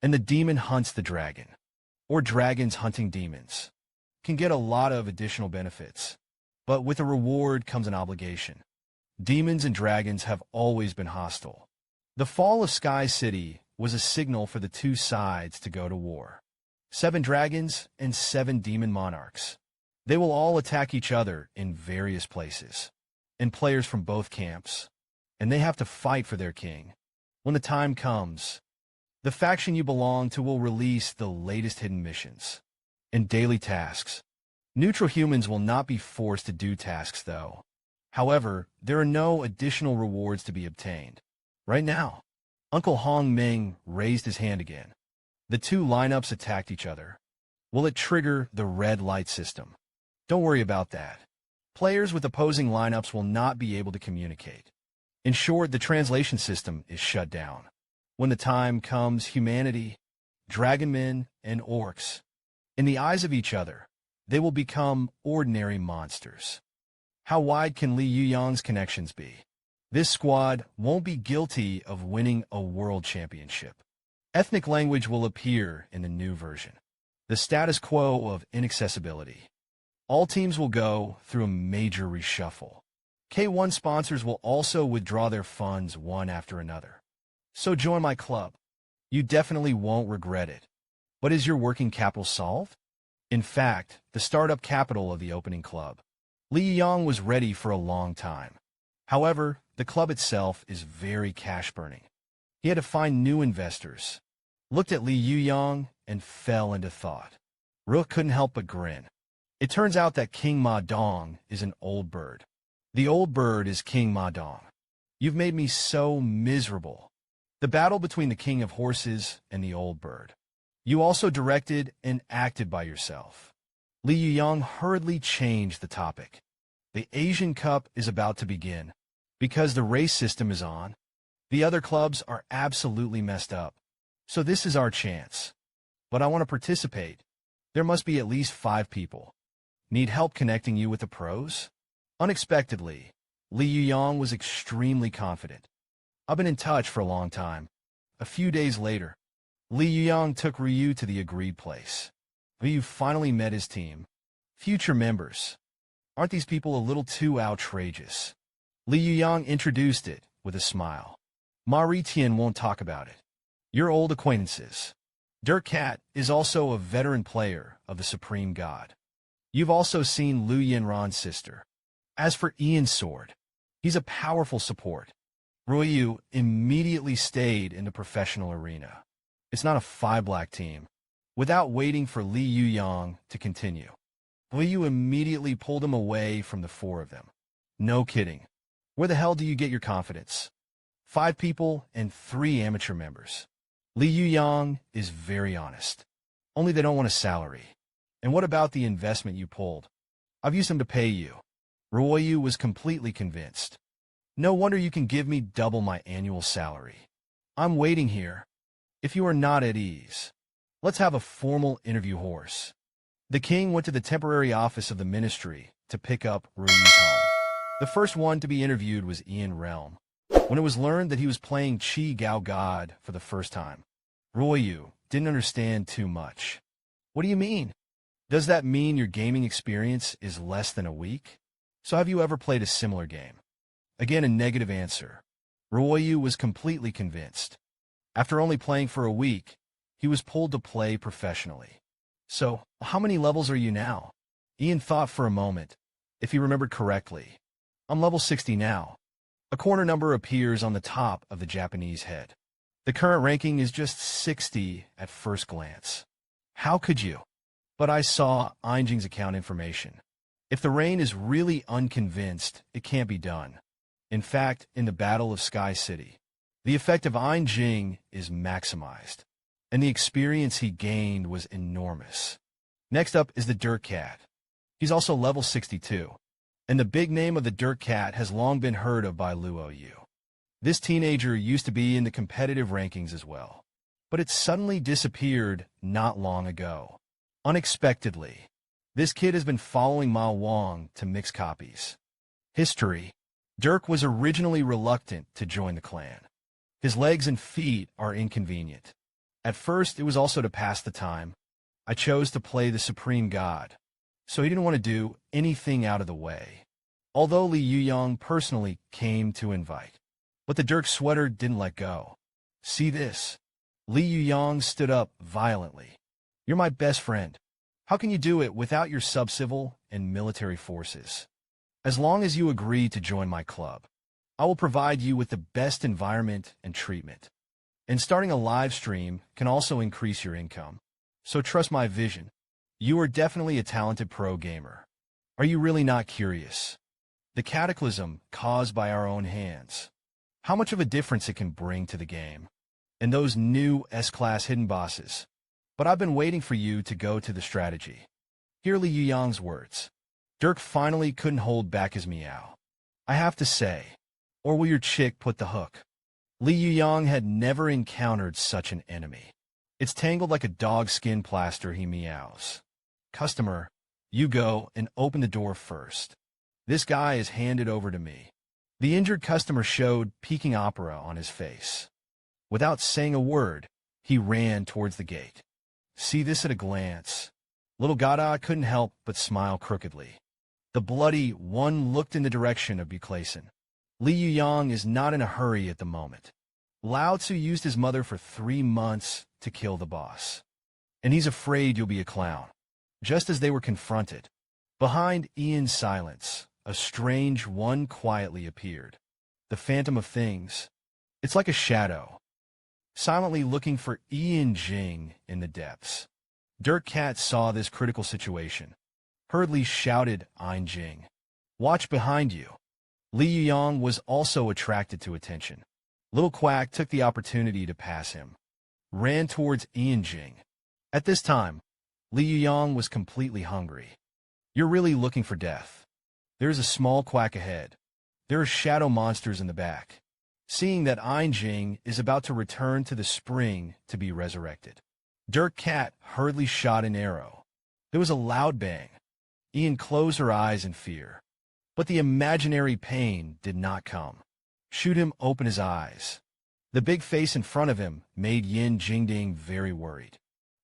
And the demon hunts the dragon, or dragons hunting demons, can get a lot of additional benefits. But with a reward comes an obligation. Demons and dragons have always been hostile. The fall of Sky City was a signal for the two sides to go to war. 7 dragons and 7 demon monarchs. They will all attack each other in various places, and players from both camps. And they have to fight for their king. When the time comes, the faction you belong to will release the latest hidden missions and daily tasks. Neutral humans will not be forced to do tasks, though. However, there are no additional rewards to be obtained. Right now, Uncle Hong Ming raised his hand again. The two lineups attacked each other. Will it trigger the red light system? Don't worry about that. Players with opposing lineups will not be able to communicate. In short, the translation system is shut down. When the time comes, humanity, dragonmen, and orcs, in the eyes of each other, they will become ordinary monsters. How wide can Li Yuyang's connections be? This squad won't be guilty of winning a world championship. Ethnic language will appear in the new version. The status quo of inaccessibility. All teams will go through a major reshuffle. K1 sponsors will also withdraw their funds one after another. So join my club. You definitely won't regret it. But is your working capital solved? In fact, the startup capital of the opening club, Li Yuyang, was ready for a long time. However, the club itself is very cash-burning. He had to find new investors. Looked at Li Yuyang and fell into thought. Rook couldn't help but grin. It turns out that King Ma Dong is an old bird. The old bird is King Ma Dong. You've made me so miserable. The battle between the king of horses and the old bird. You also directed and acted by yourself. Li Yuyang hurriedly changed the topic. The Asian Cup is about to begin. Because the race system is on, the other clubs are absolutely messed up. So this is our chance. But I want to participate. There must be at least 5 people. Need help connecting you with the pros? Unexpectedly, Li Yuyang was extremely confident. I've been in touch for a long time. A few days later, Li Yuyang took Ryu to the agreed place. Ryu finally met his team. Future members. Aren't these people a little too outrageous? Li Yuyang introduced it with a smile. Ma Ritian won't talk about it. Your old acquaintances. Dirk Cat is also a veteran player of the Supreme God. You've also seen Lu Yanran's sister. As for Ian's sword, he's a powerful support. Ryu immediately stayed in the professional arena. It's not a 5-black team. Without waiting for Li Yuyang to continue, Ryu immediately pulled him away from the 4 of them. No kidding. Where the hell do you get your confidence? 5 people and 3 amateur members. Li Yuyang is very honest. Only they don't want a salary. And what about the investment you pulled? I've used them to pay you. Ryu was completely convinced. No wonder you can give me double my annual salary. I'm waiting here. If you are not at ease, let's have a formal interview horse. The king went to the temporary office of the ministry to pick up Ryu's home. The first one to be interviewed was Ian Realm. When it was learned that he was playing Chi Gao God for the first time, Ryu didn't understand too much. What do you mean? Does that mean your gaming experience is less than a week? So have you ever played a similar game? Again, a negative answer. Ryu was completely convinced. After only playing for a week, he was pulled to play professionally. So, how many levels are you now? Ian thought for a moment. If he remembered correctly, I'm level 60 now. A corner number appears on the top of the Japanese head. The current ranking is just 60 at first glance. How could you? But I saw Einjing's account information. If the rain is really unconvinced, it can't be done. In fact, in the Battle of Sky City, the effect of Einjing is maximized, and the experience he gained was enormous. Next up is the Dirk Cat. He's also level 62, and the big name of the Dirk Cat has long been heard of by Luo Yu. This teenager used to be in the competitive rankings as well, but it suddenly disappeared not long ago. Unexpectedly, this kid has been following Ma Wang to mix copies. History. Dirk was originally reluctant to join the clan. His legs and feet are inconvenient. At first, it was also to pass the time. I chose to play the supreme god, so he didn't want to do anything out of the way. Although Li Yuyang personally came to invite. But the Dirk sweater didn't let go. See this? Li Yuyang stood up violently. You're my best friend. How can you do it without your sub-civil and military forces? As long as you agree to join my club, I will provide you with the best environment and treatment. And starting a live stream can also increase your income. So trust my vision. You are definitely a talented pro gamer. Are you really not curious? The cataclysm caused by our own hands. How much of a difference it can bring to the game. And those new S-class hidden bosses. But I've been waiting for you to go to the strategy. Hear Li Yuyang's words. Dirk finally couldn't hold back his meow. I have to say, or will your chick put the hook? Li Yuyang had never encountered such an enemy. It's tangled like a dog skin plaster, he meows. Customer, you go and open the door first. This guy is handed over to me. The injured customer showed peaking opera on his face. Without saying a word, he ran towards the gate. See this at a glance. Little Gada couldn't help but smile crookedly. The bloody one looked in the direction of Buklason. Li Yuyang is not in a hurry at the moment. Lao Tzu used his mother for 3 months to kill the boss. And he's afraid you'll be a clown. Just as they were confronted, behind Ian's silence, a strange one quietly appeared. The phantom of things. It's like a shadow. Silently looking for Ian Jing in the depths. Dirk Cat saw this critical situation. Hurriedly shouted Ein Jing. Watch behind you. Li Yuyang was also attracted to attention. Little Quack took the opportunity to pass him. Ran towards Ian Jing. At this time, Li Yuyang was completely hungry. You're really looking for death. There is a small quack ahead. There are shadow monsters in the back. Seeing that Ein Jing is about to return to the spring to be resurrected. Dirk Cat hurriedly shot an arrow. There was a loud bang. Ian closed her eyes in fear. But the imaginary pain did not come. Shoot him open his eyes. The big face in front of him made Yin Jingding very worried.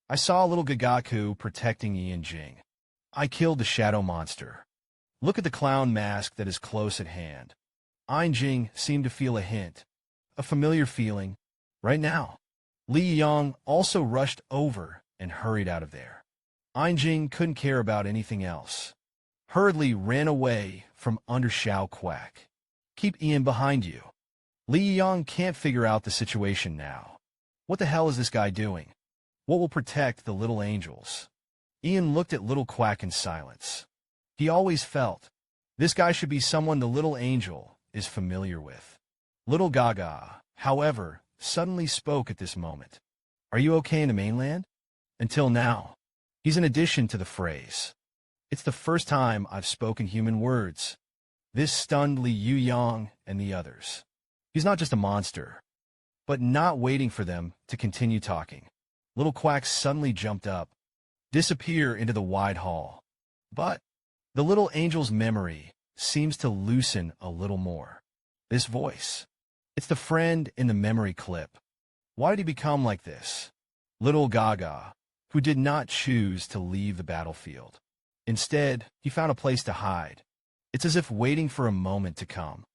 I saw a little Gagaku protecting Ian Jing. I killed the shadow monster. Look at the clown mask that is close at hand. Ein Jing seemed to feel a hint, a familiar feeling, right now. Li Yuyang also rushed over and hurried out of there. Ein Jing couldn't care about anything else. Hurriedly ran away from under Xiao Quack. Keep Ian behind you. Li Yuyang can't figure out the situation now. What the hell is this guy doing? What will protect the little angels? Ian looked at Little Quack in silence. He always felt, this guy should be someone the little angel is familiar with. Little Gaga, however, suddenly spoke at this moment. Are you okay in the mainland? Until now. He's an addition to the phrase. It's the first time I've spoken human words. This stunned Li Yuyang and the others. He's not just a monster. But not waiting for them to continue talking. Little Quack suddenly jumped up, disappear into the wide hall. But the little angel's memory seems to loosen a little more. This voice. It's the friend in the memory clip. Why did he become like this? Little Gaga, who did not choose to leave the battlefield. Instead, he found a place to hide. It's as if waiting for a moment to come.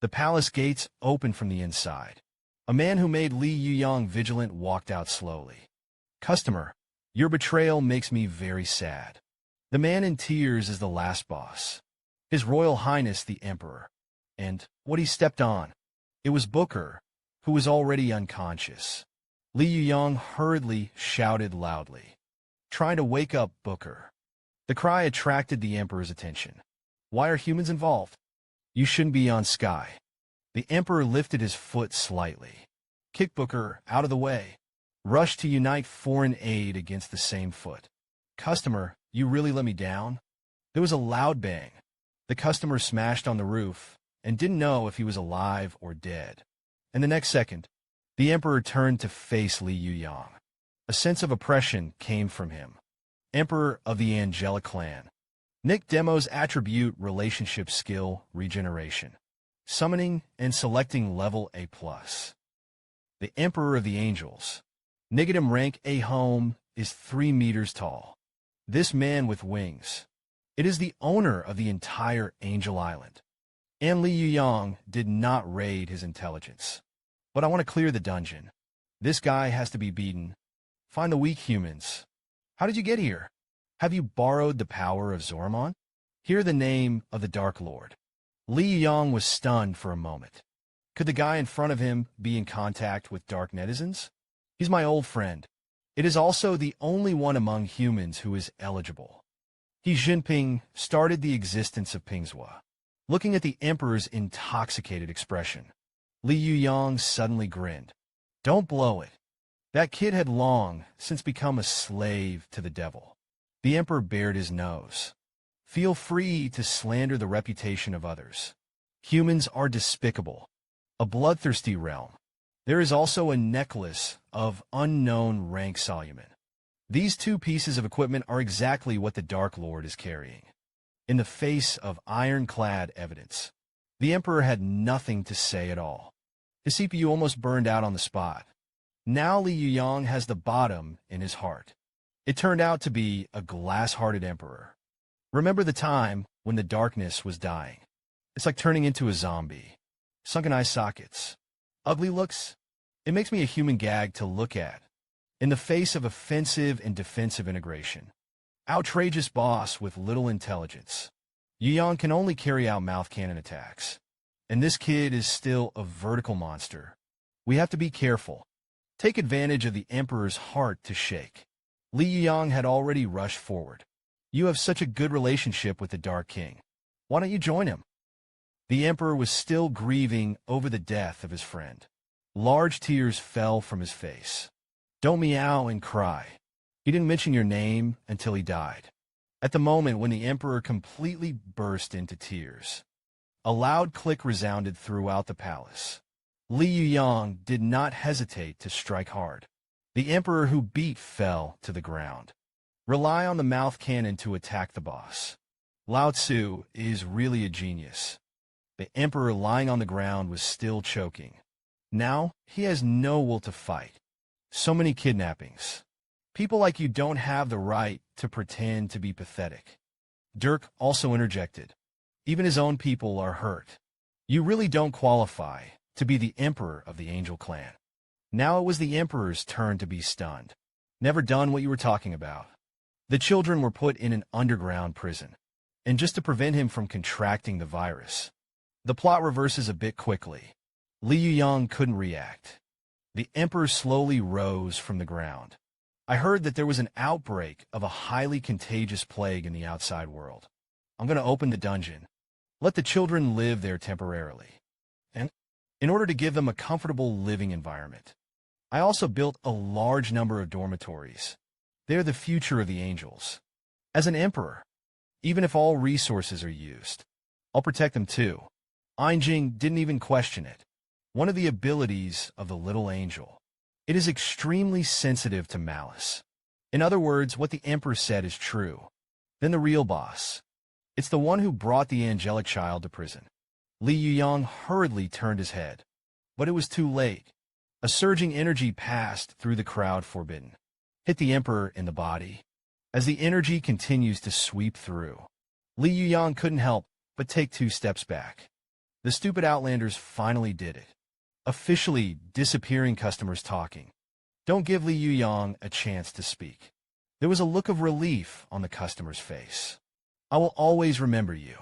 The palace gates opened from the inside. A man who made Li Yuyang vigilant walked out slowly. Customer, your betrayal makes me very sad. The man in tears is the last boss. His Royal Highness the Emperor. And what he stepped on. It was Booker, who was already unconscious. Li Yuyang hurriedly shouted loudly, trying to wake up Booker. The cry attracted the Emperor's attention. Why are humans involved? You shouldn't be on Sky. The Emperor lifted his foot slightly. Kicked Booker out of the way. Rushed to unite foreign aid against the same foot. Customer, you really let me down? There was a loud bang. The customer smashed on the roof and didn't know if he was alive or dead. And the next second, the Emperor turned to face Li Yuyang. A sense of oppression came from him. Emperor of the Angelic Clan. Nick Demo's attribute relationship skill regeneration. Summoning and selecting level A+. The Emperor of the Angels. Negative rank A home is 3 meters tall. This man with wings. It is the owner of the entire Angel Island. And Li Yuyang did not raid his intelligence. But I want to clear the dungeon. This guy has to be beaten. Find the weak humans. How did you get here? Have you borrowed the power of Zoramon? Hear the name of the Dark Lord. Li Yuyang was stunned for a moment. Could the guy in front of him be in contact with dark netizens? He's my old friend. It is also the only one among humans who is eligible. He Jinping started the existence of Pingsua. Looking at the Emperor's intoxicated expression, Li Yuyang suddenly grinned. Don't blow it. That kid had long since become a slave to the devil. The Emperor bared his nose. Feel free to slander the reputation of others. Humans are despicable. A bloodthirsty realm. There is also a necklace of unknown rank Solumen. These 2 pieces of equipment are exactly what the Dark Lord is carrying. In the face of ironclad evidence, the Emperor had nothing to say at all. His CPU almost burned out on the spot. Now Li Yuyang has the bottom in his heart. It turned out to be a glass-hearted Emperor. Remember the time when the darkness was dying. It's like turning into a zombie. Sunken eye sockets. Ugly looks. It makes me a human gag to look at. In the face of offensive and defensive integration. Outrageous boss with little intelligence. Yuyang can only carry out mouth cannon attacks. And this kid is still a vertical monster. We have to be careful. Take advantage of the Emperor's heart to shake. Li Yuyang had already rushed forward. You have such a good relationship with the Dark King. Why don't you join him? The Emperor was still grieving over the death of his friend. Large tears fell from his face. Don't meow and cry. He didn't mention your name until he died. At the moment when the Emperor completely burst into tears, a loud click resounded throughout the palace. Li Yuyang did not hesitate to strike hard. The Emperor who beat fell to the ground. Rely on the mouth cannon to attack the boss. Lao Tzu is really a genius. The Emperor lying on the ground was still choking. Now, he has no will to fight. So many kidnappings. People like you don't have the right to pretend to be pathetic. Dirk also interjected. Even his own people are hurt. You really don't qualify to be the Emperor of the Angel Clan. Now it was the Emperor's turn to be stunned. Never done what you were talking about. The children were put in an underground prison. And just to prevent him from contracting the virus. The plot reverses a bit quickly. Li Yuyang couldn't react. The Emperor slowly rose from the ground. I heard that there was an outbreak of a highly contagious plague in the outside world. I'm going to open the dungeon. Let the children live there temporarily. And in order to give them a comfortable living environment, I also built a large number of dormitories. They're the future of the angels. As an emperor, even if all resources are used, I'll protect them too. Einjing didn't even question it. One of the abilities of the little angel. It is extremely sensitive to malice. In other words, what the Emperor said is true. Then the real boss. It's the one who brought the angelic child to prison. Li Yuyang hurriedly turned his head. But it was too late. A surging energy passed through the crowd forbidden. Hit the Emperor in the body. As the energy continues to sweep through, Li Yuyang couldn't help but take 2 steps back. The stupid Outlanders finally did it. Officially disappearing customers talking. Don't give Li Yuyang a chance to speak. There was a look of relief on the customer's face. I will always remember you.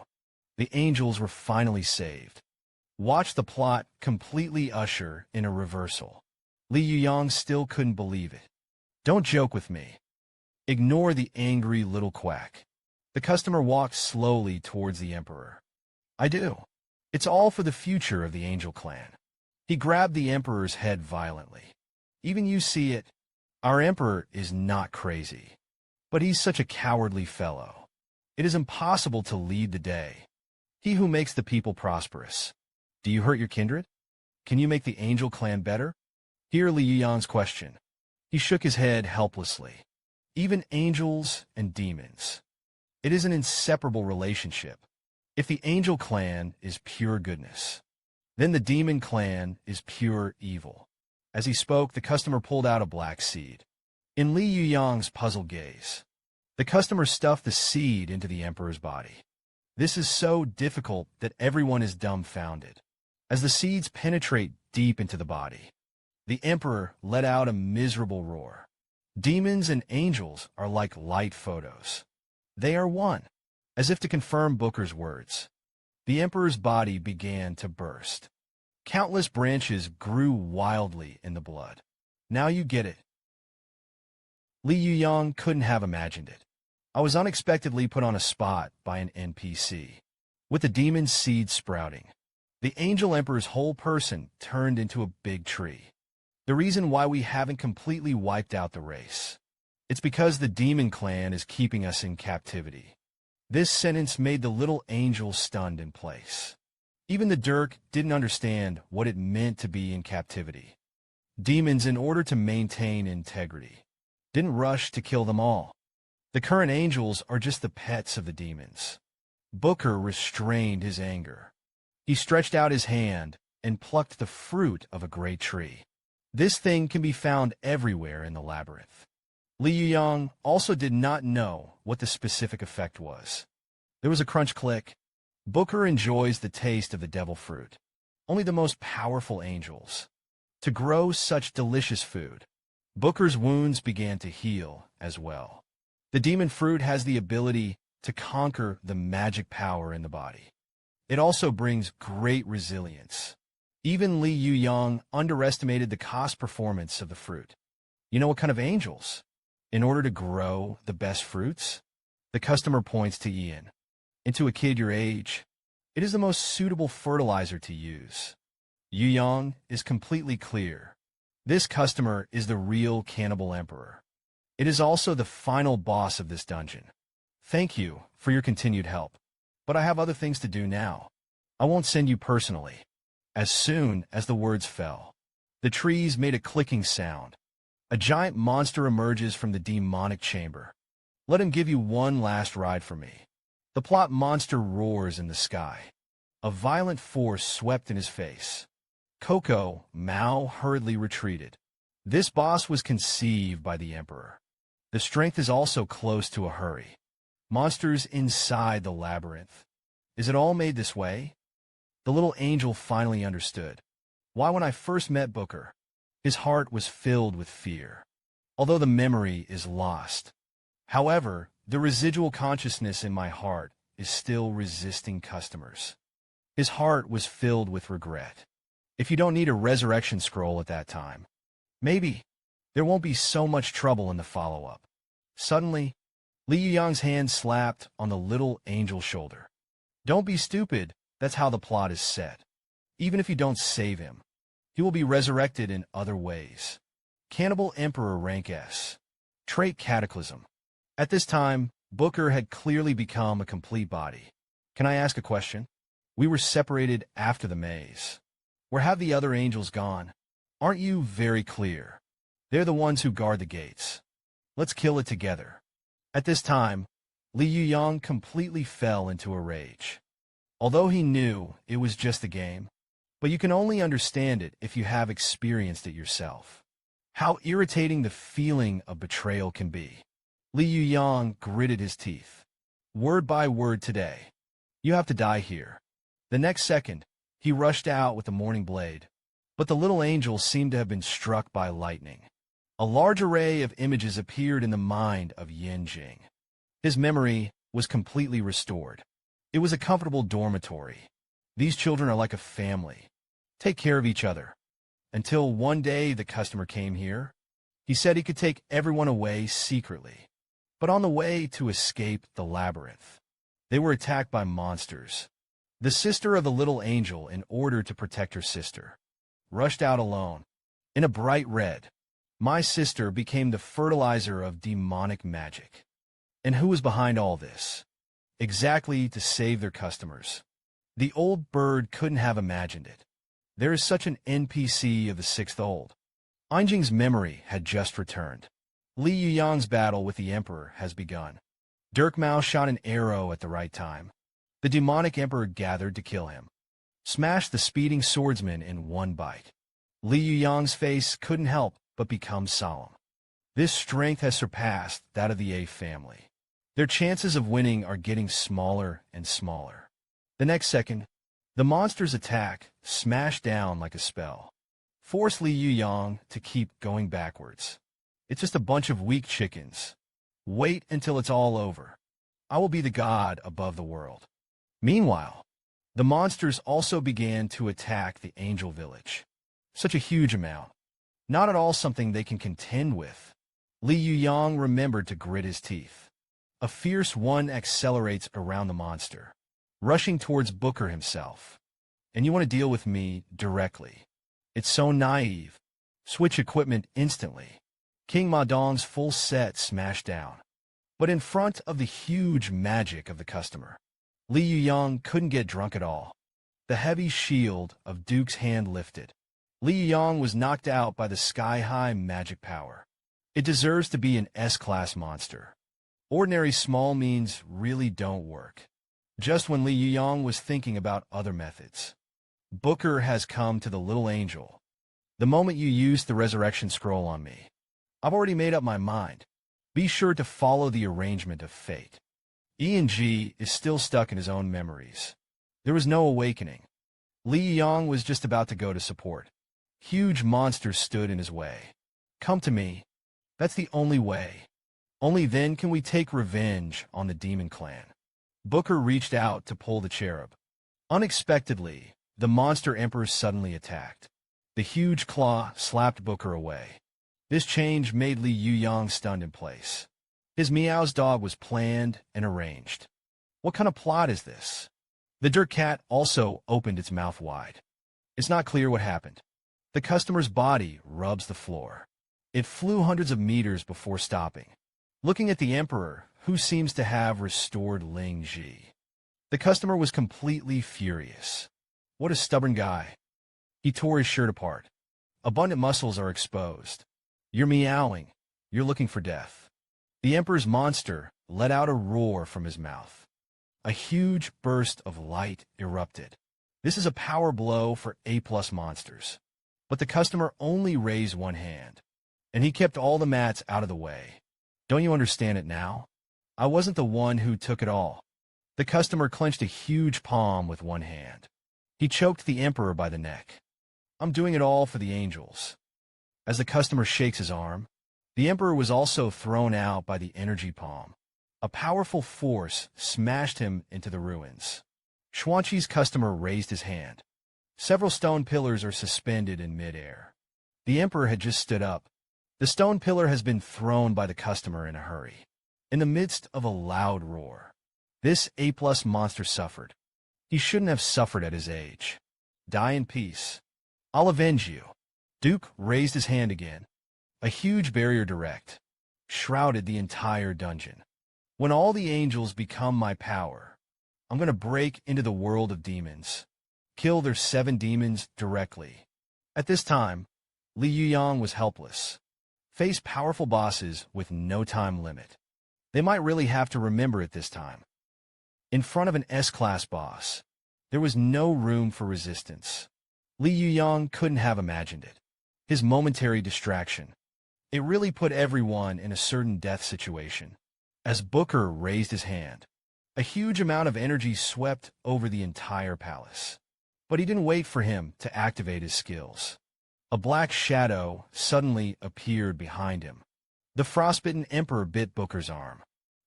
The angels were finally saved. Watch the plot completely usher in a reversal. Li Yuyang still couldn't believe it. Don't joke with me. Ignore the angry little quack. The customer walked slowly towards the Emperor. I do. It's all for the future of the Angel Clan. He grabbed the Emperor's head violently. Even you see it. Our Emperor is not crazy. But he's such a cowardly fellow. It is impossible to lead the day. He who makes the people prosperous. Do you hurt your kindred? Can you make the Angel Clan better? Hear Li Yuyang's question. He shook his head helplessly. Even angels and demons. It is an inseparable relationship. If the Angel Clan is pure goodness, then the Demon Clan is pure evil. As he spoke, the customer pulled out a black seed. In Li Yuyang's puzzled gaze, the customer stuffed the seed into the emperor's body. This is so difficult that everyone is dumbfounded. As the seeds penetrate deep into the body, the emperor let out a miserable roar. Demons and angels are like light photos. They are one. As if to confirm Booker's words, the emperor's body began to burst. Countless branches grew wildly in the blood. Now you get it. Li Yuyang couldn't have imagined it. I was unexpectedly put on a spot by an NPC. With the demon's seed sprouting, the angel emperor's whole person turned into a big tree. The reason why we haven't completely wiped out the race. It's because the demon clan is keeping us in captivity. This sentence made the little angel stunned in place. Even the Dirk didn't understand what it meant to be in captivity. Demons, in order to maintain integrity, didn't rush to kill them all. The current angels are just the pets of the demons. Booker restrained his anger. He stretched out his hand and plucked the fruit of a great tree. This thing can be found everywhere in the labyrinth. Li Yuyang also did not know what the specific effect was. There was a crunch click. Booker enjoys the taste of the devil fruit. Only the most powerful angels. To grow such delicious food, Booker's wounds began to heal as well. The demon fruit has the ability to conquer the magic power in the body. It also brings great resilience. Even Li Yuyang underestimated the cost performance of the fruit. You know what kind of angels? In order to grow the best fruits, the customer points to Ian. Into a kid your age, it is the most suitable fertilizer to use. Yuyang is completely clear. This customer is the real cannibal emperor. It is also the final boss of this dungeon. Thank you for your continued help, but I have other things to do now. I won't send you personally. As soon as the words fell, the trees made a clicking sound. A giant monster emerges from the demonic chamber. Let him give you one last ride for me. The plot monster roars in the sky. A violent force swept in his face. Coco Mao hurriedly retreated. This boss was conceived by the emperor. The strength is also close to a hurry. Monsters inside the labyrinth. Is it all made this way? The little angel finally understood. Why, when I first met Booker, his heart was filled with fear. Although the memory is lost. However, the residual consciousness in my heart is still resisting customers. His heart was filled with regret. If you don't need a resurrection scroll at that time, maybe there won't be so much trouble in the follow-up. Suddenly, Li Yuyang's hand slapped on the little angel's shoulder. Don't be stupid, that's how the plot is set. Even if you don't save him, he will be resurrected in other ways. Cannibal Emperor rank S. Trait Cataclysm. At this time, Booker had clearly become a complete body. Can I ask a question? We were separated after the maze. Where have the other angels gone? Aren't you very clear? They're the ones who guard the gates. Let's kill it together. At this time, Li Yuyang completely fell into a rage. Although he knew it was just a game, but you can only understand it if you have experienced it yourself. How irritating the feeling of betrayal can be. Li Yuyang gritted his teeth. Word by word today. You have to die here. The next second, he rushed out with the morning blade. But the little angel seemed to have been struck by lightning. A large array of images appeared in the mind of Yin Jing. His memory was completely restored. It was a comfortable dormitory. These children are like a family. Take care of each other. Until one day the customer came here. He said he could take everyone away secretly. But on the way to escape the labyrinth, they were attacked by monsters. The sister of the little angel, in order to protect her sister, rushed out alone. In a bright red, my sister became the fertilizer of demonic magic. And who was behind all this? Exactly to save their customers. The old bird couldn't have imagined it. There is such an NPC of the sixth old. Einjing's memory had just returned. Li Yuyang's battle with the emperor has begun. Dirk Mao shot an arrow at the right time. The demonic emperor gathered to kill him. Smashed the speeding swordsman in one bite. Li Yuyang's face couldn't help but become solemn. This strength has surpassed that of the A family. Their chances of winning are getting smaller and smaller. The next second, the monster's attack smashed down like a spell. Force Li Yuyang to keep going backwards. It's just a bunch of weak chickens. Wait until it's all over. I will be the god above the world. Meanwhile, the monsters also began to attack the angel village. Such a huge amount. Not at all something they can contend with. Li Yuyang remembered to grit his teeth. A fierce one accelerates around the monster, rushing towards Booker himself. And you want to deal with me directly. It's so naive. Switch equipment instantly. King Ma Dong's full set smashed down. But in front of the huge magic of the customer, Li Yuyang couldn't get drunk at all. The heavy shield of Duke's hand lifted. Li Yuyang was knocked out by the sky-high magic power. It deserves to be an S-class monster. Ordinary small means really don't work. Just when Li Yuyang was thinking about other methods, Booker has come to the little angel. The moment you use the resurrection scroll on me, I've already made up my mind. Be sure to follow the arrangement of fate. G is still stuck in his own memories. There was no awakening. Li Yuyang was just about to go to support. Huge monsters stood in his way. Come to me. That's the only way. Only then can we take revenge on the demon clan. Booker reached out to pull the cherub. Unexpectedly, the monster emperor suddenly attacked. The huge claw slapped Booker away. This change made Li Yuyang stunned in place. His Meow's dog was planned and arranged. What kind of plot is this? The dirt cat also opened its mouth wide. It's not clear what happened. The customer's body rubs the floor. It flew hundreds of meters before stopping. Looking at the emperor, who seems to have restored Ling Ji. The customer was completely furious. What a stubborn guy. He tore his shirt apart. Abundant muscles are exposed. You're meowing. You're looking for death. The emperor's monster let out a roar from his mouth. A huge burst of light erupted. This is a power blow for A-plus monsters. But the customer only raised one hand, and he kept all the mats out of the way. Don't you understand it now? I wasn't the one who took it all. The customer clenched a huge palm with one hand. He choked the emperor by the neck. I'm doing it all for the angels. As the customer shakes his arm, the emperor was also thrown out by the energy palm. A powerful force smashed him into the ruins. Xuanqi's customer raised his hand. Several stone pillars are suspended in midair. The emperor had just stood up. The stone pillar has been thrown by the customer in a hurry. In the midst of a loud roar, this A-plus monster suffered. He shouldn't have suffered at his age. Die in peace. I'll avenge you. Duke raised his hand again. A huge barrier direct shrouded the entire dungeon. When all the angels become my power, I'm going to break into the world of demons. Kill their 7 demons directly. At this time, Li Yuyang was helpless. Face powerful bosses with no time limit. They might really have to remember it this time. In front of an S-class boss, there was no room for resistance. Li Yuyang couldn't have imagined it. His momentary distraction. It really put everyone in a certain death situation. As Booker raised his hand, a huge amount of energy swept over the entire palace. But he didn't wait for him to activate his skills. A black shadow suddenly appeared behind him. The frostbitten emperor bit Booker's arm.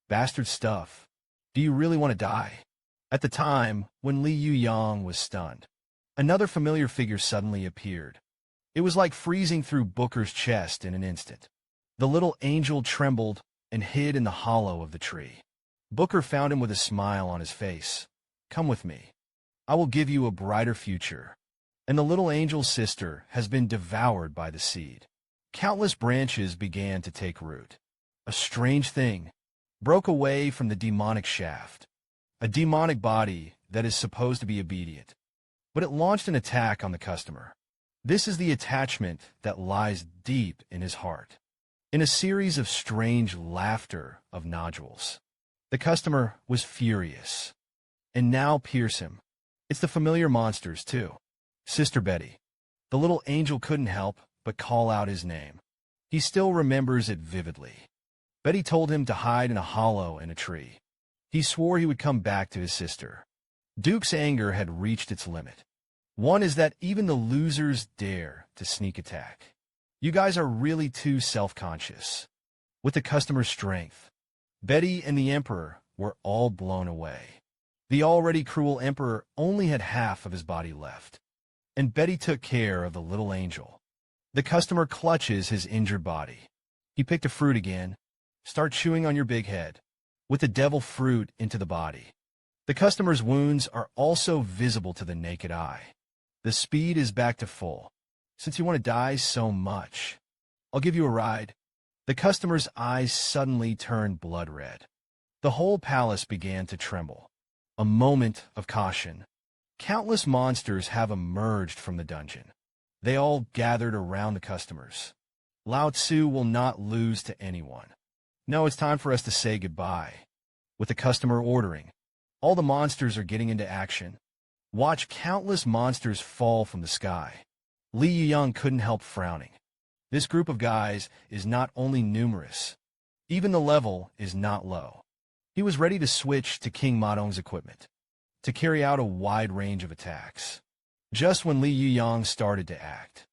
Bastard stuff. Do you really want to die? At the time, when Li Yuyang was stunned, another familiar figure suddenly appeared. It was like freezing through Booker's chest in an instant. The little angel trembled and hid in the hollow of the tree. Booker found him with a smile on his face. Come with me. I will give you a brighter future. And the little angel's sister has been devoured by the seed. Countless branches began to take root. A strange thing broke away from the demonic shaft. A demonic body that is supposed to be obedient. But it launched an attack on the customer. This is the attachment that lies deep in his heart. In a series of strange laughter of nodules, the customer was furious. And now pierce him. It's the familiar monsters, too. Sister Betty. The little angel couldn't help but call out his name. He still remembers it vividly. Betty told him to hide in a hollow in a tree. He swore he would come back to his sister. Duke's anger had reached its limit. One is that even the losers dare to sneak attack. You guys are really too self-conscious. With the customer's strength, Betty and the Emperor were all blown away. The already cruel Emperor only had half of his body left, and Betty took care of the little angel. The customer clutches his injured body. He picked a fruit again. Start chewing on your big head. With the devil fruit into the body. The customer's wounds are also visible to the naked eye. The speed is back to full. Since you want to die so much, I'll give you a ride. The customer's eyes suddenly turned blood red. The whole palace began to tremble. A moment of caution. Countless monsters have emerged from the dungeon. They all gathered around the customers. Lao Tzu will not lose to anyone. Now it's time for us to say goodbye. With the customer ordering, all the monsters are getting into action. Watch countless monsters fall from the sky. Li Yuyang couldn't help frowning. This group of guys is not only numerous, even the level is not low. He was ready to switch to King Madong's equipment, to carry out a wide range of attacks. Just when Li Yuyang started to act,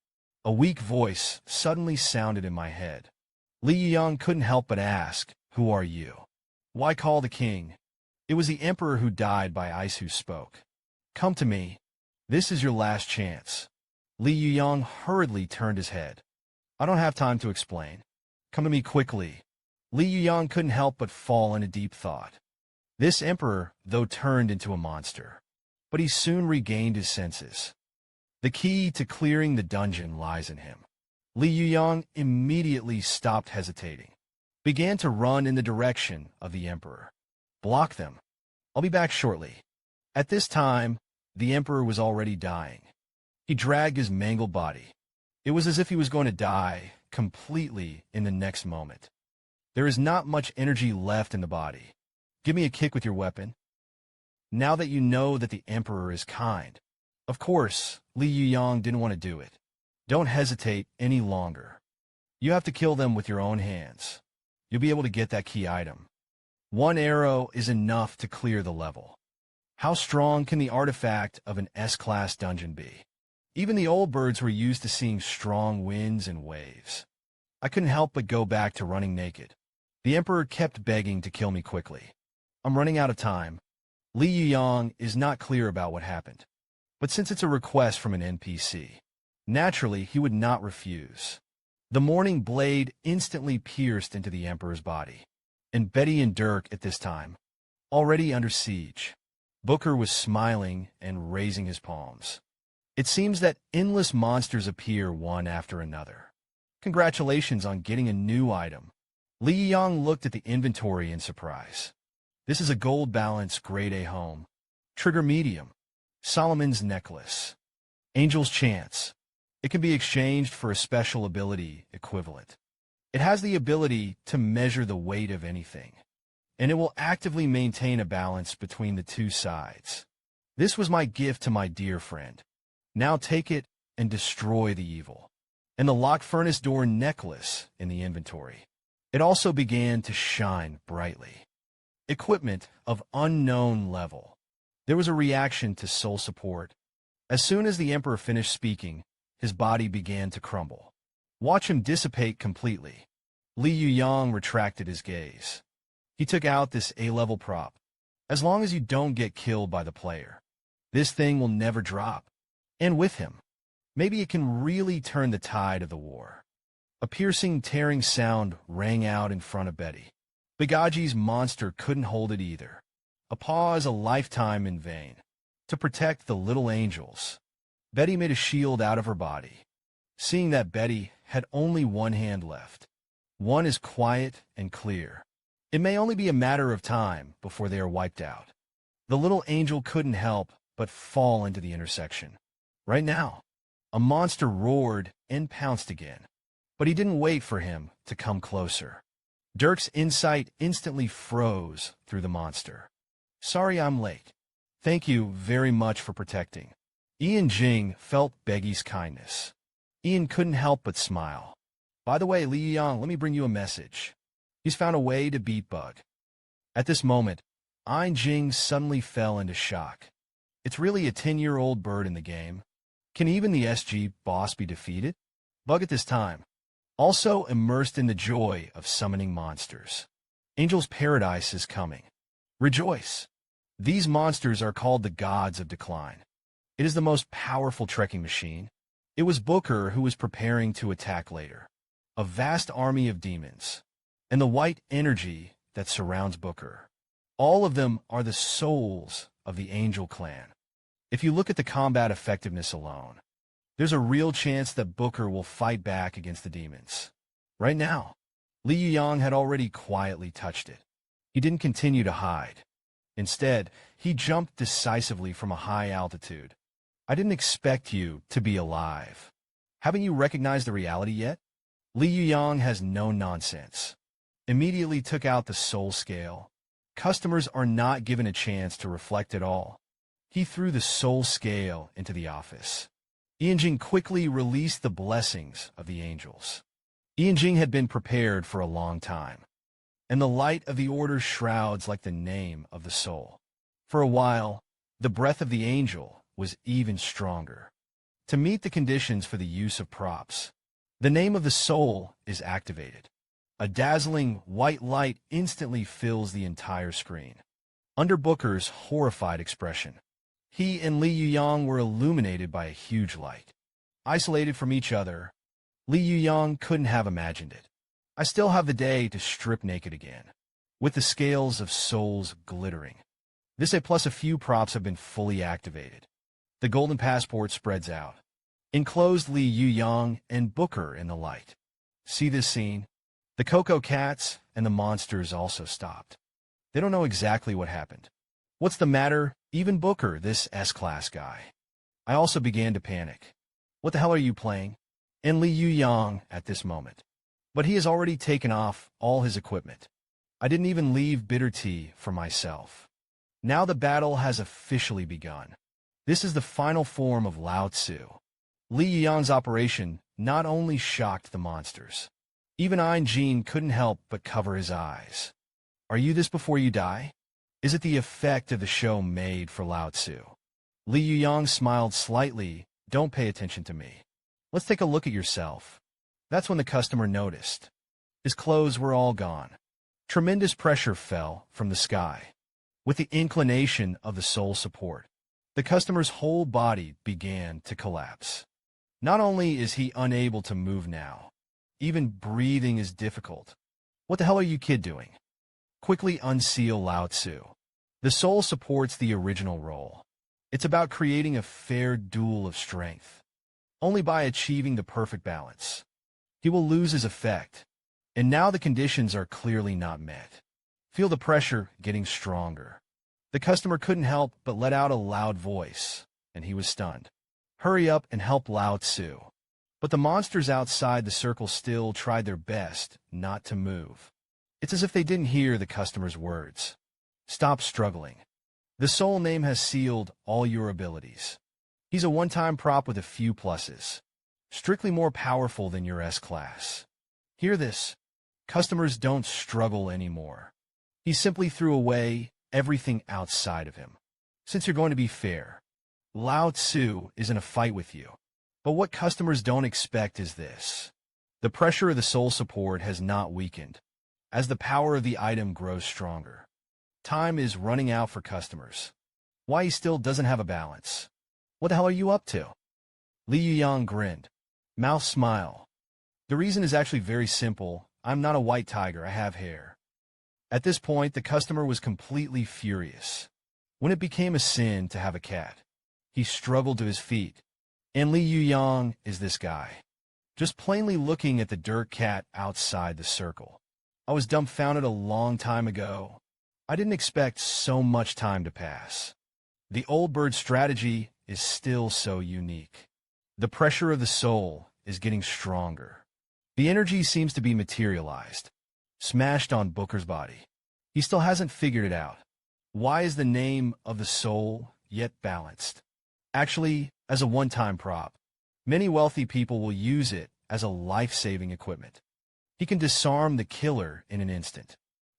a weak voice suddenly sounded in my head. Li Yuyang couldn't help but ask, "Who are you?" "Why call the king?" It was the emperor who died by ice who spoke. "Come to me. This is your last chance." Li Yuyang hurriedly turned his head. "I don't have time to explain. Come to me quickly." Li Yuyang couldn't help but fall into deep thought. This emperor, though, turned into a monster, but he soon regained his senses. The key to clearing the dungeon lies in him. Li Yuyang immediately stopped hesitating, began to run in the direction of the emperor. "Block them. I'll be back shortly." At this time, the emperor was already dying. He dragged his mangled body. It was as if he was going to die completely in the next moment. There is not much energy left in the body. "Give me a kick with your weapon." Now that you know that the emperor is kind. Of course, Li Yuyang didn't want to do it. Don't hesitate any longer. You have to kill them with your own hands. You'll be able to get that key item. One arrow is enough to clear the level. How strong can the artifact of an S-class dungeon be? Even the old birds were used to seeing strong winds and waves. I couldn't help but go back to running naked. The emperor kept begging to kill me quickly. "I'm running out of time." Li Yuyang is not clear about what happened, but since it's a request from an NPC, naturally he would not refuse. The morning blade instantly pierced into the emperor's body, and Betty and Dirk at this time, already under siege. Booker was smiling and raising his palms. It seems that endless monsters appear one after another. Congratulations on getting a new item. Li Yuyang looked at the inventory in surprise. This is a gold balance grade A home. Trigger medium. Solomon's necklace. Angel's chance. It can be exchanged for a special ability equivalent. It has the ability to measure the weight of anything, and it will actively maintain a balance between the two sides. This was my gift to my dear friend. Now take it and destroy the evil. And the locked furnace door necklace in the inventory. It also began to shine brightly. Equipment of unknown level. There was a reaction to soul support. As soon as the emperor finished speaking, his body began to crumble. Watch him dissipate completely. Li Yuyang retracted his gaze. He took out this A-level prop. As long as you don't get killed by the player, this thing will never drop. And with him, maybe it can really turn the tide of the war. A piercing, tearing sound rang out in front of Betty. Bigaji's monster couldn't hold it either. A pause, a lifetime in vain. To protect the little angels, Betty made a shield out of her body. Seeing that Betty had only one hand left, one is quiet and clear. It may only be a matter of time before they are wiped out. The little angel couldn't help but fall into the intersection. Right now, a monster roared and pounced again, but he didn't wait for him to come closer. Dirk's insight instantly froze through the monster. "Sorry I'm late. Thank you very much for protecting." Ian Jing felt Beggy's kindness. Ian couldn't help but smile. By the way, Li Yuyang, let me bring you a message. He's found a way to beat Bug. At this moment, Ian Jing suddenly fell into shock. It's really a 10-year-old bird in the game. Can even the SG boss be defeated? Bug at this time, also immersed in the joy of summoning monsters. Angel's Paradise is coming. Rejoice! These monsters are called the Gods of Decline. It is the most powerful trekking machine. It was Booker who was preparing to attack later. A vast army of demons, and the white energy that surrounds Booker. All of them are the souls of the Angel clan. If you look at the combat effectiveness alone, there's a real chance that Booker will fight back against the demons. Right now, Li Yuyang had already quietly touched it. He didn't continue to hide. Instead, he jumped decisively from a high altitude. I didn't expect you to be alive. Haven't you recognized the reality yet? Li Yuyang has no nonsense. Immediately took out the soul scale. Customers are not given a chance to reflect at all. He threw the soul scale into the office. Ian Jing quickly released the blessings of the angels. Ian Jing had been prepared for a long time, and the light of the order shrouds like the name of the soul. For a while, the breath of the angel was even stronger. To meet the conditions for the use of props, the name of the soul is activated. A dazzling white light instantly fills the entire screen. Under Booker's horrified expression, he and Li Yuyang were illuminated by a huge light. Isolated from each other, Li Yuyang couldn't have imagined it. I still have the day to strip naked again, with the scales of souls glittering. This A plus a few props have been fully activated. The golden passport spreads out. Enclosed Li Yuyang and Booker in the light. See this scene? The Coco Cats and the monsters also stopped. They don't know exactly what happened. What's the matter? Even Booker, this S-class guy. I also began to panic. What the hell are you playing? And Li Yuyang at this moment. But he has already taken off all his equipment. I didn't even leave bitter tea for myself. Now the battle has officially begun. This is the final form of Lao Tzu. Li Yuyang's operation not only shocked the monsters. Even Ian Jing couldn't help but cover his eyes. Are you this before you die? Is it the effect of the show made for Lao Tzu? Li Yuyang smiled slightly. Don't pay attention to me. Let's take a look at yourself. That's when the customer noticed. His clothes were all gone. Tremendous pressure fell from the sky. With the inclination of the soul support, the customer's whole body began to collapse. Not only is he unable to move now, even breathing is difficult. What the hell are you kid doing? Quickly unseal Lao Tzu. The soul supports the original role. It's about creating a fair duel of strength. Only by achieving the perfect balance. He will lose his effect. And now the conditions are clearly not met. Feel the pressure getting stronger. The customer couldn't help but let out a loud voice, and he was stunned. Hurry up and help Lao Tzu. But the monsters outside the circle still tried their best not to move. It's as if they didn't hear the customer's words. Stop struggling. The soul name has sealed all your abilities. He's a one-time prop with a few pluses. Strictly more powerful than your S-class. Hear this. Customers don't struggle anymore. He simply threw away everything outside of him. Since you're going to be fair, Lao Tzu is in a fight with you. But what customers don't expect is this. The pressure of the soul support has not weakened, as the power of the item grows stronger. Time is running out for customers. Why he still doesn't have a balance? What the hell are you up to? Li Yuyang grinned. Mouth smile. The reason is actually very simple. I'm not a white tiger, I have hair. At this point, the customer was completely furious. When it became a sin to have a cat, he struggled to his feet. And Li Yuyang is this guy. Just plainly looking at the dirt cat outside the circle. I was dumbfounded a long time ago. I didn't expect so much time to pass. The old bird strategy is still so unique. The pressure of the soul is getting stronger. The energy seems to be materialized, smashed on Booker's body. He still hasn't figured it out. Why is the name of the soul yet balanced? Actually, as a one-time prop. Many wealthy people will use it as a life-saving equipment. He can disarm the killer in an instant.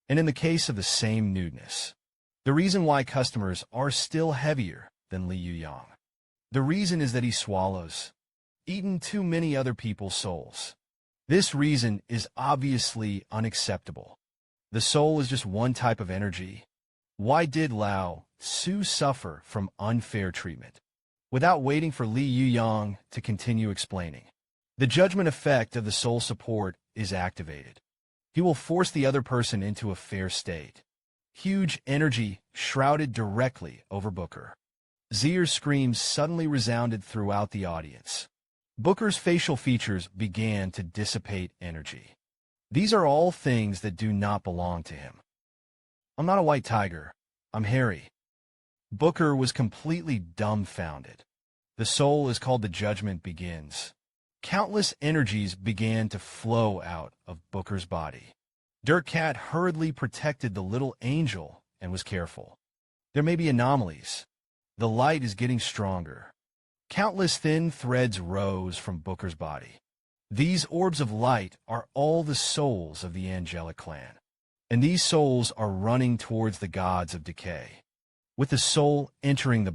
And in the case of the same nudeness, the reason why customers are still heavier than Li Yuyang. The reason is that he swallows, eaten too many other people's souls. This reason is obviously unacceptable. The soul is just one type of energy. Why did Lao Su suffer from unfair treatment? Without waiting for Li Yuyang to continue explaining, the judgment effect of the soul support is activated. He will force the other person into a fair state. Huge energy shrouded directly over Booker. Zier's screams suddenly resounded throughout the audience. Booker's facial features began to dissipate energy. These are all things that do not belong to him. I'm not a white tiger. I'm hairy. Booker was completely dumbfounded. The soul is called the judgment begins. Countless energies began to flow out of Booker's body. Dirk Cat hurriedly protected the little angel and was careful. There may be anomalies. The light is getting stronger. Countless thin threads rose from Booker's body. These orbs of light are all the souls of the angelic clan, and these souls are running towards the gods of decay. With the soul entering the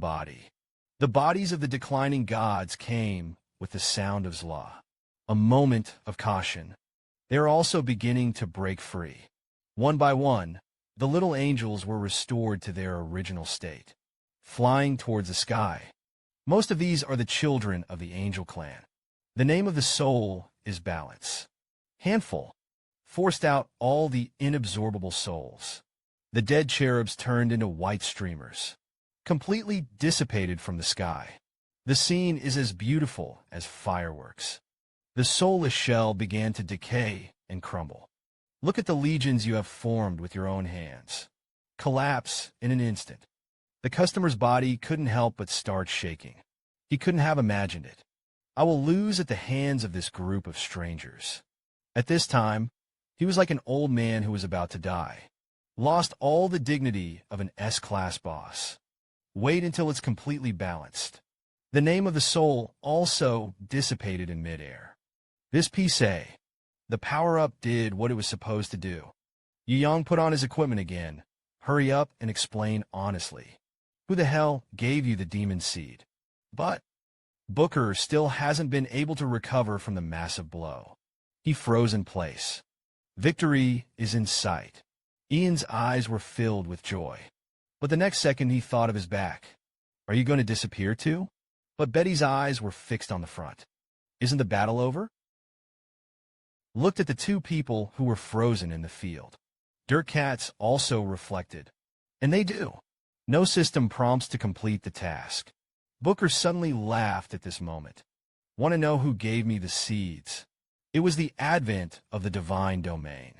bodies of the declining gods came with the sound of Zla. A moment of caution. They are also beginning to break free. One by one, the little angels were restored to their original state, flying towards the sky. Most of these are the children of the angel clan. The name of the soul is balance. Handful forced out all the inabsorbable souls. The dead cherubs turned into white streamers, completely dissipated from the sky. The scene is as beautiful as fireworks. The soulless shell began to decay and crumble. Look at the legions you have formed with your own hands. Collapse in an instant. The customer's body couldn't help but start shaking. He couldn't have imagined it. I will lose at the hands of this group of strangers. At this time, he was like an old man who was about to die. Lost all the dignity of an S-class boss. Wait until it's completely balanced. The name of the soul also dissipated in midair. This piece the power-up did what it was supposed to do. Yuyang put on his equipment again. Hurry up and explain honestly. Who the hell gave you the demon seed? But Booker still hasn't been able to recover from the massive blow. He froze in place. Victory is in sight. Ian's eyes were filled with joy. But the next second he thought of his back. Are you going to disappear too? But Betty's eyes were fixed on the front. Isn't the battle over? Looked at the two people who were frozen in the field. Dirk Cats also reflected. And they do. No system prompts to complete the task. Booker suddenly laughed at this moment. Want to know who gave me the seeds? It was the advent of the divine domain.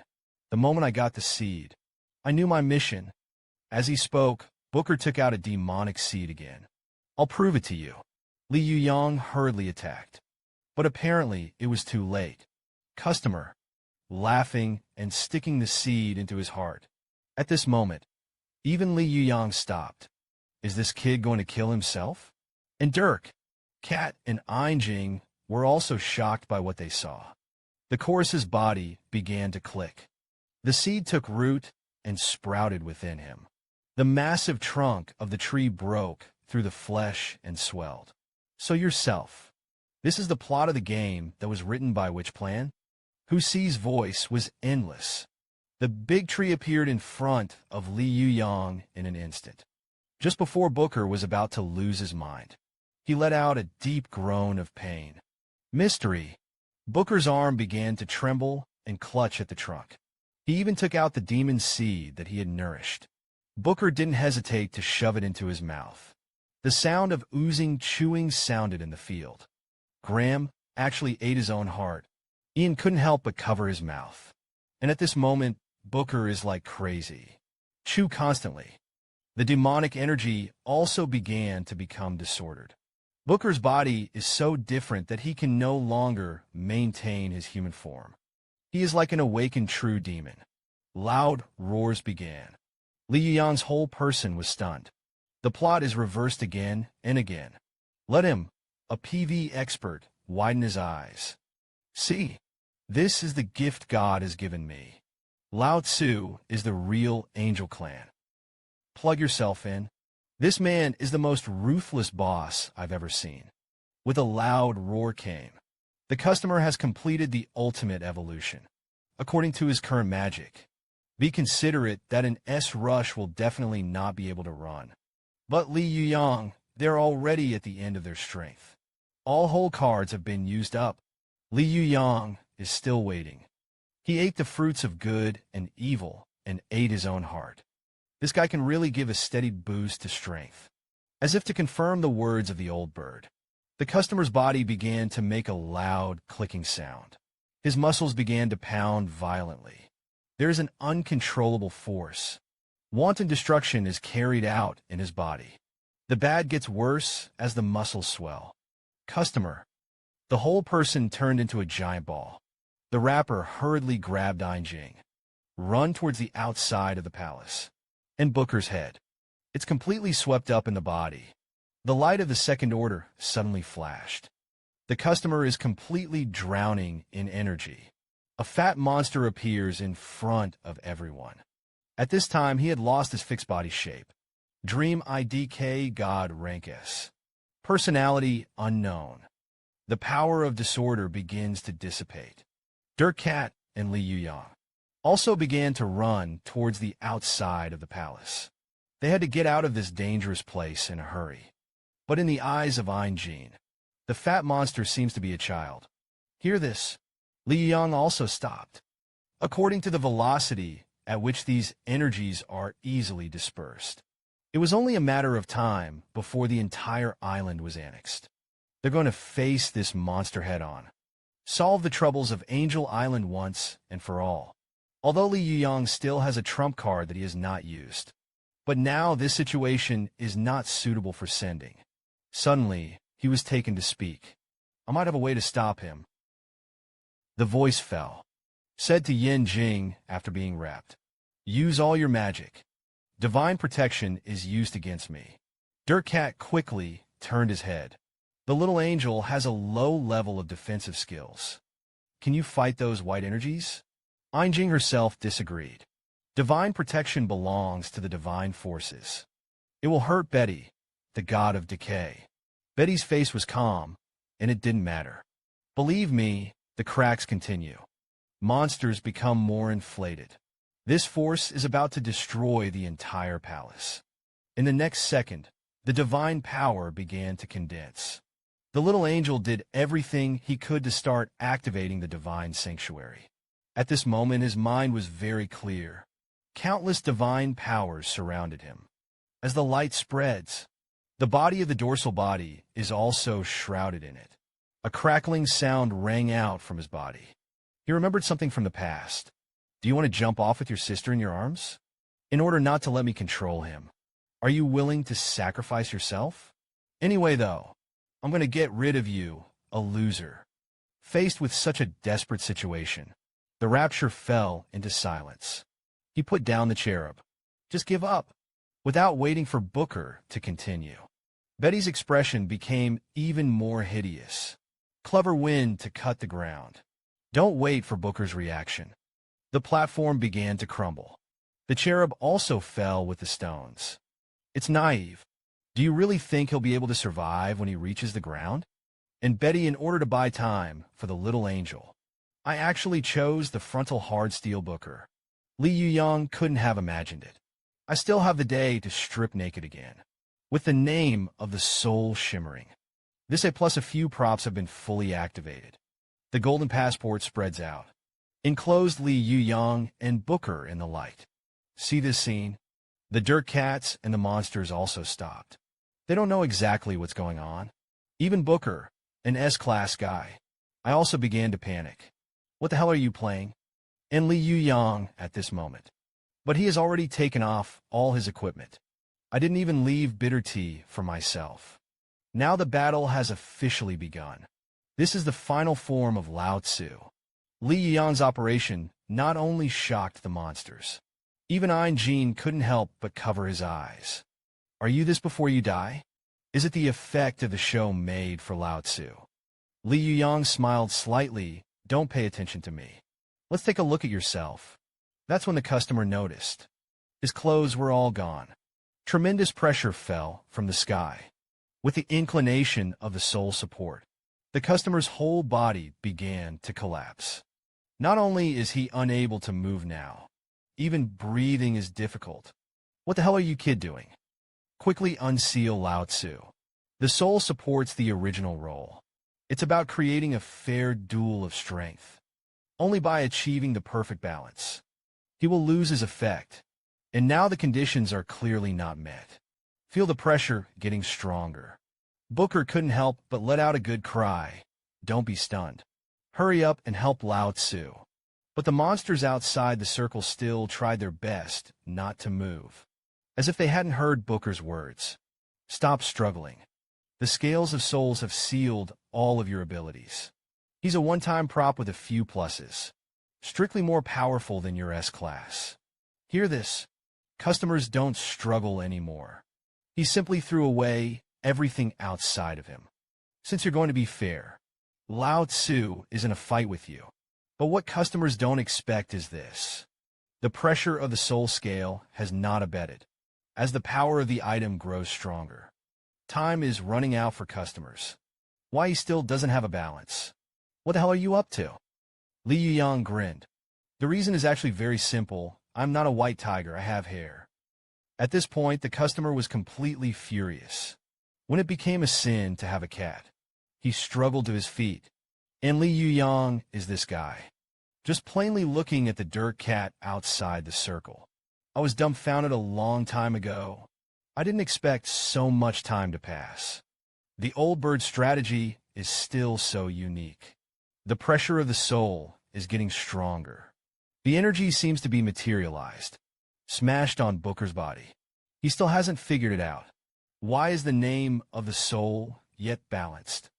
The moment I got the seed, I knew my mission. As he spoke, Booker took out a demonic seed again. I'll prove it to you. Li Yuyang hurriedly attacked. But apparently it was too late. Customer, laughing and sticking the seed into his heart. At this moment, even Li Yuyang stopped. Is this kid going to kill himself? And Dirk, Cat, and Einjing were also shocked by what they saw. The chorus's body began to click. The seed took root and sprouted within him. The massive trunk of the tree broke through the flesh and swelled. So yourself. This is the plot of the game that was written by which plan? Hu Si's voice was endless. The big tree appeared in front of Li Yuyang in an instant. Just before Booker was about to lose his mind, he let out a deep groan of pain. Mystery. Booker's arm began to tremble and clutch at the trunk. He even took out the demon seed that he had nourished. Booker didn't hesitate to shove it into his mouth. The sound of oozing chewing sounded in the field. Graham actually ate his own heart. Ian couldn't help but cover his mouth. And at this moment, Booker is like crazy. Chew constantly. The demonic energy also began to become disordered. Booker's body is so different that he can no longer maintain his human form. He is like an awakened true demon. Loud roars began. Li Yuyang's whole person was stunned. The plot is reversed again and again. Let him, A PV expert widened his eyes. See, this is the gift God has given me. Lao Tzu is the real angel clan. Plug yourself in. This man is the most ruthless boss I've ever seen. With a loud roar came. The customer has completed the ultimate evolution. According to his current magic, be considerate that an S-rush will definitely not be able to run. But Li Yuyang, they're already at the end of their strength. All whole cards have been used up. Li Yuyang is still waiting. He ate the fruits of good and evil and ate his own heart. This guy can really give a steady boost to strength. As if to confirm the words of the old bird, the customer's body began to make a loud clicking sound. His muscles began to pound violently. There is an uncontrollable force. Wanton destruction is carried out in his body. The bad gets worse as the muscles swell. Customer. The whole person turned into a giant ball. The rapper hurriedly grabbed Jing, run towards the outside of the palace, and Booker's head. It's completely swept up in the body. The light of the second order suddenly flashed. The customer is completely drowning in energy. A fat monster appears in front of everyone. At this time, he had lost his fixed body shape. Dream IDK God rank S. Personality unknown. The power of disorder begins to dissipate. Dirk Cat and Li Yuyang also began to run towards the outside of the palace. They had to get out of this dangerous place in a hurry. But in the eyes of Jing, the fat monster seems to be a child. Hear this. Li Yuyang also stopped. According to the velocity at which these energies are easily dispersed, it was only a matter of time before the entire island was annexed. They're going to face this monster head-on. Solve the troubles of Angel Island once and for all. Although Li Yuyang still has a trump card that he has not used. But now this situation is not suitable for sending. Suddenly, he was taken to speak. I might have a way to stop him. The voice fell. Said to Yin Jing after being wrapped. Use all your magic. Divine protection is used against me. Dirk Cat quickly turned his head. The little angel has a low level of defensive skills. Can you fight those white energies? Jing herself disagreed. Divine protection belongs to the divine forces. It will hurt Betty, the god of decay. Betty's face was calm, and it didn't matter. Believe me, the cracks continue. Monsters become more inflated. This force is about to destroy the entire palace. In the next second, the divine power began to condense. The little angel did everything he could to start activating the divine sanctuary. At this moment, his mind was very clear. Countless divine powers surrounded him. As the light spreads, the body of the dorsal body is also shrouded in it. A crackling sound rang out from his body. He remembered something from the past. Do you want to jump off with your sister in your arms? In order not to let me control him. Are you willing to sacrifice yourself? Anyway, though, I'm going to get rid of you, a loser. Faced with such a desperate situation, the rapture fell into silence. He put down the cherub. Just give up. Without waiting for Booker to continue. Betty's expression became even more hideous. Clever wind to cut the ground. Don't wait for Booker's reaction. The platform began to crumble. The cherub also fell with the stones. It's naive. Do you really think he'll be able to survive when he reaches the ground? And Betty, in order to buy time for the little angel, I actually chose the frontal hard steel Booker. Li Yuyang couldn't have imagined it. I still have the day to strip naked again, with the name of the soul shimmering. This plus a few props have been fully activated. The golden passport spreads out. Enclosed Li Yuyang and Booker in the light. See this scene? The Dirk Cats and the monsters also stopped. They don't know exactly what's going on. Even Booker, an S-class guy. I also began to panic. What the hell are you playing? And Li Yuyang at this moment. But he has already taken off all his equipment. I didn't even leave bitter tea for myself. Now the battle has officially begun. This is the final form of Lao Tzu. Li Yuyang's operation not only shocked the monsters. Even Jing couldn't help but cover his eyes. Are you this before you die? Is it the effect of the show made for Lao Tzu? Li Yuyang smiled slightly. Don't pay attention to me. Let's take a look at yourself. That's when the customer noticed. His clothes were all gone. Tremendous pressure fell from the sky. With the inclination of the soul support, the customer's whole body began to collapse. Not only is he unable to move now, even breathing is difficult. What the hell are you kid doing? Quickly unseal Lao Tzu. The soul supports the original role. It's about creating a fair duel of strength. Only by achieving the perfect balance. He will lose his effect. And now the conditions are clearly not met. Feel the pressure getting stronger. Booker couldn't help but let out a good cry. Don't be stunned. Hurry up and help Lao Tzu. But the monsters outside the circle still tried their best not to move. As if they hadn't heard Booker's words. Stop struggling. The scales of souls have sealed all of your abilities. He's a one-time prop with a few pluses. Strictly more powerful than your S-class. Hear this. Customers don't struggle anymore. He simply threw away everything outside of him. Since you're going to be fair, Lao Tzu is in a fight with you. But what customers don't expect is this. The pressure of the soul scale has not abated. As the power of the item grows stronger, time is running out for customers. Why he still doesn't have a balance? What the hell are you up to? Li Yuyang grinned. The reason is actually very simple. I'm not a white tiger, I have hair. At this point, the customer was completely furious. When it became a sin to have a cat, he struggled to his feet. And Li Yuyang is this guy. Just plainly looking at the dirt cat outside the circle. I was dumbfounded a long time ago. I didn't expect so much time to pass. The old bird strategy is still so unique. The pressure of the soul is getting stronger. The energy seems to be materialized, smashed on Booker's body. He still hasn't figured it out. Why is the name of the soul yet balanced?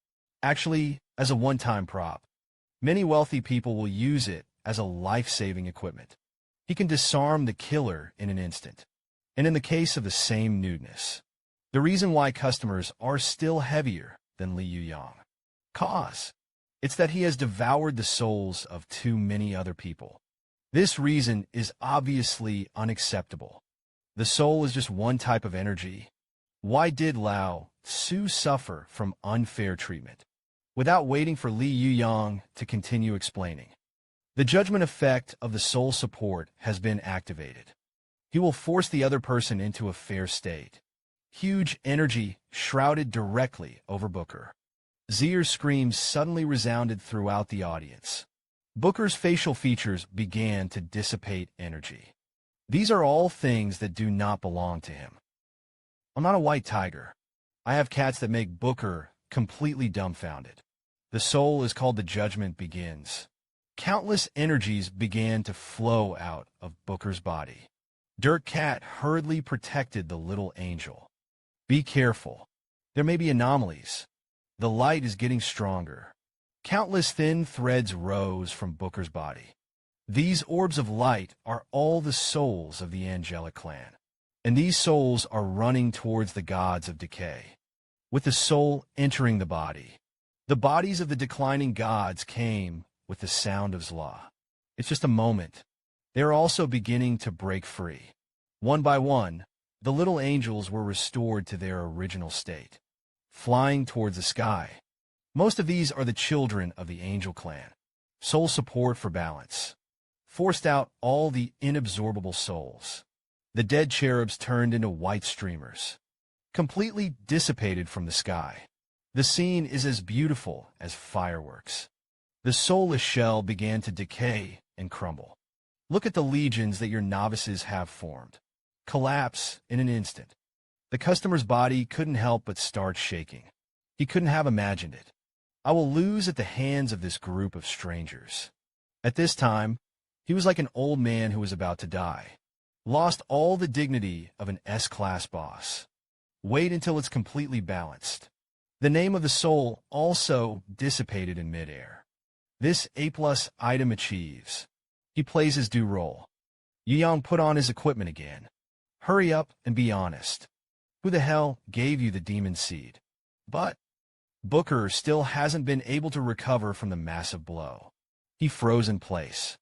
Actually, as a one-time prop. Many wealthy people will use it as a life-saving equipment. He can disarm the killer in an instant. And in the case of the same nudeness, the reason why customers are still heavier than Li Yuyang. It's that he has devoured the souls of too many other people. This reason is obviously unacceptable. The soul is just one type of energy. Why did Lao Tzu suffer from unfair treatment? Without waiting for Li Yuyang to continue explaining, the judgment effect of the soul support has been activated. He will force the other person into a fair state. Huge energy shrouded directly over Booker. Zier's screams suddenly resounded throughout the audience. Booker's facial features began to dissipate energy. These are all things that do not belong to him. I'm not a white tiger. I have cats that make Booker completely dumbfounded. The soul is called the judgment begins. Countless energies began to flow out of Booker's body. Dirt Cat hurriedly protected the little angel. Be careful. There may be anomalies. The light is getting stronger. Countless thin threads rose from Booker's body. These orbs of light are all the souls of the angelic clan. And these souls are running towards the gods of decay. With the soul entering the bodies of the declining gods came with the sound of Zla. It's just a moment. They are also beginning to break free. One by one, the little angels were restored to their original state, flying towards the sky. Most of these are the children of the angel clan. Soul support for balance. Forced out all the inabsorbable souls. The dead cherubs turned into white streamers, completely dissipated from the sky. The scene is as beautiful as fireworks. The soulless shell began to decay and crumble. Look at the legions that your novices have formed. Collapse in an instant. The customer's body couldn't help but start shaking. He couldn't have imagined it. I will lose at the hands of this group of strangers. At this time, he was like an old man who was about to die. Lost all the dignity of an S-class boss. Wait until it's completely balanced. The name of the soul also dissipated in midair. This A+ item achieves. He plays his due role. Yuyang put on his equipment again. Hurry up and be honest. Who the hell gave you the demon seed? But Booker still hasn't been able to recover from the massive blow. He froze in place.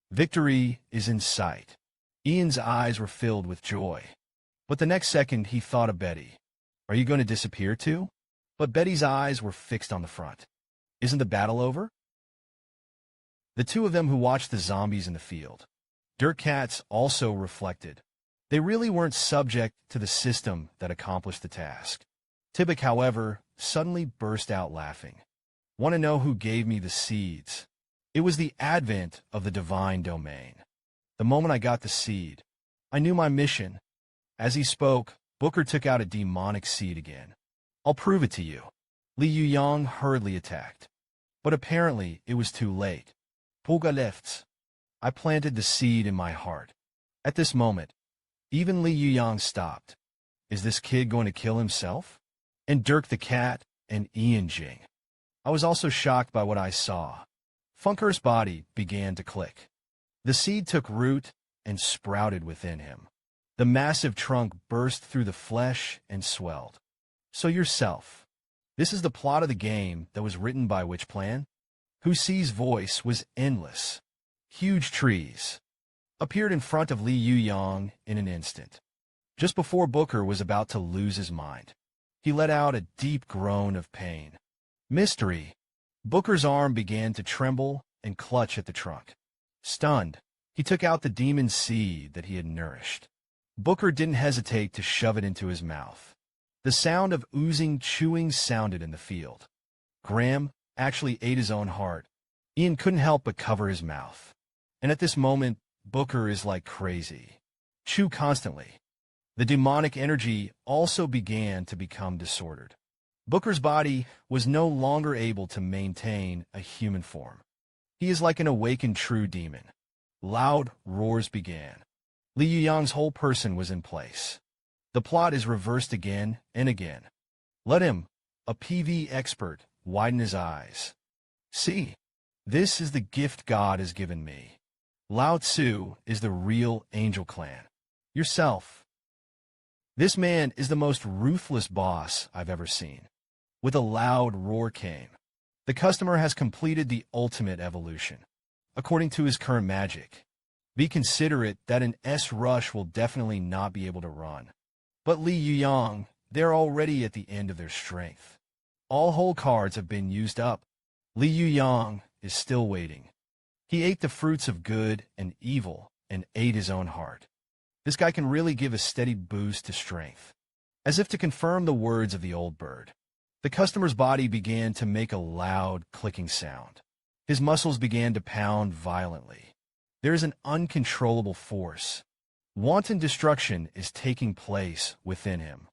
Victory is in sight. Ian's eyes were filled with joy. But the next second he thought of Betty. Are you going to disappear too? But Betty's eyes were fixed on the front. Isn't the battle over? The two of them who watched the zombies in the field. Dirt Cats also reflected. They really weren't subject to the system that accomplished the task. Tibbik, however, suddenly burst out laughing. Want to know who gave me the seeds? It was the advent of the divine domain. The moment I got the seed, I knew my mission. As he spoke, Booker took out a demonic seed again. I'll prove it to you. Li Yuyang hurriedly attacked. But apparently it was too late. Pulga lefts. I planted the seed in my heart. At this moment, even Li Yuyang stopped. Is this kid going to kill himself? And Dirk the cat and Ian Jing. I was also shocked by what I saw. Funker's body began to click. The seed took root and sprouted within him. The massive trunk burst through the flesh and swelled. So yourself. This is the plot of the game that was written by which plan? Who See's voice was endless. Huge trees appeared in front of Li Yuyang in an instant. Just before Booker was about to lose his mind, he let out a deep groan of pain. Mystery. Booker's arm began to tremble and clutch at the trunk. Stunned, he took out the demon seed that he had nourished. Booker didn't hesitate to shove it into his mouth. The sound of oozing chewing sounded in the field. Graham actually ate his own heart. Ian couldn't help but cover his mouth. And at this moment, Booker is like crazy. Chew constantly. The demonic energy also began to become disordered. Booker's body was no longer able to maintain a human form. He is like an awakened true demon. Loud roars began. Li Yuyang's whole person was in place. The plot is reversed again and again. Let him, a PV expert, widen his eyes. See, this is the gift God has given me. Lao Tzu is the real angel clan. Yourself. This man is the most ruthless boss I've ever seen. With a loud roar came. The customer has completed the ultimate evolution. According to his current magic, be considerate that an S-Rush will definitely not be able to run. But Li Yuyang, they're already at the end of their strength. All whole cards have been used up. Li Yuyang is still waiting. He ate the fruits of good and evil and ate his own heart. This guy can really give a steady boost to strength. As if to confirm the words of the old bird, the customer's body began to make a loud clicking sound. His muscles began to pound violently. There is an uncontrollable force. Wanton destruction is taking place within him.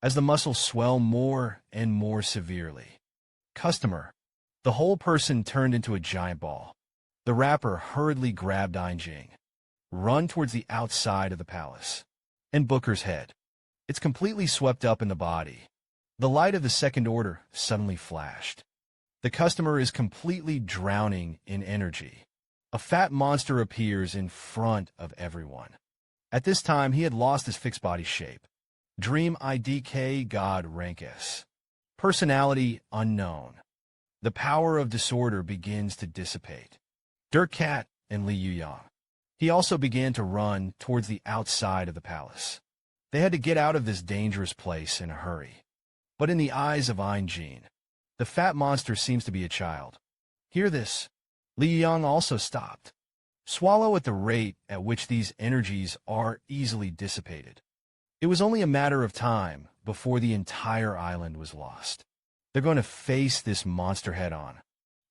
As the muscles swell more and more severely. Customer. The whole person turned into a giant ball. The rapper hurriedly grabbed Jing. Run towards the outside of the palace. And Booker's head. It's completely swept up in the body. The light of the second order suddenly flashed. The customer is completely drowning in energy. A fat monster appears in front of everyone. At this time, he had lost his fixed body shape. Dream IDK God rank S. Personality unknown. The power of disorder begins to dissipate. Dirt Cat and Li Yuyang. He also began to run towards the outside of the palace. They had to get out of this dangerous place in a hurry. But in the eyes of Jing, the fat monster seems to be a child. Hear this. Li Yuyang also stopped. Swallow at the rate at which these energies are easily dissipated. It was only a matter of time before the entire island was lost. They're going to face this monster head-on.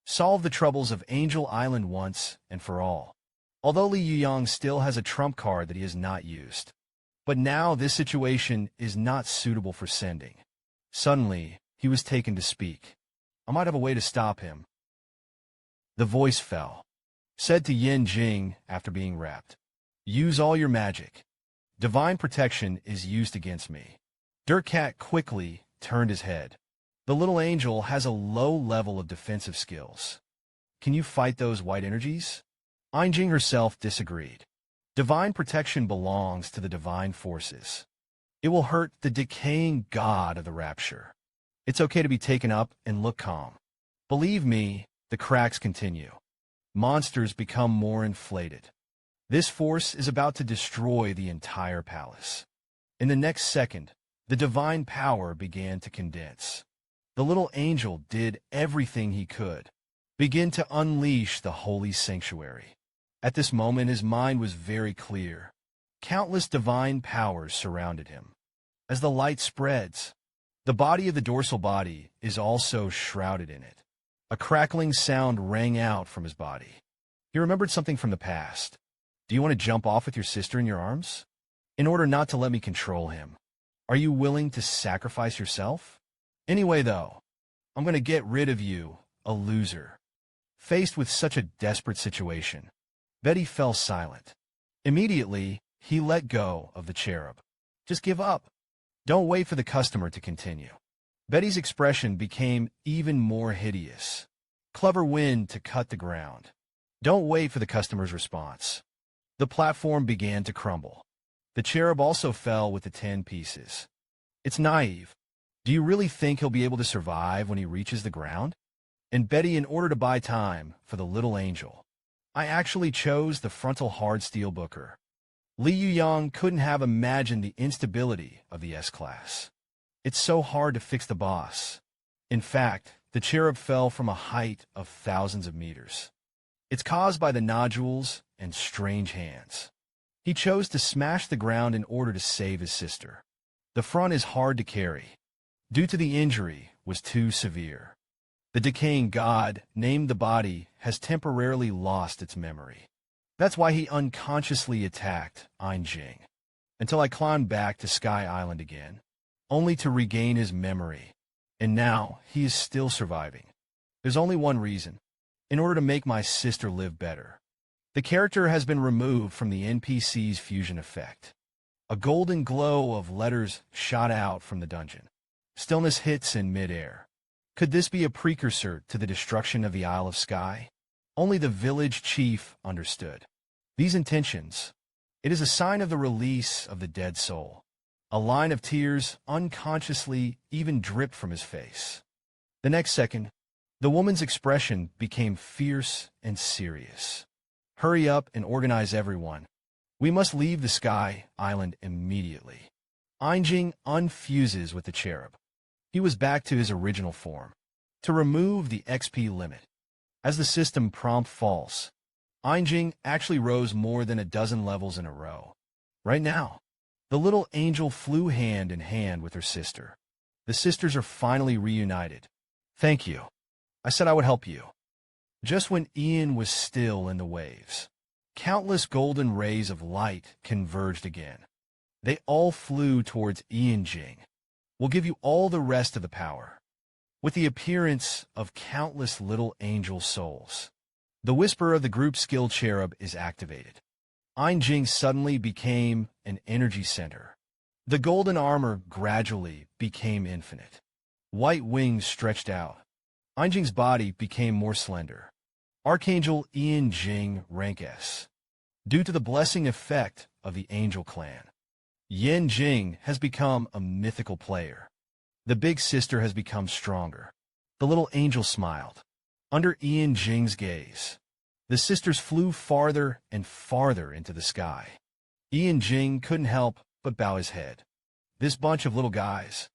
Solve the troubles of Angel Island once and for all. Although Li Yuyang still has a trump card that he has not used. But now this situation is not suitable for sending. Suddenly, he was taken to speak. I might have a way to stop him. The voice fell. Said to Yin Jing after being wrapped. Use all your magic. Divine protection is used against me. Dirt Cat quickly turned his head. The little angel has a low level of defensive skills. Can you fight those white energies? Jing herself disagreed. Divine protection belongs to the divine forces. It will hurt the decaying god of the rapture. It's okay to be taken up and look calm. Believe me, the cracks continue. Monsters become more inflated. This force is about to destroy the entire palace. In the next second, the divine power began to condense. The little angel did everything he could, begin to unleash the holy sanctuary. At this moment, his mind was very clear. Countless divine powers surrounded him. As the light spreads, the body of the dorsal body is also shrouded in it. A crackling sound rang out from his body. He remembered something from the past. Do you want to jump off with your sister in your arms? In order not to let me control him. Are you willing to sacrifice yourself? Anyway, though, I'm going to get rid of you, a loser. Faced with such a desperate situation, Betty fell silent. Immediately, he let go of the cherub. Just give up. Don't wait for the customer to continue. Betty's expression became even more hideous. Clever wind to cut the ground. Don't wait for the customer's response. The platform began to crumble. The cherub also fell with the 10 pieces. It's naive. Do you really think he'll be able to survive when he reaches the ground? And Betty, in order to buy time for the little angel, I actually chose the frontal hard steel booker. Li Yuyang couldn't have imagined the instability of the S-class. It's so hard to fix the boss. In fact, the cherub fell from a height of thousands of meters. It's caused by the nodules and strange hands. He chose to smash the ground in order to save his sister. The front is hard to carry, due to the injury was too severe. The decaying god, named the body, has temporarily lost its memory. That's why he unconsciously attacked Jing, until I climbed back to Sky Island again, only to regain his memory. And now he is still surviving. There's only one reason: in order to make my sister live better. The character has been removed from the NPC's fusion effect. A golden glow of letters shot out from the dungeon. Stillness hits in mid-air. Could this be a precursor to the destruction of the Isle of Sky? Only the village chief understood these intentions. It is a sign of the release of the dead soul. A line of tears unconsciously even dripped from his face. The next second, the woman's expression became fierce and serious. Hurry up and organize everyone. We must leave the Sky Island immediately. Jing unfuses with the cherub. He was back to his original form. To remove the XP limit. As the system prompt false, Jing actually rose more than a dozen levels in a row. Right now, the little angel flew hand in hand with her sister. The sisters are finally reunited. Thank you. I said I would help you. Just when Ian was still in the waves, countless golden rays of light converged again. They all flew towards Jing. We'll give you all the rest of the power. With the appearance of countless little angel souls, the whisper of the group skill cherub is activated. Jing suddenly became an energy center. The golden armor gradually became infinite. White wings stretched out. Jing's body became more slender. Archangel Jing rank S. Due to the blessing effect of the angel clan, Jing has become a mythical player. The big sister has become stronger. The little angel smiled. Under Jing's gaze, the sisters flew farther and farther into the sky. Jing couldn't help but bow his head. This bunch of little guys,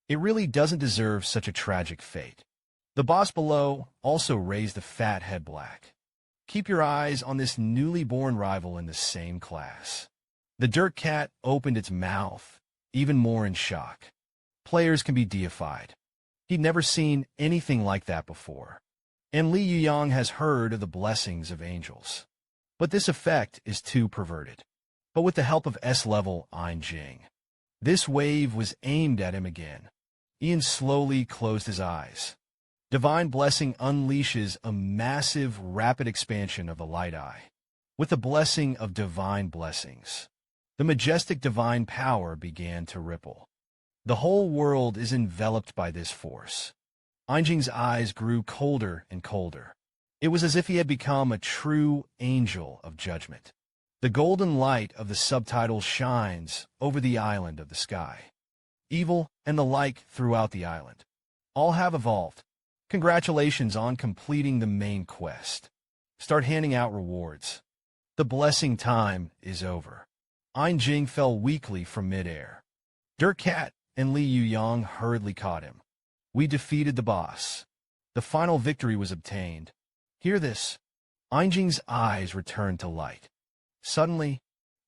it really doesn't deserve such a tragic fate. The boss below also raised the fat head black. Keep your eyes on this newly born rival in the same class. The dirt cat opened its mouth, even more in shock. Players can be deified. He'd never seen anything like that before. And Li Yuyang has heard of the blessings of angels. But this effect is too perverted. But with the help of S-level Jing, this wave was aimed at him again. Ian slowly closed his eyes. Divine Blessing unleashes a massive, rapid expansion of the light eye. With the blessing of divine blessings, the majestic divine power began to ripple. The whole world is enveloped by this force. Jing's eyes grew colder and colder. It was as if he had become a true angel of judgment. The golden light of the subtitles shines over the island of the sky. Evil and the like throughout the island. All have evolved. Congratulations on completing the main quest. Start handing out rewards. The blessing time is over. Jing fell weakly from midair. Dirt Cat and Li Yuyang hurriedly caught him. We defeated the boss. The final victory was obtained. Hear this. Jing's eyes returned to light. Suddenly,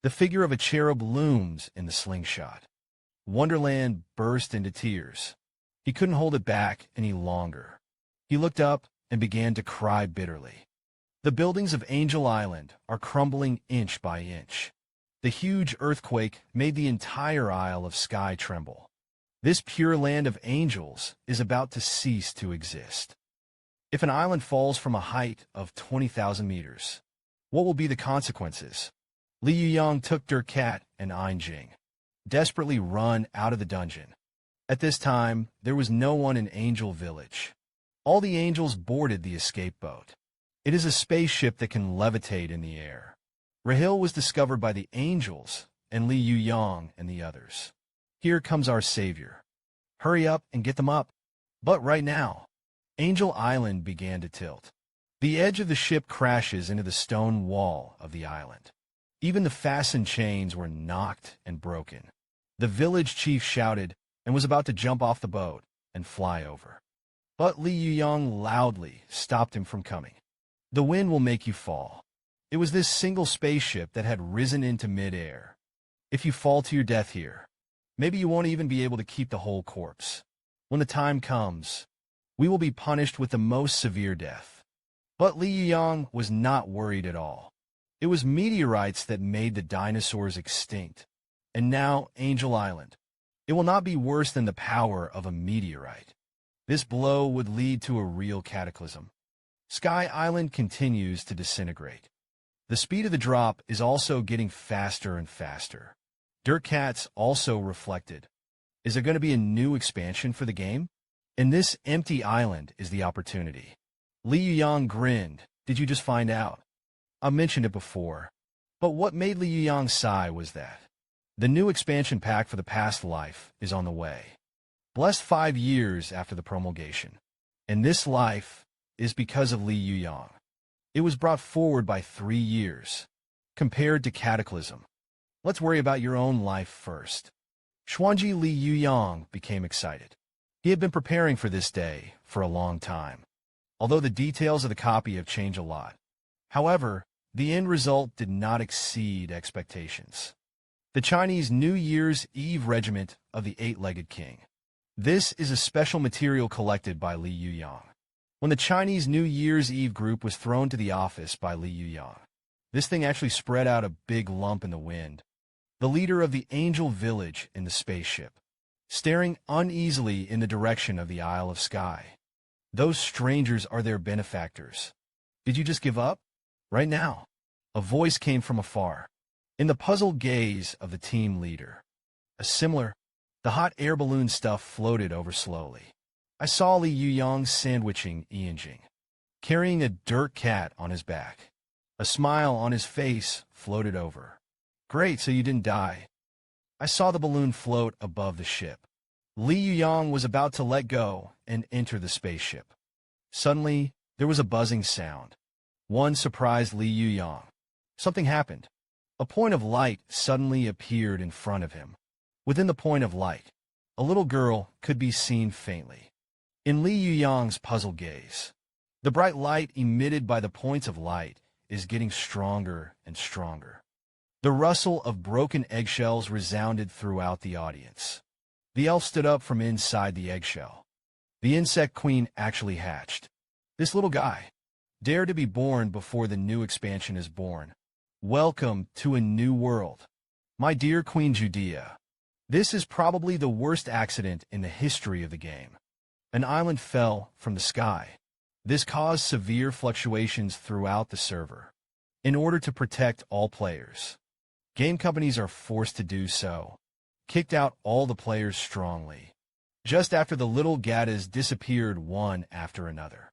the figure of a cherub looms in the slingshot. Wonderland burst into tears. He couldn't hold it back any longer. He looked up and began to cry bitterly. The buildings of Angel Island are crumbling inch by inch. The huge earthquake made the entire Isle of Sky tremble. This pure land of angels is about to cease to exist. If an island falls from a height of 20,000 meters, what will be the consequences? Li Yuyang took Dirt Cat and Jing, desperately run out of the dungeon. At this time, there was no one in Angel Village. All the angels boarded the escape boat. It is a spaceship that can levitate in the air. Rahil was discovered by the angels and Li Yuyang and the others. Here comes our savior. Hurry up and get them up. But right now, Angel Island began to tilt. The edge of the ship crashes into the stone wall of the island. Even the fastened chains were knocked and broken. The village chief shouted and was about to jump off the boat and fly over. But Li Yuyang loudly stopped him from coming. The wind will make you fall. It was this single spaceship that had risen into midair. If you fall to your death here, maybe you won't even be able to keep the whole corpse. When the time comes, we will be punished with the most severe death. But Li Yuyang was not worried at all. It was meteorites that made the dinosaurs extinct. And now, Angel Island. It will not be worse than the power of a meteorite. This blow would lead to a real cataclysm. Sky Island continues to disintegrate. The speed of the drop is also getting faster and faster. Dirt Cats also reflected. Is there going to be a new expansion for the game? And this empty island is the opportunity. Li Yuyang grinned. Did you just find out? I mentioned it before. But what made Li Yuyang sigh was that the new expansion pack for the past life is on the way. Blessed 5 years after the promulgation. And this life is because of Li Yuyang. It was brought forward by 3 years. Compared to Cataclysm. Let's worry about your own life first. Xuanji Li Yuyang became excited. He had been preparing for this day for a long time. Although the details of the copy have changed a lot. However, the end result did not exceed expectations. The Chinese New Year's Eve Regiment of the Eight-Legged King. This is a special material collected by Li Yuyang. When the Chinese New Year's Eve group was thrown to the office by Li Yuyang, this thing actually spread out a big lump in the wind. The leader of the Angel Village in the spaceship, staring uneasily in the direction of the Isle of Sky. Those strangers are their benefactors. Did you just give up? Right now. A voice came from afar. In the puzzled gaze of the team leader. The hot air balloon stuff floated over slowly. I saw Li Yuyang sandwiching Jing, carrying a Dirt Cat on his back. A smile on his face floated over. Great, so you didn't die. I saw the balloon float above the ship. Li Yuyang was about to let go and enter the spaceship. Suddenly, there was a buzzing sound. One surprised Li Yuyang. Something happened. A point of light suddenly appeared in front of him. Within the point of light, a little girl could be seen faintly. In Li Yuyang's puzzled gaze, the bright light emitted by the points of light is getting stronger and stronger. The rustle of broken eggshells resounded throughout the audience. The elf stood up from inside the eggshell. The insect queen actually hatched. This little guy, dare to be born before the new expansion is born. Welcome to a new world. My dear Queen Judea, this is probably the worst accident in the history of the game. An island fell from the sky. This caused severe fluctuations throughout the server. In order to protect all players, game companies are forced to do so. Kicked out all the players strongly. Just after the little Gadas disappeared one after another.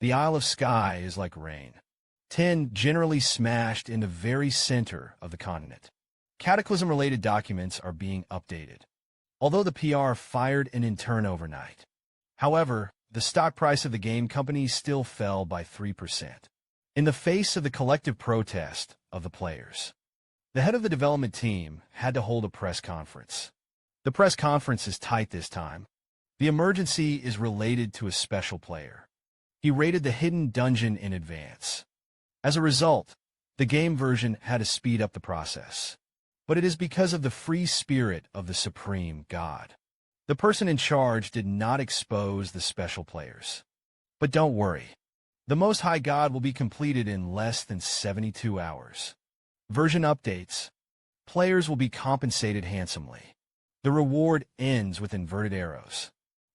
The Isle of Sky is like rain. 10 generally smashed in the very center of the continent. Cataclysm-related documents are being updated, although the PR fired an intern overnight. However, the stock price of the game company still fell by 3%. In the face of the collective protest of the players, the head of the development team had to hold a press conference. The press conference is tight this time. The emergency is related to a special player. He raided the hidden dungeon in advance. As a result, the game version had to speed up the process. But it is because of the free spirit of the supreme god. The person in charge did not expose the special players. But don't worry. The Most High God will be completed in less than 72 hours. Version updates. Players will be compensated handsomely. The reward ends with inverted arrows.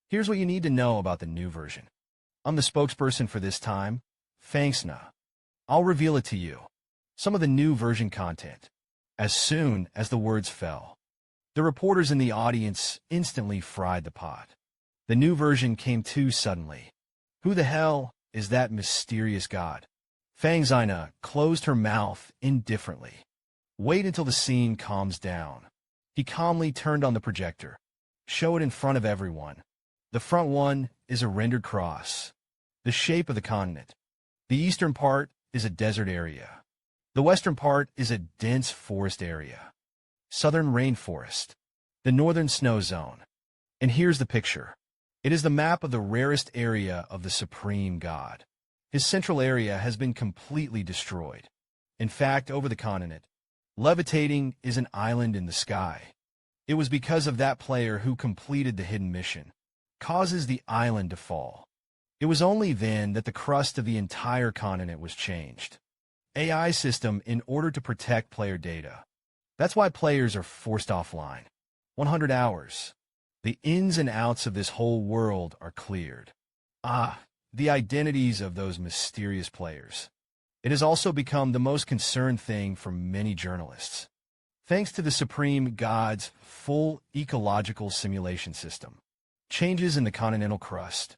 Here's what you need to know about the new version. I'm the spokesperson for this time, Fangsna. I'll reveal it to you. Some of the new version content. As soon as the words fell, the reporters in the audience instantly fried the pot. The new version came too suddenly. Who the hell is that mysterious god? Fangzina closed her mouth indifferently. Wait until the scene calms down. He calmly turned on the projector. Show it in front of everyone. The front one is a rendered cross. The shape of the continent. The eastern part is a desert area. The western part is a dense forest area. Southern rainforest. The northern snow zone. And here's the picture. It is the map of the rarest area of the supreme god. His central area has been completely destroyed. In fact, over the continent, levitating is an island in the sky. It was because of that player who completed the hidden mission, causes the island to fall. It was only then that the crust of the entire continent was changed. AI system in order to protect player data. That's why players are forced offline. 100 hours. The ins and outs of this whole world are cleared. The identities of those mysterious players. It has also become the most concerned thing for many journalists. Thanks to the Supreme God's full ecological simulation system. Changes in the continental crust.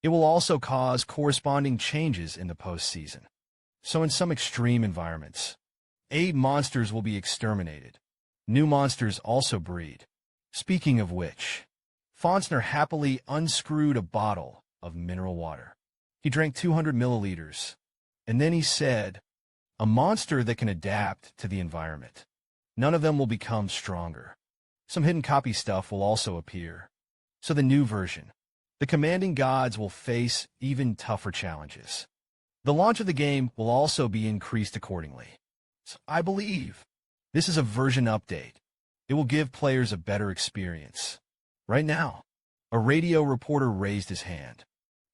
It will also cause corresponding changes in the postseason. So in some extreme environments, 8 monsters will be exterminated. New monsters also breed. Speaking of which, Fonsner happily unscrewed a bottle of mineral water. He drank 200 milliliters, and then he said, a monster that can adapt to the environment. None of them will become stronger. Some hidden copy stuff will also appear. So the new version, the commanding gods will face even tougher challenges. The launch of the game will also be increased accordingly. So I believe this is a version update. It will give players a better experience. Right now, a radio reporter raised his hand.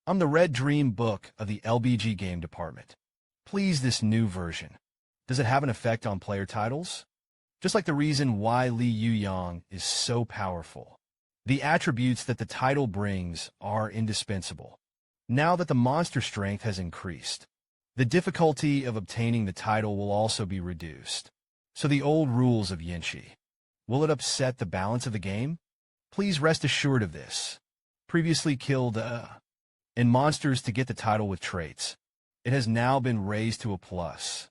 I'm the Red Dream book of the LBG game department. Please, this new version. Does it have an effect on player titles? Just like the reason why Li Yuyang is so powerful. The attributes that the title brings are indispensable. Now that the monster strength has increased, the difficulty of obtaining the title will also be reduced. So the old rules of Yinshi. Will it upset the balance of the game? Please rest assured of this. Previously killed and monsters to get the title with traits. It has now been raised to a plus.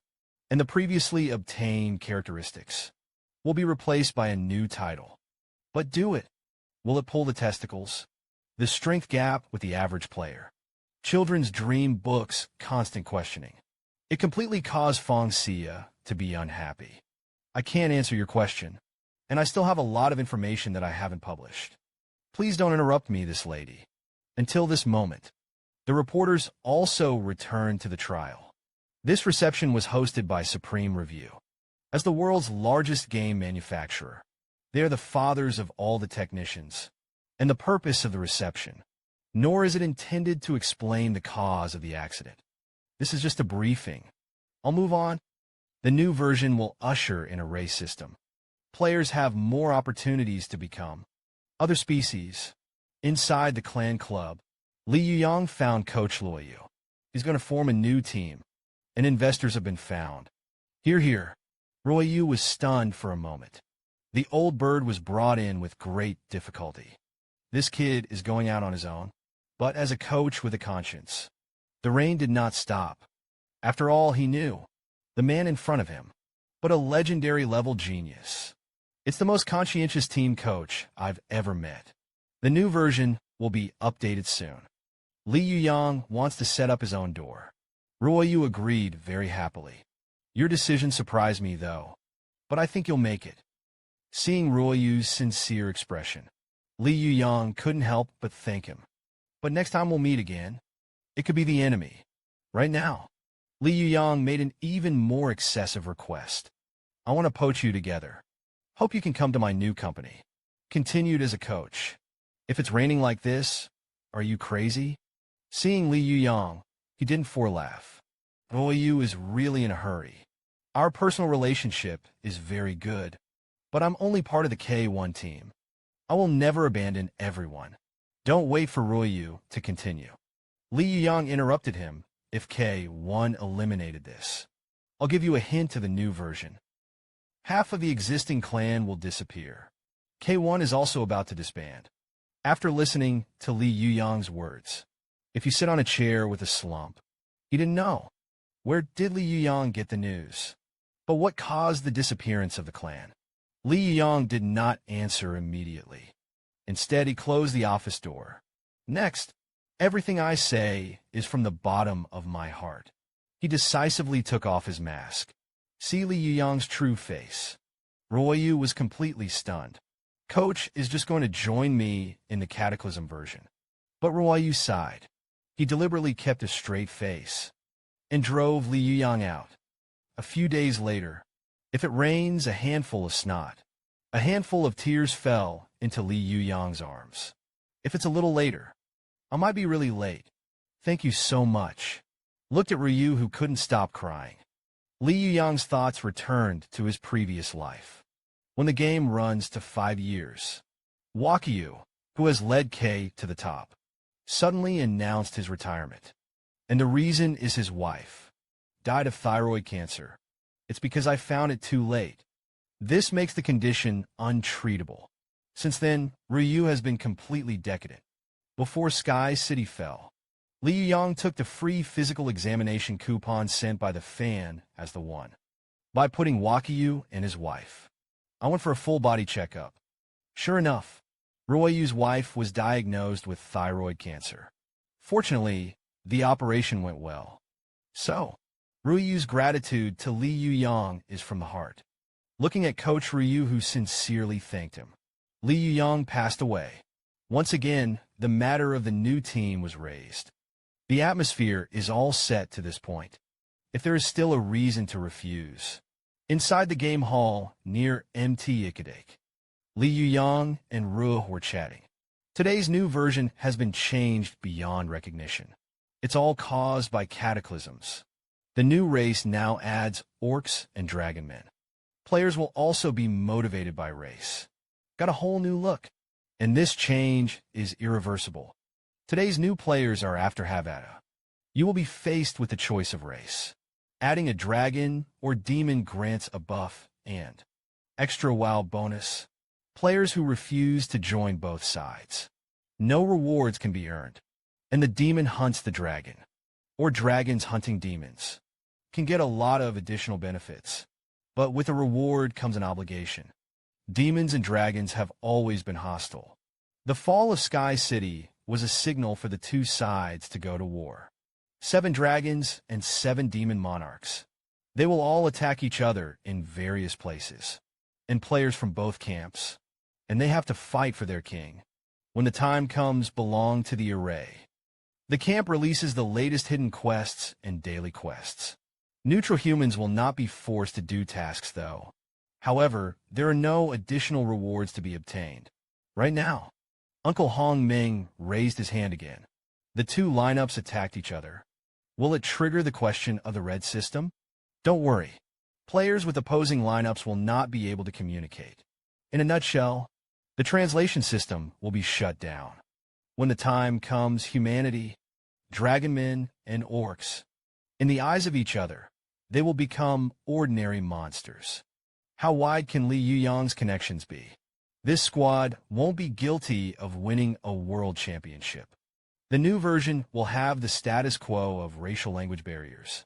And the previously obtained characteristics will be replaced by a new title. But do it. Will it pull the testicles? The strength gap with the average player. Children's dream books, constant questioning. It completely caused Fong Xia to be unhappy. I can't answer your question, and I still have a lot of information that I haven't published. Please don't interrupt me, this lady. Until this moment, the reporters also returned to the trial. This reception was hosted by Supreme Review. As the world's largest game manufacturer, they are the fathers of all the technicians, and the purpose of the reception. Nor is it intended to explain the cause of the accident. This is just a briefing. I'll move on. The new version will usher in a race system. Players have more opportunities to become other species. Inside the clan club, Li Yuyang found Coach Luoyu. He's going to form a new team, and investors have been found. Here. Luoyu was stunned for a moment. The old bird was brought in with great difficulty. This kid is going out on his own. But as a coach with a conscience, the rain did not stop. After all, he knew the man in front of him, but a legendary level genius. It's the most conscientious team coach I've ever met. The new version will be updated soon. Li Yuyang wants to set up his own door. Ruoyu agreed very happily. Your decision surprised me, though, but I think you'll make it. Seeing Ruoyu's sincere expression, Li Yuyang couldn't help but thank him. But next time we'll meet again, it could be the enemy. Right now, Li Yuyang made an even more excessive request. I want to poach you together. Hope you can come to my new company. Continued as a coach. If it's raining like this, are you crazy? Seeing Li Yuyang, he didn't forelaugh. Ruoyu is really in a hurry. Our personal relationship is very good, but I'm only part of the K1 team. I will never abandon everyone. Don't wait for Ruoyu to continue. Li Yuyang interrupted him. If K1 eliminated this, I'll give you a hint of the new version. Half of the existing clan will disappear. K1 is also about to disband. After listening to Li Yuyang's words, if you sit on a chair with a slump, he didn't know. Where did Li Yuyang get the news? But what caused the disappearance of the clan? Li Yuyang did not answer immediately. Instead, he closed the office door. Next, everything I say is from the bottom of my heart. He decisively took off his mask. See Li Yuyang's true face. Ruoyu was completely stunned. Coach is just going to join me in the Cataclysm version. But Ruoyu sighed. He deliberately kept a straight face and drove Li Yuyang out. A few days later, if it rains a handful of snot, a handful of tears fell into Li Yuyang's arms. If it's a little later, I might be really late. Thank you so much. Looked at Ryu, who couldn't stop crying. Li Yuyang's thoughts returned to his previous life. When the game runs to 5 years, Wakyu, who has led K to the top, suddenly announced his retirement. And the reason is his wife died of thyroid cancer. It's because I found it too late. This makes the condition untreatable. Since then, Ryu has been completely decadent. Before Sky City fell, Li Yuyang took the free physical examination coupon sent by the fan as the one. By putting Wakyu and his wife, I went for a full-body checkup. Sure enough, Ruoyu's wife was diagnosed with thyroid cancer. Fortunately, the operation went well. So, Ruoyu's gratitude to Li Yuyang is from the heart. Looking at Coach Ryu, who sincerely thanked him, Li Yuyang passed away. Once again, the matter of the new team was raised. The atmosphere is all set to this point. If there is still a reason to refuse. Inside the game hall, near MT Ikadake, Li Yuyang and Ruo were chatting. Today's new version has been changed beyond recognition. It's all caused by cataclysms. The new race now adds orcs and dragon men. Players will also be motivated by race. Got a whole new look. And this change is irreversible. Today's new players are after Havada. You will be faced with the choice of race. Adding a dragon or demon grants a buff and extra WoW bonus. Players who refuse to join both sides. No rewards can be earned. And the demon hunts the dragon, or dragons hunting demons, can get a lot of additional benefits. But with a reward comes an obligation. Demons and dragons have always been hostile. The fall of Sky City was a signal for the two sides to go to war. 7 dragons and 7 demon monarchs. They will all attack each other in various places, and players from both camps, and they have to fight for their king. When the time comes, belong to the array. The camp releases the latest hidden quests and daily quests. Neutral humans will not be forced to do tasks, though. However, there are no additional rewards to be obtained. Right now, Uncle Hong Ming raised his hand again. The two lineups attacked each other. Will it trigger the question of the red system? Don't worry. Players with opposing lineups will not be able to communicate. In a nutshell, the translation system will be shut down. When the time comes, humanity, dragonmen, and orcs, in the eyes of each other, they will become ordinary monsters. How wide can Li Yuyang's connections be? This squad won't be guilty of winning a world championship. The new version will have the status quo of racial language barriers.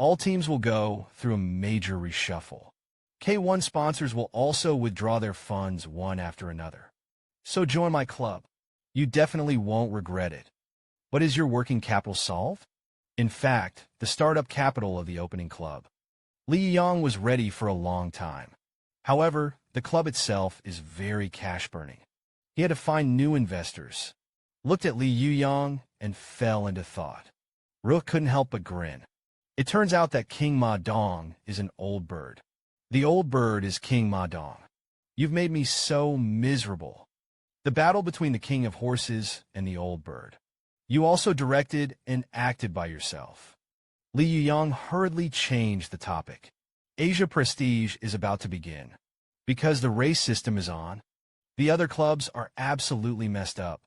All teams will go through a major reshuffle. K1 sponsors will also withdraw their funds one after another. So join my club. You definitely won't regret it. But is your working capital solved? In fact, the startup capital of the opening club. Li Yuyang was ready for a long time. However, the club itself is very cash-burning. He had to find new investors. Looked at Li Yuyang and fell into thought. Rook couldn't help but grin. It turns out that King Ma Dong is an old bird. The old bird is King Ma Dong. You've made me so miserable. The battle between the King of Horses and the old bird. You also directed and acted by yourself. Li Yuyang hurriedly changed the topic. Asia Prestige is about to begin. Because the race system is on, the other clubs are absolutely messed up.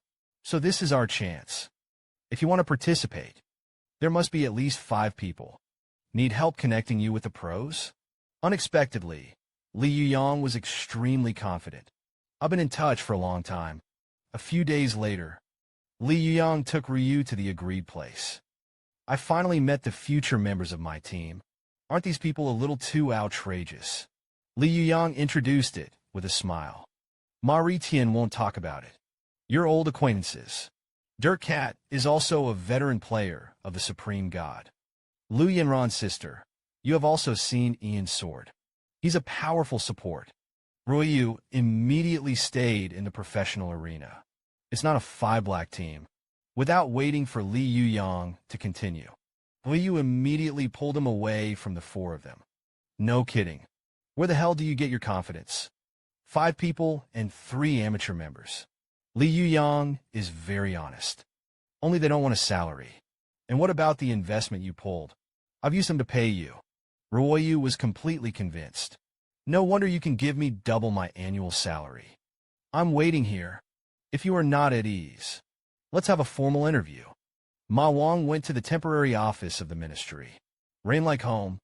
So this is our chance. If you want to participate, there must be at least 5 people. Need help connecting you with the pros? Unexpectedly, Li Yuyang was extremely confident. I've been in touch for a long time. A few days later, Li Yuyang took Ryu to the agreed place. I finally met the future members of my team. Aren't these people a little too outrageous? Li Yuyang introduced it with a smile. Ma Ritian won't talk about it. Your old acquaintances. Dirk Cat is also a veteran player of the Supreme God. Lu Yanran's sister. You have also seen Ian's sword. He's a powerful support. Ryu immediately stayed in the professional arena. It's not a 5-black team. Without waiting for Li Yuyang to continue, Ryu immediately pulled him away from the 4 of them. No kidding. Where the hell do you get your confidence? 5 people and 3 amateur members. Li Yuyang is very honest. Only they don't want a salary. And what about the investment you pulled? I've used them to pay you. Ryu was completely convinced. No wonder you can give me double my annual salary. I'm waiting here. If you are not at ease, let's have a formal interview. Ma Wang went to the temporary office of the ministry. Rain like home.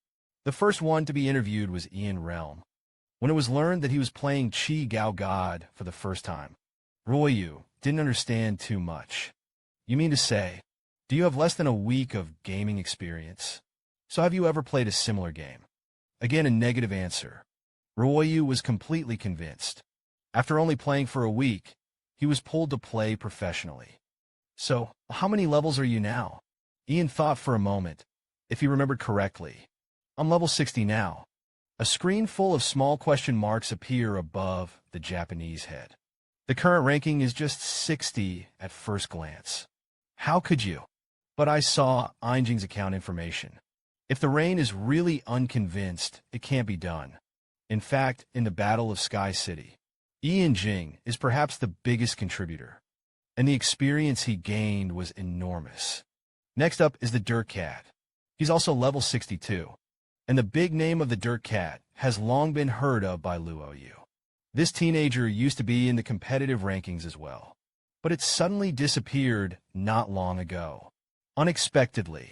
The first one to be interviewed was Ian Realm. When it was learned that he was playing Chi Gao God for the first time, Ryu didn't understand too much. You mean to say, do you have less than a week of gaming experience? So have you ever played a similar game? Again, a negative answer. Ryu was completely convinced. After only playing for a week, he was pulled to play professionally. So, how many levels are you now? Ian thought for a moment. If he remembered correctly, I'm level 60 now. A screen full of small question marks appear above the Japanese head. The current ranking is just 60 at first glance. How could you? But I saw Einjing's account information. If the rain is really unconvinced, it can't be done. In fact, in the Battle of Sky City, Ian Jing is perhaps the biggest contributor, and the experience he gained was enormous. Next up is the Dirk Cat. He's also level 62, and the big name of the Dirk Cat has long been heard of by Luo Yu. This teenager used to be in the competitive rankings as well, but it suddenly disappeared not long ago. Unexpectedly,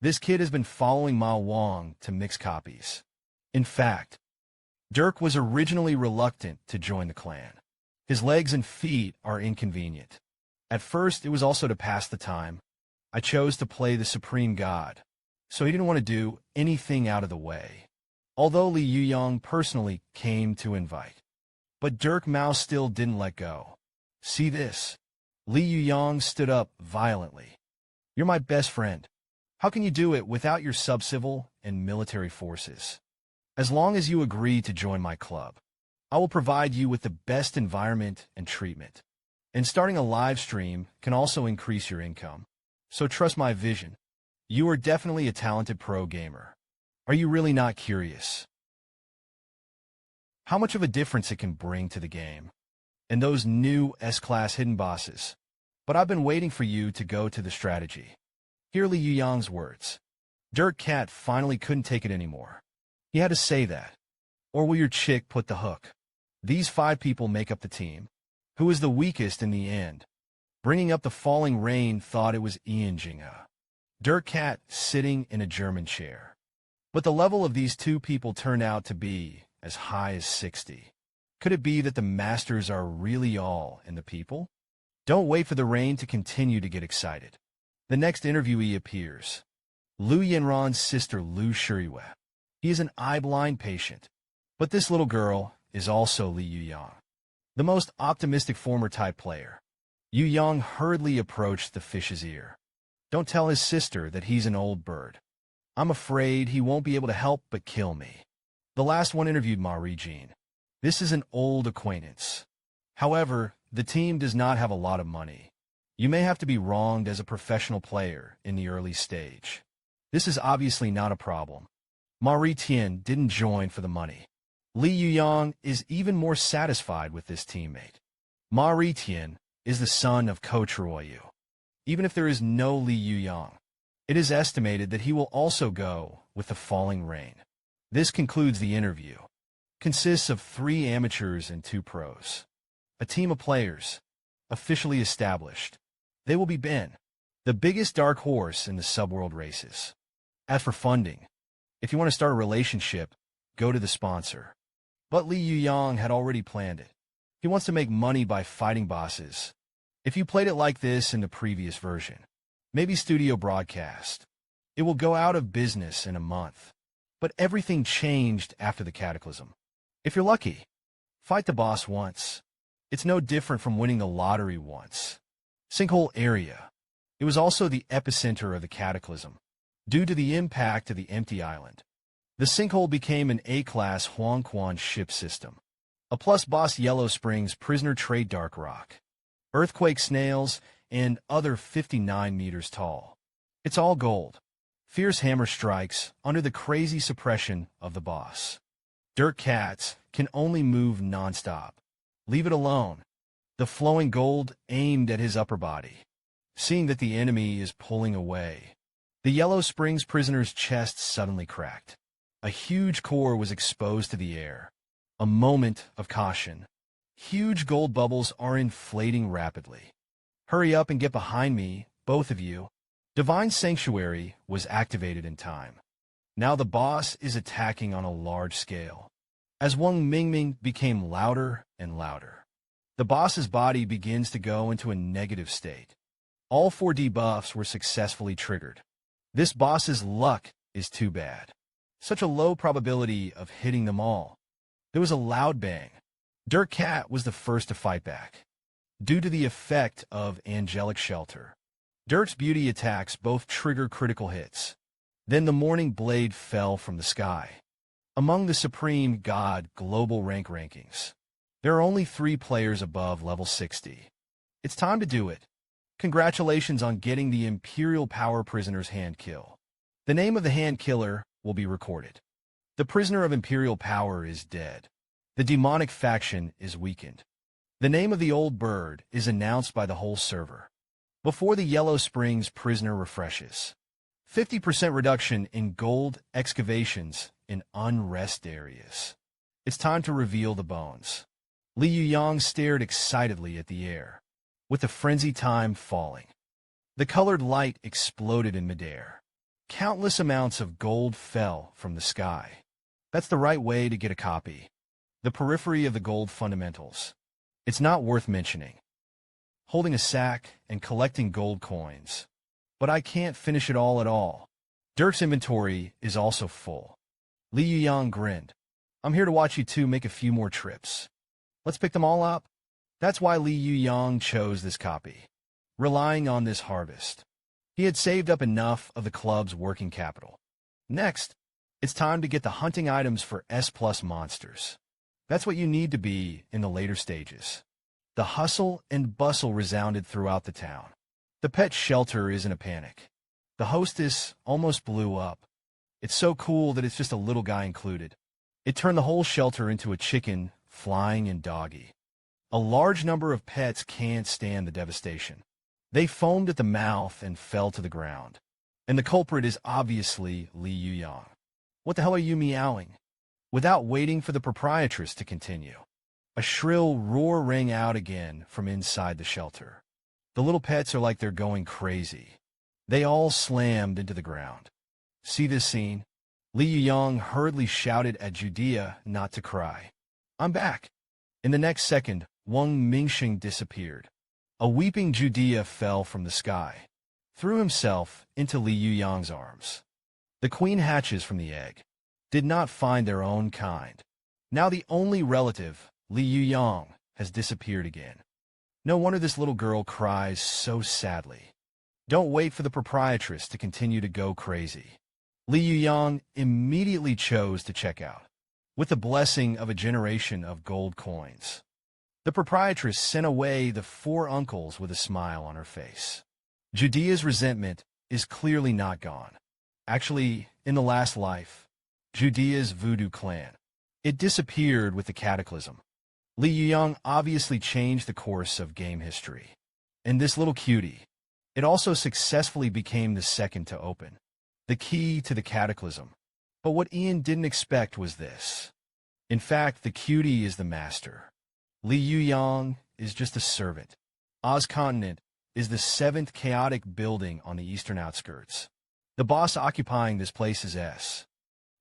this kid has been following Ma Wang to mix copies. In fact, Dirk was originally reluctant to join the clan. His legs and feet are inconvenient. At first, it was also to pass the time. I chose to play the Supreme God, so he didn't want to do anything out of the way. Although Li Yuyang personally came to invite. But Dirk Mao still didn't let go. See this? Li Yuyang stood up violently. You're my best friend. How can you do it without your sub-civil and military forces? As long as you agree to join my club, I will provide you with the best environment and treatment. And starting a live stream can also increase your income. So trust my vision. You are definitely a talented pro gamer. Are you really not curious? How much of a difference it can bring to the game? And those new S-class hidden bosses. But I've been waiting for you to go to the strategy. Hear Li Yuyang's words. Dirk Cat finally couldn't take it anymore. He had to say that. Or will your chick put the hook? These 5 people make up the team. Who is the weakest in the end? Bringing up the falling rain thought it was Ian Jinga. Dirk Cat sitting in a German chair. But the level of these 2 people turned out to be as high as 60. Could it be that the masters are really all in the people? Don't wait for the rain to continue to get excited. The next interviewee appears. Liu Yanran's sister Liu Shuriwe. He is an eye-blind patient. But this little girl is also Li Yuyang, the most optimistic former type player. Yuyang hurriedly approached the fish's ear. Don't tell his sister that he's an old bird. I'm afraid he won't be able to help but kill me. The last one interviewed Ma Rijin. This is an old acquaintance. However, the team does not have a lot of money. You may have to be wronged as a professional player in the early stage. This is obviously not a problem. Ma Rijin didn't join for the money. Li Yuyang is even more satisfied with this teammate. Ma Rijin is the son of Coach Ruoyu. Even if there is no Li Yuyang, it is estimated that he will also go with the falling rain. This concludes the interview. Consists of 3 amateurs and 2 pros. A team of players, officially established. They will be Ben, the biggest dark horse in the subworld races. As for funding, if you want to start a relationship, go to the sponsor. But Li Yuyang had already planned it. He wants to make money by fighting bosses. If you played it like this in the previous version, maybe studio broadcast, it will go out of business in a month. But everything changed after the cataclysm. If you're lucky, fight the boss once. It's no different from winning the lottery once. Sinkhole area. It was also the epicenter of the cataclysm, due to the impact of the empty island. The sinkhole became an A-class Huangquan ship system. A plus boss Yellow Springs prisoner trade dark rock. Earthquake snails, and other 59 meters tall. It's all gold. Fierce hammer strikes under the crazy suppression of the boss. Dirt cats can only move non-stop. Leave it alone. The flowing gold aimed at his upper body. Seeing that the enemy is pulling away, the Yellow Springs prisoner's chest suddenly cracked. A huge core was exposed to the air. A moment of caution. Huge gold bubbles are inflating rapidly. Hurry up and get behind me, both of you. Divine Sanctuary was activated in time. Now the boss is attacking on a large scale. As Wang Mingming became louder and louder, the boss's body begins to go into a negative state. All 4 debuffs were successfully triggered. This boss's luck is too bad. Such a low probability of hitting them all. There was a loud bang. Dirt Cat was the first to fight back. Due to the effect of Angelic Shelter, Dirt's beauty attacks both trigger critical hits. Then the Morning Blade fell from the sky. Among the Supreme God global rank rankings, there are only 3 players above level 60. It's time to do it. Congratulations on getting the Imperial Power Prisoner's hand kill. The name of the hand killer will be recorded. The prisoner of Imperial Power is dead. The demonic faction is weakened. The name of the old bird is announced by the whole server. Before the Yellow Springs prisoner refreshes. 50% reduction in gold excavations in unrest areas. It's time to reveal the bones. Li Yuyang stared excitedly at the air, with the frenzy time falling. The colored light exploded in midair. Countless amounts of gold fell from the sky. That's the right way to get a copy. The periphery of the gold fundamentals. It's not worth mentioning. Holding a sack and collecting gold coins. But I can't finish it all at all. Dirk's inventory is also full. Li Yuyang grinned. I'm here to watch you two make a few more trips. Let's pick them all up. That's why Li Yuyang chose this copy. Relying on this harvest, he had saved up enough of the club's working capital. Next, it's time to get the hunting items for S+ monsters. That's what you need to be in the later stages. The hustle and bustle resounded throughout the town. The pet shelter is in a panic. The hostess almost blew up. It's so cool that it's just a little guy included. It turned the whole shelter into a chicken, flying, and doggy. A large number of pets can't stand the devastation. They foamed at the mouth and fell to the ground. And the culprit is obviously Li Yuyang. What the hell are you meowing? Without waiting for the proprietress to continue, a shrill roar rang out again from inside the shelter. The little pets are like they're going crazy. They all slammed into the ground. See this scene? Li Yuyang hurriedly shouted at Judea not to cry. I'm back. In the next second, Wang Mingxing disappeared. A weeping Judea fell from the sky. threw himself into Li Yuyang's arms. The queen hatches from the egg did not find their own kind. Now the only relative, Li Yuyang, has disappeared again. No wonder this little girl cries so sadly. Don't wait for the proprietress to continue to go crazy. Li Yuyang immediately chose to check out, with the blessing of a generation of gold coins. The proprietress sent away the 4 uncles with a smile on her face. Judea's resentment is clearly not gone. Actually, in the last life, Judea's voodoo clan, it disappeared with the cataclysm. Li Yuyang obviously changed the course of game history. And this little cutie, it also successfully became the second to open the key to the cataclysm. But what Ian didn't expect was this. In fact, the cutie is the master. Li Yuyang is just a servant. Oz Continent is the 7th chaotic building on the eastern outskirts. The boss occupying this place is S,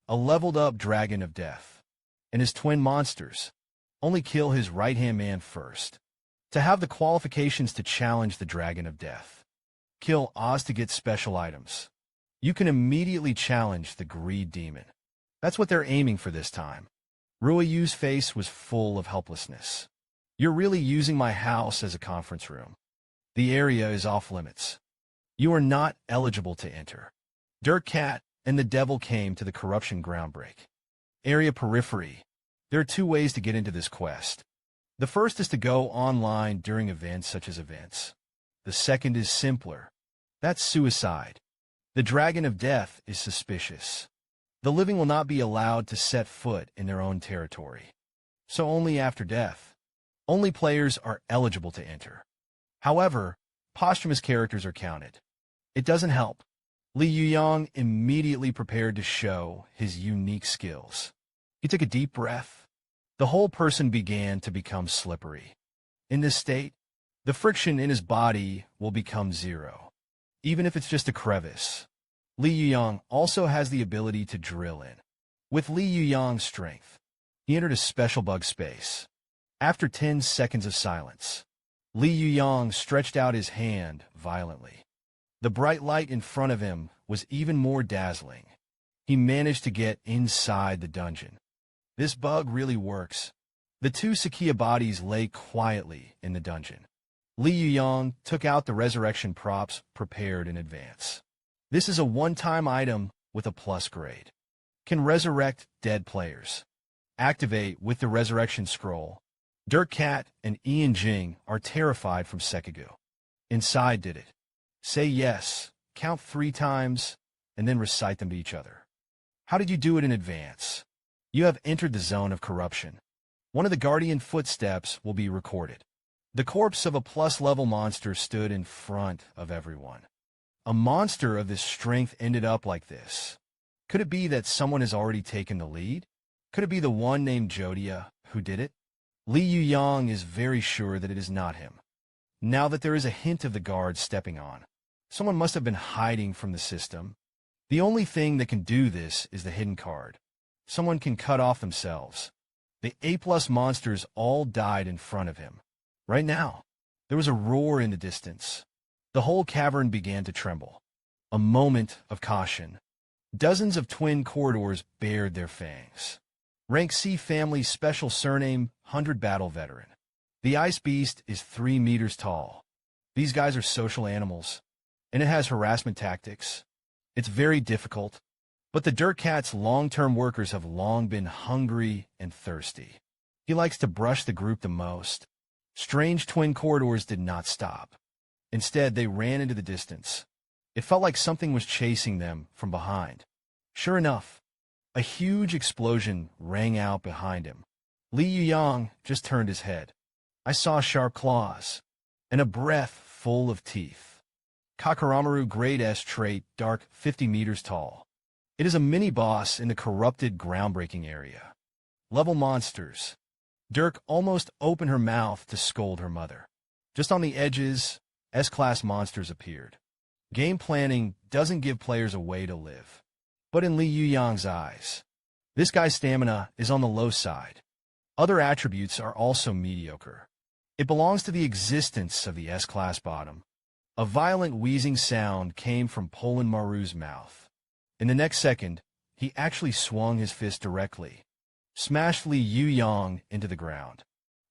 a leveled-up dragon of death, and his twin monsters only kill his right-hand man first. To have the qualifications to challenge the dragon of death, kill Oz to get special items. You can immediately challenge the greed demon. That's what they're aiming for this time. Ruiyu's face was full of helplessness. You're really using my house as a conference room. The area is off-limits. You are not eligible to enter. Dirt Cat and the Devil came to the corruption groundbreak. Area periphery. There are 2 ways to get into this quest. The first is to go online during events such as events. The second is simpler. That's suicide. The Dragon of Death is suspicious. The living will not be allowed to set foot in their own territory. So only after death. Only players are eligible to enter. However, posthumous characters are counted. It doesn't help. Li Yuyang immediately prepared to show his unique skills. He took a deep breath. The whole person began to become slippery. In this state, the friction in his body will become 0, even if it's just a crevice. Li Yuyang also has the ability to drill in. With Li Yuyang's strength, he entered a special bug space. After 10 seconds of silence, Li Yuyang stretched out his hand violently. The bright light in front of him was even more dazzling. He managed to get inside the dungeon. This bug really works. The 2 Sakia bodies lay quietly in the dungeon. Li Yuyang took out the resurrection props prepared in advance. This is a one-time item with a plus grade. Can resurrect dead players. Activate with the resurrection scroll. Dirt Cat and Ian Jing are terrified from Sekagu. Inside did it. Say yes, count 3 times, and then recite them to each other. How did you do it in advance? You have entered the zone of corruption. One of the guardian footsteps will be recorded. The corpse of a plus-level monster stood in front of everyone. A monster of this strength ended up like this. Could it be that someone has already taken the lead? Could it be the one named Jodia who did it? Li Yuyang is very sure that it is not him. Now that there is a hint of the guards stepping on, someone must have been hiding from the system. The only thing that can do this is the hidden card. Someone can cut off themselves. The A+ monsters all died in front of him. Right now, there was a roar in the distance. The whole cavern began to tremble. A moment of caution. Dozens of twin corridors bared their fangs. Rank C family special surname, 100 battle veteran. The ice beast is 3 meters tall. These guys are social animals, and it has harassment tactics. It's very difficult, but the Dirt Cat's long-term workers have long been hungry and thirsty. He likes to brush the group the most. Strange twin corridors did not stop. Instead, they ran into the distance. It felt like something was chasing them from behind. Sure enough, a huge explosion rang out behind him. Li Yuyang just turned his head. I saw sharp claws, and a breath full of teeth. Kakaramaru Grade S trait, dark, 50 meters tall. It is a mini-boss in the corrupted groundbreaking area. Level monsters. Dirk almost opened her mouth to scold her mother. Just on the edges, S-class monsters appeared. Game planning doesn't give players a way to live. But in Li Yuyang's eyes, this guy's stamina is on the low side. Other attributes are also mediocre. It belongs to the existence of the S-class bottom. A violent wheezing sound came from Poland Maru's mouth. In the next second, he actually swung his fist directly, smashed Li Yuyang into the ground.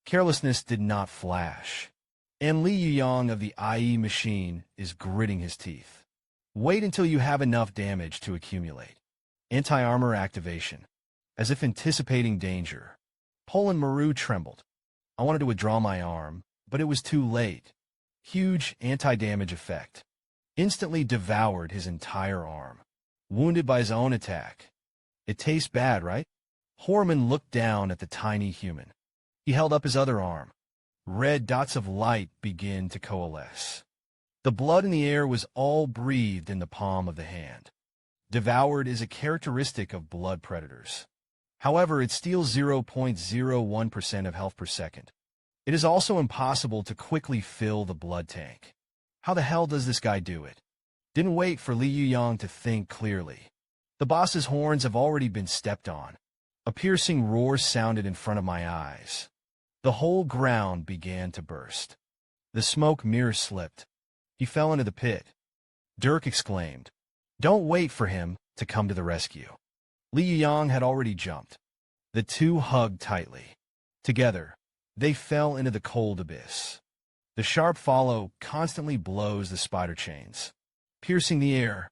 Carelessness did not flash, and Li Yuyang of the IE machine is gritting his teeth. Wait until you have enough damage to accumulate. Anti-armor activation. As if anticipating danger, Poland Maru trembled. I wanted to withdraw my arm, but it was too late. Huge anti-damage effect. Instantly devoured his entire arm. Wounded by his own attack. It tastes bad, right? Horman looked down at the tiny human. He held up his other arm. Red dots of light began to coalesce. The blood in the air was all breathed in the palm of the hand. Devoured is a characteristic of blood predators. However, it steals 0.01% of health per second. It is also impossible to quickly fill the blood tank. How the hell does this guy do it? Didn't wait for Li Yuyang to think clearly. The boss's horns have already been stepped on. A piercing roar sounded in front of my eyes. The whole ground began to burst. The smoke mirror slipped. He fell into the pit. Dirk exclaimed, "Don't wait for him to come to the rescue." Li Yuyang had already jumped. The two hugged tightly. Together, they fell into the cold abyss. The sharp follow constantly blows the spider chains, piercing the air,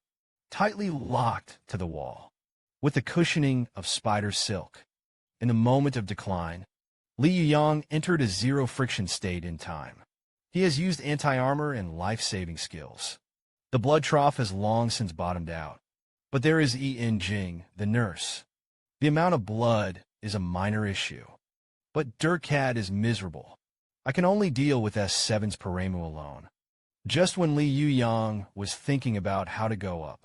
tightly locked to the wall, with the cushioning of spider silk. In the moment of decline, Li Yuyang entered a zero-friction state in time. He has used anti-armor and life-saving skills. The blood trough has long since bottomed out. But there is Jing, the nurse. The amount of blood is a minor issue. But Dirkat is miserable. I can only deal with S7's Paremu alone. Just when Li Yuyang was thinking about how to go up,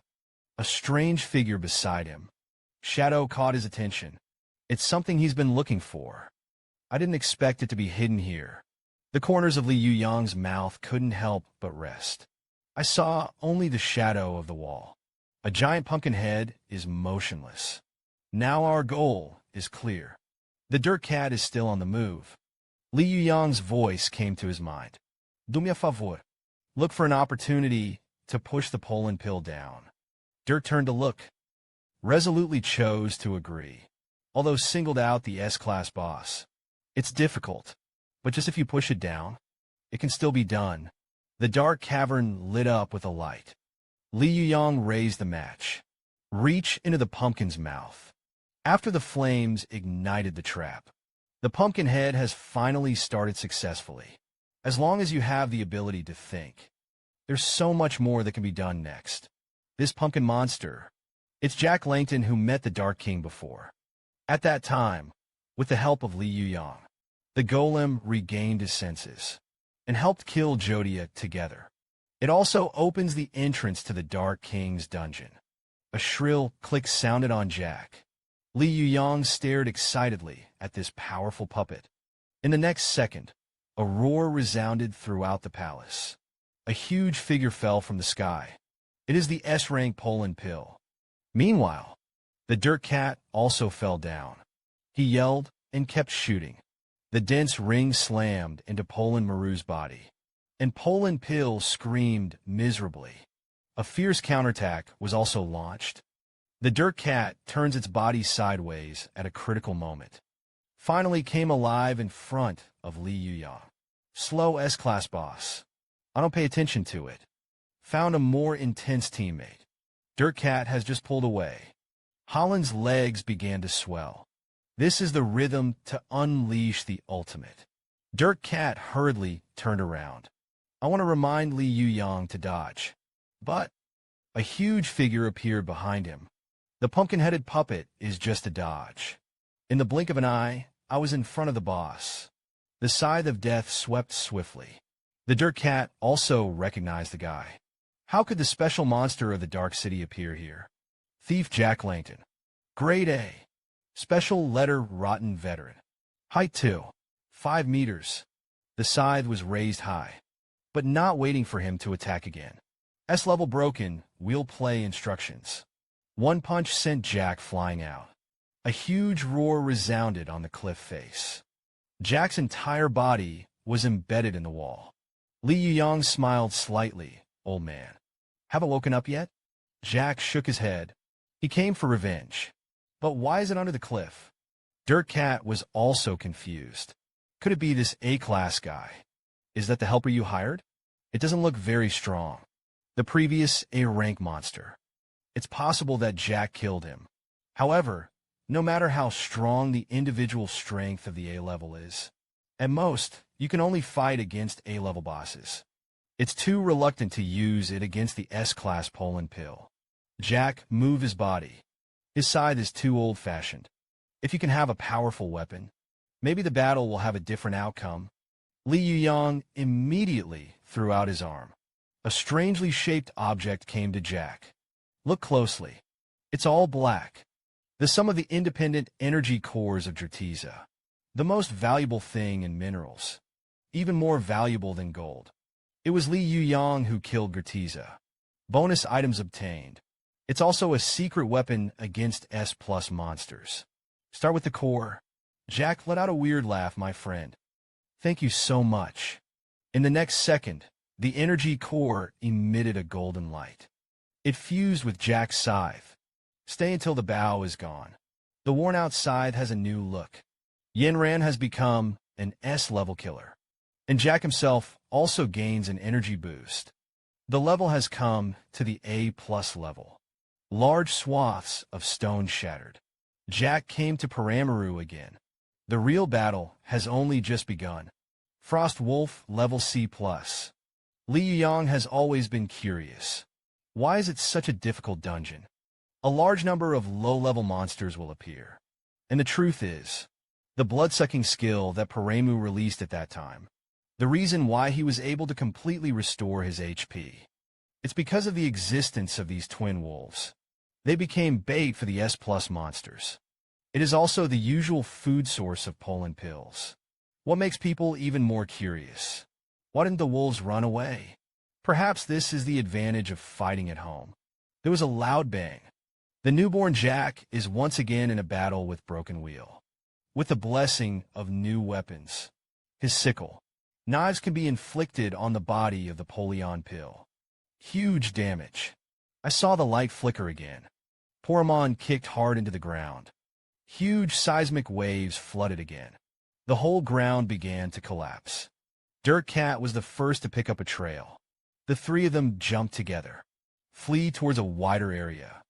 a strange figure beside him. Shadow caught his attention. It's something he's been looking for. I didn't expect it to be hidden here. The corners of Li Yuyang's mouth couldn't help but rest. I saw only the shadow of the wall. A giant pumpkin head is motionless. Now our goal is clear. The dirt cat is still on the move. Li Yuyang's voice came to his mind. "Do me a favor. Look for an opportunity to push the Poland pill down." Dirk turned to look. Resolutely chose to agree, although singled out the S-class boss. It's difficult, but just if you push it down, it can still be done. The dark cavern lit up with a light. Li Yuyang raised the match. Reach into the pumpkin's mouth. After the flames ignited the trap, the pumpkin head has finally started successfully. As long as you have the ability to think, there's so much more that can be done next. This pumpkin monster, it's Jack Langton who met the Dark King before. At that time, with the help of Li Yuyang, the golem regained his senses and helped kill Jodia together. It also opens the entrance to the Dark King's dungeon. A shrill click sounded on Jack. Li Yuyang stared excitedly at this powerful puppet. In the next second, a roar resounded throughout the palace. A huge figure fell from the sky. It is the S-rank Poland pill. Meanwhile, the dirt cat also fell down. He yelled and kept shooting. The dense ring slammed into Poland Maru's body, and Poland pill screamed miserably. A fierce counterattack was also launched. The dirt cat turns its body sideways at a critical moment. Finally came alive in front of Li Yuyang. Slow S-class boss. I don't pay attention to it. Found a more intense teammate. Dirt cat has just pulled away. Holland's legs began to swell. This is the rhythm to unleash the ultimate. Dirt cat hurriedly turned around. I want to remind Li Yuyang to dodge. But a huge figure appeared behind him. The pumpkin-headed puppet is just a dodge. In the blink of an eye, I was in front of the boss. The scythe of death swept swiftly. The dirt cat also recognized the guy. How could the special monster of the Dark City appear here? Thief Jack Langton. Grade A. Special letter rotten veteran. Height 2. 5 meters. The scythe was raised high, but not waiting for him to attack again. S-level broken, wheel play instructions. One punch sent Jack flying out. A huge roar resounded on the cliff face. Jack's entire body was embedded in the wall. Li Yuyang smiled slightly. Old man, haven't woken up yet? Jack shook his head. He came for revenge. But why is it under the cliff? Dirt Cat was also confused. Could it be this A-class guy? Is that the helper you hired? It doesn't look very strong. The previous A-rank monster. It's possible that Jack killed him. However, no matter how strong the individual strength of the A-level is, at most, you can only fight against A-level bosses. It's too reluctant to use it against the S-class Poland pill. Jack moved his body. His scythe is too old-fashioned. If you can have a powerful weapon, maybe the battle will have a different outcome. Li Yuyang immediately threw out his arm. A strangely shaped object came to Jack. Look closely. It's all black. The sum of the independent energy cores of Drateza. The most valuable thing in minerals. Even more valuable than gold. It was Li Yuyang who killed Drateza. Bonus items obtained. It's also a secret weapon against S+ monsters. Start with the core. Jack let out a weird laugh, my friend. Thank you so much. In the next second, the energy core emitted a golden light. It fused with Jack's scythe. Stay until the bow is gone. The worn-out scythe has a new look. Yenran has become an S-level killer. And Jack himself also gains an energy boost. The level has come to the A+ level. Large swaths of stone shattered. Jack came to Paramaru again. The real battle has only just begun. Frost Wolf, level C+. Li Yuyang has always been curious. Why is it such a difficult dungeon? A large number of low-level monsters will appear. And the truth is, the blood-sucking skill that Paramaru released at that time, the reason why he was able to completely restore his HP. It's because of the existence of these twin wolves. They became bait for the S+ monsters. It is also the usual food source of Poland pills. What makes people even more curious? Why didn't the wolves run away? Perhaps this is the advantage of fighting at home. There was a loud bang. The newborn Jack is once again in a battle with Broken Wheel. With the blessing of new weapons. His sickle. Knives can be inflicted on the body of the Polion pill. Huge damage. I saw the light flicker again. Poramon kicked hard into the ground. Huge seismic waves flooded again. The whole ground began to collapse. Dirt Cat was the first to pick up a trail. The three of them jumped together. Flee towards a wider area.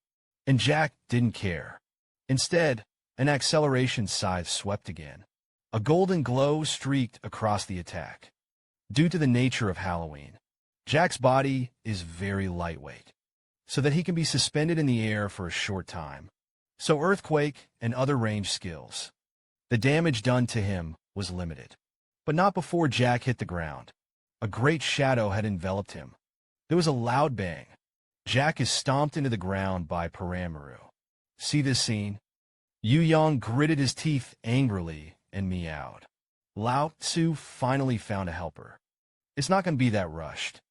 And Jack didn't care. Instead, an acceleration scythe swept again. A golden glow streaked across the attack. Due to the nature of Halloween, Jack's body is very lightweight, so that he can be suspended in the air for a short time. So earthquake and other range skills. The damage done to him was limited. But not before Jack hit the ground. A great shadow had enveloped him. There was a loud bang. Jack is stomped into the ground by Paramaru. See this scene? Yuyang gritted his teeth angrily and meowed. Lao Tzu finally found a helper. It's not going to be that rushed.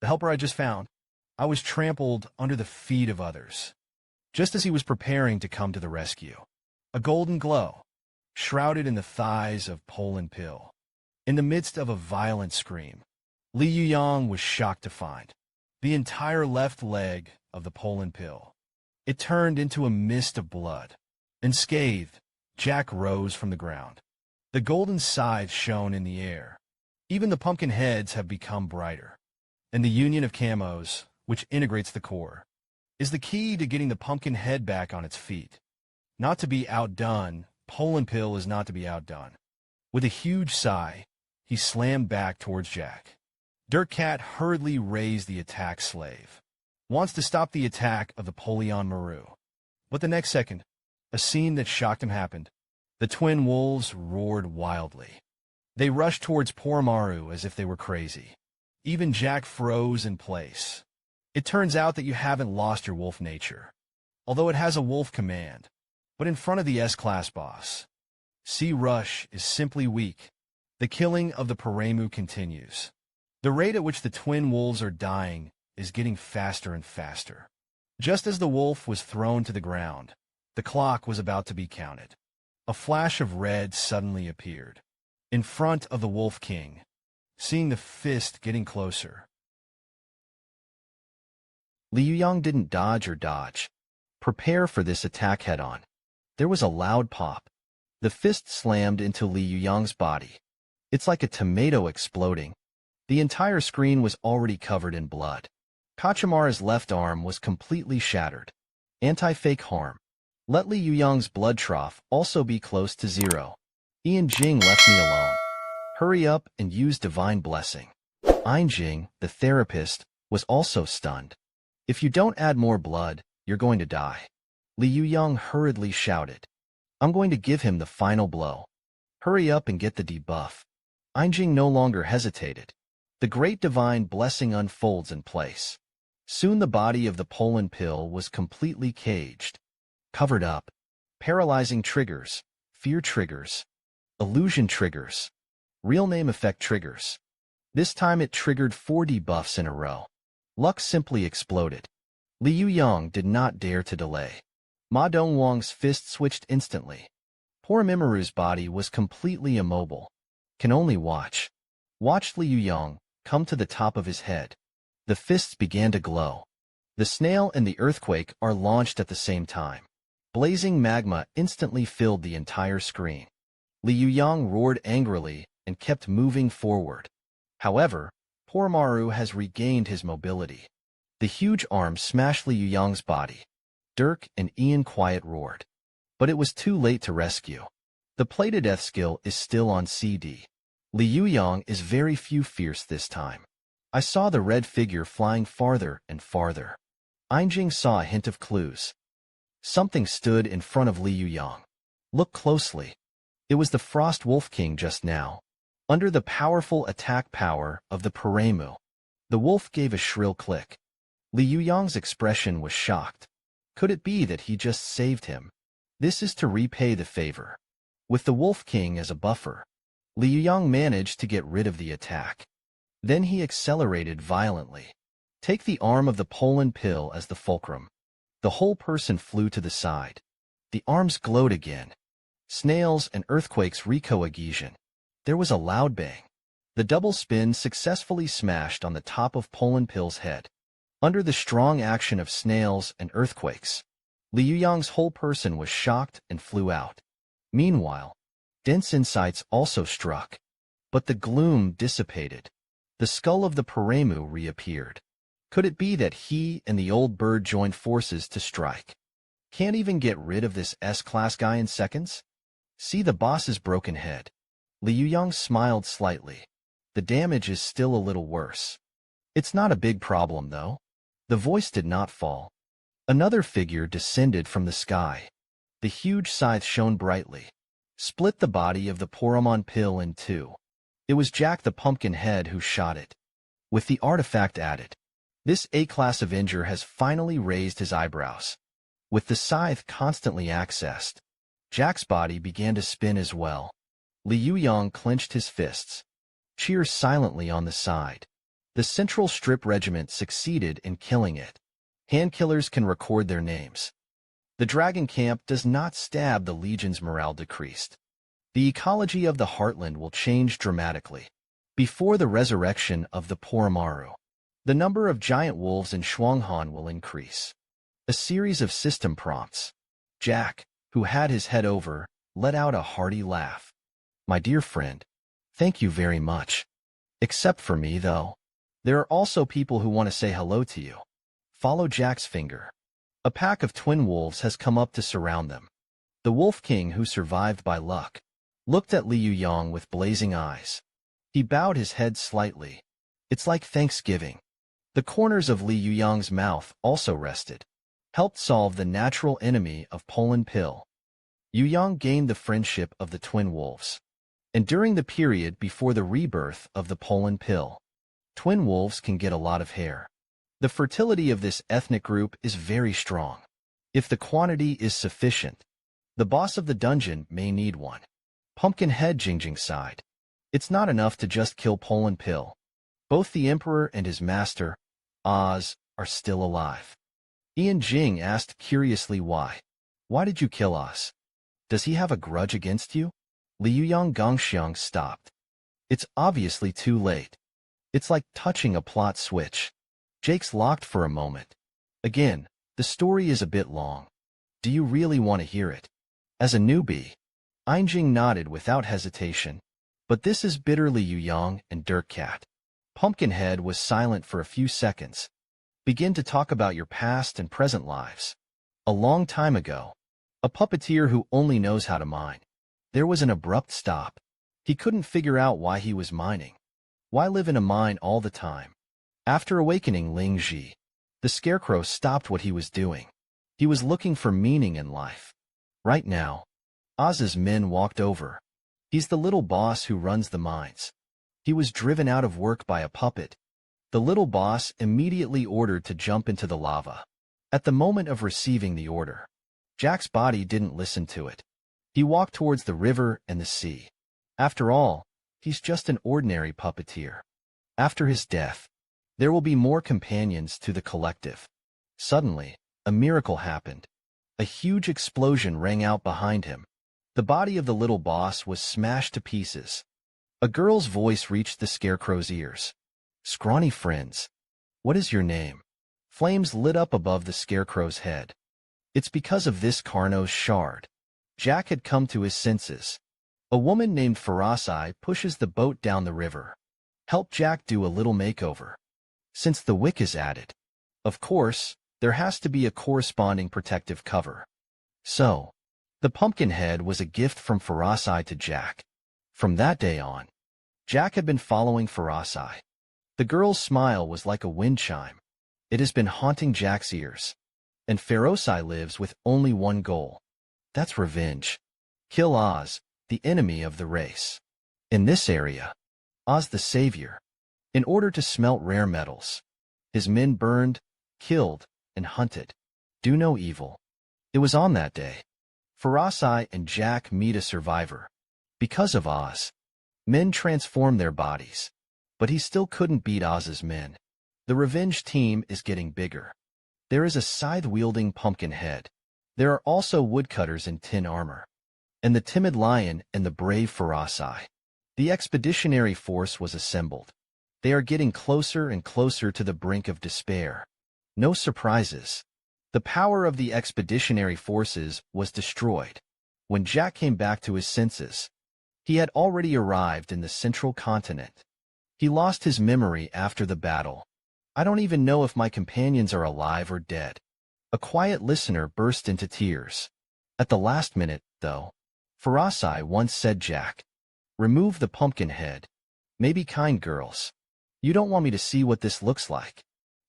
The helper I just found, I was trampled under the feet of others. Just as he was preparing to come to the rescue. A golden glow, shrouded in the thighs of Poland Pill. In the midst of a violent scream, Li Yuyang was shocked to find the entire left leg of the Poland Pill. It turned into a mist of blood. Unscathed, Jack rose from the ground. The golden scythe shone in the air. Even the pumpkin heads have become brighter. And the union of camos, which integrates the core, is the key to getting the pumpkin head back on its feet. Not to be outdone, Poland Pill is not to be outdone. With a huge sigh, he slammed back towards Jack. Dirt Cat hurriedly raised the attack slave. Wants to stop the attack of the Polion Maru. But the next second, a scene that shocked him happened. The twin wolves roared wildly. They rushed towards Poromaru as if they were crazy. Even Jack froze in place. It turns out that you haven't lost your wolf nature, although it has a wolf command. But in front of the S-class boss, C-Rush is simply weak. The killing of the Paramaru continues. The rate at which the twin wolves are dying is getting faster and faster. Just as the wolf was thrown to the ground, the clock was about to be counted. A flash of red suddenly appeared. In front of the Wolf King, seeing the fist getting closer. Li Yuyang didn't dodge or dodge. Prepare for this attack head-on. There was a loud pop. The fist slammed into Li Yuyang's body. It's like a tomato exploding. The entire screen was already covered in blood. Kachimara's left arm was completely shattered. Anti-fake harm. Let Li Yuyang's blood trough also be close to zero. Ian Jing left me alone. Hurry up and use divine blessing. Ein Jing, the therapist, was also stunned. If you don't add more blood, you're going to die. Li Yuyang hurriedly shouted. I'm going to give him the final blow. Hurry up and get the debuff. Ein Jing no longer hesitated. The great divine blessing unfolds in place. Soon the body of the Poland pill was completely caged. Covered up. Paralyzing triggers, fear triggers, illusion triggers, real name effect triggers. This time it triggered 4 debuffs in a row. Luck simply exploded. Li Yuyang did not dare to delay. Ma Dongwang's fist switched instantly. Poor Mimaru's body was completely immobile. Can only watch. Watched Li Yuyang come to the top of his head. The fists began to glow. The snail and the earthquake are launched at the same time. Blazing magma instantly filled the entire screen. Li Yuyang roared angrily and kept moving forward. However, poor Maru has regained his mobility. The huge arm smashed Li Yuyang's body. Dirk and Ian quiet roared. But it was too late to rescue. The play to death skill is still on CD. Li Yuyang is very few fierce this time. I saw the red figure flying farther and farther. Ein Jing saw a hint of clues. Something stood in front of Li Yuyang. Look closely. It was the Frost Wolf King just now. Under the powerful attack power of the Paremu, the wolf gave a shrill click. Li Yuyang's expression was shocked. Could it be that he just saved him? This is to repay the favor. With the Wolf King as a buffer, Li Yuyang managed to get rid of the attack. Then he accelerated violently. Take the arm of the Poland pill as the fulcrum. The whole person flew to the side. The arms glowed again. Snails and earthquakes recoagation. There was a loud bang. The double spin successfully smashed on the top of Poland pill's head. Under the strong action of snails and earthquakes, Li Yuyang's whole person was shocked and flew out. Meanwhile, dense insights also struck. But the gloom dissipated. The skull of the Paremu reappeared. Could it be that he and the old bird joined forces to strike? Can't even get rid of this S-class guy in seconds? See the boss's broken head. Li Yuyang smiled slightly. The damage is still a little worse. It's not a big problem, though. The voice did not fall. Another figure descended from the sky. The huge scythe shone brightly. Split the body of the Poromon pill in two. It was Jack the Pumpkinhead who shot it. With the artifact added, this A-class Avenger has finally raised his eyebrows. With the scythe constantly accessed, Jack's body began to spin as well. Li Yuyang clenched his fists. Cheers silently on the side. The Central Strip Regiment succeeded in killing it. Handkillers can record their names. The Dragon Camp does not stab the Legion's morale decreased. The ecology of the Heartland will change dramatically. Before the resurrection of the Poromaru, the number of giant wolves in Shuanghan will increase. A series of system prompts. Jack, who had his head over, let out a hearty laugh. My dear friend, thank you very much. Except for me, though. There are also people who want to say hello to you. Follow Jack's finger. A pack of twin wolves has come up to surround them. The Wolf King, who survived by luck, looked at Li Yuyang with blazing eyes. He bowed his head slightly. It's like Thanksgiving. The corners of Li Yuyang's mouth also rested. Helped solve the natural enemy of Poland pill. Yuyang gained the friendship of the twin wolves. And during the period before the rebirth of the Poland pill, twin wolves can get a lot of hair. The fertility of this ethnic group is very strong. If the quantity is sufficient, the boss of the dungeon may need one. Pumpkinhead Jingjing sighed. It's not enough to just kill Poland pill. Both the Emperor and his master, Oz, are still alive. Ian Jing asked curiously why. Why did you kill Oz? Does he have a grudge against you? Li Yuyang Gongxiang stopped. It's obviously too late. It's like touching a plot switch. Jake's locked for a moment. Again, the story is a bit long. Do you really want to hear it? As a newbie, Einjing nodded without hesitation. But this is bitterly Yuyang and Dirtcat. Pumpkinhead was silent for a few seconds. Begin to talk about your past and present lives. A long time ago, a puppeteer who only knows how to mine. There was an abrupt stop. He couldn't figure out why he was mining. Why live in a mine all the time? After awakening Ling Ji, the scarecrow stopped what he was doing. He was looking for meaning in life. Right now, Oz's men walked over. He's the little boss who runs the mines. He was driven out of work by a puppet. The little boss immediately ordered to jump into the lava. At the moment of receiving the order, Jack's body didn't listen to it. He walked towards the river and the sea. After all, he's just an ordinary puppeteer. After his death, there will be more companions to the collective. Suddenly, a miracle happened. A huge explosion rang out behind him. The body of the little boss was smashed to pieces. A girl's voice reached the scarecrow's ears. "Scrawny friends, what is your name?" Flames lit up above the scarecrow's head. It's because of this Carno's shard. Jack had come to his senses. A woman named Farasai pushes the boat down the river. Help Jack do a little makeover. Since the wick is added, of course, there has to be a corresponding protective cover. So, the pumpkin head was a gift from Farasai to Jack. From that day on, Jack had been following Farasai. The girl's smile was like a wind chime. It has been haunting Jack's ears. And Farasai lives with only one goal. That's revenge. Kill Oz, the enemy of the race. In this area, Oz the savior. In order to smelt rare metals, his men burned, killed, and hunted. Do no evil. It was on that day. Farasai and Jack meet a survivor. Because of Oz, men transform their bodies. But he still couldn't beat Oz's men. The revenge team is getting bigger. There is a scythe-wielding pumpkin head. There are also woodcutters in tin armor. And the timid lion and the brave Farasai. The expeditionary force was assembled. They are getting closer and closer to the brink of despair. No surprises. The power of the expeditionary forces was destroyed. When Jack came back to his senses, he had already arrived in the central continent. He lost his memory after the battle. I don't even know if my companions are alive or dead. A quiet listener burst into tears. At the last minute, though, Farasai once said, "Jack, remove the pumpkin head. Maybe kind girls. You don't want me to see what this looks like."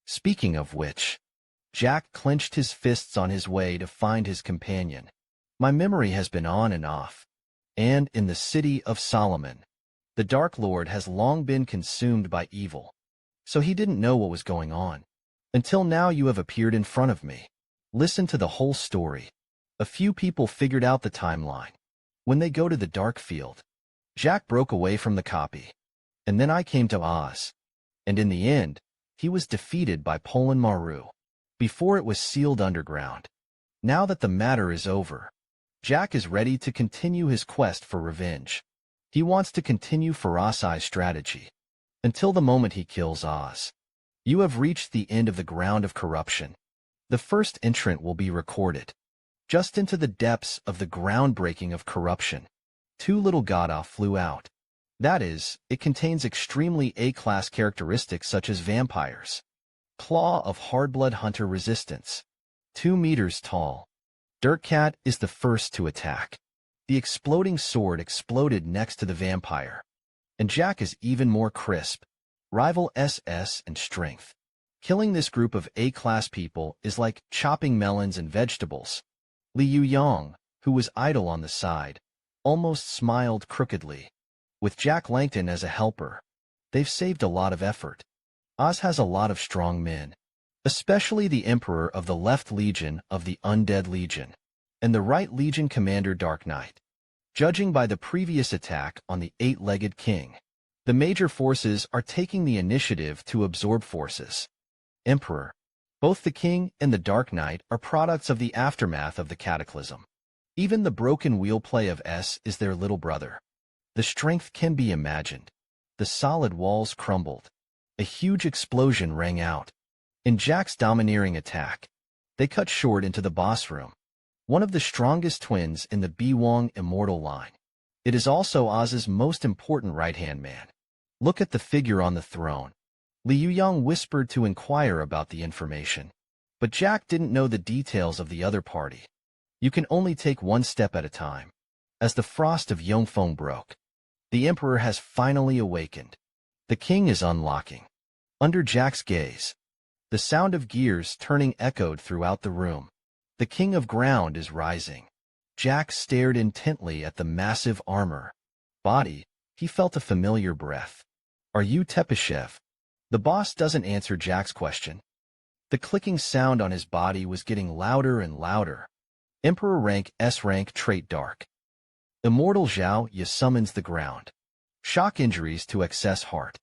Speaking of which, Jack clenched his fists on his way to find his companion. My memory has been on and off. And in the city of Solomon, the Dark Lord has long been consumed by evil. So he didn't know what was going on. Until now you have appeared in front of me. Listen to the whole story. A few people figured out the timeline. When they go to the dark field, Jack broke away from the copy. And then I came to Oz. And in the end, he was defeated by Polan Maru. Before it was sealed underground. Now that the matter is over, Jack is ready to continue his quest for revenge. He wants to continue Farasai's strategy. Until the moment he kills Oz. You have reached the end of the ground of corruption. The first entrant will be recorded. Just into the depths of the groundbreaking of corruption. Two little Gada flew out. That is, it contains extremely A-class characteristics such as vampires. Claw of Hardblood Hunter resistance. 2 meters tall. Dirtcat is the first to attack. The exploding sword exploded next to the vampire. And Jack is even more crisp. Rival SS and strength. Killing this group of A-class people is like chopping melons and vegetables. Li Yuyang, who was idle on the side, almost smiled crookedly. With Jack Langton as a helper, they've saved a lot of effort. Oz has a lot of strong men, especially the Emperor of the Left Legion of the Undead Legion, and the Right Legion Commander Dark Knight. Judging by the previous attack on the 8-legged king, the major forces are taking the initiative to absorb forces. Emperor. Both the king and the Dark Knight are products of the aftermath of the cataclysm. Even the broken wheel play of S is their little brother. The strength can be imagined. The solid walls crumbled. A huge explosion rang out. In Jack's domineering attack, they cut short into the boss room, one of the strongest twins in the Yuyang immortal line. It is also Oz's most important right-hand man. Look at the figure on the throne. Li Yuyang whispered to inquire about the information. But Jack didn't know the details of the other party. You can only take one step at a time. As the frost of Yongfeng broke, the Emperor has finally awakened. The king is unlocking. Under Jack's gaze, the sound of gears turning echoed throughout the room. The king of ground is rising. Jack stared intently at the massive armor. Body, he felt a familiar breath. Are you Tepeshev? The boss doesn't answer Jack's question. The clicking sound on his body was getting louder and louder. Emperor rank S rank trait dark. Immortal Zhao Ye summons the ground. Shock injuries to excess heart.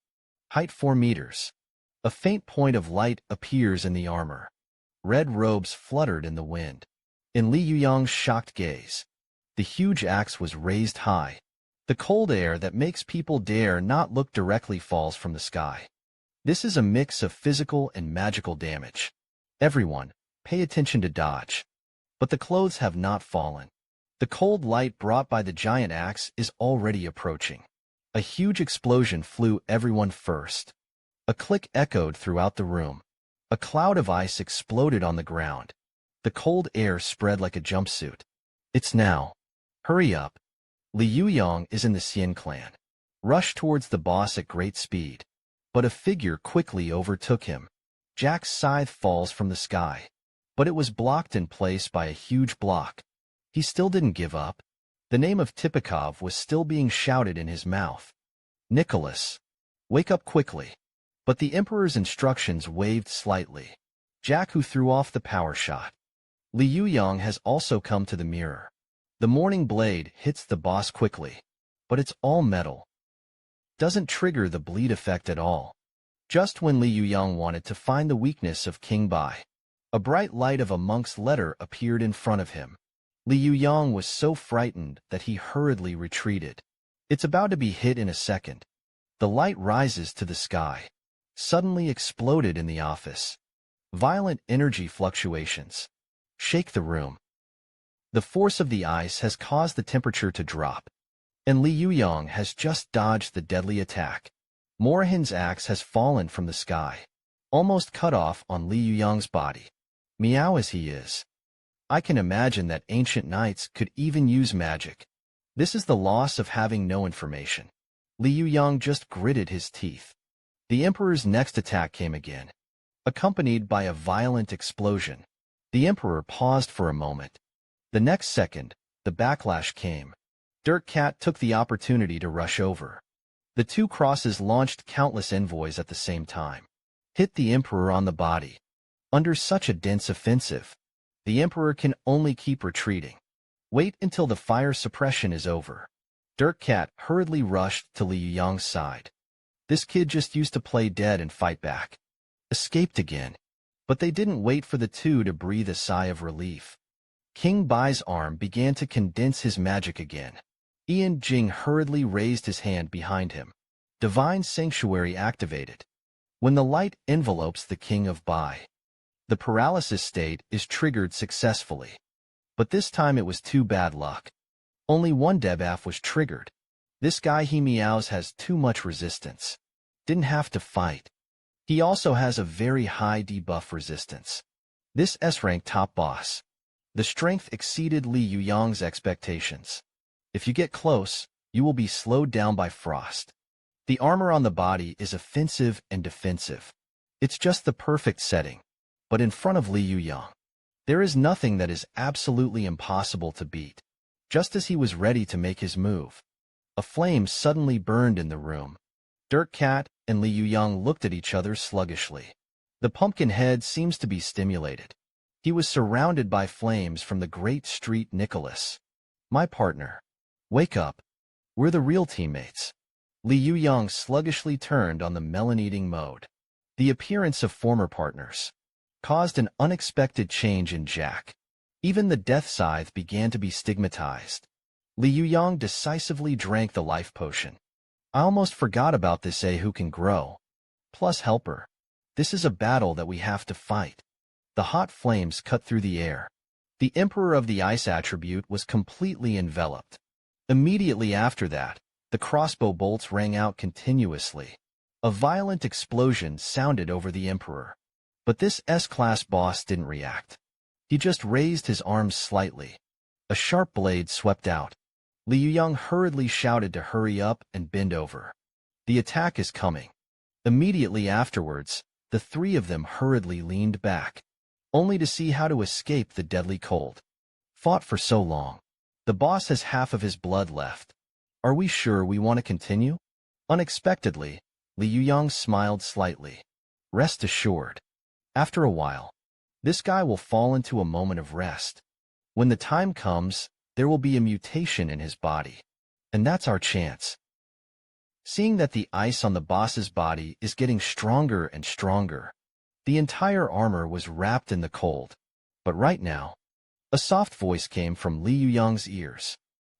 Height 4 meters. A faint point of light appears in the armor. Red robes fluttered in the wind. In Li Yuyang's shocked gaze, the huge axe was raised high. The cold air that makes people dare not look directly falls from the sky. This is a mix of physical and magical damage. Everyone, pay attention to dodge. But the clothes have not fallen. The cold light brought by the giant axe is already approaching. A huge explosion flew everyone first. A click echoed throughout the room. A cloud of ice exploded on the ground. The cold air spread like a jumpsuit. It's now. Hurry up. Li Yuyang is in the Xian clan. Rush towards the boss at great speed. But a figure quickly overtook him. Jack's scythe falls from the sky. But it was blocked in place by a huge block. He still didn't give up. The name of Tipikov was still being shouted in his mouth. Nicholas, wake up quickly. But the Emperor's instructions waved slightly. Jack, who threw off the power shot. Li Yuyang has also come to the mirror. The morning blade hits the boss quickly. But it's all metal. Doesn't trigger the bleed effect at all. Just when Li Yuyang wanted to find the weakness of King Bai, a bright light of a monk's letter appeared in front of him. Li Yuyang was so frightened that he hurriedly retreated. It's about to be hit in a second. The light rises to the sky. Suddenly exploded in the office. Violent energy fluctuations shake the room. The force of the ice has caused the temperature to drop. And Li Yuyang has just dodged the deadly attack. Morahin's axe has fallen from the sky, almost cut off on Li Yuyang's body. Meow as he is, I can imagine that ancient knights could even use magic. This is the loss of having no information. Li Yuyang just gritted his teeth. The Emperor's next attack came again, accompanied by a violent explosion. The Emperor paused for a moment. The next second, the backlash came. Dirk Cat took the opportunity to rush over. The two crosses launched countless envoys at the same time. Hit the Emperor on the body. Under such a dense offensive, the Emperor can only keep retreating. Wait until the fire suppression is over. Dirk Cat hurriedly rushed to Li Yuyang's side. This kid just used to play dead and fight back. Escaped again. But they didn't wait for the two to breathe a sigh of relief. King Bai's arm began to condense his magic again. Ian Jing hurriedly raised his hand behind him. Divine Sanctuary activated. When the light envelopes the King of Bai, the paralysis state is triggered successfully. But this time it was too bad luck. Only one debuff was triggered. This guy he meows has too much resistance. Didn't have to fight. He also has a very high debuff resistance. This S-rank top boss. The strength exceeded Li Yuyang's expectations. If you get close, you will be slowed down by frost. The armor on the body is offensive and defensive. It's just the perfect setting. But in front of Li Yuyang, there is nothing that is absolutely impossible to beat. Just as he was ready to make his move, a flame suddenly burned in the room. Dirk Cat and Li Yuyang looked at each other sluggishly. The pumpkin head seems to be stimulated. He was surrounded by flames from the great street. Nicholas, my partner, wake up. We're the real teammates. Li Yuyang sluggishly turned on the melon-eating mode. The appearance of former partners caused an unexpected change in Jack. Even the death scythe began to be stigmatized. Li Yuyang decisively drank the life potion. I almost forgot about this A who can grow. Plus helper. This is a battle that we have to fight. The hot flames cut through the air. The Emperor of the Ice attribute was completely enveloped. Immediately after that, the crossbow bolts rang out continuously. A violent explosion sounded over the Emperor. But this S-class boss didn't react. He just raised his arms slightly. A sharp blade swept out. Li Yuyang hurriedly shouted to hurry up and bend over. The attack is coming. Immediately afterwards, the three of them hurriedly leaned back, only to see how to escape the deadly cold. Fought for so long. The boss has half of his blood left. Are we sure we want to continue? Unexpectedly, Li Yuyang smiled slightly. Rest assured. After a while, this guy will fall into a moment of rest. When the time comes, there will be a mutation in his body. And that's our chance. Seeing that the ice on the boss's body is getting stronger and stronger, the entire armor was wrapped in the cold. But right now, a soft voice came from Li Yuyang's ears.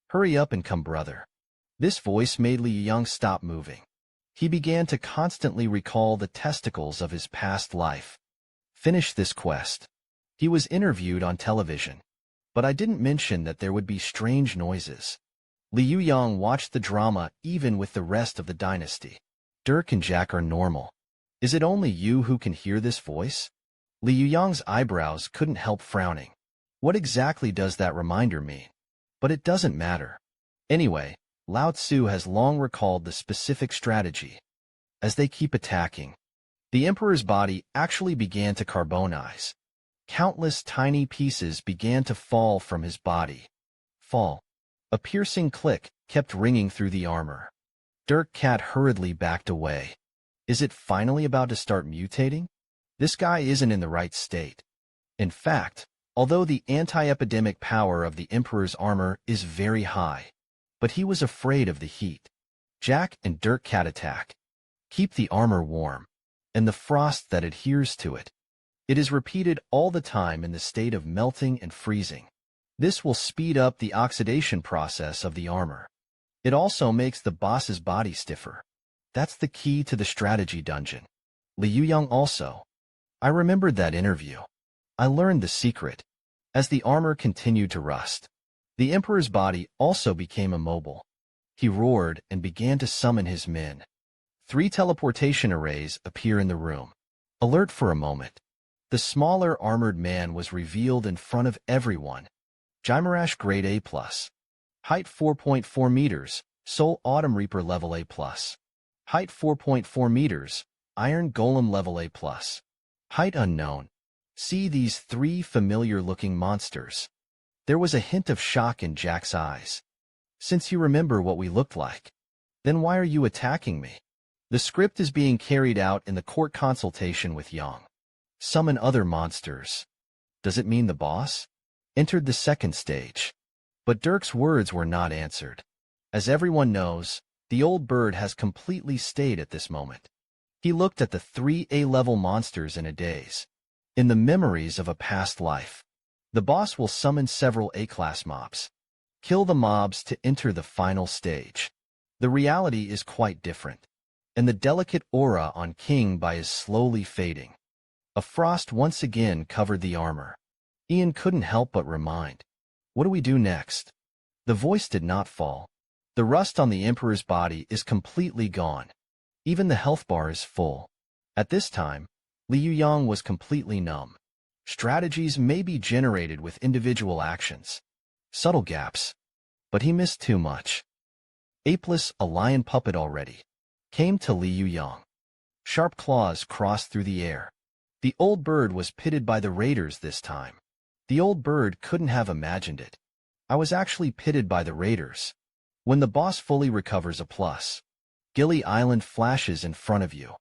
Hurry up and come, brother. This voice made Li Yuyang stop moving. He began to constantly recall the testicles of his past life. Finish this quest. He was interviewed on television. But I didn't mention that there would be strange noises. Li Yuyang watched the drama even with the rest of the dynasty. Dirk and Jack are normal. Is it only you who can hear this voice? Li Yuyang's eyebrows couldn't help frowning. What exactly does that reminder mean? But it doesn't matter. Anyway, Lao Tzu has long recalled the specific strategy. As they keep attacking, the Emperor's body actually began to carbonize. Countless tiny pieces began to fall from his body. Fall. A piercing click kept ringing through the armor. Dirk Cat hurriedly backed away. Is it finally about to start mutating? This guy isn't in the right state. In fact, although the anti-epidemic power of the Emperor's armor is very high, but he was afraid of the heat. Jack and Dirk Cat attack. Keep the armor warm, and the frost that adheres to it. It is repeated all the time in the state of melting and freezing. This will speed up the oxidation process of the armor. It also makes the boss's body stiffer. That's the key to the strategy dungeon. Li Yuyang also. I remembered that interview. I learned the secret. As the armor continued to rust, the Emperor's body also became immobile. He roared and began to summon his men. 3 teleportation arrays appear in the room. Alert for a moment. The smaller armored man was revealed in front of everyone. Jimarash grade A+. Height 4.4 meters, Soul Autumn Reaper level A+. Height 4.4 meters, Iron Golem level A+. Height unknown. See these 3 familiar-looking monsters. There was a hint of shock in Jack's eyes. Since you remember what we looked like, then why are you attacking me? The script is being carried out in the court consultation with Yang. Summon other monsters. Does it mean the boss? Entered the second stage. But Dirk's words were not answered. As everyone knows, the old bird has completely stayed at this moment. He looked at the 3 A-level monsters in a daze. In the memories of a past life, the boss will summon several A-class mobs. Kill the mobs to enter the final stage. The reality is quite different, and the delicate aura on King Bai is slowly fading. A frost once again covered the armor. Ian couldn't help but remind. What do we do next? The voice did not fall. The rust on the Emperor's body is completely gone. Even the health bar is full. At this time, Li Yuyang was completely numb. Strategies may be generated with individual actions. Subtle gaps. But he missed too much. Apeless, a lion puppet already, came to Li Yuyang. Sharp claws crossed through the air. The old bird was pitted by the raiders this time. The old bird couldn't have imagined it. I was actually pitted by the raiders. When the boss fully recovers a plus, Gilly Island flashes in front of you.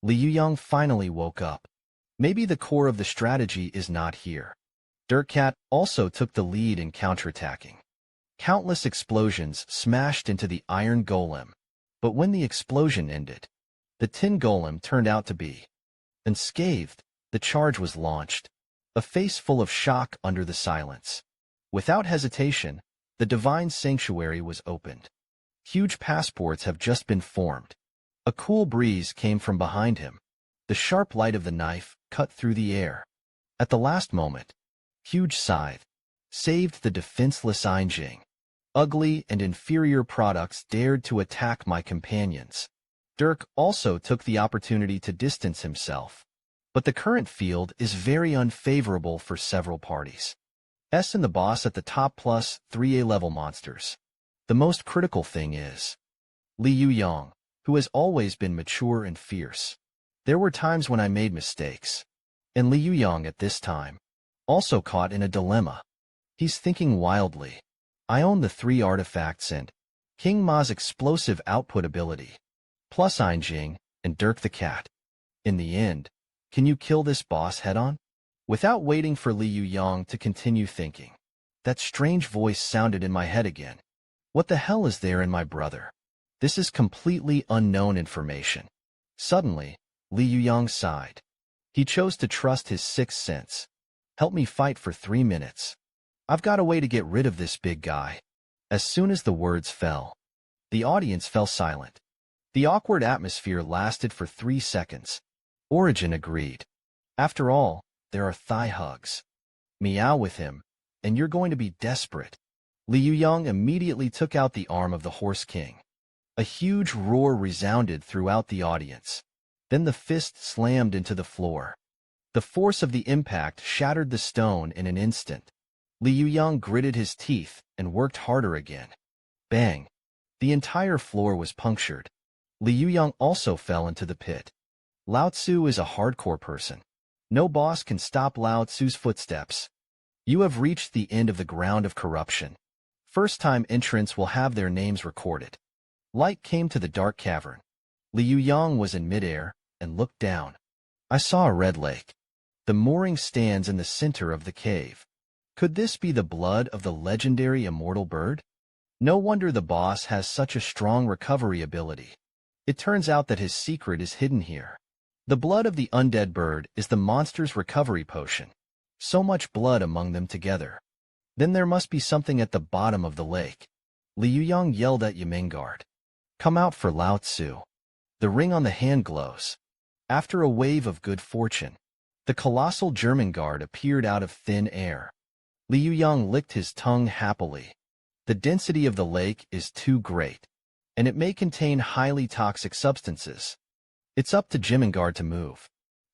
Li Yuyang finally woke up. Maybe the core of the strategy is not here. Dirk Cat also took the lead in counterattacking. Countless explosions smashed into the Iron Golem. But when the explosion ended, the Tin Golem turned out to be unscathed. The charge was launched. A face full of shock under the silence. Without hesitation, the divine sanctuary was opened. Huge passports have just been formed. A cool breeze came from behind him. The sharp light of the knife cut through the air. At the last moment, huge scythe saved the defenseless Einjing. Ugly and inferior products dared to attack my companions. Dirk also took the opportunity to distance himself. But the current field is very unfavorable for several parties. S and the boss at the top plus 3A level monsters. The most critical thing is Li Yuyang, who has always been mature and fierce. There were times when I made mistakes. And Li Yuyang at this time, also caught in a dilemma. He's thinking wildly. I own the 3 artifacts and King Ma's explosive output ability, plus Einjing and Dirk the cat. In the end, can you kill this boss head-on? Without waiting for Li Yuyang to continue thinking, that strange voice sounded in my head again. What the hell is there in my brother? This is completely unknown information. Suddenly, Li Yuyang sighed. He chose to trust his sixth sense. Help me fight for 3 minutes. I've got a way to get rid of this big guy. As soon as the words fell, the audience fell silent. The awkward atmosphere lasted for 3 seconds. Origin agreed. After all, there are thigh hugs. Meow with him, and you're going to be desperate. Li Yuyang immediately took out the arm of the Horse King. A huge roar resounded throughout the audience. Then the fist slammed into the floor. The force of the impact shattered the stone in an instant. Li Yuyang gritted his teeth and worked harder again. Bang! The entire floor was punctured. Li Yuyang also fell into the pit. Lao Tzu is a hardcore person. No boss can stop Lao Tzu's footsteps. You have reached the end of the ground of corruption. First-time entrants will have their names recorded. Light came to the dark cavern. Li Yuyang was in midair and looked down. I saw a red lake. The mooring stands in the center of the cave. Could this be the blood of the legendary immortal bird? No wonder the boss has such a strong recovery ability. It turns out that his secret is hidden here. The blood of the undead bird is the monster's recovery potion. So much blood among them together. Then there must be something at the bottom of the lake. Li Yuyang yelled at Yamingard. Come out for Lao Tzu. The ring on the hand glows. After a wave of good fortune, the colossal German guard appeared out of thin air. Li Yuyang licked his tongue happily. The density of the lake is too great, and it may contain highly toxic substances. It's up to Jimengard to move.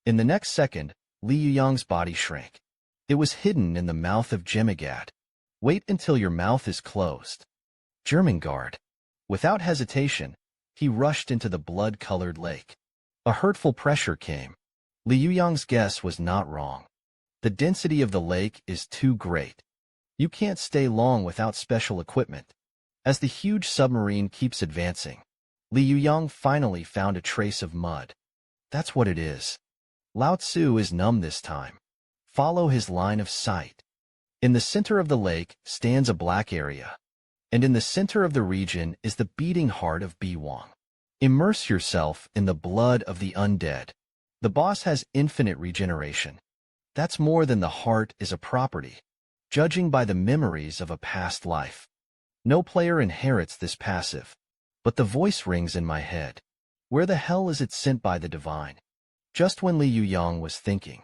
In the next second, Li Yuyang's body shrank. It was hidden in the mouth of Jemigad. Wait until your mouth is closed. Jemingard. Without hesitation, he rushed into the blood-colored lake. A hurtful pressure came. Li Yuyang's guess was not wrong. The density of the lake is too great. You can't stay long without special equipment. As the huge submarine keeps advancing, Li Yuyang finally found a trace of mud. That's what it is. Lao Tzu is numb this time. Follow his line of sight. In the center of the lake stands a black area, and in the center of the region is the beating heart of Biwang. Immerse yourself in the blood of the undead. The boss has infinite regeneration. That's more than the heart is a property, judging by the memories of a past life. No player inherits this passive, but the voice rings in my head. Where the hell is it sent by the divine? Just when Li Yuyang was thinking,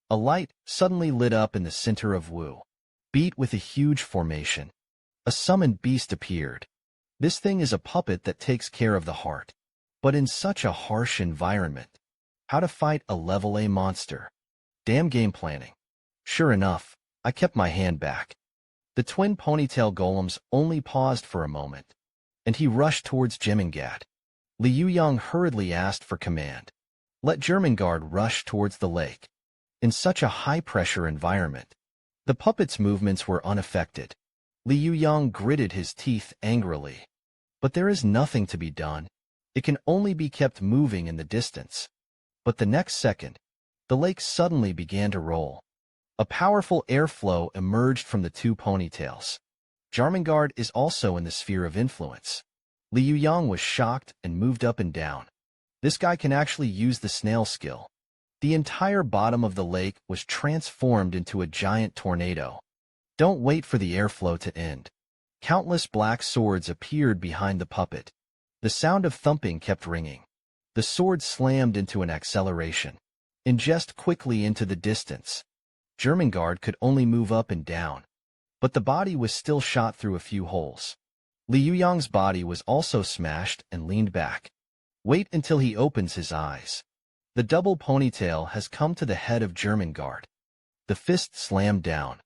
a light suddenly lit up in the center of Wu. Beat with a huge formation. A summoned beast appeared. This thing is a puppet that takes care of the heart, but in such a harsh environment. How to fight a level A monster. Damn game planning. Sure enough, I kept my hand back. The twin ponytail golems only paused for a moment, and he rushed towards Jemingad. Li Yuyang hurriedly asked for command. Let Jemingard rush towards the lake. In such a high-pressure environment, the puppet's movements were unaffected. Li Yuyang gritted his teeth angrily. But there is nothing to be done. It can only be kept moving in the distance. But the next second, the lake suddenly began to roll. A powerful airflow emerged from the two ponytails. Jarmangard is also in the sphere of influence. Li Yuyang was shocked and moved up and down. This guy can actually use the snail skill. The entire bottom of the lake was transformed into a giant tornado. Don't wait for the airflow to end. Countless black swords appeared behind the puppet. The sound of thumping kept ringing. The sword slammed into an acceleration, ingest quickly into the distance. Jormungand could only move up and down, but the body was still shot through a few holes. Li Yuyang's body was also smashed and leaned back. Wait until he opens his eyes. The double ponytail has come to the head of Jormungand. The fist slammed down.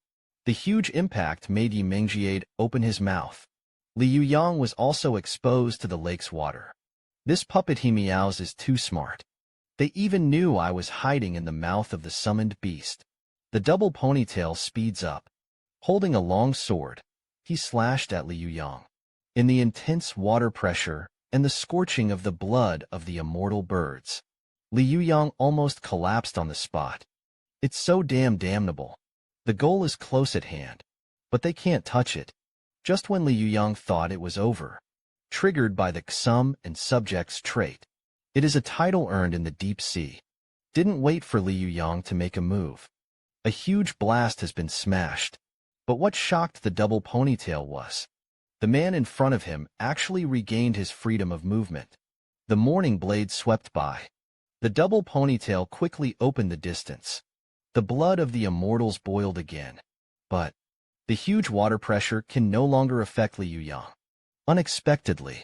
The huge impact made Yi Mingjiade open his mouth. Li Yuyang was also exposed to the lake's water. This puppet he meows is too smart. They even knew I was hiding in the mouth of the summoned beast. The double ponytail speeds up. Holding a long sword, he slashed at Li Yuyang. In the intense water pressure and the scorching of the blood of the immortal birds, Li Yuyang almost collapsed on the spot. It's so damnable. The goal is close at hand, but they can't touch it. Just when Li Yuyang thought it was over, triggered by the sum and subjects trait. It is a title earned in the deep sea. Didn't wait for Li Yuyang to make a move. A huge blast has been smashed. But what shocked the double ponytail was the man in front of him actually regained his freedom of movement. The morning blade swept by. The double ponytail quickly opened the distance. The blood of the immortals boiled again. But the huge water pressure can no longer affect Li Yuyang. Unexpectedly,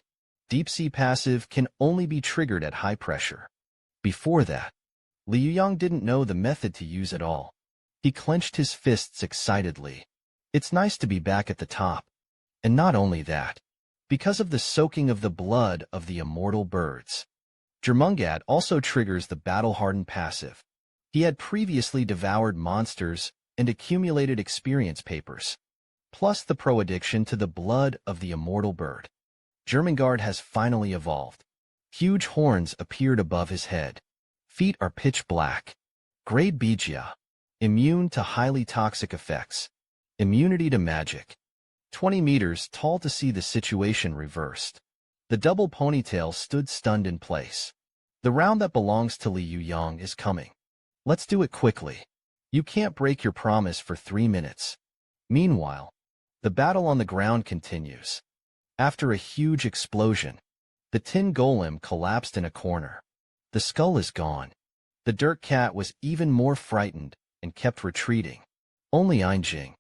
deep sea passive can only be triggered at high pressure. Before that, Li Yuyang didn't know the method to use at all. He clenched his fists excitedly. It's nice to be back at the top. And not only that, because of the soaking of the blood of the immortal birds. Jormungand also triggers the battle-hardened passive. He had previously devoured monsters and accumulated experience papers, plus the pro-addiction to the blood of the immortal bird. Jormungand has finally evolved. Huge horns appeared above his head. Feet are pitch black. Grade Bijia. Immune to highly toxic effects. Immunity to magic. 20 meters tall to see the situation reversed. The double ponytail stood stunned in place. The round that belongs to Li Yuyang is coming. Let's do it quickly. You can't break your promise for 3 minutes. Meanwhile, the battle on the ground continues. After a huge explosion, the tin golem collapsed in a corner. The skull is gone. The dirt cat was even more frightened and kept retreating. Only Ainjing.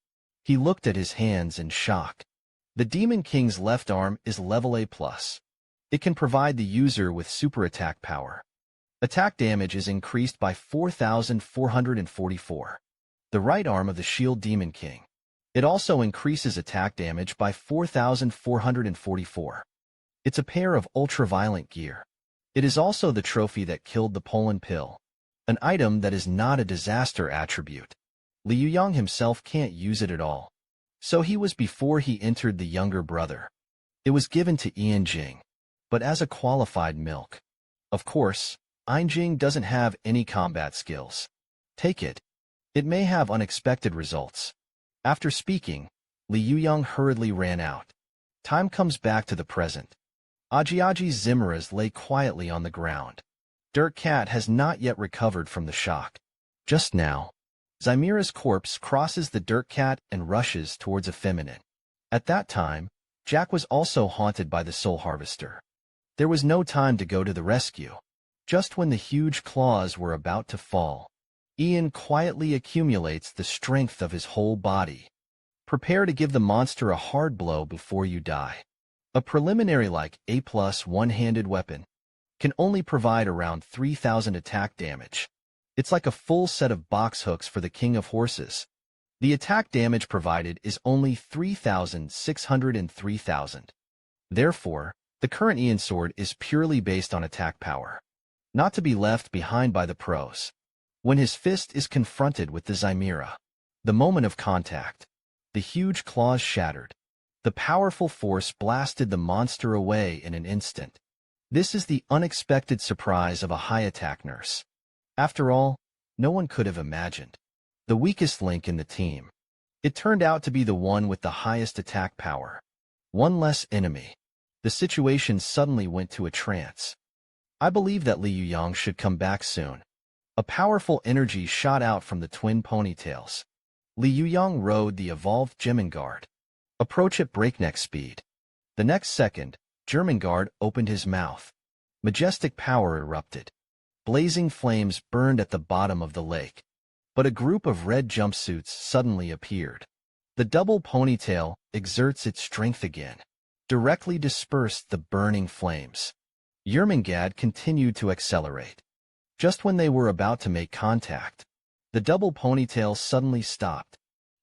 He looked at his hands in shock. The Demon King's left arm is level A+. It can provide the user with super attack power. Attack damage is increased by 4,444. The right arm of the Shield Demon King. It also increases attack damage by 4,444. It's a pair of ultra-violent gear. It is also the trophy that killed the Poland pill, an item that is not a disaster attribute. Li Yuyang himself can't use it at all. So he was before he entered the younger brother. It was given to Ainjing, but as a qualified milk. Of course, Ainjing doesn't have any combat skills. Take it. It may have unexpected results. After speaking, Li Yuyang hurriedly ran out. Time comes back to the present. Ajiaji's Zimaras lay quietly on the ground. Dirt Cat has not yet recovered from the shock. Just now, Zymira's corpse crosses the Dirt Cat and rushes towards a feminine. At that time, Jack was also haunted by the Soul Harvester. There was no time to go to the rescue. Just when the huge claws were about to fall, Ian quietly accumulates the strength of his whole body. Prepare to give the monster a hard blow before you die. A preliminary like A+ one-handed weapon can only provide around 3,000 attack damage. It's like a full set of box hooks for the King of Horses. The attack damage provided is only 3,600 and 3,000. Therefore, the current Ian sword is purely based on attack power. Not to be left behind by the pros. When his fist is confronted with the Zymira, the moment of contact, the huge claws shattered. The powerful force blasted the monster away in an instant. This is the unexpected surprise of a high-attack nurse. After all, no one could have imagined. The weakest link in the team. It turned out to be the one with the highest attack power. One less enemy. The situation suddenly went to a trance. I believe that Li Yuyang should come back soon. A powerful energy shot out from the twin ponytails. Li Yuyang rode the evolved Jormungand. Approach at breakneck speed. The next second, Jormungand opened his mouth. Majestic power erupted. Blazing flames burned at the bottom of the lake. But a group of red jumpsuits suddenly appeared. The double ponytail exerts its strength again. Directly dispersed the burning flames. Jormungand continued to accelerate. Just when they were about to make contact, the double ponytail suddenly stopped.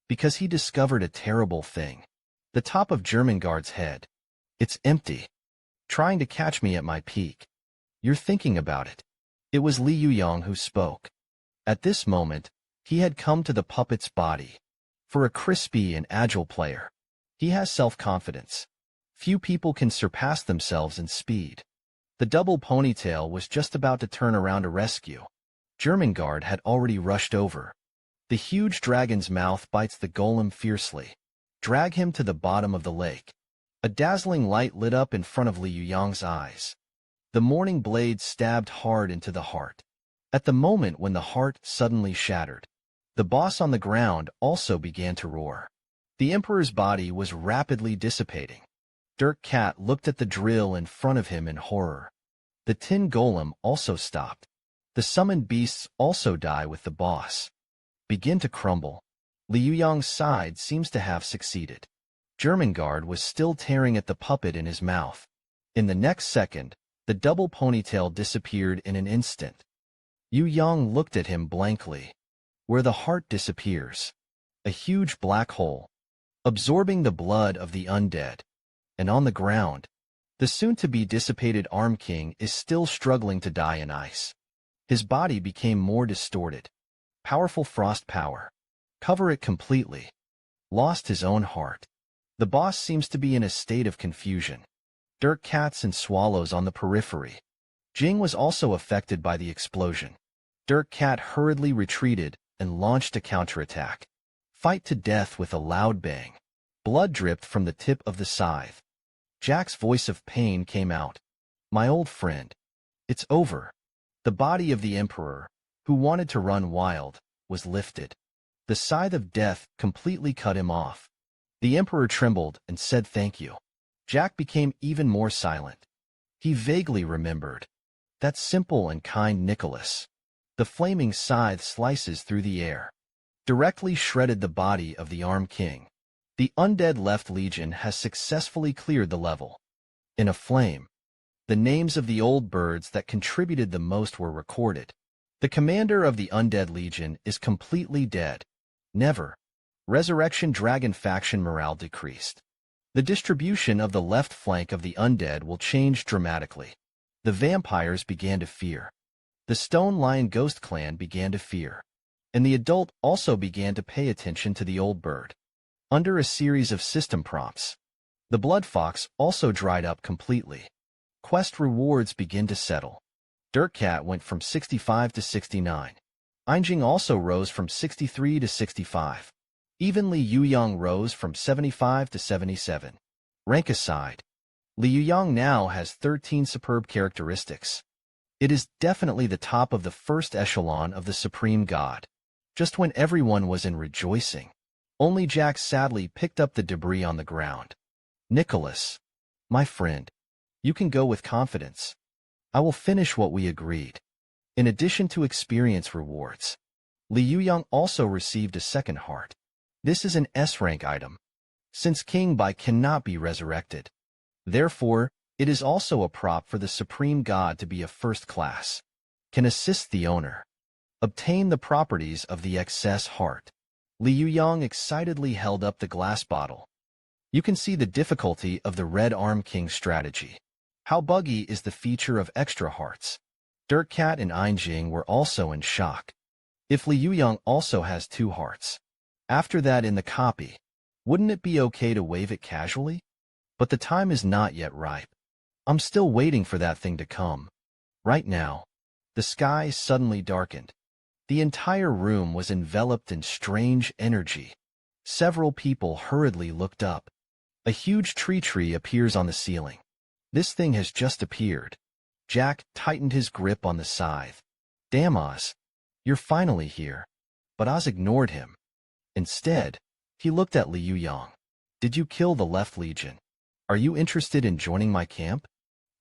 Because he discovered a terrible thing. The top of Jormungand's head. It's empty. Trying to catch me at my peak. You're thinking about it. It was Li Yuyang who spoke. At this moment, he had come to the puppet's body. For a crispy and agile player, he has self-confidence. Few people can surpass themselves in speed. The double ponytail was just about to turn around to rescue. Jormungand had already rushed over. The huge dragon's mouth bites the golem fiercely. Drag him to the bottom of the lake. A dazzling light lit up in front of Li Yuyang's eyes. The morning blade stabbed hard into the heart. At the moment when the heart suddenly shattered, the boss on the ground also began to roar. The emperor's body was rapidly dissipating. Dirk Cat looked at the drill in front of him in horror. The tin golem also stopped. The summoned beasts also die with the boss. Begin to crumble. Li Yuyang's side seems to have succeeded. Jormungand was still tearing at the puppet in his mouth. In the next second, the double ponytail disappeared in an instant. Yuyang looked at him blankly. Where the heart disappears. A huge black hole. Absorbing the blood of the undead. And on the ground, the soon-to-be dissipated Arm King is still struggling to die in ice. His body became more distorted. Powerful frost power. Cover it completely. Lost his own heart. The boss seems to be in a state of confusion. Dirk Cats and swallows on the periphery. Jing was also affected by the explosion. Dirk Cat hurriedly retreated and launched a counterattack. Fight to death with a loud bang. Blood dripped from the tip of the scythe. Jack's voice of pain came out. My old friend. It's over. The body of the emperor, who wanted to run wild, was lifted. The scythe of death completely cut him off. The emperor trembled and said thank you. Jack became even more silent. He vaguely remembered. That simple and kind Nicholas. The flaming scythe slices through the air. Directly shredded the body of the Arm King. The undead left legion has successfully cleared the level. In a flame, the names of the old birds that contributed the most were recorded. The commander of the undead legion is completely dead. Never. Resurrection Dragon faction morale decreased. The distribution of the left flank of the undead will change dramatically. The vampires began to fear. The Stone Lion Ghost clan began to fear. And the adult also began to pay attention to the old bird. Under a series of system prompts, the Blood Fox also dried up completely. Quest rewards begin to settle. Dirk Cat went from 65 to 69. Einjing also rose from 63 to 65. Even Li Yuyang rose from 75 to 77. Rank aside, Li Yuyang now has 13 superb characteristics. It is definitely the top of the first echelon of the Supreme God. Just when everyone was in rejoicing, only Jack sadly picked up the debris on the ground. Nicholas, my friend, you can go with confidence. I will finish what we agreed. In addition to experience rewards, Li Yuyang also received a second heart. This is an S-rank item, since King Bai cannot be resurrected. Therefore, it is also a prop for the Supreme God to be a first class. Can assist the owner. Obtain the properties of the excess heart. Li Yuyang excitedly held up the glass bottle. You can see the difficulty of the Red Arm King strategy. How buggy is the feature of extra hearts. Dirk Cat and Einjing were also in shock. If Li Yuyang also has 2 hearts, after that in the copy, wouldn't it be okay to wave it casually? But the time is not yet ripe. I'm still waiting for that thing to come. Right now, the sky suddenly darkened. The entire room was enveloped in strange energy. Several people hurriedly looked up. A huge tree appears on the ceiling. This thing has just appeared. Jack tightened his grip on the scythe. Damn Oz, you're finally here. But Oz ignored him. Instead, he looked at Li Yuyang. Did you kill the Left Legion? Are you interested in joining my camp?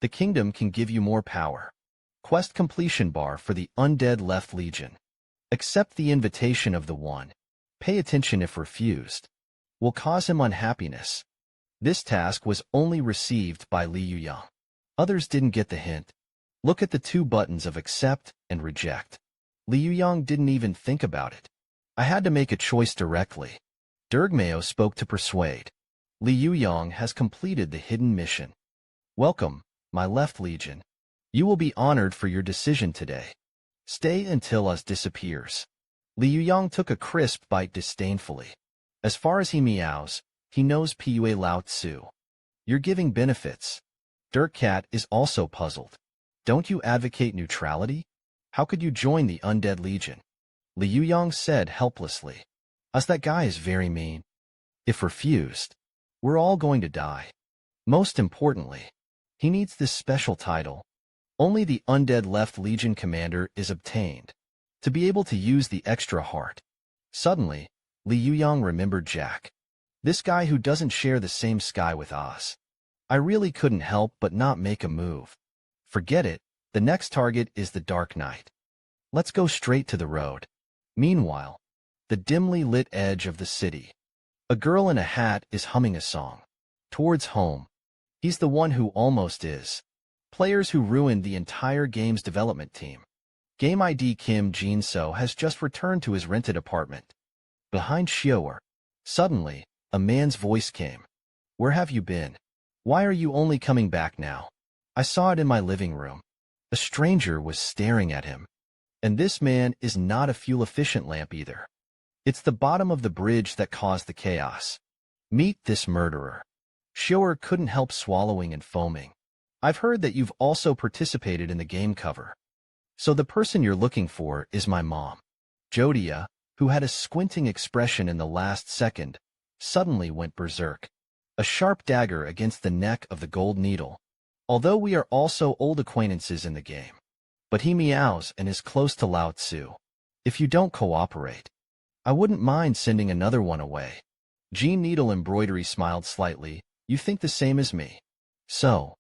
The kingdom can give you more power. Quest completion bar for the undead Left Legion. Accept the invitation of the one. Pay attention if refused. Will cause him unhappiness. This task was only received by Li Yuyang. Others didn't get the hint. Look at the two buttons of accept and reject. Li Yuyang didn't even think about it. I had to make a choice directly. Dergmeo spoke to persuade. Li Yuyang has completed the hidden mission. Welcome, my Left Legion. You will be honored for your decision today. Stay until us disappears. Li Yuyang took a crisp bite disdainfully. As far as he meows, he knows Pua Lao Tzu. You're giving benefits. Dirk Cat is also puzzled. Don't you advocate neutrality? How could you join the Undead Legion? Li Yuyang said helplessly. Us that guy is very mean. If refused, we're all going to die. Most importantly, he needs this special title. Only the Undead Left Legion commander is obtained, to be able to use the extra heart. Suddenly, Li Yuyang remembered Jack. This guy who doesn't share the same sky with us. I really couldn't help but not make a move. Forget it, the next target is the Dark Knight. Let's go straight to the road. Meanwhile, the dimly lit edge of the city. A girl in a hat is humming a song. Towards home. He's the one who almost is. Players who ruined the entire game's development team. Game ID Kim Jin-so has just returned to his rented apartment. Behind Xiaoer. Suddenly, a man's voice came. Where have you been? Why are you only coming back now? I saw it in my living room. A stranger was staring at him. And this man is not a fuel-efficient lamp either. It's the bottom of the bridge that caused the chaos. Meet this murderer. Xiaoer couldn't help swallowing and foaming. I've heard that you've also participated in the game cover. So the person you're looking for is my mom. Jodia, who had a squinting expression in the last second, suddenly went berserk. A sharp dagger against the neck of the gold needle. Although we are also old acquaintances in the game. But he meows and is close to Lao Tzu. If you don't cooperate, I wouldn't mind sending another one away. Jean Needle Embroidery smiled slightly. You think the same as me. So,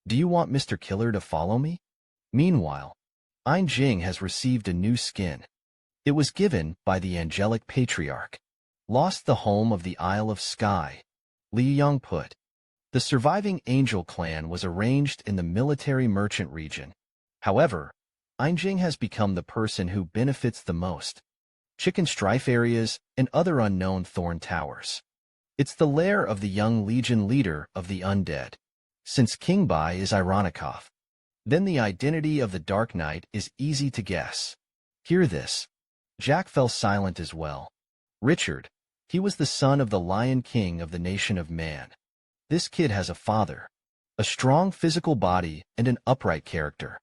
do you want Mr. Killer to follow me? Meanwhile, Ein Jing has received a new skin. It was given by the angelic patriarch. Lost the home of the Isle of Sky. Li Yuyang put. The surviving angel clan was arranged in the military merchant region. However, Ein Jing has become the person who benefits the most. Chicken strife areas and other unknown thorn towers. It's the lair of the young legion leader of the undead. Since King Bai is Ironikov, then the identity of the Dark Knight is easy to guess. Hear this. Jack fell silent as well. Richard, he was the son of the Lion King of the nation of man. This kid has a father, a strong physical body and an upright character,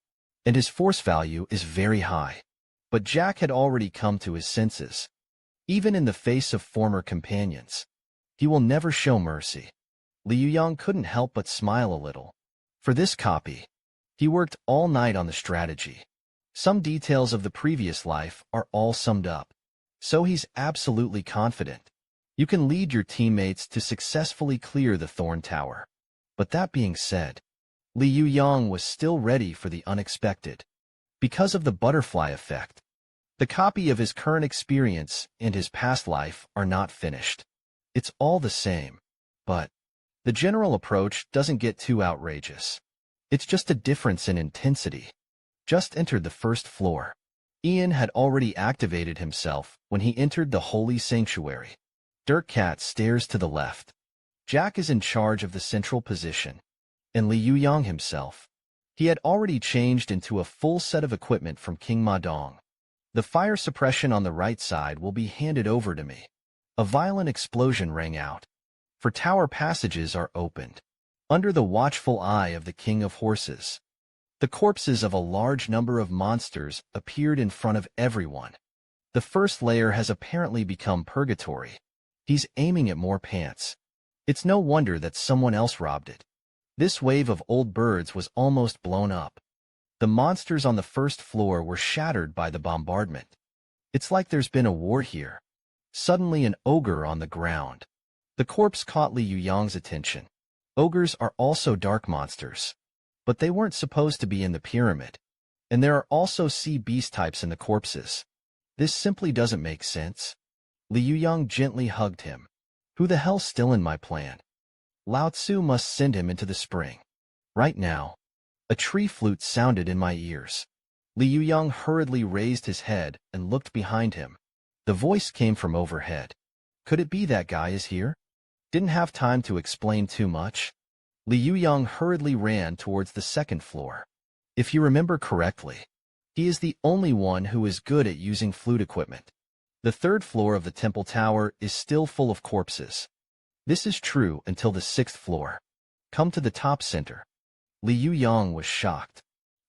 and his force value is very high. But Jack had already come to his senses. Even in the face of former companions, he will never show mercy. Li Yuyang couldn't help but smile a little. For this copy, he worked all night on the strategy. Some details of the previous life are all summed up. So he's absolutely confident. You can lead your teammates to successfully clear the Thorn Tower. But that being said, Li Yuyang was still ready for the unexpected. Because of the butterfly effect, the copy of his current experience and his past life are not finished. It's all the same, but the general approach doesn't get too outrageous. It's just a difference in intensity. Just entered the first floor. Ian had already activated himself when he entered the holy sanctuary. Dirk Cat stares to the left. Jack is in charge of the central position. And Li Yuyang himself. He had already changed into a full set of equipment from King Ma Dong. The fire suppression on the right side will be handed over to me. A violent explosion rang out. For tower passages are opened. Under the watchful eye of the King of Horses. The corpses of a large number of monsters appeared in front of everyone. The first layer has apparently become purgatory. He's aiming at more pants. It's no wonder that someone else robbed it. This wave of old birds was almost blown up. The monsters on the first floor were shattered by the bombardment. It's like there's been a war here. Suddenly an ogre on the ground. The corpse caught Li Yuyang's attention. Ogres are also dark monsters, but they weren't supposed to be in the pyramid. And there are also sea beast types in the corpses. This simply doesn't make sense. Li Yuyang gently hugged him. Who the hell's still in my plan? Lao Tzu must send him into the spring. Right now. A tree flute sounded in my ears. Li Yuyang hurriedly raised his head and looked behind him. The voice came from overhead. Could it be that guy is here? Didn't have time to explain too much. Li Yuyang hurriedly ran towards the second floor. If you remember correctly, he is the only one who is good at using flute equipment. The third floor of the temple tower is still full of corpses. This is true until the sixth floor. Come to the top center. Li Yuyang was shocked.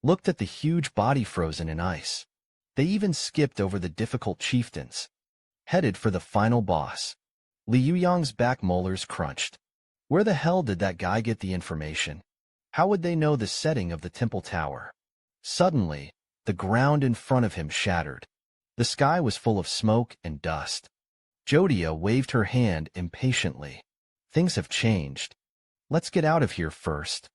Looked at the huge body frozen in ice. They even skipped over the difficult chieftains. Headed for the final boss. Li Yuyang's back molars crunched. Where the hell did that guy get the information? How would they know the setting of the temple tower? Suddenly, the ground in front of him shattered. The sky was full of smoke and dust. Jodia waved her hand impatiently. Things have changed. Let's get out of here first.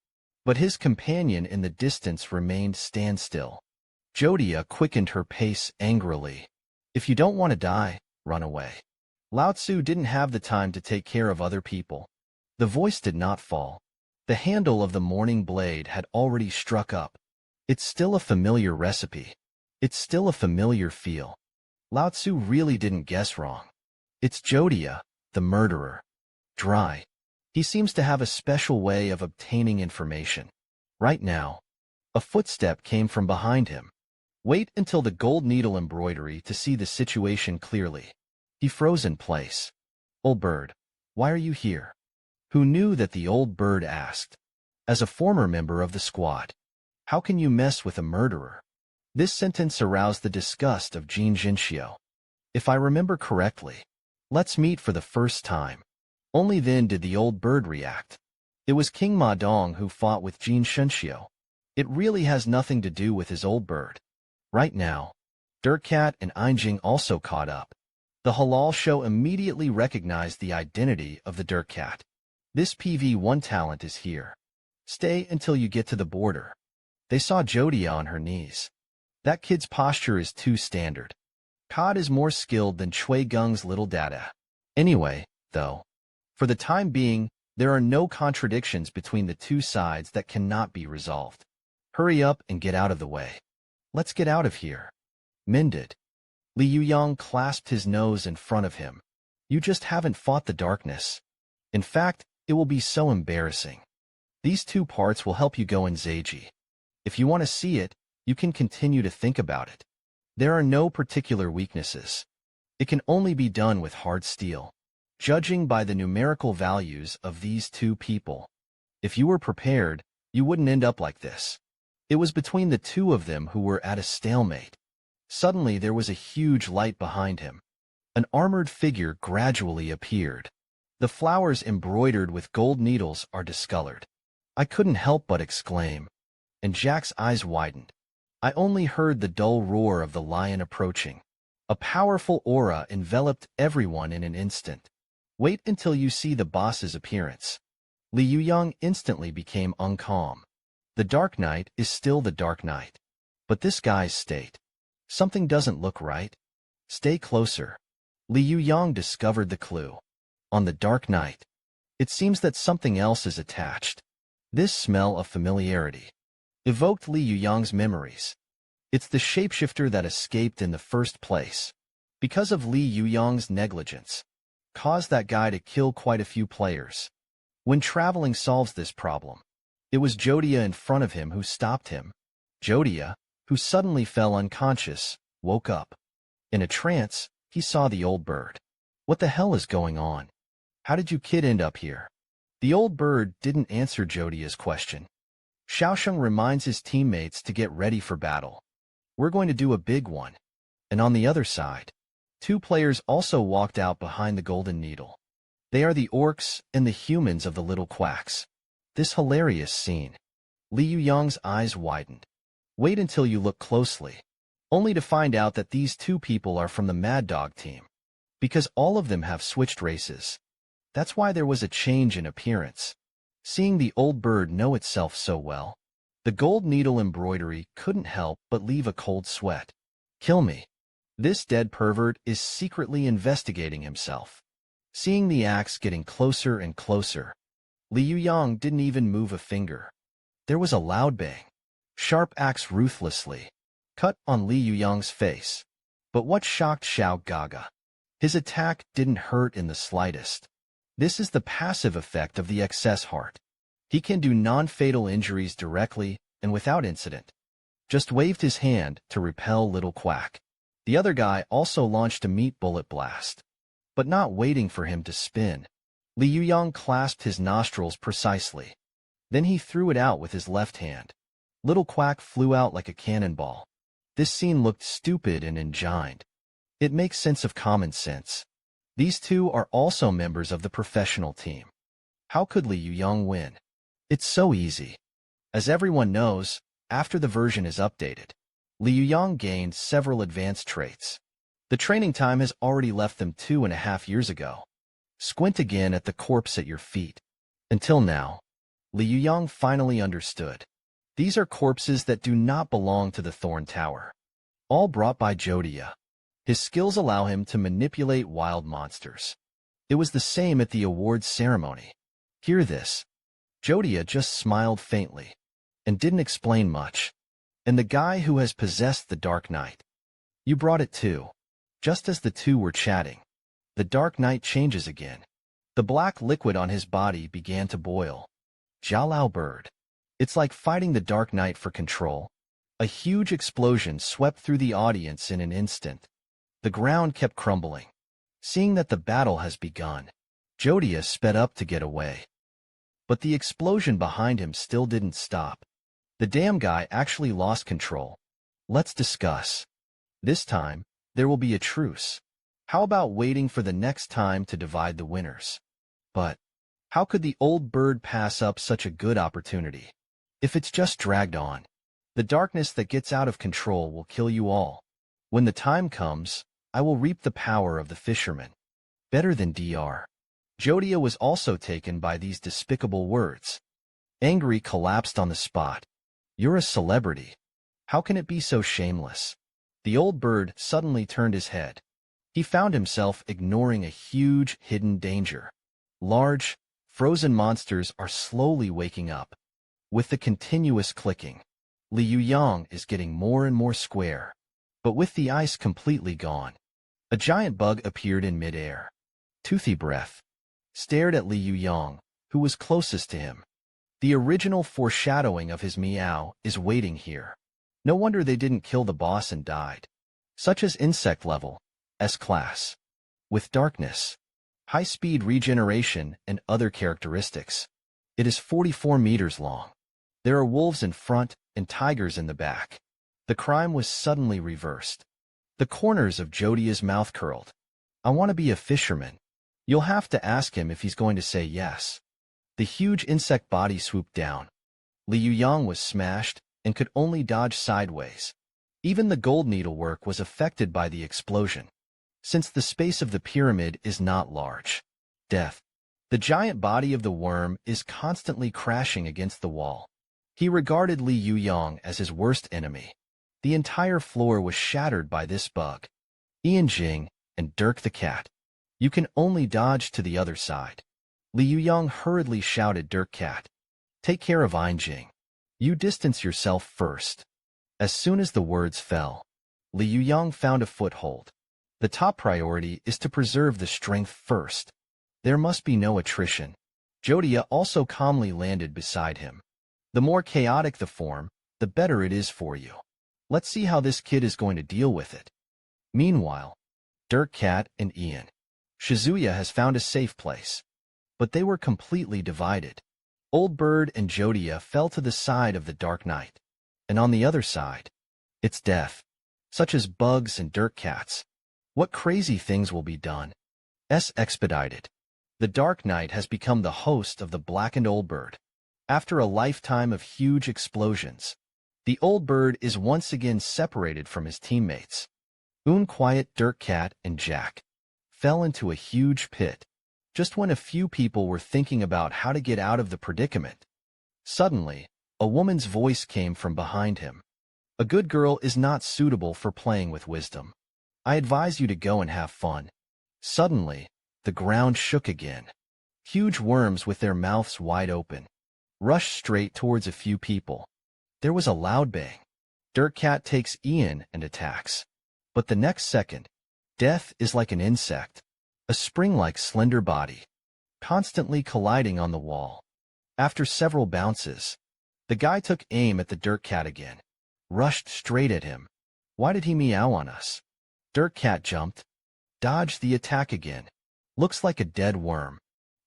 But his companion in the distance remained standstill. Jodia quickened her pace angrily. If you don't want to die, run away. Lao Tzu didn't have the time to take care of other people. The voice did not fall. The handle of the morning blade had already struck up. It's still a familiar recipe. It's still a familiar feel. Lao Tzu really didn't guess wrong. It's Jodia, the murderer. Dry. He seems to have a special way of obtaining information. Right now, a footstep came from behind him. Wait until the gold needle embroidery to see the situation clearly. He froze in place. Old bird, why are you here? Who knew that the old bird asked? As a former member of the squad. How can you mess with a murderer? This sentence aroused the disgust of Jin Jinxiu. If I remember correctly, let's meet for the first time. Only then did the old bird react. It was King Ma Dong who fought with Jin Shenxiu. It really has nothing to do with his old bird. Right now, Dirtcat and Einjing also caught up. The Halal show immediately recognized the identity of the Dirtcat. This PV1 talent is here. Stay until you get to the border. They saw Jodia on her knees. That kid's posture is too standard. Cod is more skilled than Chui Gung's little dada. Anyway, though, for the time being, there are no contradictions between the two sides that cannot be resolved. Hurry up and get out of the way. Let's get out of here. Mended. Li Yuyang clasped his nose in front of him. You just haven't fought the darkness. In fact, it will be so embarrassing. These two parts will help you go in Zeiji. If you want to see it, you can continue to think about it. There are no particular weaknesses. It can only be done with hard steel. Judging by the numerical values of these two people, if you were prepared, you wouldn't end up like this. It was between the two of them who were at a stalemate. Suddenly there was a huge light behind him. An armored figure gradually appeared. The flowers embroidered with gold needles are discolored. I couldn't help but exclaim. And Jack's eyes widened. I only heard the dull roar of the lion approaching. A powerful aura enveloped everyone in an instant. Wait until you see the boss's appearance. Li Yuyang instantly became uncalm. The Dark Knight is still the Dark Knight. But this guy's state. Something doesn't look right. Stay closer. Li Yuyang discovered the clue. On the Dark Knight. It seems that something else is attached. This smell of familiarity evoked Li Yuyang's memories. It's the shapeshifter that escaped in the first place. Because of Li Yuyang's negligence, caused that guy to kill quite a few players. When traveling solves this problem, it was Jodia in front of him who stopped him. Jodia, who suddenly fell unconscious, woke up. In a trance, he saw the old bird. What the hell is going on? How did you kid end up here? The old bird didn't answer Jodia's question. Xiaosheng reminds his teammates to get ready for battle. We're going to do a big one. And on the other side, two players also walked out behind the golden needle. They are the orcs and the humans of the little quacks. This hilarious scene. Li Yuyang's eyes widened. Wait until you look closely, only to find out that these two people are from the Mad Dog team. Because all of them have switched races. That's why there was a change in appearance. Seeing the old bird know itself so well, the gold needle embroidery couldn't help but leave a cold sweat. Kill me. This dead pervert is secretly investigating himself. Seeing the axe getting closer and closer, Li Yuyang didn't even move a finger. There was a loud bang. Sharp axe ruthlessly cut on Li Yuyang's face. But what shocked Xiao Gaga? His attack didn't hurt in the slightest. This is the passive effect of the excess heart. He can do non-fatal injuries directly and without incident. Just waved his hand to repel Little Quack. The other guy also launched a meat bullet blast. But not waiting for him to spin, Li Yuyang clasped his nostrils precisely. Then he threw it out with his left hand. Little Quack flew out like a cannonball. This scene looked stupid and engined. It makes sense of common sense. These two are also members of the professional team. How could Li Yuyang win? It's so easy. As everyone knows, after the version is updated, Li Yuyang gained several advanced traits. The training time has already left them 2.5 years ago. Squint again at the corpse at your feet. Until now, Li Yuyang finally understood. These are corpses that do not belong to the Thorn Tower. All brought by Jodia. His skills allow him to manipulate wild monsters. It was the same at the awards ceremony. Hear this. Jodia just smiled faintly and didn't explain much. And the guy who has possessed the Dark Knight. You brought it too. Just as the two were chatting, the Dark Knight changes again. The black liquid on his body began to boil. Jialao bird. It's like fighting the Dark Knight for control. A huge explosion swept through the audience in an instant. The ground kept crumbling. Seeing that the battle has begun, Jodia sped up to get away. But the explosion behind him still didn't stop. The damn guy actually lost control. Let's discuss. This time, there will be a truce. How about waiting for the next time to divide the winners? But how could the old bird pass up such a good opportunity? If it's just dragged on, the darkness that gets out of control will kill you all. When the time comes, I will reap the power of the fisherman. Better than Dr. Jodia was also taken by these despicable words. Angry, collapsed on the spot. You're a celebrity. How can it be so shameless? The old bird suddenly turned his head. He found himself ignoring a huge, hidden danger. Large, frozen monsters are slowly waking up. With the continuous clicking, Li Yuyang is getting more and more square. But with the ice completely gone, a giant bug appeared in midair. Toothy Breath stared at Li Yuyang, who was closest to him. The original foreshadowing of his meow is waiting here. No wonder they didn't kill the boss and died. Such as insect level, S-class. With darkness, high-speed regeneration, and other characteristics. It is 44 meters long. There are wolves in front and tigers in the back. The crime was suddenly reversed. The corners of Jodia's mouth curled. I want to be a fisherman. You'll have to ask him if he's going to say yes. The huge insect body swooped down. Li Yuyang was smashed and could only dodge sideways. Even the gold needlework was affected by the explosion, since the space of the pyramid is not large. Death. The giant body of the worm is constantly crashing against the wall. He regarded Li Yuyang as his worst enemy. The entire floor was shattered by this bug. Ian Jing and Dirk the cat. You can only dodge to the other side. Li Yuyang hurriedly shouted Dirk cat. Take care of Ian Jing. You distance yourself first. As soon as the words fell, Li Yuyang found a foothold. The top priority is to preserve the strength first. There must be no attrition. Jodia also calmly landed beside him. The more chaotic the form, the better it is for you. Let's see how this kid is going to deal with it. Meanwhile, Dirk Cat and Ian. Shizuya has found a safe place. But they were completely divided. Old Bird and Jodia fell to the side of the Dark Knight. And on the other side, it's death. Such as bugs and Dirk Cats. What crazy things will be done? Expedited. The Dark Knight has become the host of the blackened Old Bird. After a lifetime of huge explosions, the Old Bird is once again separated from his teammates. Quiet Dirk Cat and Jack fell into a huge pit. just when a few people were thinking about how to get out of the predicament. Suddenly, a woman's voice came from behind him. A good girl is not suitable for playing with wisdom. I advise you to go and have fun. Suddenly, the ground shook again. Huge worms with their mouths wide open rushed straight towards a few people. There was a loud bang. Dirt Cat takes Ian and attacks. But the next second, Death is like an insect, a spring-like slender body, constantly colliding on the wall. After several bounces, the guy took aim at the Dirt Cat again, rushed straight at him. Why did he meow on us? Dirt Cat jumped, dodged the attack again. Looks like a dead worm,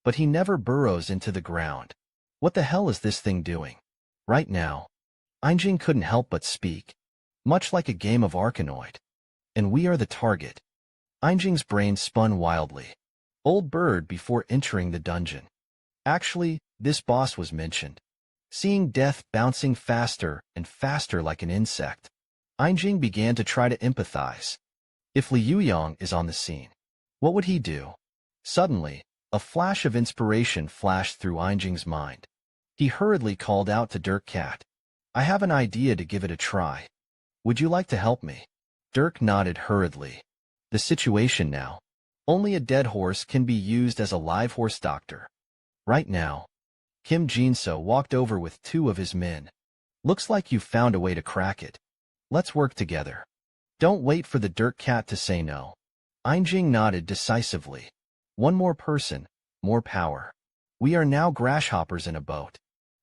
but he never burrows into the ground. What the hell is this thing doing? Right now, Einjing couldn't help but speak, much like a game of Arkanoid. And we are the target. Einjing's brain spun wildly. Old bird before entering the dungeon. Actually, this boss was mentioned. Seeing Death bouncing faster and faster like an insect, Einjing began to try to empathize. If Li Yuyang is on the scene, what would he do? Suddenly, a flash of inspiration flashed through Einjing's mind. He hurriedly called out to Dirt Cat. I have an idea to give it a try. Would you like to help me? Dirk nodded hurriedly. The situation now. Only a dead horse can be used as a live horse doctor. Right now. Kim Jinso walked over with 2 of his men. Looks like you've found a way to crack it. Let's work together. Don't wait for the Dirt Cat to say no. Einjing nodded decisively. One more person, more power. We are now grasshoppers in a boat.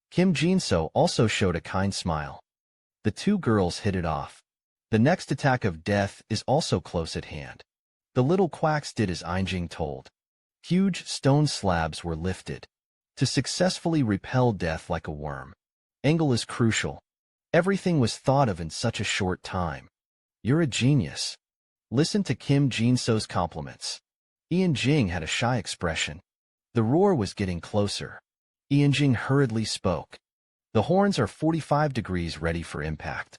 Kim Jinso also showed a kind smile. The 2 girls hit it off. The next attack of Death is also close at hand. The little quacks did as Einjing told. Huge stone slabs were lifted to successfully repel Death like a worm. Angle is crucial. Everything was thought of in such a short time. You're a genius. Listen to Kim Jinso's compliments. Ian Jing had a shy expression. The roar was getting closer. Ian Jing hurriedly spoke. The horns are 45 degrees ready for impact.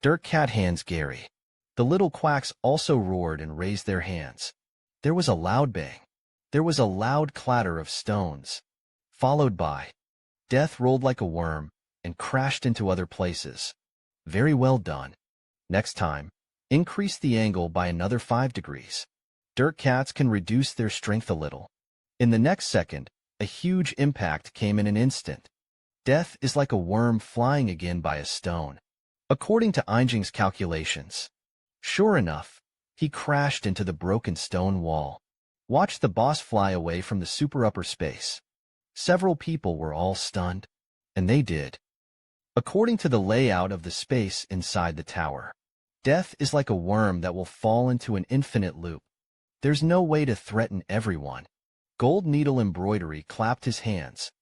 Dirt Cat hands Gary. The little quacks also roared and raised their hands. There was a loud bang. There was a loud clatter of stones, followed by Death rolled like a worm and crashed into other places. Very well done. Next time, increase the angle by another 5 degrees. Dirt Cats can reduce their strength a little. In the next second, a huge impact came in an instant. Death is like a worm flying again by a stone. According to Einjing's calculations. Sure enough, he crashed into the broken stone wall. Watch the boss fly away from the super upper space. Several people were all stunned, and they did. According to the layout of the space inside the tower, Death is like a worm that will fall into an infinite loop. There's no way to threaten everyone. Gold Needle Embroidery clapped his hands,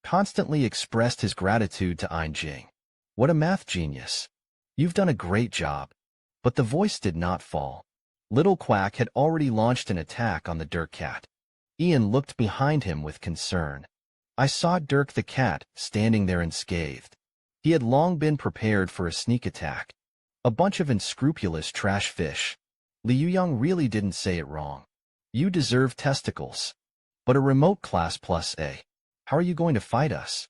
constantly expressed his gratitude to Einjing. What a math genius. You've done a great job. But the voice did not fall. Little Quack had already launched an attack on the Dirt Cat. Ian looked behind him with concern. I saw Dirk the cat standing there unscathed. He had long been prepared for a sneak attack. A bunch of unscrupulous trash fish. Li Yuyang really didn't say it wrong. You deserve testicles. But a remote class plus A. How are you going to fight us?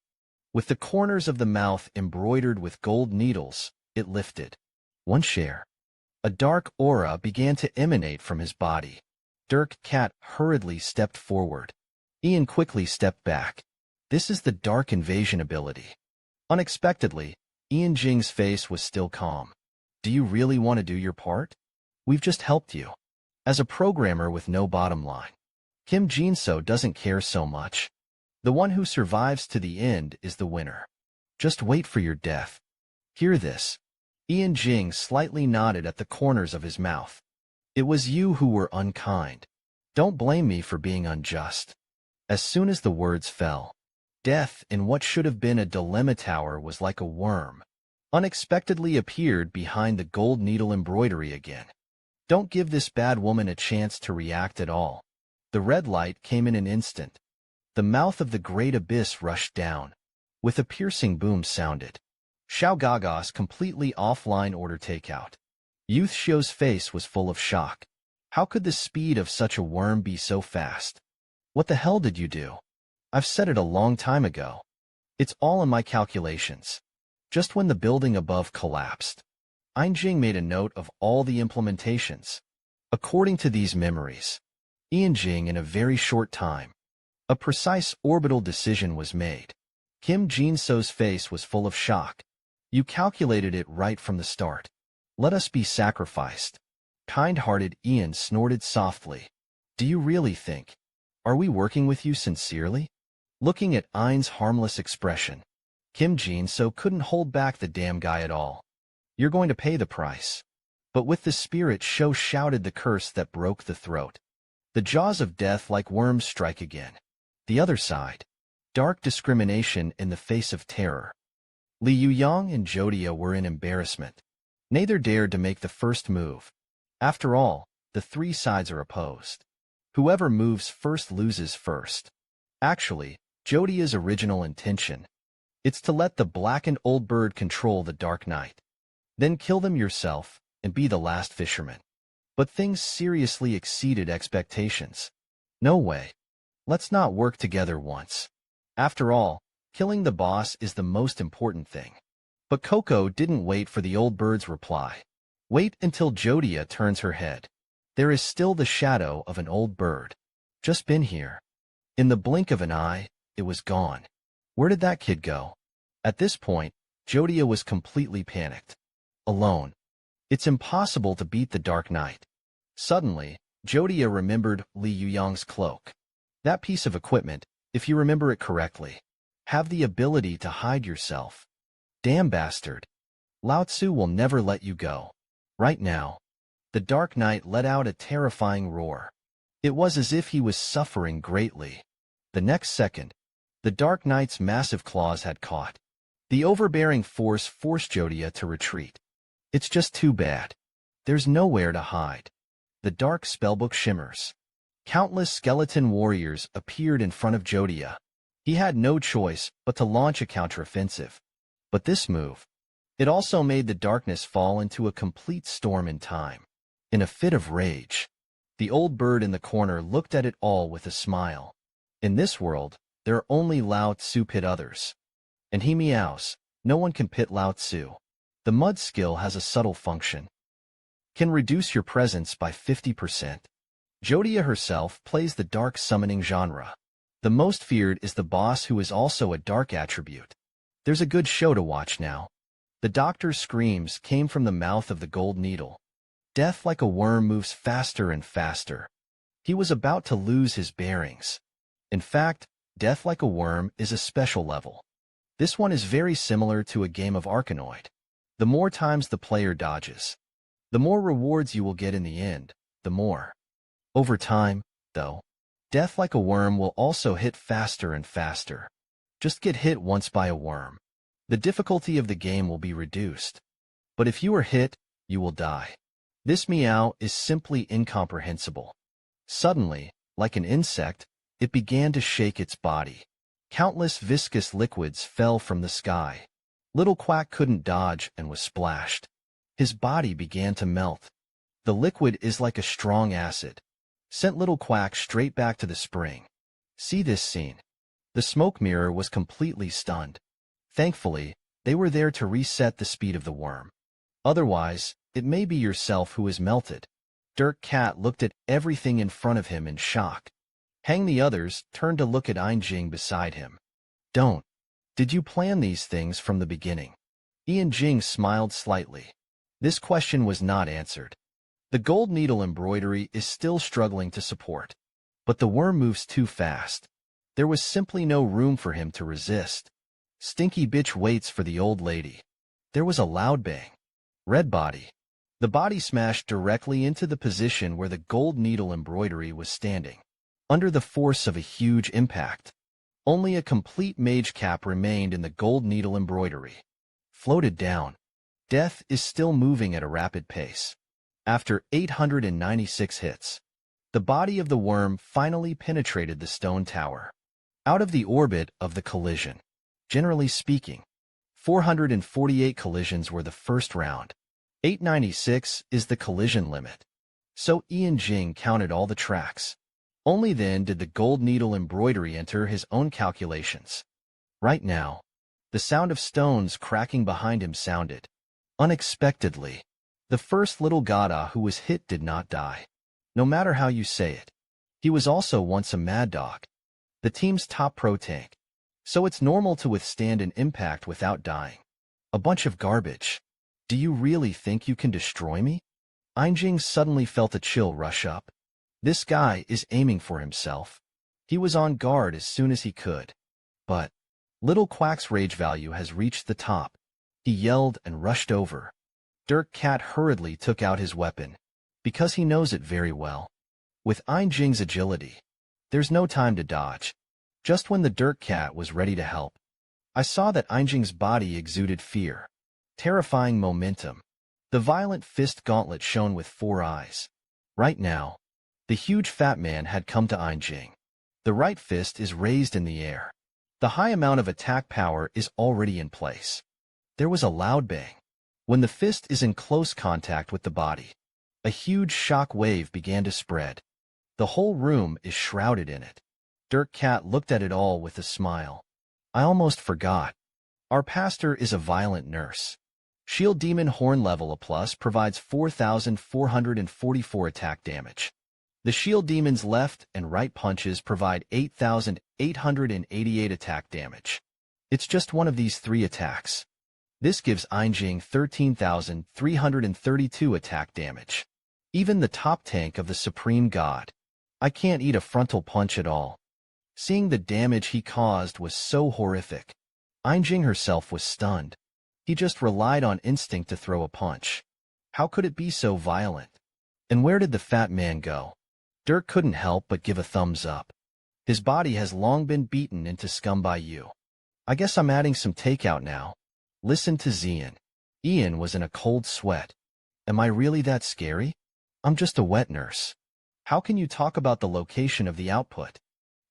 With the corners of the mouth embroidered with gold needles, it lifted. 1 share. A dark aura began to emanate from his body. Dirk Cat hurriedly stepped forward. Ian quickly stepped back. This is the Dark Invasion ability. Unexpectedly, Ian Jing's face was still calm. Do you really want to do your part? We've just helped you. As a programmer with no bottom line, Kim Jinso doesn't care so much. The one who survives to the end is the winner. Just wait for your death. Hear this. Ian Jing slightly nodded at the corners of his mouth. It was you who were unkind. Don't blame me for being unjust. As soon as the words fell, Death in what should have been a dilemma tower was like a worm. Unexpectedly appeared behind the gold needle embroidery again. Don't give this bad woman a chance to react at all. The red light came in an instant. The mouth of the great abyss rushed down. With a piercing boom sounded. Xiao Gaga's completely offline order takeout. Youth Xiu's face was full of shock. How could the speed of such a worm be so fast? What the hell did you do? I've said it a long time ago. It's all in my calculations. Just when the building above collapsed, Jing made a note of all the implementations. According to these memories, Jing in a very short time, a precise orbital decision was made. Kim Jin-so's face was full of shock. You calculated it right from the start. Let us be sacrificed. Kind-hearted Ian snorted softly. Do you really think? Are we working with you sincerely? Looking at Ein's harmless expression, Kim Jin-so couldn't hold back the damn guy at all. You're going to pay the price. But with the spirit show shouted the curse that broke the throat. The jaws of death like worms strike again. The other side. Dark discrimination in the face of terror. Li Yuyang and Jodia were in embarrassment. Neither dared to make the first move. After all, the three sides are opposed. Whoever moves first loses first. Actually, Jodia's original intention. It's to let the blackened old bird control the Dark Knight. Then kill them yourself and be the last fisherman. But things seriously exceeded expectations. No way. Let's not work together once. After all, killing the boss is the most important thing. But Coco didn't wait for the old bird's reply. Wait until Jodia turns her head. There is still the shadow of an old bird. Just been here. In the blink of an eye, it was gone. Where did that kid go? At this point, Jodia was completely panicked. Alone. It's impossible to beat the Dark Knight. Suddenly, Jodia remembered Li Yuyang's cloak. That piece of equipment, if you remember it correctly, have the ability to hide yourself. Damn bastard. Lao Tzu will never let you go. Right now. The Dark Knight let out a terrifying roar. It was as if he was suffering greatly. The next second, the Dark Knight's massive claws had caught. The overbearing force forced Jodia to retreat. It's just too bad. There's nowhere to hide. The dark spellbook shimmers. Countless skeleton warriors appeared in front of Jodia. He had no choice but to launch a counteroffensive. But this move, it also made the darkness fall into a complete storm in time. In a fit of rage, the old bird in the corner looked at it all with a smile. In this world, there are only Lao Tzu pit others. And he meows, no one can pit Lao Tzu. The mud skill has a subtle function. Can reduce your presence by 50%. Jodia herself plays the dark summoning genre. The most feared is the boss who is also a dark attribute. There's a good show to watch now. The doctor's screams came from the mouth of the gold needle. Death like a worm moves faster and faster. He was about to lose his bearings. In fact, Death like a worm is a special level. This one is very similar to a game of Arkanoid. The more times the player dodges, the more rewards you will get in the end, the more. Over time, though, Death like a worm will also hit faster and faster. Just get hit once by a worm. The difficulty of the game will be reduced. But if you are hit, you will die. This meow is simply incomprehensible. Suddenly, like an insect, it began to shake its body. Countless viscous liquids fell from the sky. Little Quack couldn't dodge and was splashed. His body began to melt. The liquid is like a strong acid. Sent Little Quack straight back to the spring. See this scene. The smoke mirror was completely stunned. Thankfully, they were there to reset the speed of the worm. Otherwise, it may be yourself who is melted. Dirk Cat looked at everything in front of him in shock. Hang the others turned to look at Jing beside him. Don't. Did you plan these things from the beginning? Jing smiled slightly. This question was not answered. The gold needle embroidery is still struggling to support. But the worm moves too fast. There was simply no room for him to resist. Stinky bitch waits for the old lady. There was a loud bang. Red body. The body smashed directly into the position where the gold needle embroidery was standing. Under the force of a huge impact, only a complete mage cap remained in the gold needle embroidery. Floated down. Death is still moving at a rapid pace. After 896 hits, the body of the worm finally penetrated the stone tower. Out of the orbit of the collision. Generally speaking, 448 collisions were the first round. 896 is the collision limit. So Jing counted all the tracks. Only then did the gold needle embroidery enter his own calculations. Right now, the sound of stones cracking behind him sounded. Unexpectedly, the first little Gada who was hit did not die. No matter how you say it. He was also once a mad dog, the team's top pro tank. So it's normal to withstand an impact without dying. A bunch of garbage. Do you really think you can destroy me? Einjing suddenly felt a chill rush up. This guy is aiming for himself. He was on guard as soon as he could. But Little Quack's rage value has reached the top. He yelled and rushed over. Dirk Cat hurriedly took out his weapon, because he knows it very well. With Einjing's agility, there's no time to dodge. Just when the Dirk Cat was ready to help, I saw that Einjing's body exuded fear. Terrifying momentum. The violent fist gauntlet shone with 4 eyes. Right now, the huge fat man had come to Einjing. The right fist is raised in the air. The high amount of attack power is already in place. There was a loud bang. When the fist is in close contact with the body, a huge shock wave began to spread. The whole room is shrouded in it. Dirk Cat looked at it all with a smile. I almost forgot. Our pastor is a violent nurse. Shield Demon Horn level A+ provides 4,444 attack damage. The Shield Demon's left and right punches provide 8,888 attack damage. It's just one of these 3 attacks. This gives Einjing 13,332 attack damage. Even the top tank of the Supreme God. I can't eat a frontal punch at all. Seeing the damage he caused was so horrific. Einjing herself was stunned. He just relied on instinct to throw a punch. How could it be so violent? And where did the fat man go? Dirk couldn't help but give a thumbs up. His body has long been beaten into scum by you. I guess I'm adding some takeout now. Listen to Zian. Ian was in a cold sweat. Am I really that scary? I'm just a wet nurse. How can you talk about the location of the output?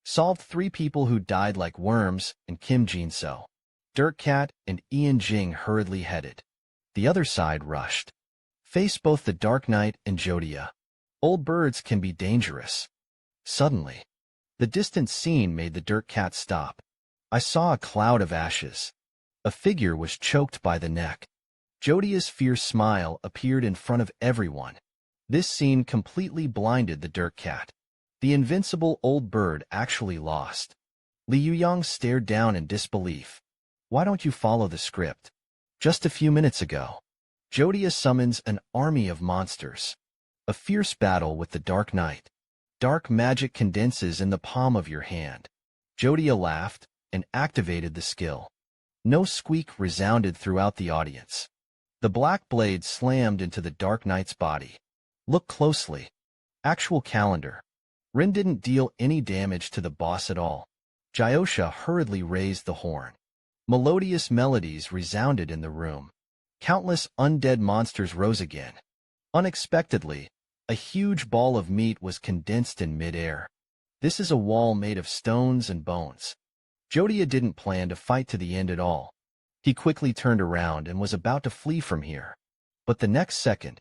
Solved 3 people who died like worms, and Kim Jin-so. Dirk Cat and Ian Jing hurriedly headed. The other side rushed. Face both the Dark Knight and Jodia. Old birds can be dangerous. Suddenly, the distant scene made the Dirk Cat stop. I saw a cloud of ashes. A figure was choked by the neck. Jodia's fierce smile appeared in front of everyone. This scene completely blinded the Dirk Cat. The invincible old bird actually lost. Li Yuyang stared down in disbelief. Why don't you follow the script? Just a few minutes ago, Jodia summons an army of monsters. A fierce battle with the Dark Knight. Dark magic condenses in the palm of your hand. Jodia laughed and activated the skill. No squeak resounded throughout the audience. The black blade slammed into the Dark Knight's body. Look closely. Actual calendar. Rin didn't deal any damage to the boss at all. Jyosha hurriedly raised the horn. Melodious melodies resounded in the room. Countless undead monsters rose again. Unexpectedly, a huge ball of meat was condensed in midair. This is a wall made of stones and bones. Jodia didn't plan to fight to the end at all. He quickly turned around and was about to flee from here. But the next second,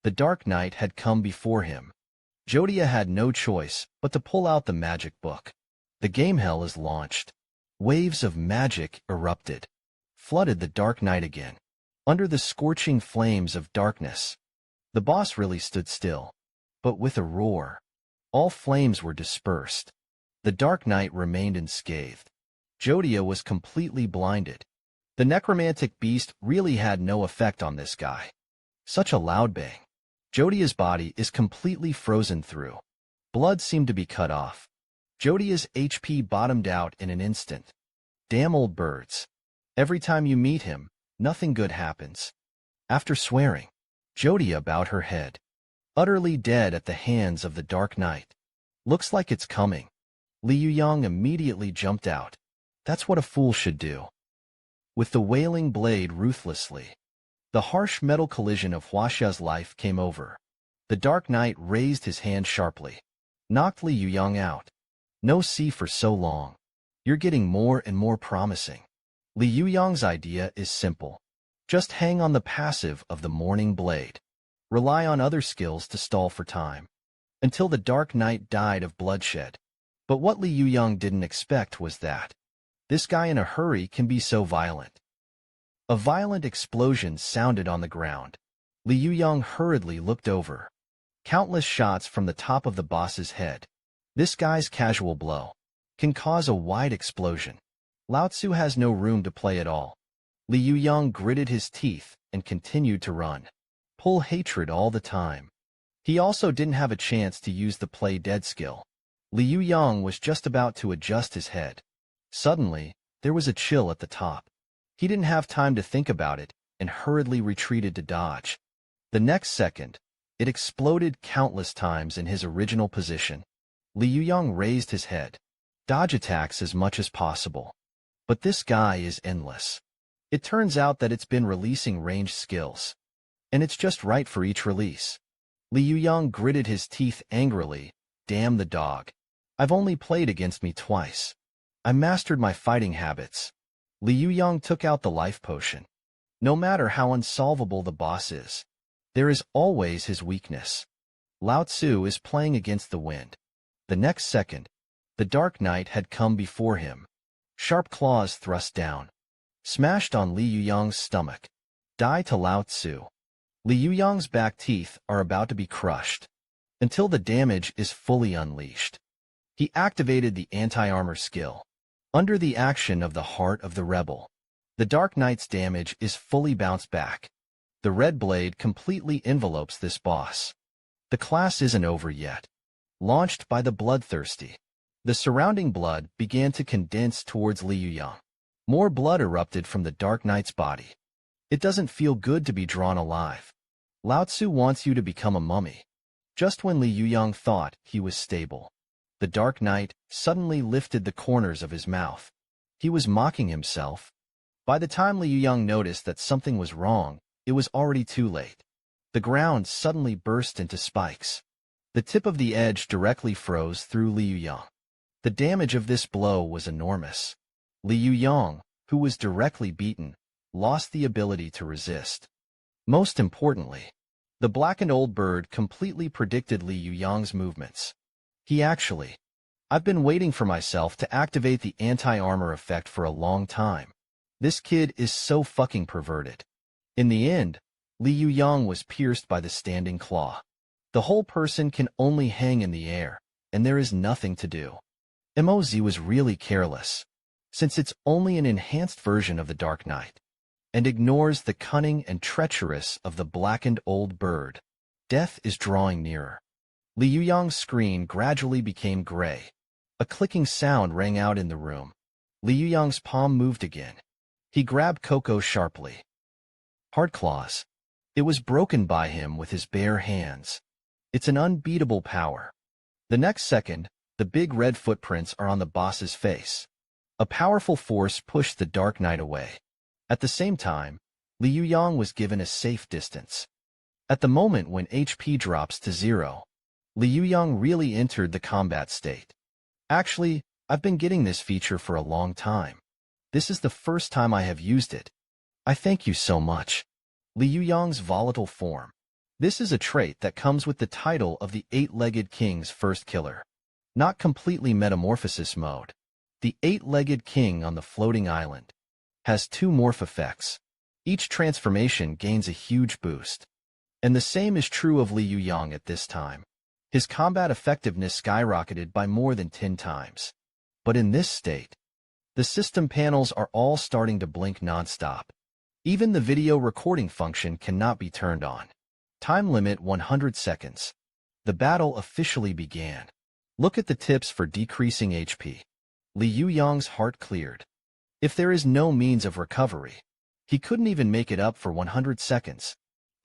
the Dark Knight had come before him. Jodia had no choice but to pull out the magic book. The game hell is launched. Waves of magic erupted, flooded the Dark Knight again. Under the scorching flames of darkness, the boss really stood still. But with a roar, all flames were dispersed. The Dark Knight remained unscathed. Jodia was completely blinded. The necromantic beast really had no effect on this guy. Such a loud bang. Jodia's body is completely frozen through. Blood seemed to be cut off. Jodia's HP bottomed out in an instant. Damn old birds. Every time you meet him, nothing good happens. After swearing, Jodia bowed her head. Utterly dead at the hands of the Dark Knight. Looks like it's coming. Li Yuyang immediately jumped out. That's what a fool should do. With the wailing blade ruthlessly, the harsh metal collision of Huaxia's life came over. The Dark Knight raised his hand sharply. Knocked Li Yuyang out. No see for so long. You're getting more and more promising. Li Yuyang's idea is simple. Just hang on the passive of the Morning Blade. Rely on other skills to stall for time. until the Dark Knight died of bloodshed. But what Li Yuyang didn't expect was that this guy in a hurry can be so violent. A violent explosion sounded on the ground. Li Yuyang hurriedly looked over. Countless shots from the top of the boss's head. This guy's casual blow can cause a wide explosion. Lao Tzu has no room to play at all. Li Yuyang gritted his teeth and continued to run. Pull hatred all the time. He also didn't have a chance to use the play dead skill. Li Yuyang was just about to adjust his head. Suddenly, there was a chill at the top. He didn't have time to think about it and hurriedly retreated to dodge. The next second, it exploded countless times in his original position. Li Yuyang raised his head. Dodge attacks as much as possible. But this guy is endless. It turns out that it's been releasing ranged skills. And it's just right for each release. Li Yuyang gritted his teeth angrily. Damn the dog. I've only played against me twice. I mastered my fighting habits. Li Yuyang took out the life potion. No matter how unsolvable the boss is, there is always his weakness. Lao Tzu is playing against the wind. The next second, the Dark Knight had come before him. Sharp claws thrust down, smashed on Li Yuyang's stomach. Die to Lao Tzu. Li Yuyang's back teeth are about to be crushed until the damage is fully unleashed. He activated the anti-armor skill. Under the action of the Heart of the Rebel, the Dark Knight's damage is fully bounced back. The red blade completely envelopes this boss. The class isn't over yet. Launched by the bloodthirsty, the surrounding blood began to condense towards Li Yuyang. More blood erupted from the Dark Knight's body. It doesn't feel good to be drawn alive. Lao Tzu wants you to become a mummy. Just when Li Yuyang thought he was stable, the Dark Knight suddenly lifted the corners of his mouth. He was mocking himself. By the time Li Yuyang noticed that something was wrong, it was already too late. The ground suddenly burst into spikes. The tip of the edge directly froze through Li Yuyang. The damage of this blow was enormous. Li Yuyang, who was directly beaten, lost the ability to resist. Most importantly, the blackened old bird completely predicted Li Yuyang's movements. I've been waiting for myself to activate the anti-armor effect for a long time. This kid is so fucking perverted. In the end, Li Yuyang was pierced by the standing claw. The whole person can only hang in the air, and there is nothing to do. MOZ was really careless, since it's only an enhanced version of the Dark Knight, and ignores the cunning and treacherous of the blackened old bird. Death is drawing nearer. Li Yuyang's screen gradually became gray. A clicking sound rang out in the room. Li Yuyang's palm moved again. He grabbed Coco sharply. Hard claws. It was broken by him with his bare hands. It's an unbeatable power. The next second, the big red footprints are on the boss's face. A powerful force pushed the Dark Knight away. At the same time, Li Yuyang was given a safe distance. At the moment when HP drops to 0, Li Yuyang really entered the combat state. Actually, I've been getting this feature for a long time. This is the first time I have used it. I thank you so much. Li Yuyang's volatile form. This is a trait that comes with the title of the Eight-Legged King's first killer. Not completely metamorphosis mode. The Eight-Legged King on the floating island has 2 morph effects. Each transformation gains a huge boost. And the same is true of Li Yuyang at this time. His combat effectiveness skyrocketed by more than 10 times. But in this state, the system panels are all starting to blink nonstop. Even the video recording function cannot be turned on. Time limit 100 seconds. The battle officially began. Look at the tips for decreasing HP. Li Yuyang's heart cleared. If there is no means of recovery, he couldn't even make it up for 100 seconds.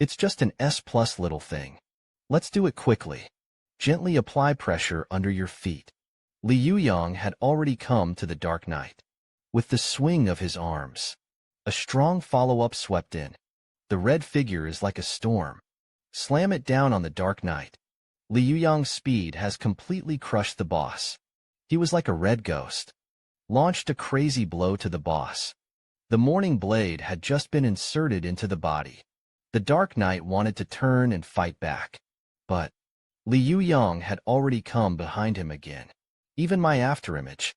It's just an S+ little thing. Let's do it quickly. Gently apply pressure under your feet. Li Yuyang had already come to the Dark Knight. With the swing of his arms, a strong follow-up swept in. The red figure is like a storm. Slam it down on the Dark Knight. Li Yuyang's speed has completely crushed the boss. He was like a red ghost. Launched a crazy blow to the boss. The Morning Blade had just been inserted into the body. The Dark Knight wanted to turn and fight back. But Li Yuyang had already come behind him again. Even my afterimage.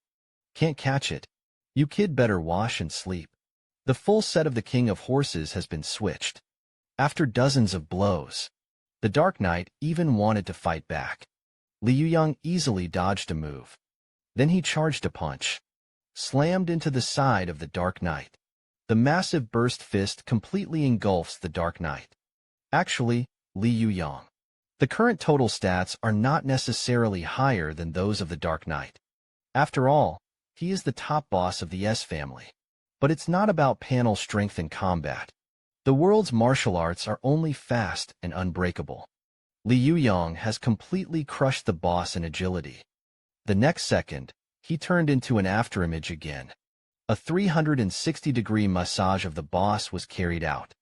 Can't catch it. You kid better wash and sleep. The full set of the King of Horses has been switched. After dozens of blows, the Dark Knight even wanted to fight back. Li Yuyang easily dodged a move. Then he charged a punch, slammed into the side of the Dark Knight. The massive burst fist completely engulfs the Dark Knight. Actually, Li Yuyang. The current total stats are not necessarily higher than those of the Dark Knight. After all, he is the top boss of the S family. But it's not about panel strength in combat. The world's martial arts are only fast and unbreakable. Li Yuyang has completely crushed the boss in agility. The next second, he turned into an afterimage again. A 360-degree massage of the boss was carried out.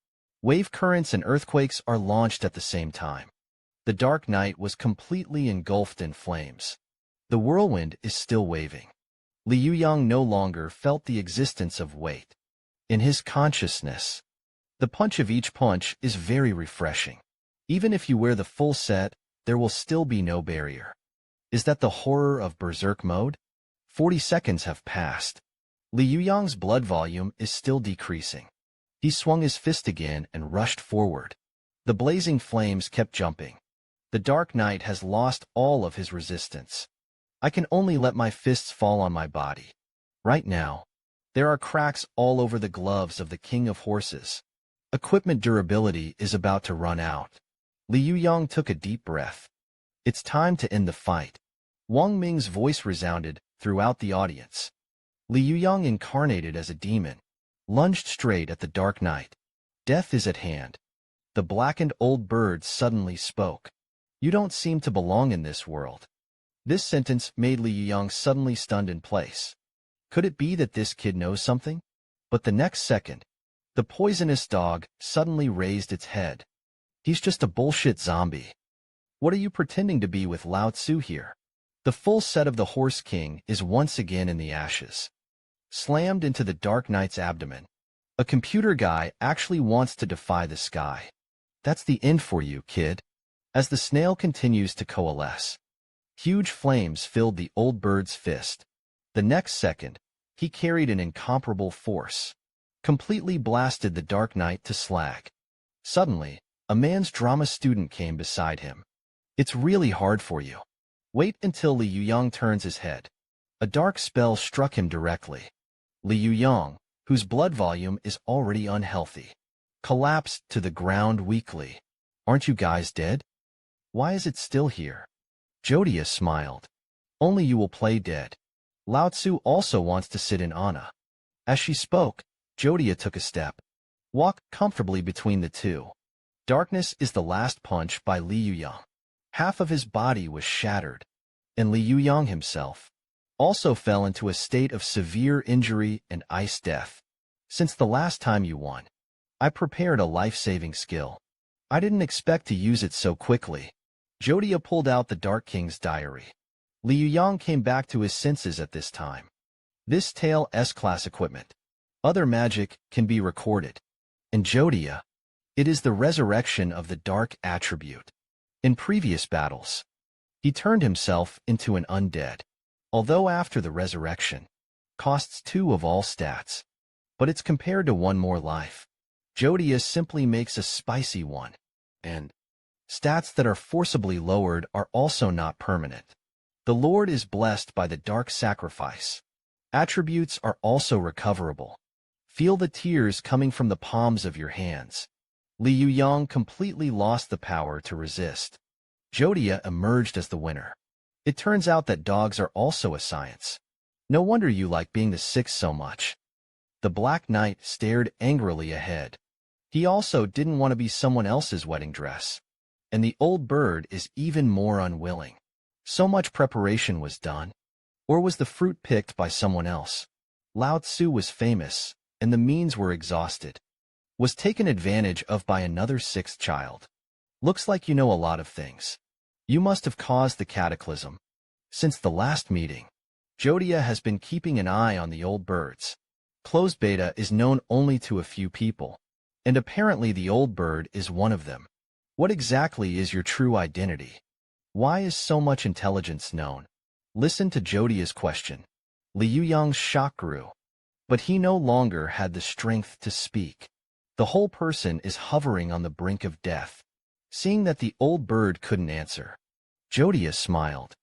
Wave currents and earthquakes are launched at the same time. The Dark Knight was completely engulfed in flames. The whirlwind is still waving. Li Yuyang no longer felt the existence of weight. In his consciousness, the punch of each punch is very refreshing. Even if you wear the full set, there will still be no barrier. Is that the horror of Berserk mode? 40 seconds have passed. Li Yuyang's blood volume is still decreasing. He swung his fist again and rushed forward. The blazing flames kept jumping. The Dark Knight has lost all of his resistance. I can only let my fists fall on my body. Right now, there are cracks all over the gloves of the King of Horses. Equipment durability is about to run out. Li Yuyang took a deep breath. It's time to end the fight. Wang Ming's voice resounded throughout the audience. Li Yuyang, incarnated as a demon, lunged straight at the Dark Knight. Death is at hand. The blackened old bird suddenly spoke. You don't seem to belong in this world. This sentence made Li Yuyang suddenly stunned in place. Could it be that this kid knows something? But the next second, the poisonous dog suddenly raised its head. He's just a bullshit zombie. What are you pretending to be with Lao Tzu here? The full set of the Horse King is once again in the ashes. Slammed into the Dark Knight's abdomen. A computer guy actually wants to defy the sky. That's the end for you, kid. As the snail continues to coalesce, huge flames filled the old bird's fist. The next second, he carried an incomparable force, completely blasted the Dark Knight to slag. Suddenly, a man's drama student came beside him. It's really hard for you. Wait until Li Yuyang turns his head. A dark spell struck him directly. Li Yuyang, whose blood volume is already unhealthy, collapsed to the ground weakly. Aren't you guys dead? Why is it still here? Jodia smiled. Only you will play dead. Lao Tzu also wants to sit in Anna. As she spoke, Jodia took a step. Walk comfortably between the two. Darkness is the last punch by Li Yuyang. Half of his body was shattered, and Li Yuyang himself also fell into a state of severe injury and ice death. Since the last time you won, I prepared a life-saving skill. I didn't expect to use it so quickly. Jodia pulled out the Dark King's diary. Li Yuyang came back to his senses at this time. This tale S-class equipment. Other magic can be recorded. And Jodia, it is the resurrection of the dark attribute. In previous battles, he turned himself into an undead. Although after the resurrection, costs 2 of all stats. But it's compared to 1 more life. Jodia simply makes a spicy 1. And stats that are forcibly lowered are also not permanent. The Lord is blessed by the dark sacrifice. Attributes are also recoverable. Feel the tears coming from the palms of your hands. Li Yuyang completely lost the power to resist. Jodia emerged as the winner. It turns out that dogs are also a science. No wonder you like being the 6th so much. The Black Knight stared angrily ahead. He also didn't want to be someone else's wedding dress. And the old bird is even more unwilling. So much preparation was done. Or was the fruit picked by someone else? Lao Tzu was famous, and the means were exhausted. Was taken advantage of by another 6th child. Looks like you know a lot of things. You must have caused the cataclysm. Since the last meeting, Jodia has been keeping an eye on the old birds. Closed beta is known only to a few people, and apparently the old bird is one of them. What exactly is your true identity? Why is so much intelligence known? Listen to Jodia's question. Li Yuyang's shock grew. But he no longer had the strength to speak. The whole person is hovering on the brink of death. Seeing that the old bird couldn't answer, Jodia smiled.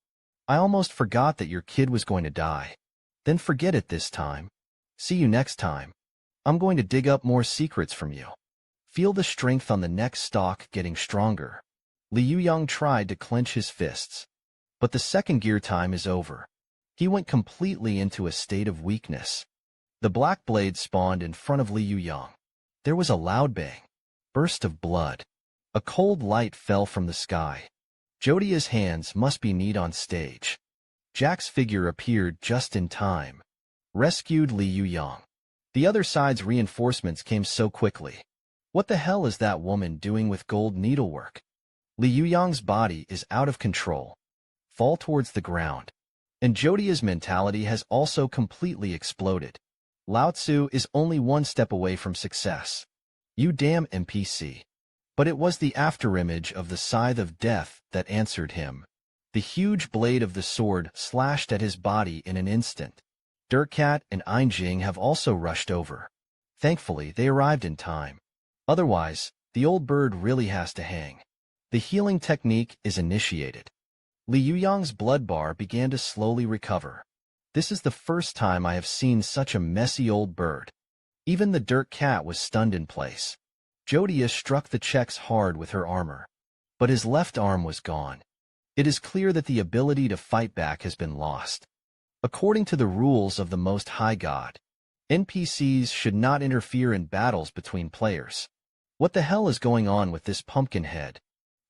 I almost forgot that your kid was going to die. Then forget it this time. See you next time. I'm going to dig up more secrets from you. Feel the strength on the next stalk getting stronger. Li Yuyang tried to clench his fists. But the second gear time is over. He went completely into a state of weakness. The black blade spawned in front of Li Yuyang. There was a loud bang. Burst of blood. A cold light fell from the sky. Jodia's hands must be neat on stage. Jack's figure appeared just in time. Rescued Li Yuyang. The other side's reinforcements came so quickly. What the hell is that woman doing with gold needlework? Li Yuyang's body is out of control. Fall towards the ground. And Jodia's mentality has also completely exploded. Lao Tzu is only one step away from success. You damn NPC. But it was the afterimage of the scythe of death that answered him. The huge blade of the sword slashed at his body in an instant. Dirkcat and Einjing have also rushed over. Thankfully, they arrived in time. Otherwise, the old bird really has to hang. The healing technique is initiated. Li Yuyang's blood bar began to slowly recover. This is the first time I have seen such a messy old bird. Even the dirt cat was stunned in place. Jodia struck the checks hard with her armor. But his left arm was gone. It is clear that the ability to fight back has been lost. According to the rules of the Most High God, NPCs should not interfere in battles between players. What the hell is going on with this pumpkin head?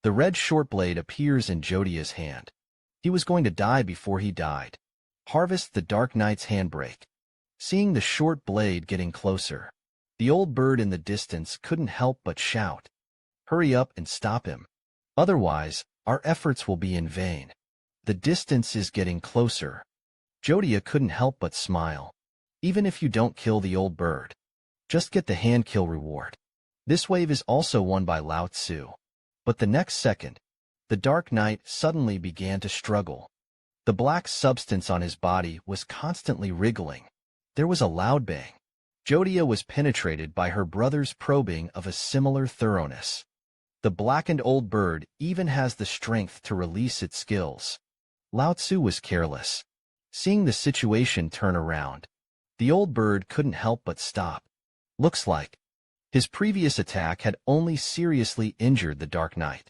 The red short blade appears in Jodia's hand. He was going to die before he died. Harvest the Dark Knight's handbrake. Seeing the short blade getting closer, the old bird in the distance couldn't help but shout, "Hurry up and stop him. Otherwise, our efforts will be in vain." The distance is getting closer. Jodia couldn't help but smile. Even if you don't kill the old bird, just get the hand kill reward. This wave is also won by Lao Tzu. But the next second, the Dark Knight suddenly began to struggle. The black substance on his body was constantly wriggling. There was a loud bang. Jodia was penetrated by her brother's probing of a similar thoroughness. The blackened old bird even has the strength to release its skills. Lao Tzu was careless. Seeing the situation turn around, the old bird couldn't help but stop. Looks like his previous attack had only seriously injured the Dark Knight.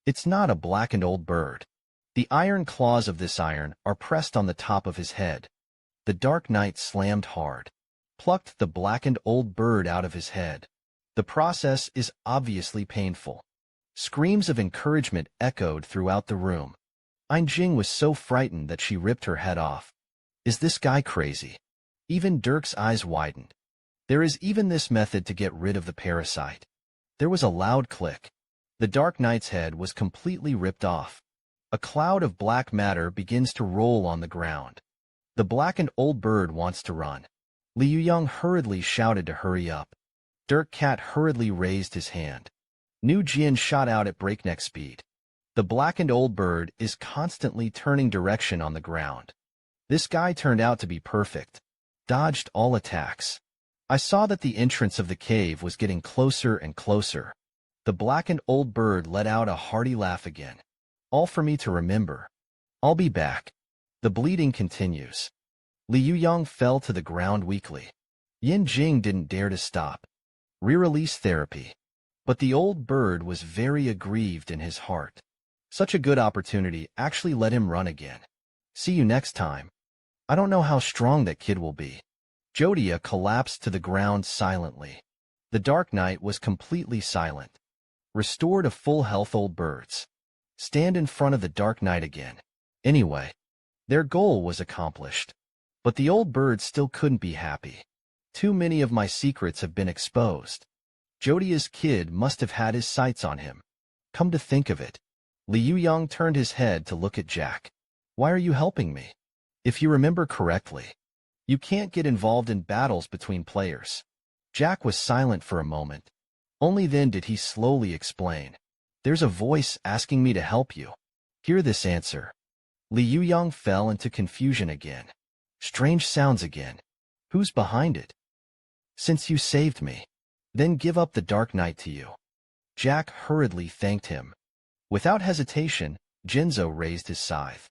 It's not a blackened old bird. The iron claws of this iron are pressed on the top of his head. The Dark Knight slammed hard, plucked the blackened old bird out of his head. The process is obviously painful. Screams of encouragement echoed throughout the room. Einjing was so frightened that she ripped her head off. Is this guy crazy? Even Dirk's eyes widened. There is even this method to get rid of the parasite. There was a loud click. The Dark Knight's head was completely ripped off. A cloud of black matter begins to roll on the ground. The blackened old bird wants to run. Li Yuyang hurriedly shouted to hurry up. Dirkcat hurriedly raised his hand. New Jin shot out at breakneck speed. The blackened old bird is constantly turning direction on the ground. This guy turned out to be perfect. Dodged all attacks. I saw that the entrance of the cave was getting closer and closer. The blackened old bird let out a hearty laugh again. All for me to remember. I'll be back. The bleeding continues. Li Yuyang fell to the ground weakly. Yin Jing didn't dare to stop. Re-release therapy. But the old bird was very aggrieved in his heart. Such a good opportunity actually let him run again. See you next time. I don't know how strong that kid will be. Jodia collapsed to the ground silently. The Dark Knight was completely silent. Restored to full health old birds. Stand in front of the Dark Knight again. Anyway, their goal was accomplished. But the old bird still couldn't be happy. Too many of my secrets have been exposed. Jodia's kid must have had his sights on him. Come to think of it. Li Yuyang turned his head to look at Jack. Why are you helping me? If you remember correctly, you can't get involved in battles between players. Jack was silent for a moment. Only then did he slowly explain. There's a voice asking me to help you. Hear this answer. Li Yuyang fell into confusion again. Strange sounds again. Who's behind it? Since you saved me. Then give up the dark night to you. Jack hurriedly thanked him. Without hesitation, Jinzo raised his scythe.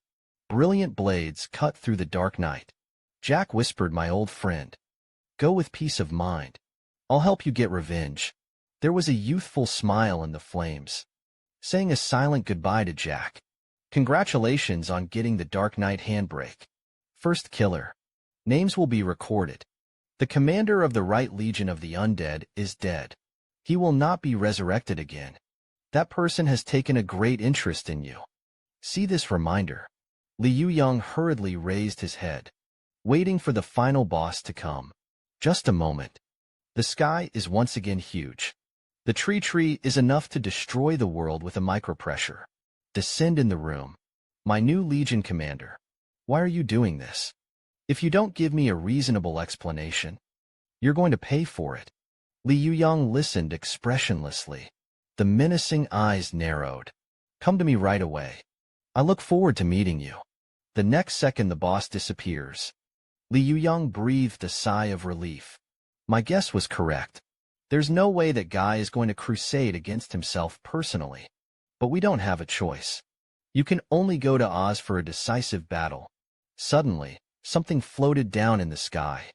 Brilliant blades cut through the dark night. Jack whispered, my old friend. Go with peace of mind. I'll help you get revenge. There was a youthful smile in the flames, saying a silent goodbye to Jack. Congratulations on getting the Dark Knight handbrake. First killer. Names will be recorded. The commander of the Right Legion of the Undead is dead. He will not be resurrected again. That person has taken a great interest in you. See this reminder. Li Yuyang hurriedly raised his head, waiting for the final boss to come. Just a moment. The sky is once again huge. The tree is enough to destroy the world with a micropressure. Descend in the room. My new Legion commander. Why are you doing this? If you don't give me a reasonable explanation, you're going to pay for it. Li Yuyang listened expressionlessly. The menacing eyes narrowed. Come to me right away. I look forward to meeting you. The next second the boss disappears. Li Yuyang breathed a sigh of relief. My guess was correct. There's no way that guy is going to crusade against himself personally. But we don't have a choice. You can only go to Oz for a decisive battle. Suddenly, something floated down in the sky.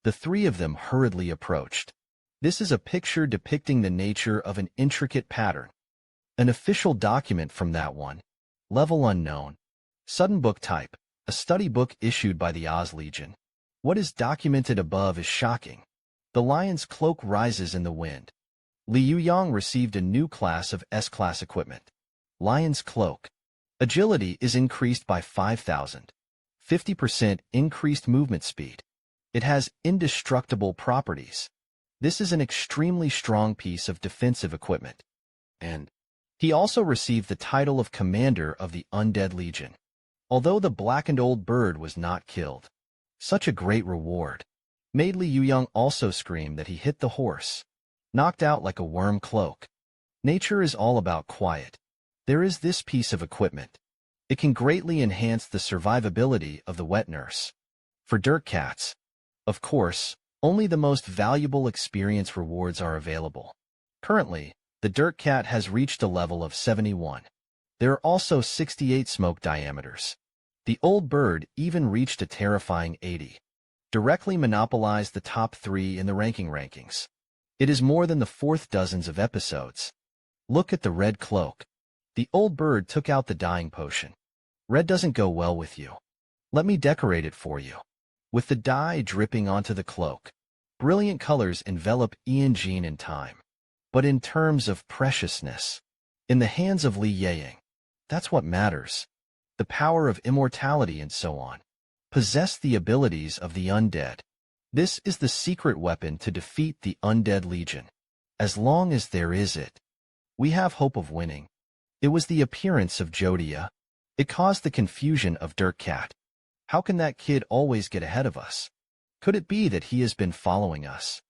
The three of them hurriedly approached. This is a picture depicting the nature of an intricate pattern. An official document from that one. Level unknown. Sudden book type. A study book issued by the Oz Legion. What is documented above is shocking. The lion's cloak rises in the wind. Li Yuyang received a new class of S-class equipment. Lion's cloak. Agility is increased by 5,000. 50% increased movement speed. It has indestructible properties. This is an extremely strong piece of defensive equipment. And he also received the title of Commander of the Undead Legion. Although the blackened old bird was not killed. Such a great reward. Made Li Yuyang also scream that he hit the horse. Knocked out like a worm cloak. Nature is all about quiet. There is this piece of equipment. It can greatly enhance the survivability of the wet nurse. For dirt cats, of course, only the most valuable experience rewards are available. Currently, the dirt cat has reached a level of 71. There are also 68 smoke diameters. The old bird even reached a terrifying 80. Directly monopolized the top 3 in the rankings. It is more than the 4th dozens of episodes. Look at the red cloak. The old bird took out the dying potion. Red doesn't go well with you. Let me decorate it for you. With the dye dripping onto the cloak. Brilliant colors envelop Ian Jean in time. But in terms of preciousness, in the hands of Li Yuyang, that's what matters. The power of immortality and so on. Possess the abilities of the undead. This is the secret weapon to defeat the Undead Legion. As long as there is it, we have hope of winning. It was the appearance of Jodia. It caused the confusion of Dirt Cat. How can that kid always get ahead of us? Could it be that he has been following us?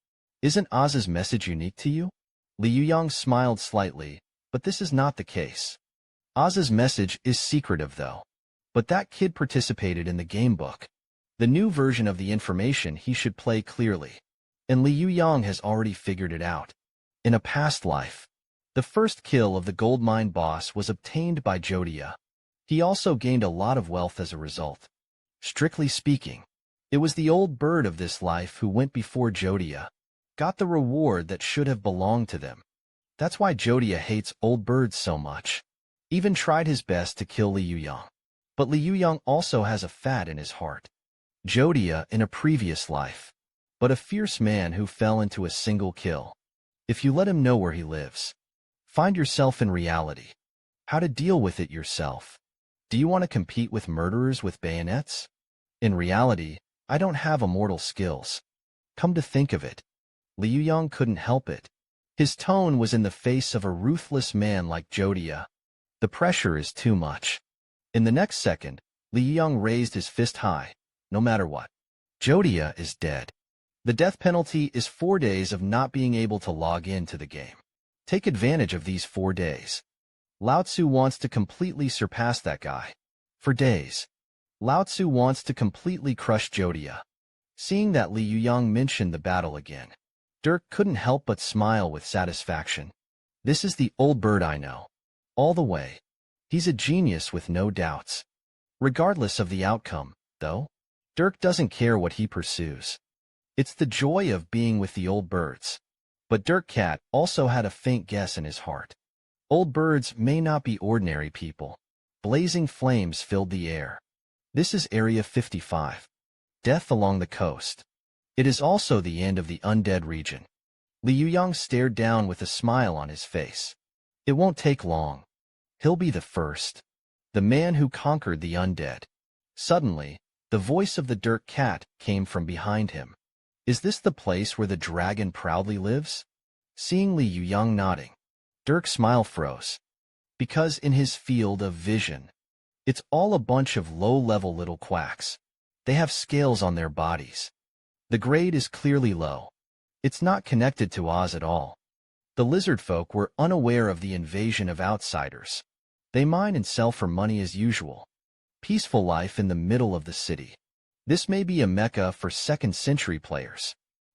Isn't Oz's message unique to you? Li Yuyang smiled slightly, but this is not the case. Oz's message is secretive though. But that kid participated in the game book. The new version of the information he should play clearly. And Li Yuyang has already figured it out. In a past life, the first kill of the gold mine boss was obtained by Jodia. He also gained a lot of wealth as a result. Strictly speaking, it was the old bird of this life who went before Jodia, got the reward that should have belonged to them. That's why Jodia hates old birds so much. Even tried his best to kill Li Yuyang. But Li Yuyang also has a fat in his heart. Jodia in a previous life, but a fierce man who fell into a single kill. If you let him know where he lives, find yourself in reality. How to deal with it yourself. Do you want to compete with murderers with bayonets? In reality, I don't have immortal skills. Come to think of it, Li Yuyang couldn't help it. His tone was in the face of a ruthless man like Jodia. The pressure is too much. In the next second, Li Yuyang raised his fist high. No matter what, Jodia is dead. The death penalty is 4 days of not being able to log into the game. Take advantage of these 4 days. Lao Tzu wants to completely surpass that guy. For days, Lao Tzu wants to completely crush Jodia. Seeing that Li Yuyang mentioned the battle again, Dirk couldn't help but smile with satisfaction. This is the old bird I know. All the way. He's a genius with no doubts. Regardless of the outcome, though, Dirk doesn't care what he pursues. It's the joy of being with the old birds. But Dirk Cat also had a faint guess in his heart. Old birds may not be ordinary people. Blazing flames filled the air. This is Area 55. Death along the coast. It is also the end of the undead region. Li Yuyang stared down with a smile on his face. It won't take long. He'll be the first. The man who conquered the undead. Suddenly, the voice of the Dirk Cat came from behind him. Is this the place where the dragon proudly lives? Seeing Li Yuyang nodding, Dirk's smile froze. Because in his field of vision, it's all a bunch of low-level little quacks. They have scales on their bodies. The grade is clearly low. It's not connected to Oz at all. The lizard folk were unaware of the invasion of outsiders. They mine and sell for money as usual. Peaceful life in the middle of the city. This may be a mecca for second-century players,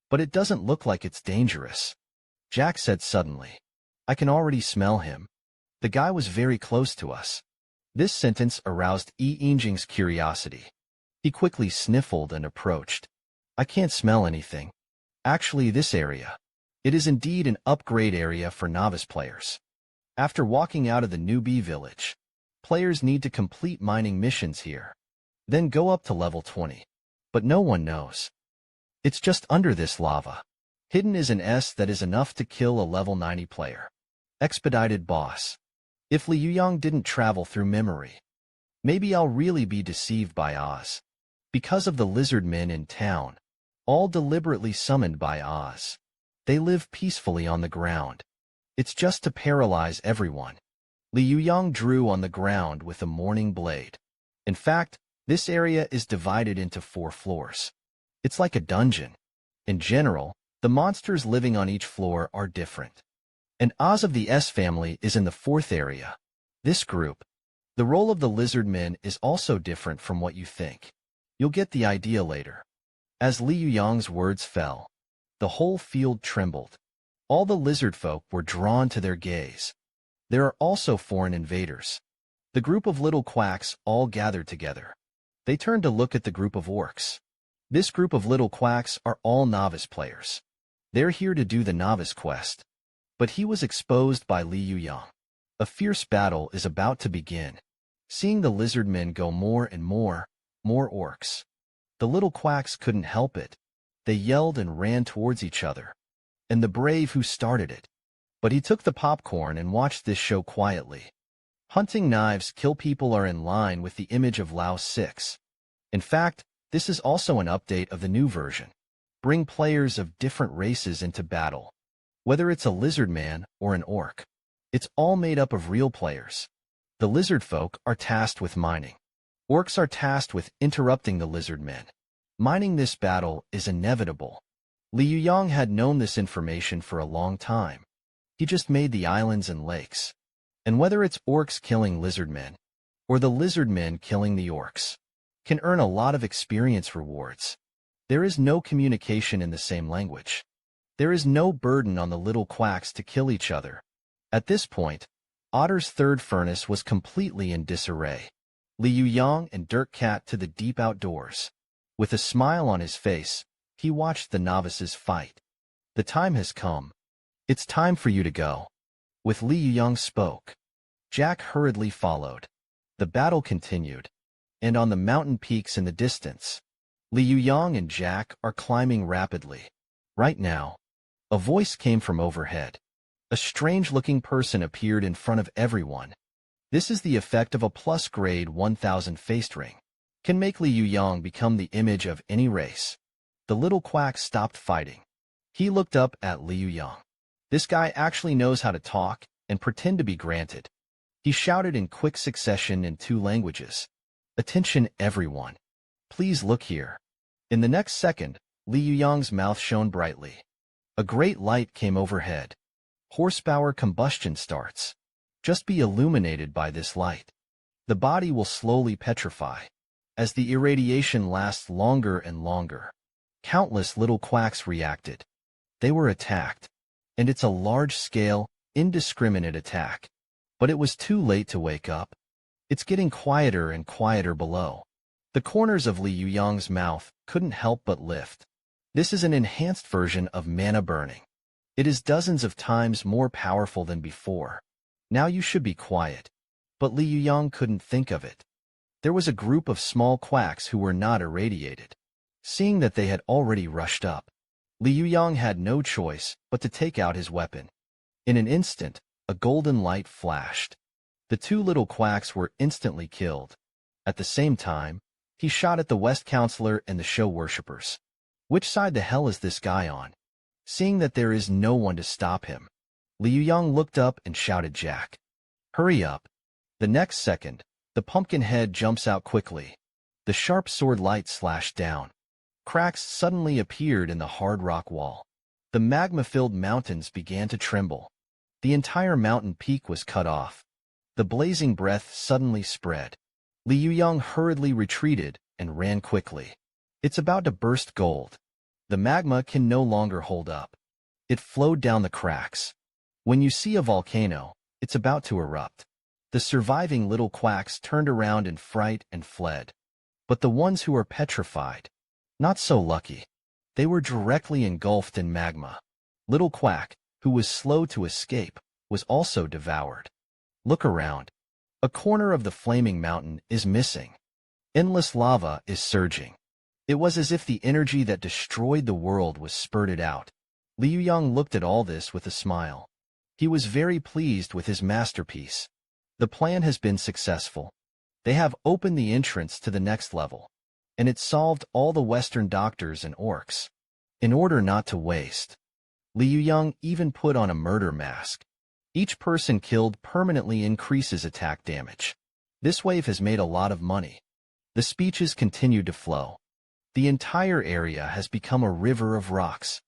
but it doesn't look like it's dangerous. Jack said suddenly. I can already smell him. The guy was very close to us. This sentence aroused Yingjing's curiosity. He quickly sniffled and approached. I can't smell anything. Actually, this area. It is indeed an upgrade area for novice players. After walking out of the Newbie village, players need to complete mining missions here. Then go up to level 20. But no one knows. It's just under this lava. Hidden is an S that is enough to kill a level 90 player. Expedited boss. If Li Yuyang didn't travel through memory, maybe I'll really be deceived by Oz. Because of the lizard men in town, all deliberately summoned by Oz. They live peacefully on the ground. It's just to paralyze everyone. Li Yuyang drew on the ground with a morning blade. In fact, this area is divided into 4 floors. It's like a dungeon. In general, the monsters living on each floor are different. And Oz of the S family is in the 4th area. This group, the role of the lizard men is also different from what you think. You'll get the idea later. As Li Yuyang's words fell, the whole field trembled. All the lizard folk were drawn to their gaze. There are also foreign invaders. The group of little quacks all gathered together. They turned to look at the group of orcs. This group of little quacks are all novice players. They're here to do the novice quest. But he was exposed by Li Yuyang. A fierce battle is about to begin. Seeing the lizard men go more and more orcs. The little quacks couldn't help it. They yelled and ran towards each other. And the brave who started it. But he took the popcorn and watched this show quietly. Hunting knives kill people are in line with the image of Lao 6. In fact, this is also an update of the new version. Bring players of different races into battle. Whether it's a lizard man or an orc. It's all made up of real players. The lizard folk are tasked with mining. Orcs are tasked with interrupting the lizard men. Mining this battle is inevitable. Li Yuyang had known this information for a long time. He just made the islands and lakes. And whether it's orcs killing lizard men, or the lizard men killing the orcs, can earn a lot of experience rewards. There is no communication in the same language. There is no burden on the little quacks to kill each other. At this point, Otter's 3rd furnace was completely in disarray. Li Yuyang and Dirk Cat to the deep outdoors. With a smile on his face, he watched the novices fight. The time has come. It's time for you to go. With Li Yuyang spoke. Jack hurriedly followed. The battle continued. And on the mountain peaks in the distance, Li Yuyang and Jack are climbing rapidly. Right now, a voice came from overhead. A strange-looking person appeared in front of everyone. This is the effect of a plus grade 1000 faced ring. Can make Li Yuyang become the image of any race. The little quack stopped fighting. He looked up at Li Yuyang. This guy actually knows how to talk and pretend to be granted. He shouted in quick succession in 2 languages. Attention everyone. Please look here. In the next second, Li Yuyang's mouth shone brightly. A great light came overhead. Horsepower combustion starts. Just be illuminated by this light. The body will slowly petrify. As the irradiation lasts longer and longer, countless little quacks reacted. They were attacked. And it's a large-scale, indiscriminate attack. But it was too late to wake up. It's getting quieter and quieter below. The corners of Li Yuyang's mouth couldn't help but lift. This is an enhanced version of mana burning. It is dozens of times more powerful than before. Now you should be quiet. But Li Yuyang couldn't think of it. There was a group of small quacks who were not irradiated. Seeing that they had already rushed up, Li Yuyang had no choice but to take out his weapon. In an instant, a golden light flashed. The two little quacks were instantly killed. At the same time, he shot at the West Counselor and the show worshippers. Which side the hell is this guy on? Seeing that there is no one to stop him, Li Yuyang looked up and shouted, "Jack, hurry up." The next second, the pumpkin head jumps out quickly. The sharp sword light slashed down. Cracks suddenly appeared in the hard rock wall. The magma-filled mountains began to tremble. The entire mountain peak was cut off. The blazing breath suddenly spread. Li Yuyang hurriedly retreated and ran quickly. It's about to burst gold. The magma can no longer hold up. It flowed down the cracks. When you see a volcano, it's about to erupt. The surviving little quacks turned around in fright and fled. But the ones who were petrified, not so lucky. They were directly engulfed in magma. Little Quack, who was slow to escape, was also devoured. Look around. A corner of the flaming mountain is missing. Endless lava is surging. It was as if the energy that destroyed the world was spurted out. Li Yuyang looked at all this with a smile. He was very pleased with his masterpiece. The plan has been successful. They have opened the entrance to the next level, and it solved all the Western doctors and orcs. In order not to waste, Li Yuyang even put on a murder mask. Each person killed permanently increases attack damage. This wave has made a lot of money. The speeches continued to flow. The entire area has become a river of rocks.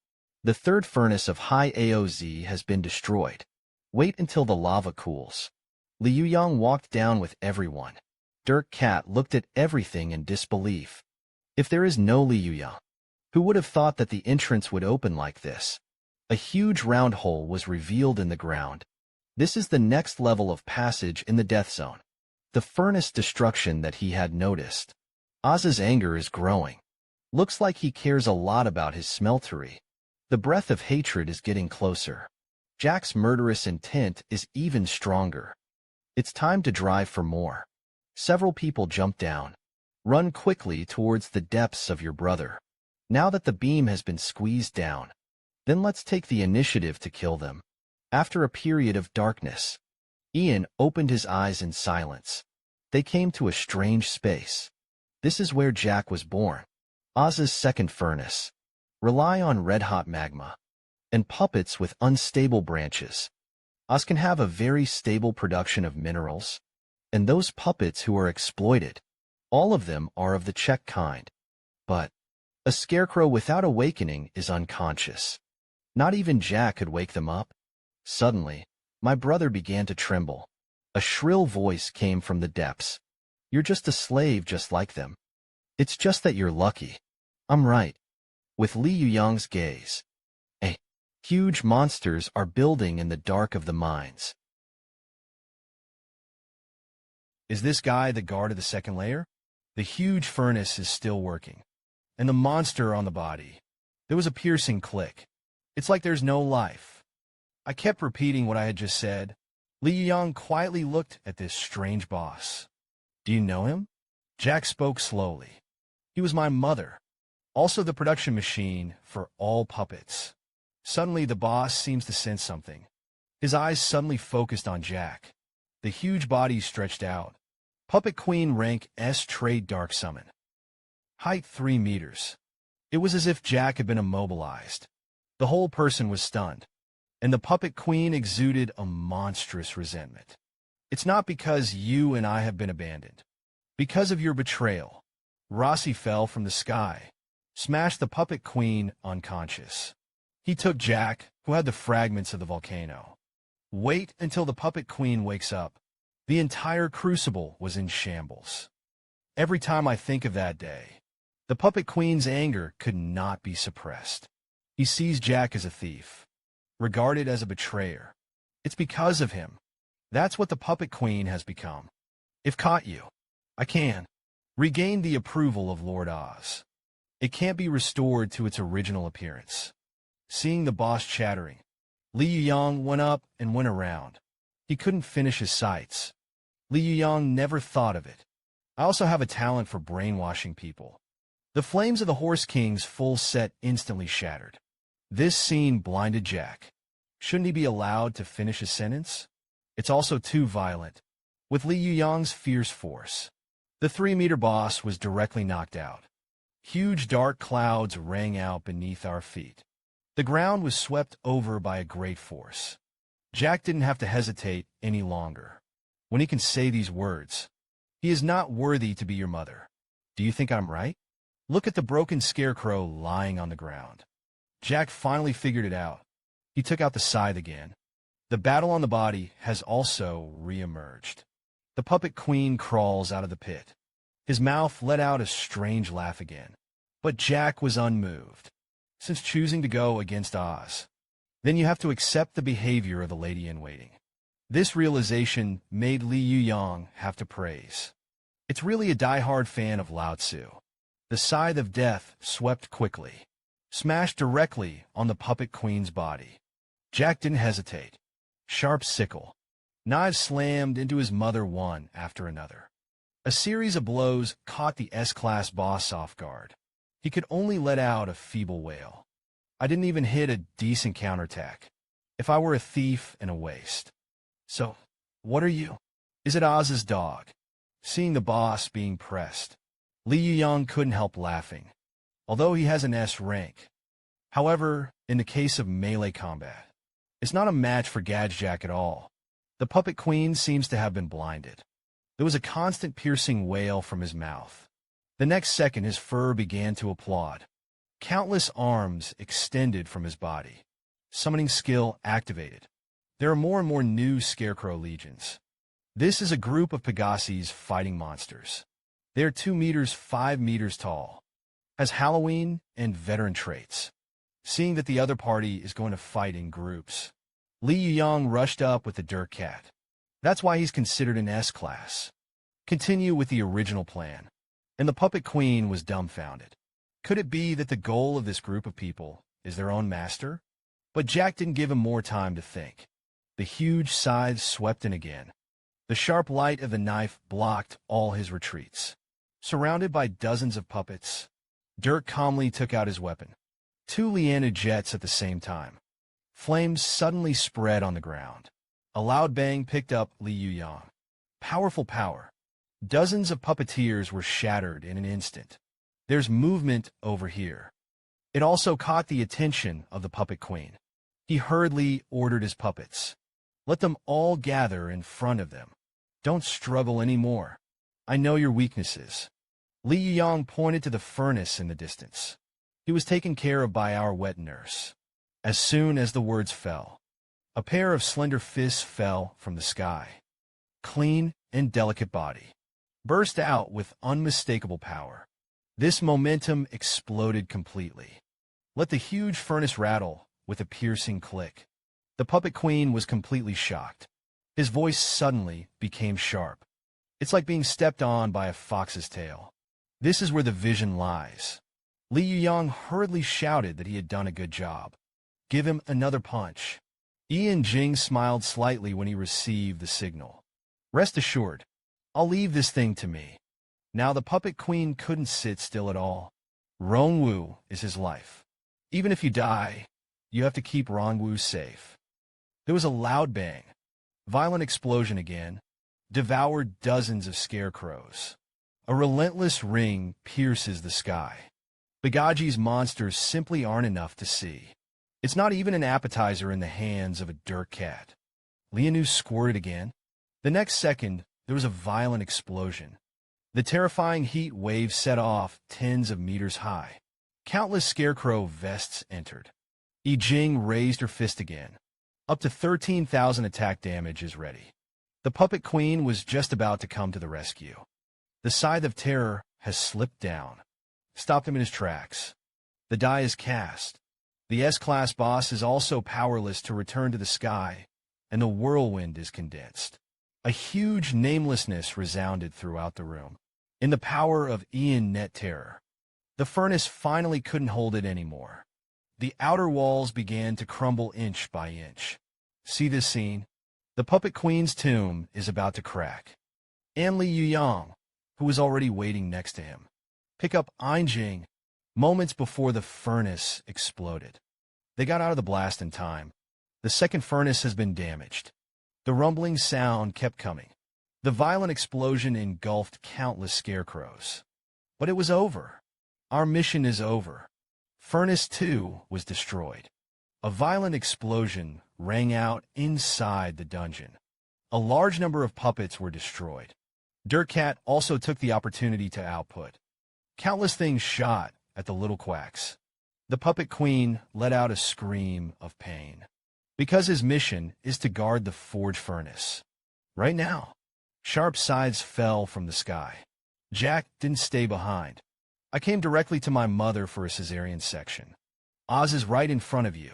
The third furnace of high AOZ has been destroyed. Wait until the lava cools. Li Yuyang walked down with everyone. Dirk Cat looked at everything in disbelief. If there is no Li Yuyang, who would have thought that the entrance would open like this? A huge round hole was revealed in the ground. This is the next level of passage in the death zone. The furnace destruction that he had noticed. Oz's anger is growing. Looks like he cares a lot about his smeltery. The breath of hatred is getting closer. Jack's murderous intent is even stronger. It's time to drive for more. Several people jump down. Run quickly towards the depths of your brother. Now that the beam has been squeezed down, then let's take the initiative to kill them. After a period of darkness, Ian opened his eyes in silence. They came to a strange space. This is where Jack was born. Oz's second furnace. Rely on red-hot magma and puppets with unstable branches. Oz can have a very stable production of minerals, and those puppets who are exploited, all of them are of the Czech kind. But a scarecrow without awakening is unconscious. Not even Jack could wake them up. Suddenly, my brother began to tremble. A shrill voice came from the depths. You're just a slave just like them. It's just that you're lucky. I'm right. With Li Yuyang's gaze. Huge monsters are building in the dark of the mines. Is this guy the guard of the second layer? The huge furnace is still working. And the monster on the body. There was a piercing click. It's like there's no life. I kept repeating what I had just said. Li Yuyang quietly looked at this strange boss. Do you know him? Jack spoke slowly. He was my mother. Also the production machine for all puppets. Suddenly the boss seems to sense something. His eyes suddenly focused on Jack. The huge body stretched out. Puppet Queen rank S trade dark summon. Height 3 meters. It was as if Jack had been immobilized. The whole person was stunned. And the Puppet Queen exuded a monstrous resentment. It's not because you and I have been abandoned. Because of your betrayal. Rossi fell from the sky, smashed the Puppet Queen unconscious. He took Jack, who had the fragments of the volcano. Wait until the puppet queen wakes up. The entire crucible was in shambles. Every time I think of that day, the puppet queen's anger could not be suppressed. He sees Jack as a thief, regarded as a betrayer. It's because of him. That's what the puppet queen has become. If caught you, I can regain the approval of Lord Oz. It can't be restored to its original appearance. Seeing the boss chattering, Li Yuyang went up and went around. He couldn't finish his sights. Li Yuyang never thought of it. I also have a talent for brainwashing people. The flames of the Horse King's full set instantly shattered. This scene blinded Jack. Shouldn't he be allowed to finish his sentence? It's also too violent. With Li Yuyang's fierce force, the 3-meter boss was directly knocked out. Huge dark clouds rang out beneath our feet. The ground was swept over by a great force. Jack didn't have to hesitate any longer. When he can say these words, "He is not worthy to be your mother. Do you think I'm right?" Look at the broken scarecrow lying on the ground. Jack finally figured it out. He took out the scythe again. The battle on the body has also re-emerged. The puppet queen crawls out of the pit. His mouth let out a strange laugh again. But Jack was unmoved. Since choosing to go against Oz, then you have to accept the behavior of the lady-in-waiting. This realization made Li Yuyang have to praise. It's really a die-hard fan of Lao Tzu. The scythe of death swept quickly, smashed directly on the puppet queen's body. Jack didn't hesitate. Sharp sickle. Knives slammed into his mother one after another. A series of blows caught the S-class boss off guard. He could only let out a feeble wail. I didn't even hit a decent counterattack. If I were a thief and a waste. So, what are you? Is it Oz's dog? Seeing the boss being pressed, Li Yuyang couldn't help laughing, although he has an S rank. However, in the case of melee combat, it's not a match for Gadgejack at all. The puppet queen seems to have been blinded. There was a constant piercing wail from his mouth. The next second, his fur began to applaud. Countless arms extended from his body. Summoning skill activated. There are more and more new Scarecrow legions. This is a group of Pegasis fighting monsters. They are 2 meters, 5 meters tall. Has Halloween and veteran traits. Seeing that the other party is going to fight in groups, Li Yuyang rushed up with the Dirt Cat. That's why he's considered an S-class. Continue with the original plan. And the puppet queen was dumbfounded. Could it be that the goal of this group of people is their own master? But Jack didn't give him more time to think. The huge scythe swept in again. The sharp light of the knife blocked all his retreats. Surrounded by dozens of puppets, Dirk calmly took out his weapon. 2 Liana jets at the same time. Flames suddenly spread on the ground. A loud bang picked up Li Yuyang. Powerful power. Dozens of puppeteers were shattered in an instant. There's movement over here. It also caught the attention of the puppet queen. He hurriedly ordered his puppets. Let them all gather in front of them. Don't struggle anymore. I know your weaknesses. Li Yuyang pointed to the furnace in the distance. He was taken care of by our wet nurse. As soon as the words fell, a pair of slender fists fell from the sky. Clean and delicate body. Burst out with unmistakable power. This momentum exploded completely. Let the huge furnace rattle with a piercing click. The puppet queen was completely shocked. His voice suddenly became sharp. It's like being stepped on by a fox's tail. This is where the vision lies. Li Yuyang hurriedly shouted that he had done a good job. Give him another punch. Ian Jing smiled slightly when he received the signal. Rest assured, I'll leave this thing to me. Now the puppet queen couldn't sit still at all. Rongwu is his life. Even if you die, you have to keep Rongwu safe. There was a loud bang. Violent explosion again. Devoured dozens of scarecrows. A relentless ring pierces the sky. Bagaji's monsters simply aren't enough to see. It's not even an appetizer in the hands of a dirt cat. Lianu squirted again. The next second, there was a violent explosion. The terrifying heat wave set off tens of meters high. Countless scarecrow vests entered. Yi Jing raised her fist again. Up to 13,000 attack damage is ready. The Puppet Queen was just about to come to the rescue. The Scythe of Terror has slipped down, stopped him in his tracks. The die is cast. The S-Class boss is also powerless to return to the sky, and the whirlwind is condensed. A huge namelessness resounded throughout the room. In the power of Ian Net Terror, the furnace finally couldn't hold it anymore. The outer walls began to crumble inch by inch. See this scene? The Puppet Queen's tomb is about to crack. And Li Yuyang, who was already waiting next to him, pick up Einjing moments before the furnace exploded. They got out of the blast in time. The second furnace has been damaged. The rumbling sound kept coming. The violent explosion engulfed countless scarecrows. But it was over. Our mission is over. Furnace 2 was destroyed. A violent explosion rang out inside the dungeon. A large number of puppets were destroyed. Dirtcat also took the opportunity to output. Countless things shot at the little quacks. The Puppet Queen let out a scream of pain, because his mission is to guard the forge furnace. Right now, sharp scythes fell from the sky. Jack didn't stay behind. I came directly to my mother for a cesarean section. Oz is right in front of you.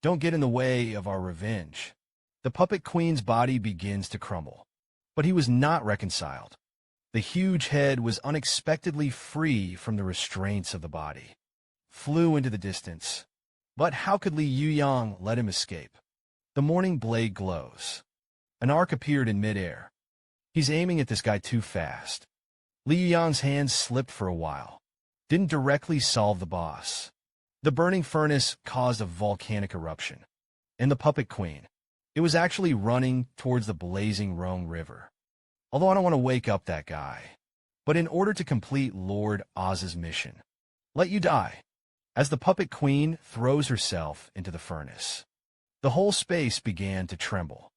Don't get in the way of our revenge. The Puppet Queen's body begins to crumble. But he was not reconciled. The huge head was unexpectedly free from the restraints of the body. Flew into the distance. But how could Li Yuyang let him escape? The morning blade glows. An arc appeared in midair. He's aiming at this guy too fast. Li Yuyang's hands slipped for a while. Didn't directly solve the boss. The burning furnace caused a volcanic eruption. And the Puppet Queen, it was actually running towards the blazing Rhone River. Although I don't want to wake up that guy. But in order to complete Lord Oz's mission, let you die. As the Puppet Queen throws herself into the furnace, the whole space began to tremble.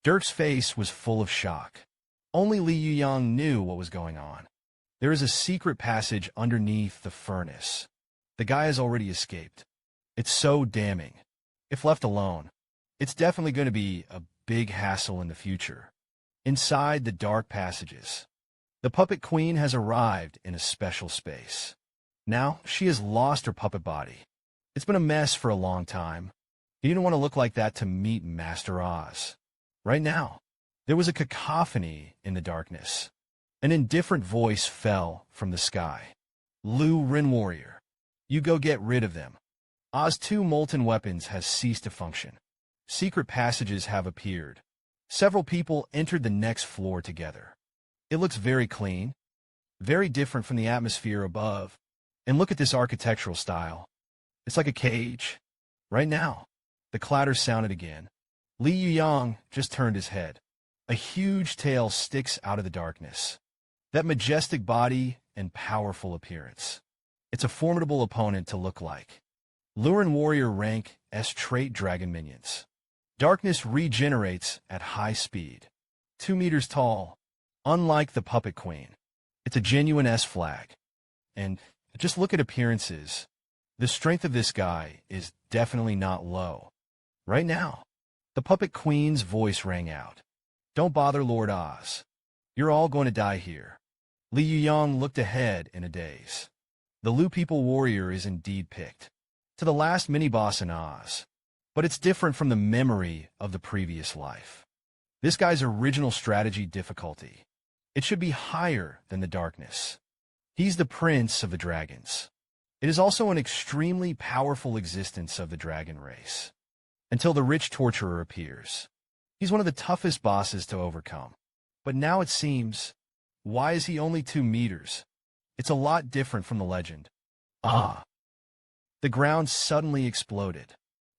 Dirk's face was full of shock. Only Li Yuyang knew what was going on. There is a secret passage underneath the furnace. The guy has already escaped. It's so damning. If left alone, it's definitely going to be a big hassle in the future. Inside the dark passages, the Puppet Queen has arrived in a special space. Now, she has lost her puppet body. It's been a mess for a long time. He didn't want to look like that to meet Master Oz. Right now, there was a cacophony in the darkness. An indifferent voice fell from the sky. Lu Rin Warrior, you go get rid of them. Oz's 2 molten weapons has ceased to function. Secret passages have appeared. Several people entered the next floor together. It looks very clean, very different from the atmosphere above. And look at this architectural style. It's like a cage. Right now, the clatter sounded again. Li Yuyang just turned his head. A huge tail sticks out of the darkness. That majestic body and powerful appearance. It's a formidable opponent to look like. Lurin Warrior rank S trait dragon minions. Darkness regenerates at high speed. 2 meters tall. Unlike the Puppet Queen, it's a genuine S flag. And just look at appearances. The strength of this guy is definitely not low. Right now, the Puppet Queen's voice rang out. Don't bother Lord Oz. You're all going to die here. Li Yuyang looked ahead in a daze. The Lu People Warrior is indeed picked. To the last mini-boss in Oz. But it's different from the memory of the previous life. This guy's original strategy difficulty. It should be higher than the darkness. He's the prince of the dragons. It is also an extremely powerful existence of the dragon race. Until the rich torturer appears. He's one of the toughest bosses to overcome. But now it seems, why is he only 2 meters? It's a lot different from the legend. Ah! The ground suddenly exploded.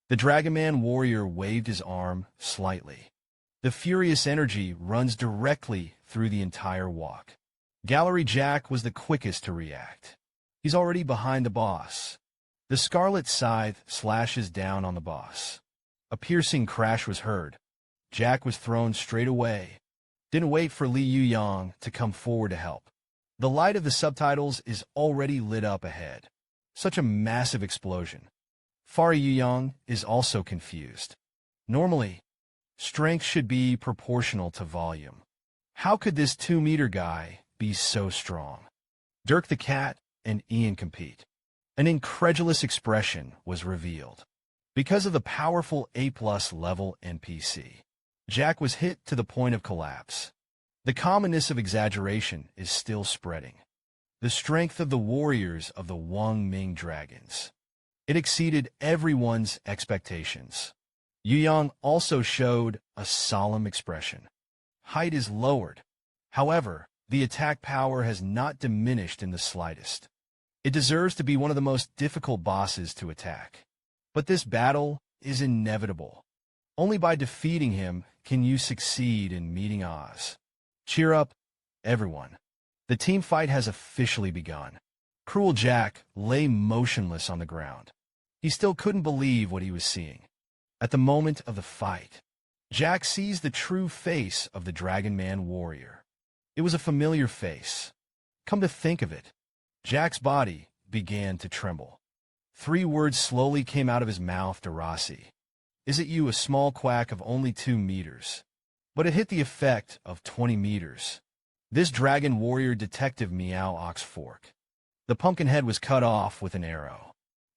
The Dragon Man warrior waved his arm slightly. The furious energy runs directly through the entire walk. Gallery Jack was the quickest to react. He's already behind the boss. The Scarlet Scythe slashes down on the boss. A piercing crash was heard. Jack was thrown straight away. Didn't wait for Li Yuyang to come forward to help. The light of the subtitles is already lit up ahead. Such a massive explosion. Fari Yuyang is also confused. Normally, strength should be proportional to volume. How could this 2-meter guy be so strong? Dirk the cat and Ian compete. An incredulous expression was revealed. Because of the powerful A+ level NPC, Jack was hit to the point of collapse. The commonness of exaggeration is still spreading. The strength of the warriors of the Wang Ming dragons. It exceeded everyone's expectations. Yuyang also showed a solemn expression. Height is lowered. However, the attack power has not diminished in the slightest. It deserves to be one of the most difficult bosses to attack. But this battle is inevitable. Only by defeating him can you succeed in meeting Oz. Cheer up, everyone. The team fight has officially begun. Cruel Jack lay motionless on the ground. He still couldn't believe what he was seeing. At the moment of the fight, Jack sees the true face of the Dragon Man warrior. It was a familiar face. Come to think of it, Jack's body began to tremble. 3 words slowly came out of his mouth to Rossi. Is it you, a small quack of only 2 meters? But it hit the effect of 20 meters. This dragon warrior detective Meow Ox Fork. The pumpkin head was cut off with an arrow.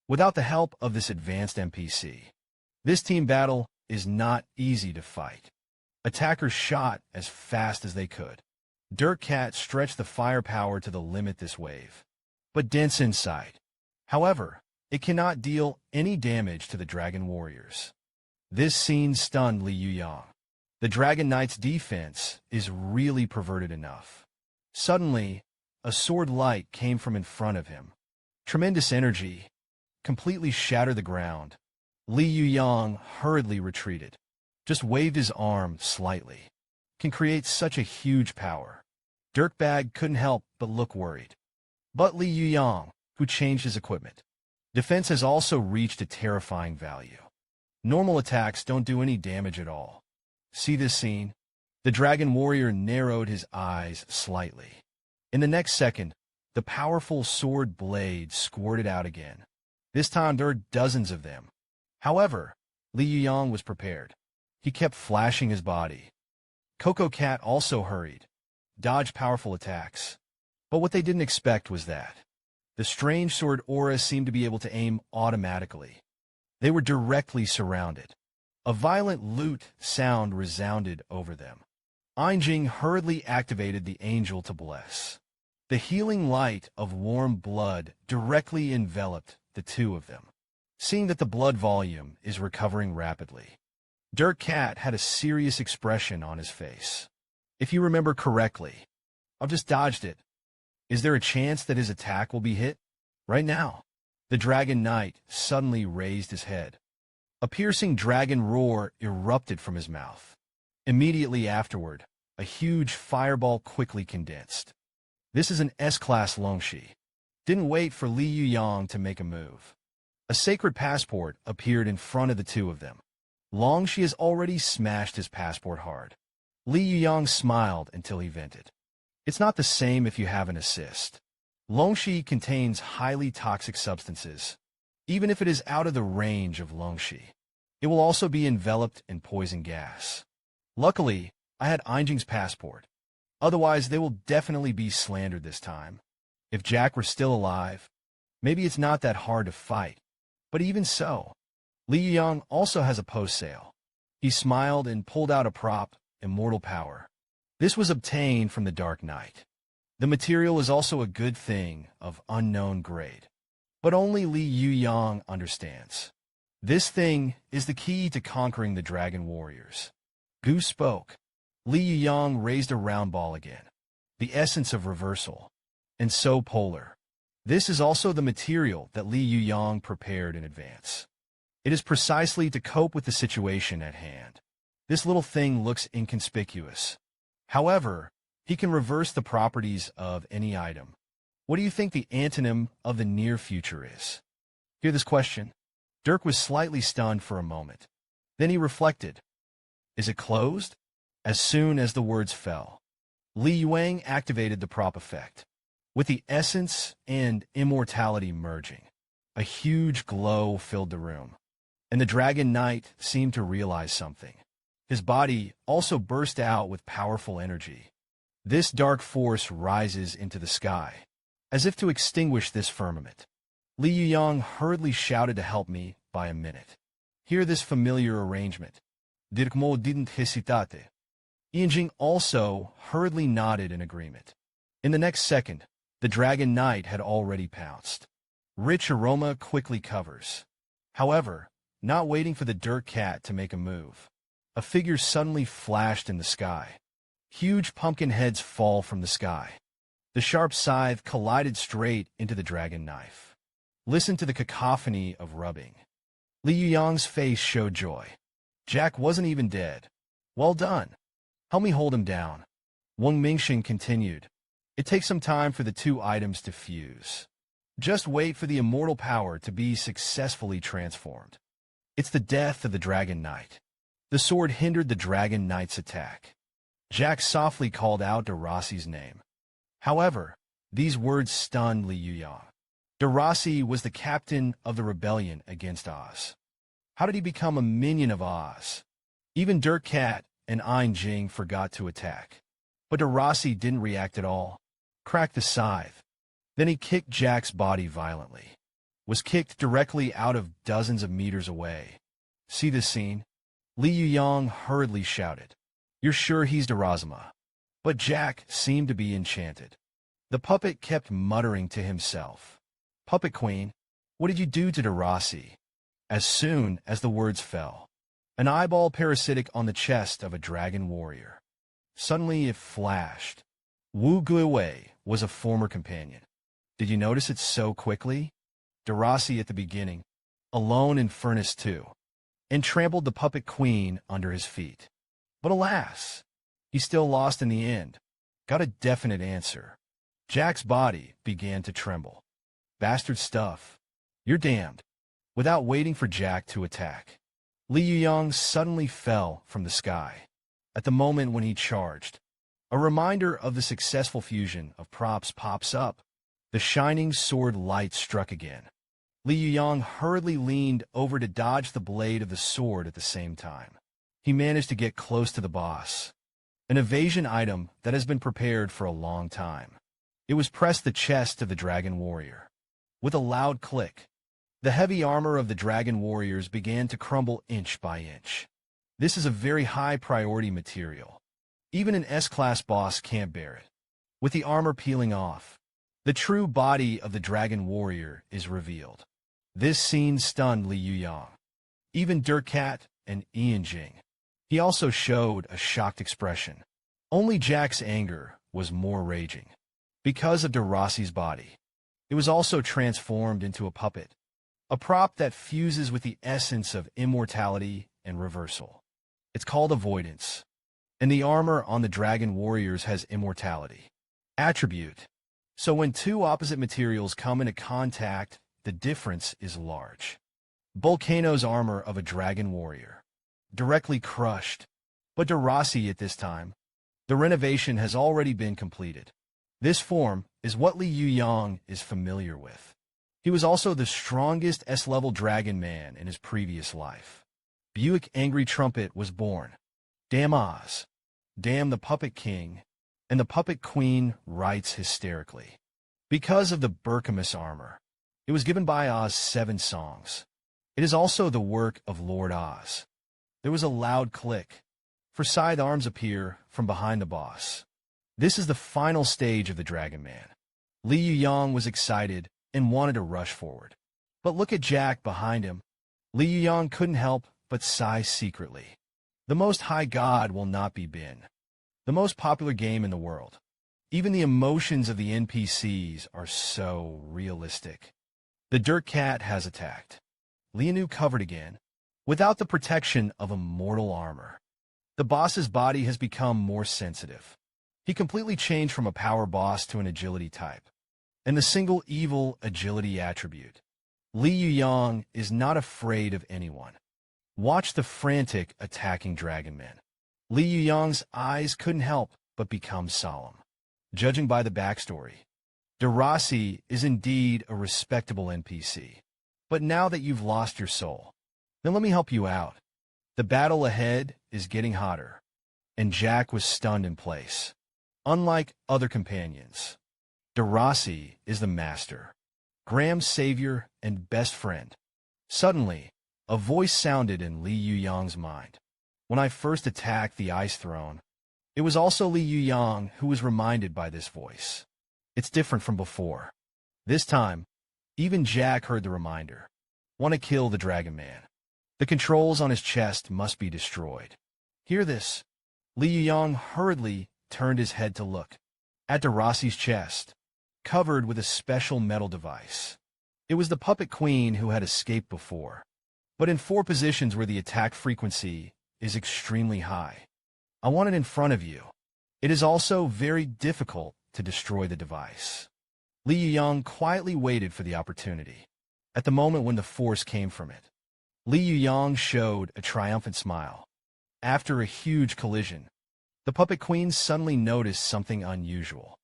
Without the help of this advanced NPC, this team battle is not easy to fight. Attackers shot as fast as they could. Dirk Cat stretched the firepower to the limit this wave, but dense inside. However, it cannot deal any damage to the dragon warriors. This scene stunned Li Yuyang. The Dragon Knight's defense is really perverted enough. Suddenly, a sword light came from in front of him. Tremendous energy completely shattered the ground. Li Yuyang hurriedly retreated. Just waved his arm slightly. Can create such a huge power. Dirkbag couldn't help but look worried. But Li Yuyang, who changed his equipment. Defense has also reached a terrifying value. Normal attacks don't do any damage at all. See this scene? The dragon warrior narrowed his eyes slightly. In the next second, the powerful sword blade squirted out again. This time there were dozens of them. However, Li Yuyang was prepared. He kept flashing his body. Coco Cat also hurried, dodged powerful attacks. But what they didn't expect was that the strange sword aura seemed to be able to aim automatically. They were directly surrounded. A violent lute sound resounded over them. Einjing hurriedly activated the angel to bless. The healing light of warm blood directly enveloped the 2 of them. Seeing that the blood volume is recovering rapidly, Dirk Cat had a serious expression on his face. If you remember correctly, I've just dodged it. Is there a chance that his attack will be hit? Right now. The Dragon Knight suddenly raised his head. A piercing dragon roar erupted from his mouth. Immediately afterward, a huge fireball quickly condensed. This is an S-class Longshi. Didn't wait for Li Yuyang to make a move. A sacred passport appeared in front of the 2 of them. Longshi has already smashed his passport hard. Li Yuyang smiled until he vented. It's not the same if you have an assist. Longshi contains highly toxic substances. Even if it is out of the range of Longshi, it will also be enveloped in poison gas. Luckily, I had Einjing's passport. Otherwise, they will definitely be slandered this time. If Jack were still alive, maybe it's not that hard to fight. But even so, Li Yuyang also has a post-sale. He smiled and pulled out a prop, Immortal Power. This was obtained from the Dark Knight. The material is also a good thing of unknown grade. But only Li Yuyang understands. This thing is the key to conquering the dragon warriors. Goose spoke. Li Yuyang raised a round ball again. The essence of reversal. And so polar. This is also the material that Li Yuyang prepared in advance. It is precisely to cope with the situation at hand. This little thing looks inconspicuous. However, he can reverse the properties of any item. What do you think the antonym of the near future is? Hear this question? Dirk was slightly stunned for a moment. Then he reflected. Is it closed? As soon as the words fell, Li Yuyang activated the prop effect. With the essence and immortality merging, a huge glow filled the room. And the Dragon Knight seemed to realize something. His body also burst out with powerful energy. This dark force rises into the sky, as if to extinguish this firmament. Li Yuyang hurriedly shouted to help me by a minute. Hear this familiar arrangement. Dirkmo didn't hesitate. Yinjing also hurriedly nodded in agreement. In the next second, the Dragon Knight had already pounced. Rich aroma quickly covers. However, not waiting for the dirt cat to make a move, a figure suddenly flashed in the sky. Huge pumpkin heads fall from the sky. The sharp scythe collided straight into the dragon knife. Listen to the cacophony of rubbing. Li Yuyang's face showed joy. Jack wasn't even dead. Well done. Help me hold him down. Wang Mingxin continued. It takes some time for the two items to fuse. Just wait for the immortal power to be successfully transformed. It's the death of the Dragon Knight. The sword hindered the Dragon Knight's attack. Jack softly called out Daraci's name. However, these words stunned Li Yuyang. Daraci was the captain of the rebellion against Oz. How did he become a minion of Oz? Even Dirt Cat and Ein Jing forgot to attack. But Daraci didn't react at all. Cracked the scythe. Then he kicked Jack's body violently. Was kicked directly out of dozens of meters away. See this scene? Li Yuyang hurriedly shouted. You're sure he's Darazama? But Jack seemed to be enchanted. The puppet kept muttering to himself. Puppet Queen, what did you do to Daraci? As soon as the words fell, an eyeball parasitic on the chest of a dragon warrior. Suddenly it flashed. Wu Guiwei was a former companion. Did you notice it so quickly? Daraci at the beginning, alone in Furnace 2, and trampled the puppet queen under his feet. But alas, he still lost in the end. Got a definite answer. Jack's body began to tremble. Bastard stuff. You're damned. Without waiting for Jack to attack, Li Yuyang suddenly fell from the sky. At the moment when he charged, a reminder of the successful fusion of props pops up. The shining sword light struck again. Li Yuyang hurriedly leaned over to dodge the blade of the sword at the same time. He managed to get close to the boss. An evasion item that has been prepared for a long time. It was pressed the chest of the dragon warrior. With a loud click, the heavy armor of the dragon warriors began to crumble inch by inch. This is a very high priority material. Even an S-class boss can't bear it. With the armor peeling off, the true body of the dragon warrior is revealed. This scene stunned Li Yuyang. Even Dirt Cat and Ian Jing. He also showed a shocked expression. Only Jack's anger was more raging. Because of Daraci's body, it was also transformed into a puppet. A prop that fuses with the essence of immortality and reversal. It's called avoidance. And the armor on the dragon warriors has immortality. Attribute. So when two opposite materials come into contact, the difference is large. Volcano's armor of a dragon warrior. Directly crushed. But Daraci at this time, the renovation has already been completed. This form is what Li Yuyang is familiar with. He was also the strongest S-level dragon man in his previous life. Buick Angry Trumpet was born. Damn Oz. Damn the Puppet King. And the Puppet Queen writes hysterically. Because of the Berkamus armor, it was given by Oz 7 songs. It is also the work of Lord Oz. There was a loud click, for scythe arms appear from behind the boss. This is the final stage of the Dragon Man. Li Yuyang was excited and wanted to rush forward. But look at Jack behind him. Li Yuyang couldn't help but sigh secretly. The Most High God will not be Bin. The most popular game in the world. Even the emotions of the NPCs are so realistic. The Dirt Cat has attacked. Lianu covered again, without the protection of immortal armor. The boss's body has become more sensitive. He completely changed from a power boss to an agility type. And the single evil agility attribute. Li Yuyang is not afraid of anyone. Watch the frantic attacking dragon men. Li Yuyang's eyes couldn't help but become solemn. Judging by the backstory, Daraci is indeed a respectable NPC. But now that you've lost your soul, Then let me help you out. The battle ahead is getting hotter. And Jack was stunned in place. Unlike other companions, Darasi is the master, Graham's savior and best friend. Suddenly, a voice sounded in Li Yuyang's mind. When I first attacked the Ice Throne, it was also Li Yuyang who was reminded by this voice. It's different from before. This time, even Jack heard the reminder. Want to kill the Dragon Man. The controls on his chest must be destroyed. Hear this. Li Yuyang hurriedly turned his head to look at Darasi's chest, covered with a special metal device. It was the puppet queen who had escaped before, but in 4 positions where the attack frequency is extremely high. I want it in front of you. It is also very difficult to destroy the device. Li Yuyang quietly waited for the opportunity. At the moment when the force came from it, Li Yuyang showed a triumphant smile. After a huge collision, the puppet queen suddenly noticed something unusual.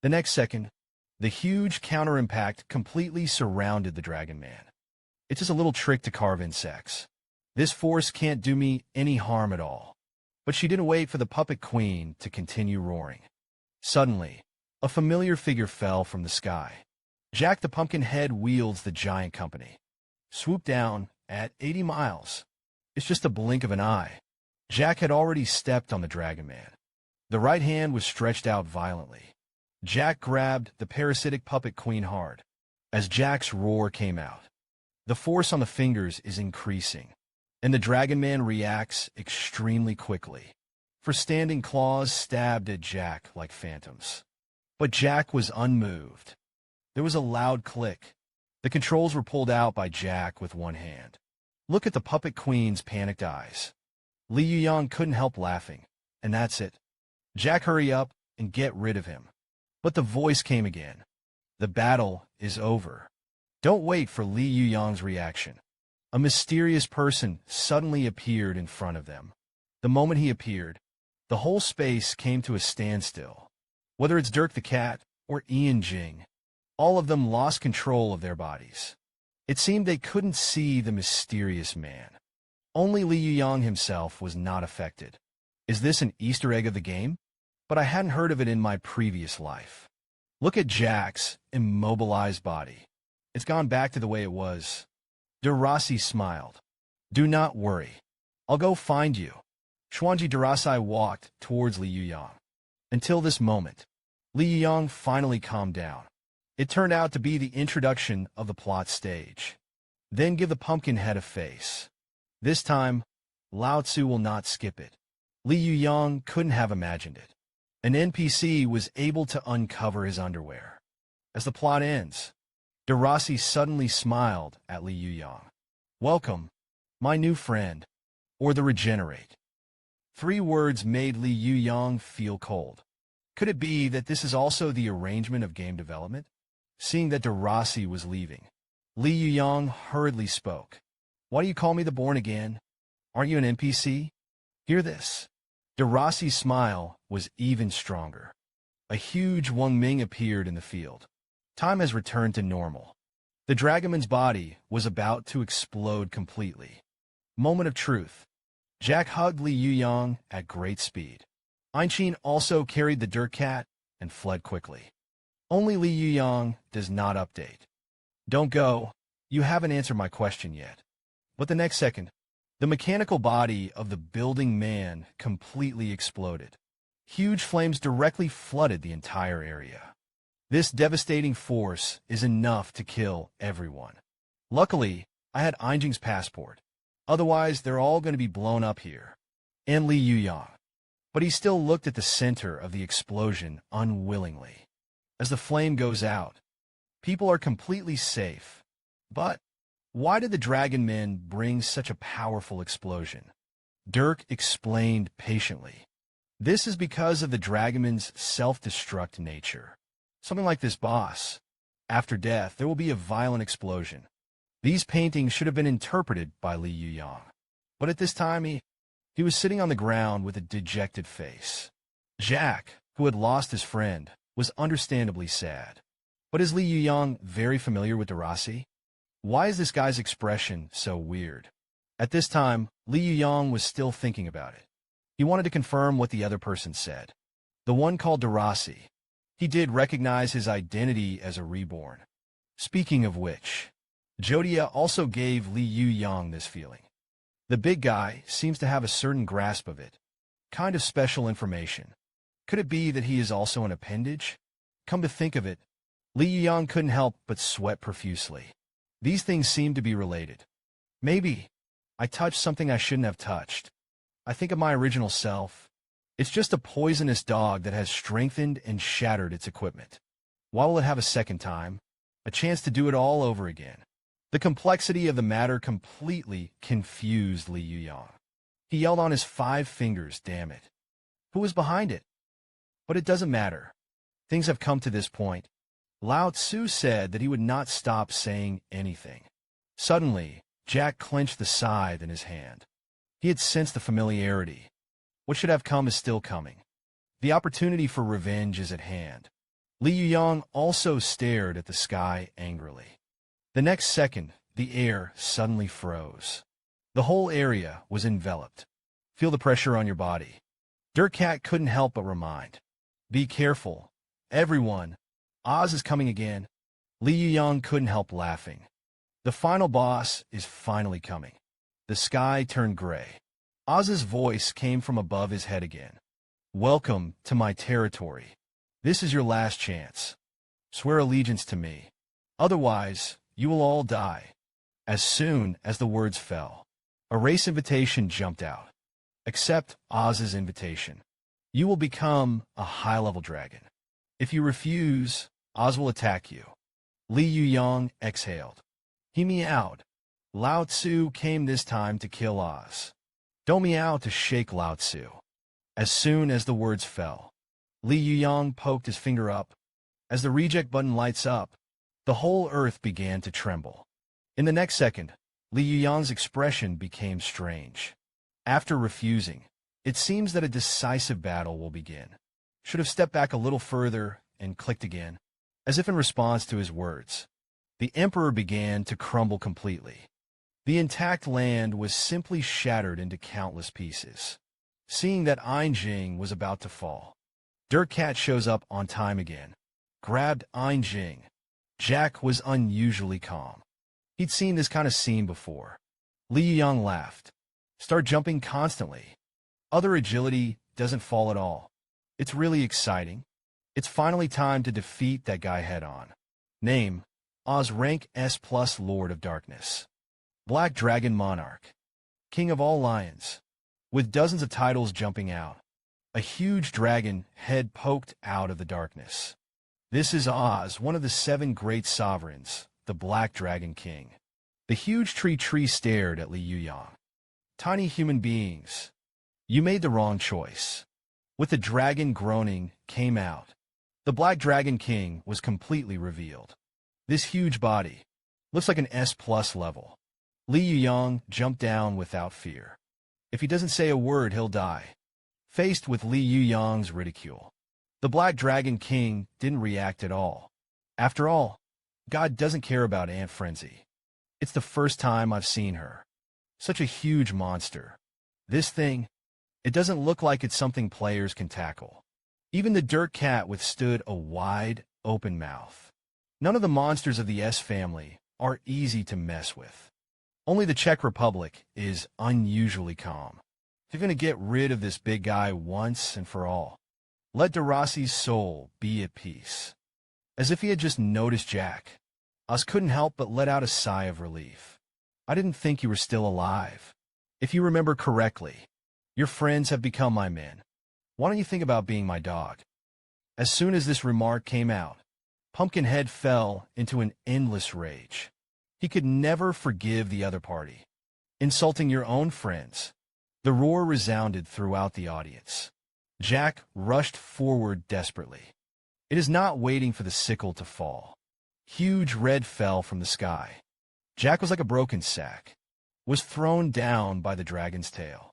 The next second, the huge counter-impact completely surrounded the Dragon Man. It's just a little trick to carve insects. This force can't do me any harm at all. But she didn't wait for the puppet queen to continue roaring. Suddenly, a familiar figure fell from the sky. Jack the Pumpkinhead wields the giant company. Swooped down at 80 miles. It's just a blink of an eye. Jack had already stepped on the Dragon Man. The right hand was stretched out violently. Jack grabbed the parasitic puppet queen hard. As Jack's roar came out, the force on the fingers is increasing, and the Dragon Man reacts extremely quickly. For standing claws stabbed at Jack like phantoms. But Jack was unmoved. There was a loud click. The controls were pulled out by Jack with one hand. Look at the puppet queen's panicked eyes. Li Yuyang couldn't help laughing. And that's it. Jack, hurry up and get rid of him. But the voice came again. The battle is over. Don't wait for Li Yuyang's reaction. A mysterious person suddenly appeared in front of them. The moment he appeared, the whole space came to a standstill. Whether it's Dirk the Cat or Ian Jing, all of them lost control of their bodies. It seemed they couldn't see the mysterious man. Only Li Yuyang himself was not affected. Is this an Easter egg of the game? But I hadn't heard of it in my previous life. Look at Jack's immobilized body. It's gone back to the way it was. Darasi smiled. Do not worry. I'll go find you. Xuanji Darasi walked towards Li Yuyang. Until this moment, Li Yuyang finally calmed down. It turned out to be the introduction of the plot stage. Then give the Pumpkinhead a face. This time, Lao Tzu will not skip it. Li Yuyang couldn't have imagined it. An NPC was able to uncover his underwear. As the plot ends, Darasi suddenly smiled at Li Yuyang. Welcome, my new friend, or the regenerate. 3 words made Li Yuyang feel cold. Could it be that this is also the arrangement of game development? Seeing that Darasi was leaving, Li Yuyang hurriedly spoke. Why do you call me the Born Again? Aren't you an NPC? Hear this. Darasi's smile was even stronger. A huge Wang Ming appeared in the field. Time has returned to normal. The Dragonman's body was about to explode completely. Moment of truth. Jack hugged Li Yuyang at great speed. Einchin also carried the Dirk Cat and fled quickly. Only Li Yuyang does not update. Don't go. You haven't answered my question yet. But the next second, the mechanical body of the building man completely exploded. Huge flames directly flooded the entire area. This devastating force is enough to kill everyone. Luckily, I had Einjing's passport. Otherwise, they're all going to be blown up here. And Li Yuyang. But he still looked at the center of the explosion unwillingly. As the flame goes out, people are completely safe. But why did the Dragon Men bring such a powerful explosion? Dirk explained patiently. This is because of the Dragonman's self-destruct nature. Something like this boss. After death, there will be a violent explosion. These paintings should have been interpreted by Li Yuyang. But at this time, he was sitting on the ground with a dejected face. Jack, who had lost his friend, was understandably sad. But is Li Yuyang very familiar with Darasi? Why is this guy's expression so weird? At this time, Li Yuyang was still thinking about it. He wanted to confirm what the other person said. The one called Darasi. He did recognize his identity as a reborn. Speaking of which, Jodia also gave Li Yuyang this feeling. The big guy seems to have a certain grasp of it. Kind of special information. Could it be that he is also an appendage? Come to think of it, Li Yuyang couldn't help but sweat profusely. These things seem to be related. Maybe I touched something I shouldn't have touched. I think of my original self. It's just a poisonous dog that has strengthened and shattered its equipment. Why will it have a second time? A chance to do it all over again. The complexity of the matter completely confused Li Yuyang. He yelled on his 5 fingers, damn it. Who was behind it? But it doesn't matter. Things have come to this point. Lao Tzu said that he would not stop saying anything. Suddenly, Jack clenched the scythe in his hand. He had sensed the familiarity. What should have come is still coming. The opportunity for revenge is at hand. Li Yuyang also stared at the sky angrily. The next second, the air suddenly froze. The whole area was enveloped. Feel the pressure on your body. Dirt Cat couldn't help but remind. Be careful. Everyone. Oz is coming again. Li Yuyang couldn't help laughing. The final boss is finally coming. The sky turned gray. Oz's voice came from above his head again. Welcome to my territory. This is your last chance. Swear allegiance to me. Otherwise, you will all die. As soon as the words fell, a race invitation jumped out. Accept Oz's invitation. You will become a high-level dragon. If you refuse, Oz will attack you. Li Yuyang exhaled. He meowed. Lao Tzu came this time to kill Oz. Don't meow to shake Lao Tzu. As soon as the words fell, Li Yuyang poked his finger up. As the reject button lights up, the whole earth began to tremble. In the next second, Li Yuyang's expression became strange. After refusing, it seems that a decisive battle will begin. Should have stepped back a little further and clicked again, as if in response to his words. The emperor began to crumble completely. The intact land was simply shattered into countless pieces. Seeing that Einjing was about to fall, Dirt Cat shows up on time again, grabbed Einjing. Jack was unusually calm. He'd seen this kind of scene before. Li Yuyang laughed. Start jumping constantly. Other agility doesn't fall at all. It's really exciting. It's finally time to defeat that guy head-on. Name, Oz rank S+ Lord of Darkness. Black Dragon Monarch. King of all lions. With dozens of titles jumping out. A huge dragon head poked out of the darkness. This is Oz, one of the 7 great sovereigns, the Black Dragon King. The huge tree stared at Li Yuyang. Tiny human beings. You made the wrong choice. With the dragon groaning, came out. The Black Dragon King was completely revealed. This huge body looks like an S+ level. Li Yuyang jumped down without fear. If he doesn't say a word, he'll die. Faced with Li Yuyang's ridicule, the Black Dragon King didn't react at all. After all, God doesn't care about Ant Frenzy. It's the first time I've seen her. Such a huge monster. This thing, it doesn't look like it's something players can tackle. Even the Dirt Cat withstood a wide, open mouth. None of the monsters of the S family are easy to mess with. Only the Czech Republic is unusually calm. If you're going to get rid of this big guy once and for all, let Darasi's soul be at peace. As if he had just noticed Jack, Oz couldn't help but let out a sigh of relief. I didn't think you were still alive. If you remember correctly, your friends have become my men. Why don't you think about being my dog? As soon as this remark came out, Pumpkinhead fell into an endless rage. He could never forgive the other party. Insulting your own friends. The roar resounded throughout the audience. Jack rushed forward desperately. It is not waiting for the sickle to fall. Huge red fell from the sky. Jack was like a broken sack. Was thrown down by the dragon's tail.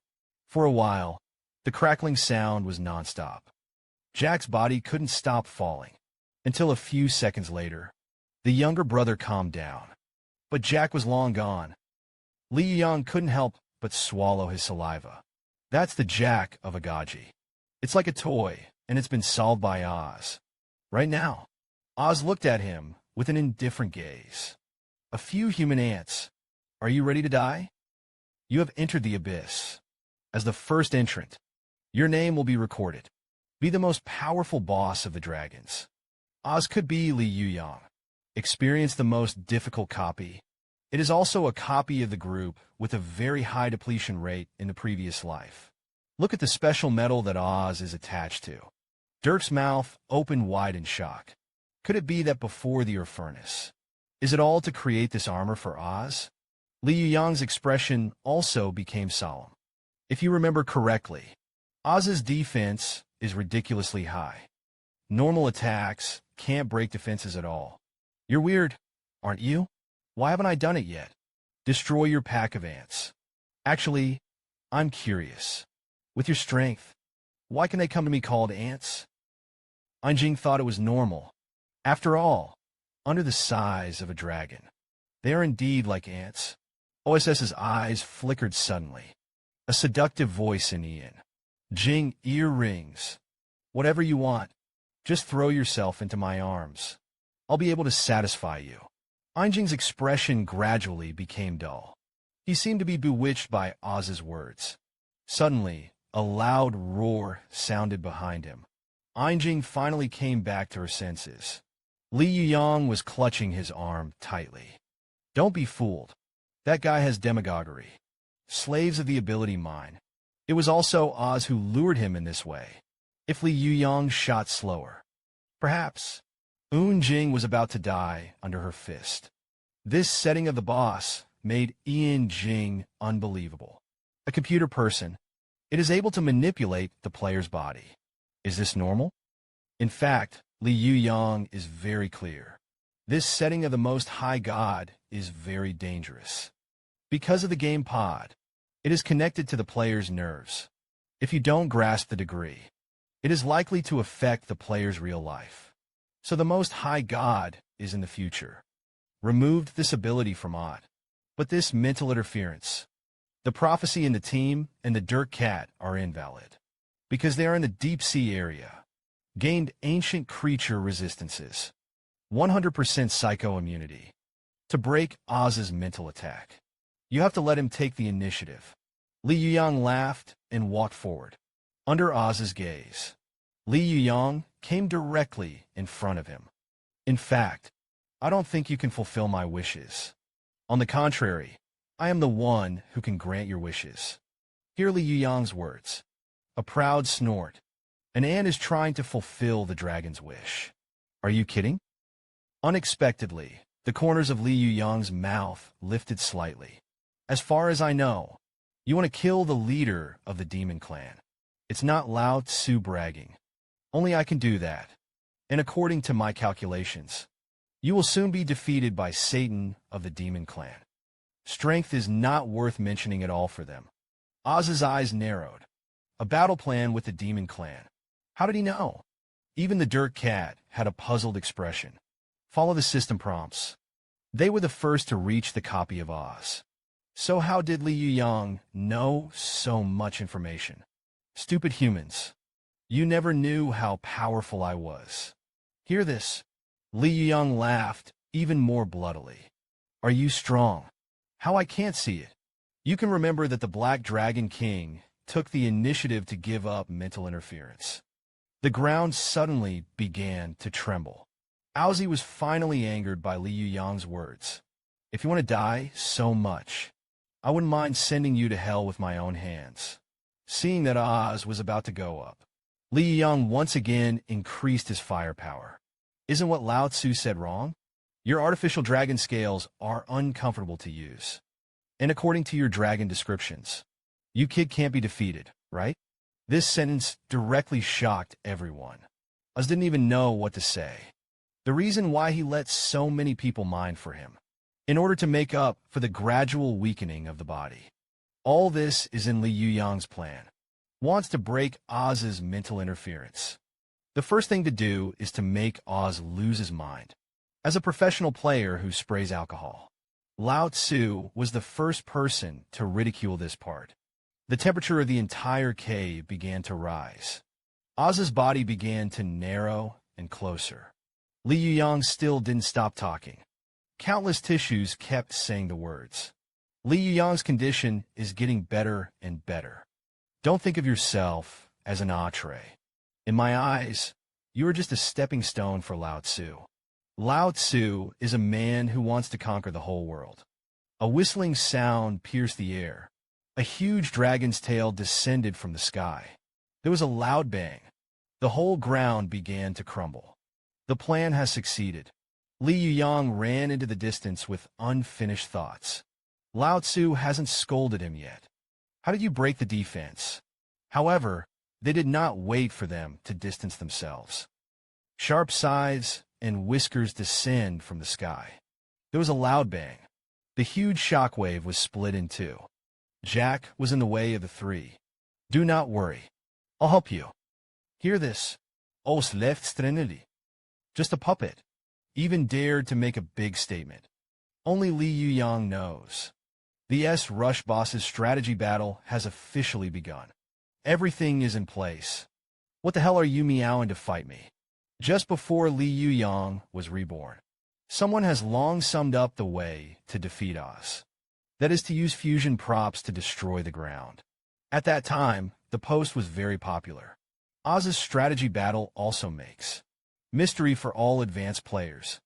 For a while, the crackling sound was nonstop. Jack's body couldn't stop falling. Until a few seconds later, the younger brother calmed down. But Jack was long gone. Li Yuyang couldn't help but swallow his saliva. That's the jack of a gaji. It's like a toy, and it's been solved by Oz. Right now, Oz looked at him with an indifferent gaze. A few human ants. Are you ready to die? You have entered the abyss. As the first entrant, your name will be recorded. Be the most powerful boss of the dragons. Oz could be Li Yuyang. Experience the most difficult copy. It is also a copy of the group with a very high depletion rate in the previous life. Look at the special metal that Oz is attached to. Dirk's mouth opened wide in shock. Could it be that before the furnace? Is it all to create this armor for Oz? Li Yuyang's expression also became solemn. If you remember correctly, Oz's defense is ridiculously high. Normal attacks can't break defenses at all. You're weird, aren't you? Why haven't I done it yet? Destroy your pack of ants. Actually, I'm curious. With your strength, why can they come to me called ants? Anjing thought it was normal. After all, under the size of a dragon, they are indeed like ants. OSS's eyes flickered suddenly. A seductive voice in Ian. Jing, earrings. Whatever you want, just throw yourself into my arms. I'll be able to satisfy you. Anjing's expression gradually became dull. He seemed to be bewitched by Oz's words. Suddenly, a loud roar sounded behind him. Anjing finally came back to her senses. Li Yuyang was clutching his arm tightly. Don't be fooled. That guy has demagoguery. Slaves of the ability mine. It was also Oz who lured him in this way. If Li Yuyang shot slower, perhaps. Jing was about to die under her fist. This setting of the boss made Ian Jing unbelievable. A computer person, it is able to manipulate the player's body. Is this normal? In fact, Li Yuyang is very clear. This setting of the Most High God is very dangerous. Because of the game pod, it is connected to the player's nerves. If you don't grasp the degree, it is likely to affect the player's real life. So the Most High God is in the future. Removed this ability from Odd. But this mental interference, the prophecy in the team and the Dirk cat are invalid. Because they are in the deep sea area. Gained ancient creature resistances. 100% psycho immunity. To break Oz's mental attack, you have to let him take the initiative. Li Yuyang laughed and walked forward. Under Oz's gaze, Li Yuyang came directly in front of him. In fact, I don't think you can fulfill my wishes. On the contrary, I am the one who can grant your wishes. Hear Li Yuyang's words. A proud snort. An ant is trying to fulfill the dragon's wish. Are you kidding? Unexpectedly, the corners of Li Yuyang's mouth lifted slightly. As far as I know, you want to kill the leader of the demon clan. It's not Lao Tzu bragging. Only I can do that. And according to my calculations, you will soon be defeated by Satan of the demon clan. Strength is not worth mentioning at all for them. Oz's eyes narrowed. A battle plan with the demon clan. How did he know? Even the Dirk cat had a puzzled expression. Follow the system prompts. They were the first to reach the copy of Oz. So how did Li Yuyang know so much information? Stupid humans. You never knew how powerful I was. Hear this. Li Yuyang laughed even more bloodily. Are you strong? How I can't see it. You can remember that the Black Dragon King took the initiative to give up mental interference. The ground suddenly began to tremble. Owzie was finally angered by Li Yuyang's words. If you want to die so much, I wouldn't mind sending you to hell with my own hands. Seeing that Oz was about to go up, Li Yuyang once again increased his firepower. Isn't what Lao Tzu said wrong? Your artificial dragon scales are uncomfortable to use. And according to your dragon descriptions, you kid can't be defeated, right? This sentence directly shocked everyone. Oz didn't even know what to say. The reason why he let so many people mine for him, in order to make up for the gradual weakening of the body. All this is in Li Yuyang's plan. Wants to break Oz's mental interference. The first thing to do is to make Oz lose his mind. As a professional player who sprays alcohol, Lao Tzu was the first person to ridicule this part. The temperature of the entire cave began to rise. Oz's body began to narrow and closer. Li Yuyang still didn't stop talking. Countless tissues kept saying the words. Li Yuyang's condition is getting better and better. Don't think of yourself as an entree. In my eyes, you are just a stepping stone for Lao Tzu. Lao Tzu is a man who wants to conquer the whole world. A whistling sound pierced the air. A huge dragon's tail descended from the sky. There was a loud bang. The whole ground began to crumble. The plan has succeeded. Li Yuyang ran into the distance with unfinished thoughts. Lao Tzu hasn't scolded him yet. How did you break the defense? However, they did not wait for them to distance themselves. Sharp sides and whiskers descend from the sky. There was a loud bang. The huge shockwave was split in two. Jack was in the way of the three. Do not worry. I'll help you. Hear this. Os left Trinity. Just a puppet. Even dared to make a big statement. Only Li Yuyang knows. The Rush boss's strategy battle has officially begun. Everything is in place. What the hell are you meowing to fight me? Just before Li Yuyang was reborn, someone has long summed up the way to defeat Oz. That is to use fusion props to destroy the ground. At that time, the post was very popular. Oz's strategy battle also makes mystery for all advanced players.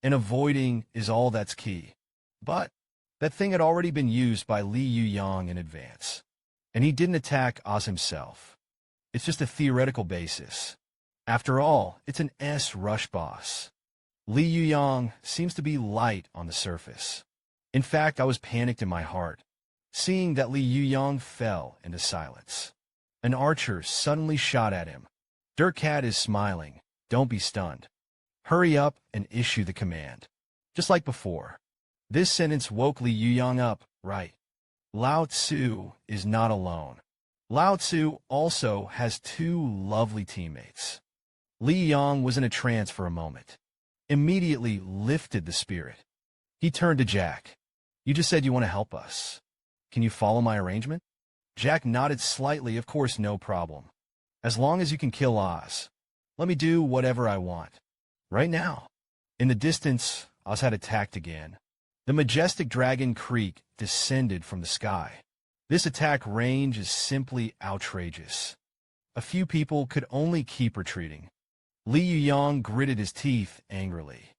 And avoiding is all that's key. But that thing had already been used by Li Yuyang in advance. And he didn't attack Oz himself. It's just a theoretical basis. After all, it's an Rush boss. Li Yuyang seems to be light on the surface. In fact, I was panicked in my heart, seeing that Li Yuyang fell into silence. An archer suddenly shot at him. Dirtcat is smiling. Don't be stunned. Hurry up and issue the command. Just like before. This sentence woke Li Yuyang up, right? Lao Tzu is not alone. Lao Tzu also has two lovely teammates. Li Yuyang was in a trance for a moment. Immediately lifted the spirit. He turned to Jack. You just said you want to help us. Can you follow my arrangement? Jack nodded slightly, of course, no problem. As long as you can kill Oz, let me do whatever I want. Right now. In the distance, Oz had attacked again. The majestic dragon Creek descended from the sky. This attack range is simply outrageous. A few people could only keep retreating. Li Yuyang gritted his teeth angrily.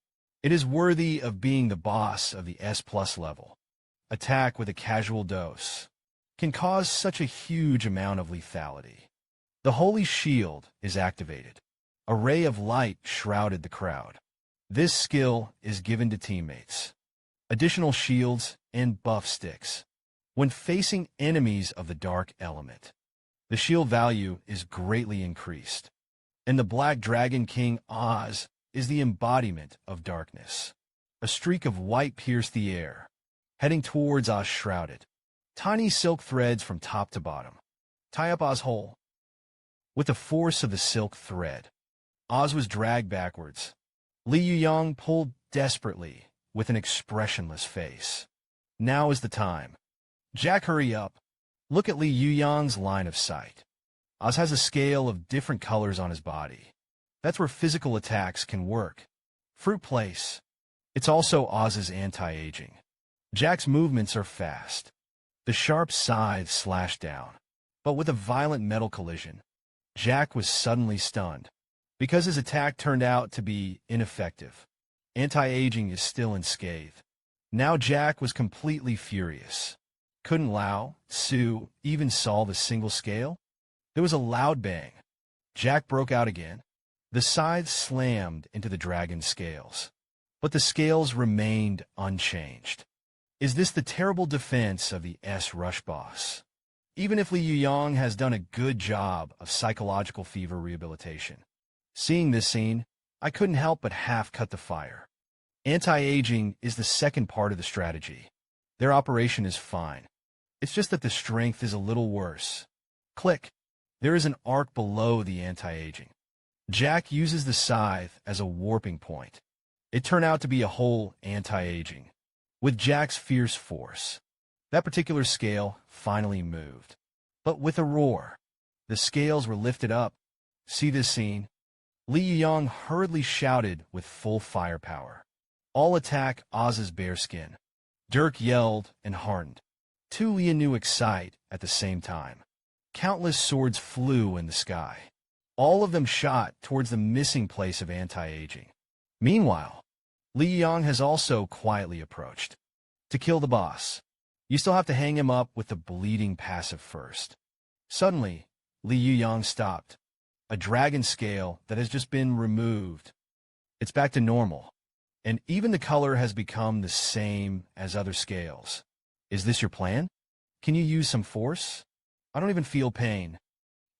It is worthy of being the boss of the S+ level. Attack with a casual dose can cause such a huge amount of lethality. The Holy Shield is activated. A ray of light shrouded the crowd. This skill is given to teammates. Additional shields and buff sticks. When facing enemies of the dark element, the shield value is greatly increased. And the Black Dragon King Oz is the embodiment of darkness. A streak of white pierced the air, heading towards Oz shrouded. Tiny silk threads from top to bottom tie up Oz whole. With the force of the silk thread, Oz was dragged backwards. Li Yuyang pulled desperately with an expressionless face. Now is the time. Jack, hurry up. Look at Li Yuyang's line of sight. Oz has a scale of different colors on his body. That's where physical attacks can work. Fruit place. It's also Oz's anti-aging. Jack's movements are fast. The sharp scythe slashed down, but with a violent metal collision. Jack was suddenly stunned, because his attack turned out to be ineffective. Anti-aging is still unscathed. Now Jack was completely furious. Couldn't Lao Tzu even solve a single scale? There was a loud bang. Jack broke out again. The scythe slammed into the dragon's scales, but the scales remained unchanged. Is this the terrible defense of the Rush boss? Even if Li Yuyang has done a good job of psychological fever rehabilitation. Seeing this scene, I couldn't help but half cut the fire. Anti-aging is the second part of the strategy. Their operation is fine. It's just that the strength is a little worse. Click. There is an arc below the anti-aging. Jack uses the scythe as a warping point. It turned out to be a whole anti-aging. with Jack's fierce force. That particular scale finally moved. But with a roar, the scales were lifted up. See this scene? Li Yuyang hurriedly shouted with full firepower. All attack Oz's bearskin. Dirk yelled and hardened. Two Lianu excite at the same time. Countless swords flew in the sky. All of them shot towards the missing place of anti-aging. Meanwhile, Li Yuyang has also quietly approached. To kill the boss, you still have to hang him up with the bleeding passive first. Suddenly, Li Yuyang stopped. A dragon scale that has just been removed. It's back to normal, and even the color has become the same as other scales. Is this your plan? Can you use some force? I don't even feel pain.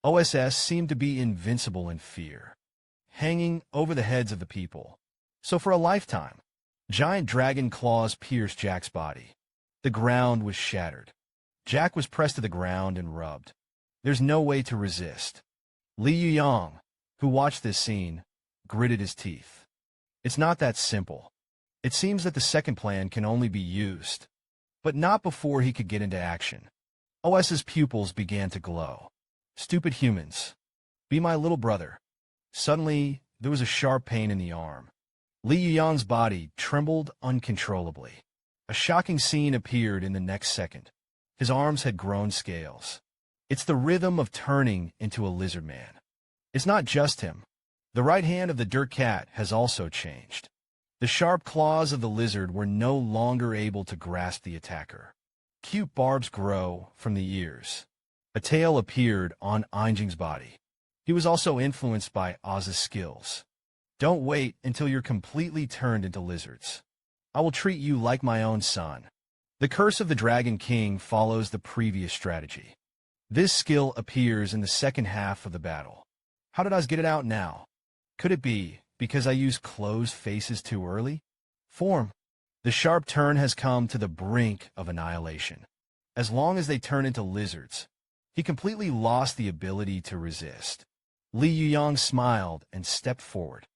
OSS seemed to be invincible in fear, hanging over the heads of the people. So for a lifetime, giant dragon claws pierced Jack's body. The ground was shattered. Jack was pressed to the ground and rubbed. There's no way to resist. Li Yuyang, who watched this scene, gritted his teeth. It's not that simple. It seems that the second plan can only be used, but not before he could get into action. OS's pupils began to glow. Stupid humans. Be my little brother. Suddenly, there was a sharp pain in the arm. Li Yuyang's body trembled uncontrollably. A shocking scene appeared in the next second. His arms had grown scales. It's the rhythm of turning into a lizard man. It's not just him. The right hand of the dirt cat has also changed. The sharp claws of the lizard were no longer able to grasp the attacker. Cute barbs grow from the ears. A tail appeared on Einjing's body. He was also influenced by Oz's skills. Don't wait until you're completely turned into lizards. I will treat you like my own son. The Curse of the Dragon King follows the previous strategy. This skill appears in the second half of the battle. How did Oz get it out now? Could it be because I used closed faces too early? Form. The sharp turn has come to the brink of annihilation. As long as they turn into lizards, he completely lost the ability to resist. Li Yuyang smiled and stepped forward.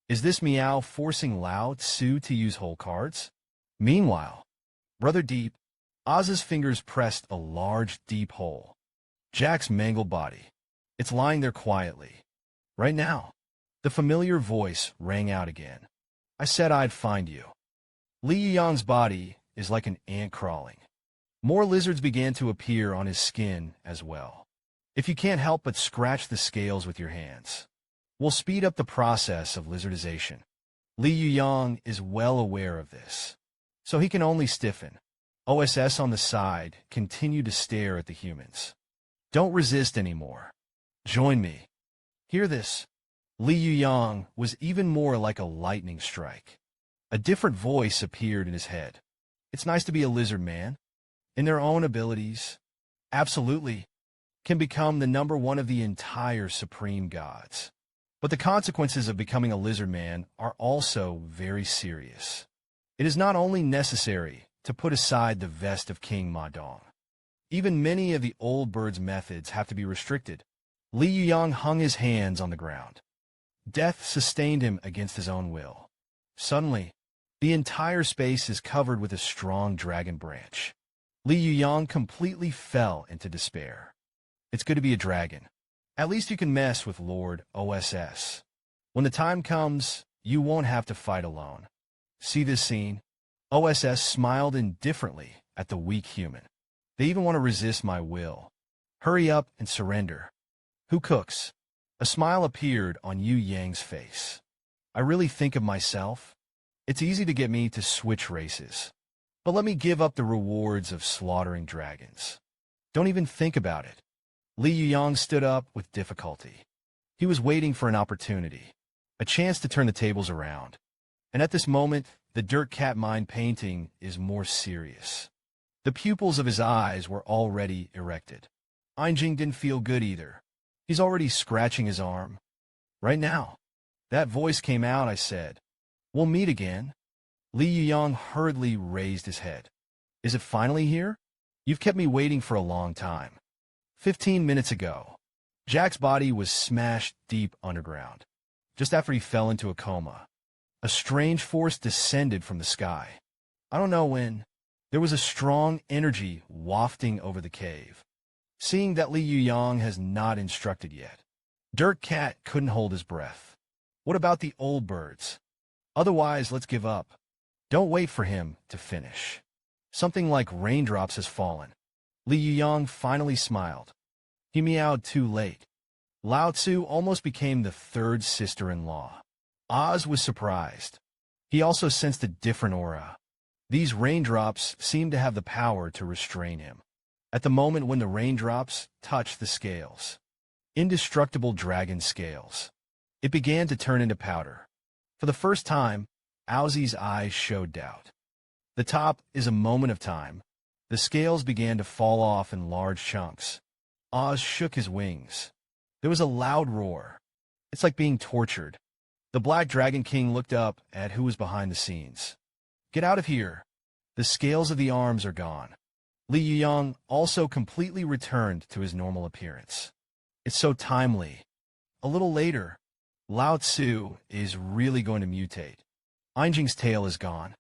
Is this Meow forcing Lao Tzu to use whole cards? Meanwhile, Brother Deep, Oz's fingers pressed a large, deep hole. Jack's mangled body. It's lying there quietly. Right now, the familiar voice rang out again. I said I'd find you. Li Yuyang's body is like an ant crawling. More lizards began to appear on his skin as well. If you can't help but scratch the scales with your hands, we'll speed up the process of lizardization. Li Yuyang is well aware of this, so he can only stiffen. OSS on the side continue to stare at the humans. Don't resist anymore. Join me. Hear this. Li Yuyang was even more like a lightning strike. A different voice appeared in his head. It's nice to be a lizard man. In their own abilities, absolutely, can become the number one of the entire supreme gods. But the consequences of becoming a lizard man are also very serious. It is not only necessary to put aside the vest of King Ma Dong. Even many of the old bird's methods have to be restricted. Li Yuyang hung his hands on the ground. Death sustained him against his own will. Suddenly, the entire space is covered with a strong dragon branch. Li Yuyang completely fell into despair. It's good to be a dragon. At least you can mess with Lord OSS. When the time comes, you won't have to fight alone. See this scene? OSS smiled indifferently at the weak human. They even want to resist my will. Hurry up and surrender. Who cooks? A smile appeared on Yu Yang's face. I really think of myself. It's easy to get me to switch races. But let me give up the rewards of slaughtering dragons. Don't even think about it. Li Yuyang stood up with difficulty. He was waiting for an opportunity, a chance to turn the tables around. And at this moment, the dirt cat mind painting is more serious. The pupils of his eyes were already erected. Einjing didn't feel good either. He's already scratching his arm. Right now. That voice came out, I said. We'll meet again. Li Yuyang hurriedly raised his head. Is it finally here? You've kept me waiting for a long time. 15 minutes ago, Jack's body was smashed deep underground. Just after he fell into a coma, a strange force descended from the sky. I don't know when. There was a strong energy wafting over the cave. Seeing that Li Yuyang has not instructed yet, Dirk Cat couldn't hold his breath. What about the old birds? Otherwise, let's give up. Don't wait for him to finish. Something like raindrops has fallen. Li Yuyang finally smiled. He meowed too late. Lao Tzu almost became the third sister-in-law. Oz was surprised. He also sensed a different aura. These raindrops seemed to have the power to restrain him. At the moment when the raindrops touched the scales, indestructible dragon scales, it began to turn into powder. For the first time, Owzy's eyes showed doubt. The top is a moment of time. The scales began to fall off in large chunks. Oz shook his wings. There was a loud roar. It's like being tortured. The Black Dragon King looked up at who was behind the scenes. Get out of here. The scales of the arms are gone. Li Yuyang also completely returned to his normal appearance. It's so timely. A little later, Lao Tzu is really going to mutate. Einjing's tail is gone.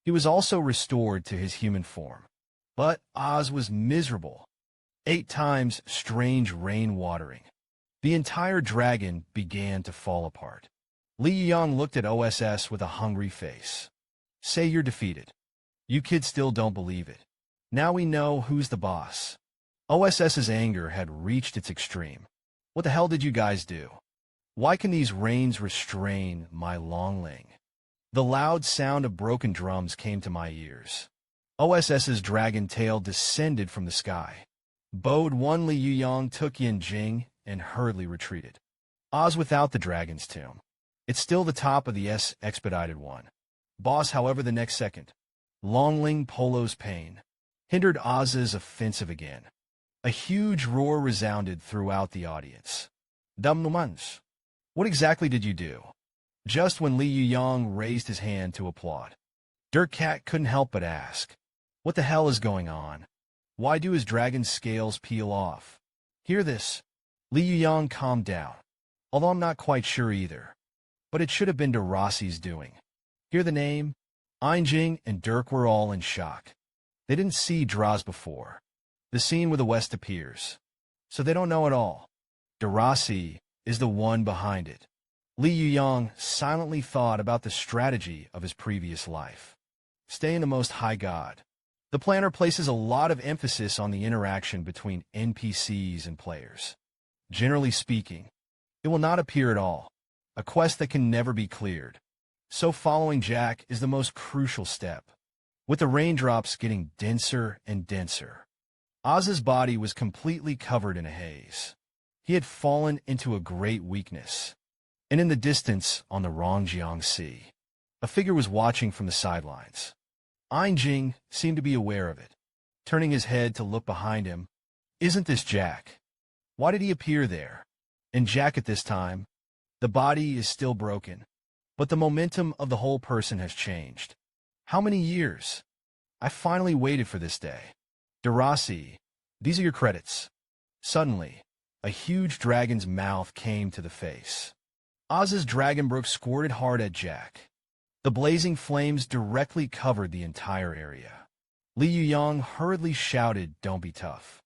He was also restored to his human form. But Oz was miserable. 8 times strange rain watering. The entire dragon began to fall apart. Li Yuyang looked at OSS with a hungry face. Say you're defeated. You kids still don't believe it. Now we know who's the boss. OSS's anger had reached its extreme. What the hell did you guys do? Why can these rains restrain my longling? The loud sound of broken drums came to my ears. OSS's dragon tail descended from the sky. Bowed 1 Li Yuyang took Yin Jing and hurriedly retreated. Oz without the dragon's tomb. It's still the top of the expedited one. Boss, however, the next second. Longling Polo's pain hindered Oz's offensive again. A huge roar resounded throughout the audience. Dumnumans. What exactly did you do? Just when Li Yuyang raised his hand to applaud, Dirk Cat couldn't help but ask, what the hell is going on? Why do his dragon's scales peel off? Hear this. Li Yuyang calmed down, although I'm not quite sure either. But it should have been Derassi's doing. Hear the name? Einjing and Dirk were all in shock. They didn't see Draz before. The scene where the West appears. So they don't know at all. Derassi is the one behind it. Li Yuyang silently thought about the strategy of his previous life. Stay in the Most High God. The planner places a lot of emphasis on the interaction between NPCs and players. Generally speaking, it will not appear at all. A quest that can never be cleared. So following Jack is the most crucial step. With the raindrops getting denser and denser, Oz's body was completely covered in a haze. He had fallen into a great weakness. And in the distance, on the Rongjiang Sea, a figure was watching from the sidelines. Einjing seemed to be aware of it, turning his head to look behind him. Isn't this Jack? Why did he appear there? And Jack at this time, the body is still broken, but the momentum of the whole person has changed. How many years? I finally waited for this day. Derassi, these are your credits. Suddenly, a huge dragon's mouth came to the face. Oz's dragonbrook squirted hard at Jack. The blazing flames directly covered the entire area. Li Yuyang hurriedly shouted, "Don't be tough.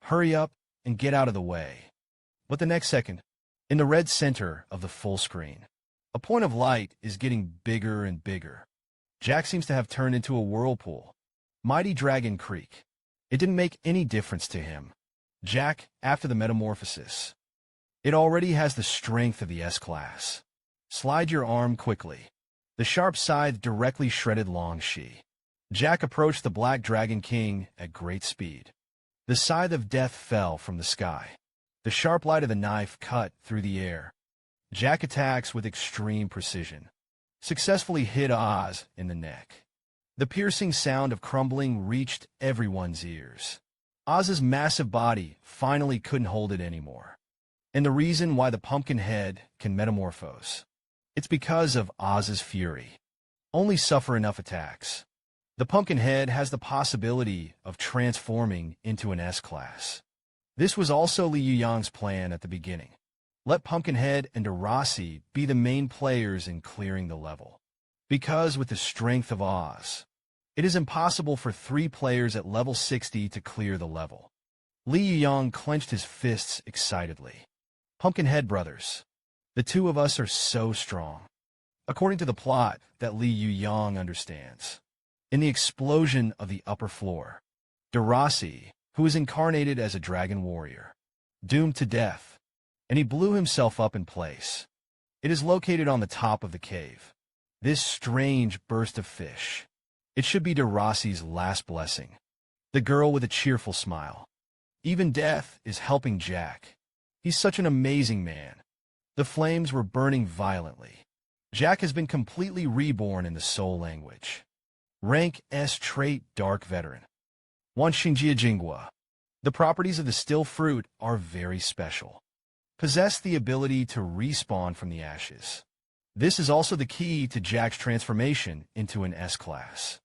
Hurry up and get out of the way." But the next second, in the red center of the full screen, a point of light is getting bigger and bigger. Jack seems to have turned into a whirlpool. Mighty Dragon Creek. It didn't make any difference to him. Jack, after the metamorphosis, it already has the strength of the S-Class. Slide your arm quickly. The sharp scythe directly shredded Long Shi. Jack approached the Black Dragon King at great speed. The scythe of death fell from the sky. The sharp light of the knife cut through the air. Jack attacks with extreme precision. Successfully hit Oz in the neck. The piercing sound of crumbling reached everyone's ears. Oz's massive body finally couldn't hold it anymore. And the reason why the pumpkin head can metamorphose, it's because of Oz's fury. Only suffer enough attacks. The pumpkin head has the possibility of transforming into an S-Class. This was also Li Yuyang's plan at the beginning. Let Pumpkinhead and Derassi be the main players in clearing the level. Because with the strength of Oz, It is impossible for 3 players at level 60 to clear the level. Li Yuyang clenched his fists excitedly. Pumpkinhead brothers. The two of us are so strong. According to the plot that Li Yuyang understands. In the explosion of the upper floor, Darasi, who is incarnated as a dragon warrior, doomed to death, and he blew himself up in place. It is located on the top of the cave. This strange burst of fish. It should be Darasi's last blessing. The girl with a cheerful smile. Even death is helping Jack. He's such an amazing man. The flames were burning violently. Jack has been completely reborn in the soul language. Rank S trait Dark Veteran. 1 Shinjia Jingwa. The properties of the still fruit are very special. Possess the ability to respawn from the ashes. This is also the key to Jack's transformation into an S-class.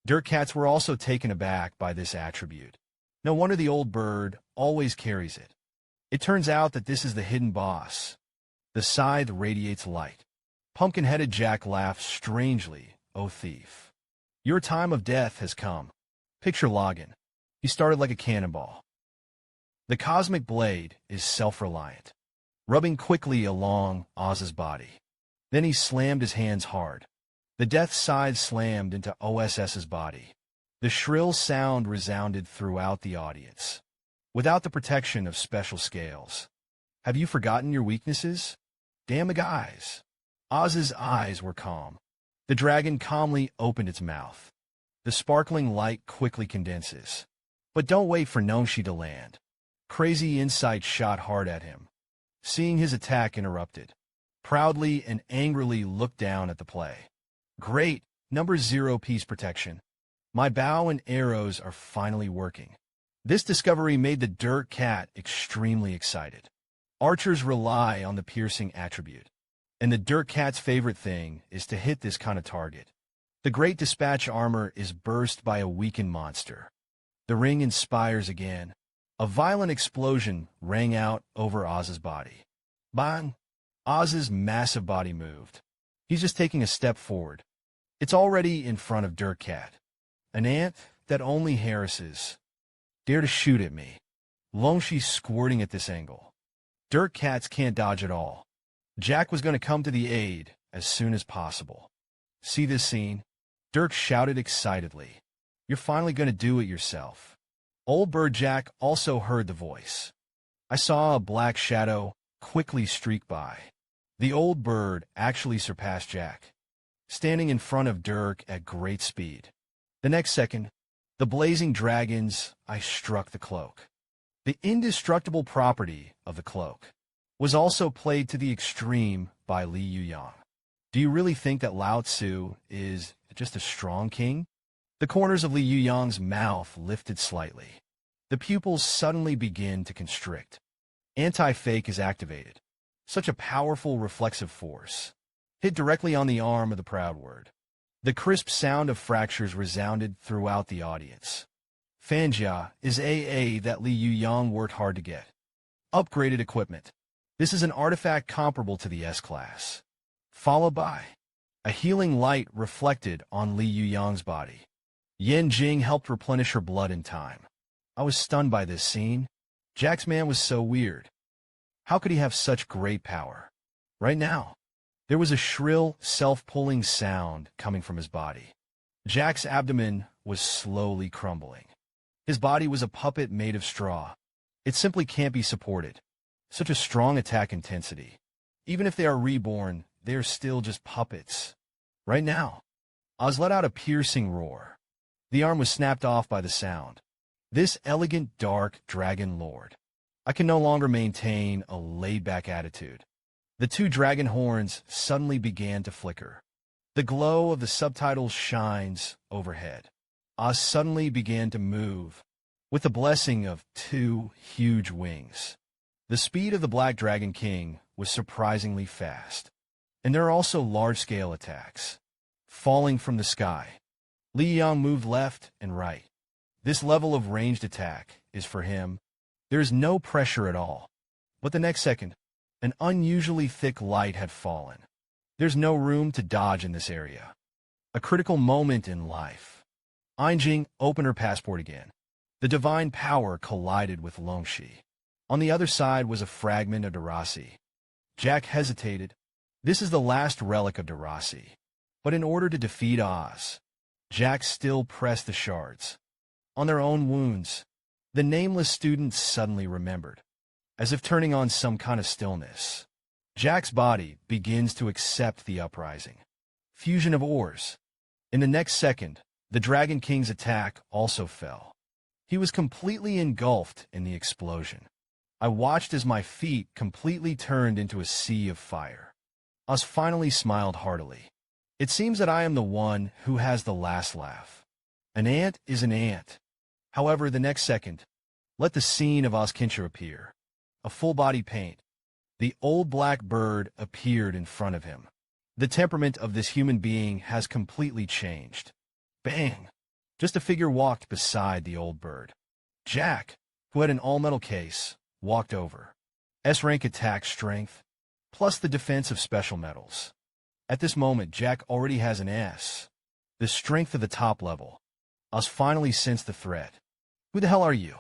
Dirt Cats were also taken aback by this attribute. No wonder the old bird always carries it. It turns out that this is the hidden boss. The scythe radiates light. Pumpkin-headed Jack laughs strangely, "Oh thief. Your time of death has come." Picture Login. He started like a cannonball. The cosmic blade is self-reliant, rubbing quickly along Oz's body. Then he slammed his hands hard. The death scythe slammed into OSS's body. The shrill sound resounded throughout the audience. Without the protection of special scales. Have you forgotten your weaknesses? Damn the guys. Oz's eyes were calm. The dragon calmly opened its mouth. The sparkling light quickly condenses. But don't wait for Nomshi to land. Crazy insight shot hard at him. Seeing his attack interrupted. Proudly and angrily looked down at the play. Great, number 0 piece protection. My bow and arrows are finally working. This discovery made the Dirt Cat extremely excited. Archers rely on the piercing attribute. And the Dirt Cat's favorite thing is to hit this kind of target. The Great Dispatch armor is burst by a weakened monster. The ring inspires again. A violent explosion rang out over Oz's body. Bang! Oz's massive body moved. He's just taking a step forward. It's already in front of Dirt Cat. An ant that only harasses. Dare to shoot at me. Longshi squirting at this angle. Dirt Cats can't dodge at all. Jack was going to come to the aid as soon as possible. See this scene? Dirk shouted excitedly. You're finally going to do it yourself. Old Bird Jack also heard the voice. I saw a black shadow quickly streak by. The old bird actually surpassed Jack, standing in front of Dirk at great speed. The next second, the blazing dragons, I struck the cloak. The indestructible property of the cloak was also played to the extreme by Li Yuyang. Do you really think that Lao Tzu is just a strong king? The corners of Li Yuyang's mouth lifted slightly. The pupils suddenly begin to constrict. Anti-fake is activated. Such a powerful reflexive force. Hit directly on the arm of the proud word. The crisp sound of fractures resounded throughout the audience. Fanjia is AA that Li Yuyang worked hard to get. Upgraded equipment. This is an artifact comparable to the S-class. Followed by a healing light reflected on Li Yuyang's body. Yen Jing helped replenish her blood in time. I was stunned by this scene. Jack's man was so weird. How could he have such great power? Right now, there was a shrill, self-pulling sound coming from his body. Jack's abdomen was slowly crumbling. His body was a puppet made of straw. It simply can't be supported. Such a strong attack intensity. Even if they are reborn, they are still just puppets. Right now, Oz let out a piercing roar. The arm was snapped off by the sound. This elegant dark dragon lord. I can no longer maintain a laid-back attitude. The two dragon horns suddenly began to flicker. The glow of the subtitles shines overhead. Oz suddenly began to move, with the blessing of 2 huge wings. The speed of the Black Dragon King was surprisingly fast. And there are also large-scale attacks. Falling from the sky. Li Yuyang moved left and right. This level of ranged attack is for him. There is no pressure at all. But the next second, an unusually thick light had fallen. There's no room to dodge in this area. A critical moment in life. Ainjing opened her passport again. The divine power collided with Longxi. On the other side was a fragment of Darasi. Jack hesitated. This is the last relic of Darasi. But in order to defeat Oz, Jack still pressed the shards. On their own wounds, the nameless student suddenly remembered. As if turning on some kind of stillness, Jack's body begins to accept the uprising. Fusion of ores. In the next second, the Dragon King's attack also fell. He was completely engulfed in the explosion. I watched as my feet completely turned into a sea of fire. Oz finally smiled heartily. It seems that I am the one who has the last laugh. An ant is an ant. However, the next second, let the scene of Ozkincher appear. A full-body paint. The old black bird appeared in front of him. The temperament of this human being has completely changed. Bang! Just a figure walked beside the old bird. Jack, who had an all-metal case, walked over. S-rank attack strength, plus the defense of special metals. At this moment, Jack already has an S. The strength of the top level. Oz finally sensed the threat. Who the hell are you?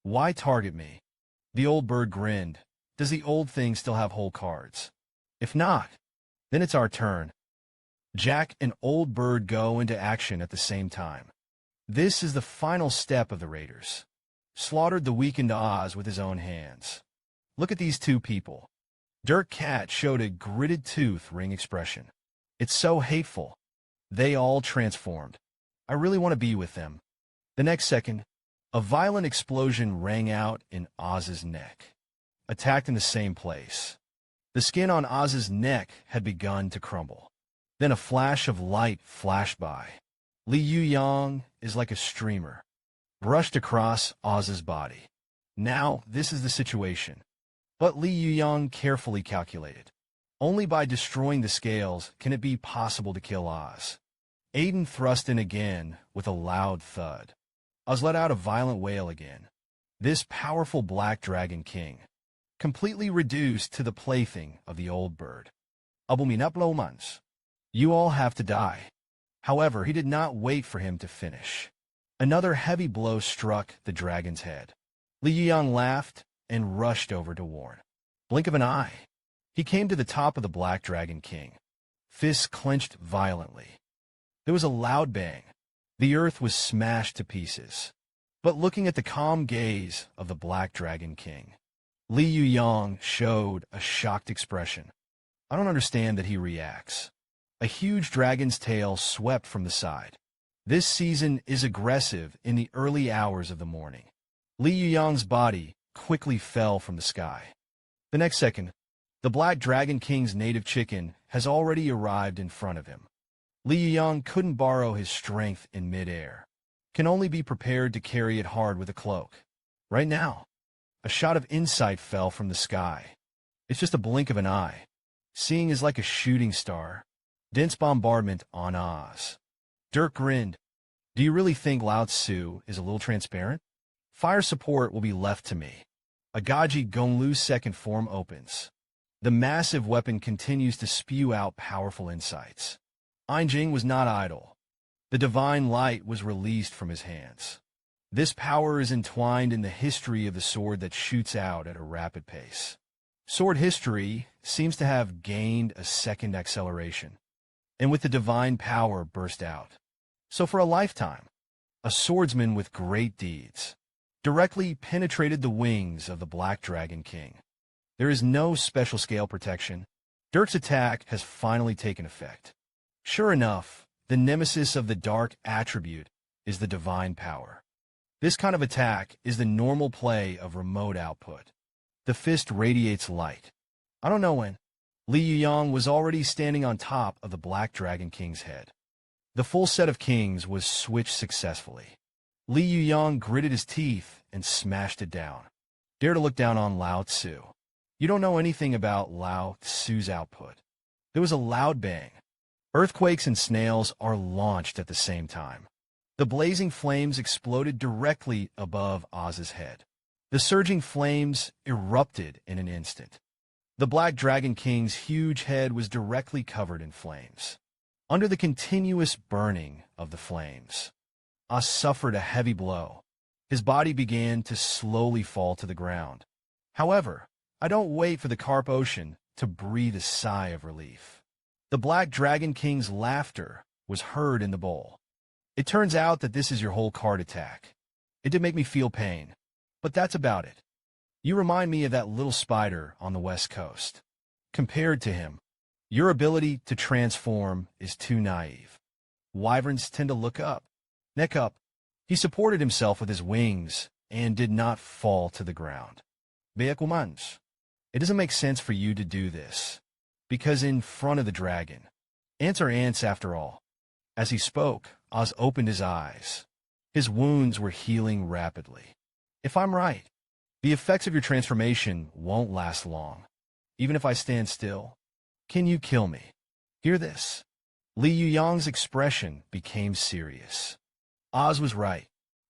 Why target me? The old bird grinned. Does the old thing still have whole cards? If not, then it's our turn. Jack and old bird go into action at the same time. This is the final step of the raiders. Slaughtered the weakened Oz with his own hands. Look at these two people. Dirk Cat showed a gritted tooth ring expression. It's so hateful. They all transformed. I really want to be with them. The next second, a violent explosion rang out in Oz's neck. Attacked in the same place. The skin on Oz's neck had begun to crumble. Then a flash of light flashed by. Li Yuyang is like a streamer, brushed across Oz's body. Now, this is the situation. But Li Yuyang carefully calculated. Only by destroying the scales can it be possible to kill Oz. Aiden thrust in again with a loud thud. Oz let out a violent wail again. This powerful black dragon king, completely reduced to the plaything of the old bird. Abominablomans. You all have to die. However, he did not wait for him to finish. Another heavy blow struck the dragon's head. Li Yuyang laughed and rushed over to warn. Blink of an eye. He came to the top of the Black Dragon King. Fists clenched violently. There was a loud bang. The earth was smashed to pieces. But looking at the calm gaze of the Black Dragon King, Li Yuyang showed a shocked expression. I don't understand that he reacts. A huge dragon's tail swept from the side. This season is aggressive in the early hours of the morning. Li Yuyang's body quickly fell from the sky. The next second, the Black Dragon King's native chicken has already arrived in front of him. Li Yuyang couldn't borrow his strength in midair. Can only be prepared to carry it hard with a cloak. Right now, a shot of insight fell from the sky. It's just a blink of an eye. Seeing is like a shooting star. Dense bombardment on Oz. Dirk grinned. Do you really think Lao Tzu is a little transparent? Fire support will be left to me. Agaji Gonglu's second form opens. The massive weapon continues to spew out powerful insights. Ainjing was not idle. The divine light was released from his hands. This power is entwined in the history of the sword that shoots out at a rapid pace. Sword history seems to have gained a second acceleration, and with the divine power burst out. So for a lifetime, a swordsman with great deeds directly penetrated the wings of the Black Dragon King. There is no special scale protection. Dirk's attack has finally taken effect. Sure enough, the nemesis of the dark attribute is the divine power. This kind of attack is the normal play of remote output. The fist radiates light. I don't know when. Li Yuyang was already standing on top of the Black Dragon King's head. The full set of kings was switched successfully. Li Yuyang gritted his teeth and smashed it down. Dare to look down on Lao Tzu. You don't know anything about Lao Tzu's output. There was a loud bang. Earthquakes and snails are launched at the same time. The blazing flames exploded directly above Oz's head. The surging flames erupted in an instant. The Black Dragon King's huge head was directly covered in flames. Under the continuous burning of the flames, Oz suffered a heavy blow. His body began to slowly fall to the ground. However, I don't wait for the carp ocean to breathe a sigh of relief. The Black Dragon King's laughter was heard in the bowl. It turns out that this is your whole card attack. It did make me feel pain, but that's about it. You remind me of that little spider on the west coast. Compared to him, your ability to transform is too naive. Wyverns tend to look up. Neck up. He supported himself with his wings and did not fall to the ground. Beakumans. It doesn't make sense for you to do this, because in front of the dragon. Ants are ants after all. As he spoke, Oz opened his eyes. His wounds were healing rapidly. If I'm right, the effects of your transformation won't last long. Even if I stand still, can you kill me? Hear this. Li Yuyang's expression became serious. Oz was right.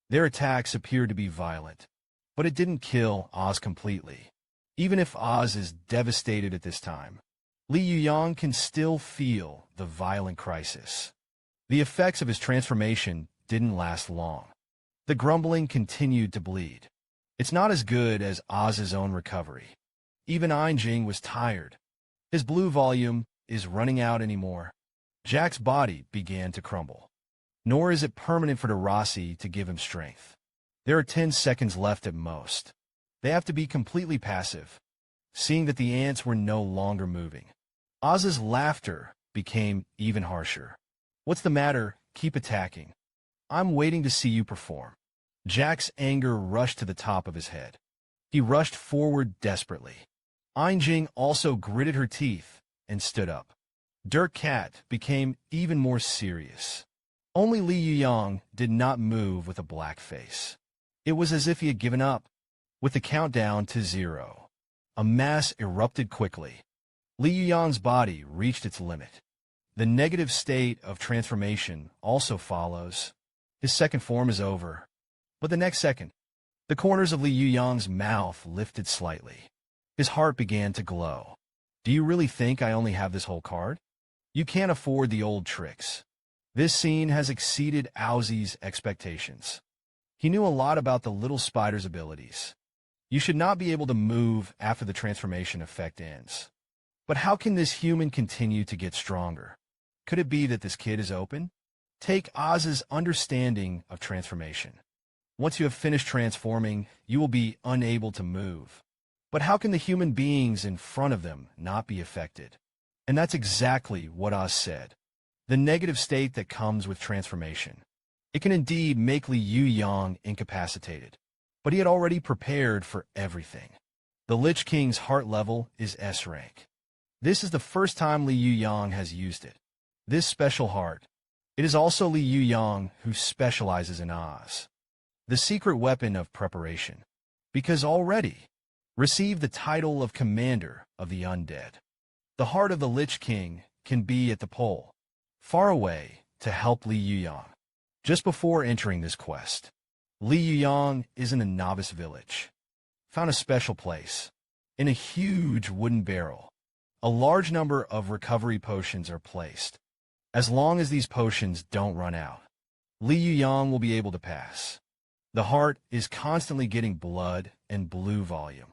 Their attacks appeared to be violent, but it didn't kill Oz completely. Even if Oz is devastated at this time, Li Yuyang can still feel the violent crisis. The effects of his transformation didn't last long. The grumbling continued to bleed. It's not as good as Oz's own recovery. Even Einjing was tired. His blue volume is running out anymore. Jack's body began to crumble. Nor is it permanent for Darasi to give him strength. There are 10 seconds left at most. They have to be completely passive, seeing that the ants were no longer moving. Oz's laughter became even harsher. What's the matter? Keep attacking. I'm waiting to see you perform. Jack's anger rushed to the top of his head. He rushed forward desperately. Einjing also gritted her teeth and stood up. Dirk Cat became even more serious. Only Li Yuyang did not move with a black face. It was as if he had given up. With the countdown to 0, a mass erupted quickly. Li Yuyang's body reached its limit. The negative state of transformation also follows. His second form is over. But the next second, the corners of Li Yuyang's mouth lifted slightly. His heart began to glow. Do you really think I only have this whole card? You can't afford the old tricks. This scene has exceeded Owzy's expectations. He knew a lot about the little spider's abilities. You should not be able to move after the transformation effect ends. But how can this human continue to get stronger? Could it be that this kid is open? Take Oz's understanding of transformation. Once you have finished transforming, you will be unable to move. But how can the human beings in front of them not be affected? And that's exactly what Oz said. The negative state that comes with transformation. It can indeed make Li Yuyang incapacitated. But he had already prepared for everything. The Lich King's heart level is S rank. This is the first time Li Yuyang has used it. This special heart. It is also Li Yuyang who specializes in Oz. The secret weapon of preparation. Because already received the title of Commander of the Undead. The heart of the Lich King can be at the pole, far away, to help Li Yuyang. Just before entering this quest, Li Yuyang is in a novice village. Found a special place. In a huge wooden barrel, a large number of recovery potions are placed. As long as these potions don't run out, Li Yuyang will be able to pass. The heart is constantly getting blood and blue volume.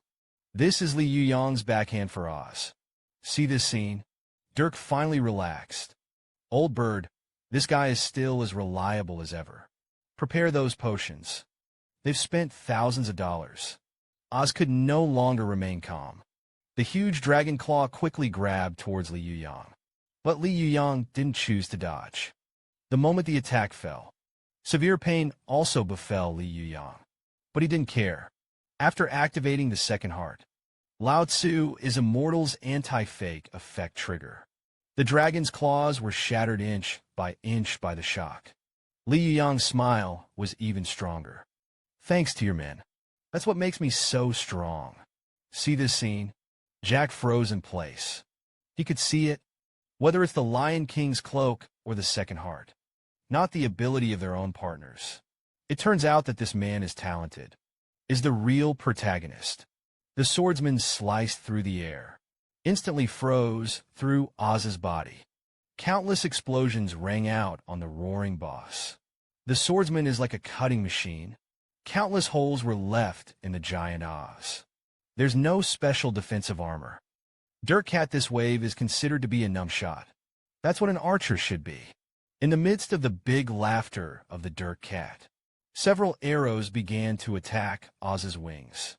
This is Li Yuyang's backhand for Oz. See this scene? Dirk finally relaxed. Old bird, this guy is still as reliable as ever. Prepare those potions. They've spent thousands of dollars. Oz could no longer remain calm. The huge dragon claw quickly grabbed towards Li Yuyang. But Li Yuyang didn't choose to dodge. The moment the attack fell, severe pain also befell Li Yuyang. But he didn't care. After activating the second heart, Lao Tzu is Immortal's anti-fake effect trigger. The dragon's claws were shattered inch by the shock. Li Yuyang's smile was even stronger. Thanks to your men. That's what makes me so strong. See this scene? Jack froze in place. He could see it, whether it's the Lion King's cloak or the second heart. Not the ability of their own partners. It turns out that this man is talented, is the real protagonist. The swordsman sliced through the air, instantly froze through Oz's body. Countless explosions rang out on the roaring boss. The swordsman is like a cutting machine. Countless holes were left in the giant Oz. There's no special defensive armor. Dirt Cat this wave is considered to be a numb shot. That's what an archer should be. In the midst of the big laughter of the Dirt Cat, several arrows began to attack Oz's wings.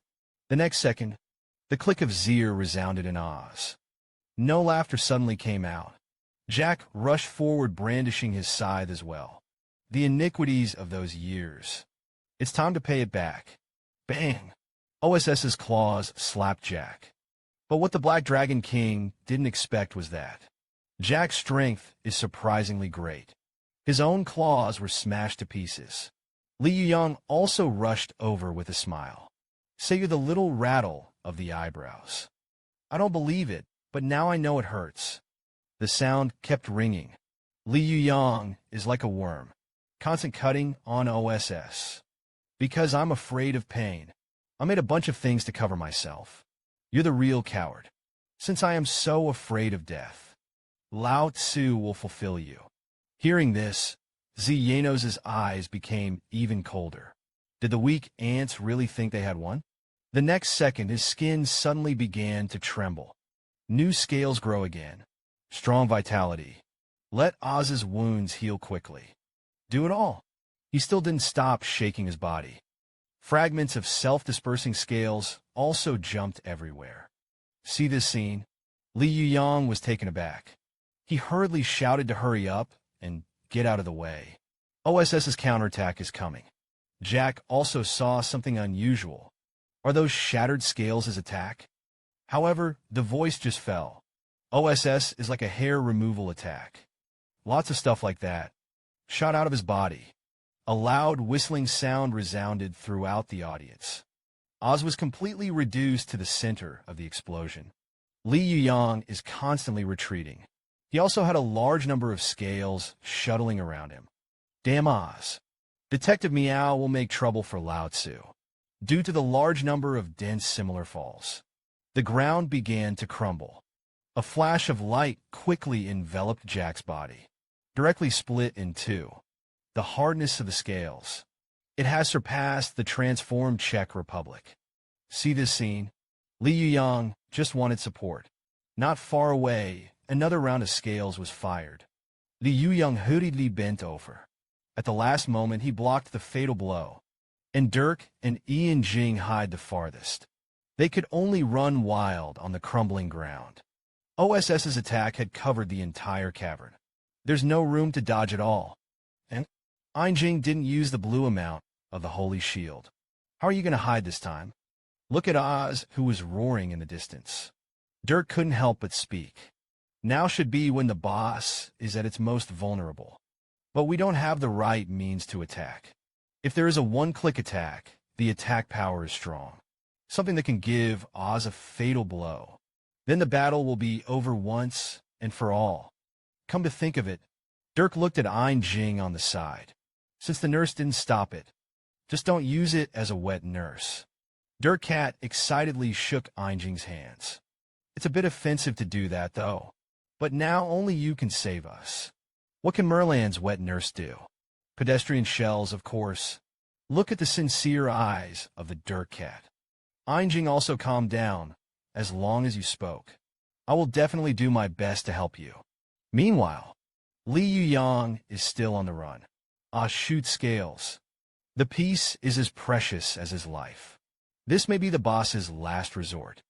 The next second, the click of Zir resounded in Oz. No laughter suddenly came out. Jack rushed forward brandishing his scythe as well. The iniquities of those years. It's time to pay it back. Bang! OSS's claws slapped Jack. But what the Black Dragon King didn't expect was that Jack's strength is surprisingly great. His own claws were smashed to pieces. Li Yuyang also rushed over with a smile. Say you're the little rattle of the eyebrows. I don't believe it, but now I know it hurts. The sound kept ringing. Li Yuyang is like a worm. Constant cutting on OSS. Because I'm afraid of pain. I made a bunch of things to cover myself. You're the real coward. Since I am so afraid of death, Lao Tzu will fulfill you. Hearing this, Zienos's eyes became even colder. Did the weak ants really think they had won? The next second, his skin suddenly began to tremble. New scales grow again. Strong vitality. Let Oz's wounds heal quickly. Do it all. He still didn't stop shaking his body. Fragments of self-dispersing scales also jumped everywhere. See this scene? Li Yuyang was taken aback. He hurriedly shouted to hurry up and get out of the way. OSS's counterattack is coming. Jack also saw something unusual. Are those shattered scales his attack? However, the voice just fell. OSS is like a hair removal attack. Lots of stuff like that. Shot out of his body. A loud whistling sound resounded throughout the audience. Oz was completely reduced to the center of the explosion. Li Yuyang is constantly retreating. He also had a large number of scales shuttling around him. Damn Oz. Detective Meow will make trouble for Lao Tzu. Due to the large number of dense similar falls, the ground began to crumble. A flash of light quickly enveloped Jack's body, directly split in two. The hardness of the scales. It has surpassed the transformed Czech Republic. See this scene? Li Yuyang just wanted support. Not far away, another round of scales was fired. Li Yuyang hurriedly bent over. At the last moment, he blocked the fatal blow. And Dirk and Ian Jing hide the farthest. They could only run wild on the crumbling ground. OSS's attack had covered the entire cavern. There's no room to dodge at all. And Ian Jing didn't use the blue amount of the Holy Shield. How are you going to hide this time? Look at Oz, who was roaring in the distance. Dirk couldn't help but speak. Now should be when the boss is at its most vulnerable. But we don't have the right means to attack. If there is a one-click attack, the attack power is strong. Something that can give Oz a fatal blow. Then the battle will be over once and for all. Come to think of it, Dirk looked at Ian Jing on the side. Since the nurse didn't stop it, just don't use it as a wet nurse. Dirt Cat excitedly shook Ian Jing's hands. It's a bit offensive to do that, though. But now only you can save us. What can Merland's wet nurse do? Pedestrian shells, of course. Look at the sincere eyes of the Dirt Cat. Ian Jing also calmed down, as long as you spoke. I will definitely do my best to help you. Meanwhile, Li Yuyang is still on the run. Shoot scales. The piece is as precious as his life. This may be the boss's last resort.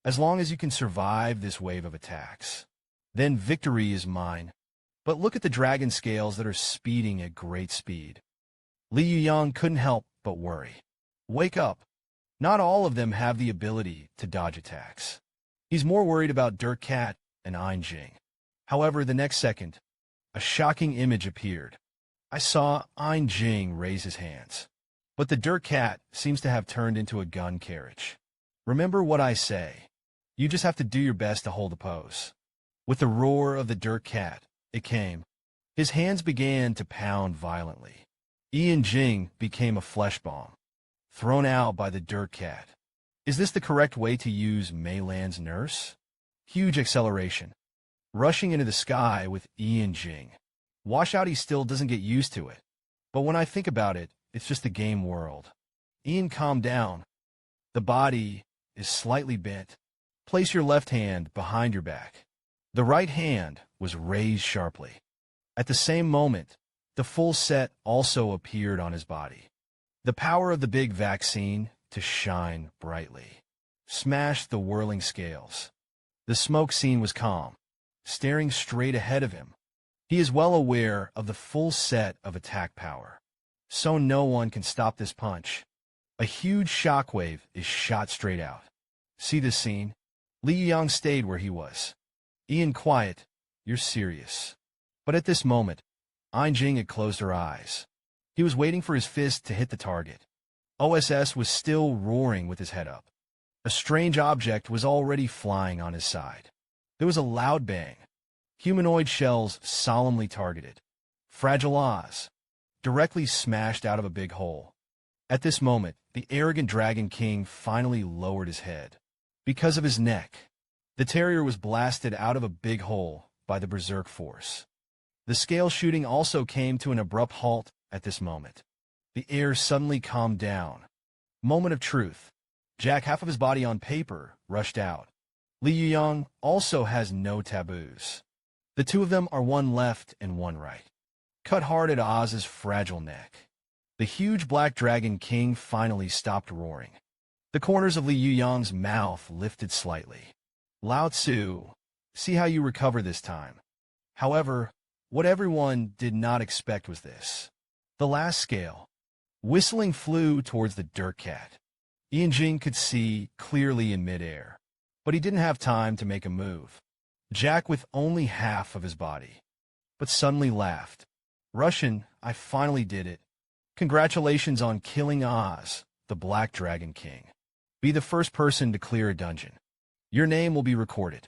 As long as you can survive this wave of attacks, then victory is mine. But look at the dragon scales that are speeding at great speed. Li Yuyang couldn't help but worry. Wake up. Not all of them have the ability to dodge attacks. He's more worried about Dirt Cat and Ian Jing. However, the next second, a shocking image appeared. I saw Ian Jing raise his hands. But the Dirt Cat seems to have turned into a gun carriage. Remember what I say. You just have to do your best to hold the pose. With the roar of the Dirt Cat, it came. His hands began to pound violently. Ian Jing became a flesh bomb, thrown out by the Dirt Cat. Is this the correct way to use Meilan's nurse? Huge acceleration. Rushing into the sky with Ian Jing. Watch out he still doesn't get used to it. But when I think about it, it's just the game world. Ian, calm down. The body is slightly bent. Place your left hand behind your back. The right hand was raised sharply. At the same moment, the full set also appeared on his body. The power of the big vaccine to shine brightly smashed the whirling scales. The smoke scene was calm, staring straight ahead of him. He is well aware of the full set of attack power, so no one can stop this punch. A huge shockwave is shot straight out. See this scene? Li Yuyang stayed where he was. Ian, quiet. You're serious. But at this moment, Jing had closed her eyes. He was waiting for his fist to hit the target. OSS was still roaring with his head up. A strange object was already flying on his side. There was a loud bang. Humanoid shells solemnly targeted. Fragile Oz, directly smashed out of a big hole. At this moment, the arrogant Dragon King finally lowered his head. Because of his neck, the terrier was blasted out of a big hole by the berserk force. The scale shooting also came to an abrupt halt at this moment. The air suddenly calmed down. Moment of truth. Jack, half of his body on paper, rushed out. Li Yuyang also has no taboos. The two of them are one left and one right. Cut hard at Oz's fragile neck. The huge black Dragon King finally stopped roaring. The corners of Li Yuyang's mouth lifted slightly. Lao Tzu, see how you recover this time. However, what everyone did not expect was this. The last scale. Whistling flew towards the dirt cat. Ian Jing could see clearly in midair, but he didn't have time to make a move. Jack with only half of his body, but suddenly laughed. Russian, I finally did it. Congratulations on killing Oz, the Black Dragon King. Be the first person to clear a dungeon. Your name will be recorded.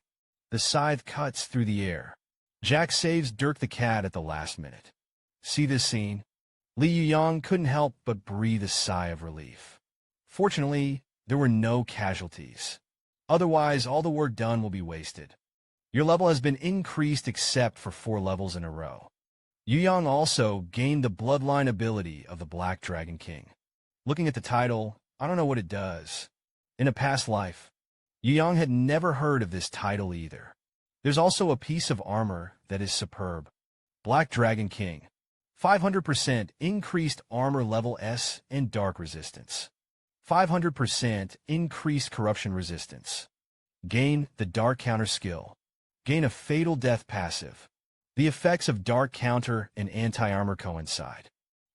The scythe cuts through the air. Jack saves Dirk the cat at the last minute. See this scene? Li Yuyang couldn't help but breathe a sigh of relief. Fortunately, there were no casualties. Otherwise, all the work done will be wasted. Your level has been increased except for 4 levels in a row. Yuyang also gained the bloodline ability of the Black Dragon King. Looking at the title, I don't know what it does. In a past life, Yuyang had never heard of this title either. There's also a piece of armor that is superb. Black Dragon King. 500% increased armor level S and dark resistance. 500% increased corruption resistance. Gain the dark counter skill. Gain a fatal death passive. The effects of dark counter and anti-armor coincide.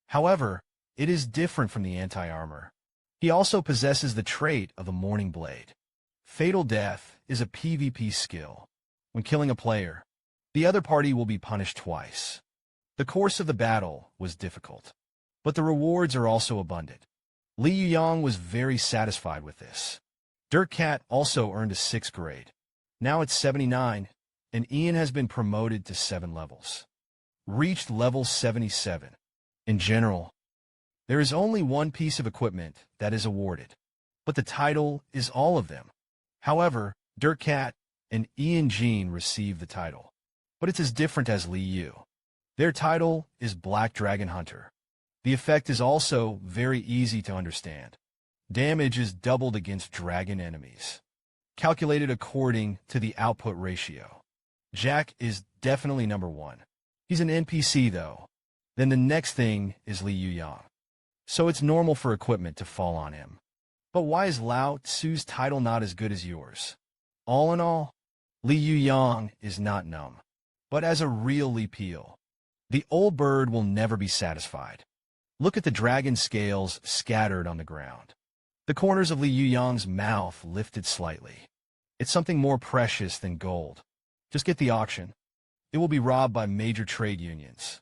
However, it is different from the anti-armor. He also possesses the trait of the Morning Blade. Fatal death is a PvP skill. When killing a player, the other party will be punished twice. The course of the battle was difficult, but the rewards are also abundant. Li Yuyang was very satisfied with this. Dirt Cat also earned a 6th grade. Now it's 79, and Ian has been promoted to 7 levels. Reached level 77. In general, there is only one piece of equipment that is awarded, but the title is all of them. However, Dirt Cat and Ian Jean receive the title, but it's as different as Li Yu. Their title is Black Dragon Hunter. The effect is also very easy to understand. Damage is doubled against dragon enemies, calculated according to the output ratio. Jack is definitely number 1. He's an NPC though. Then the next thing is Li Yuyang. So it's normal for equipment to fall on him. But why is Lao Tzu's title not as good as yours? All in all, Li Yuyang is not numb, but as a real Li Peel. The old bird will never be satisfied. Look at the dragon scales scattered on the ground. The corners of Li Yuyang's mouth lifted slightly. It's something more precious than gold. Just get the auction. It will be robbed by major trade unions.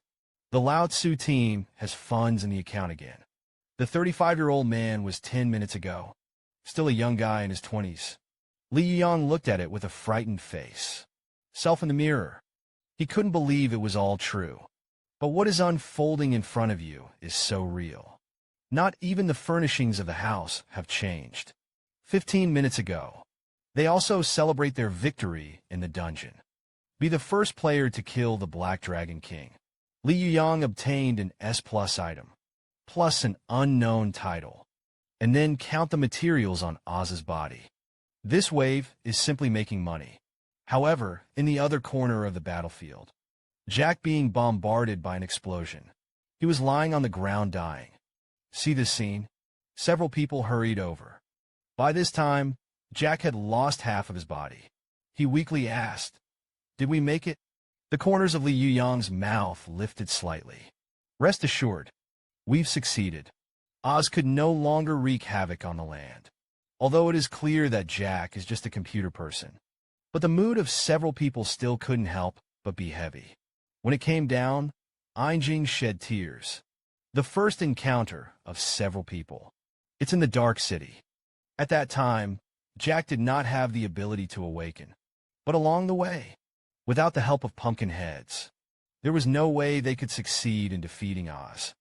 The Lao Tzu team has funds in the account again. The 35-year-old man was 10 minutes ago. Still a young guy in his 20s. Li Yuyang looked at it with a frightened face. Self in the mirror. He couldn't believe it was all true. But what is unfolding in front of you is so real. Not even the furnishings of the house have changed. 15 minutes ago, they also celebrate their victory in the dungeon. Be the first player to kill the Black Dragon King. Li Yuyang obtained an S+ item, plus an unknown title, and then count the materials on Oz's body. This wave is simply making money. However, in the other corner of the battlefield, Jack being bombarded by an explosion. He was lying on the ground dying. See this scene? Several people hurried over. By this time, Jack had lost half of his body. He weakly asked, "Did we make it?" The corners of Li Yuyang's mouth lifted slightly. "Rest assured, we've succeeded." Oz could no longer wreak havoc on the land, although it is clear that Jack is just a computer person. But the mood of several people still couldn't help but be heavy. When it came down, Ainjing shed tears. The first encounter of several people. It's in the Dark City. At that time, Jack did not have the ability to awaken. But along the way, without the help of pumpkin heads, there was no way they could succeed in defeating Oz.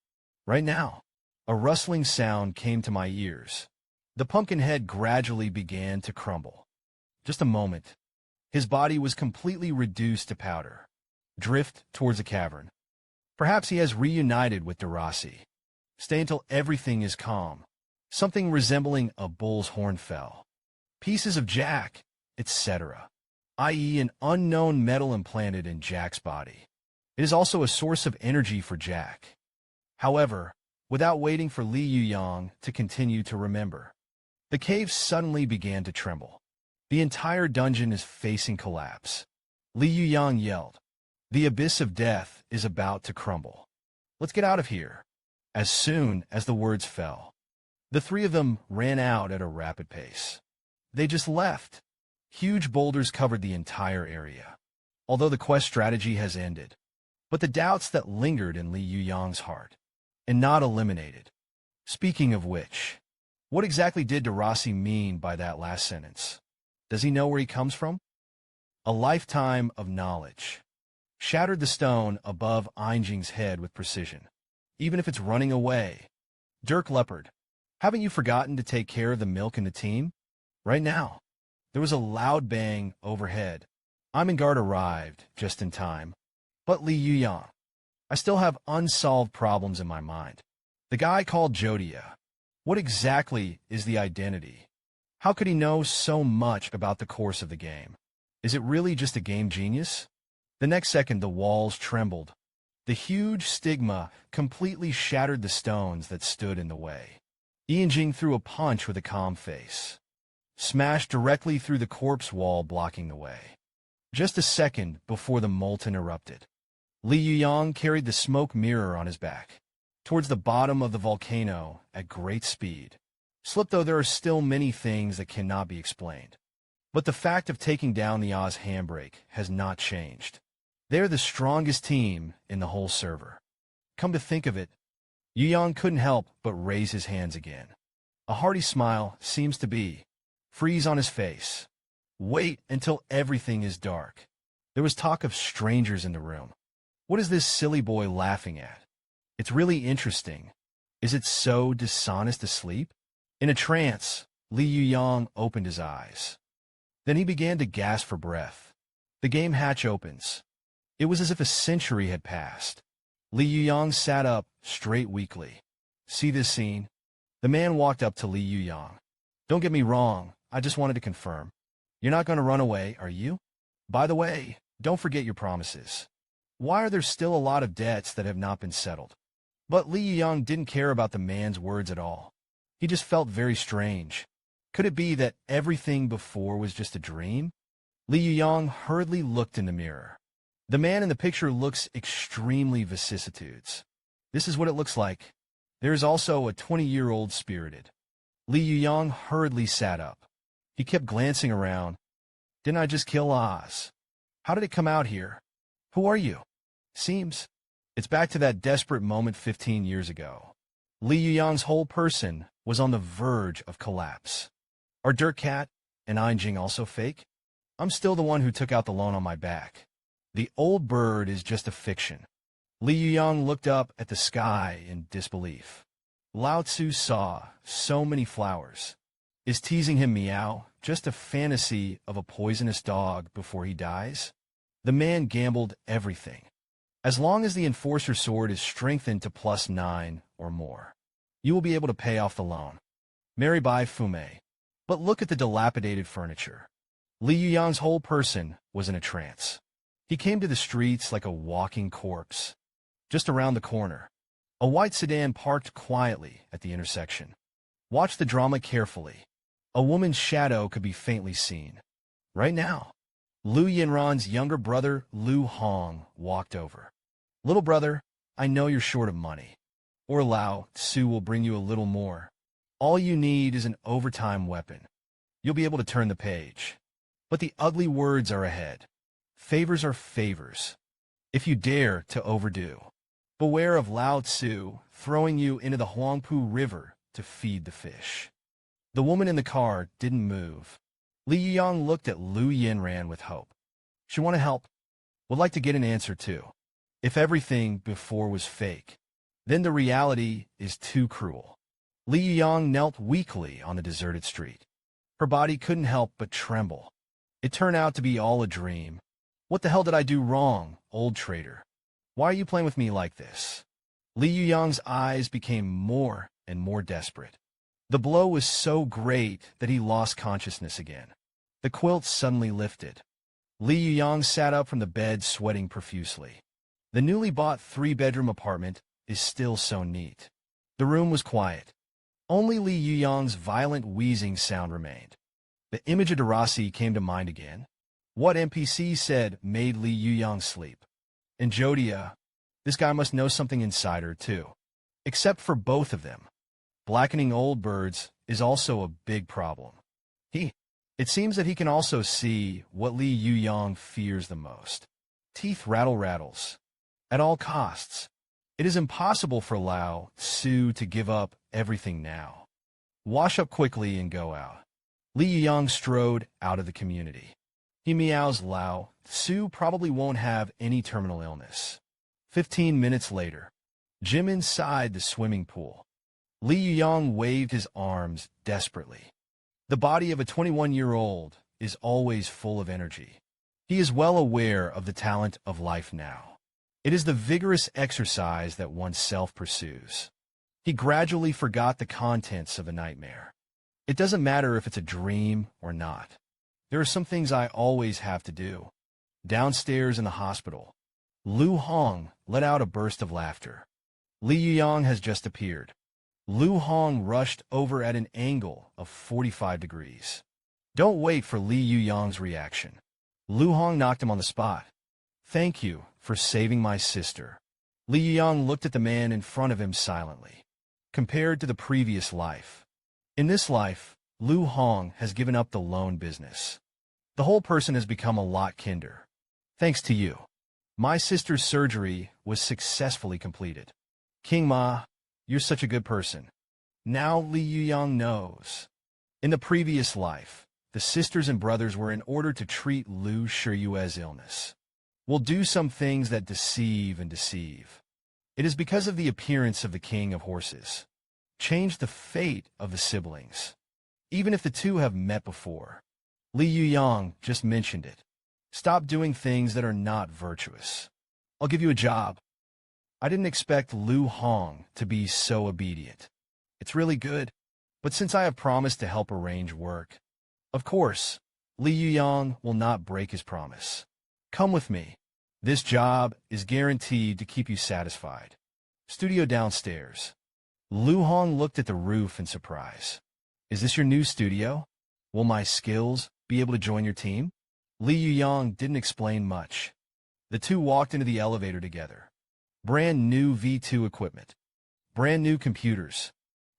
Right now, a rustling sound came to my ears. The pumpkin head gradually began to crumble. Just a moment. His body was completely reduced to powder. Drift towards a cavern. Perhaps he has reunited with Darasi. Stay until everything is calm. Something resembling a bull's horn fell. Pieces of Jack, etc., i.e. an unknown metal implanted in Jack's body. It is also a source of energy for Jack. However, without waiting for Li Yuyang to continue to remember, the cave suddenly began to tremble. The entire dungeon is facing collapse. Li Yuyang yelled, "The abyss of death is about to crumble. Let's get out of here." As soon as the words fell, the three of them ran out at a rapid pace. They just left. Huge boulders covered the entire area, although the quest strategy has ended. But the doubts that lingered in Li Yuyang's heart, and not eliminated. Speaking of which, what exactly did Darasi mean by that last sentence? Does he know where he comes from? A lifetime of knowledge shattered the stone above Ainjing's head with precision. Even if it's running away. Dirk Leopard, haven't you forgotten to take care of the milk and the team? Right now. There was a loud bang overhead. Immersed arrived just in time. But Li Yuyang, I still have unsolved problems in my mind. The guy called Jodia. What exactly is the identity? How could he know so much about the course of the game? Is it really just a game genius? The next second, the walls trembled. The huge stigma completely shattered the stones that stood in the way. Yanjing threw a punch with a calm face. Smashed directly through the corpse wall blocking the way. Just a second before the molten erupted. Li Yuyang carried the smoke mirror on his back, towards the bottom of the volcano at great speed. Slip though there are still many things that cannot be explained. But the fact of taking down the Oz handbrake has not changed. They're the strongest team in the whole server. Come to think of it, Yuyang couldn't help but raise his hands again. A hearty smile seems to be freeze on his face. Wait until everything is dark. There was talk of strangers in the room. What is this silly boy laughing at? It's really interesting. Is it so dishonest to sleep? In a trance, Li Yuyang opened his eyes. Then he began to gasp for breath. The game hatch opens. It was as if a century had passed. Li Yuyang sat up, straight weakly. See this scene? The man walked up to Li Yuyang. Don't get me wrong, I just wanted to confirm. You're not going to run away, are you? By the way, don't forget your promises. Why are there still a lot of debts that have not been settled? But Li Yuyang didn't care about the man's words at all. He just felt very strange. Could it be that everything before was just a dream? Li Yuyang hurriedly looked in the mirror. The man in the picture looks extremely vicissitudes. This is what it looks like. There is also a 20-year-old spirited. Li Yuyang hurriedly sat up. He kept glancing around. Didn't I just kill Oz? How did it come out here? Who are you? Seems it's back to that desperate moment 15 years ago. Li Yuyang's whole person was on the verge of collapse. Are Dirk Cat and Ainjing also fake? I'm still the one who took out the loan on my back. The old bird is just a fiction. Li Yuyang looked up at the sky in disbelief. Lao Tzu saw so many flowers. Is teasing him meow just a fantasy of a poisonous dog before he dies? The man gambled everything. As long as the Enforcer sword is strengthened to +9 or more, you will be able to pay off the loan. Marry by Fume. But look at the dilapidated furniture. Li Yuyang's whole person was in a trance. He came to the streets like a walking corpse. Just around the corner, a white sedan parked quietly at the intersection. Watch the drama carefully. A woman's shadow could be faintly seen. Right now, Lu Yinran's younger brother, Lu Hong, walked over. Little brother, I know you're short of money. Or Lao Tzu will bring you a little more. All you need is an overtime weapon. You'll be able to turn the page. But the ugly words are ahead. Favors are favors. If you dare to overdo, beware of Lao Tzu throwing you into the Huangpu River to feed the fish. The woman in the car didn't move. Li Yuyang looked at Lu Yinran with hope. She want to help. Would like to get an answer too. If everything before was fake, then the reality is too cruel. Li Yuyang knelt weakly on the deserted street. Her body couldn't help but tremble. It turned out to be all a dream. What the hell did I do wrong, old traitor? Why are you playing with me like this? Li Yuyang's eyes became more and more desperate. The blow was so great that he lost consciousness again. The quilt suddenly lifted. Li Yuyang sat up from the bed, sweating profusely. The newly bought 3-bedroom apartment is still so neat. The room was quiet. Only Li Yuyang's violent wheezing sound remained. The image of Darasi came to mind again. What NPC said made Li Yuyang sleep. And Jodia, this guy must know something inside her too. Except for both of them. Blackening old birds is also a big problem. It seems that he can also see what Li Yuyang fears the most. Teeth rattles. At all costs. It is impossible for Lao Tzu to give up everything now. Wash up quickly and go out. Li Yuyang strode out of the community. He meows Lao Tzu probably won't have any terminal illness. 15 minutes later, gym inside the swimming pool. Li Yuyang waved his arms desperately. The body of a 21-year-old is always full of energy. He is well aware of the talent of life now. It is the vigorous exercise that oneself pursues. He gradually forgot the contents of a nightmare. It doesn't matter if it's a dream or not. There are some things I always have to do. Downstairs in the hospital, Lu Hong let out a burst of laughter. Li Yuyang has just appeared. Lu Hong rushed over at an angle of 45 degrees. Don't wait for Li Yuyang's reaction. Lu Hong knocked him on the spot. Thank you for saving my sister. Li Yuyang looked at the man in front of him silently. Compared to the previous life. In this life, Lu Hong has given up the loan business. The whole person has become a lot kinder. Thanks to you. My sister's surgery was successfully completed. King Ma, you're such a good person. Now Li Yuyang knows. In the previous life, the sisters and brothers were in order to treat Lu Shiyue's illness. Will do some things that deceive and deceive. It is because of the appearance of the king of horses. Change the fate of the siblings. Even if the two have met before. Li Yuyang just mentioned it. Stop doing things that are not virtuous. I'll give you a job. I didn't expect Lu Hong to be so obedient. It's really good. But since I have promised to help arrange work, of course, Li Yuyang will not break his promise. Come with me. This job is guaranteed to keep you satisfied. Studio downstairs. Lu Hong looked at the roof in surprise. Is this your new studio? Will my skills be able to join your team? Li Yuyang didn't explain much. The two walked into the elevator together. Brand new V2 equipment. Brand new computers.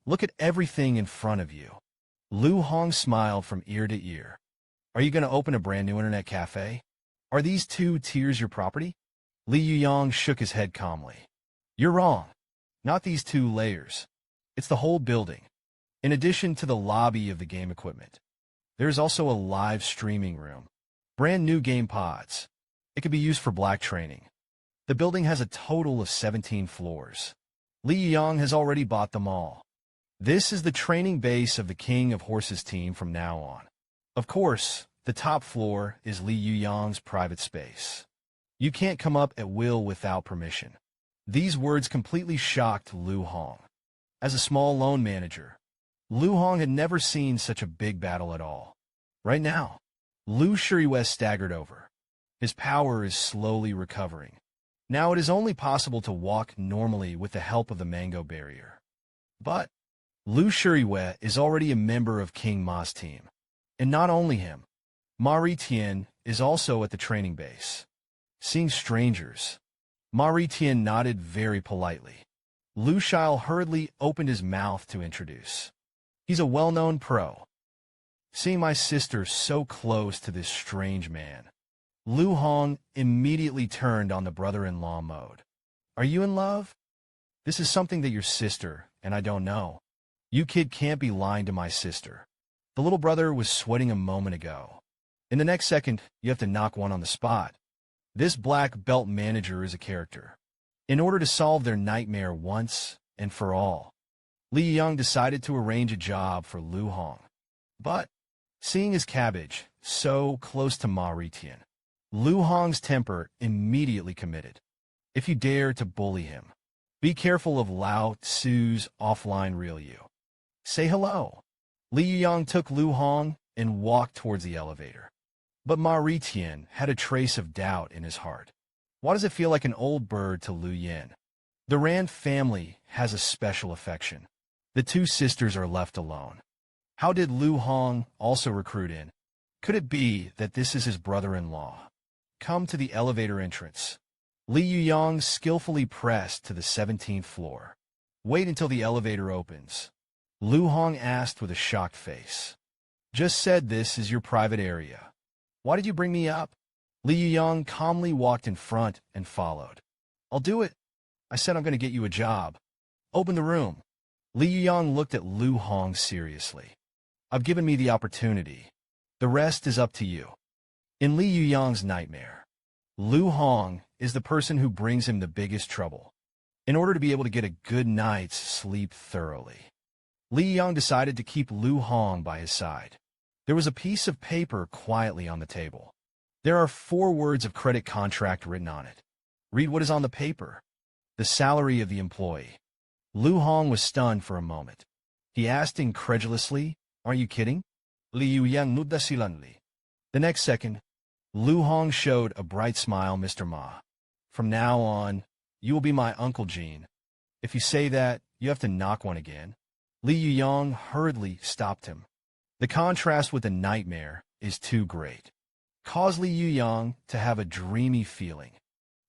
Look at everything in front of you. Lu Hong smiled from ear to ear. Are you going to open a brand new internet cafe? Are these 2 tiers your property? Li Yuyang shook his head calmly. You're wrong. Not these 2 layers. It's the whole building. In addition to the lobby of the game equipment, there is also a live streaming room. Brand new game pods. It can be used for black training. The building has a total of 17 floors. Li Yuyang has already bought them all. This is the training base of the King of Horses team from now on. Of course, the top floor is Li Yuyang's private space. You can't come up at will without permission. These words completely shocked Lu Hong. As a small loan manager, Lu Hong had never seen such a big battle at all. Right now, Lu Shuriwei staggered over. His power is slowly recovering. Now it is only possible to walk normally with the help of the mango barrier. But Lu Shuriwei is already a member of King Ma's team. And not only him, Ma Tian is also at the training base. Seeing strangers, Ma Tian nodded very politely. Lu Shile hurriedly opened his mouth to introduce. He's a well-known pro. Seeing my sister so close to this strange man, Lu Hong immediately turned on the brother-in-law mode. Are you in love? This is something that your sister and I don't know. You kid can't be lying to my sister. The little brother was sweating a moment ago. In the next second, you have to knock one on the spot. This black belt manager is a character. In order to solve their nightmare once and for all, Li Yuyang decided to arrange a job for Lu Hong. But, seeing his cabbage so close to Ma Tian, Lu Hong's temper immediately committed. If you dare to bully him, be careful of Lao Tzu's offline real you. Say hello. Li Yuyang took Lu Hong and walked towards the elevator. But Ma Tian had a trace of doubt in his heart. Why does it feel like an old bird to Lu Yin? The Rand family has a special affection. The two sisters are left alone. How did Lu Hong also recruit in? Could it be that this is his brother-in-law? Come to the elevator entrance. Li Yuyang skillfully pressed to the 17th floor. Wait until the elevator opens. Lu Hong asked with a shocked face. Just said this is your private area. Why did you bring me up? Li Yuyang calmly walked in front and followed. I'll do it. I said I'm going to get you a job. Open the room. Li Yuyang looked at Lu Hong seriously. I've given me the opportunity. The rest is up to you. In Li Yuyang's nightmare, Lu Hong is the person who brings him the biggest trouble. In order to be able to get a good night's sleep thoroughly, Li Yuyang decided to keep Lu Hong by his side. There was a piece of paper quietly on the table. There are 4 words of credit contract written on it. Read what is on the paper. The salary of the employee. Lu Hong was stunned for a moment. He asked incredulously, "Aren't you kidding?" Li Yuyang nudda silanli. The next second, Lu Hong showed a bright smile. Mr. Ma, from now on, you will be my Uncle Jean. If you say that, you have to knock one again. Li Yuyang hurriedly stopped him. The contrast with the nightmare is too great. Cause Li Yuyang to have a dreamy feeling.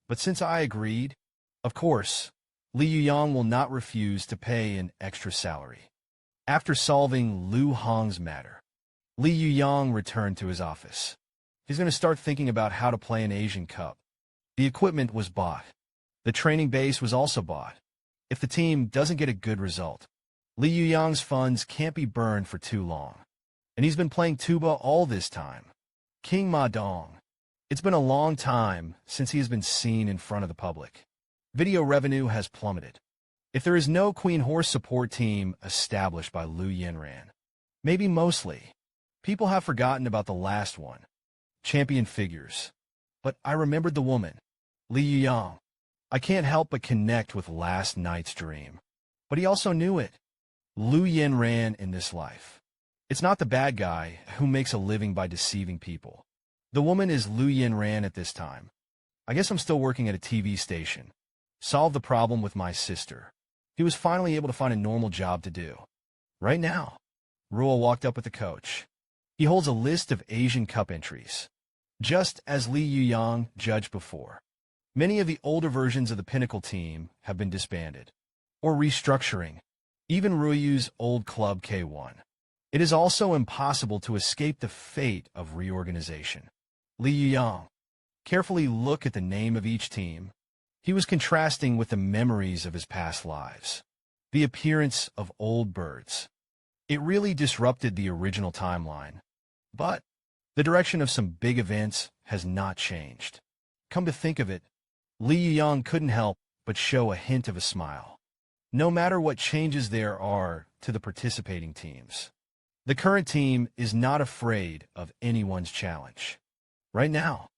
But since I agreed, of course, Li Yuyang will not refuse to pay an extra salary. After solving Lu Hong's matter, Li Yuyang returned to his office. He's going to start thinking about how to play an Asian Cup. The equipment was bought. The training base was also bought. If the team doesn't get a good result, Li Yuyang's funds can't be burned for too long. And he's been playing tuba all this time. King Ma Dong. It's been a long time since he has been seen in front of the public. Video revenue has plummeted. If there is no Queen Horse support team established by Lu Yinran, maybe mostly, people have forgotten about the last one. Champion figures. But I remembered the woman, Li Yuyang. I can't help but connect with last night's dream. But he also knew it. Lu Yinran in this life. It's not the bad guy who makes a living by deceiving people. The woman is Lu Yinran at this time. I guess I'm still working at a TV station. Solve the problem with my sister. He was finally able to find a normal job to do. Right now, Ruo walked up with the coach. He holds a list of Asian Cup entries. Just as Li Yuyang judged before, many of the older versions of the Pinnacle team have been disbanded or restructuring. Even Ruyu's old club K1. It is also impossible to escape the fate of reorganization. Li Yuyang. Carefully look at the name of each team. He was contrasting with the memories of his past lives. The appearance of old birds. It really disrupted the original timeline. But the direction of some big events has not changed. Come to think of it, Li Yuyang couldn't help but show a hint of a smile. No matter what changes there are to the participating teams, the current team is not afraid of anyone's challenge. Right now,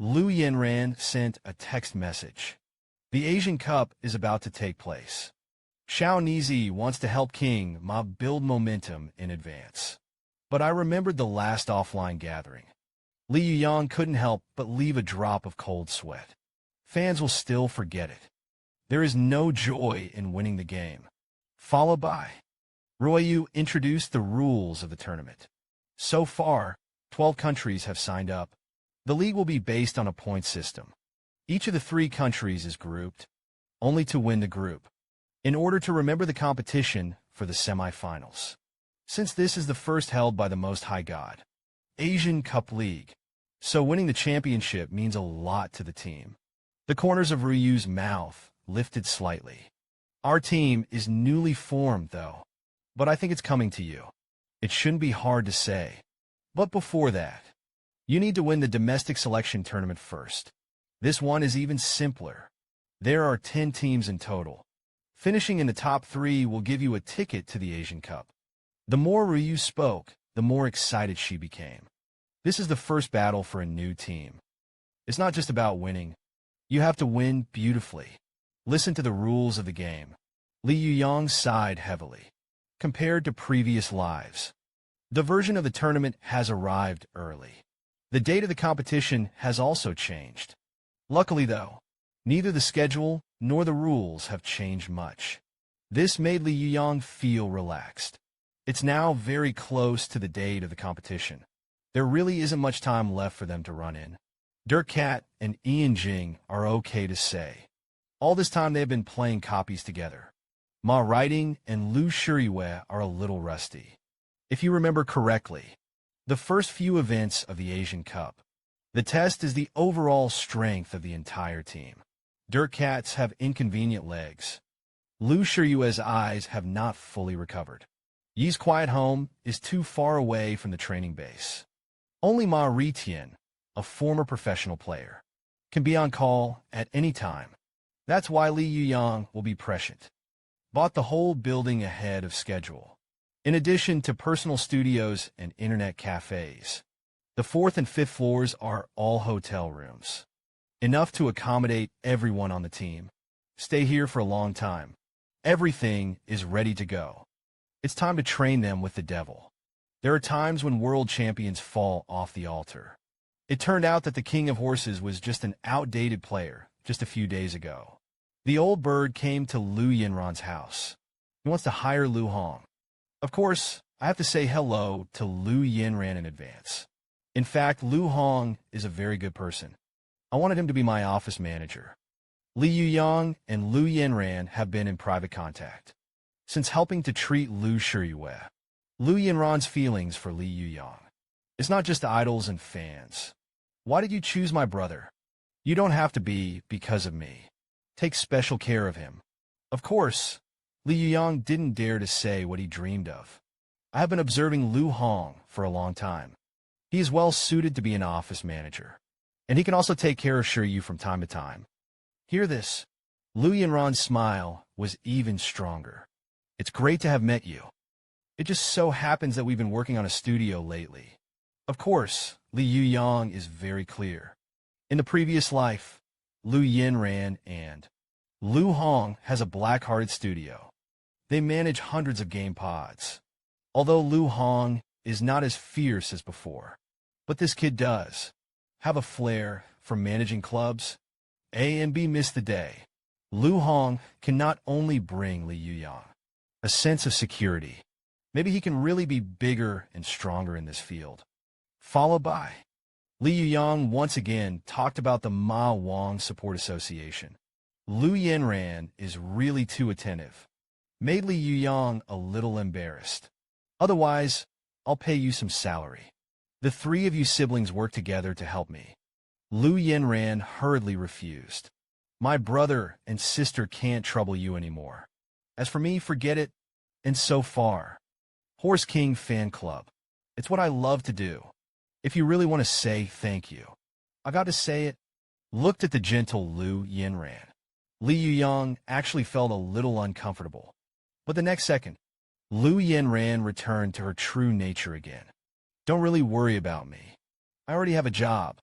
Liu Yunran sent a text message. The Asian Cup is about to take place. Xiao Nizi wants to help King Ma build momentum in advance. But I remembered the last offline gathering. Li Yuyang couldn't help but leave a drop of cold sweat. Fans will still forget it. There is no joy in winning the game. Followed by Royu introduced the rules of the tournament. So far, 12 countries have signed up. The league will be based on a point system. Each of the 3 countries is grouped, only to win the group, in order to remember the competition for the semifinals. Since this is the first held by the Most High God, Asian Cup League, so winning the championship means a lot to the team. The corners of Ryu's mouth lifted slightly. Our team is newly formed, though, but I think it's coming to you. It shouldn't be hard to say. But before that, you need to win the domestic selection tournament first. This one is even simpler. There are 10 teams in total. Finishing in the top 3 will give you a ticket to the Asian Cup. The more Ryu spoke, the more excited she became. This is the first battle for a new team. It's not just about winning. You have to win beautifully. Listen to the rules of the game. Li Yuyang sighed heavily. Compared to previous lives, the version of the tournament has arrived early. The date of the competition has also changed. Luckily, though, neither the schedule nor the rules have changed much. This made Li Yuyang feel relaxed. It's now very close to the date of the competition. There really isn't much time left for them to run in. Dirk Cat and Ian Jing are okay to say. All this time they have been playing copies together. Ma Writing and Lu Shiyue are a little rusty. If you remember correctly, the first few events of the Asian Cup, the test is the overall strength of the entire team. Dirk Cats have inconvenient legs. Lu Shiyue's eyes have not fully recovered. Yi's quiet home is too far away from the training base. Only Ma Ritian, a former professional player, can be on call at any time. That's why Li Yuyang will be prescient. Bought the whole building ahead of schedule. In addition to personal studios and internet cafes, the 4th and 5th floors are all hotel rooms. Enough to accommodate everyone on the team. Stay here for a long time. Everything is ready to go. It's time to train them with the devil. There are times when world champions fall off the altar. It turned out that the King of Horses was just an outdated player just a few days ago. The old bird came to Liu Yunran's house. He wants to hire Lu Hong. Of course, I have to say hello to Liu Yunran in advance. In fact, Lu Hong is a very good person. I wanted him to be my office manager. Li Yuyang and Liu Yunran have been in private contact since helping to treat Lu Shiyue. Liu Yunran's feelings for Li Yuyang. It's not just idols and fans. Why did you choose my brother? You don't have to be because of me. Take special care of him. Of course, Li Yuyang didn't dare to say what he dreamed of. I have been observing Lu Hong for a long time. He is well suited to be an office manager, and he can also take care of Shiryu from time to time. Hear this. Liu Yunran's smile was even stronger. It's great to have met you. It just so happens that we've been working on a studio lately. Of course, Li Yuyang is very clear. In the previous life, Liu Yunran and Lu Hong has a black-hearted studio. They manage hundreds of game pods. Although Lu Hong is not as fierce as before, but this kid does have a flair for managing clubs. A and B miss the day. Lu Hong can not only bring Li Yuyang a sense of security, maybe he can really be bigger and stronger in this field. Followed by Li Yuyang once again talked about the Ma Wang Support Association. Liu Yunran is really too attentive. Made Li Yuyang a little embarrassed. Otherwise, I'll pay you some salary. The 3 of you siblings work together to help me. Liu Yunran hurriedly refused. My brother and sister can't trouble you anymore. As for me, forget it. And so far, Horse King Fan Club. It's what I love to do. If you really want to say thank you, I got to say it. Looked at the gentle Liu Yunran. Li Yuyang actually felt a little uncomfortable. But the next second, Liu Yunran returned to her true nature again. Don't really worry about me. I already have a job.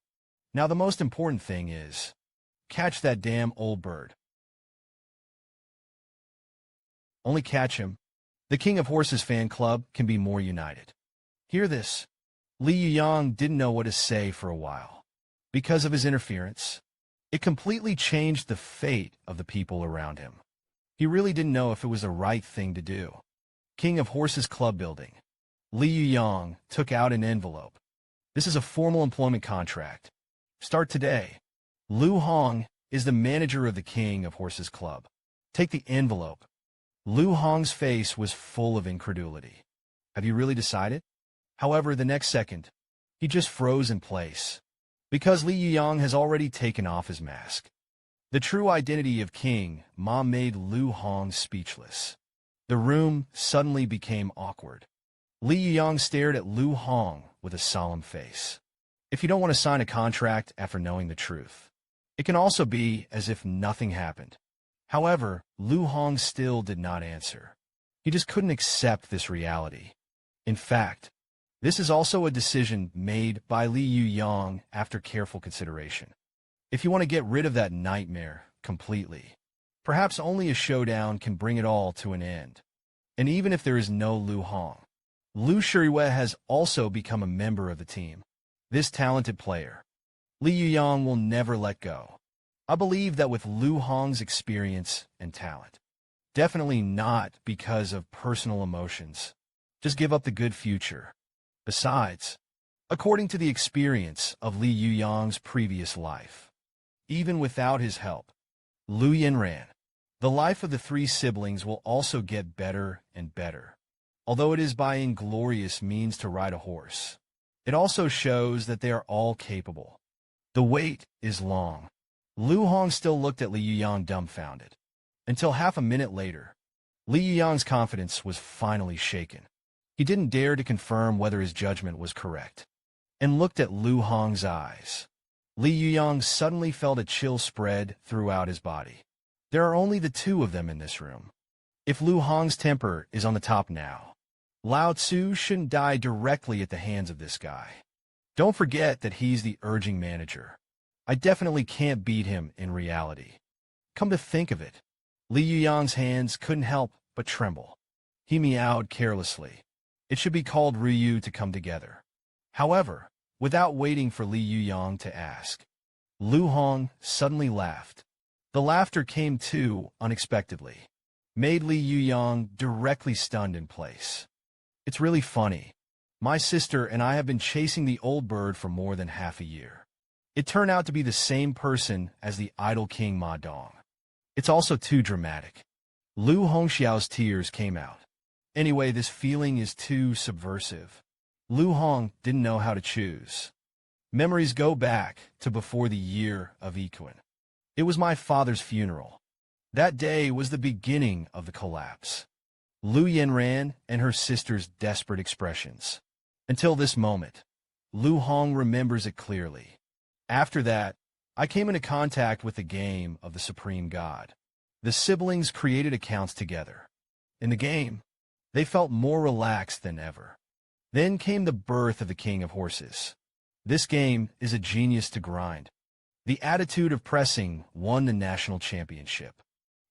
Now the most important thing is, catch that damn old bird. Only catch him. The King of Horses fan club can be more united. Hear this. Li Yuyang didn't know what to say for a while. Because of his interference, it completely changed the fate of the people around him. He really didn't know if it was the right thing to do. King of Horses club building. Li Yuyang took out an envelope. This is a formal employment contract. Start today. Lu Hong is the manager of the King of Horses club. Take the envelope. Lu Hong's face was full of incredulity. Have you really decided? However, the next second, he just froze in place. Because Li Yuyang has already taken off his mask. The true identity of King Ma made Lu Hong speechless. The room suddenly became awkward. Li Yuyang stared at Lu Hong with a solemn face. If you don't want to sign a contract after knowing the truth, it can also be as if nothing happened. However, Lu Hong still did not answer. He just couldn't accept this reality. In fact, this is also a decision made by Li Yuyang after careful consideration. If you want to get rid of that nightmare completely, perhaps only a showdown can bring it all to an end. And even if there is no Lu Hong, Lu Shirue has also become a member of the team. This talented player, Li Yuyang, will never let go. I believe that with Lu Hong's experience and talent. Definitely not because of personal emotions. Just give up the good future. Besides, according to the experience of Li Yuyang's previous life, even without his help, Lu Yanran, the life of the three siblings will also get better and better. Although it is by inglorious means to ride a horse, it also shows that they are all capable. The wait is long. Lu Hong still looked at Li Yuyang dumbfounded. Until half a minute later, Li Yuyang's confidence was finally shaken. He didn't dare to confirm whether his judgment was correct, and looked at Lu Hong's eyes. Li Yuyang suddenly felt a chill spread throughout his body. There are only the two of them in this room. If Lu Hong's temper is on the top now, Lao Tzu shouldn't die directly at the hands of this guy. Don't forget that he's the urging manager. I definitely can't beat him in reality. Come to think of it, Li Yuyang's hands couldn't help but tremble. He meowed carelessly. It should be called Ryu to come together. However, without waiting for Li Yuyang to ask, Lu Hong suddenly laughed. The laughter came too unexpectedly, made Li Yuyang directly stunned in place. It's really funny. My sister and I have been chasing the old bird for more than half a year. It turned out to be the same person as the idol King Ma Dong. It's also too dramatic. Lu Hongxiao's tears came out. Anyway, this feeling is too subversive. Lu Hong didn't know how to choose. Memories go back to before the year of Equin. It was my father's funeral. That day was the beginning of the collapse. Lu Yanran and her sister's desperate expressions. Until this moment, Lu Hong remembers it clearly. After that, I came into contact with the game of the Supreme God. The siblings created accounts together. In the game, they felt more relaxed than ever. Then came the birth of the King of Horses. This game is a genius to grind. The attitude of pressing won the national championship.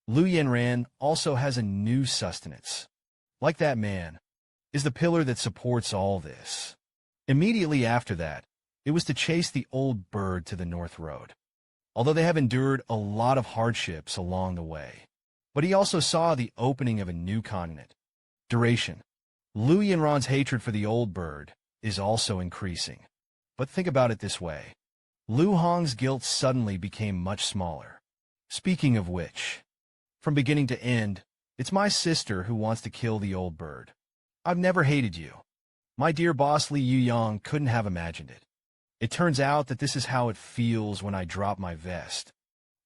Lu Yanran also has a new sustenance. Like that man, is the pillar that supports all this. Immediately after that, it was to chase the old bird to the North Road. Although they have endured a lot of hardships along the way. But he also saw the opening of a new continent. Duration. Lu Yanran's hatred for the old bird is also increasing. But think about it this way. Lu Hong's guilt suddenly became much smaller. Speaking of which, from beginning to end, it's my sister who wants to kill the old bird. I've never hated you. My dear boss Li Yuyang couldn't have imagined it. It turns out that this is how it feels when I drop my vest.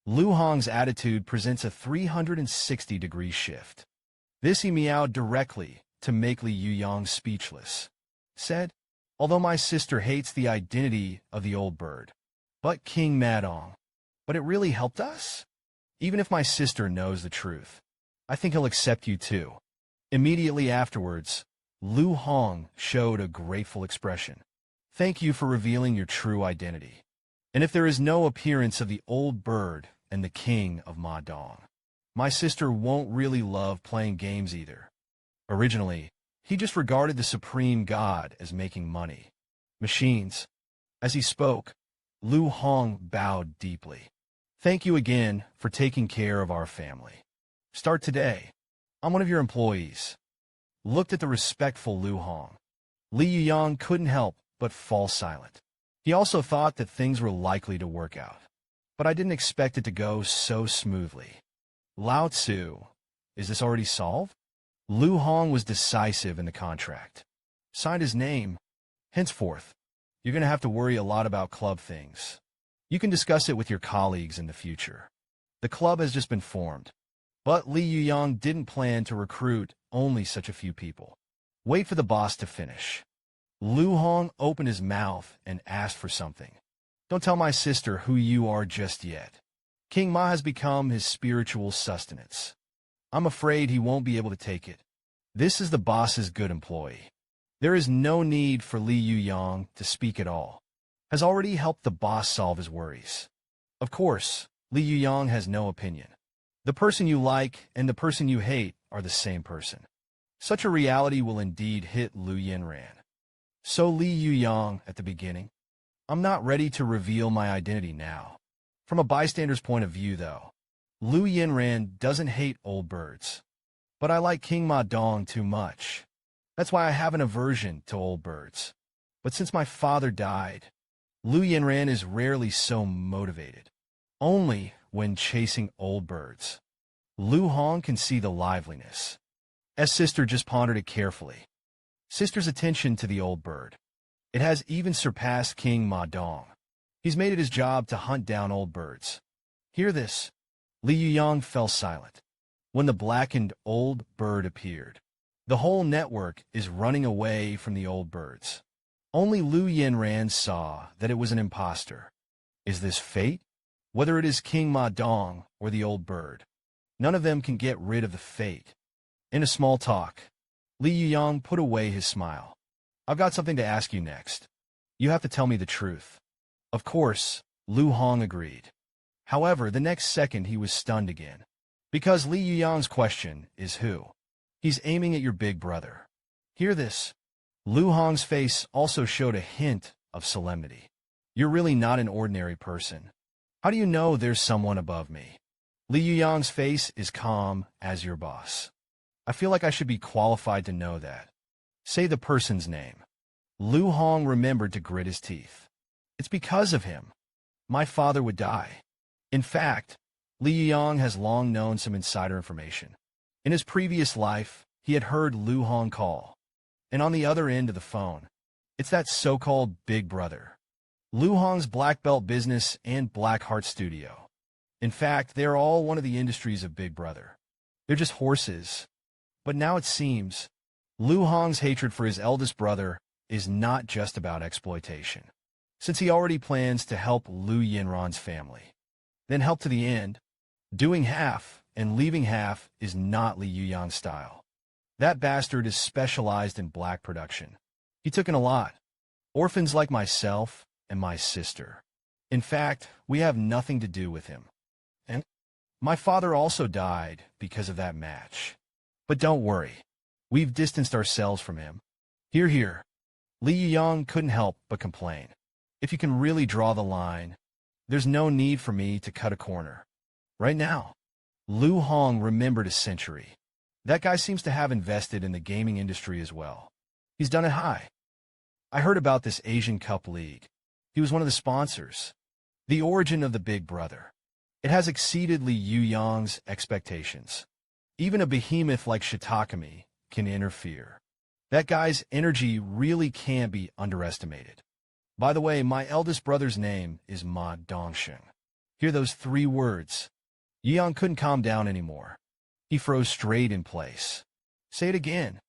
Lu Hong's attitude presents a 360-degree shift. This he meowed directly to make Li Yuyang speechless. Said, although my sister hates the identity of the old bird, but King Madong, but it really helped us? Even if my sister knows the truth, I think he'll accept you too. Immediately afterwards, Lu Hong showed a grateful expression. Thank you for revealing your true identity. And if there is no appearance of the old bird and the king of Ma Dong, my sister won't really love playing games either. Originally, he just regarded the supreme god as making money. Machines. As he spoke, Lu Hong bowed deeply. Thank you again for taking care of our family. Start today. I'm one of your employees. Looked at the respectful Lu Hong. Li Yuyang couldn't help but fall silent. He also thought that things were likely to work out. But I didn't expect it to go so smoothly. Lao Tzu, is this already solved? Lu Hong was decisive in the contract. Signed his name. Henceforth, you're going to have to worry a lot about club things. You can discuss it with your colleagues in the future. The club has just been formed. But Li Yuyang didn't plan to recruit only such a few people. Wait for the boss to finish. Lu Hong opened his mouth and asked for something. Don't tell my sister who you are just yet. King Ma has become his spiritual sustenance. I'm afraid he won't be able to take it. This is the boss's good employee. There is no need for Li Yuyang to speak at all. Has already helped the boss solve his worries. Of course, Li Yuyang has no opinion. The person you like and the person you hate are the same person. Such a reality will indeed hit Lu Yinran. So Li Yuyang at the beginning. I'm not ready to reveal my identity now. From a bystander's point of view, though, Lu Yinran doesn't hate old birds. But I like King Ma Dong too much. That's why I have an aversion to old birds. But since my father died, Lu Yinran is rarely so motivated. Only when chasing old birds. Lu Hong can see the liveliness. As sister just pondered it carefully. Sister's attention to the old bird. It has even surpassed King Ma Dong. He's made it his job to hunt down old birds. Hear this. Li Yuyang fell silent. When the blackened old bird appeared, the whole network is running away from the old birds. Only Lu Yinran saw that it was an imposter. Is this fate? Whether it is King Ma Dong or the old bird, none of them can get rid of the fate. In a small talk, Li Yuyang put away his smile. I've got something to ask you next. You have to tell me the truth. Of course, Lu Hong agreed. However, the next second he was stunned again. Because Li Yuyang's question is who? He's aiming at your big brother. Hear this. Lu Hong's face also showed a hint of solemnity. You're really not an ordinary person. How do you know there's someone above me? Li Yuyang's face is calm as your boss. I feel like I should be qualified to know that. Say the person's name. Lu Hong remembered to grit his teeth. It's because of him. My father would die. In fact, Li Yuyang has long known some insider information. In his previous life, he had heard Lu Hong call. And on the other end of the phone, it's that so-called big brother. Lu Hong's black belt business and Black Heart Studio. In fact, they're all one of the industries of Big Brother. They're just horses. But now it seems, Lu Hong's hatred for his eldest brother is not just about exploitation. Since he already plans to help Lu Yinran's family, then help to the end, doing half and leaving half is not Li Yuyang's style. That bastard is specialized in black production. He took in a lot. Orphans like myself and my sister. In fact, we have nothing to do with him. And my father also died because of that match. But don't worry. We've distanced ourselves from him. Hear, hear. Li Yuyang couldn't help but complain. If you can really draw the line, there's no need for me to cut a corner. Right now, Lu Hong remembered a century. That guy seems to have invested in the gaming industry as well. He's done it high. I heard about this Asian Cup League. He was one of the sponsors. The origin of the Big Brother. It has exceeded Li Yuyang's expectations. Even a behemoth like Shitakami can interfere. That guy's energy really can't be underestimated. By the way, my eldest brother's name is Ma Dongsheng. Hear those 3 words. Yuyang couldn't calm down anymore. He froze straight in place. Say it again.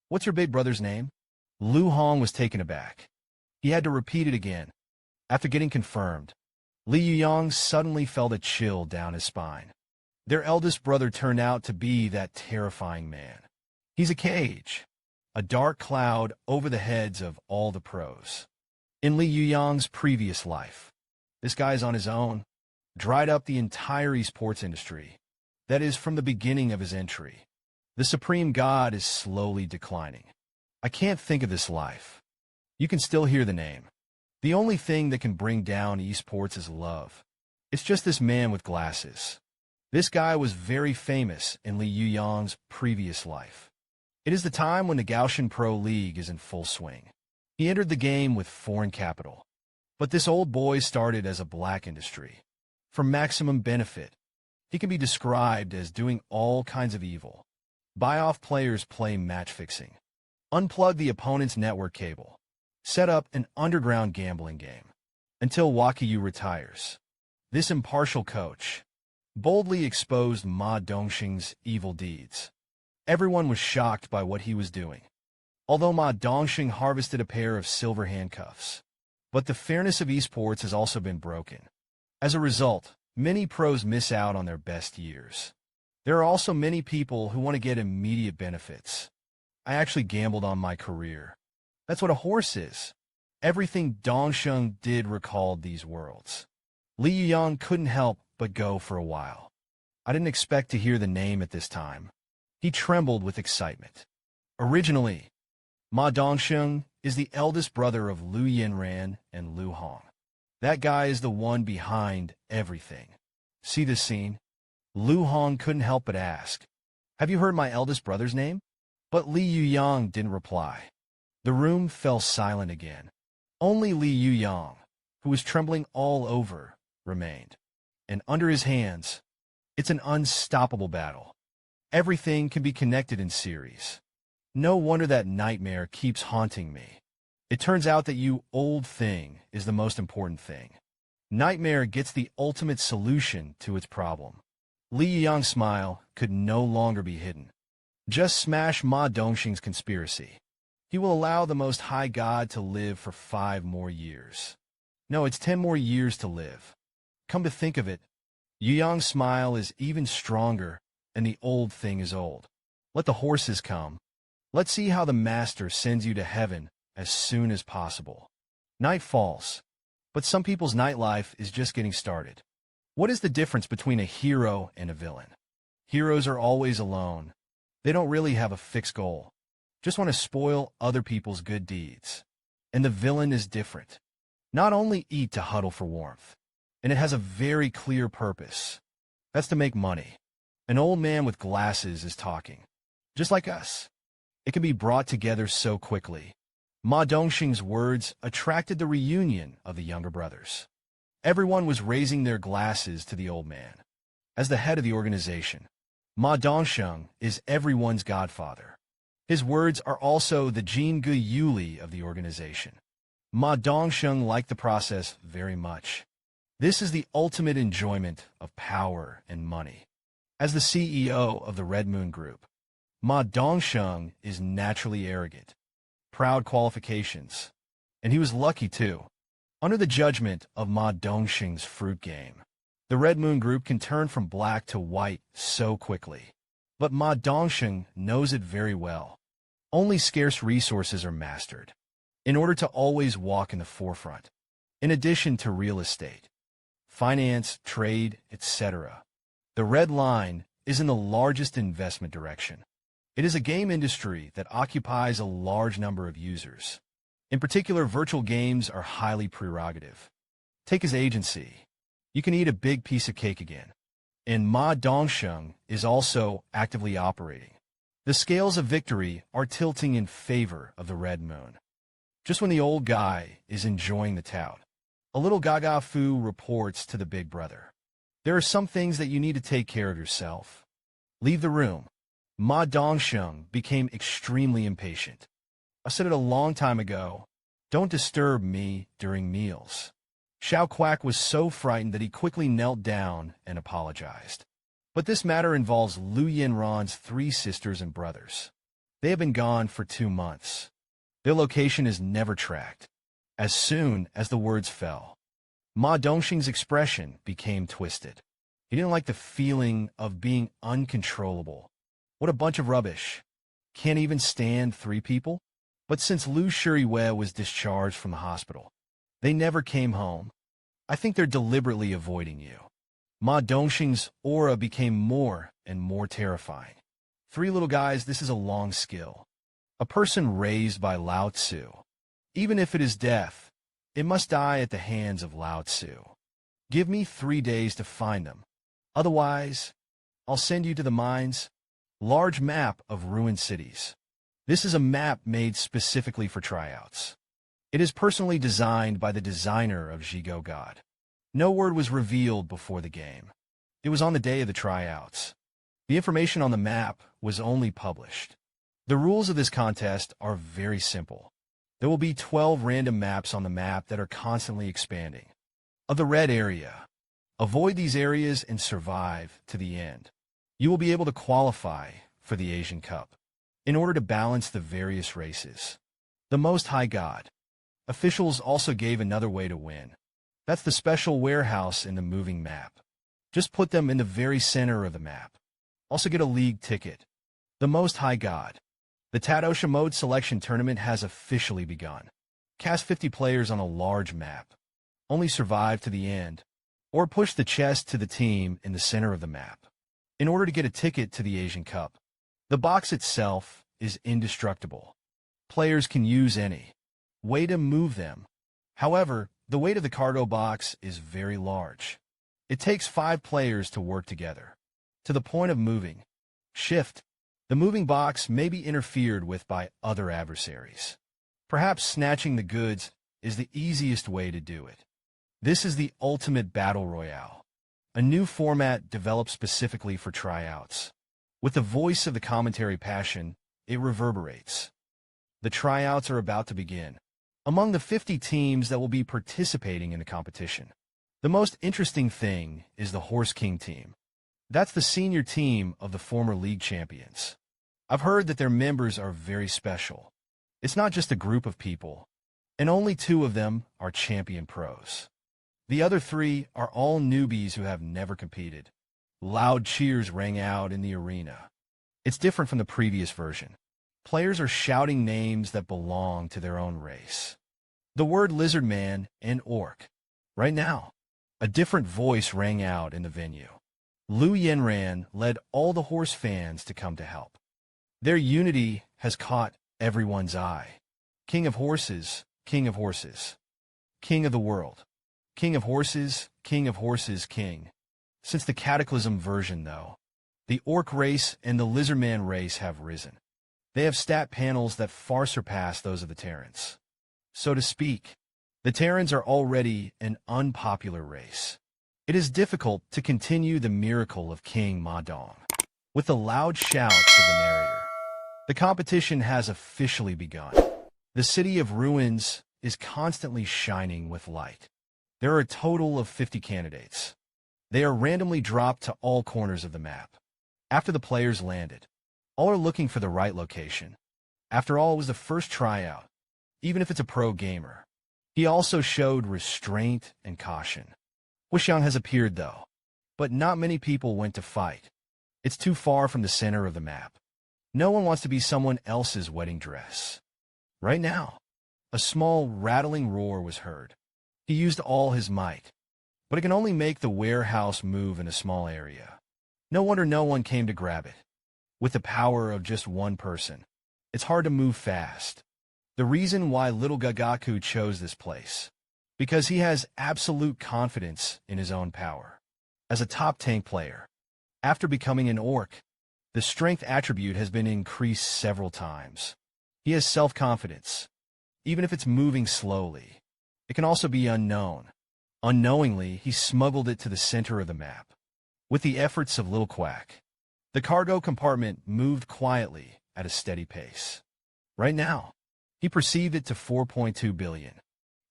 What's your big brother's name? Lu Hong was taken aback. He had to repeat it again. After getting confirmed, Li Yuyang suddenly felt a chill down his spine. Their eldest brother turned out to be that terrifying man. He's a cage, a dark cloud over the heads of all the pros. In Li Yuyang's previous life, This guy's on his own, dried up the entire esports industry. That is, from the beginning of his entry. The supreme god is slowly declining. I can't think of this life. You can still hear the name. The only thing that can bring down esports is love. It's just this man with glasses. This guy was very famous in Li Yuyang's previous life. It is the time when the Gaussian Pro League is in full swing. He entered the game with foreign capital. But this old boy started as a black industry. For maximum benefit, he can be described as doing all kinds of evil. Buy off players, play match fixing. Unplug the opponent's network cable. Set up an underground gambling game. Until Wakayu retires. This impartial coach boldly exposed Ma Dongxing's evil deeds. Everyone was shocked by what he was doing. Although Ma Dongxing harvested a pair of silver handcuffs. But the fairness of esports has also been broken. As a result, many pros miss out on their best years. There are also many people who want to get immediate benefits. I actually gambled on my career. That's what a horse is. Everything Dongxing did recalled these worlds. Li Yuyang couldn't help but go for a while. I didn't expect to hear the name at this time. He trembled with excitement. Originally, Ma Dongxing is the eldest brother of Lu Yanran and Lu Hong. That guy is the one behind everything. See this scene? Lu Hong couldn't help but ask, "Have you heard my eldest brother's name?" But Li Yuyang didn't reply. The room fell silent again. Only Li Yuyang, who was trembling all over, remained. And under his hands, it's an unstoppable battle. Everything can be connected in series. No wonder that nightmare keeps haunting me. It turns out that you old thing is the most important thing. Nightmare gets the ultimate solution to its problem. Li Yuyang's smile could no longer be hidden. Just smash Ma Dongxing's conspiracy. He will allow the Most High God to live for 5 more years. No, it's 10 more years to live. Come to think of it, Yuyang's smile is even stronger, and the old thing is old. Let the horses come. Let's see how the Master sends you to heaven as soon as possible. Night falls, but some people's nightlife is just getting started. What is the difference between a hero and a villain? Heroes are always alone. They don't really have a fixed goal. Just want to spoil other people's good deeds. And the villain is different. Not only eat to huddle for warmth, and it has a very clear purpose. That's to make money. An old man with glasses is talking. Just like us. It can be brought together so quickly. Ma Dongxing's words attracted the reunion of the younger brothers. Everyone was raising their glasses to the old man. As the head of the organization, Ma Dongxing is everyone's godfather. His words are also the Jingu Yuli of the organization. Ma Dongxing liked the process very much. This is the ultimate enjoyment of power and money. As the CEO of the Red Moon Group, Ma Dongxing is naturally arrogant. Proud qualifications. And he was lucky too. Under the judgment of Ma Dongxing's fruit game, the Red Moon Group can turn from black to white so quickly. But Ma Dongxing knows it very well. Only scarce resources are mastered, in order to always walk in the forefront. In addition to real estate, finance, trade, etc., the red line is in the largest investment direction. It is a game industry that occupies a large number of users. In particular, virtual games are highly prerogative. Take his agency. You can eat a big piece of cake again. And Ma Dongxing is also actively operating. The scales of victory are tilting in favor of the Red Moon. Just when the old guy is enjoying the tout, a little Gaga Fu reports to the big brother. There are some things that you need to take care of yourself. Leave the room. Ma Dongxing became extremely impatient. I said it a long time ago. Don't disturb me during meals. Xiao Quack was so frightened that he quickly knelt down and apologized. But this matter involves Lu Yanran's 3 sisters and brothers. They have been gone for 2 months. Their location is never tracked. As soon as the words fell, Ma Dongxing's expression became twisted. He didn't like the feeling of being uncontrollable. What a bunch of rubbish. Can't even stand 3 people? But since Lu Shuriwei was discharged from the hospital, they never came home. I think they're deliberately avoiding you. Ma Dongxing's aura became more and more terrifying. 3 little guys, this is a long skill. A person raised by Lao Tzu. Even if it is death, it must die at the hands of Lao Tzu. Give me 3 days to find them. Otherwise, I'll send you to the mines. Large map of ruined cities. This is a map made specifically for tryouts. It is personally designed by the designer of Zhigo God. No word was revealed before the game. It was on the day of the tryouts. The information on the map was only published. The rules of this contest are very simple. There will be 12 random maps on the map that are constantly expanding. Of the red area, avoid these areas and survive to the end. You will be able to qualify for the Asian Cup in order to balance the various races. The Most High God. Officials also gave another way to win. That's the special warehouse in the moving map. Just put them in the very center of the map. Also get a league ticket. The Most High God. The Tadosha Mode Selection Tournament has officially begun. Cast 50 players on a large map. Only survive to the end, or push the chest to the team in the center of the map. In order to get a ticket to the Asian Cup, the box itself is indestructible. Players can use any way to move them. However, the weight of the cargo box is very large. It takes 5 players to work together. To the point of moving. Shift. The moving box may be interfered with by other adversaries. Perhaps snatching the goods is the easiest way to do it. This is the ultimate battle royale. A new format developed specifically for tryouts. With the voice of the commentary passion, it reverberates. The tryouts are about to begin. Among the 50 teams that will be participating in the competition, the most interesting thing is the Horse King team. That's the senior team of the former league champions. I've heard that their members are very special. It's not just a group of people, and only 2 of them are champion pros. The other 3 are all newbies who have never competed. Loud cheers rang out in the arena. It's different from the previous version. Players are shouting names that belong to their own race. The word lizard man and orc. Right now, a different voice rang out in the venue. Li Yuyang led all the horse fans to come to help. Their unity has caught everyone's eye. King of horses, king of horses. King of the world. King of horses, king of horses, king. Since the Cataclysm version, though, the orc race and the lizardman race have risen. They have stat panels that far surpass those of the Terrans. So to speak, the Terrans are already an unpopular race. It is difficult to continue the miracle of King Ma Dong. With the loud shouts of the narrator, the competition has officially begun. The city of ruins is constantly shining with light. There are a total of 50 candidates. They are randomly dropped to all corners of the map. After the players landed, all are looking for the right location. After all, it was the first tryout, even if it's a pro gamer. He also showed restraint and caution. Xiang has appeared, though, but not many people went to fight. It's too far from the center of the map. No one wants to be someone else's wedding dress. Right now, a small rattling roar was heard. He used all his might, but it can only make the warehouse move in a small area. No wonder no one came to grab it. With the power of just one person, it's hard to move fast. The reason why little Gagaku chose this place, because he has absolute confidence in his own power. As a top tank player, after becoming an orc, the strength attribute has been increased several times. He has self-confidence, even if it's moving slowly. It can also be unknown. Unknowingly, he smuggled it to the center of the map. With the efforts of Little Quack, the cargo compartment moved quietly at a steady pace. Right now, he perceived it to 4.2 billion.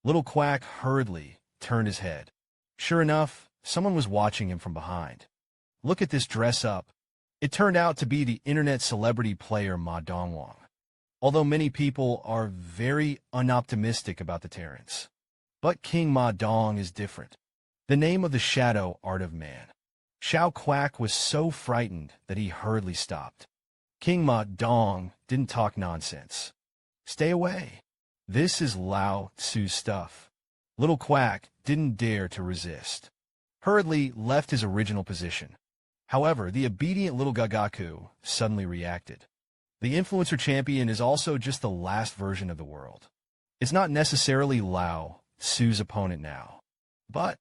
Little Quack hurriedly turned his head. Sure enough, someone was watching him from behind. Look at this dress up. It turned out to be the internet celebrity player Ma Dongwang. Although many people are very unoptimistic about the Terrans. But King Ma Dong is different. The name of the shadow art of man. Xiao Quack was so frightened that he hurriedly stopped. King Ma Dong didn't talk nonsense. Stay away. This is Lao Tzu's stuff. Little Quack didn't dare to resist. Hurriedly left his original position. However, the obedient little Gagaku suddenly reacted. The influencer champion is also just the last version of the world. It's not necessarily Lao Tzu's opponent now. But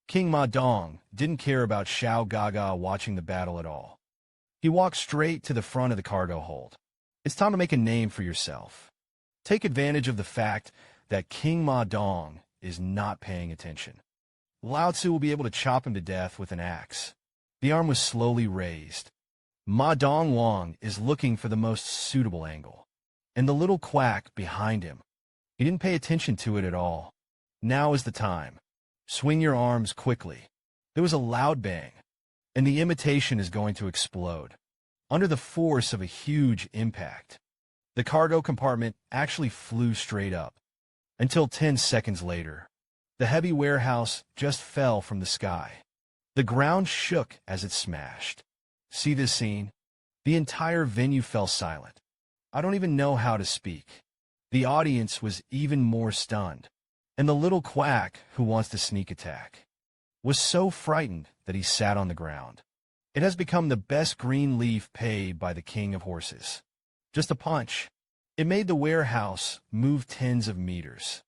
King Ma Dong didn't care about Xiao Gaga watching the battle at all. He walked straight to the front of the cargo hold. It's time to make a name for yourself. Take advantage of the fact that King Ma Dong is not paying attention. Lao Tzu will be able to chop him to death with an axe. The arm was slowly raised. Ma Dong Wang is looking for the most suitable angle. And the little Quack behind him. He didn't pay attention to it at all. Now is the time. Swing your arms quickly. There was a loud bang, and the imitation is going to explode. Under the force of a huge impact, the cargo compartment actually flew straight up. Until 10 seconds later, the heavy warehouse just fell from the sky. The ground shook as it smashed. See this scene? The entire venue fell silent. I don't even know how to speak. The audience was even more stunned. And the little Quack, who wants to sneak attack, was so frightened that he sat on the ground. It has become the best green leaf paid by the king of horses. Just a punch. It made the warehouse move tens of meters.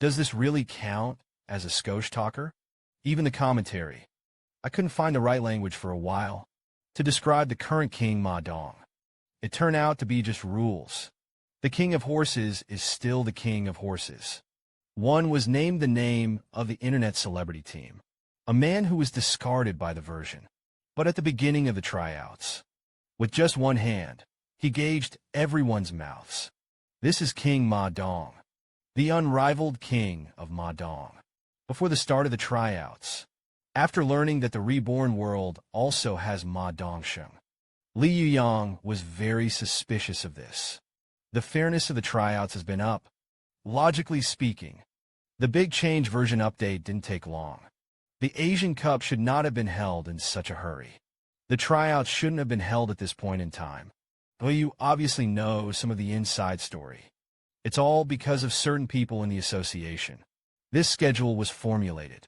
Does this really count as a skosh talker? Even the commentary. I couldn't find the right language for a while to describe the current King Ma Dong. It turned out to be just rules. The king of horses is still the king of horses. One was named the name of the internet celebrity team, a man who was discarded by the version. But at the beginning of the tryouts, with just one hand, he gauged everyone's mouths. This is King Ma Dong, the unrivaled king of Ma Dong. Before the start of the tryouts, after learning that the reborn world also has Ma Dongsheng, Li Yuyang was very suspicious of this. The fairness of the tryouts has been up. Logically speaking, the Big Change version update didn't take long. The Asian Cup should not have been held in such a hurry. The tryouts shouldn't have been held at this point in time. But you obviously know some of the inside story. It's all because of certain people in the association. This schedule was formulated.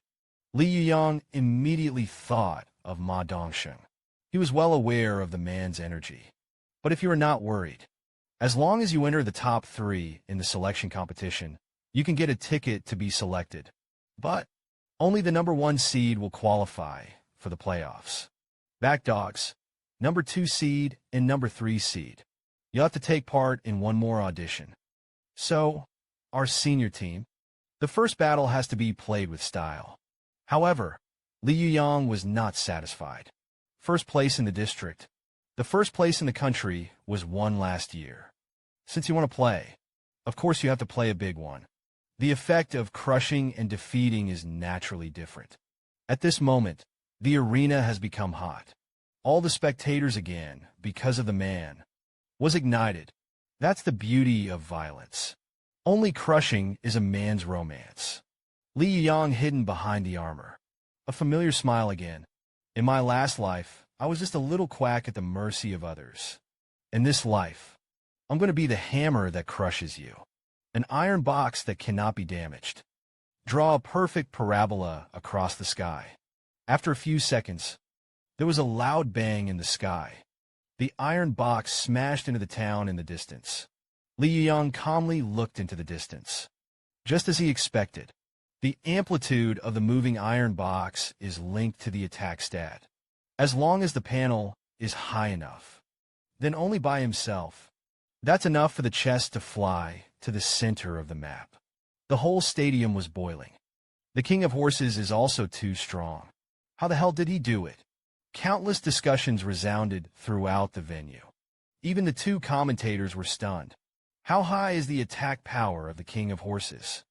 Li Yuyang immediately thought of Ma Dongsheng. He was well aware of the man's energy. But if you are not worried, as long as you enter the top 3 in the selection competition, you can get a ticket to be selected. But only the number 1 seed will qualify for the playoffs. Backdogs, number 2 seed and number 3 seed. You'll have to take part in one more audition. So, our senior team, the first battle has to be played with style. However, Li Yuyang was not satisfied. First place in the district. The first place in the country was won last year. Since you want to play, of course you have to play a big one. The effect of crushing and defeating is naturally different. At this moment, the arena has become hot. All the spectators again, because of the man, was ignited. That's the beauty of violence. Only crushing is a man's romance. Li Yuyang hidden behind the armor. A familiar smile again. In my last life, I was just a little quack at the mercy of others. In this life, I'm going to be the hammer that crushes you. An iron box that cannot be damaged. Draw a perfect parabola across the sky. After a few seconds, there was a loud bang in the sky. The iron box smashed into the town in the distance. Li Yuyang calmly looked into the distance. Just as he expected, the amplitude of the moving iron box is linked to the attack stat. As long as the panel is high enough, then only by himself. That's enough for the chest to fly to the center of the map. The whole stadium was boiling. The King of Horses is also too strong. How the hell did he do it? Countless discussions resounded throughout the venue. Even the 2 commentators were stunned. How high is the attack power of the King of Horses?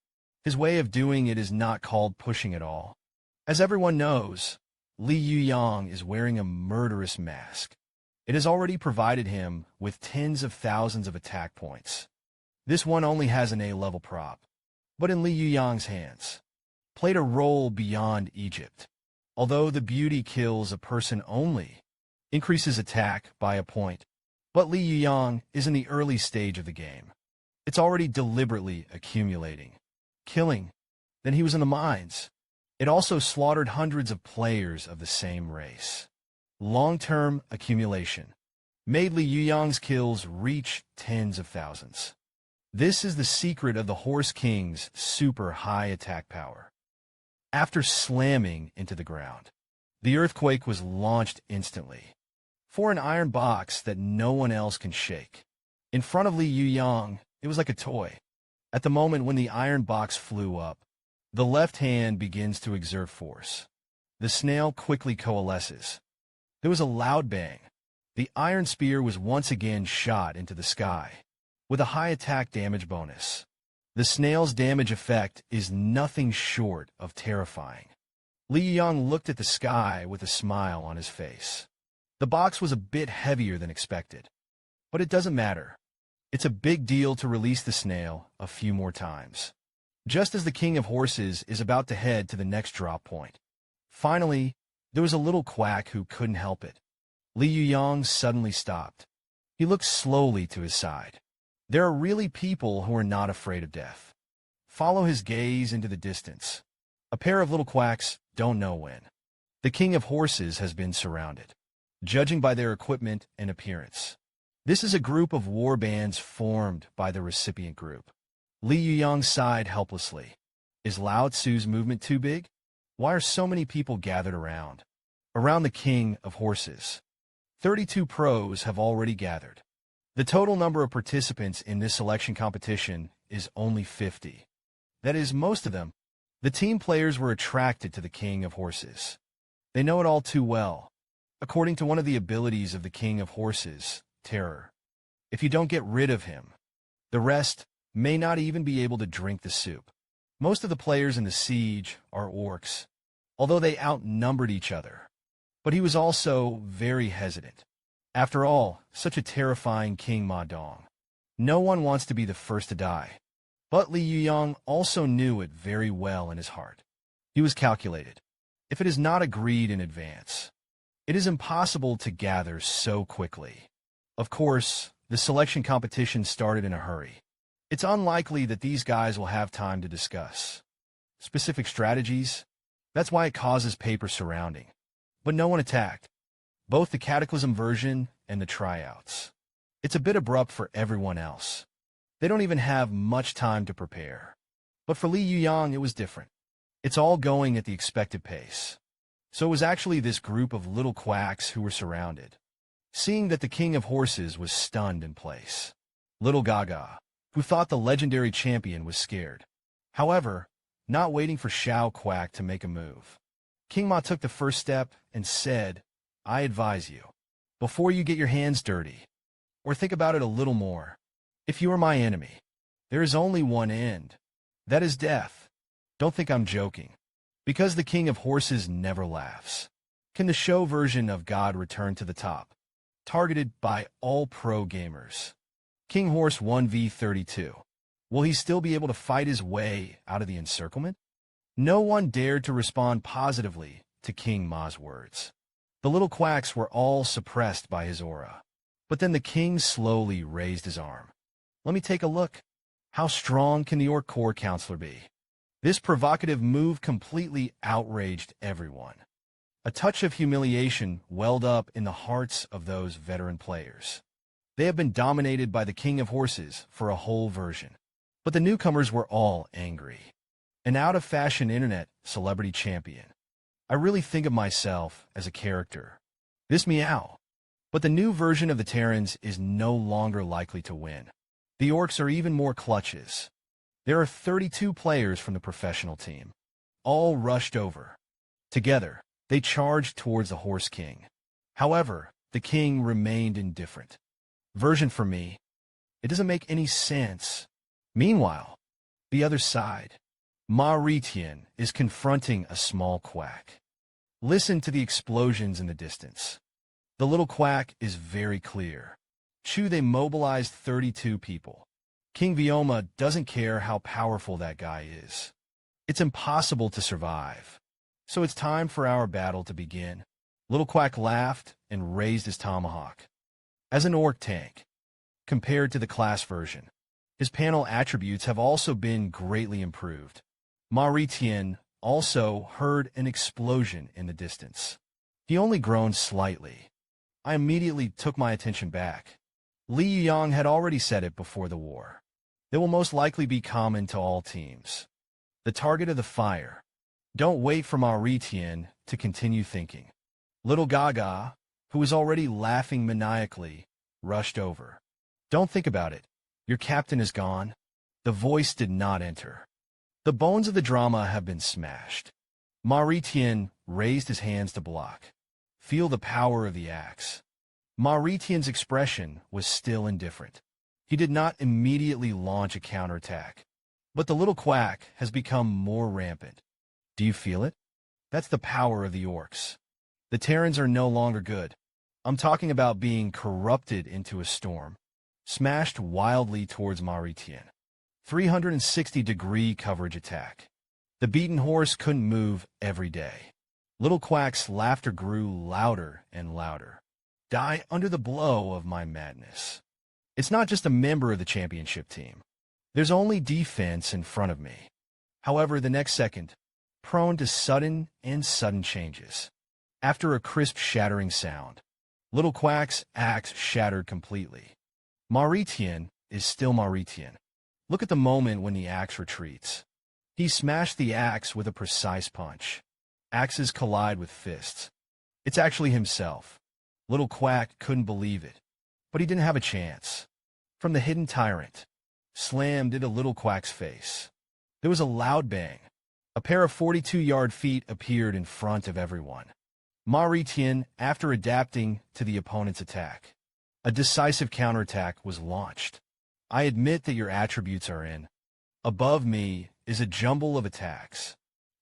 His way of doing it is not called pushing at all. As everyone knows, Li Yuyang is wearing a murderous mask. It has already provided him with tens of thousands of attack points. This one only has an A-level prop, but in Li Yuyang's hands, played a role beyond Egypt. Although the beauty kills a person only, increases attack by a point, but Li Yuyang is in the early stage of the game. It's already deliberately accumulating, killing, Then he was in the mines. It also slaughtered hundreds of players of the same race. Long-term accumulation made Li Yuyang's kills reach tens of thousands. This is the secret of the Horse King's super high attack power. After slamming into the ground, the earthquake was launched instantly. For an iron box that no one else can shake. In front of Li Yuyang, it was like a toy. At the moment when the iron box flew up, the left hand begins to exert force. The snail quickly coalesces. There was a loud bang. The iron spear was once again shot into the sky, with a high attack damage bonus. The snail's damage effect is nothing short of terrifying. Li Yuyang looked at the sky with a smile on his face. The box was a bit heavier than expected, but it doesn't matter. It's a big deal to release the snail a few more times. Just as the King of Horses is about to head to the next drop point. Finally, there was a little quack who couldn't help it. Li Yuyang suddenly stopped. He looked slowly to his side. There are really people who are not afraid of death. Follow his gaze into the distance. A pair of little quacks don't know when. The King of Horses has been surrounded, judging by their equipment and appearance. This is a group of war bands formed by the recipient group. Li Yuyang sighed helplessly. Is Lao Tzu's movement too big? Why are so many people gathered around? Around the King of Horses. 32 pros have already gathered. The total number of participants in this selection competition is only 50. That is, most of them. The team players were attracted to the King of Horses. They know it all too well. According to one of the abilities of the King of Horses, terror. If you don't get rid of him, the rest may not even be able to drink the soup. Most of the players in the siege are orcs, although they outnumbered each other. But he was also very hesitant. After all, such a terrifying King Ma Dong. No one wants to be the first to die. But Li Yuyang also knew it very well in his heart. He was calculated. If it is not agreed in advance, it is impossible to gather so quickly. Of course, the selection competition started in a hurry. It's unlikely that these guys will have time to discuss specific strategies. That's why it causes paper surrounding. But no one attacked. Both the Cataclysm version and the tryouts. It's a bit abrupt for everyone else. They don't even have much time to prepare. But for Li Yuyang, it was different. It's all going at the expected pace. So it was actually this group of little quacks who were surrounded. Seeing that the King of Horses was stunned in place. Little Gaga, who thought the legendary champion was scared. However, not waiting for Xiao Quack to make a move. King Ma took the first step and said, I advise you, before you get your hands dirty, or think about it a little more, if you are my enemy, there is only one end. That is death. Don't think I'm joking. Because the King of Horses never laughs. Can the show version of God return to the top? Targeted by all pro gamers. King Horse 1v32. Will he still be able to fight his way out of the encirclement? No one dared to respond positively to King Ma's words. The little quacks were all suppressed by his aura. But then the king slowly raised his arm. Let me take a look. How strong can the Orc Corps counselor be? This provocative move completely outraged everyone. A touch of humiliation welled up in the hearts of those veteran players. They have been dominated by the King of Horses for a whole version. But the newcomers were all angry. An out-of-fashion internet celebrity champion. I really think of myself as a character. This meow. But the new version of the Terrans is no longer likely to win. The Orcs are even more clutches. There are 32 players from the professional team. All rushed over. Together, they charged towards the Horse King. However, the king remained indifferent. Version for me. It doesn't make any sense. Meanwhile, the other side. Ma Ritian is confronting a small quack. Listen to the explosions in the distance. The little quack is very clear. They mobilized 32 people. King Vioma doesn't care how powerful that guy is. It's impossible to survive. So it's time for our battle to begin. Little Quack laughed and raised his tomahawk. As an orc tank, compared to the class version, his panel attributes have also been greatly improved. Ma Ritian also heard an explosion in the distance. He only groaned slightly. I immediately took my attention back. Li Yuyang had already said it before the war. They will most likely be common to all teams. The target of the fire. Don't wait for Ma Ritian to continue thinking. Little Gaga, who was already laughing maniacally, rushed over. Don't think about it. Your captain is gone. The voice did not enter. The bones of the drama have been smashed. Ma Ritian raised his hands to block. Feel the power of the axe. Ma Ritian's expression was still indifferent. He did not immediately launch a counterattack. But the little quack has become more rampant. Do you feel it? That's the power of the orcs. The Terrans are no longer good. I'm talking about being corrupted into a storm. Smashed wildly towards Ma Ritian. 360-degree coverage attack. The beaten horse couldn't move every day. Little Quack's laughter grew louder and louder. Die under the blow of my madness. It's not just a member of the championship team. There's only defense in front of me. However, the next second, prone to sudden changes. After a crisp shattering sound, Little Quack's axe shattered completely. Ma Ritian is still Ma Ritian. Look at the moment when the axe retreats. He smashed the axe with a precise punch. Axes collide with fists. It's actually himself. Little Quack couldn't believe it, but he didn't have a chance. From the hidden tyrant, slammed into Little Quack's face. There was a loud bang. A pair of 42-yard feet appeared in front of everyone. Ma Ritian, after adapting to the opponent's attack, a decisive counterattack was launched. I admit that your attributes are in. Above me is a jumble of attacks.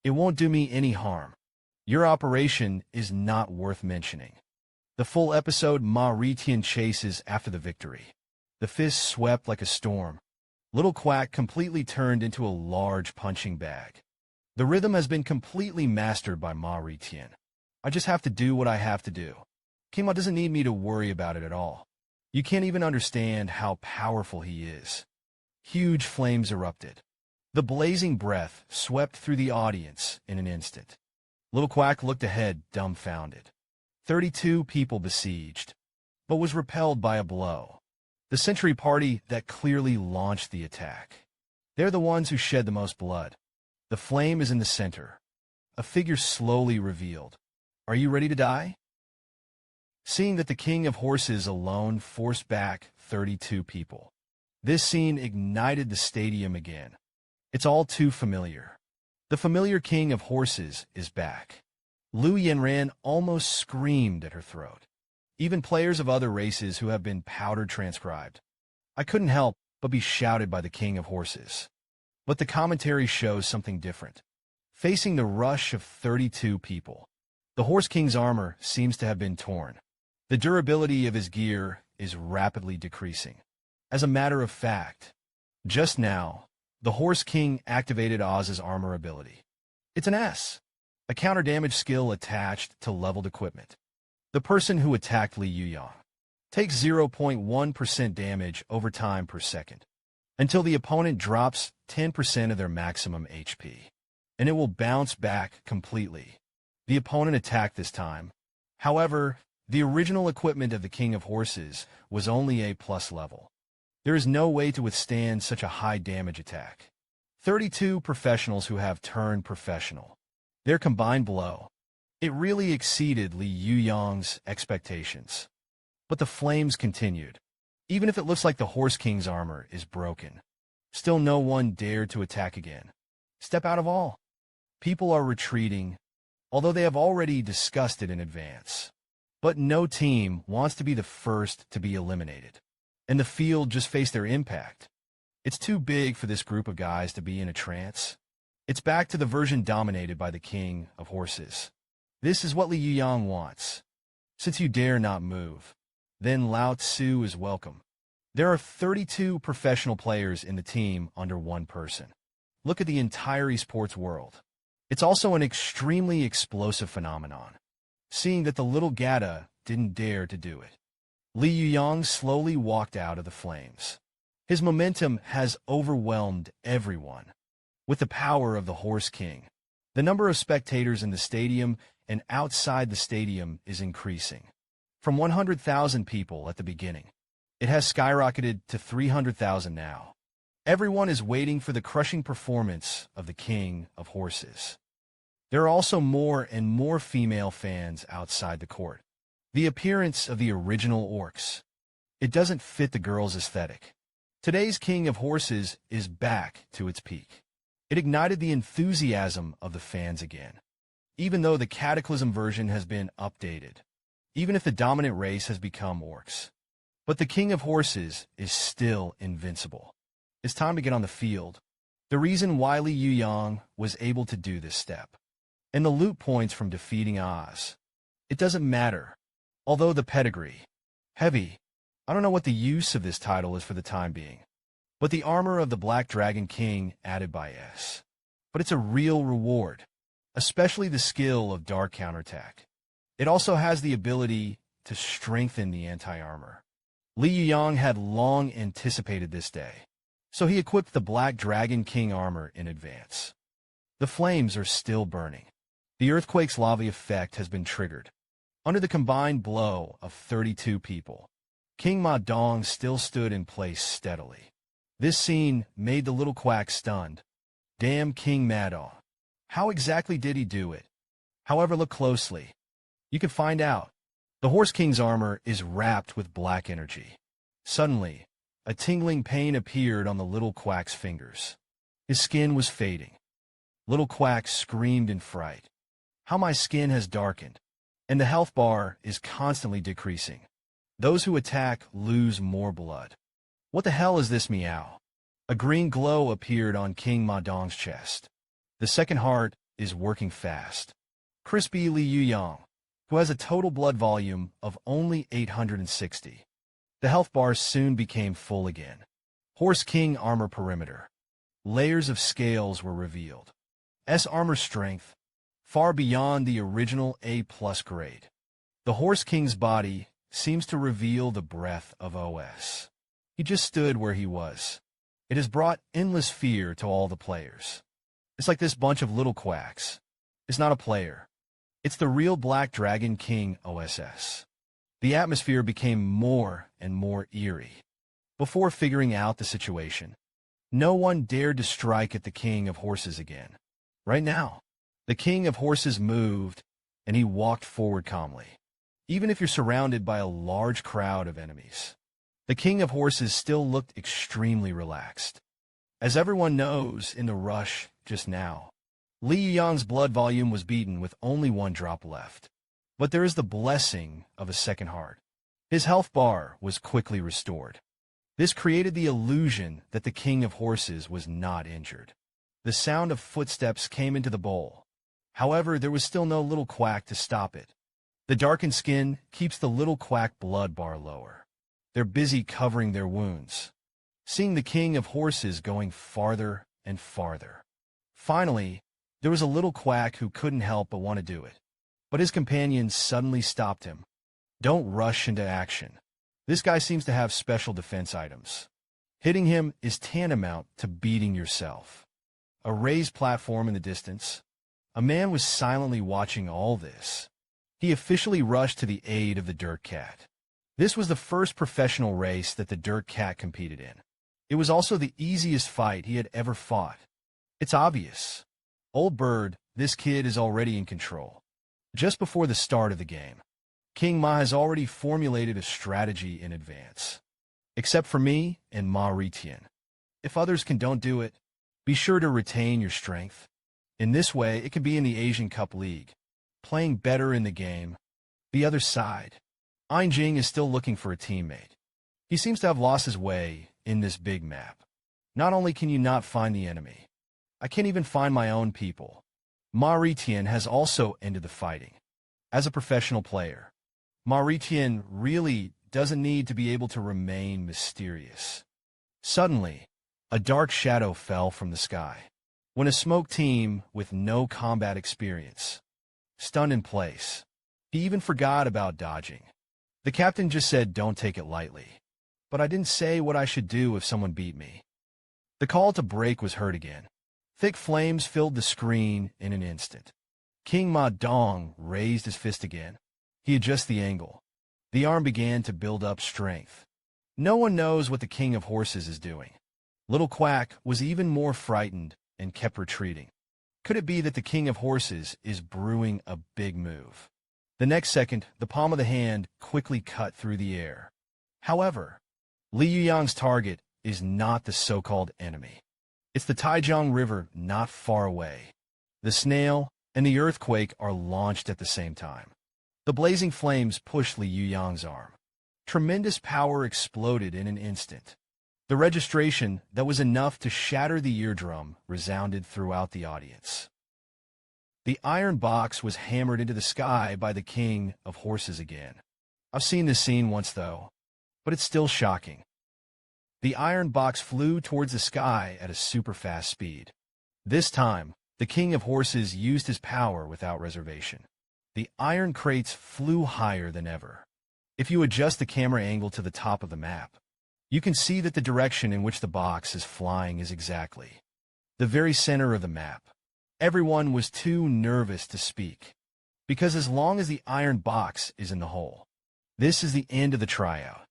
It won't do me any harm. Your operation is not worth mentioning. The full episode Ma Ritian chases after the victory. The fist swept like a storm. Little Quack completely turned into a large punching bag. The rhythm has been completely mastered by Ma Ritian. I just have to do what I have to do. Kima doesn't need me to worry about it at all. You can't even understand how powerful he is. Huge flames erupted. The blazing breath swept through the audience in an instant. Little Quack looked ahead, dumbfounded. 32 people besieged, but was repelled by a blow. The Century Party that clearly launched the attack. They're the ones who shed the most blood. The flame is in the center. A figure slowly revealed. Are you ready to die? Seeing that the King of Horses alone forced back 32 people. This scene ignited the stadium again. It's all too familiar. The familiar King of Horses is back. Lu Yanran almost screamed at her throat. Even players of other races who have been powder transcribed. I couldn't help but be shouted by the King of Horses. But the commentary shows something different. Facing the rush of 32 people, the Horse King's armor seems to have been torn. The durability of his gear is rapidly decreasing. As a matter of fact, just now, the Horse King activated Oz's armor ability. It's an S, a counter-damage skill attached to leveled equipment. The person who attacked Li Yuyang takes 0.1% damage over time per second, until the opponent drops 10% of their maximum HP, and it will bounce back completely. The opponent attacked this time. However, the original equipment of the King of Horses was only A+ level. There is no way to withstand such a high damage attack. 32 professionals who have turned professional. Their combined blow. It really exceeded Li Yuyang's expectations. But the flames continued. Even if it looks like the Horse King's armor is broken, still no one dared to attack again. Step out of all. People are retreating, although they have already discussed it in advance. But no team wants to be the first to be eliminated. And the field just faced their impact. It's too big for this group of guys to be in a trance. It's back to the version dominated by the King of Horses. This is what Li Yuyang wants. Since you dare not move, then Lao Tzu is welcome. There are 32 professional players in the team under one person. Look at the entire esports world. It's also an extremely explosive phenomenon. Seeing that the little Gata didn't dare to do it. Li Yuyang slowly walked out of the flames. His momentum has overwhelmed everyone. With the power of the Horse King, the number of spectators in the stadium and outside the stadium is increasing. From 100,000 people at the beginning, it has skyrocketed to 300,000 now. Everyone is waiting for the crushing performance of the King of Horses. There are also more and more female fans outside the court. The appearance of the original orcs. It doesn't fit the girls' aesthetic. Today's King of Horses is back to its peak. It ignited the enthusiasm of the fans again. Even though the Cataclysm version has been updated, even if the dominant race has become orcs. But the King of Horses is still invincible. It's time to get on the field. The reason why Li Yuyang was able to do this step. And the loot points from defeating Oz. It doesn't matter. Although the pedigree. Heavy. I don't know what the use of this title is for the time being. But the armor of the Black Dragon King added by S. But it's a real reward. Especially the skill of Dark Counterattack. It also has the ability to strengthen the anti-armor. Li Yuyang had long anticipated this day. So he equipped the Black Dragon King armor in advance. The flames are still burning. The earthquake's lava effect has been triggered. Under the combined blow of 32 people, King Ma Dong still stood in place steadily. This scene made the little quack stunned. Damn King Ma Dong. How exactly did he do it? However, look closely. You can find out. The Horse King's armor is wrapped with black energy. Suddenly, a tingling pain appeared on the little quack's fingers. His skin was fading. Little Quack screamed in fright. How my skin has darkened, and the health bar is constantly decreasing. Those who attack lose more blood. What the hell is this meow? A green glow appeared on King Ma Dong's chest. The second heart is working fast. Crispy Li Yuyang, who has a total blood volume of only 860. The health bar soon became full again. Horse King armor perimeter. Layers of scales were revealed. S armor strength, far beyond the original A+ grade. The Horse King's body seems to reveal the breadth of OS. He just stood where he was. It has brought endless fear to all the players. It's like this bunch of little quacks. It's not a player. It's the real Black Dragon King OSS. The atmosphere became more and more eerie. Before figuring out the situation, no one dared to strike at the King of Horses again. Right now, the King of Horses moved, and he walked forward calmly. Even if you're surrounded by a large crowd of enemies, the King of Horses still looked extremely relaxed. As everyone knows, in the rush just now, Li Yuyang's blood volume was beaten with only one drop left. But there is the blessing of a second heart. His health bar was quickly restored. This created the illusion that the King of Horses was not injured. The sound of footsteps came into the bowl. However, there was still no little quack to stop it. The darkened skin keeps the little quack blood bar lower. They're busy covering their wounds, seeing the King of Horses going farther and farther. Finally, there was a little quack who couldn't help but want to do it. But his companions suddenly stopped him. Don't rush into action. This guy seems to have special defense items. Hitting him is tantamount to beating yourself. A raised platform in the distance. A man was silently watching all this. He officially rushed to the aid of the Dirt Cat. This was the first professional race that the Dirt Cat competed in. It was also the easiest fight he had ever fought. It's obvious. Old bird, this kid is already in control. Just before the start of the game, King Ma has already formulated a strategy in advance. Except for me and Ma Ritian. If others don't do it, be sure to retain your strength. In this way, it can be in the Asian Cup League, playing better in the game. The other side, Jing is still looking for a teammate. He seems to have lost his way in this big map. Not only can you not find the enemy, I can't even find my own people. Ma Ritian has also ended the fighting. As a professional player, Ma Ritian really doesn't need to be able to remain mysterious. Suddenly, a dark shadow fell from the sky. When a smoke team with no combat experience, stunned in place, he even forgot about dodging. The captain just said, "Don't take it lightly." But I didn't say what I should do if someone beat me. The call to break was heard again. Thick flames filled the screen in an instant. King Ma Dong raised his fist again. He adjusted the angle. The arm began to build up strength. No one knows what the King of Horses is doing. Little Quack was even more frightened and kept retreating. Could it be that the King of Horses is brewing a big move? The next second, the palm of the hand quickly cut through the air. However, Li Yuyang's target is not the so-called enemy. It's the Taijiang River not far away. The snail and the earthquake are launched at the same time. The blazing flames push Li Yuyang's arm. Tremendous power exploded in an instant. The registration that was enough to shatter the eardrum resounded throughout the audience. The iron box was hammered into the sky by the King of Horses again. I've seen this scene once, though, but it's still shocking. The iron box flew towards the sky at a super-fast speed. This time, the King of Horses used his power without reservation. The iron crates flew higher than ever. If you adjust the camera angle to the top of the map, you can see that the direction in which the box is flying is exactly the very center of the map. Everyone was too nervous to speak, because as long as the iron box is in the hole, this is the end of the tryout.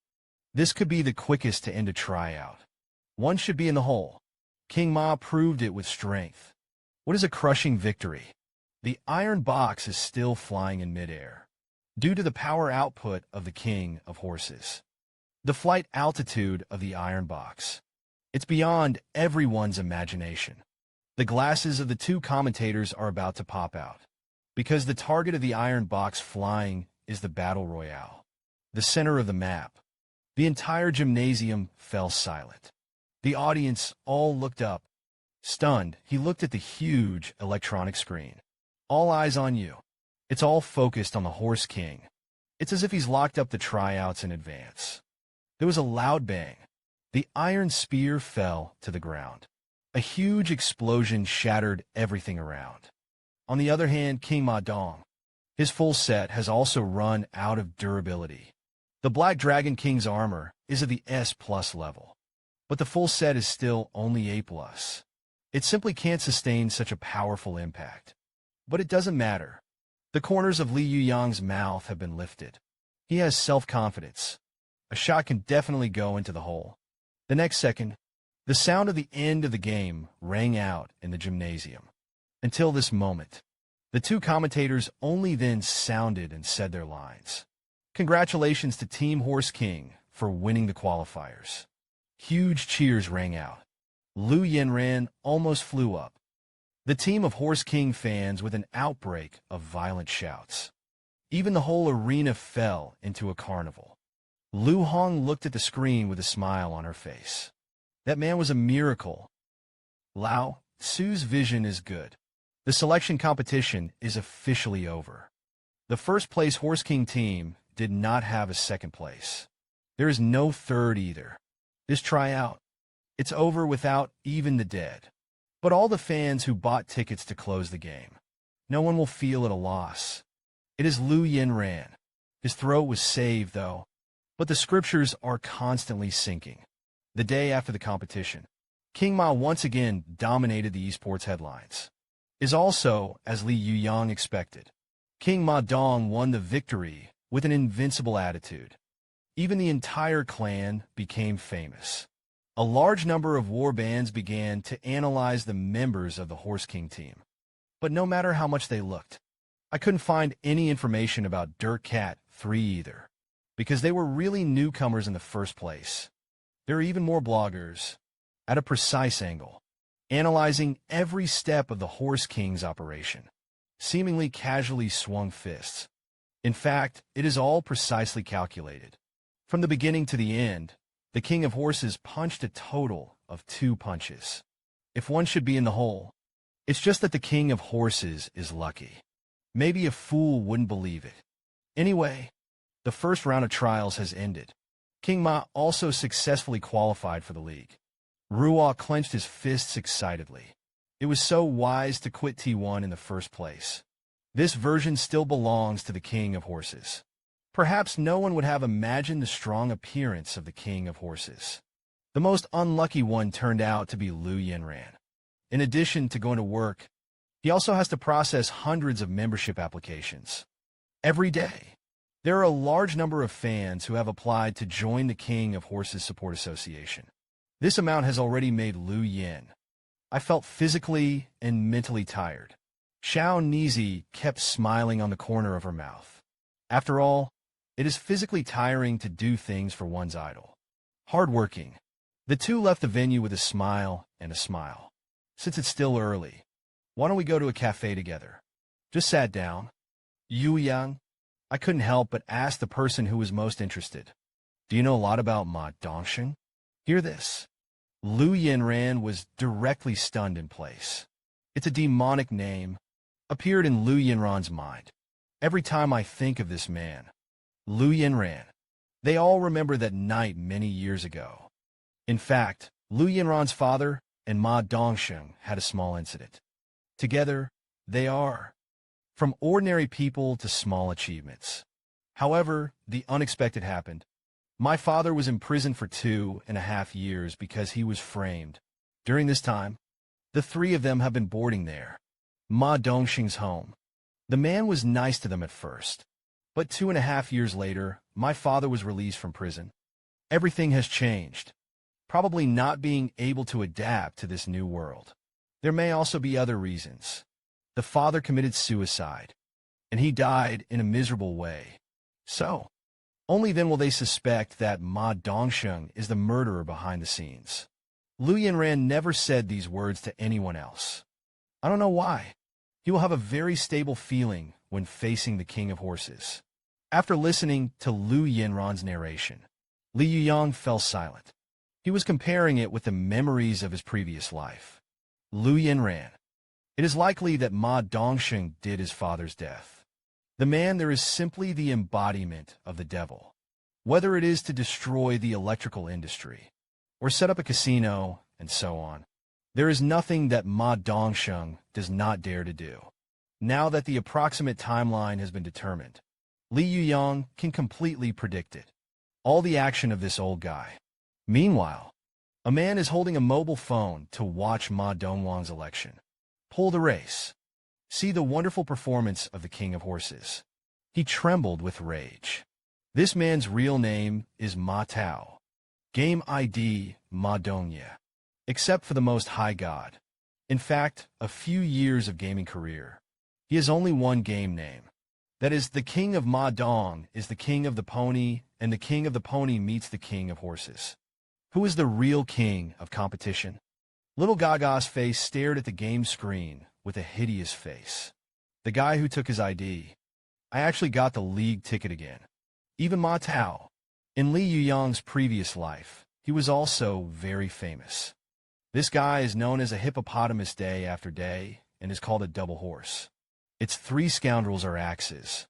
This could be the quickest to end a tryout. One should be in the hole. King Ma proved it with strength. What is a crushing victory? The iron box is still flying in midair, due to the power output of the King of Horses. The flight altitude of the iron box. It's beyond everyone's imagination. The glasses of the two commentators are about to pop out, because the target of the iron box flying is the battle royale, the center of the map. The entire gymnasium fell silent. The audience all looked up. Stunned, he looked at the huge electronic screen. All eyes on you. It's all focused on the Horse King. It's as if he's locked up the tryouts in advance. There was a loud bang. The iron spear fell to the ground. A huge explosion shattered everything around. On the other hand, King Ma Dong, his full set has also run out of durability. The Black Dragon King's armor is at the S+ level, but the full set is still only A+. It simply can't sustain such a powerful impact. But it doesn't matter. The corners of Li Yuyang's mouth have been lifted. He has self-confidence. A shot can definitely go into the hole. The next second, the sound of the end of the game rang out in the gymnasium. Until this moment, the two commentators only then sounded and said their lines. Congratulations to Team Horse King for winning the qualifiers. Huge cheers rang out. Lu Yenran almost flew up. The team of Horse King fans with an outbreak of violent shouts. Even the whole arena fell into a carnival. Lu Hong looked at the screen with a smile on her face. That man was a miracle. Lao Tzu's vision is good. The selection competition is officially over. The first place Horse King team did not have a second place. There is no third either. This tryout, it's over without even the dead. But all the fans who bought tickets to close the game, no one will feel it a loss. It is Lu Yenran. His throat was saved, though. But the scriptures are constantly sinking. The day after the competition, King Ma once again dominated the esports headlines. Is also, as Li Yuyang expected, King Ma Dong won the victory with an invincible attitude. Even the entire clan became famous. A large number of war bands began to analyze the members of the Horse King team. But no matter how much they looked, I couldn't find any information about Dirt Cat 3 either, because they were really newcomers in the first place. There are even more bloggers, at a precise angle, analyzing every step of the Horse King's operation, seemingly casually swung fists. In fact, it is all precisely calculated. From the beginning to the end, the King of Horses punched a total of 2 punches. If one should be in the hole, it's just that the King of Horses is lucky. Maybe a fool wouldn't believe it. Anyway, the first round of trials has ended. King Ma also successfully qualified for the league. Ruo clenched his fists excitedly. It was so wise to quit T1 in the first place. This version still belongs to the King of Horses. Perhaps no one would have imagined the strong appearance of the King of Horses. The most unlucky one turned out to be Lu Yenran. In addition to going to work, he also has to process hundreds of membership applications. Every day, there are a large number of fans who have applied to join the King of Horses Support Association. This amount has already made Lu Yin. I felt physically and mentally tired. Xiao Nizi kept smiling on the corner of her mouth. After all, it is physically tiring to do things for one's idol. Hardworking. The two left the venue with a smile and a smile. Since it's still early, why don't we go to a cafe together? Just sat down. Yuyang. I couldn't help but ask the person who was most interested. Do you know a lot about Ma Dongsheng? Hear this. Lu Yinran was directly stunned in place. It's a demonic name, appeared in Lu Yinran's mind. Every time I think of this man, Lu Yinran, they all remember that night many years ago. In fact, Lu Yinran's father and Ma Dongsheng had a small incident. Together, they are from ordinary people to small achievements. However, the unexpected happened. My father was imprisoned for 2.5 years because he was framed. During this time, the three of them have been boarding there. Ma Dongsheng's home. The man was nice to them at first, but 2.5 years later, my father was released from prison. Everything has changed, probably not being able to adapt to this new world. There may also be other reasons. The father committed suicide, and he died in a miserable way. So, only then will they suspect that Ma Dongsheng is the murderer behind the scenes. Lu Yinran never said these words to anyone else. I don't know why. He will have a very stable feeling when facing the King of Horses. After listening to Lu Yinran's narration, Li Yuyang fell silent. He was comparing it with the memories of his previous life. Lu Yinran. It is likely that Ma Dongsheng did his father's death. The man there is simply the embodiment of the devil. Whether it is to destroy the electrical industry, or set up a casino, and so on, there is nothing that Ma Dongsheng does not dare to do. Now that the approximate timeline has been determined, Li Yuyang can completely predict it. All the action of this old guy. Meanwhile, a man is holding a mobile phone to watch Ma Dongwang's election. Pull the race. See the wonderful performance of the King of Horses. He trembled with rage. This man's real name is Ma Tao. Game ID, Ma Dongye. Except for the Most High God. In fact, a few years of gaming career. He has only one game name. That is, the King of Ma Dong is the King of the Pony, and the King of the Pony meets the King of Horses. Who is the real king of competition? Little Gaga's face stared at the game screen with a hideous face. The guy who took his ID. I actually got the league ticket again. Even Ma Tao. In Li Yuyang's previous life, he was also very famous. This guy is known as a hippopotamus day after day and is called a double horse. Its three scoundrels are axes,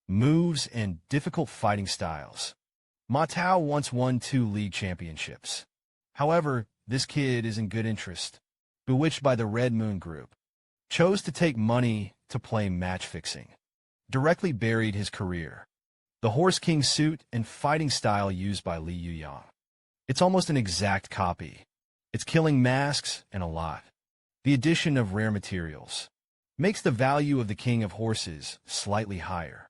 moves, and difficult fighting styles. Ma Tao once won 2 league championships. However, this kid is in good interest, bewitched by the Red Moon Group, chose to take money to play match-fixing, directly buried his career. The Horse King suit and fighting style used by Li Yuyang. It's almost an exact copy. It's killing masks and a lot. The addition of rare materials makes the value of the King of Horses slightly higher.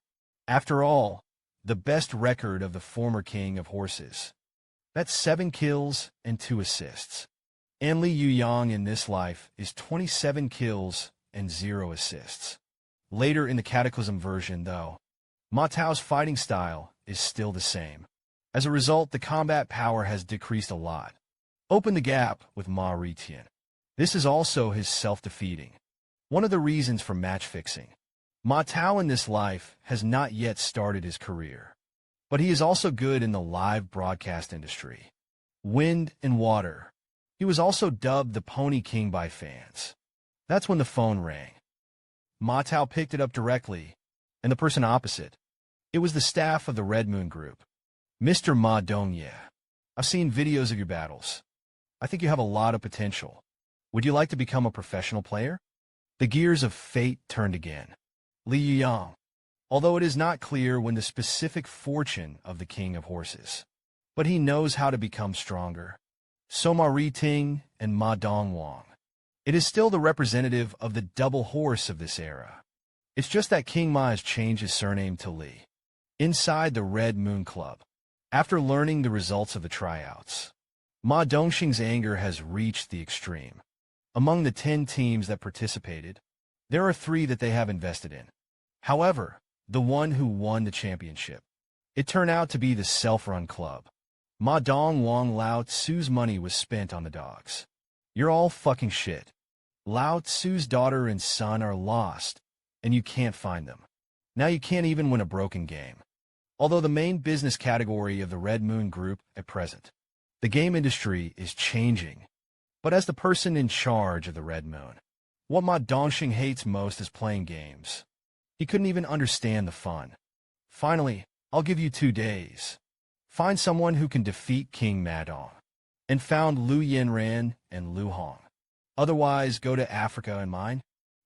After all, the best record of the former King of Horses. That's 7 kills and 2 assists. And Li Yuyang in this life is 27 kills and 0 assists. Later in the Cataclysm version, though, Ma Tao's fighting style is still the same. As a result, the combat power has decreased a lot. Open the gap with Ma Ritian. This is also his self-defeating. One of the reasons for match-fixing. Ma Tao in this life has not yet started his career. But he is also good in the live broadcast industry. Wind and water. He was also dubbed the Pony King by fans. That's when the phone rang. Ma Tao picked it up directly, and the person opposite. It was the staff of the Red Moon Group. Mr. Ma Dongye, I've seen videos of your battles. I think you have a lot of potential. Would you like to become a professional player? The gears of fate turned again. Li Yuyang. Although it is not clear when the specific fortune of the King of Horses. But he knows how to become stronger. So Ma Riting and Ma Dongwang. It is still the representative of the double horse of this era. It's just that King Ma has changed his surname to Li. Inside the Red Moon Club, after learning the results of the tryouts, Ma Dongxing's anger has reached the extreme. Among the 10 teams that participated, there are 3 that they have invested in. However, the one who won the championship, it turned out to be the self-run club. Ma Dong Wang Lao Tzu's money was spent on the dogs. You're all fucking shit. Lao Tzu's daughter and son are lost, and you can't find them. Now you can't even win a broken game. Although the main business category of the Red Moon Group at present, the game industry is changing. But as the person in charge of the Red Moon, what Ma Dongxing hates most is playing games. He couldn't even understand the fun. Finally, I'll give you 2 days. Find someone who can defeat King Ma Dong, and found Lu Yanran and Lu Hong. Otherwise, go to Africa and mine.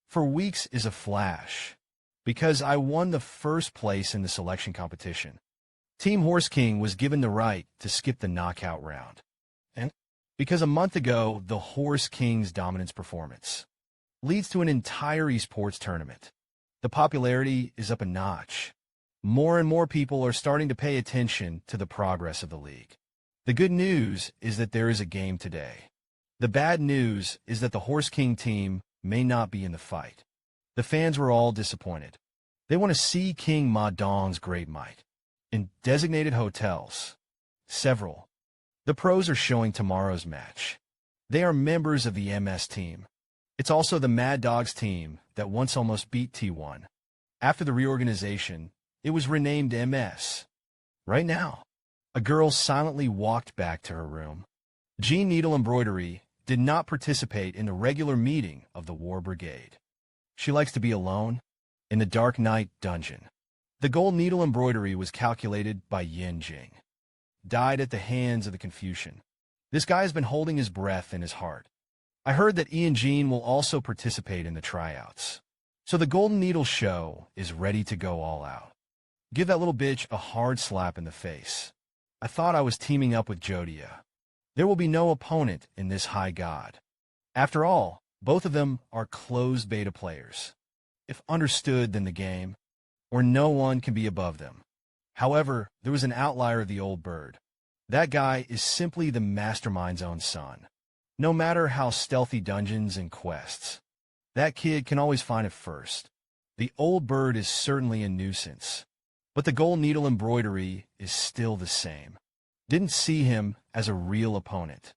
For weeks is a flash, because I won the first place in the selection competition. Team Horse King was given the right to skip the knockout round. And because a month ago, the Horse King's dominance performance leads to an entire esports tournament. The popularity is up a notch. More and more people are starting to pay attention to the progress of the league. The good news is that there is a game today. The bad news is that the Horse King team may not be in the fight. The fans were all disappointed. They want to see King Ma Dong's great might. In designated hotels, several. The pros are showing tomorrow's match. They are members of the MS team. It's also the Mad Dogs team that once almost beat T1. After the reorganization, it was renamed MS. Right now, a girl silently walked back to her room. Jean Needle Embroidery did not participate in the regular meeting of the War Brigade. She likes to be alone in the Dark Night dungeon. The gold needle embroidery was calculated by Yin Jing. Died at the hands of the Confucian. This guy has been holding his breath in his heart. I heard that Ian Jean will also participate in the tryouts. So the Golden Needle show is ready to go all out. Give that little bitch a hard slap in the face. I thought I was teaming up with Jodia. There will be no opponent in this high god. After all, both of them are closed beta players. If understood, then the game, or no one can be above them. However, there was an outlier of the old bird. That guy is simply the mastermind's own son. No matter how stealthy dungeons and quests, that kid can always find it first. The old bird is certainly a nuisance, but the gold needle embroidery is still the same. Didn't see him as a real opponent.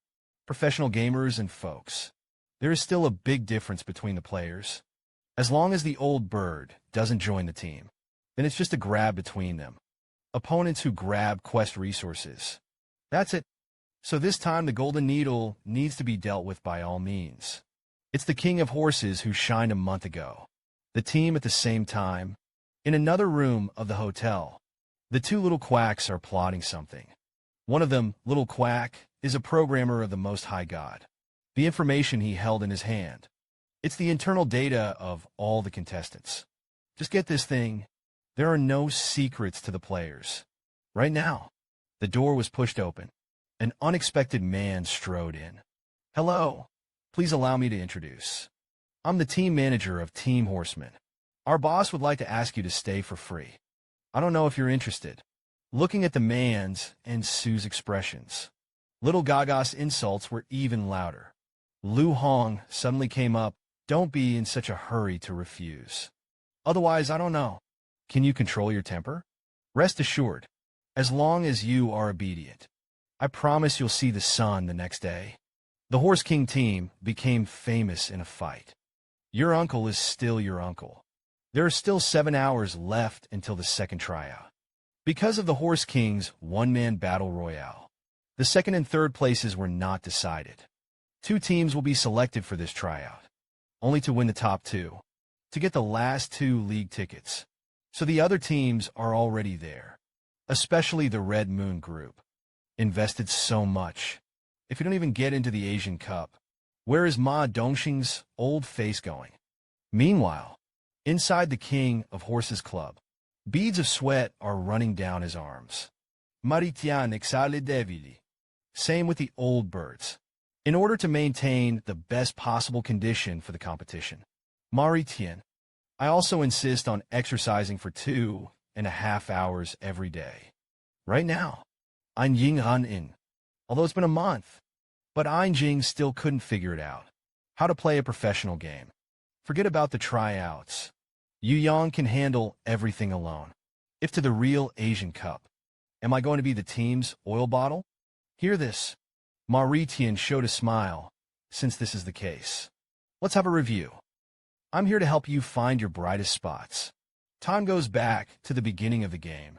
Professional gamers and folks, there is still a big difference between the players. As long as the old bird doesn't join the team, then it's just a grab between them. Opponents who grab quest resources. That's it. So this time the Golden Needle needs to be dealt with by all means. It's the King of Horses who shined a month ago. The team at the same time, in another room of the hotel, the 2 little quacks are plotting something. One of them, Little Quack, is a programmer of the Most High God. The information he held in his hand, it's the internal data of all the contestants. Just get this thing, there are no secrets to the players. Right now, the door was pushed open. An unexpected man strode in. Hello, please allow me to introduce. I'm the team manager of Team Horseman. Our boss would like to ask you to stay for free. I don't know if you're interested. Looking at the man's and Sue's expressions, Little Gaga's insults were even louder. Lu Hong suddenly came up. Don't be in such a hurry to refuse. Otherwise, I don't know. Can you control your temper? Rest assured, as long as you are obedient, I promise you'll see the sun the next day. The Horse King team became famous in a fight. Your uncle is still your uncle. There are still 7 hours left until the second tryout. Because of the Horse King's one-man battle royale, the second and third places were not decided. 2 teams will be selected for this tryout, only to win the top 2, to get the last 2 league tickets. So the other teams are already there, especially the Red Moon Group. Invested so much. If you don't even get into the Asian Cup, where is Ma Dongxing's old face going? Meanwhile, inside the King of Horses Club, beads of sweat are running down his arms. Maritian exale devili. Same with the old birds. in order to maintain the best possible condition for the competition. Mari Tian, I also insist on exercising for 2.5 hours every day. Right now, I'm Ying Han In. Although it's been a month, but Jing still couldn't figure it out. How to play a professional game. Forget about the tryouts. Yuyang can handle everything alone. If to the real Asian Cup, am I going to be the team's oil bottle? Hear this. Mari Tian showed a smile, since this is the case. Let's have a review. I'm here to help you find your brightest spots. Time goes back to the beginning of the game.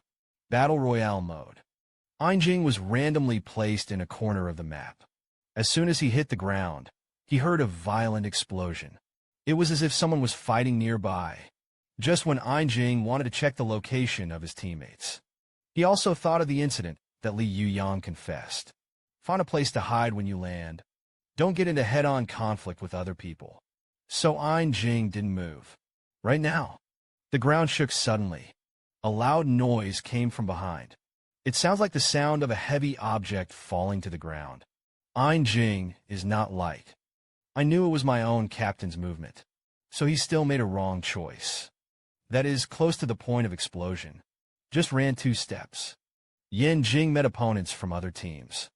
Battle Royale mode. Jing was randomly placed in a corner of the map. As soon as he hit the ground, he heard a violent explosion. It was as if someone was fighting nearby, just when Jing wanted to check the location of his teammates. He also thought of the incident that Li Yuyang confessed. Find a place to hide when you land. Don't get into head-on conflict with other people. So Jing didn't move. Right now, the ground shook suddenly. A loud noise came from behind. It sounds like the sound of a heavy object falling to the ground. Jing is not light. I knew it was my own captain's movement, so he still made a wrong choice. That is, close to the point of explosion. Just ran 2 steps. Jing met opponents from other teams.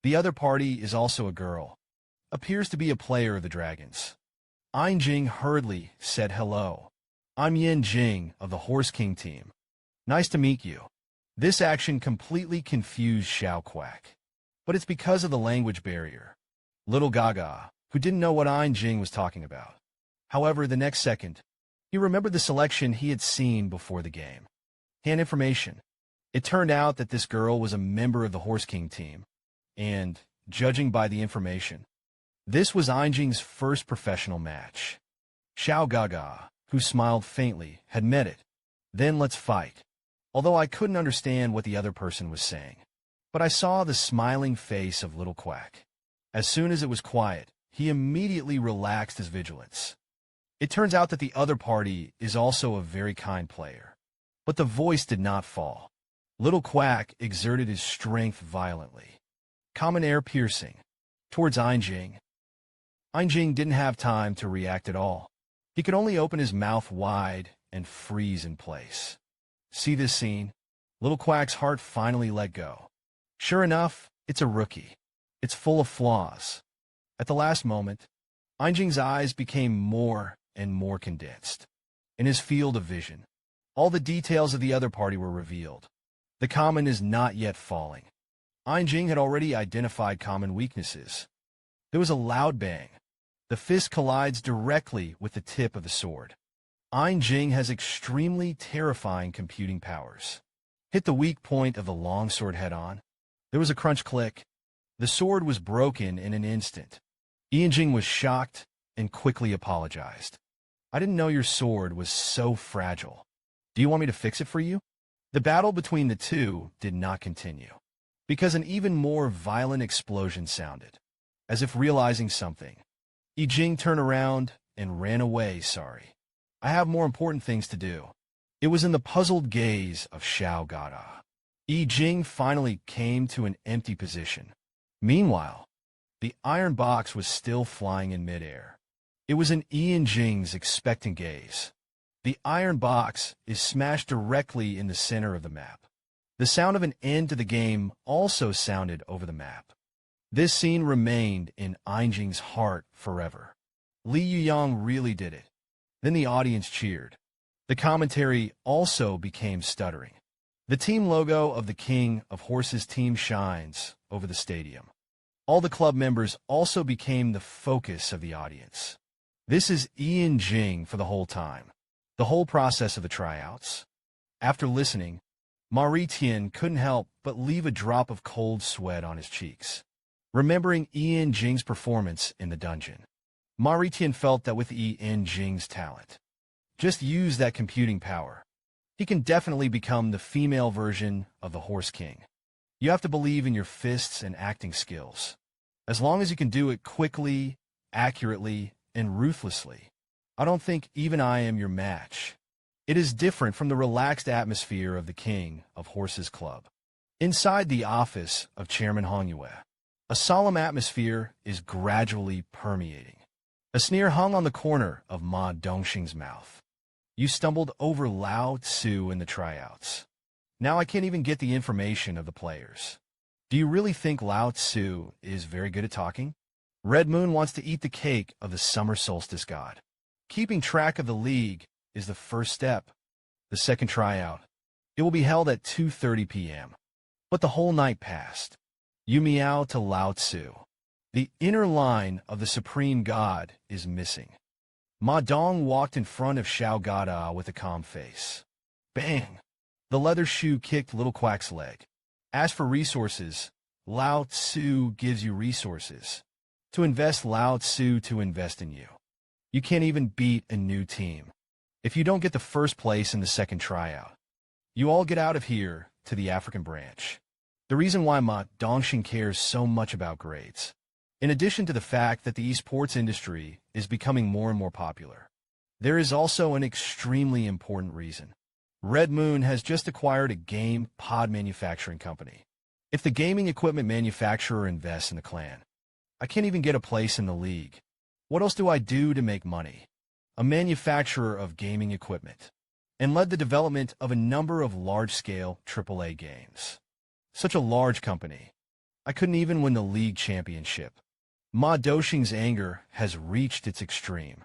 The other party is also a girl. Appears to be a player of the Dragons. Jing hurriedly said hello. I'm Jing of the Horse King team. Nice to meet you. This action completely confused Xiao Quack. But it's because of the language barrier. Little Gaga, who didn't know what Jing was talking about. However, the next second, he remembered the selection he had seen before the game. Hand information. It turned out that this girl was a member of the Horse King team. And, judging by the information, this was Jing's first professional match. Xiao Gaga, who smiled faintly, had met it. Then let's fight. Although I couldn't understand what the other person was saying. But I saw the smiling face of Little Quack. As soon as it was quiet, he immediately relaxed his vigilance. It turns out that the other party is also a very kind player. But the voice did not fall. Little Quack exerted his strength violently. Common air piercing. Towards Jing. Jing didn't have time to react at all. He could only open his mouth wide and freeze in place. See this scene? Little Quack's heart finally let go. Sure enough, it's a rookie. It's full of flaws. At the last moment, Jing's eyes became more and more condensed. In his field of vision, all the details of the other party were revealed. The common is not yet falling. Jing had already identified common weaknesses. There was a loud bang. The fist collides directly with the tip of the sword. Jing has extremely terrifying computing powers. Hit the weak point of the longsword head-on. There was a crunch click. The sword was broken in an instant. Jing was shocked and quickly apologized. I didn't know your sword was so fragile. Do you want me to fix it for you? The battle between the two did not continue, because an even more violent explosion sounded. As if realizing something, Jing turned around and ran away, sorry. I have more important things to do. It was in the puzzled gaze of Xiao Gada. Jing finally came to an empty position. Meanwhile, the iron box was still flying in midair. It was in Jing's expectant gaze. The iron box is smashed directly in the center of the map. The sound of an end to the game also sounded over the map. This scene remained in Jing's heart forever. Li Yuyang really did it. Then the audience cheered. The commentary also became stuttering. The team logo of the King of Horses team shines over the stadium. All the club members also became the focus of the audience. This is Jing for the whole time. The whole process of the tryouts. After listening, Mari Tian couldn't help but leave a drop of cold sweat on his cheeks. Remembering Jing's performance in the dungeon, Mari Tian felt that with Jing's talent, just use that computing power, he can definitely become the female version of the Horse King. You have to believe in your fists and acting skills. As long as you can do it quickly, accurately, and ruthlessly, I don't think even I am your match. It is different from the relaxed atmosphere of the King of Horses Club. Inside the office of Chairman Hong Yue, A solemn atmosphere is gradually permeating. A sneer hung on the corner of Ma Dongxing's mouth. You stumbled over Lao Tzu in the tryouts. Now I can't even get the information of the players. Do you really think Lao Tzu is very good at talking? Red Moon wants to eat the cake of the summer solstice god. Keeping track of the league is the first step. The second tryout. It will be held at 2:30 p.m. But the whole night passed. You meow to Lao Tzu. The inner line of the supreme god is missing. Ma Dong walked in front of Xiao Gada with a calm face. Bang! The leather shoe kicked Little Quack's leg. As for resources, Lao Tzu gives you resources. To invest Lao Tzu to invest in you. You can't even beat a new team. If you don't get the first place in the second tryout, you all get out of here to the African branch. The reason why Ma Dongxing cares so much about grades, in addition to the fact that the esports industry is becoming more and more popular, there is also an extremely important reason. Red Moon has just acquired a game pod manufacturing company. If the gaming equipment manufacturer invests in the clan, I can't even get a place in the league. What else do I do to make money? A manufacturer of gaming equipment, and led the development of a number of large-scale AAA games. Such a large company. I couldn't even win the league championship. Ma Dongxing's anger has reached its extreme.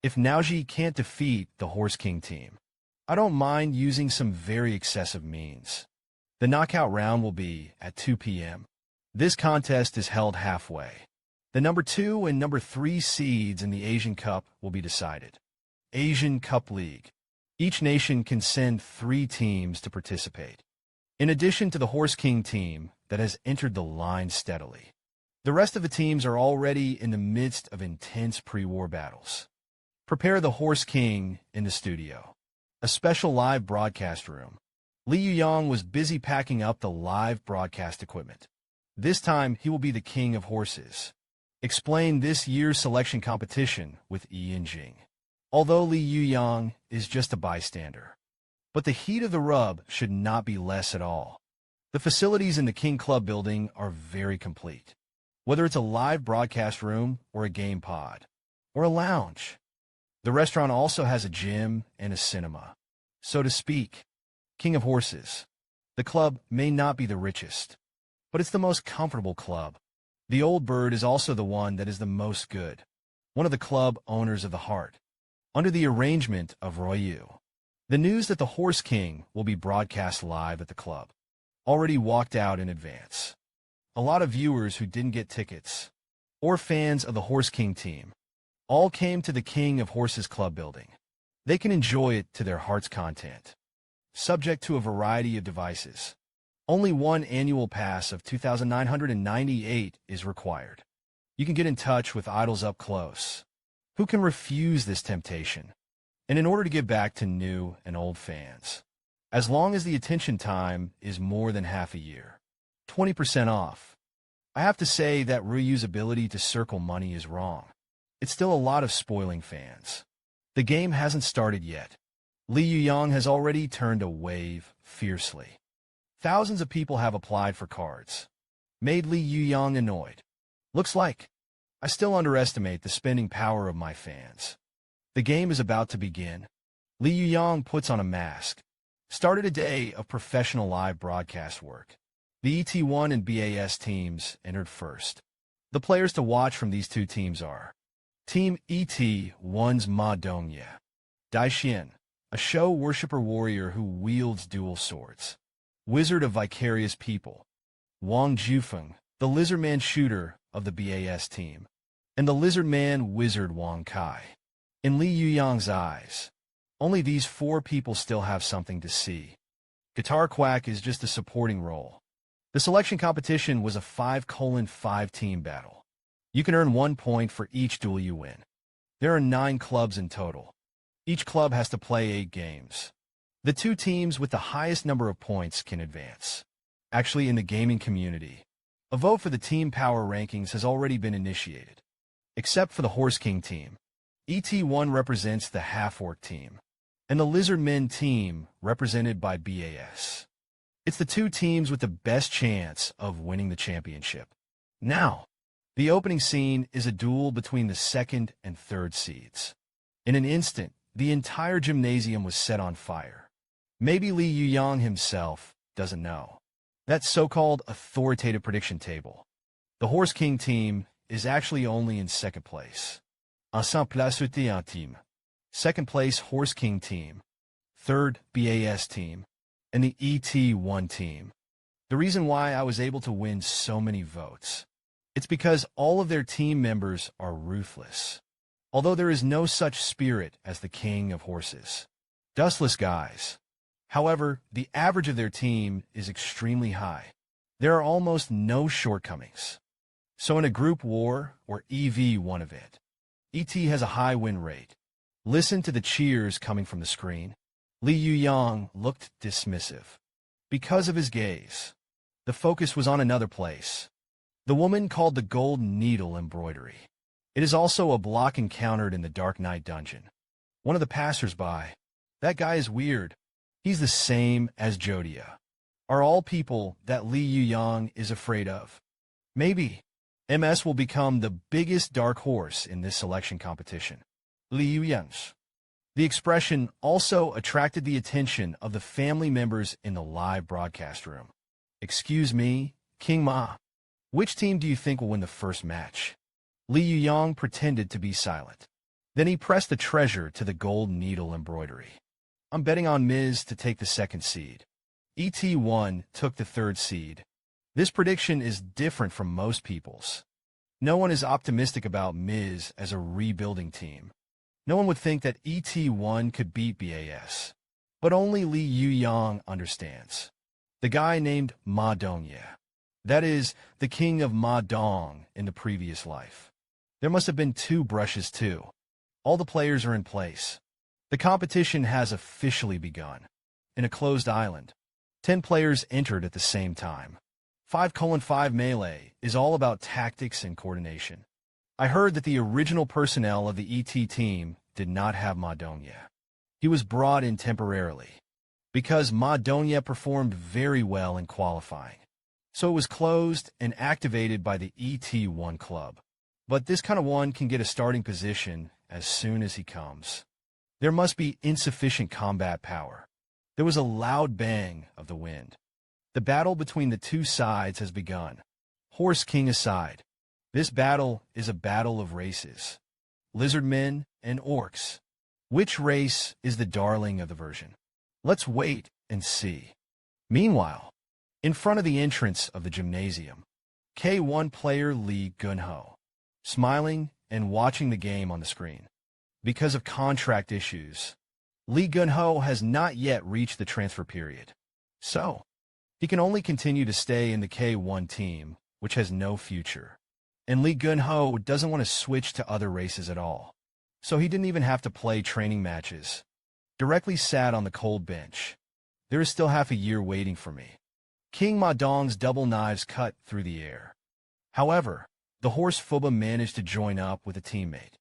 If Naoji can't defeat the Horse King team, I don't mind using some very excessive means. The knockout round will be at 2 p.m. This contest is held halfway. The number 2 and number 3 seeds in the Asian Cup will be decided. Asian Cup League. Each nation can send 3 teams to participate, in addition to the Horse King team that has entered the line steadily. The rest of the teams are already in the midst of intense pre-war battles. Prepare the Horse King in the studio. A special live broadcast room. Li Yuyang was busy packing up the live broadcast equipment. This time, he will be the king of horses. Explain this year's selection competition with Ian Jing. Although Li Yuyang is just a bystander. But the heat of the rub should not be less at all. The facilities in the King Club building are very complete. Whether it's a live broadcast room or a game pod, or a lounge. The restaurant also has a gym and a cinema. So to speak, King of Horses. The club may not be the richest, but it's the most comfortable club. The old bird is also the one that is the most good. One of the club owners of the heart. Under the arrangement of Royu. The news that the Horse King will be broadcast live at the club already walked out in advance. A lot of viewers who didn't get tickets, or fans of the Horse King team, all came to the King of Horses Club building. They can enjoy it to their heart's content, subject to a variety of devices. Only one annual pass of 2,998 is required. You can get in touch with idols up close. Who can refuse this temptation? And in order to give back to new and old fans, as long as the attention time is more than half a year, 20% off. I have to say that Ryu's ability to circle money is wrong. It's still a lot of spoiling fans. The game hasn't started yet. Li Yuyang has already turned a wave fiercely. Thousands of people have applied for cards. Made Li Yuyang annoyed. Looks like I still underestimate the spending power of my fans. The game is about to begin. Li Yuyang puts on a mask. Started a day of professional live broadcast work. The ET1 and BAS teams entered first. The players to watch from these two teams are Team ET1's Ma Dongye, Daixin, a show worshipper warrior who wields dual swords. Wizard of Vicarious People, Wang Jufeng, the Lizardman shooter of the BAS team, and the Lizardman wizard Wang Kai. In Li Yuyang's eyes, only these 4 people still have something to see. Guitar Quack is just a supporting role. The selection competition was a 5-5 team battle. You can earn 1 point for each duel you win. There are 9 clubs in total. Each club has to play 8 games. The 2 teams with the highest number of points can advance. Actually, in the gaming community, a vote for the team power rankings has already been initiated. Except for the Horse King team. ET1 represents the half-orc team, and the Lizardmen team represented by BAS. It's the 2 teams with the best chance of winning the championship. Now, the opening scene is a duel between the second and third seeds. In an instant, the entire gymnasium was set on fire. Maybe Li Yuyang himself doesn't know. That so-called authoritative prediction table. The Horse King team is actually only in second place. Ensemble place un team. Second place Horse King team. Third BAS team. And the ET1 team. The reason why I was able to win so many votes. It's because all of their team members are ruthless. Although there is no such spirit as the king of horses. Dustless guys. However, the average of their team is extremely high. There are almost no shortcomings. So in a group war, or EV1 event, ET has a high win rate. Listen to the cheers coming from the screen. Li Yuyang looked dismissive. Because of his gaze, the focus was on another place. The woman called the golden needle embroidery. It is also a block encountered in the Dark Knight dungeon. One of the passers-by. That guy is weird. He's the same as Jodia. Are all people that Li Yuyang is afraid of? Maybe. MS will become the biggest dark horse in this selection competition. Li Yuyang. The expression also attracted the attention of the family members in the live broadcast room. Excuse me, King Ma. Which team do you think will win the first match? Li Yuyang pretended to be silent. Then he pressed the treasure to the gold needle embroidery. I'm betting on Ms. to take the second seed. ET1 took the third seed. This prediction is different from most people's. No one is optimistic about Ms. as a rebuilding team. No one would think that ET1 could beat BAS. But only Li Yuyang understands. The guy named Ma Dongye. That is, the king of Ma Dong in the previous life. There must have been 2 brushes too. All the players are in place. The competition has officially begun. In a closed island, 10 players entered at the same time. 5:5 melee is all about tactics and coordination. I heard that the original personnel of the ET team did not have Ma Dongye. He was brought in temporarily, because Ma Dongye performed very well in qualifying. So it was closed and activated by the ET1 club. But this kind of one can get a starting position as soon as he comes. There must be insufficient combat power. There was a loud bang of the wind. The battle between the 2 sides has begun. Horse King aside, this battle is a battle of races. Lizardmen and orcs. Which race is the darling of the version? Let's wait and see. Meanwhile, in front of the entrance of the gymnasium, K1 player Lee Gunho, smiling and watching the game on the screen. Because of contract issues, Lee Gunho has not yet reached the transfer period. So, he can only continue to stay in the K1 team, which has no future. And Lee Gunho doesn't want to switch to other races at all. So he didn't even have to play training matches. Directly sat on the cold bench. There is still half a year waiting for me. King Ma Dong's double knives cut through the air. However, the horse Fuba managed to join up with a teammate.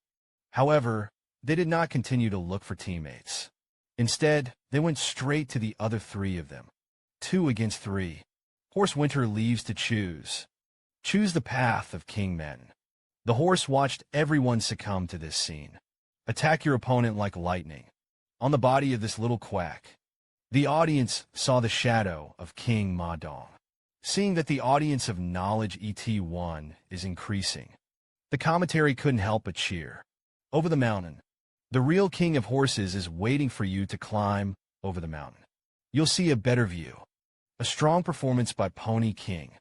However, they did not continue to look for teammates. Instead, they went straight to the other 3 of them. 2 against 3. Horse Winter leaves to choose. Choose the path of King Men. The horse watched everyone succumb to this scene. Attack your opponent like lightning. On the body of this little quack. The audience saw the shadow of King Ma Dong. Seeing that the audience of knowledge ET1 is increasing, the commentary couldn't help but cheer. Over the mountain. The real king of horses is waiting for you to climb over the mountain. You'll see a better view. A strong performance by Pony King.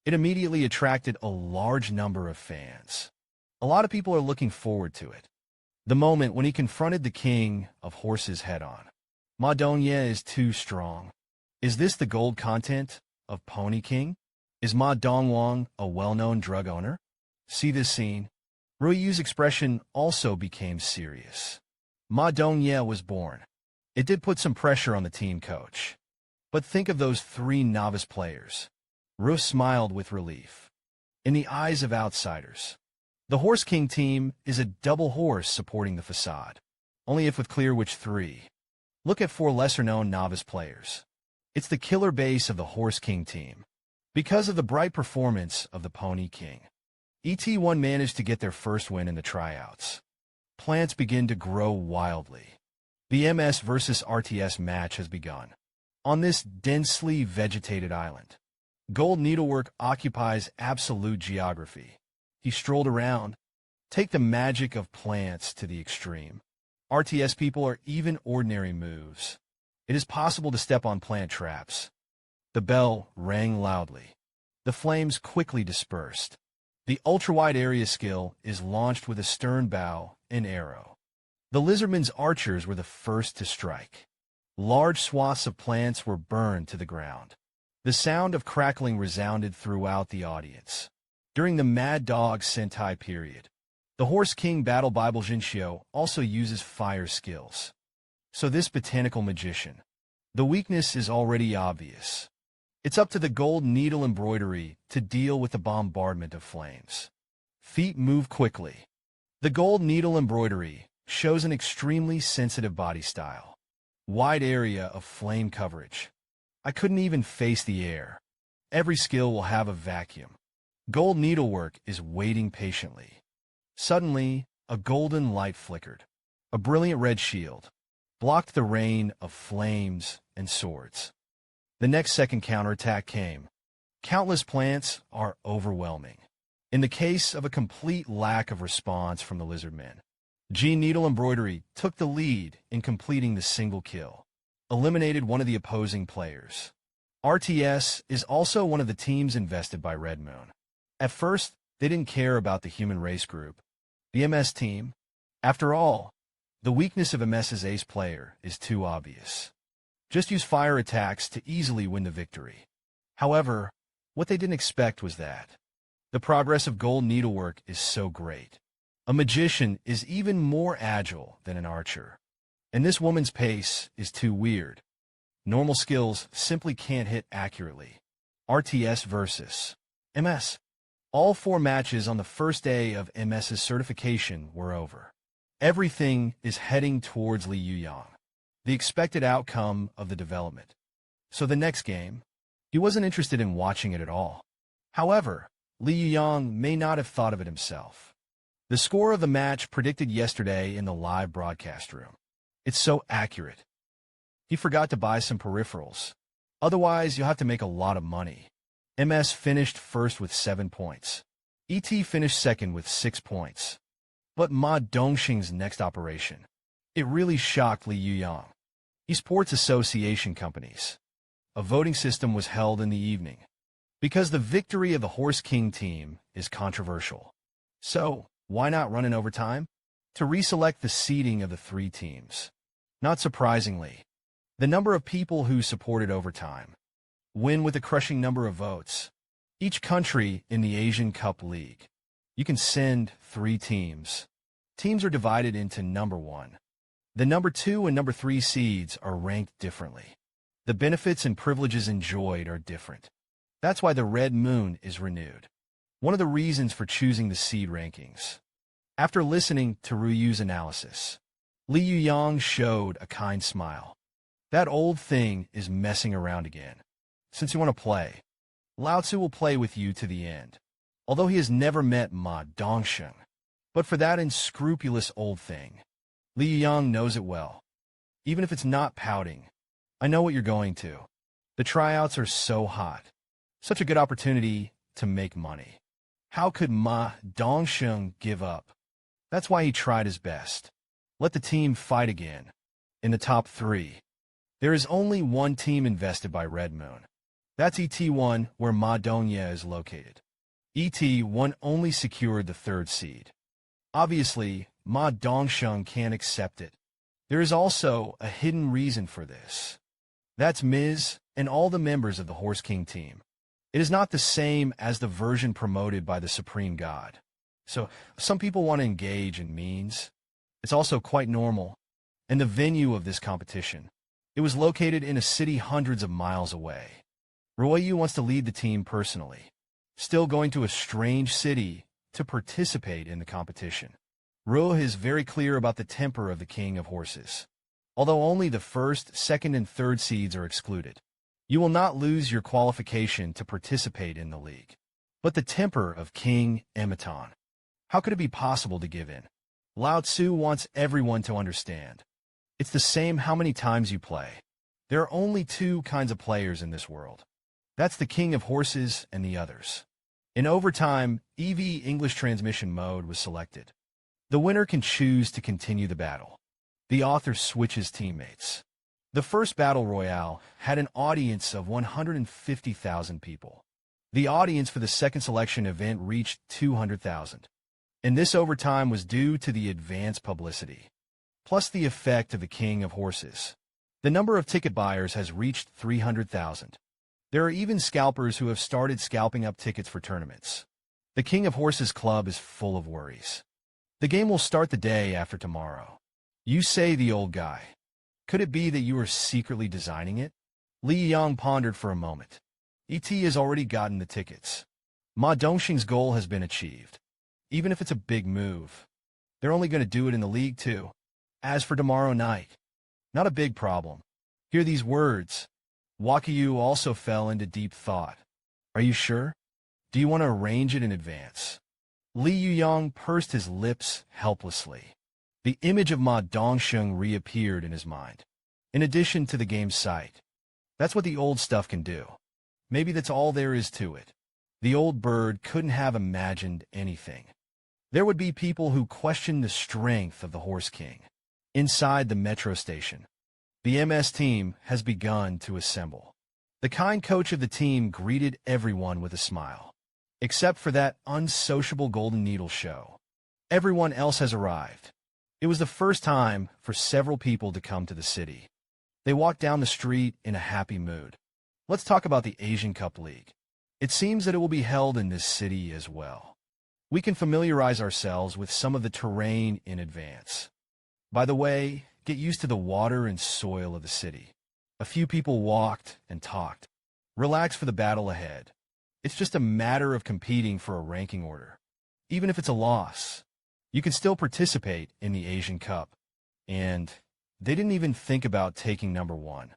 It immediately attracted a large number of fans. A lot of people are looking forward to it. The moment when he confronted the king of horses head-on. Ma Dongye is too strong. Is this the gold content of Pony King? Is Ma Dongwang a well-known drug owner? See this scene? Ruiyu's expression also became serious. Ma Dongye was born. It did put some pressure on the team coach. But think of those 3 novice players. Ru smiled with relief. In the eyes of outsiders, the Horse King team is a double horse supporting the facade. Only if with clear which 3. Look at 4 lesser-known novice players. It's the killer base of the Horse King team. Because of the bright performance of the Pony King, ET1 managed to get their first win in the tryouts. Plants begin to grow wildly. The MS versus RTS match has begun. On this densely vegetated island, Gold Needlework occupies absolute geography. He strolled around. Take the magic of plants to the extreme. RTS people are even ordinary moves. It is possible to step on plant traps. The bell rang loudly. The flames quickly dispersed. The ultra-wide area skill is launched with a stern bow and arrow. The lizardman's archers were the first to strike. Large swaths of plants were burned to the ground. The sound of crackling resounded throughout the audience. During the Mad Dog Sentai period, the Horse King Battle Bible Jinshio also uses fire skills. So this botanical magician, the weakness is already obvious. It's up to the gold needle embroidery to deal with the bombardment of flames. Feet move quickly. The gold needle embroidery shows an extremely sensitive body style. Wide area of flame coverage. I couldn't even face the air. Every skill will have a vacuum. Gold needlework is waiting patiently. Suddenly, a golden light flickered. A brilliant red shield blocked the rain of flames and swords. The next second counterattack came. Countless plants are overwhelming. In the case of a complete lack of response from the lizardmen, G Needle Embroidery took the lead in completing the single kill, eliminated one of the opposing players. RTS is also one of the teams invested by Red Moon. At first, they didn't care about the human race group, the MS team. After all, the weakness of MS's ace player is too obvious. Just use fire attacks to easily win the victory. However, what they didn't expect was that the progress of gold needlework is so great. A magician is even more agile than an archer. And this woman's pace is too weird. Normal skills simply can't hit accurately. RTS versus MS. All 4 matches on the first day of MS's certification were over. Everything is heading towards Li Yuyang, the expected outcome of the development. So the next game, he wasn't interested in watching it at all. However, Li Yuyang may not have thought of it himself. The score of the match predicted yesterday in the live broadcast room. It's so accurate. He forgot to buy some peripherals. Otherwise, you'll have to make a lot of money. MS finished first with 7 points. ET finished second with 6 points. But Ma Dongxing's next operation, it really shocked Li Yuyang. Esports association companies. A voting system was held in the evening, because the victory of the Horse King team is controversial. So, why not run in overtime? To reselect the seeding of the 3 teams. Not surprisingly, the number of people who supported overtime win with a crushing number of votes. Each country in the Asian Cup League, you can send 3 teams. Teams are divided into number 1. The number 2 and number 3 seeds are ranked differently. The benefits and privileges enjoyed are different. That's why the Red Moon is renewed. One of the reasons for choosing the seed rankings. After listening to Ryu's analysis, Li Yuyang showed a kind smile. That old thing is messing around again. Since you want to play, Lao Tzu will play with you to the end. Although he has never met Ma Dongxing. But for that unscrupulous old thing, Li Yuyang knows it well. Even if it's not pouting, I know what you're going to. The tryouts are so hot. Such a good opportunity to make money. How could Ma Dongxing give up? That's why he tried his best. Let the team fight again. In the top 3, there is only one team invested by Red Moon. That's ET1, where Ma Dongye is located. ET1 only secured the 3rd seed. Obviously, Ma Dongxing can't accept it. There is also a hidden reason for this. That's Ms. and all the members of the Horse King team. It is not the same as the version promoted by the Supreme God. So, some people want to engage in means. It's also quite normal. And the venue of this competition, it was located in a city hundreds of miles away. Ryu wants to lead the team personally, still going to a strange city to participate in the competition. Ryu is very clear about the temper of the King of Horses. Although only the 1st, 2nd, and 3rd seeds are excluded, You will not lose your qualification to participate in the league. But the temper of King Emiton. How could it be possible to give in? Lao Tzu wants everyone to understand. It's the same how many times you play. There are only two kinds of players in this world. That's the king of horses and the others. In overtime, EV English transmission mode was selected. The winner can choose to continue the battle. The author switches teammates. The first battle royale had an audience of 150,000 people. The audience for the second selection event reached 200,000. And this overtime was due to the advanced publicity, plus the effect of the king of horses. The number of ticket buyers has reached 300,000. There are even scalpers who have started scalping up tickets for tournaments. The King of Horses Club is full of worries. The game will start the day after tomorrow. You say, the old guy. Could it be that you are secretly designing it? Li Yuyang pondered for a moment. ET has already gotten the tickets. Ma Dongxing's goal has been achieved. Even if it's a big move, they're only going to do it in the league too. As for tomorrow night, not a big problem. Hear these words. Wakayu also fell into deep thought. Are you sure? Do you want to arrange it in advance? Li Yuyang pursed his lips helplessly. The image of Ma Dongxing reappeared in his mind. In addition to the game's site. That's what the old stuff can do. Maybe that's all there is to it. The old bird couldn't have imagined anything. There would be people who questioned the strength of the Horse King. Inside the metro station, the MS team has begun to assemble. The kind coach of the team greeted everyone with a smile. Except for that unsociable Golden Needle show. Everyone else has arrived. It was the first time for several people to come to the city. They walked down the street in a happy mood. Let's talk about the Asian Cup League. It seems that it will be held in this city as well. We can familiarize ourselves with some of the terrain in advance. By the way, get used to the water and soil of the city. A few people walked and talked. Relax for the battle ahead. It's just a matter of competing for a ranking order. Even if it's a loss, you can still participate in the Asian Cup. And they didn't even think about taking number one.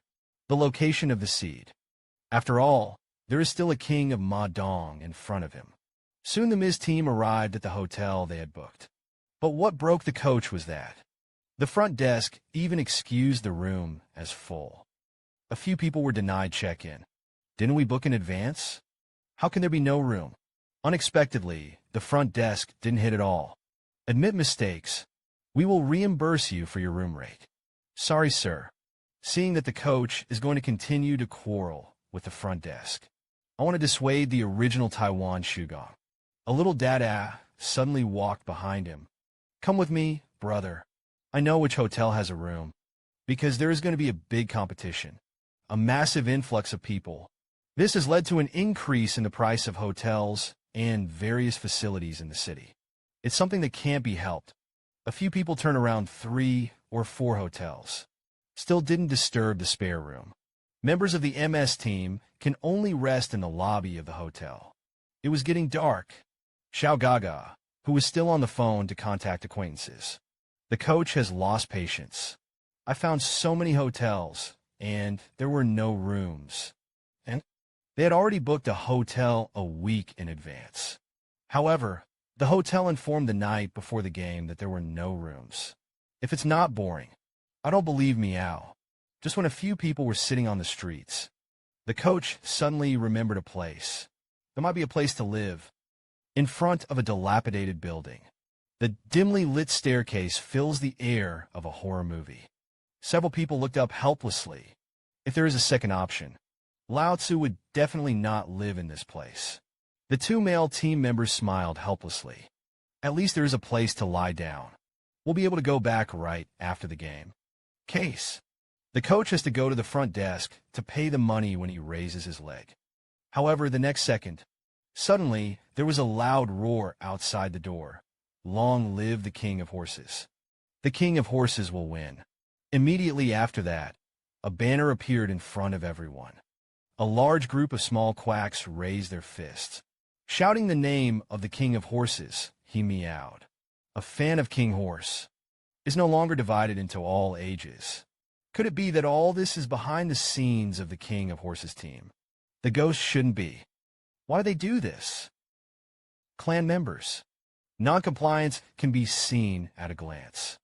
The location of the seed. After all, there is still a king of Ma Dong in front of him. Soon the Miz team arrived at the hotel they had booked. But what broke the coach was that the front desk even excused the room as full. A few people were denied check-in. Didn't we book in advance? How can there be no room? Unexpectedly, the front desk didn't hit at all. Admit mistakes. We will reimburse you for your room rate. Sorry, sir. Seeing that the coach is going to continue to quarrel with the front desk, I want to dissuade the original Taiwan Shugong. A little dada suddenly walked behind him. Come with me, brother. I know which hotel has a room. Because there is going to be a big competition. A massive influx of people. This has led to an increase in the price of hotels and various facilities in the city. It's something that can't be helped. A few people turn around 3 or 4 hotels. Still didn't disturb the spare room. Members of the MS team can only rest in the lobby of the hotel. It was getting dark. Xiao Gaga, who was still on the phone to contact acquaintances. The coach has lost patience. I found so many hotels, and there were no rooms. And they had already booked a hotel a week in advance. However, the hotel informed the night before the game that there were no rooms. If it's not boring, I don't believe meow. Just when a few people were sitting on the streets, the coach suddenly remembered a place. There might be a place to live. In front of a dilapidated building. The dimly lit staircase fills the air of a horror movie. Several people looked up helplessly. If there is a second option, Lao Tzu would definitely not live in this place. The 2 male team members smiled helplessly. At least there is a place to lie down. We'll be able to go back right after the game. Case. The coach has to go to the front desk to pay the money when he raises his leg. However, the next second, suddenly there was a loud roar outside the door. Long live the King of Horses. The King of Horses will win. Immediately after that, a banner appeared in front of everyone. A large group of small quacks raised their fists. Shouting the name of the King of Horses, he meowed. A fan of King Horse is no longer divided into all ages. Could it be that all this is behind the scenes of the King of Horses team? The ghost shouldn't be. Why do they do this? Clan members. Non-compliance can be seen at a glance.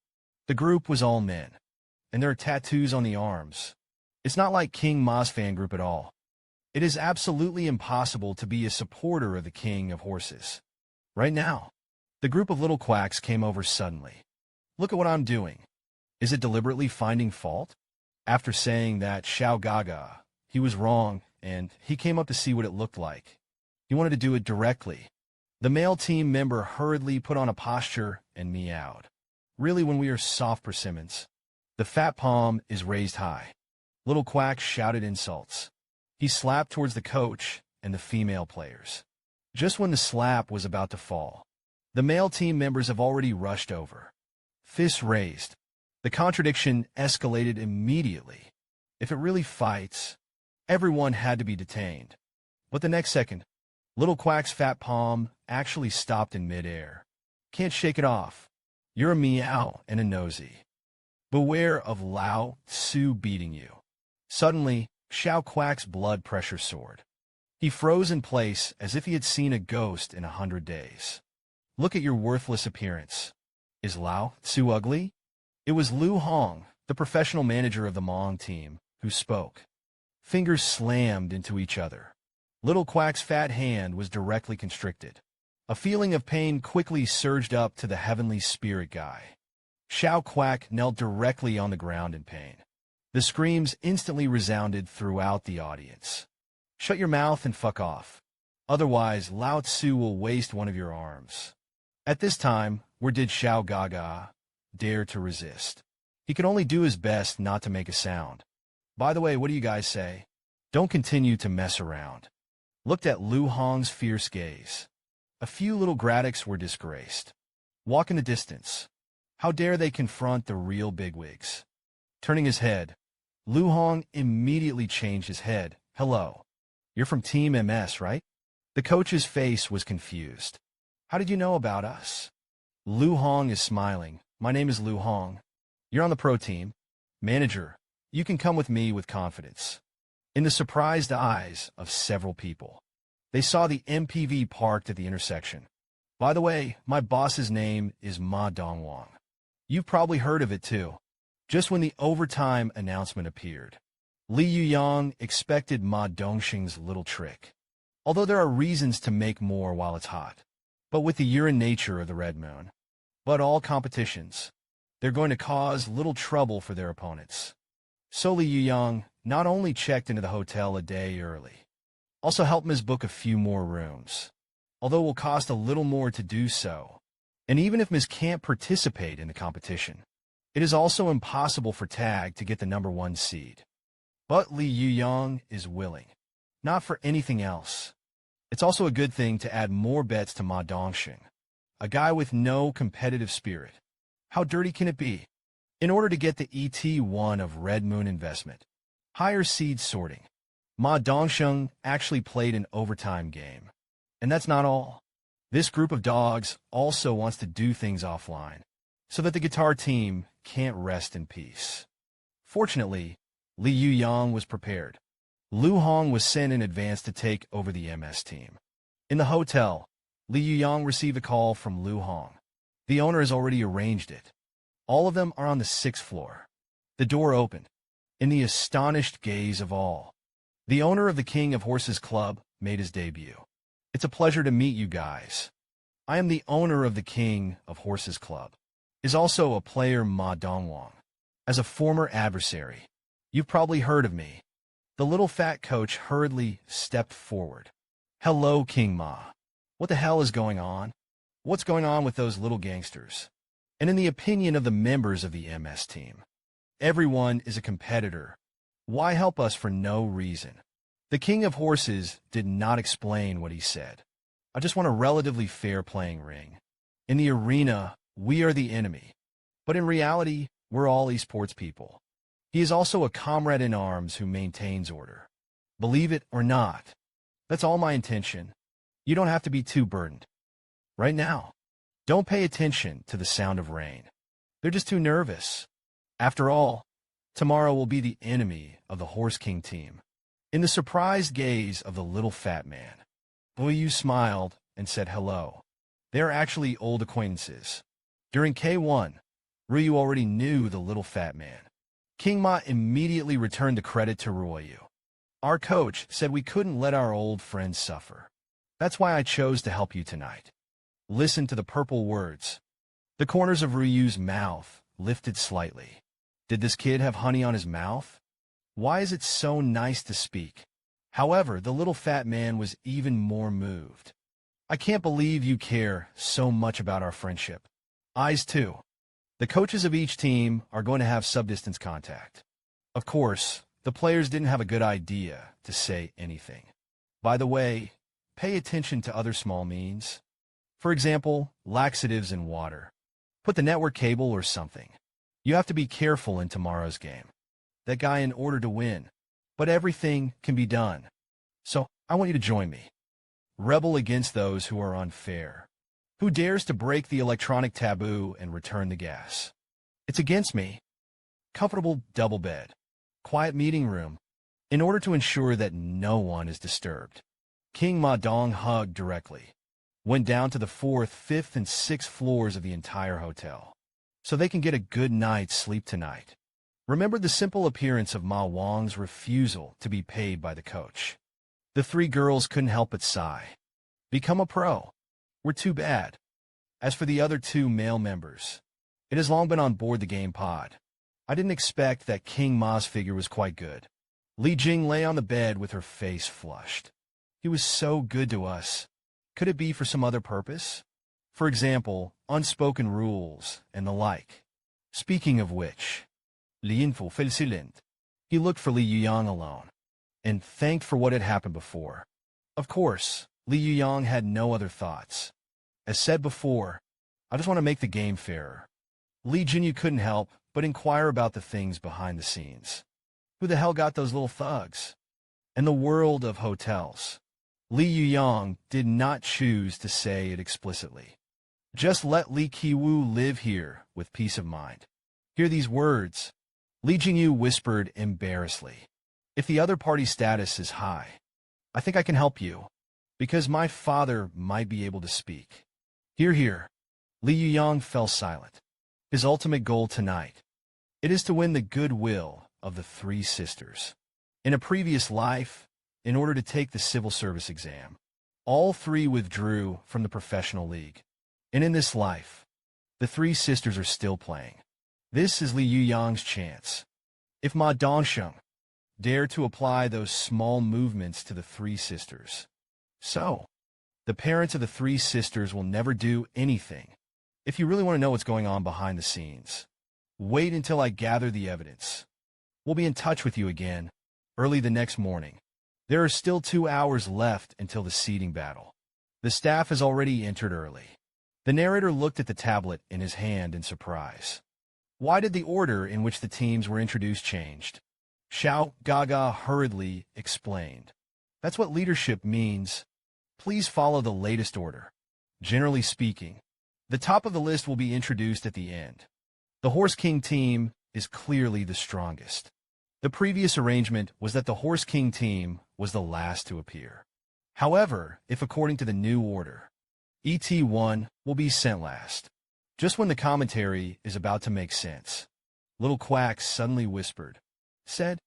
The group was all men, and there are tattoos on the arms. It's not like King Ma's fan group at all. It is absolutely impossible to be a supporter of the King of Horses. Right now, the group of little quacks came over suddenly. Look at what I'm doing. Is it deliberately finding fault? After saying that Xiao Gaga, he was wrong, and he came up to see what it looked like. He wanted to do it directly. The male team member hurriedly put on a posture and meowed. Really, when we are soft persimmons. The fat palm is raised high. Little Quack shouted insults. He slapped towards the coach and the female players. Just when the slap was about to fall, the male team members have already rushed over. Fists raised. The contradiction escalated immediately. If it really fights, everyone had to be detained. But the next second, Little Quack's fat palm actually stopped in midair. Can't shake it off. You're a meow and a nosy. Beware of Lao Tzu beating you. Suddenly, Xiao Quack's blood pressure soared. He froze in place as if he had seen a ghost in 100 days. Look at your worthless appearance. Is Lao Tzu ugly? It was Lu Hong, the professional manager of the Manga team, who spoke. Fingers slammed into each other. Little Quack's fat hand was directly constricted. A feeling of pain quickly surged up to the heavenly spirit guy. Xiao Quack knelt directly on the ground in pain. The screams instantly resounded throughout the audience. Shut your mouth and fuck off. Otherwise, Lao Tzu will waste one of your arms. At this time, where did Xiao Gaga dare to resist? He could only do his best not to make a sound. By the way, what do you guys say? Don't continue to mess around. Looked at Lu Hong's fierce gaze. A few little Graddocs were disgraced. Walk in the distance. How dare they confront the real bigwigs? Turning his head, Lu Hong immediately changed his head. Hello. You're from Team MS, right? The coach's face was confused. How did you know about us? Lu Hong is smiling. My name is Lu Hong. You're on the pro team. Manager, you can come with me with confidence. In the surprised eyes of several people, they saw the MPV parked at the intersection. By the way, my boss's name is Ma Dongwang. You've probably heard of it too. Just when the overtime announcement appeared, Li Yuyang expected Ma Dongxing's little trick. Although there are reasons to make more while it's hot. But with the urine nature of the Red Moon. But all competitions, they're going to cause little trouble for their opponents. So Li Yuyang not only checked into the hotel a day early, also helped Ms. book a few more rooms, although it will cost a little more to do so. And even if Ms. can't participate in the competition, it is also impossible for Tag to get the #1 seed. But Li Yuyang is willing, not for anything else. It's also a good thing to add more bets to Ma Dongxing, a guy with no competitive spirit. How dirty can it be? In order to get the ET1 of Red Moon investment, higher seed sorting, Ma Dongxing actually played an overtime game. And that's not all. This group of dogs also wants to do things offline, so that the guitar team can't rest in peace. Fortunately, Li Yuyang was prepared. Lu Hong was sent in advance to take over the MS team. In the hotel, Li Yuyang received a call from Lu Hong. The owner has already arranged it. All of them are on the 6th floor. The door opened. In the astonished gaze of all, the owner of the King of Horses Club made his debut. It's a pleasure to meet you guys. I am the owner of the King of Horses Club. Is also a player Ma Dongwang. As a former adversary, you've probably heard of me. The little fat coach hurriedly stepped forward. Hello, King Ma. What the hell is going on? What's going on with those little gangsters? And in the opinion of the members of the MS team, everyone is a competitor. Why help us for no reason? The King of Horses did not explain what he said. I just want a relatively fair playing ring. In the arena, we are the enemy. But in reality, we're all esports people. He is also a comrade in arms who maintains order. Believe it or not, that's all my intention. You don't have to be too burdened. Right now, don't pay attention to the sound of rain. They're just too nervous. After all, Tomorrow will be the enemy of the Horse King team. In the surprised gaze of the little fat man, Ryu smiled and said hello. They are actually old acquaintances. During K1, Ryu already knew the little fat man. King Ma immediately returned the credit to Ryu. Our coach said we couldn't let our old friends suffer. That's why I chose to help you tonight. Listen to the purple words. The corners of Ryu's mouth lifted slightly. Did this kid have honey on his mouth? Why is it so nice to speak? However, the little fat man was even more moved. I can't believe you care so much about our friendship. Eyes too. The coaches of each team are going to have subdistance contact. Of course, the players didn't have a good idea to say anything. By the way, pay attention to other small means. For example, laxatives in water. Put the network cable or something. You have to be careful in tomorrow's game. That guy in order to win. But everything can be done. So, I want you to join me. Rebel against those who are unfair. Who dares to break the electronic taboo and return the gas? It's against me. Comfortable double bed. Quiet meeting room. In order to ensure that no one is disturbed. King Ma Dong hugged directly. Went down to the 4th, 5th, and 6th floors of the entire hotel. So they can get a good night's sleep tonight. Remember the simple appearance of Ma Wang's refusal to be paid by the coach. The 3 girls couldn't help but sigh. Become a pro. We're too bad. As for the other 2 male members, it has long been on board the game pod. I didn't expect that King Ma's figure was quite good. Li Jing lay on the bed with her face flushed. He was so good to us. Could it be for some other purpose? For example, unspoken rules and the like. Speaking of which, Li Yinfu fell silent. He looked for Li Yuyang alone, and thanked for what had happened before. Of course, Li Yuyang had no other thoughts. As said before, I just want to make the game fairer. Li Jinyu couldn't help but inquire about the things behind the scenes. Who the hell got those little thugs? In the world of hotels, Li Yuyang did not choose to say it explicitly. Just let Li Qiwu live here with peace of mind. Hear these words. Li Jingyu whispered embarrassedly. If the other party's status is high, I think I can help you, because my father might be able to speak. Hear, hear. Li Yuyang fell silent. His ultimate goal tonight, it is to win the goodwill of the 3 sisters. In a previous life, in order to take the civil service exam, all 3 withdrew from the professional league. And in this life, the 3 sisters are still playing. This is Li Yuyang's chance. If Ma Dongsheng dare to apply those small movements to the 3 sisters. So, the parents of the 3 sisters will never do anything. If you really want to know what's going on behind the scenes, wait until I gather the evidence. We'll be in touch with you again, early the next morning. There are still 2 hours left until the seeding battle. The staff has already entered early. The narrator looked at the tablet in his hand in surprise. Why did the order in which the teams were introduced changed? Xiao Gaga hurriedly explained. That's what leadership means. Please follow the latest order. Generally speaking, the top of the list will be introduced at the end. The Horse King team is clearly the strongest. The previous arrangement was that the Horse King team was the last to appear. However, if according to the new order, ET1 will be sent last. Just when the commentary is about to make sense, Little Quack suddenly whispered, said,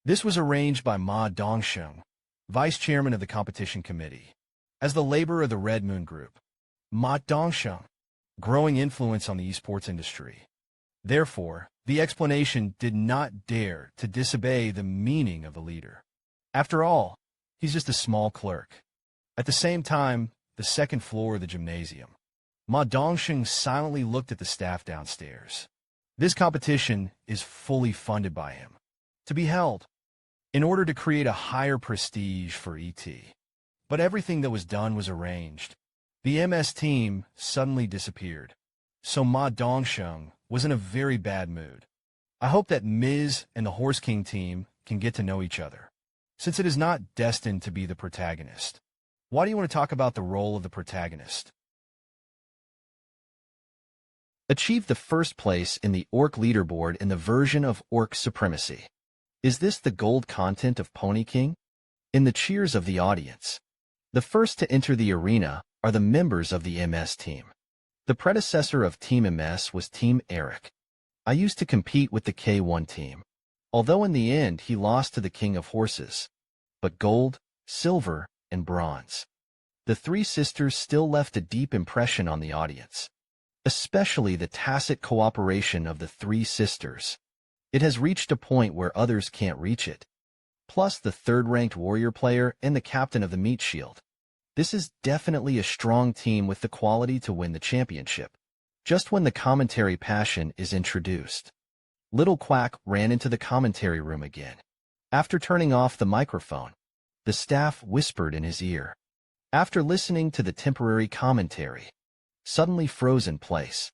"This was arranged by Ma Dongsheng, vice chairman of the competition committee, as the labor of the Red Moon Group. Ma Dongsheng, growing influence on the esports industry. Therefore, the explanation did not dare to disobey the meaning of the leader. After all, he's just a small clerk." At the same time, the 2nd floor of the gymnasium, Ma Dongsheng silently looked at the staff downstairs. This competition is fully funded by him, to be held, in order to create a higher prestige for ET. But everything that was done was arranged. The MS team suddenly disappeared, so Ma Dongsheng was in a very bad mood. I hope that Ms. and the Horse King team can get to know each other, since it is not destined to be the protagonist. Why do you want to talk about the role of the protagonist? Achieved the first place in the Orc leaderboard in the version of Orc Supremacy. Is this the gold content of Pony King? In the cheers of the audience. The first to enter the arena are the members of the MS team. The predecessor of Team MS was Team Eric. I used to compete with the K1 team, although in the end he lost to the King of Horses. But gold, silver, and bronze. The three sisters still left a deep impression on the audience, especially the tacit cooperation of the three sisters. It has reached a point where others can't reach it. Plus the third-ranked warrior player and the captain of the meat shield. This is definitely a strong team with the quality to win the championship. Just when the commentary passion is introduced, Little Quack ran into the commentary room again. After turning off the microphone, the staff whispered in his ear. After listening to the temporary commentary, suddenly froze in place.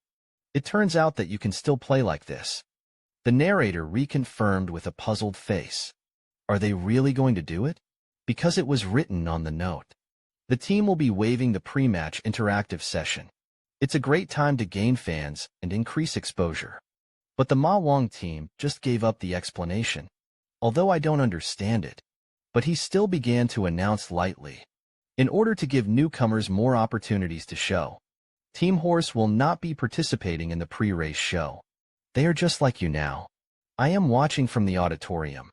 It turns out that you can still play like this. The narrator reconfirmed with a puzzled face. Are they really going to do it? Because it was written on the note. The team will be waiving the pre-match interactive session. It's a great time to gain fans and increase exposure. But the Ma Wong team just gave up the explanation. Although I don't understand it. But he still began to announce lightly. In order to give newcomers more opportunities to show, Team Horse will not be participating in the pre-race show. They are just like you now. I am watching from the auditorium.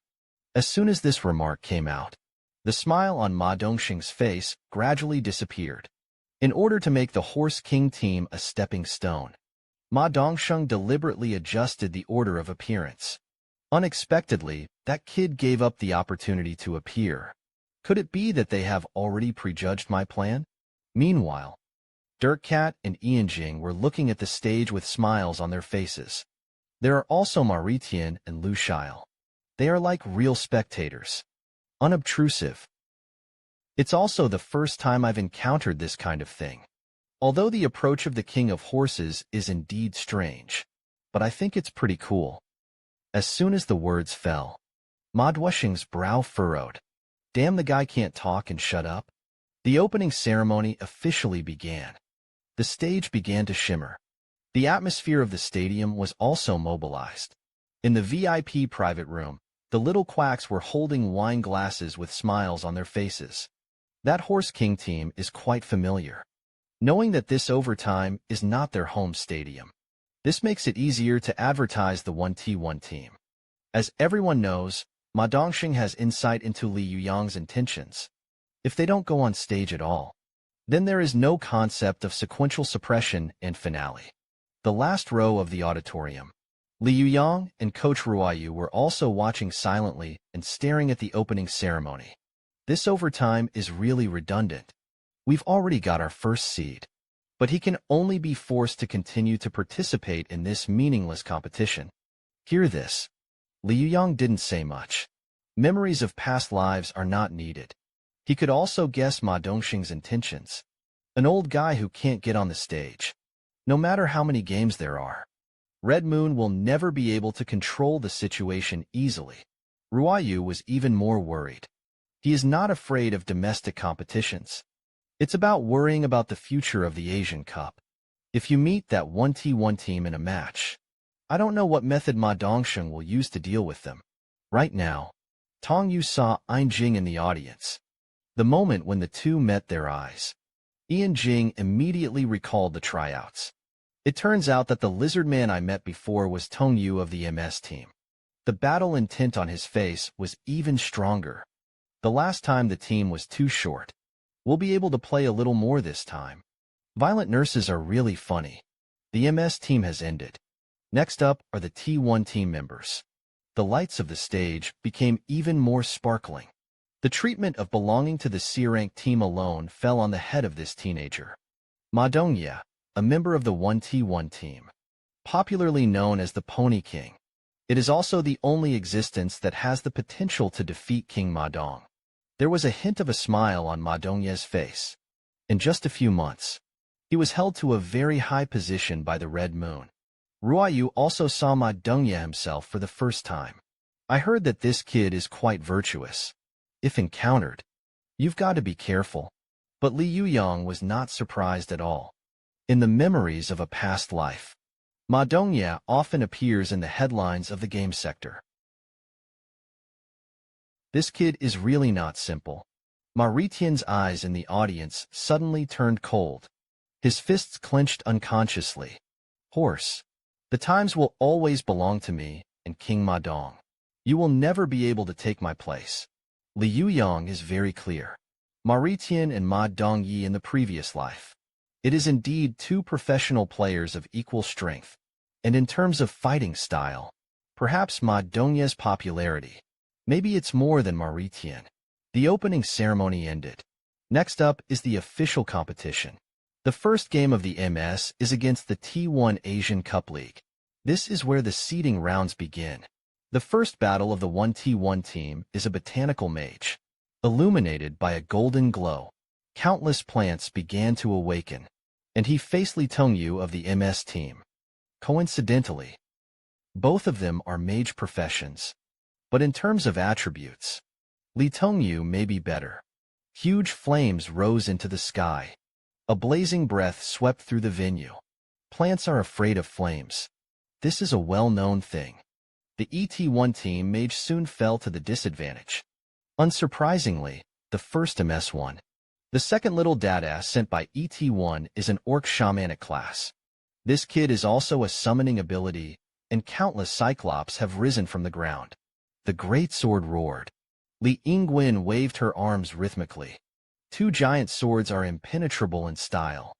As soon as this remark came out, the smile on Ma Dongxing's face gradually disappeared. In order to make the Horse King team a stepping stone, Ma Dongxing deliberately adjusted the order of appearance. Unexpectedly, that kid gave up the opportunity to appear. Could it be that they have already prejudged my plan? Meanwhile, Dirk Cat and Ian Jing were looking at the stage with smiles on their faces. There are also Maritian and Lu Shiel. They are like real spectators. Unobtrusive. It's also the first time I've encountered this kind of thing. Although the approach of the King of Horses is indeed strange, but I think it's pretty cool. As soon as the words fell, Ma Duoxing's brow furrowed. Damn, the guy can't talk and shut up. The opening ceremony officially began. The stage began to shimmer. The atmosphere of the stadium was also mobilized. In the VIP private room, the little quacks were holding wine glasses with smiles on their faces. That Horse King team is quite familiar. Knowing that this overtime is not their home stadium, this makes it easier to advertise the 1t1 team. As everyone knows, Ma Dongxing has insight into Li Yuyang's intentions. If they don't go on stage at all, then there is no concept of sequential suppression and finale. The last row of the auditorium, Li Yuyang and Coach Ruayu were also watching silently and staring at the opening ceremony. This overtime is really redundant. We've already got our first seed. But he can only be forced to continue to participate in this meaningless competition. Hear this. Li Yuyang didn't say much. Memories of past lives are not needed. He could also guess Ma Dongxing's intentions. An old guy who can't get on the stage. No matter how many games there are, Red Moon will never be able to control the situation easily. Ruayu was even more worried. He is not afraid of domestic competitions. It's about worrying about the future of the Asian Cup. If you meet that 1t1 team in a match, I don't know what method Ma Dongxing will use to deal with them. Right now, Tong Yu saw Ian Jing in the audience. The moment when the two met their eyes, Ian Jing immediately recalled the tryouts. It turns out that the lizard man I met before was Tong Yu of the MS team. The battle intent on his face was even stronger. The last time the team was too short. We'll be able to play a little more this time. Violent nurses are really funny. The MS team has ended. Next up are the T1 team members. The lights of the stage became even more sparkling. The treatment of belonging to the C-rank team alone fell on the head of this teenager. Ma Dongye, a member of the 1T1 team, popularly known as the Pony King. It is also the only existence that has the potential to defeat King Ma Dong. There was a hint of a smile on Ma Dongye's face. In just a few months, he was held to a very high position by the Red Moon. Ruayu also saw Ma Dongye himself for the first time. I heard that this kid is quite virtuous. If encountered, you've got to be careful. But Li Yuyang was not surprised at all. In the memories of a past life, Ma Dongya often appears in the headlines of the game sector. This kid is really not simple. Ma Ritian's eyes in the audience suddenly turned cold. His fists clenched unconsciously. Horse. The times will always belong to me and King Ma Dong. You will never be able to take my place. Li Yuyang is very clear. Ma Ritian and Ma Dongyi in the previous life. It is indeed two professional players of equal strength. And in terms of fighting style, perhaps Ma Dongya's popularity. Maybe it's more than Ma Ritian. The opening ceremony ended. Next up is the official competition. The first game of the MS is against the T1 Asian Cup League. This is where the seeding rounds begin. The first battle of the 1T1 team is a botanical mage. Illuminated by a golden glow, countless plants began to awaken, and he faced Li Tongyu of the MS team. Coincidentally, both of them are mage professions. But in terms of attributes, Li Tongyu may be better. Huge flames rose into the sky. A blazing breath swept through the venue. Plants are afraid of flames. This is a well-known thing. The ET1 team mage soon fell to the disadvantage. Unsurprisingly, the first MS won. The second little dada sent by ET1 is an orc shamanic class. This kid is also a summoning ability, and countless cyclops have risen from the ground. The great sword roared. Li Yingwen waved her arms rhythmically. Two giant swords are impenetrable in style.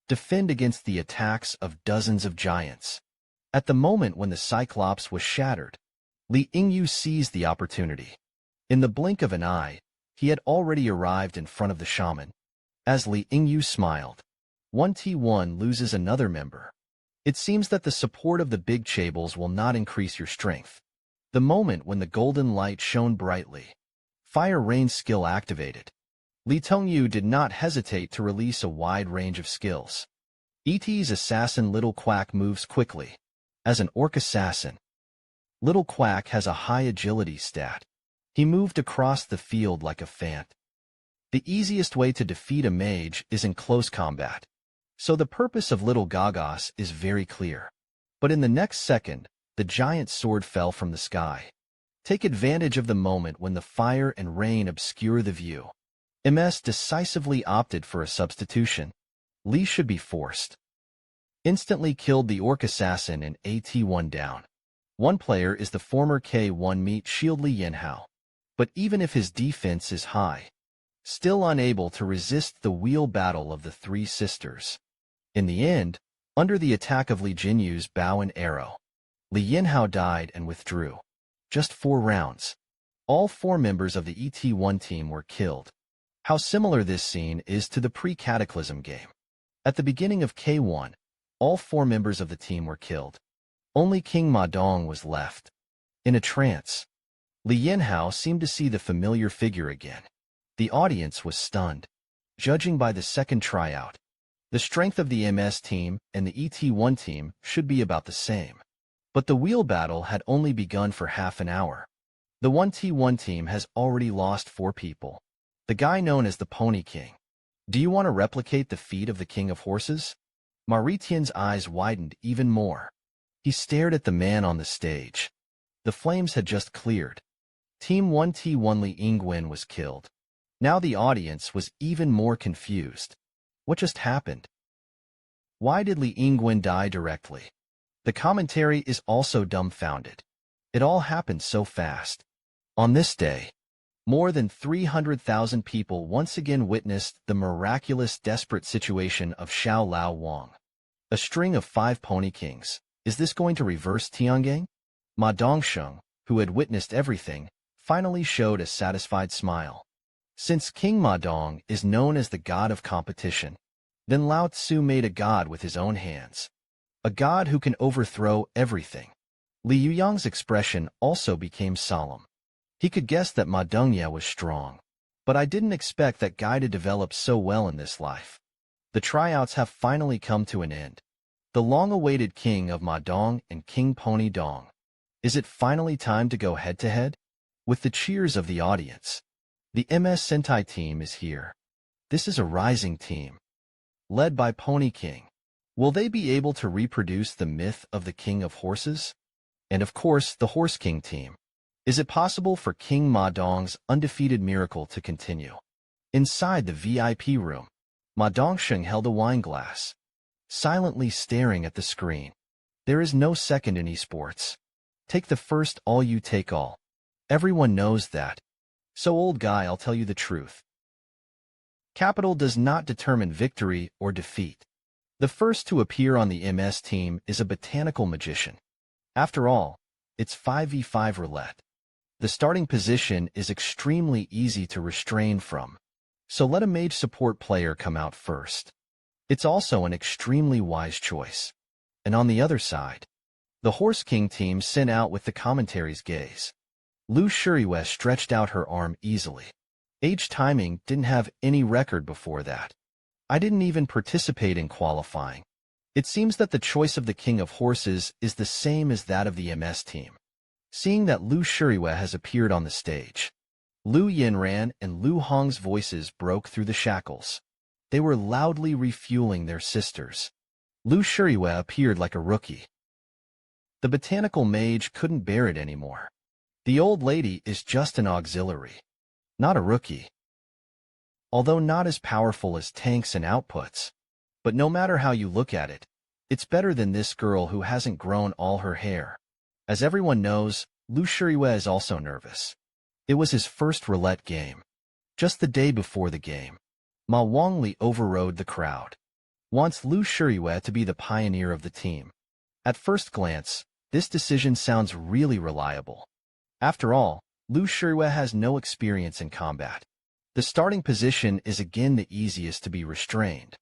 Defend against the attacks of dozens of giants. At the moment when the Cyclops was shattered, Li Yingyu seized the opportunity. In the blink of an eye, he had already arrived in front of the shaman. As Li Yingyu smiled, 1T1 loses another member. It seems that the support of the big chables will not increase your strength. The moment when the golden light shone brightly, Fire Rain skill activated. Li Tongyu did not hesitate to release a wide range of skills. ET's assassin Little Quack moves quickly. As an orc assassin, Little Quack has a high agility stat. He moved across the field like a phant. The easiest way to defeat a mage is in close combat. So the purpose of Little Gagos is very clear. But in the next second, the giant sword fell from the sky. Take advantage of the moment when the fire and rain obscure the view. MS decisively opted for a substitution. Li should be forced. Instantly killed the orc assassin and AT1 down. One player is the former K1 meet shield Li Yunhao. But even if his defense is high, still unable to resist the wheel battle of the three sisters. In the end, under the attack of Li Jinyu's bow and arrow, Li Yunhao died and withdrew. Just 4 rounds. All 4 members of the ET1 team were killed. How similar this scene is to the pre-Cataclysm game. At the beginning of K1, all 4 members of the team were killed. Only King Ma Dong was left. In a trance, Li Yunhao seemed to see the familiar figure again. The audience was stunned. Judging by the second tryout, the strength of the MS team and the ET1 team should be about the same. But the wheel battle had only begun for half an hour. The 1T1 team has already lost 4 people. The guy known as the Pony King. Do you want to replicate the feat of the King of Horses? Ma Ritian's eyes widened even more. He stared at the man on the stage. The flames had just cleared. Team 1T1 Li Yingwen was killed. Now the audience was even more confused. What just happened? Why did Li Yingwen die directly? The commentary is also dumbfounded. It all happened so fast. On this day, more than 300,000 people once again witnessed the miraculous desperate situation of Xiao Lao Wang. A string of 5 Pony Kings. Is this going to reverse Tiangang? Ma Dongsheng, who had witnessed everything, finally showed a satisfied smile. Since King Ma Dong is known as the god of competition, then Lao Tzu made a god with his own hands. A god who can overthrow everything. Li Yuyang's expression also became solemn. He could guess that Ma Dongya was strong. But I didn't expect that guy to develop so well in this life. The tryouts have finally come to an end. The long-awaited king of Ma Dong and King Pony Dong. Is it finally time to go head-to-head? With the cheers of the audience. The MS Sentai team is here. This is a rising team. Led by Pony King. Will they be able to reproduce the myth of the King of Horses? And of course, the Horse King team. Is it possible for King Ma Dong's undefeated miracle to continue? Inside the VIP room, Ma Dongsheng held a wine glass, silently staring at the screen. There is no second in esports. Take the first, all you take all. Everyone knows that. So old guy, I'll tell you the truth. Capital does not determine victory or defeat. The first to appear on the MS team is a botanical magician. After all, it's 5v5 roulette. The starting position is extremely easy to restrain from, so let a mage support player come out first. It's also an extremely wise choice. And on the other side, the Horse King team sent out with the commentary's gaze. Lu Shuriwe stretched out her arm easily. Age timing didn't have any record before that. I didn't even participate in qualifying. It seems that the choice of the King of Horses is the same as that of the MS team. Seeing that Lu Shuriwe has appeared on the stage, Lu Yinran and Lu Hong's voices broke through the shackles. They were loudly refueling their sisters. Lu Shuriwe appeared like a rookie. The botanical mage couldn't bear it anymore. The old lady is just an auxiliary, not a rookie. Although not as powerful as tanks and outputs, but no matter how you look at it, it's better than this girl who hasn't grown all her hair. As everyone knows, Lu Shuriwe is also nervous. It was his first roulette game. Just the day before the game, Ma Wangli overrode the crowd. Wants Lu Shuriwe to be the pioneer of the team. At first glance, this decision sounds really reliable. After all, Lu Shuriwe has no experience in combat. The starting position is again the easiest to be restrained.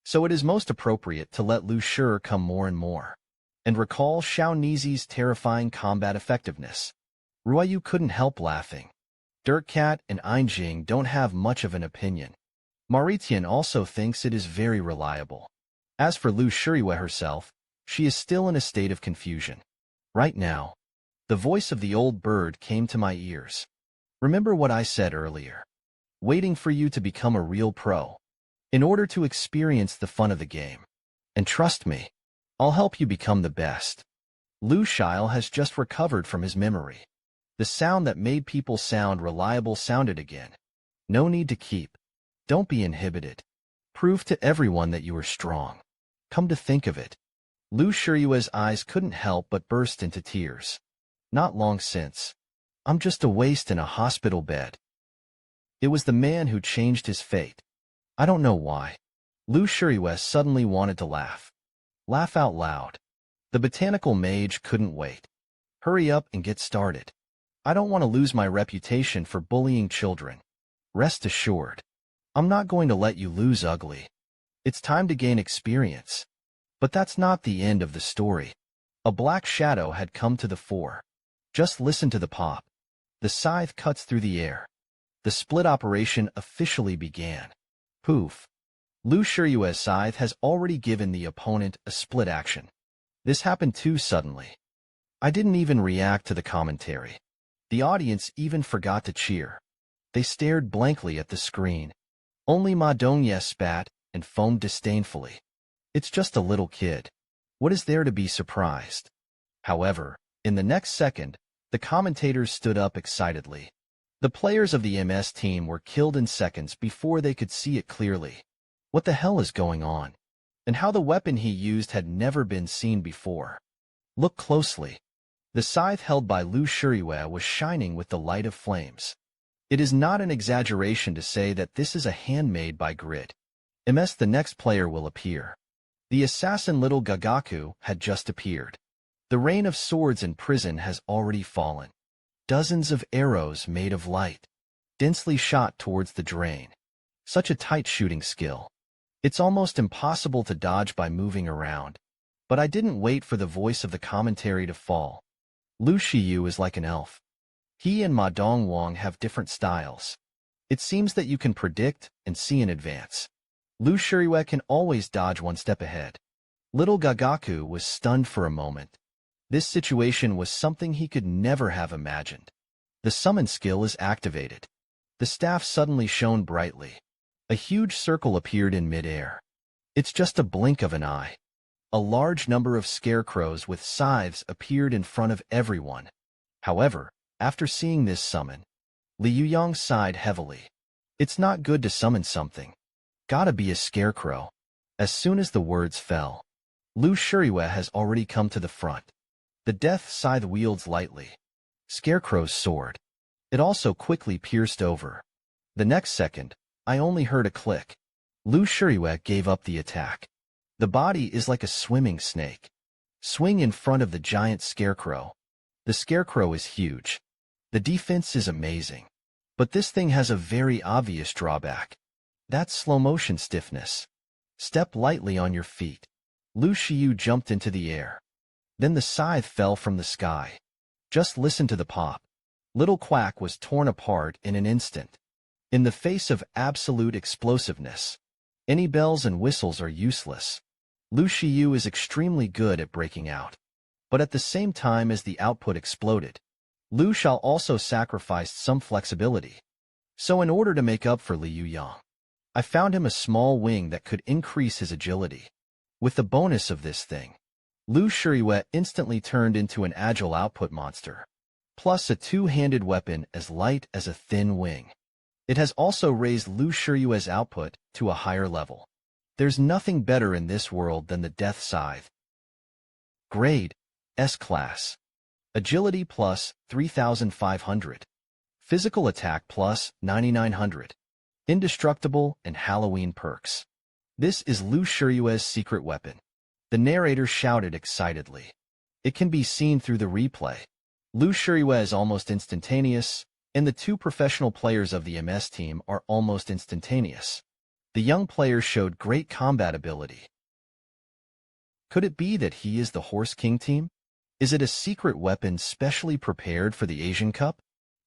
So it is most appropriate to let Lu Shur come more and more. And recall Xiao Nizi's terrifying combat effectiveness. Ruoyu couldn't help laughing. Dirkcat and Einjing don't have much of an opinion. Maritian also thinks it is very reliable. As for Lu Shuriwe herself, she is still in a state of confusion. Right now, the voice of the old bird came to my ears. Remember what I said earlier. Waiting for you to become a real pro. In order to experience the fun of the game. And trust me, I'll help you become the best. Lu Shile has just recovered from his memory. The sound that made people sound reliable sounded again. No need to keep. Don't be inhibited. Prove to everyone that you are strong. Come to think of it. Lu Shuriwe's eyes couldn't help but burst into tears. Not long since. I'm just a waste in a hospital bed. It was the man who changed his fate. I don't know why. Lu Shuriwe suddenly wanted to laugh. Laugh out loud. The botanical mage couldn't wait. Hurry up and get started. I don't want to lose my reputation for bullying children. Rest assured. I'm not going to let you lose ugly. It's time to gain experience. But that's not the end of the story. A black shadow had come to the fore. Just listen to the pop. The scythe cuts through the air. The split operation officially began. Poof. Lu Shuriwe's scythe has already given the opponent a split action. This happened too suddenly. I didn't even react to the commentary. The audience even forgot to cheer. They stared blankly at the screen. Only Ma Dongye spat and foamed disdainfully. It's just a little kid. What is there to be surprised? However, in the next second, the commentators stood up excitedly. The players of the MS team were killed in seconds before they could see it clearly. What the hell is going on? And how the weapon he used had never been seen before. Look closely. The scythe held by Lu Shuriwe was shining with the light of flames. It is not an exaggeration to say that this is a hand made by grit. MS the next player will appear. The assassin little Gagaku had just appeared. The rain of swords in prison has already fallen. Dozens of arrows made of light, densely shot towards the drain. Such a tight shooting skill. It's almost impossible to dodge by moving around. But I didn't wait for the voice of the commentary to fall. Lu Shiyu is like an elf. He and Ma Dongwang have different styles. It seems that you can predict and see in advance. Lu Shuriwe can always dodge one step ahead. Little Gagaku was stunned for a moment. This situation was something he could never have imagined. The summon skill is activated. The staff suddenly shone brightly. A huge circle appeared in midair. It's just a blink of an eye. A large number of scarecrows with scythes appeared in front of everyone. However, after seeing this summon, Li Yuyang sighed heavily. It's not good to summon something. Gotta be a scarecrow. As soon as the words fell, Lu Shuriwe has already come to the front. The death scythe wields lightly. Scarecrow's sword. It also quickly pierced over. The next second, I only heard a click. Lu Shuriwe gave up the attack. The body is like a swimming snake. Swing in front of the giant scarecrow. The scarecrow is huge. The defense is amazing. But this thing has a very obvious drawback. That's slow-motion stiffness. Step lightly on your feet. Lu Shiyu jumped into the air. Then the scythe fell from the sky. Just listen to the pop. Little Quack was torn apart in an instant. In the face of absolute explosiveness, any bells and whistles are useless. Lu Shiyu is extremely good at breaking out. But at the same time as the output exploded, Lu Shao also sacrificed some flexibility. So in order to make up for Li Yuyang, I found him a small wing that could increase his agility. With the bonus of this thing, Lu Shuriwe instantly turned into an agile output monster, plus a two-handed weapon as light as a thin wing. It has also raised Lu Shuriwe's output to a higher level. There's nothing better in this world than the Death Scythe. Grade, S-Class. Agility plus 3,500. Physical attack plus 9,900. Indestructible and Halloween perks. This is Lu Shuriwe's secret weapon. The narrator shouted excitedly. It can be seen through the replay. Lu Shuriwe is almost instantaneous, and the two professional players of the MS team are almost instantaneous. The young player showed great combat ability. Could it be that he is the Horse King team? Is it a secret weapon specially prepared for the Asian Cup?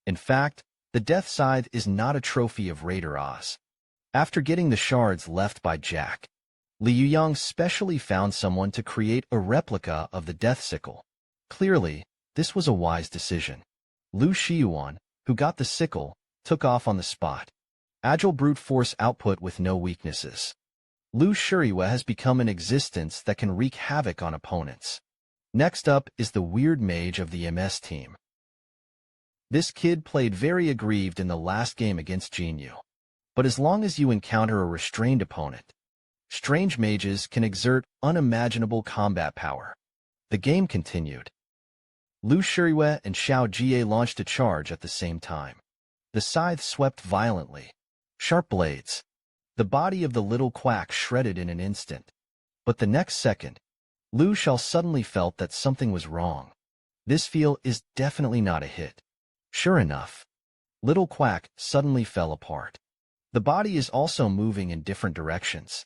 In fact, the Death Scythe is not a trophy of Raider Oz. After getting the shards left by Jack, Li Yuyang specially found someone to create a replica of the Death Sickle. Clearly, this was a wise decision. Lu Shiyuan, who got the sickle, took off on the spot. Agile brute force output with no weaknesses. Lu Shuriwe has become an existence that can wreak havoc on opponents. Next up is the weird mage of the MS team. This kid played very aggrieved in the last game against Jinyu. But as long as you encounter a restrained opponent, strange mages can exert unimaginable combat power. The game continued. Lu Shuriwe and Xiao Jie launched a charge at the same time. The scythe swept violently. Sharp blades. The body of the little quack shredded in an instant. But the next second, Lu Shao suddenly felt that something was wrong. This feel is definitely not a hit. Sure enough, little quack suddenly fell apart. The body is also moving in different directions.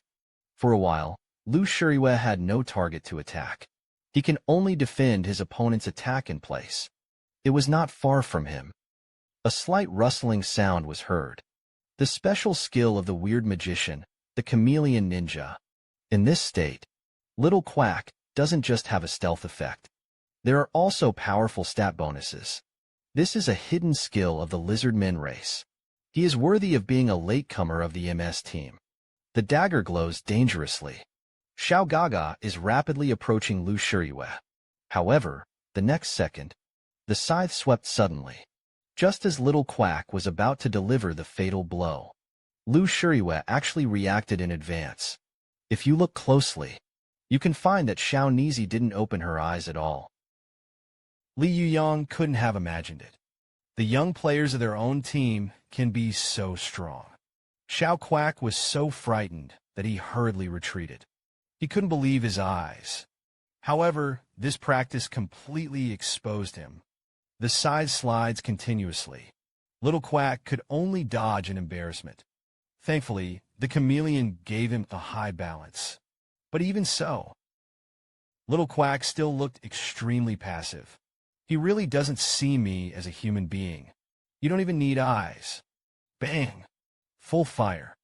For a while, Lu Shuriwe had no target to attack. He can only defend his opponent's attack in place. It was not far from him. A slight rustling sound was heard. The special skill of the weird magician, the chameleon ninja. In this state, little quack doesn't just have a stealth effect. There are also powerful stat bonuses. This is a hidden skill of the lizardmen race. He is worthy of being a latecomer of the MS team. The dagger glows dangerously. Xiao Gaga is rapidly approaching Lu Shuriwe. However, the next second, the scythe swept suddenly. Just as little quack was about to deliver the fatal blow, Lu Shuriwe actually reacted in advance. If you look closely, you can find that Xiao Nizi didn't open her eyes at all. Li Yuyang couldn't have imagined it. The young players of their own team can be so strong. Xiao Quack was so frightened that he hurriedly retreated. He couldn't believe his eyes. However, this practice completely exposed him. The side slides continuously. Little Quack could only dodge in embarrassment. Thankfully, the chameleon gave him a high balance. But even so, Little Quack still looked extremely passive. He really doesn't see me as a human being. You don't even need eyes. Bang! Full fire.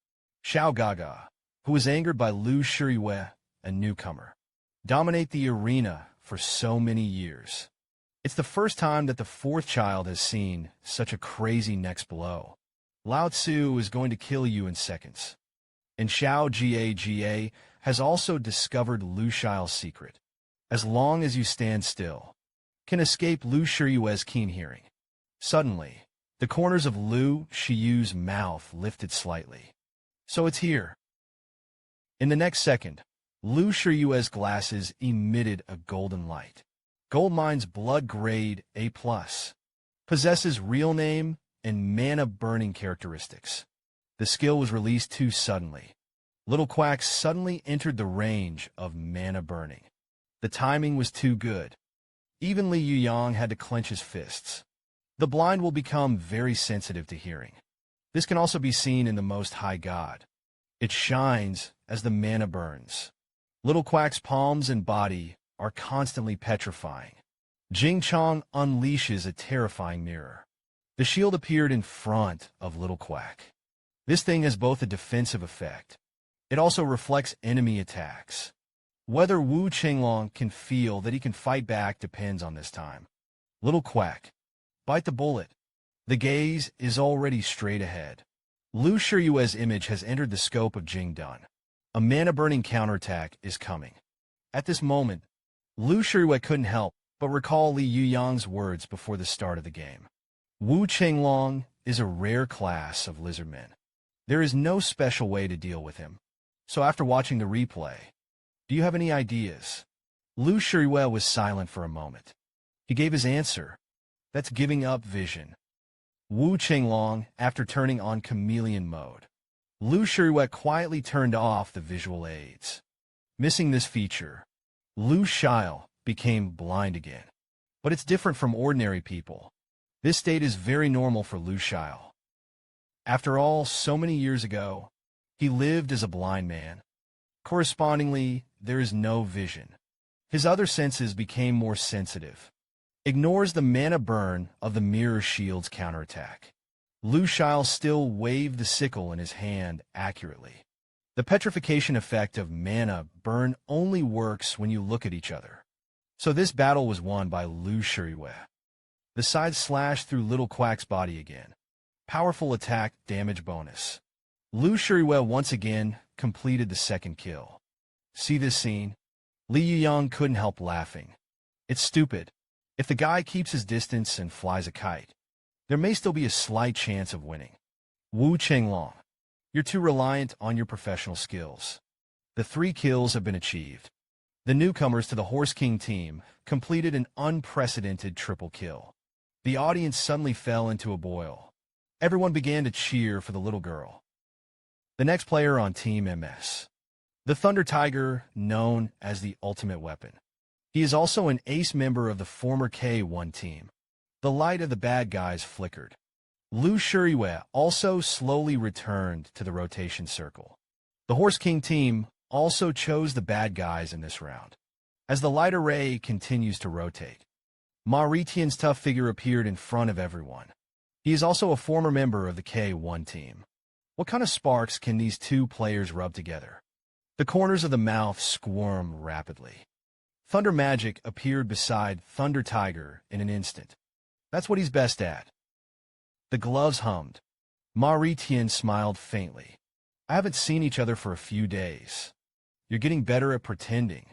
Xiao Gaga, who was angered by Lu Shuriwe, a newcomer, dominate the arena for so many years. It's the first time that the fourth child has seen such a crazy next blow. Lao Tzu is going to kill you in seconds. And Xiao Ga has also discovered Lu Xiao's secret. As long as you stand still, can escape Lu Shiyue's keen hearing. Suddenly, the corners of Lu Shiyu's mouth lifted slightly. So it's here. In the next second, Lu Shiyue's glasses emitted a golden light. Goldmine's blood grade A+. Possesses real name and mana-burning characteristics. The skill was released too suddenly. Little Quack suddenly entered the range of mana burning. The timing was too good. Even Li Yuyang had to clench his fists. The blind will become very sensitive to hearing. This can also be seen in the Most High God. It shines as the mana burns. Little Quack's palms and body are constantly petrifying. Jing Chong unleashes a terrifying mirror. The shield appeared in front of Little Quack. This thing has both a defensive effect. It also reflects enemy attacks. Whether Wu Qinglong can feel that he can fight back depends on this time. Little Quack, bite the bullet. The gaze is already straight ahead. Lu Shiyue's image has entered the scope of Jing Dun. A mana-burning counterattack is coming. At this moment, Lu Shiyue couldn't help but recall Li Yuyang's words before the start of the game. Wu Qinglong is a rare class of lizardmen. There is no special way to deal with him. So after watching the replay, do you have any ideas? Lu Shiyue was silent for a moment. He gave his answer. That's giving up vision. Wu Qinglong, after turning on chameleon mode. Lu Shiyue quietly turned off the visual aids. Missing this feature, Lu Xiao became blind again. But it's different from ordinary people. This state is very normal for Lu Xiao. After all, so many years ago, he lived as a blind man. Correspondingly, there is no vision. His other senses became more sensitive. Ignores the mana burn of the mirror shield's counterattack. Lu Xiao still waved the sickle in his hand accurately. The petrification effect of mana burn only works when you look at each other. So this battle was won by Lu Shiyue. The side slashed through Little Quack's body again. Powerful attack damage bonus. Lu Shiyue once again completed the second kill. See this scene? Li Yuyang couldn't help laughing. It's stupid. If the guy keeps his distance and flies a kite, there may still be a slight chance of winning. Wu Qinglong, you're too reliant on your professional skills. The 3 kills have been achieved. The newcomers to the Horse King team completed an unprecedented triple kill. The audience suddenly fell into a boil. Everyone began to cheer for the little girl. The next player on Team MS. The Thunder Tiger, known as the Ultimate Weapon. He is also an ace member of the former K1 team. The light of the bad guys flickered. Lu Shiyue also slowly returned to the rotation circle. The Horse King team also chose the bad guys in this round. As the light array continues to rotate, Ma Ritian's tough figure appeared in front of everyone. He is also a former member of the K1 team. What kind of sparks can these two players rub together? The corners of the mouth squirmed rapidly. Thunder Magic appeared beside Thunder Tiger in an instant. That's what he's best at. The gloves hummed. Ma Ritian smiled faintly. I haven't seen each other for a few days. You're getting better at pretending.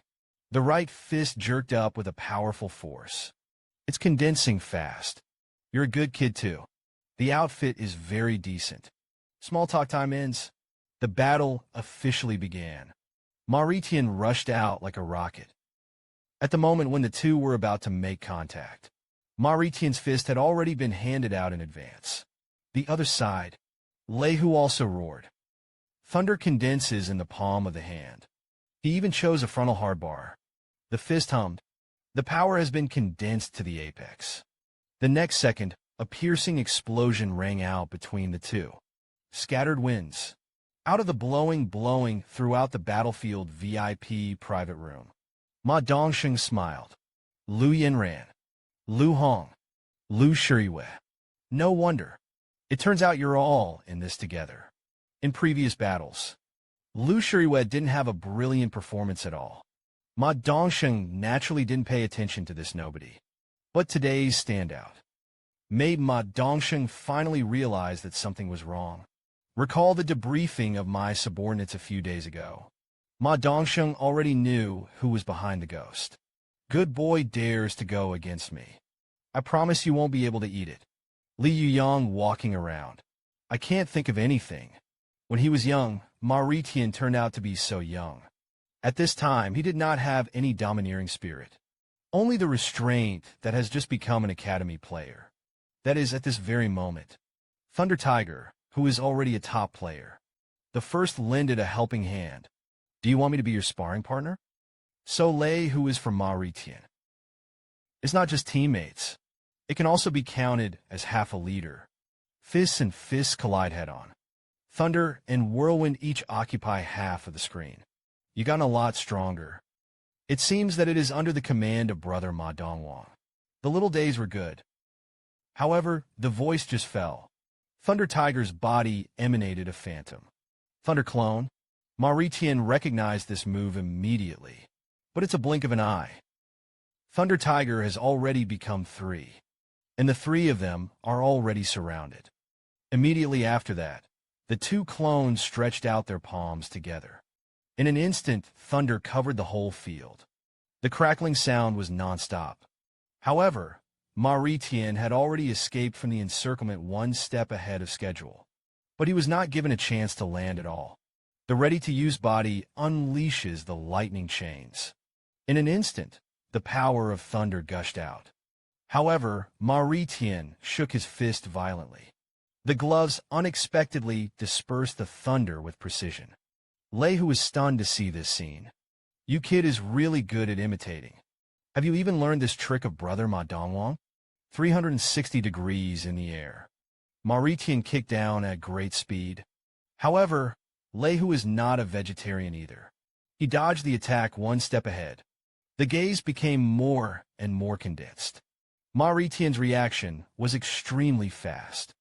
The right fist jerked up with a powerful force. It's condensing fast. You're a good kid too. The outfit is very decent. Small talk time ends. The battle officially began. Ma Ritian rushed out like a rocket. At the moment when the two were about to make contact, Ma Ritian's fist had already been handed out in advance. The other side, Lehu also roared. Thunder condenses in the palm of the hand. He even chose a frontal hardbar. The fist hummed. The power has been condensed to the apex. The next second, a piercing explosion rang out between the two. Scattered winds. Out of the blowing throughout the battlefield VIP private room. Ma Dongsheng smiled. Lu Yinran. Lu Hong. Lu Shiyue. No wonder. It turns out you're all in this together. In previous battles, Lu Shiyue didn't have a brilliant performance at all. Ma Dongsheng naturally didn't pay attention to this nobody. But today's standout made Ma Dongsheng finally realize that something was wrong. Recall the debriefing of my subordinates a few days ago. Ma Dongsheng already knew who was behind the ghost. Good boy dares to go against me. I promise you won't be able to eat it. Li Yuyang walking around. I can't think of anything. When he was young, Ma Ritian turned out to be so young. At this time, he did not have any domineering spirit. Only the restraint that has just become an academy player. That is, at this very moment. Thunder Tiger, who is already a top player. The first lended a helping hand. Do you want me to be your sparring partner? So Lei, who is from Ma Ritian. It's not just teammates. It can also be counted as half a leader. Fists and fists collide head-on. Thunder and Whirlwind each occupy half of the screen. You gotten a lot stronger. It seems that it is under the command of brother Ma Dongwang. The little days were good. However, the voice just fell. Thunder Tiger's body emanated a phantom. Thunder Clone. Ma Ritian recognized this move immediately. But it's a blink of an eye. Thunder Tiger has already become 3. And the 3 of them are already surrounded. Immediately after that, the 2 clones stretched out their palms together. In an instant, thunder covered the whole field. The crackling sound was non-stop. However, Ma Ritian had already escaped from the encirclement 1 step ahead of schedule. But he was not given a chance to land at all. The ready-to-use body unleashes the lightning chains. In an instant, the power of thunder gushed out. However, Ma Ritian shook his fist violently. The gloves unexpectedly dispersed the thunder with precision. Lei, who was stunned to see this scene. You kid is really good at imitating. Have you even learned this trick of brother Ma Dongwang? 360 degrees in the air. Ma Ritian kicked down at great speed. However, Lei, who is not a vegetarian either. He dodged the attack 1 step ahead. The gaze became more and more condensed. Ma Ritian's reaction was extremely fast.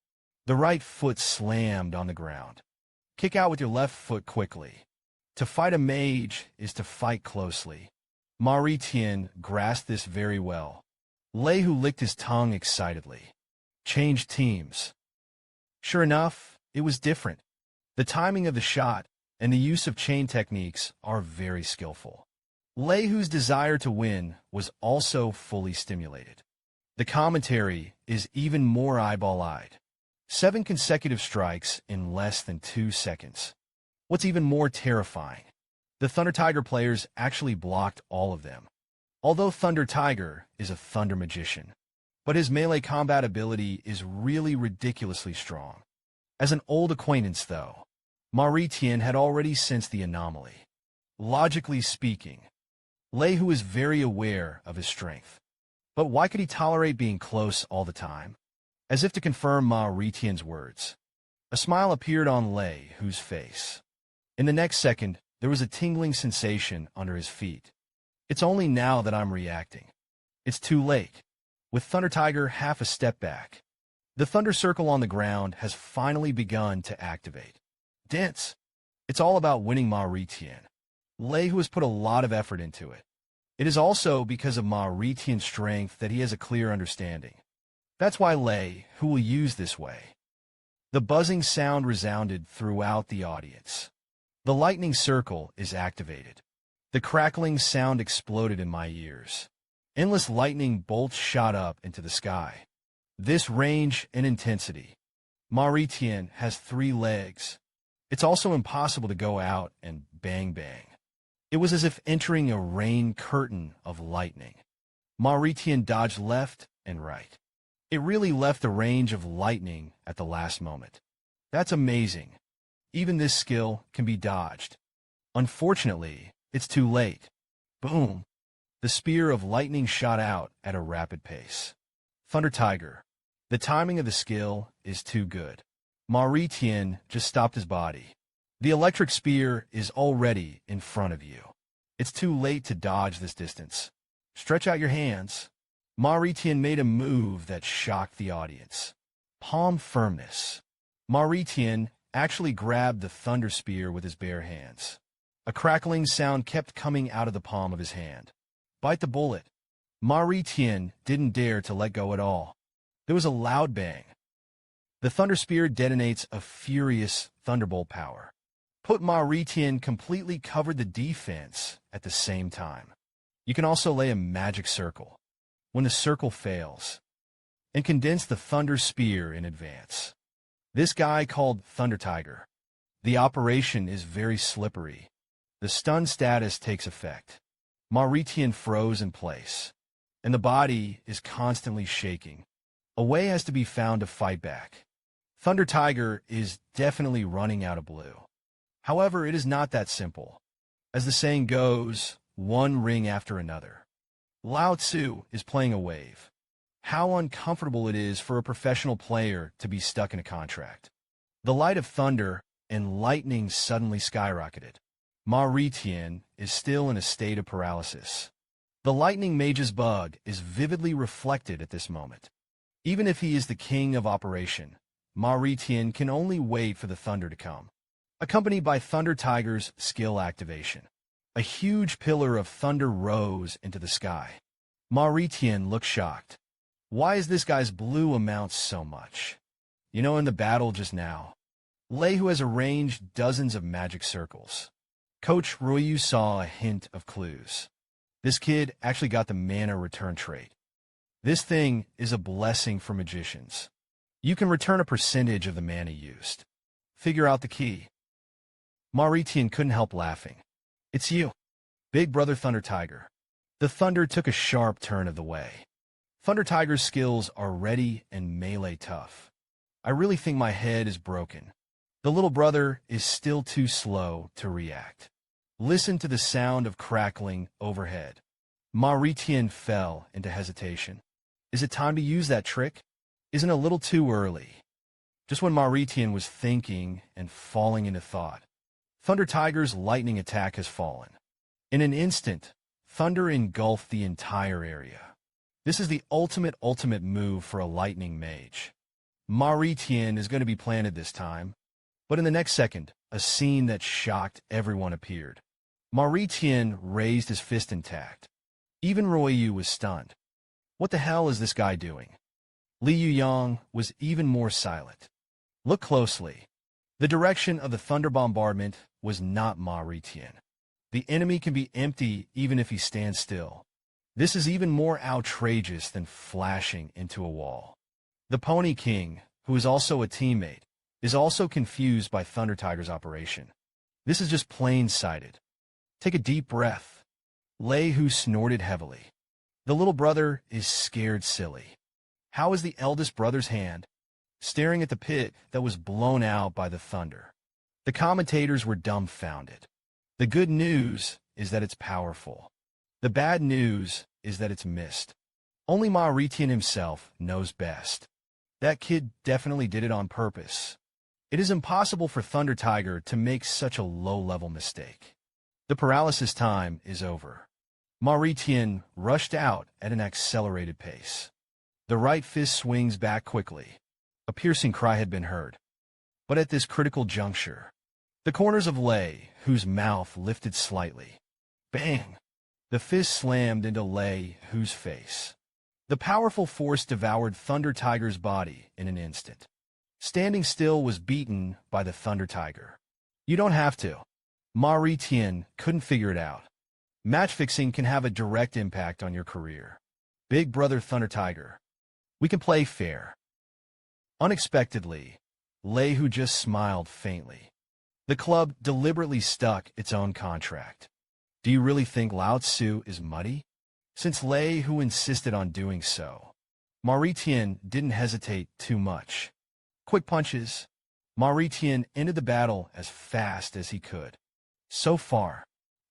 The right foot slammed on the ground. Kick out with your left foot quickly. To fight a mage is to fight closely. Ma Ritian grasped this very well. Lei, who licked his tongue excitedly. Changed teams. Sure enough, it was different. The timing of the shot and the use of chain techniques are very skillful. Lei, whose desire to win was also fully stimulated. The commentary is even more eyeball-eyed. 7 consecutive strikes in less than 2 seconds. What's even more terrifying, the Thunder Tiger players actually blocked all of them. Although Thunder Tiger is a thunder magician, but his melee combat ability is really ridiculously strong. As an old acquaintance, though, Ma Ritian had already sensed the anomaly. Logically speaking, Lei, who is very aware of his strength. But why could he tolerate being close all the time? As if to confirm Ma Ritian's words, a smile appeared on Lei, whose face. In the next second, there was a tingling sensation under his feet. It's only now that I'm reacting. It's too late. With Thunder Tiger half a step back, the thunder circle on the ground has finally begun to activate. Dense. It's all about winning Ma Ritian. Lei, who has put a lot of effort into it. It is also because of Ma Ritian's strength that he has a clear understanding. That's why Lei, who will use this way. The buzzing sound resounded throughout the audience. The lightning circle is activated. The crackling sound exploded in my ears. Endless lightning bolts shot up into the sky. This range and intensity. Ma Ritian has 3 legs. It's also impossible to go out and bang bang. It was as if entering a rain curtain of lightning. Ma Ritian dodged left and right. It really left the range of lightning at the last moment. That's amazing. Even this skill can be dodged. Unfortunately, it's too late. Boom! The spear of lightning shot out at a rapid pace. Thunder Tiger. The timing of the skill is too good. Ma Ritian just stopped his body. The electric spear is already in front of you. It's too late to dodge this distance. Stretch out your hands. Ma Ritian made a move that shocked the audience. Palm firmness. Ma Ritian actually grabbed the thunder spear with his bare hands. A crackling sound kept coming out of the palm of his hand. Bite the bullet. Ma Ritian didn't dare to let go at all. There was a loud bang. The thunder spear detonates a furious thunderbolt power. Put Ma Ritian completely covered the defense at the same time. You can also lay a magic circle when the circle fails, and condense the Thunder Spear in advance. This guy called Thunder Tiger. The operation is very slippery. The stun status takes effect. Ma Ritian froze in place, and the body is constantly shaking. A way has to be found to fight back. Thunder Tiger is definitely running out of blue. However, it is not that simple. As the saying goes, one ring after another. Lao Tzu is playing a wave. How uncomfortable it is for a professional player to be stuck in a contract. The light of thunder and lightning suddenly skyrocketed. Ma Ritian is still in a state of paralysis. The lightning mage's bug is vividly reflected at this moment. Even if he is the king of operation, Ma Ritian can only wait for the thunder to come, accompanied by Thunder Tiger's skill activation. A huge pillar of thunder rose into the sky. Ma Ritian looked shocked. Why is this guy's blue amount so much? You know, in the battle just now, Lei, who has arranged dozens of magic circles. Coach Ruyu saw a hint of clues. This kid actually got the mana return trait. This thing is a blessing for magicians. You can return a percentage of the mana used. Figure out the key. Ma Ritian couldn't help laughing. It's you, Big Brother Thunder Tiger. The thunder took a sharp turn of the way. Thunder Tiger's skills are ready and melee tough. I really think my head is broken. The little brother is still too slow to react. Listen to the sound of crackling overhead. Ma Ritian fell into hesitation. Is it time to use that trick? Isn't it a little too early? Just when Ma Ritian was thinking and falling into thought, Thunder Tiger's lightning attack has fallen. In an instant, thunder engulfed the entire area. This is the ultimate move for a lightning mage. Ma Ritian is going to be planted this time, but in the next second, a scene that shocked everyone appeared. Ma Ritian raised his fist intact. Even Ruyu was stunned. What the hell is this guy doing? Li Yuyang was even more silent. Look closely. The direction of the thunder bombardment was not Ma Ritian. The enemy can be empty even if he stands still. This is even more outrageous than flashing into a wall. The Pony King, who is also a teammate, is also confused by Thunder Tiger's operation. This is just plain-sighted. Take a deep breath. Lei, who snorted heavily. The little brother is scared silly. How is the eldest brother's hand staring at the pit that was blown out by the thunder? The commentators were dumbfounded. The good news is that it's powerful. The bad news is that it's missed. Only Ma Ritian himself knows best. That kid definitely did it on purpose. It is impossible for Thunder Tiger to make such a low-level mistake. The paralysis time is over. Ma Ritian rushed out at an accelerated pace. The right fist swings back quickly. A piercing cry had been heard. But at this critical juncture, the corners of Lei, whose mouth lifted slightly. Bang! The fist slammed into Lei, whose face. The powerful force devoured Thunder Tiger's body in an instant. Standing still was beaten by the Thunder Tiger. You don't have to. Ma Ritian couldn't figure it out. Match fixing can have a direct impact on your career. Big Brother Thunder Tiger. We can play fair. Unexpectedly, Lei, who just smiled faintly. The club deliberately stuck its own contract. Do you really think Lao Tzu is muddy? Since Lei, who insisted on doing so, Ma Ritian didn't hesitate too much. Quick punches. Ma Ritian ended the battle as fast as he could. So far,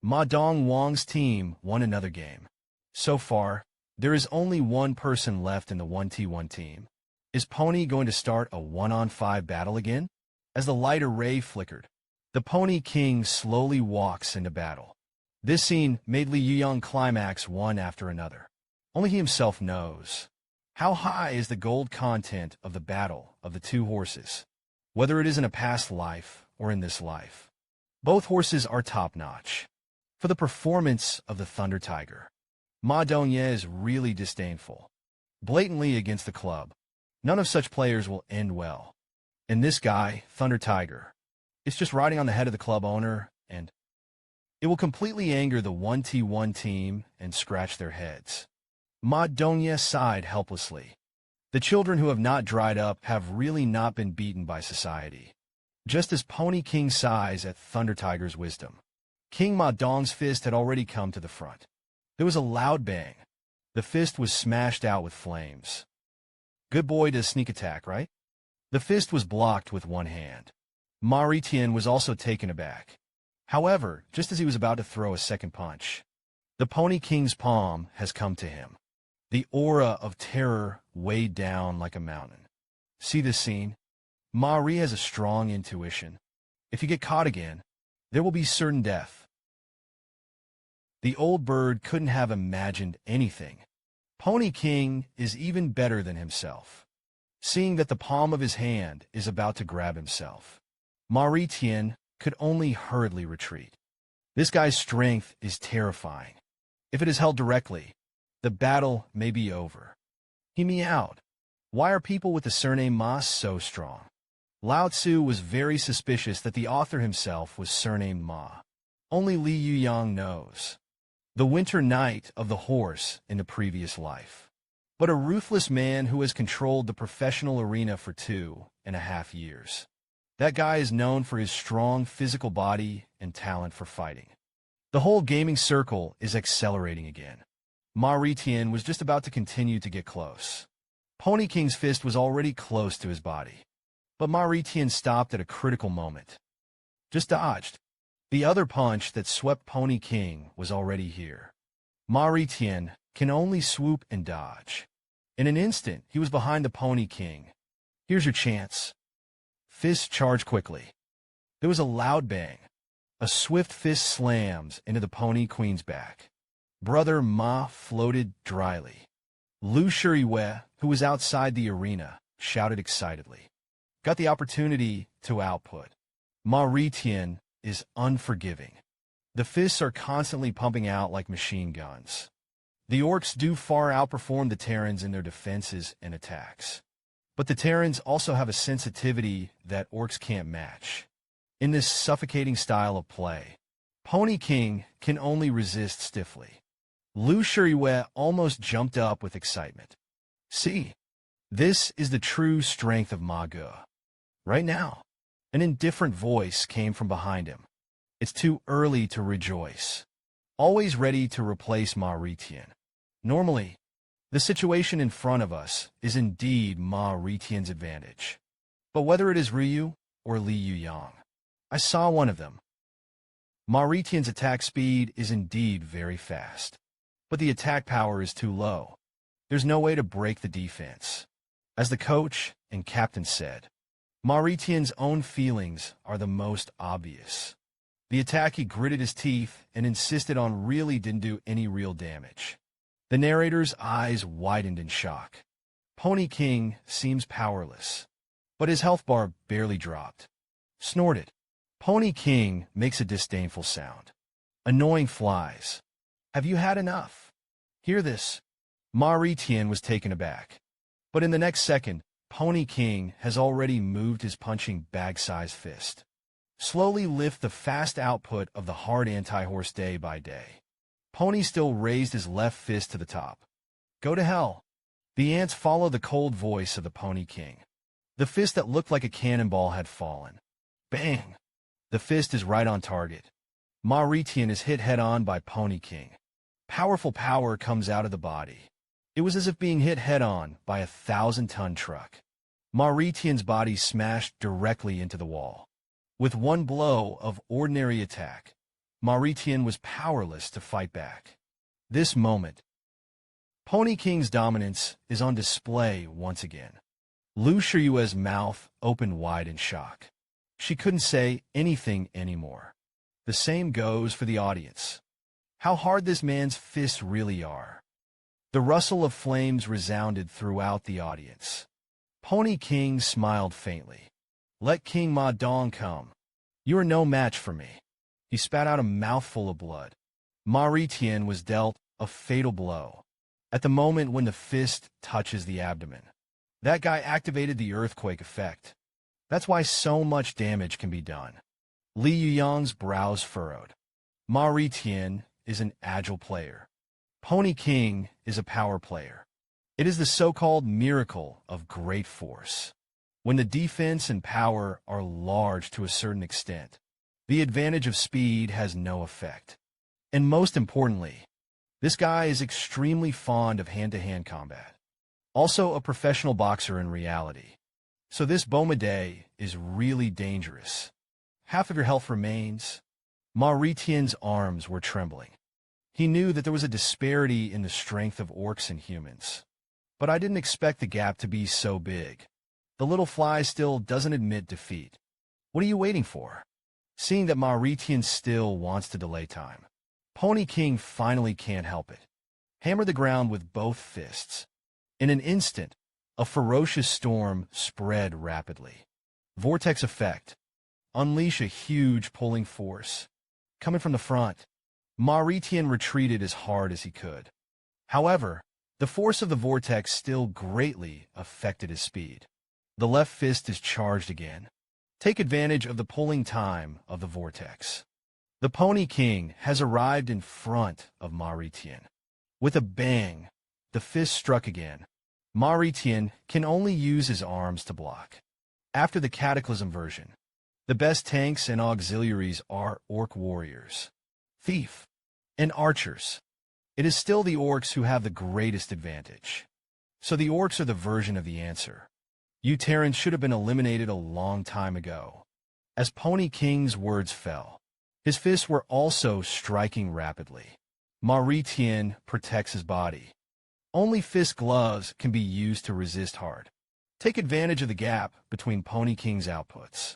Ma Dongwang's team won another game. So far, there is only one person left in the 1v1 team. Is Pony going to start a 1-on-5 battle again? As the light array flickered, the Pony King slowly walks into battle. This scene made Li Yuyang climax one after another. Only he himself knows. How high is the gold content of the battle of the two horses? Whether it is in a past life or in this life. Both horses are top-notch. For the performance of the Thunder Tiger, Ma Dongye is really disdainful. Blatantly against the club. None of such players will end well. And this guy, Thunder Tiger, It's just riding on the head of the club owner, and it will completely anger the 1t1 team and scratch their heads. Ma Dongye sighed helplessly. The children who have not dried up have really not been beaten by society. Just as Pony King sighs at Thunder Tiger's wisdom. King Ma Dong's fist had already come to the front. There was a loud bang. The fist was smashed out with flames. Good boy does sneak attack, right? The fist was blocked with one hand. Ma Ritien was also taken aback. However, just as he was about to throw a second punch, the Pony King's palm has come to him. The aura of terror weighed down like a mountain. See this scene? Ma Ri has a strong intuition. If you get caught again, there will be certain death. The old bird couldn't have imagined anything. Pony King is even better than himself. Seeing that the palm of his hand is about to grab himself, Ma Ritien could only hurriedly retreat. This guy's strength is terrifying. If it is held directly, the battle may be over. He meowed. Why are people with the surname Ma so strong? Lao Tzu was very suspicious that the author himself was surnamed Ma. Only Li Yuyang knows. The winter knight of the horse in the previous life. But a ruthless man who has controlled the professional arena for 2.5 years. That guy is known for his strong physical body and talent for fighting. The whole gaming circle is accelerating again. Ma Ritien was just about to continue to get close. Pony King's fist was already close to his body. But Ma Ritien stopped at a critical moment. Just dodged. The other punch that swept Pony King was already here. Ma Ritien can only swoop and dodge. In an instant, he was behind the Pony King. Here's your chance. Fist charged quickly. There was a loud bang. A swift fist slams into the Pony Queen's back. Brother Ma floated dryly. Lu Shuriwe, who was outside the arena, shouted excitedly. Got the opportunity to output. Ma Ritien is unforgiving. The fists are constantly pumping out like machine guns. The orcs do far outperform the Terrans in their defenses and attacks. But the Terrans also have a sensitivity that orcs can't match. In this suffocating style of play, Pony King can only resist stiffly. Lu Shuriwe almost jumped up with excitement. See, this is the true strength of Ma Ge. Right now, an indifferent voice came from behind him. It's too early to rejoice. Always ready to replace Ma Ritien. Normally, the situation in front of us is indeed Ma Ritien's advantage. But whether it is Ryu or Li Yuyang, I saw one of them. Ma Ritien's attack speed is indeed very fast. But the attack power is too low. There's no way to break the defense. As the coach and captain said, Ma Ritien's own feelings are the most obvious. The attack he gritted his teeth and insisted on really didn't do any real damage. The narrator's eyes widened in shock. Pony King seems powerless, but his health bar barely dropped. Snorted. Pony King makes a disdainful sound. Annoying flies. Have you had enough? Hear this. Ma Ritien was taken aback. But in the next second, Pony King has already moved his punching bag-sized fist. Slowly lift the fast output of the hard anti-horse day by day. Pony still raised his left fist to the top. Go to hell. The ants follow the cold voice of the Pony King. The fist that looked like a cannonball had fallen. Bang! The fist is right on target. Ma Ritien is hit head-on by Pony King. Powerful power comes out of the body. It was as if being hit head-on by a 1,000-ton truck. Ma Ritien's body smashed directly into the wall. With one blow of ordinary attack, Ma Ritien was powerless to fight back. This moment, Pony King's dominance is on display once again. Lu Shiyue's mouth opened wide in shock. She couldn't say anything anymore. The same goes for the audience. How hard this man's fists really are. The rustle of flames resounded throughout the audience. Pony King smiled faintly. Let King Ma Dong come. You are no match for me. He spat out a mouthful of blood. Ma Ritien was dealt a fatal blow. At the moment when the fist touches the abdomen, that guy activated the earthquake effect. That's why so much damage can be done. Li Yuyang's brows furrowed. Ma Tian is an agile player. Pony King is a power player. It is the so-called miracle of great force. When the defense and power are large to a certain extent, the advantage of speed has no effect. And most importantly, this guy is extremely fond of hand-to-hand combat. Also a professional boxer in reality. So this Bomade is really dangerous. Half of your health remains. Ma Tian's arms were trembling. He knew that there was a disparity in the strength of orcs and humans. But I didn't expect the gap to be so big. The little fly still doesn't admit defeat. What are you waiting for? Seeing that Ma Tian still wants to delay time, Pony King finally can't help it. Hammer the ground with both fists. In an instant, a ferocious storm spread rapidly. Vortex effect. Unleash a huge pulling force. Coming from the front, Ma Tian retreated as hard as he could. However, the force of the vortex still greatly affected his speed. The left fist is charged again. Take advantage of the pulling time of the vortex. The Pony King has arrived in front of Ma Tian. With a bang, the fist struck again. Ma Tian can only use his arms to block. After the Cataclysm version, the best tanks and auxiliaries are orc warriors, thief, and archers. It is still the orcs who have the greatest advantage. So the orcs are the version of the answer. You Terrans should have been eliminated a long time ago. As Pony King's words fell, his fists were also striking rapidly. Ma Tian protects his body. Only fist gloves can be used to resist hard. Take advantage of the gap between Pony King's outputs.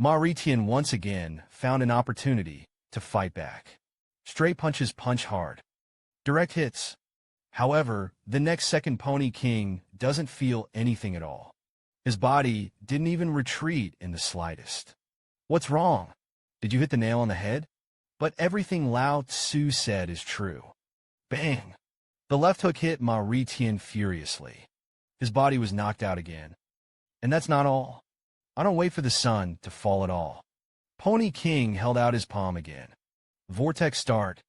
Ma Tian once again found an opportunity to fight back. Straight punches punch hard. Direct hits. However, the next second Pony King doesn't feel anything at all. His body didn't even retreat in the slightest. What's wrong? Did you hit the nail on the head? But everything Lao Tzu said is true. Bang! The left hook hit Ma Tian furiously. His body was knocked out again. And that's not all. I don't wait for the sun to fall at all. Pony King held out his palm again. Vortex start.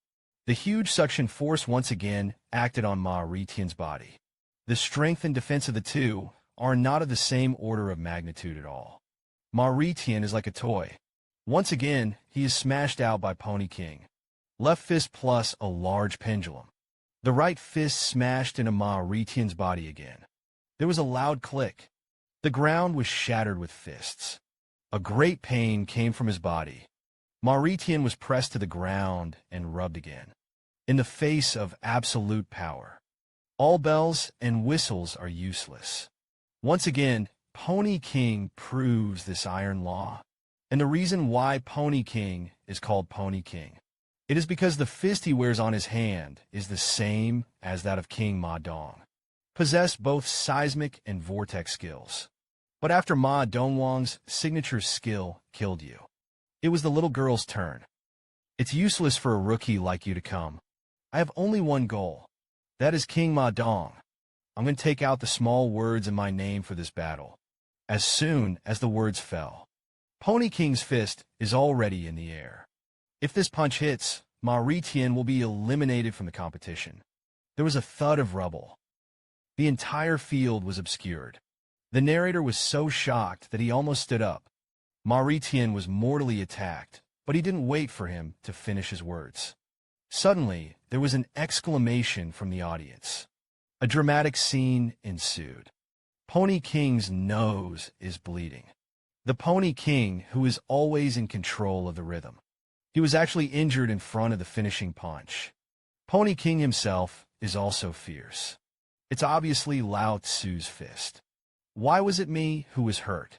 The huge suction force once again acted on Ma Tian's body. The strength and defense of the two are not of the same order of magnitude at all. Ma Tian is like a toy. Once again, he is smashed out by Pony King. Left fist plus a large pendulum. The right fist smashed into Ma Tian's body again. There was a loud click. The ground was shattered with fists. A great pain came from his body. Ma Tian was pressed to the ground and rubbed again. In the face of absolute power, all bells and whistles are useless. Once again, Pony King proves this iron law. And the reason why Pony King is called Pony King, it is because the fist he wears on his hand is the same as that of King Ma Dong, possessed both seismic and vortex skills. But after Ma Dongwang's signature skill killed you, it was the little girl's turn. It's useless for a rookie like you to come. I have only one goal. That is King Ma Dong. I'm going to take out the small words in my name for this battle. As soon as the words fell, Pony King's fist is already in the air. If this punch hits, Ma Tian will be eliminated from the competition. There was a thud of rubble. The entire field was obscured. The narrator was so shocked that he almost stood up. Ma Tian was mortally attacked, but he didn't wait for him to finish his words. Suddenly, there was an exclamation from the audience. A dramatic scene ensued. Pony King's nose is bleeding. The Pony King, who is always in control of the rhythm. He was actually injured in front of the finishing punch. Pony King himself is also fierce. It's obviously Lao Tzu's fist. Why was it me who was hurt?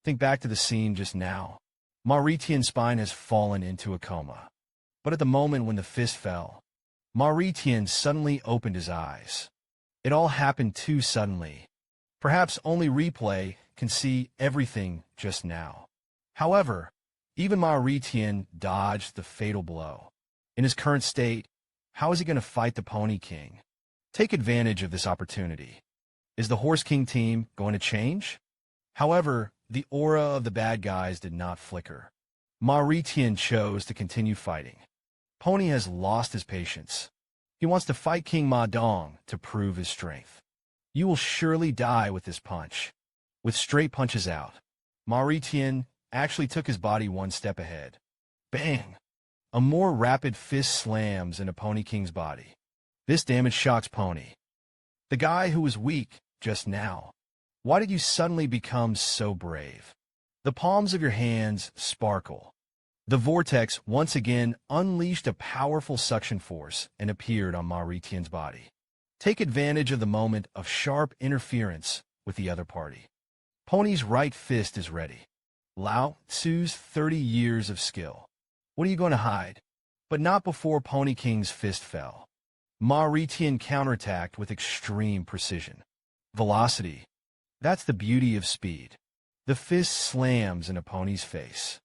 Think back to the scene just now. Ma Tian's spine has fallen into a coma. But at the moment when the fist fell, Ma Tian suddenly opened his eyes. It all happened too suddenly. Perhaps only replay can see everything just now. However, even Ma Tian dodged the fatal blow. In his current state, how is he going to fight the Pony King? Take advantage of this opportunity. Is the Horse King team going to change? However, the aura of the bad guys did not flicker. Mauritian chose to continue fighting. Pony has lost his patience. He wants to fight King Ma Dong to prove his strength. You will surely die with this punch. With straight punches out, Mauritian actually took his body one step ahead. Bang! A more rapid fist slams into Pony King's body. This damage shocks Pony. The guy who was weak just now. Why did you suddenly become so brave? The palms of your hands sparkle. The vortex once again unleashed a powerful suction force and appeared on Mauritian's body. Take advantage of the moment of sharp interference with the other party. Pony's right fist is ready. Lao Tzu's 30 years of skill. What are you going to hide? But not before Pony King's fist fell. Mauritian counterattacked with extreme precision. Velocity. That's the beauty of speed. The fist slams into Pony's face.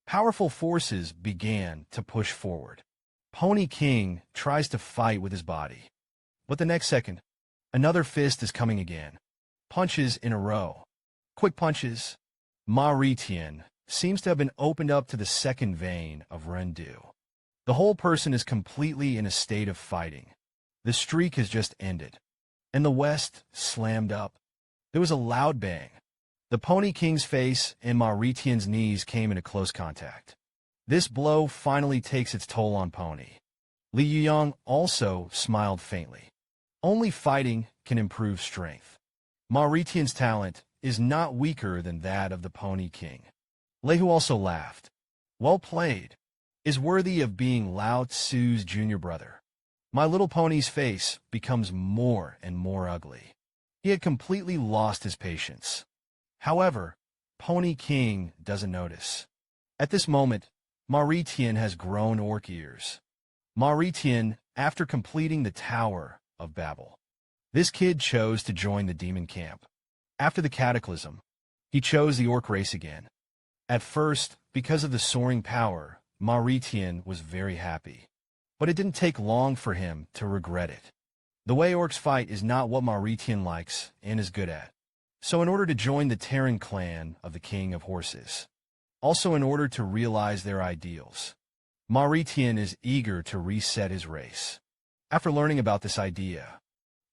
Powerful forces began to push forward. Pony King tries to fight with his body. But the next second, another fist is coming again. Punches in a row. Quick punches. Mauritian seems to have been opened up to the second vein of Rendu. The whole person is completely in a state of fighting. The streak has just ended. And the West slammed up. There was a loud bang. The Pony King's face and Mauritian's knees came into close contact. This blow finally takes its toll on Pony. Li Yuyang also smiled faintly. Only fighting can improve strength. Mauritian's talent is not weaker than that of the Pony King. Lehu also laughed. Well played. Is worthy of being Lao Tzu's junior brother. My little pony's face becomes more and more ugly. He had completely lost his patience. However, Pony King doesn't notice. At this moment, Mauritian has grown orc ears. Mauritian, after completing the Tower of Babel. This kid chose to join the demon camp. After the cataclysm, he chose the orc race again. At first, because of the soaring power, Mauritian was very happy. But it didn't take long for him to regret it. The way orcs fight is not what Mauritian likes and is good at. So in order to join the Terran clan of the King of Horses, also in order to realize their ideals, Mauritian is eager to reset his race. After learning about this idea,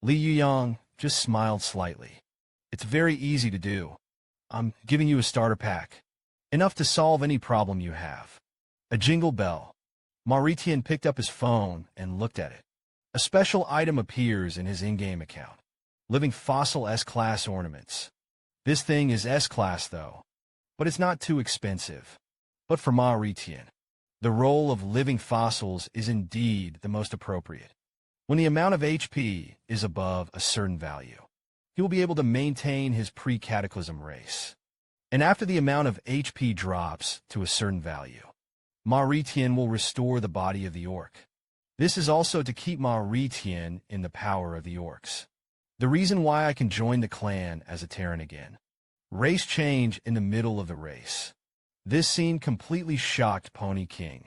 Li Yuyang just smiled slightly. It's very easy to do. I'm giving you a starter pack. Enough to solve any problem you have. A jingle bell. Mauritian picked up his phone and looked at it. A special item appears in his in-game account. Living Fossil S-Class ornaments. This thing is S-Class though, but it's not too expensive. But for Mauritian, the role of living fossils is indeed the most appropriate. When the amount of HP is above a certain value, he will be able to maintain his pre-cataclysm race. And after the amount of HP drops to a certain value, Mauritian will restore the body of the orc. This is also to keep Mauritian in the power of the orcs. The reason why I can join the clan as a Terran again. Race change in the middle of the race. This scene completely shocked Pony King.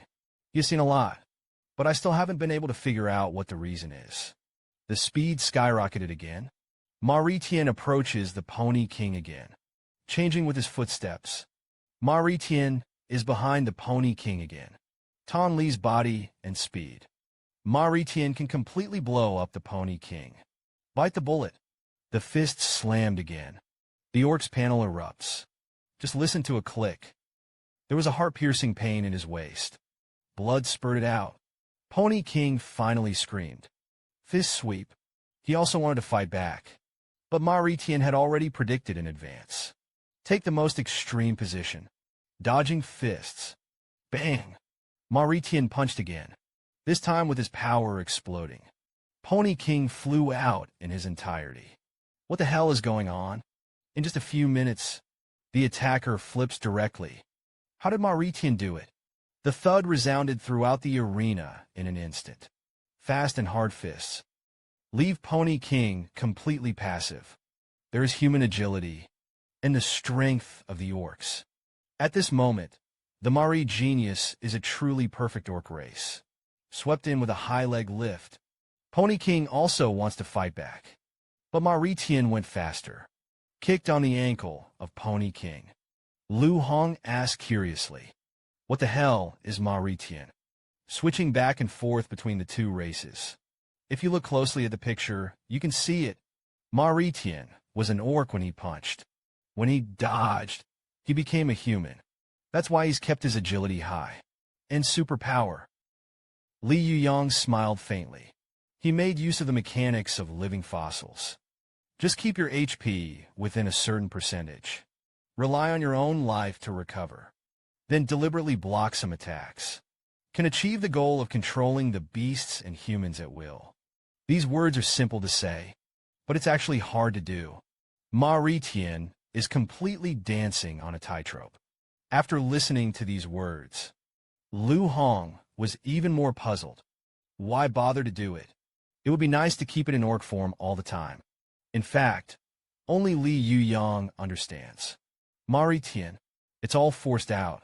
He's seen a lot, but I still haven't been able to figure out what the reason is. The speed skyrocketed again. Mauritian approaches the Pony King again, changing with his footsteps. Mauritian is behind the Pony King again. Ton Li's body and speed. Mauritian can completely blow up the Pony King. Bite the bullet. The fist slammed again. The orc's panel erupts. Just listen to a click. There was a heart-piercing pain in his waist. Blood spurted out. Pony King finally screamed. Fist sweep. He also wanted to fight back. But Mauritian had already predicted in advance. Take the most extreme position. Dodging fists. Bang! Mauritian punched again, this time with his power exploding. Pony King flew out in his entirety. What the hell is going on? In just a few minutes, the attacker flips directly. How did Mauritian do it? The thud resounded throughout the arena in an instant. Fast and hard fists. Leave Pony King completely passive. There is human agility and the strength of the orcs. At this moment, the Mari genius is a truly perfect orc race. Swept in with a high leg lift. Pony King also wants to fight back. But Mauritian went faster. Kicked on the ankle of Pony King. Lu Hong asked curiously, What the hell is Mauritian? Switching back and forth between the two races. If you look closely at the picture, you can see it. Mauritian was an orc when he punched. When he dodged, he became a human. That's why he's kept his agility high. And superpower. Li Yuyang smiled faintly. He made use of the mechanics of living fossils. Just keep your HP within a certain percentage. Rely on your own life to recover. Then deliberately block some attacks. Can achieve the goal of controlling the beasts and humans at will. These words are simple to say, but it's actually hard to do. Mauritian is completely dancing on a tightrope. After listening to these words, Lu Hong was even more puzzled. Why bother to do it? It would be nice to keep it in orc form all the time. In fact, only Li Yuyang understands. Mauritian, it's all forced out.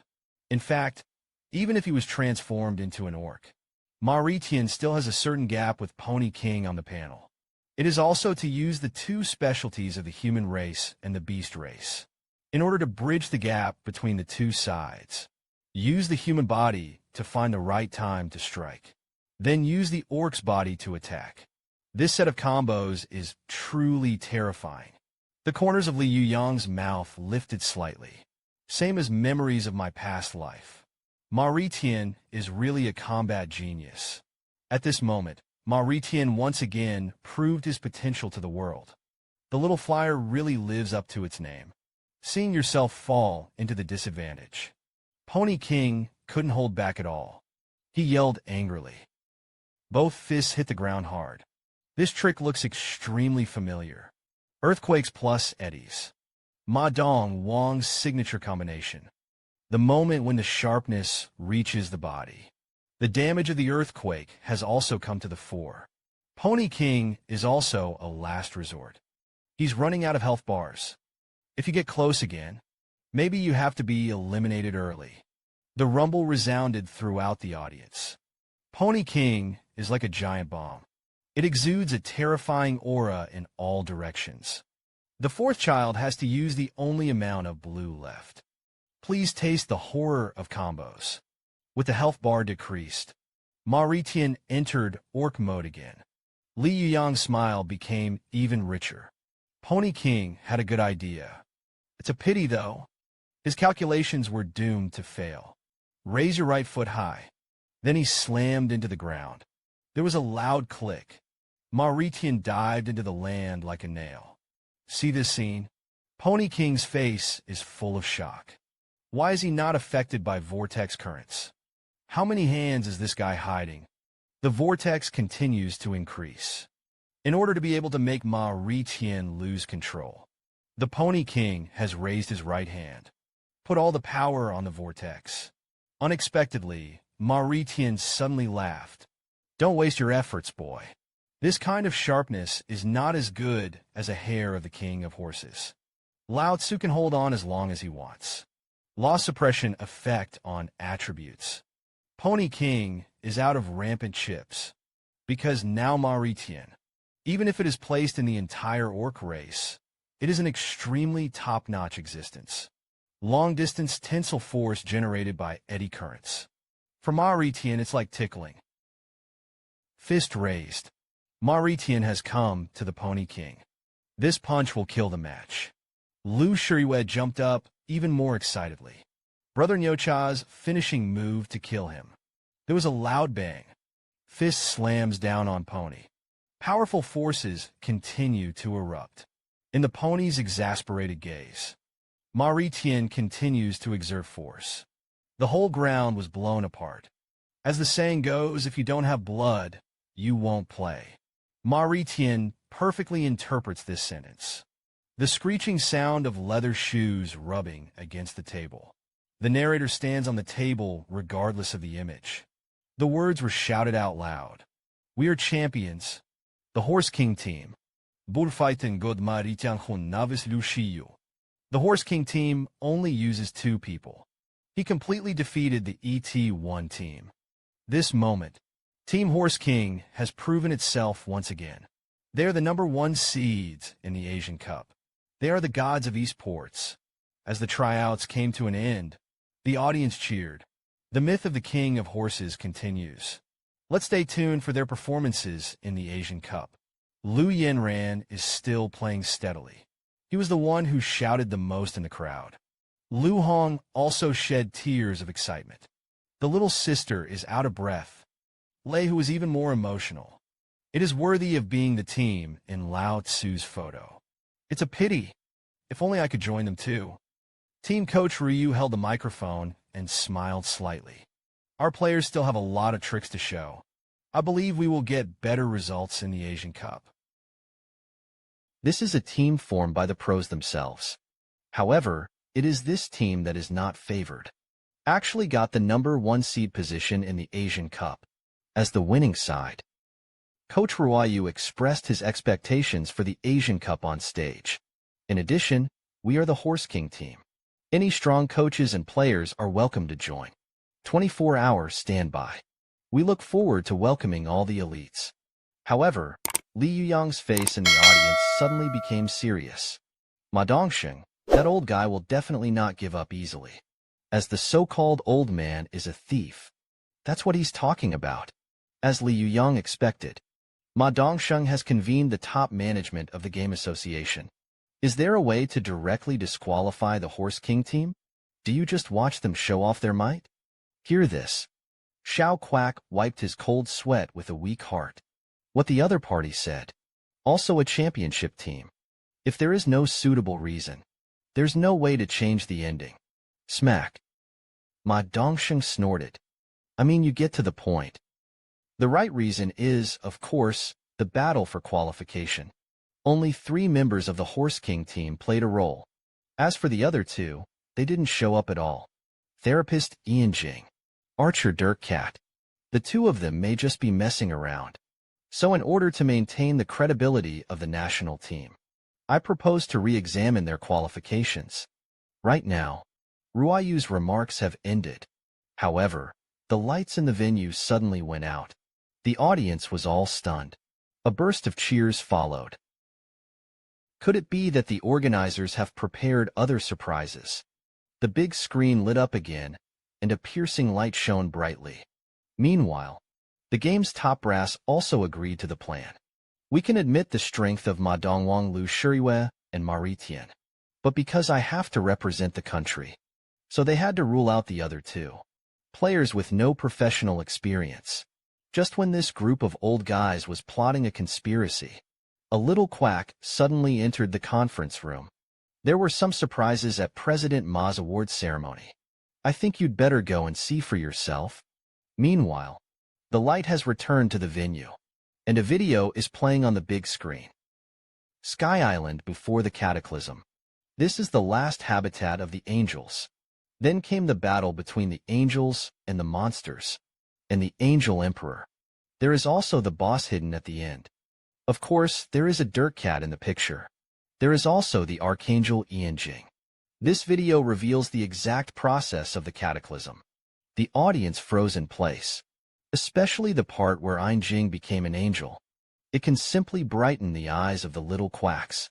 In fact, even if he was transformed into an orc, Mauritian still has a certain gap with Pony King on the panel. It is also to use the two specialties of the human race and the beast race. In order to bridge the gap between the two sides, use the human body to find the right time to strike. Then use the orc's body to attack. This set of combos is truly terrifying. The corners of Li Yuyang's mouth lifted slightly. Same as memories of my past life. Mauritian is really a combat genius. At this moment, Mauritian once again proved his potential to the world. The little flyer really lives up to its name. Seeing yourself fall into the disadvantage. Pony King couldn't hold back at all. He yelled angrily. Both fists hit the ground hard. This trick looks extremely familiar. Earthquakes plus eddies. Ma Dong Wong's signature combination. The moment when the sharpness reaches the body. The damage of the earthquake has also come to the fore. Pony King is also a last resort. He's running out of health bars. If you get close again, maybe you have to be eliminated early. The rumble resounded throughout the audience. Pony King is like a giant bomb. It exudes a terrifying aura in all directions. The fourth child has to use the only amount of blue left. Please taste the horror of combos. With the health bar decreased, Mauritian entered orc mode again. Li Yuyang's smile became even richer. Pony King had a good idea. It's a pity, though. His calculations were doomed to fail. Raise your right foot high. Then he slammed into the ground. There was a loud click. Mauritian dived into the land like a nail. See this scene? Pony King's face is full of shock. Why is he not affected by vortex currents? How many hands is this guy hiding? The vortex continues to increase. In order to be able to make Mauritian lose control, the Pony King has raised his right hand. Put all the power on the vortex. Unexpectedly, Mauritian suddenly laughed. Don't waste your efforts, boy. This kind of sharpness is not as good as a hair of the king of horses. Lao Tzu can hold on as long as he wants. Loss suppression effect on attributes. Pony King is out of rampant chips. Because now Mauritian, even if it is placed in the entire orc race, it is an extremely top-notch existence. Long-distance tensile force generated by eddy currents. For Mauritian, it's like tickling. Fist raised. Mauritian has come to the Pony King. This punch will kill the match. Lu Shuriwed jumped up even more excitedly. Brother Nyocha's finishing move to kill him. There was a loud bang. Fist slams down on Pony. Powerful forces continue to erupt. In the pony's exasperated gaze, Mauritian continues to exert force. The whole ground was blown apart. As the saying goes, if you don't have blood, you won't play. Mauritian perfectly interprets this sentence. The screeching sound of leather shoes rubbing against the table. The narrator stands on the table regardless of the image. The words were shouted out loud. We are champions. The Horse King team. Bullfighten god Mauritian hun navis Luciu. The Horse King team only uses 2 people. He completely defeated the ET1 team. This moment, Team Horse King has proven itself once again. They are the #1 seeds in the Asian Cup. They are the gods of esports. As the tryouts came to an end, the audience cheered. The myth of the king of horses continues. Let's stay tuned for their performances in the Asian Cup. Liu Yuyang is still playing steadily. He was the one who shouted the most in the crowd. Liu Hong also shed tears of excitement. The little sister is out of breath. Lei, who is even more emotional. It is worthy of being the team in Lao Tzu's photo. It's a pity. If only I could join them too. Team coach Ryu held the microphone and smiled slightly. Our players still have a lot of tricks to show. I believe we will get better results in the Asian Cup. This is a team formed by the pros themselves. However, it is this team that is not favored. Actually got the #1 seed position in the Asian Cup as the winning side. Coach Ryu expressed his expectations for the Asian Cup on stage. In addition, we are the Horse King team. Any strong coaches and players are welcome to join. 24-hour standby. We look forward to welcoming all the elites. However, Li Yuyang's face in the audience suddenly became serious. Ma Dongsheng, that old guy will definitely not give up easily. As the so-called old man is a thief. That's what he's talking about. As Li Yuyang expected, Ma Dongsheng has convened the top management of the game association. Is there a way to directly disqualify the Horse King team? Do you just watch them show off their might? Hear this. Xiao Quack wiped his cold sweat with a weak heart. What the other party said. Also a championship team. If there is no suitable reason, there's no way to change the ending. Smack. Ma Dongsheng snorted. I mean, you get to the point. The right reason is, of course, the battle for qualification. Only 3 members of the Horse King team played a role. As for the other 2, they didn't show up at all. Therapist Ian Jing. Archer Dirk Cat. The 2 of them may just be messing around. So in order to maintain the credibility of the national team, I propose to re-examine their qualifications. Right now, Ruayu's remarks have ended. However, the lights in the venue suddenly went out. The audience was all stunned. A burst of cheers followed. Could it be that the organizers have prepared other surprises? The big screen lit up again, and a piercing light shone brightly. Meanwhile, the game's top brass also agreed to the plan. We can admit the strength of Ma Dongwang, Lu Shuriwe, and Mari Tian. But because I have to represent the country, so they had to rule out the other 2. Players with no professional experience. Just when this group of old guys was plotting a conspiracy, a little quack suddenly entered the conference room. There were some surprises at President Ma's award ceremony. I think you'd better go and see for yourself. Meanwhile, the light has returned to the venue, and a video is playing on the big screen. Sky Island before the cataclysm. This is the last habitat of the angels. Then came the battle between the angels and the monsters, and the angel emperor. There is also the boss hidden at the end. Of course, there is a Dirk Cat in the picture. There is also the Archangel Ian Jing. This video reveals the exact process of the cataclysm. The audience froze in place, especially the part where Ian Jing became an angel. It can simply brighten the eyes of the little quacks.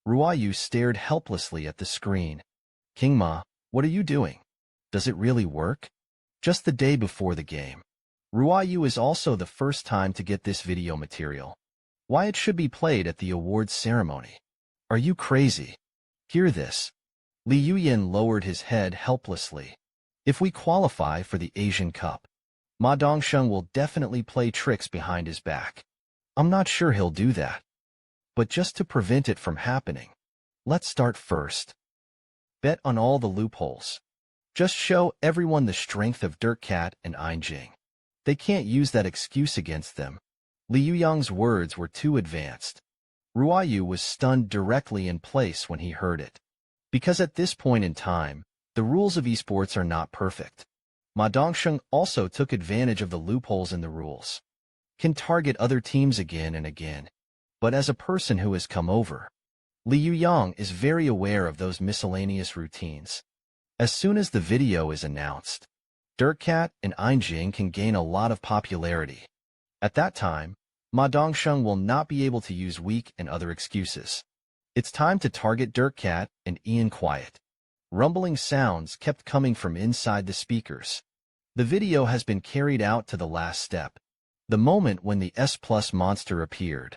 Ruayu stared helplessly at the screen. King Ma, what are you doing? Does it really work? Just the day before the game. Ruayu is also the first time to get this video material. Why it should be played at the awards ceremony? Are you crazy? Hear this. Li Yuyang lowered his head helplessly. If we qualify for the Asian Cup, Ma Dongsheng will definitely play tricks behind his back. I'm not sure he'll do that. But just to prevent it from happening, let's start first. Bet on all the loopholes. Just show everyone the strength of Dirk Cat and Ian Jing. They can't use that excuse against them. Li Yuyang's words were too advanced. Ruayu was stunned directly in place when he heard it. Because at this point in time, the rules of esports are not perfect. Ma Dongsheng also took advantage of the loopholes in the rules. Can target other teams again and again. But as a person who has come over, Li Yuyang is very aware of those miscellaneous routines. As soon as the video is announced, Dirk Cat and Ian Jing can gain a lot of popularity. At that time, Ma Dongsheng will not be able to use weak and other excuses. It's time to target Dirk Cat and Ian Quiet. Rumbling sounds kept coming from inside the speakers. The video has been carried out to the last step. The moment when the S+ monster appeared,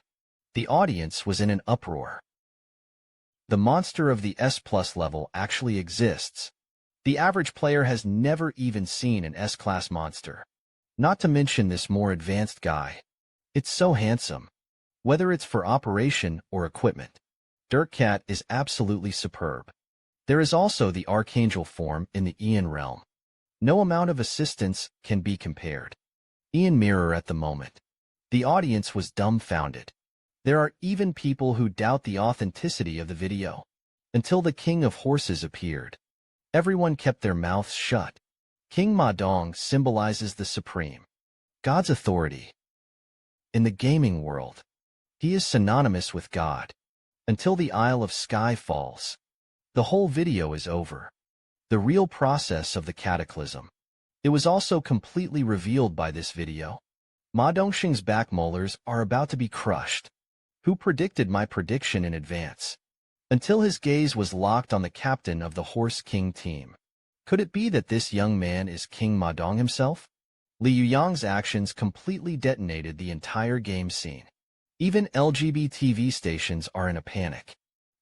the audience was in an uproar. The monster of the S+ level actually exists. The average player has never even seen an S-class monster. Not to mention this more advanced guy. It's so handsome. Whether it's for operation or equipment, Dirtcat is absolutely superb. There is also the Archangel form in the Ian realm. No amount of assistance can be compared. Ian mirror at the moment. The audience was dumbfounded. There are even people who doubt the authenticity of the video. Until the King of Horses appeared, everyone kept their mouths shut. King Ma Dong symbolizes the supreme God's authority. In the gaming world, he is synonymous with God. Until the Isle of Sky falls, the whole video is over. The real process of the cataclysm. It was also completely revealed by this video. Ma Dongxing's back molars are about to be crushed. Who predicted my prediction in advance? Until his gaze was locked on the captain of the Horse King team. Could it be that this young man is King Ma Dong himself? Li Yuyang's actions completely detonated the entire game scene. Even LGBT TV stations are in a panic.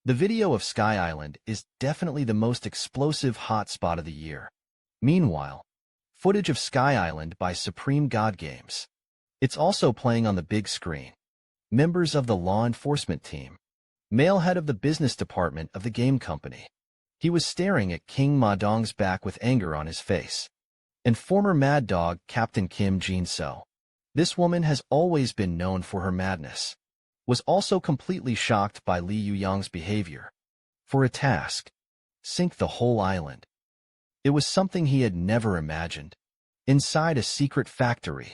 The video of Sky Island is definitely the most explosive hotspot of the year. Meanwhile, footage of Sky Island by Supreme God Games. It's also playing on the big screen. Members of the law enforcement team. Male head of the business department of the game company. He was staring at King Ma Dong's back with anger on his face. And former Mad Dog Captain Kim Jin-so. This woman has always been known for her madness. Was also completely shocked by Li Yuyang's behavior. For a task, sink the whole island. It was something he had never imagined. Inside a secret factory,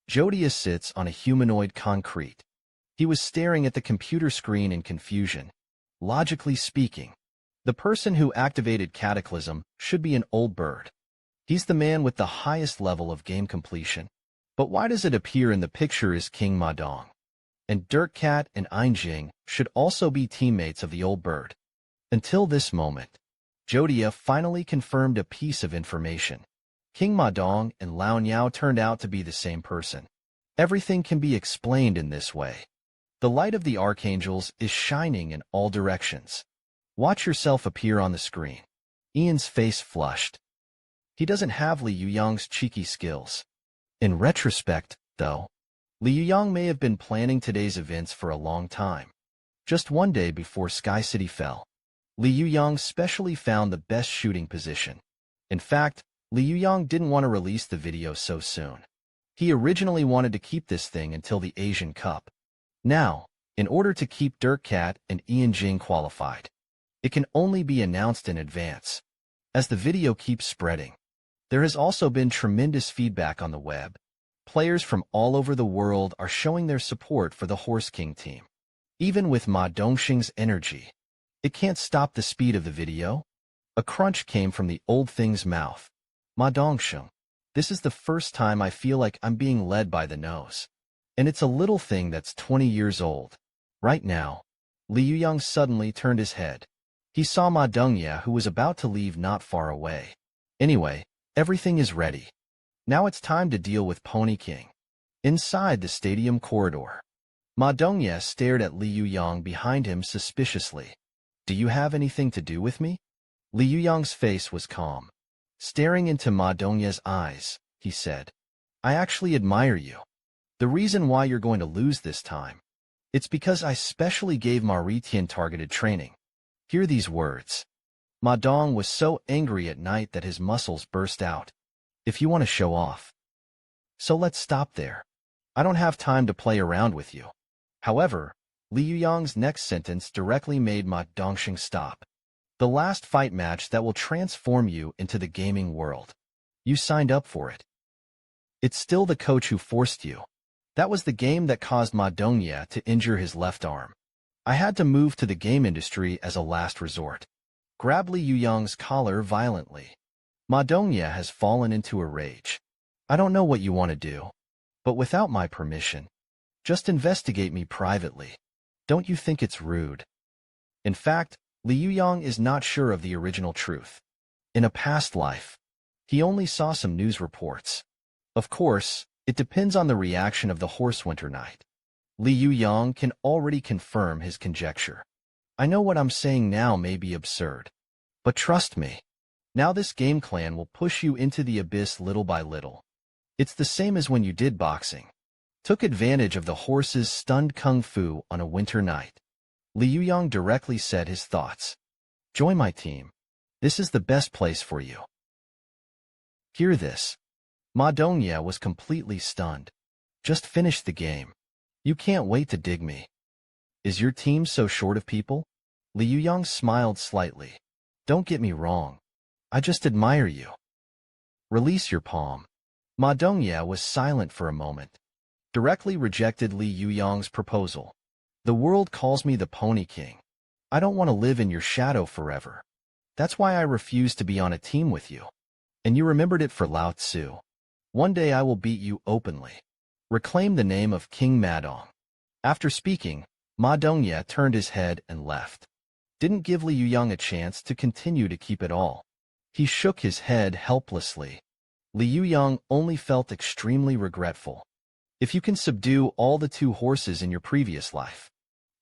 Jodia sits on a humanoid concrete. He was staring at the computer screen in confusion. Logically speaking, the person who activated Cataclysm should be an old bird. He's the man with the highest level of game completion. But why does it appear in the picture as King Ma Dong? And Dirtcat and Einjing should also be teammates of the old bird. Until this moment, Jodia finally confirmed a piece of information. King Ma Dong and Lao Niao turned out to be the same person. Everything can be explained in this way. The light of the archangels is shining in all directions. Watch yourself appear on the screen. Ian's face flushed. He doesn't have Li Yuyang's cheeky skills. In retrospect, though, Li Yuyang may have been planning today's events for a long time. Just one day before Sky City fell, Li Yuyang specially found the best shooting position. In fact, Li Yuyang didn't want to release the video so soon. He originally wanted to keep this thing until the Asian Cup. Now, in order to keep Dirtcat and Ian Jing qualified, it can only be announced in advance. As the video keeps spreading, there has also been tremendous feedback on the web. Players from all over the world are showing their support for the Horse King team. Even with Ma Dongxing's energy, it can't stop the speed of the video. A crunch came from the old thing's mouth. Ma Dongxing, this is the first time I feel like I'm being led by the nose. And it's a little thing that's 20 years old. Right now, Li Yuyang suddenly turned his head. He saw Ma Dongye, who was about to leave not far away. Anyway, everything is ready. Now it's time to deal with Pony King. Inside the stadium corridor, Ma Dongye stared at Li Yuyang behind him suspiciously. Do you have anything to do with me? Li Yuyang's face was calm. Staring into Ma Dongye's eyes, he said, I actually admire you. The reason why you're going to lose this time, it's because I specially gave Ma Ritian targeted training. Hear these words. Ma Dong was so angry at night that his muscles burst out. If you want to show off. So let's stop there. I don't have time to play around with you. However, Li Yuyang's next sentence directly made Ma Dongxing stop. The last fight match that will transform you into the gaming world. You signed up for it. It's still the coach who forced you. That was the game that caused Ma Dongye to injure his left arm. I had to move to the game industry as a last resort. Grab Li Yuyang's collar violently. Ma Dongye has fallen into a rage. I don't know what you want to do, but without my permission, just investigate me privately. Don't you think it's rude? In fact, Li Yuyang is not sure of the original truth. In a past life, He only saw some news reports. Of course, it depends on the reaction of the horse winter night. Li Yuyang can already confirm his conjecture. I know what I'm saying now may be absurd. But trust me, now this game clan will push you into the abyss little by little. It's the same as when you did boxing. Took advantage of the horse's stunned kung fu on a winter night. Li Yuyang directly said his thoughts. Join my team. This is the best place for you. Hear this. Ma Dongye was completely stunned. Just finished the game. You can't wait to dig me. Is your team so short of people? Li Yuyang smiled slightly. Don't get me wrong. I just admire you. Release your palm. Ma Dongye was silent for a moment. Directly rejected Li Yuyang's proposal. The world calls me the Pony King. I don't want to live in your shadow forever. That's why I refuse to be on a team with you. And you remembered it for Lao Tzu. One day I will beat you openly. Reclaim the name of King Madong. After speaking, Ma Dongye turned his head and left. Didn't give Li Yuyang a chance to continue to keep it all. He shook his head helplessly. Li Yuyang only felt extremely regretful. If you can subdue all the 2 horses in your previous life,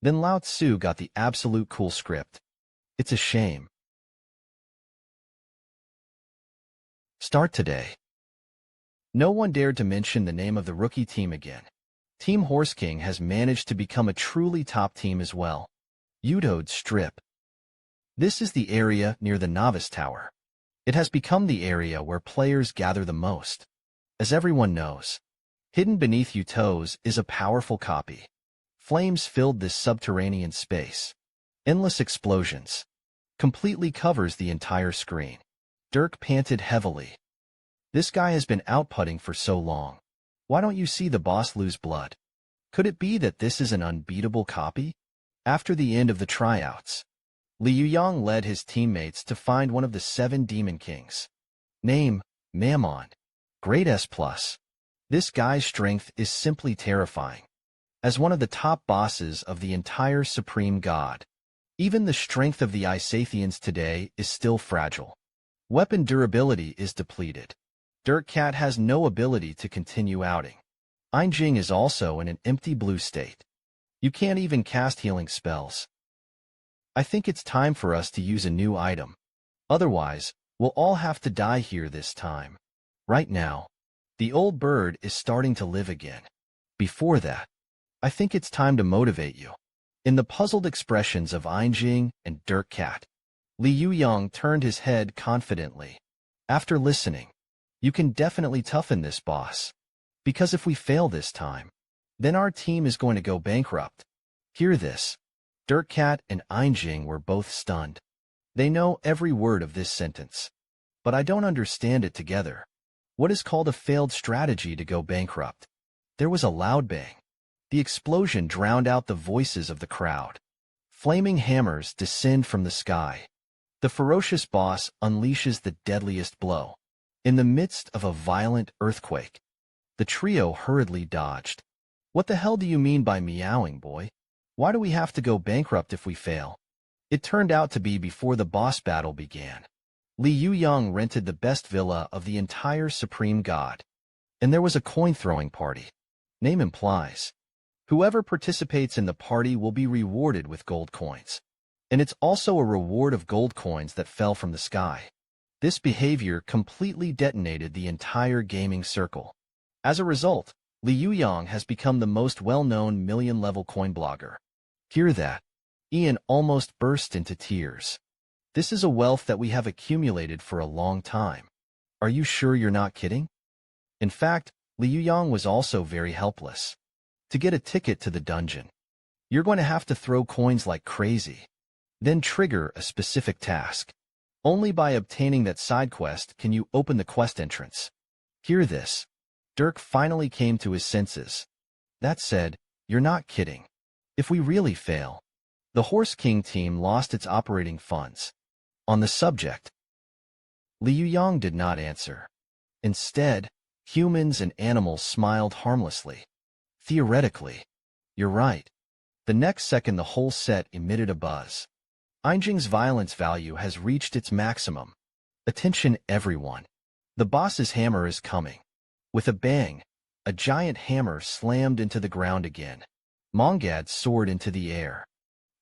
then Lao Tzu got the absolute cool script. It's a shame. Start today. No one dared to mention the name of the rookie team again. Team Horse King has managed to become a truly top team as well. Udode Strip. This is the area near the Novice Tower. It has become the area where players gather the most. As everyone knows, hidden beneath Utoes is a powerful copy. Flames filled this subterranean space. Endless explosions. Completely covers the entire screen. Dirk panted heavily. This guy has been outputting for so long. Why don't you see the boss lose blood? Could it be that this is an unbeatable copy? After the end of the tryouts, Li Yuyang led his teammates to find one of the 7 Demon Kings. Name, Mammon. Grade S+. This guy's strength is simply terrifying. As one of the top bosses of the entire Supreme God, even the strength of the Isathians today is still fragile. Weapon durability is depleted. Dirk Cat has no ability to continue outing. Einjing is also in an empty blue state. You can't even cast healing spells. I think it's time for us to use a new item. Otherwise, we'll all have to die here this time. Right now, the old bird is starting to live again. Before that, I think it's time to motivate you. In the puzzled expressions of Einjing and Dirk Cat, Li Yuyang turned his head confidently. After listening, you can definitely toughen this boss. Because if we fail this time, then our team is going to go bankrupt. Hear this. Dirk Cat and Einjing were both stunned. They know every word of this sentence. But I don't understand it together. What is called a failed strategy to go bankrupt? There was a loud bang. The explosion drowned out the voices of the crowd. Flaming hammers descend from the sky. The ferocious boss unleashes the deadliest blow. In the midst of a violent earthquake, the trio hurriedly dodged. What the hell do you mean by meowing, boy? Why do we have to go bankrupt if we fail? It turned out to be before the boss battle began. Li Yuyang rented the best villa of the entire Supreme God. And there was a coin-throwing party. Name implies. Whoever participates in the party will be rewarded with gold coins. And it's also a reward of gold coins that fell from the sky. This behavior completely detonated the entire gaming circle. As a result, Li Yuyang has become the most well-known million-level coin blogger. Hear that? Ian almost burst into tears. This is a wealth that we have accumulated for a long time. Are you sure you're not kidding? In fact, Li Yuyang was also very helpless. To get a ticket to the dungeon, you're going to have to throw coins like crazy. Then trigger a specific task. Only by obtaining that side quest can you open the quest entrance. Hear this. Dirk finally came to his senses. That said, you're not kidding. If we really fail, the Horse King team lost its operating funds. On the subject, Li Yuyang did not answer. Instead, humans and animals smiled harmlessly. Theoretically, you're right. The next second the whole set emitted a buzz. Einjing's violence value has reached its maximum. Attention everyone. The boss's hammer is coming. With a bang, a giant hammer slammed into the ground again. Mangas soared into the air.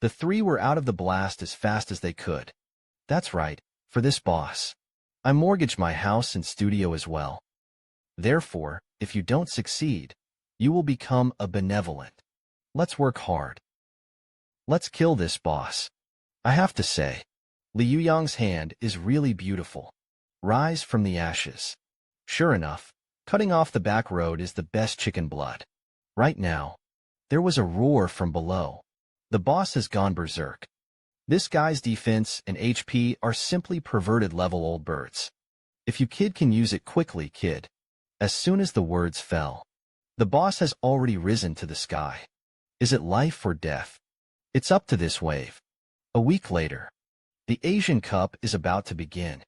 The three were out of the blast as fast as they could. That's right, for this boss. I mortgaged my house and studio as well. Therefore, if you don't succeed, you will become a benevolent. Let's work hard. Let's kill this boss. I have to say, Li Yuyang's hand is really beautiful. Rise from the ashes. Sure enough, cutting off the back road is the best chicken blood. Right now, there was a roar from below. The boss has gone berserk. This guy's defense and HP are simply perverted level old birds. If you kid can use it quickly, kid. As soon as the words fell, the boss has already risen to the sky. Is it life or death? It's up to this wave. A week later, the Asian Cup is about to begin.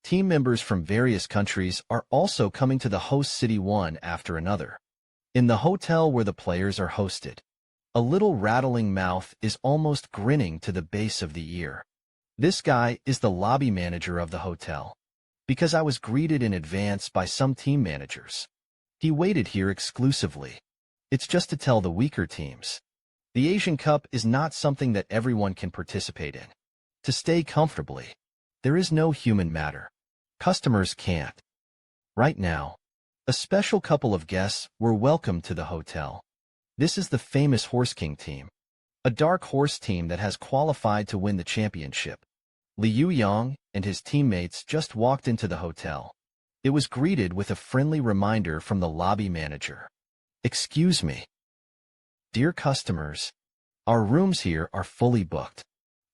Team members from various countries are also coming to the host city one after another. In the hotel where the players are hosted, a little rattling mouth is almost grinning to the base of the ear. This guy is the lobby manager of the hotel. Because I was greeted in advance by some team managers. He waited here exclusively. It's just to tell the weaker teams. The Asian Cup is not something that everyone can participate in. To stay comfortably, there is no human matter. Customers can't. Right now, a special couple of guests were welcomed to the hotel. This is the famous Horse King team, a dark horse team that has qualified to win the championship. Li Yuyang and his teammates just walked into the hotel. It was greeted with a friendly reminder from the lobby manager. Excuse me. Dear customers, our rooms here are fully booked.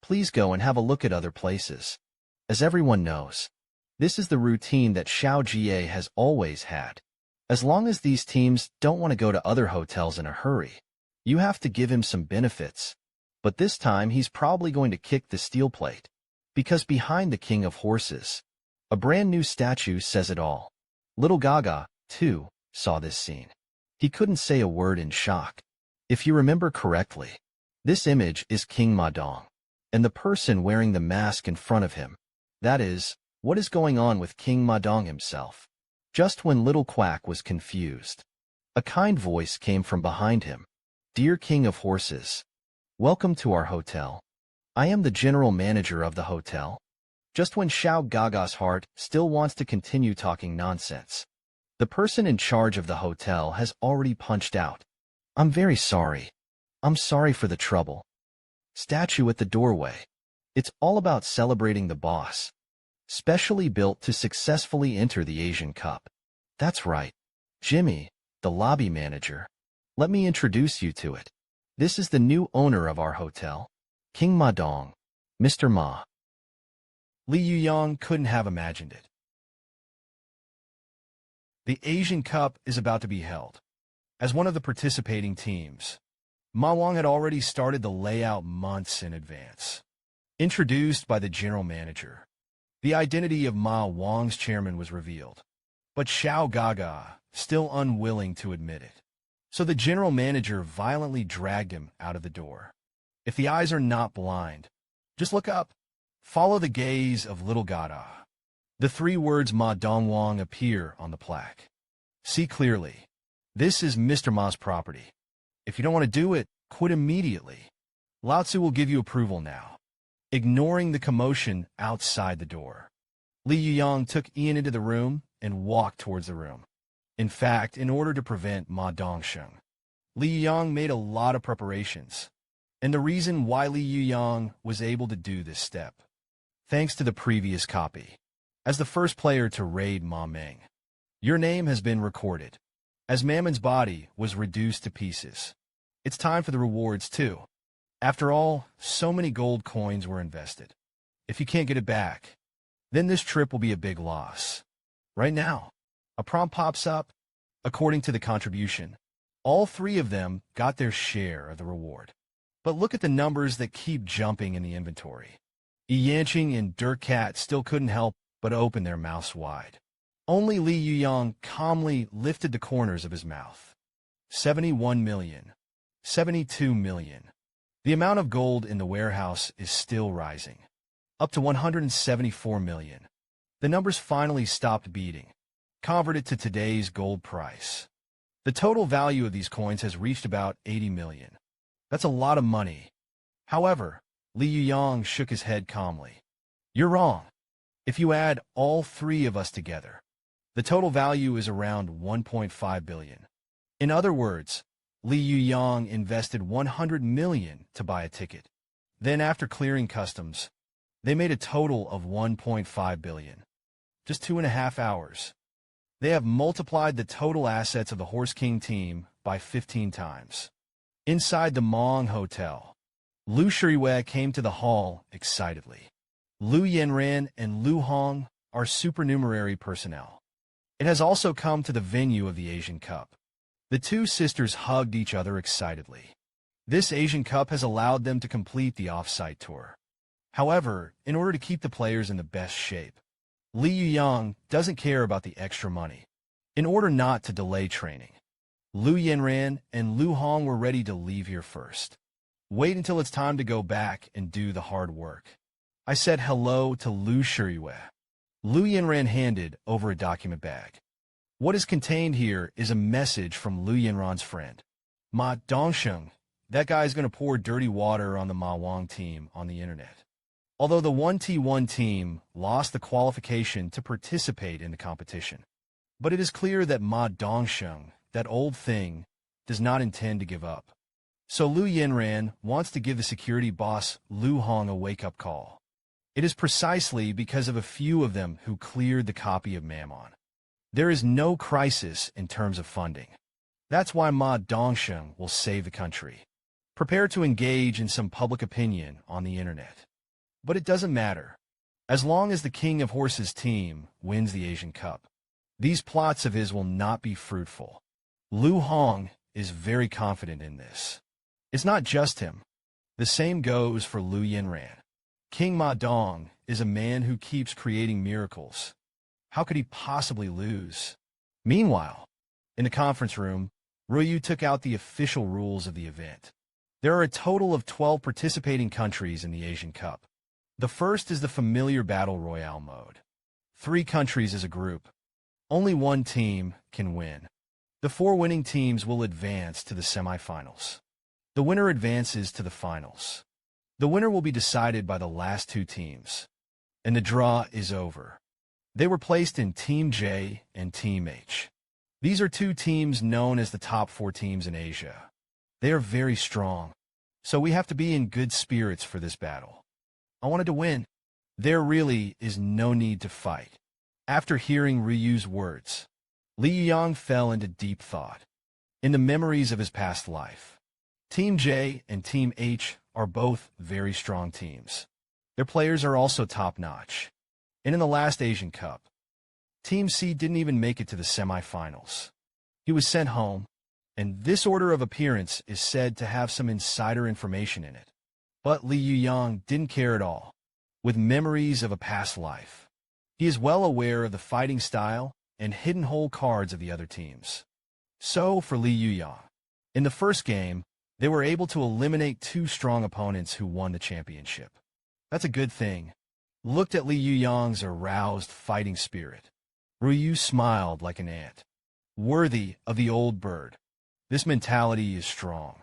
Please go and have a look at other places. As everyone knows, this is the routine that Xiao Jie has always had. As long as these teams don't want to go to other hotels in a hurry, you have to give him some benefits. But this time he's probably going to kick the steel plate. Because behind the King of Horses, a brand new statue says it all. Little Gaga, too, saw this scene. He couldn't say a word in shock. If you remember correctly, this image is King Madong, and the person wearing the mask in front of him. That is, what is going on with King Madong himself? Just when Little Quack was confused, a kind voice came from behind him. Dear King of Horses, welcome to our hotel. I am the general manager of the hotel. Just when Xiao Gaga's heart still wants to continue talking nonsense, the person in charge of the hotel has already punched out. I'm very sorry. I'm sorry for the trouble. Statue at the doorway. It's all about celebrating the boss. Specially built to successfully enter the Asian Cup. That's right. Jimmy, the lobby manager. Let me introduce you to it. This is the new owner of our hotel. King Madong, Mr. Ma. Li Yuyang couldn't have imagined it. The Asian Cup is about to be held. As one of the participating teams, Ma Wang had already started the layout months in advance. Introduced by the general manager, the identity of Ma Wang's chairman was revealed, but Xiao Gaga still unwilling to admit it. So the general manager violently dragged him out of the door. If the eyes are not blind, just look up. Follow the gaze of Little Gada. The three words Ma Dongwang appear on the plaque. See clearly. This is Mr. Ma's property. If you don't want to do it, quit immediately. Lao Tzu will give you approval now. Ignoring the commotion outside the door, Li Yuyang took Ian into the room and walked towards the room. In fact, in order to prevent Ma Dongsheng, Li Yuyang made a lot of preparations. And the reason why Li Yuyang was able to do this step, thanks to the previous copy. As the first player to raid Ma Meng, your name has been recorded. As Mammon's body was reduced to pieces, it's time for the rewards too. After all, so many gold coins were invested. If you can't get it back, then this trip will be a big loss. Right now, a prompt pops up. According to the contribution, all three of them got their share of the reward. But look at the numbers that keep jumping in the inventory. Yanqing and Dirk Cat still couldn't help but open their mouths wide. Only Li Yuyang calmly lifted the corners of his mouth. 71 million. 72 million. The amount of gold in the warehouse is still rising. Up to 174 million. The numbers finally stopped beating. Convert it to today's gold price. The total value of these coins has reached about 80 million. That's a lot of money. However, Li Yuyang shook his head calmly. You're wrong. If you add all three of us together, the total value is around 1.5 billion. In other words, Li Yuyang invested 100 million to buy a ticket. Then after clearing customs, they made a total of 1.5 billion. Just 2.5 hours. They have multiplied the total assets of the Horse King team by 15 times. Inside the Mong Hotel, Lu Shiriyue came to the hall excitedly. Lu Yanran and Lu Hong are supernumerary personnel. It has also come to the venue of the Asian Cup. The two sisters hugged each other excitedly. This Asian Cup has allowed them to complete the off-site tour. However, in order to keep the players in the best shape, Li Yuyang doesn't care about the extra money. In order not to delay training, Lu Yanran and Lu Hong were ready to leave here first. Wait until it's time to go back and do the hard work. I said hello to Lu Shiriyue. Lu Yanran handed over a document bag. What is contained here is a message from Lu Yanran's friend. Ma Dongsheng, that guy's going to pour dirty water on the Ma Wang team on the internet. Although the 1T1 team lost the qualification to participate in the competition. But it is clear that Ma Dongsheng, that old thing, does not intend to give up. So Lu Yanran wants to give the security boss Lu Hong a wake-up call. It is precisely because of a few of them who cleared the copy of Mammon. There is no crisis in terms of funding. That's why Ma Dongsheng will save the country. Prepare to engage in some public opinion on the internet. But it doesn't matter. As long as the King of Horses team wins the Asian Cup, these plots of his will not be fruitful. Lu Hong is very confident in this. It's not just him. The same goes for Lu Yanran. King Ma Dong is a man who keeps creating miracles. How could he possibly lose? Meanwhile, in the conference room, Ryu took out the official rules of the event. There are a total of 12 participating countries in the Asian Cup. The first is the familiar Battle Royale mode. 3 countries as a group. Only one team can win. The 4 winning teams will advance to the semifinals. The winner advances to the finals. The winner will be decided by the last 2 teams. And the draw is over. They were placed in Team J and Team H. These are 2 teams known as the top 4 teams in Asia. They are very strong, so we have to be in good spirits for this battle. I wanted to win. There really is no need to fight. After hearing Ryu's words, Li Yuyang fell into deep thought. In the memories of his past life, Team J and Team H are both very strong teams. Their players are also top-notch. And in the last Asian Cup, Team C didn't even make it to the semifinals. He was sent home, and this order of appearance is said to have some insider information in it. But Li Yuyang didn't care at all. With memories of a past life, he is well aware of the fighting style and hidden hole cards of the other teams. So for Li Yuyang, in the first game, they were able to eliminate 2 strong opponents who won the championship. That's a good thing. Looked at Li Yuyang's aroused fighting spirit. Ryu smiled like an ant. Worthy of the old bird. This mentality is strong.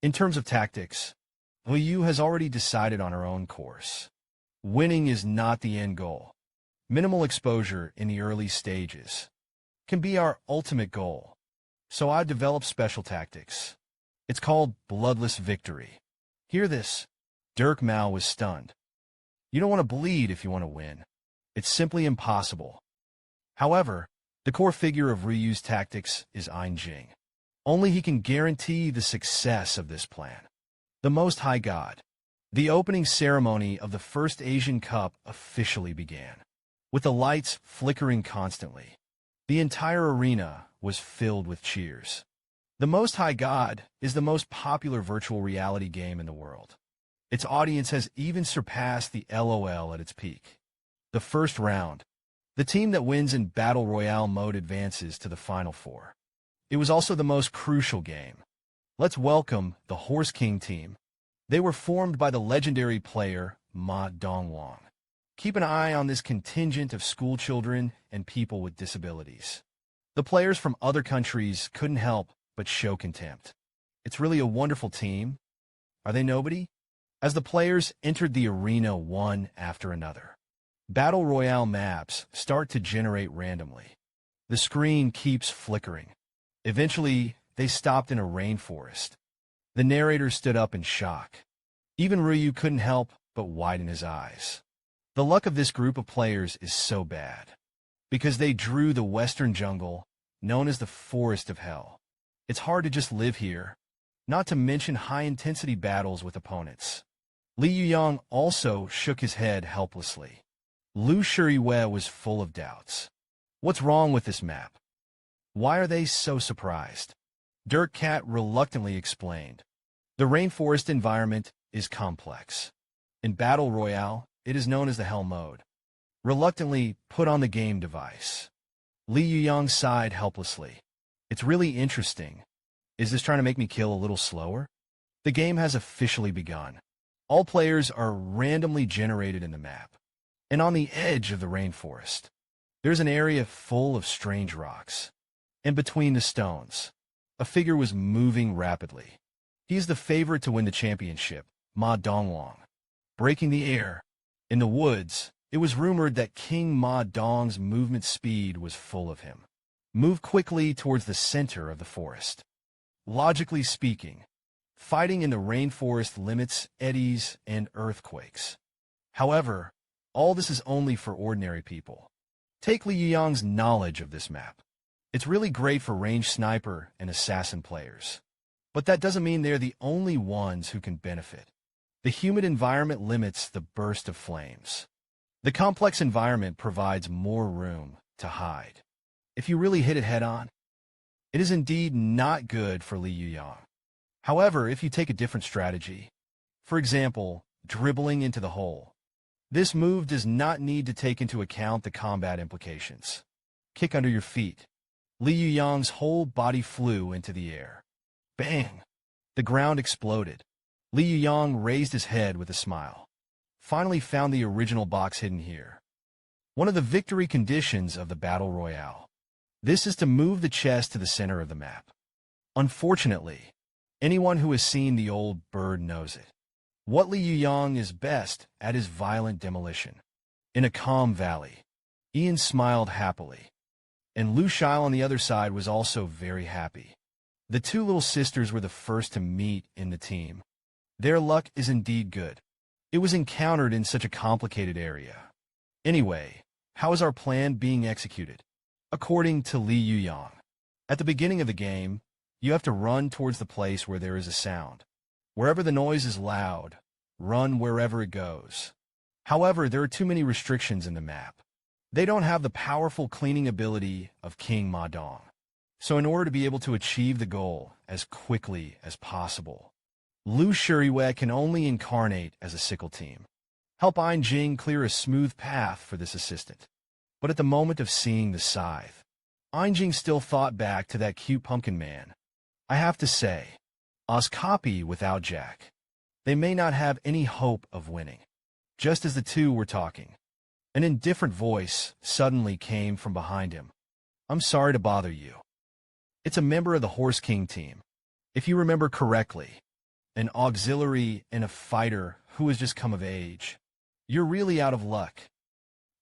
In terms of tactics, Ryu has already decided on her own course. Winning is not the end goal. Minimal exposure in the early stages can be our ultimate goal. So I developed special tactics. It's called bloodless victory. Hear this. Dirk Mao was stunned. You don't want to bleed if you want to win. It's simply impossible. However, the core figure of Ryu's tactics is Ein Jing. Only he can guarantee the success of this plan. The Most High God. The opening ceremony of the first Asian Cup officially began. With the lights flickering constantly, the entire arena was filled with cheers. The Most High God is the most popular virtual reality game in the world. Its audience has even surpassed the LOL at its peak. The first round. The team that wins in Battle Royale mode advances to the Final 4. It was also the most crucial game. Let's welcome the Horse King team. They were formed by the legendary player Ma Dongwang. Keep an eye on this contingent of school children and people with disabilities. The players from other countries couldn't help but show contempt. It's really a wonderful team. Are they nobody? As the players entered the arena one after another, Battle Royale maps start to generate randomly. The screen keeps flickering. Eventually, they stopped in a rainforest. The narrator stood up in shock. Even Ryu couldn't help but widen his eyes. The luck of this group of players is so bad, because they drew the western jungle, known as the Forest of Hell. It's hard to just live here, not to mention high-intensity battles with opponents. Li Yuyang also shook his head helplessly. Lu Shuriwei was full of doubts. What's wrong with this map? Why are they so surprised? Dirk Cat reluctantly explained. The rainforest environment is complex. In Battle Royale, it is known as the Hell mode. Reluctantly put on the game device. Li Yuyang sighed helplessly. It's really interesting. Is this trying to make me kill a little slower? The game has officially begun. All players are randomly generated in the map. And on the edge of the rainforest, there's an area full of strange rocks. And between the stones, a figure was moving rapidly. He is the favorite to win the championship, Ma Donglong. Breaking the air. In the woods, it was rumored that King Ma Dong's movement speed was full of him. Move quickly towards the center of the forest. Logically speaking, fighting in the rainforest limits eddies and earthquakes. However, all this is only for ordinary people. Take Li Yuyang's knowledge of this map. It's really great for ranged sniper and assassin players. But that doesn't mean they're the only ones who can benefit. The humid environment limits the burst of flames. The complex environment provides more room to hide. If you really hit it head-on, it is indeed not good for Li Yuyang. However, if you take a different strategy, for example, dribbling into the hole, this move does not need to take into account the combat implications. Kick under your feet. Li Yuyang's whole body flew into the air. Bang! The ground exploded. Li Yuyang raised his head with a smile. Finally found the original box hidden here. One of the victory conditions of the Battle Royale. This is to move the chest to the center of the map. Unfortunately, anyone who has seen the old bird knows it. What Li Yuyang is best at is violent demolition. In a calm valley, Ian smiled happily. And Lu Shile on the other side was also very happy. The two little sisters were the first to meet in the team. Their luck is indeed good. It was encountered in such a complicated area. Anyway, how is our plan being executed? According to Li Yuyang, at the beginning of the game, you have to run towards the place where there is a sound. Wherever the noise is loud, run wherever it goes. However, there are too many restrictions in the map. They don't have the powerful cleaning ability of King Ma Dong. So in order to be able to achieve the goal as quickly as possible, Lu Shuriwei can only incarnate as a sickle team. Help Ein Jing clear a smooth path for this assistant. But at the moment of seeing the scythe, Ein Jing still thought back to that cute pumpkin man. I have to say, Oz copy without Jack. They may not have any hope of winning. Just as the two were talking, an indifferent voice suddenly came from behind him. I'm sorry to bother you. It's a member of the Horse King team. If you remember correctly, an auxiliary and a fighter who has just come of age. You're really out of luck.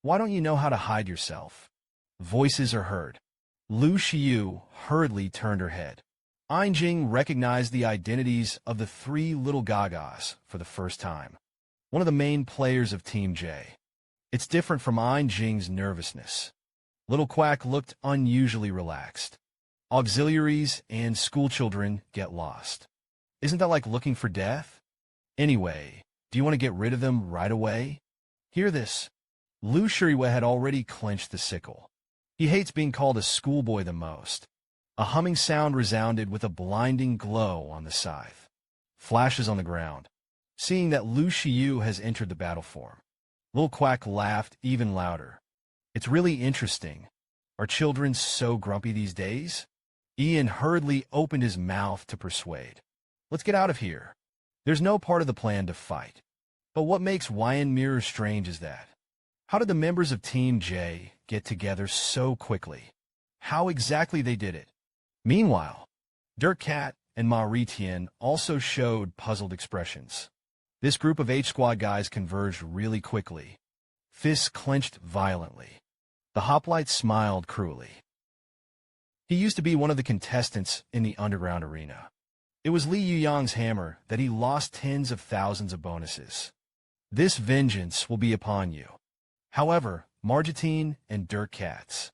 Why don't you know how to hide yourself? Voices are heard. Lu Xiyu hurriedly turned her head. Ein Jing recognized the identities of the three little Gagas for the first time. One of the main players of Team J. It's different from Ein Jing's nervousness. Little Quack looked unusually relaxed. Auxiliaries and schoolchildren get lost. Isn't that like looking for death? Anyway, do you want to get rid of them right away? Hear this. Lu Shuriwei had already clenched the sickle. He hates being called a schoolboy the most. A humming sound resounded with a blinding glow on the scythe. Flashes on the ground. Seeing that Lu Xiyu has entered the battle form, Little Quack laughed even louder. It's really interesting. Are children so grumpy these days? Ian hurriedly opened his mouth to persuade. Let's get out of here. There's no part of the plan to fight. But what makes Wyan Mirror strange is that How did the members of Team J get together so quickly? How exactly they did it? Meanwhile, Dirk Cat and Ma Ritien also showed puzzled expressions. This group of H-Squad guys converged really quickly. Fists clenched violently. The hoplite smiled cruelly. He used to be one of the contestants in the underground arena. It was Li Yuyang's hammer that he lost tens of thousands of bonuses. This vengeance will be upon you. However, Margitine and Dirk Cats,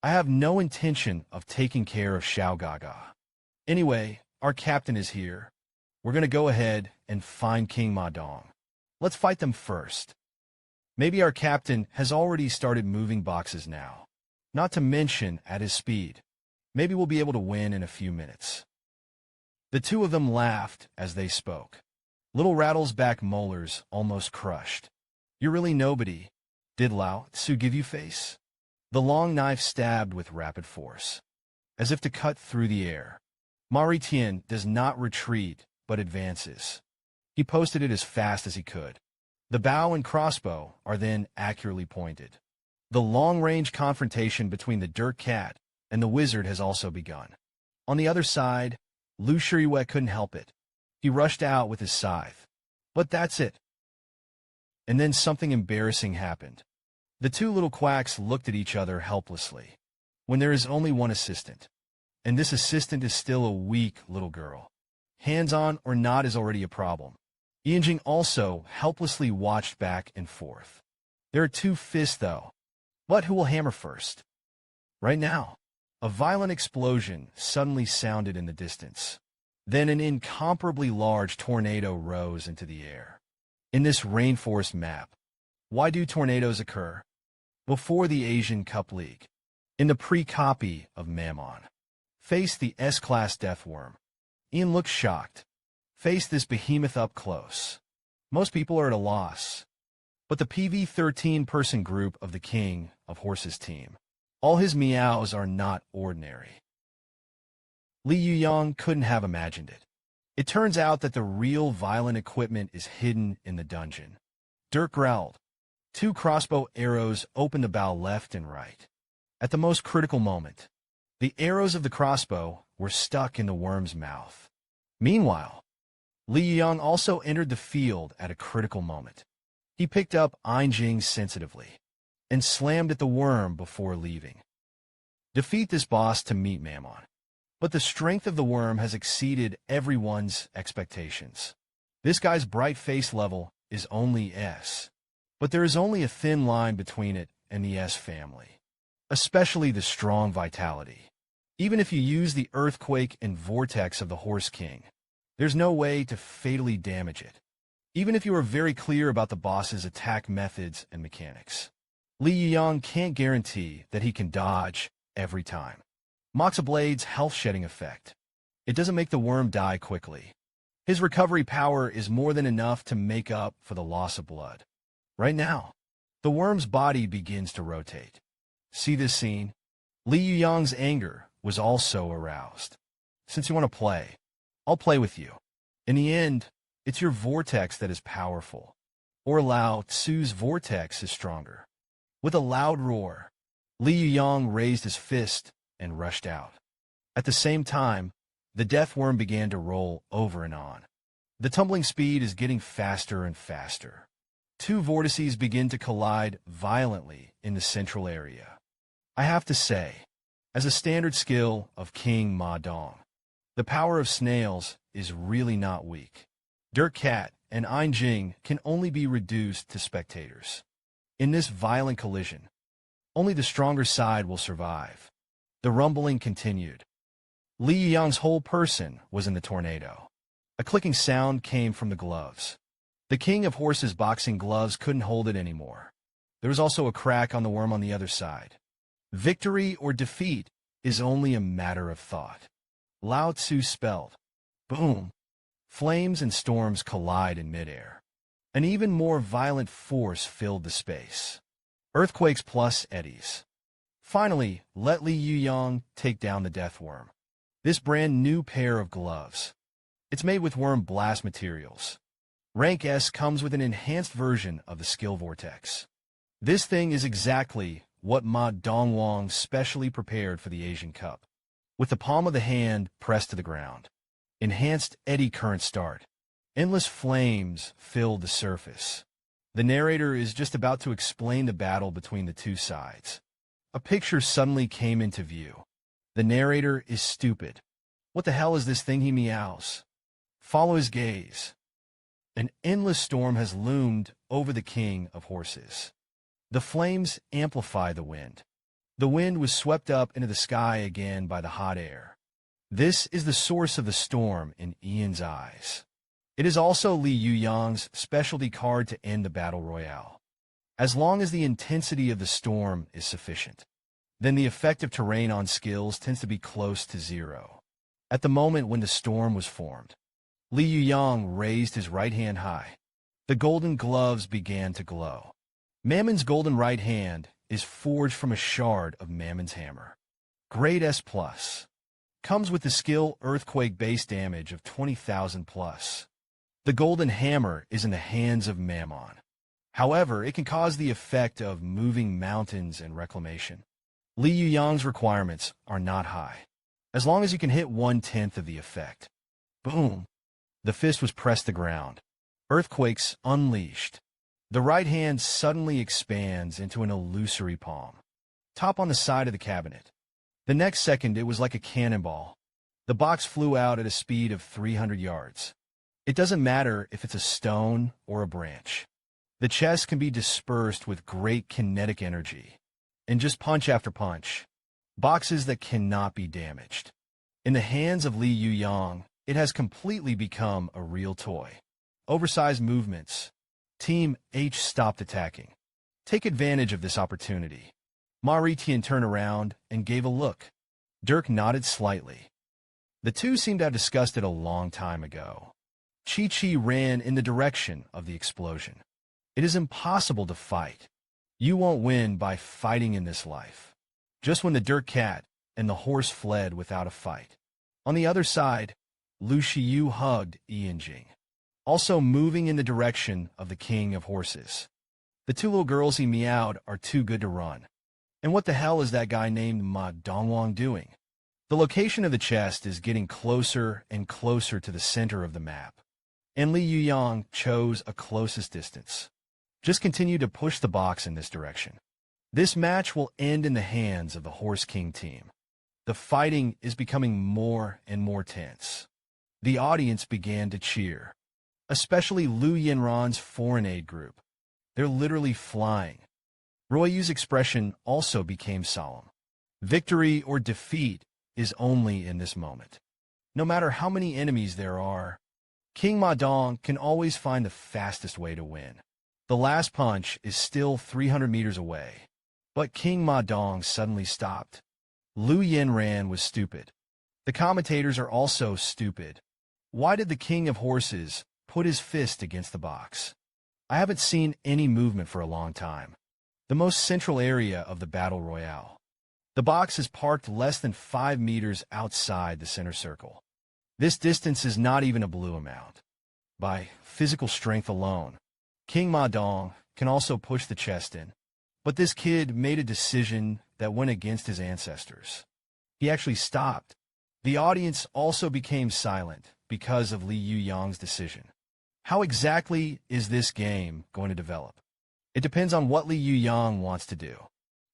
I have no intention of taking care of Xiao Gaga. Anyway, our captain is here. We're going to go ahead and find King Ma Dong. Let's fight them first. Maybe our captain has already started moving boxes now. Not to mention at his speed. Maybe we'll be able to win in a few minutes. The two of them laughed as they spoke. Little Rattle's back molars almost crushed. You're really nobody. Did Lao Tzu give you face? The long knife stabbed with rapid force, as if to cut through the air. Ma Ritien does not retreat, but advances. He posted it as fast as he could. The bow and crossbow are then accurately pointed. The long-range confrontation between the Dirk Cat and the wizard has also begun. On the other side, Lu Shuriwei couldn't help it. He rushed out with his scythe. But that's it. And then something embarrassing happened. The two little quacks looked at each other helplessly. When there is only one assistant, and this assistant is still a weak little girl. Hands-on or not is already a problem. Yanjing also helplessly watched back and forth. There are two fists, though. But who will hammer first? Right now. A violent explosion suddenly sounded in the distance. Then an incomparably large tornado rose into the air. In this rainforest map, why do tornadoes occur? Before the Asian Cup League, in the pre-copy of Mammon, faced the S-Class Deathworm. Ian looked shocked. Faced this behemoth up close. Most people are at a loss. But the PV-13-person group of the King of Horses team, all his meows are not ordinary. Li Yuyang couldn't have imagined it. It turns out that the real violent equipment is hidden in the dungeon. Dirk growled. Two crossbow arrows opened the bow left and right. At the most critical moment, the arrows of the crossbow were stuck in the worm's mouth. Meanwhile, Li Yuyang also entered the field at a critical moment. He picked up Einjing sensitively and slammed at the worm before leaving. Defeat this boss to meet Mammon. But the strength of the worm has exceeded everyone's expectations. This guy's bright face level is only S. But there is only a thin line between it and the S family. Especially the strong vitality. Even if you use the earthquake and vortex of the Horse King, there's no way to fatally damage it. Even if you are very clear about the boss's attack methods and mechanics. Li Yuyang can't guarantee that he can dodge every time. Moxa Blade's health-shedding effect. It doesn't make the worm die quickly. His recovery power is more than enough to make up for the loss of blood. Right now, the worm's body begins to rotate. See this scene? Li Yuyang's anger was also aroused. Since you want to play, I'll play with you. In the end, it's your vortex that is powerful. Or Lao Tzu's vortex is stronger. With a loud roar, Li Yuyang raised his fist and rushed out. At the same time, the death worm began to roll over and on. The tumbling speed is getting faster and faster. Two vortices begin to collide violently in the central area. I have to say, as a standard skill of King Ma Dong, the power of snails is really not weak. Dirk Cat and Einjing can only be reduced to spectators. In this violent collision, only the stronger side will survive. The rumbling continued. Li Yuyang's whole person was in the tornado. A clicking sound came from the gloves. The King of Horses' boxing gloves couldn't hold it anymore. There was also a crack on the worm on the other side. Victory or defeat is only a matter of thought. Lao Tzu spelled. Boom. Flames and storms collide in midair. An even more violent force filled the space. Earthquakes plus eddies. Finally, let Li Yuyang take down the death worm. This brand new pair of gloves. It's made with worm blast materials. Rank S comes with an enhanced version of the skill vortex. This thing is exactly what Ma Dongwang specially prepared for the Asian Cup. With the palm of the hand pressed to the ground. Enhanced eddy current start. Endless flames filled the surface. The narrator is just about to explain the battle between the two sides. A picture suddenly came into view. The narrator is stupid. What the hell is this thing, he meows. Follow his gaze. An endless storm has loomed over the king of horses. The flames amplify the wind. The wind was swept up into the sky again by the hot air. This is the source of the storm in Ian's eyes. It is also Li Yuyang's specialty card to end the battle royale. As long as the intensity of the storm is sufficient, then the effect of terrain on skills tends to be close to zero. At the moment when the storm was formed, Li Yuyang raised his right hand high. The golden gloves began to glow. Mammon's golden right hand is forged from a shard of Mammon's hammer. Grade S+. Comes with the skill earthquake base damage of 20,000 plus. The golden hammer is in the hands of Mammon. However, it can cause the effect of moving mountains and reclamation. Li Yuyang's requirements are not high. As long as you can hit 1/10 of the effect. Boom! The fist was pressed to the ground. Earthquakes unleashed. The right hand suddenly expands into an illusory palm. Top on the side of the cabinet. The next second, it was like a cannonball. The box flew out at a speed of 300 yards. It doesn't matter if it's a stone or a branch. The chest can be dispersed with great kinetic energy. And just punch after punch. Boxes that cannot be damaged. In the hands of Li Yuyang, it has completely become a real toy. Oversized movements. Team H stopped attacking. Take advantage of this opportunity. Maritian turned around and gave a look. Dirk nodded slightly. The two seemed to have discussed it a long time ago. Chi-Chi ran in the direction of the explosion. It is impossible to fight. You won't win by fighting in this life. Just when the Dirk cat and the horse fled without a fight. On the other side, Lu Shiyu hugged Ian Jing, also moving in the direction of the king of horses. The two little girls he meowed are too good to run. And what the hell is that guy named Ma Dongwang doing? The location of the chest is getting closer and closer to the center of the map. And Li Yuyang chose a closest distance. Just continue to push the box in this direction. This match will end in the hands of the Horse King team. The fighting is becoming more and more tense. The audience began to cheer, especially Lu Yanran's foreign aid group. They're literally flying. Royu's expression also became solemn. Victory or defeat is only in this moment. No matter how many enemies there are, King Ma Dong can always find the fastest way to win. The last punch is still 300 meters away. But King Ma Dong suddenly stopped. Lu Yanran was stupid. The commentators are also stupid. Why did the king of horses put his fist against the box? I haven't seen any movement for a long time. The most central area of the battle royale. The box is parked less than 5 meters outside the center circle. This distance is not even a blue amount. By physical strength alone, King Ma Dong can also push the chest in. But this kid made a decision that went against his ancestors. He actually stopped. The audience also became silent because of Li Yuyang's decision. How exactly is this game going to develop? It depends on what Li Yuyang wants to do.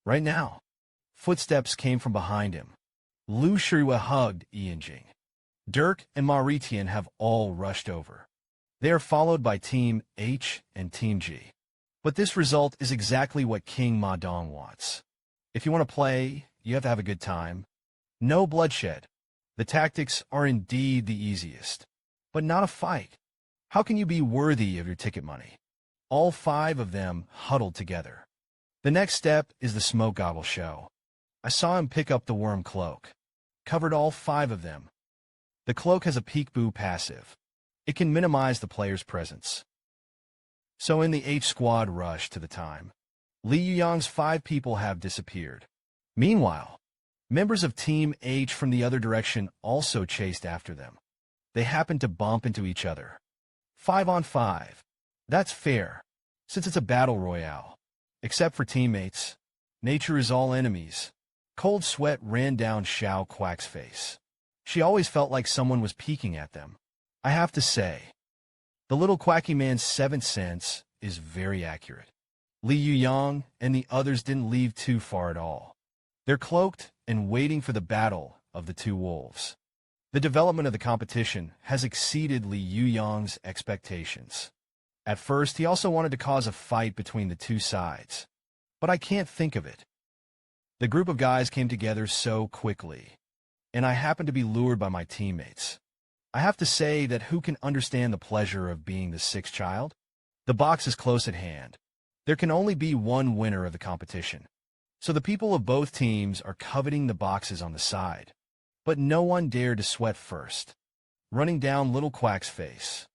Right now, footsteps came from behind him. Lu Shirua hugged Ian Jing. Dirk and Maritian have all rushed over. They are followed by Team H and Team G. But this result is exactly what King Ma Dong wants. If you want to play, you have to have a good time. No bloodshed. The tactics are indeed the easiest. But not a fight. How can you be worthy of your ticket money? All 5 of them huddled together. The next step is the smoke goggle show. I saw him pick up the worm cloak. Covered all 5 of them. The cloak has a peekaboo passive. It can minimize the player's presence. So in the H squad rush to the time, Li Yuyang's 5 people have disappeared. Meanwhile, members of Team H from the other direction also chased after them. They happened to bump into each other. 5 on 5. That's fair, since it's a battle royale. Except for teammates. Nature is all enemies. Cold sweat ran down Xiao Quack's face. She always felt like someone was peeking at them. I have to say, the little quacky man's seventh sense is very accurate. Li Yuyang and the others didn't leave too far at all. They're cloaked and waiting for the battle of the two wolves. The development of the competition has exceeded Li Yuyang's expectations. At first, he also wanted to cause a fight between the two sides. But I can't think of it. The group of guys came together so quickly, and I happened to be lured by my teammates. I have to say that who can understand the pleasure of being the sixth child? The box is close at hand. There can only be one winner of the competition. So the people of both teams are coveting the boxes on the side. But no one dared to sweat first. Running down Little Quack's face.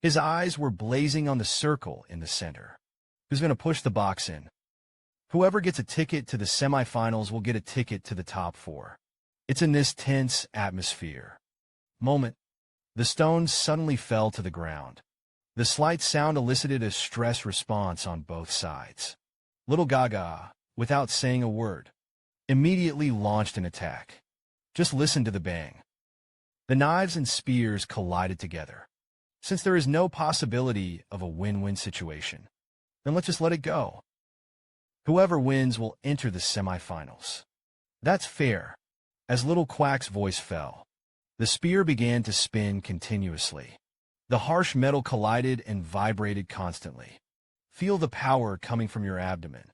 His eyes were blazing on the circle in the center. Who's going to push the box in? Whoever gets a ticket to the semifinals will get a ticket to the top four. It's in this tense atmosphere. Moment. The stones suddenly fell to the ground. The slight sound elicited a stress response on both sides. Little Gaga, without saying a word, immediately launched an attack. Just listen to the bang. The knives and spears collided together. Since there is no possibility of a win-win situation, then let's just let it go. Whoever wins will enter the semifinals. That's fair. As Little Quack's voice fell, the spear began to spin continuously. The harsh metal collided and vibrated constantly. Feel the power coming from your abdomen.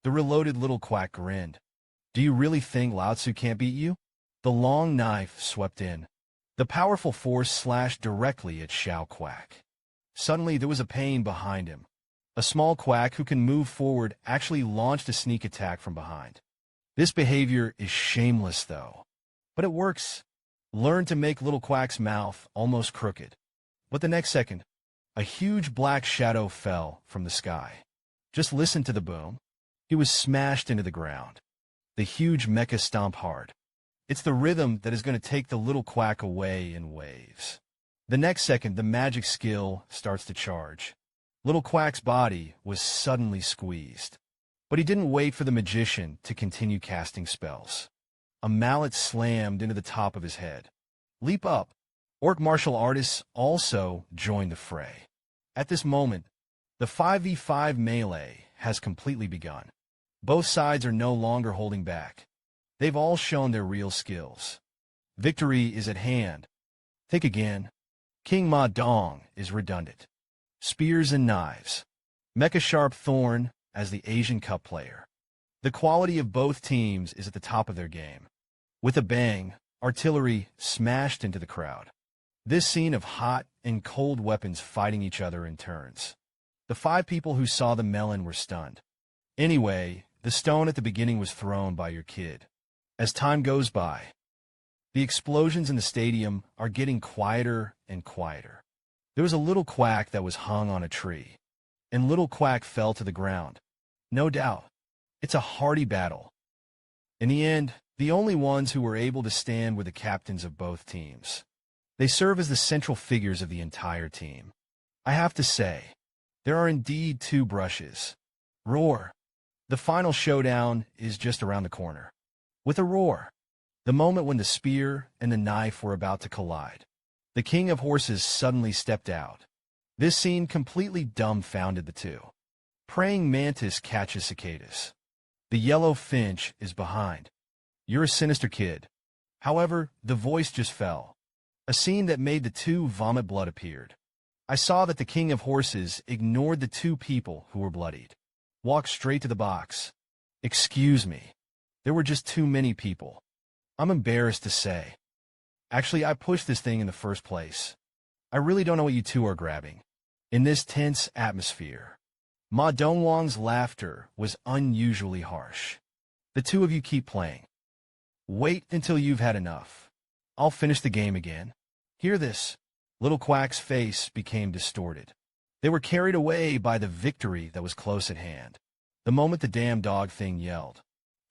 The reloaded Little Quack grinned. Do you really think Lao Tzu can't beat you? The long knife swept in. The powerful force slashed directly at Xiao Quack. Suddenly there was a pain behind him. A small quack who can move forward actually launched a sneak attack from behind. This behavior is shameless though. But it works. Learn to make Little Quack's mouth almost crooked. But the next second, a huge black shadow fell from the sky. Just listen to the boom. He was smashed into the ground. The huge mecha stomped hard. It's the rhythm that is going to take the Little Quack away in waves. The next second, the magic skill starts to charge. Little Quack's body was suddenly squeezed. But he didn't wait for the magician to continue casting spells. A mallet slammed into the top of his head. Leap up. Orc martial artists also joined the fray. At this moment, the 5v5 melee has completely begun. Both sides are no longer holding back. They've all shown their real skills. Victory is at hand. Think again. King Ma Dong is redundant. Spears and knives. Mecha Sharp Thorn as the Asian Cup player. The quality of both teams is at the top of their game. With a bang, artillery smashed into the crowd. This scene of hot and cold weapons fighting each other in turns. The 5 people who saw the melon were stunned. Anyway, the stone at the beginning was thrown by your kid. As time goes by, the explosions in the stadium are getting quieter and quieter. There was a Little Quack that was hung on a tree, and Little Quack fell to the ground. No doubt, it's a hardy battle. In the end, the only ones who were able to stand were the captains of both teams. They serve as the central figures of the entire team. I have to say, there are indeed 2 brushes. Roar. The final showdown is just around the corner. With a roar, the moment when the spear and the knife were about to collide, the King of Horses suddenly stepped out. This scene completely dumbfounded the two. Praying mantis catches cicadas. The yellow finch is behind. You're a sinister kid. However, the voice just fell. A scene that made the 2 vomit blood appeared. I saw that the King of Horses ignored the 2 people who were bloodied. Walked straight to the box. Excuse me. There were just too many people. I'm embarrassed to say. Actually, I pushed this thing in the first place. I really don't know what you 2 are grabbing. In this tense atmosphere, Ma Dongwang's laughter was unusually harsh. The 2 of you keep playing. Wait until you've had enough. I'll finish the game again. Hear this. Little Quack's face became distorted. They were carried away by the victory that was close at hand. The moment the damn dog thing yelled,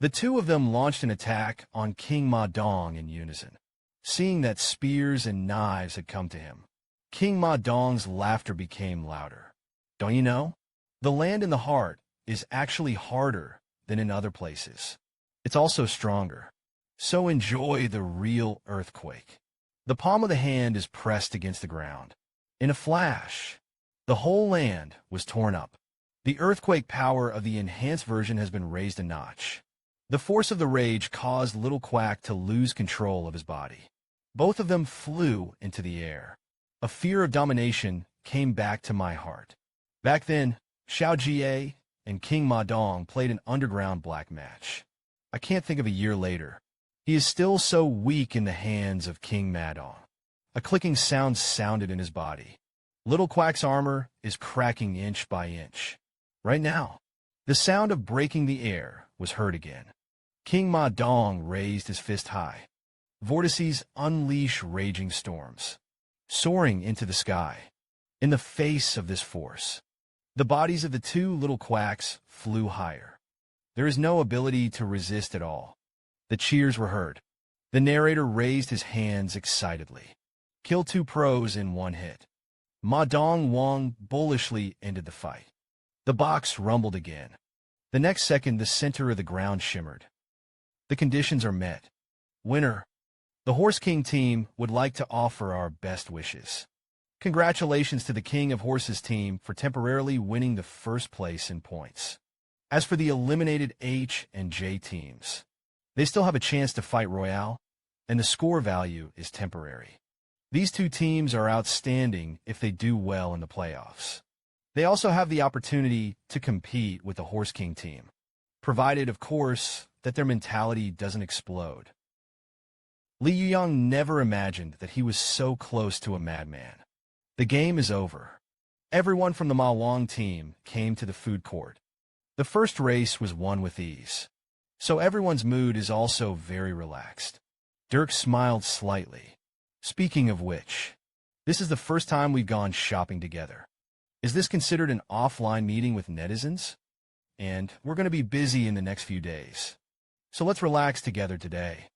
the 2 of them launched an attack on King Ma Dong in unison. Seeing that spears and knives had come to him, King Ma Dong's laughter became louder. Don't you know? The land in the heart is actually harder than in other places. It's also stronger. So enjoy the real earthquake. The palm of the hand is pressed against the ground. In a flash, the whole land was torn up. The earthquake power of the enhanced version has been raised a notch. The force of the rage caused Little Quack to lose control of his body. Both of them flew into the air. A fear of domination came back to my heart. Back then, Xiao Jie and King Ma Dong played an underground black match. I can't think of a year later. He is still so weak in the hands of King Ma Dong. A clicking sound sounded in his body. Little Quack's armor is cracking inch by inch. Right now, the sound of breaking the air was heard again. King Ma Dong raised his fist high. Vortices unleash raging storms, soaring into the sky. In the face of this force, the bodies of the two little quacks flew higher. There is no ability to resist at all. The cheers were heard. The narrator raised his hands excitedly. Kill two pros in one hit. Ma Dong Wong bullishly ended the fight. The box rumbled again. The next second, the center of the ground shimmered. The conditions are met. Winner. The Horse King team would like to offer our best wishes. Congratulations to the King of Horses team for temporarily winning the first place in points. As for the eliminated H and J teams, they still have a chance to fight Royale, and the score value is temporary. These two teams are outstanding if they do well in the playoffs. They also have the opportunity to compete with the Horse King team, provided, of course, that their mentality doesn't explode. Li Yuyang never imagined that he was so close to a madman. The game is over. Everyone from the Ma Wong team came to the food court. The first race was won with ease, so everyone's mood is also very relaxed. Dirk smiled slightly. Speaking of which, this is the first time we've gone shopping together. Is this considered an offline meeting with netizens? And we're going to be busy in the next few days. So let's relax together today.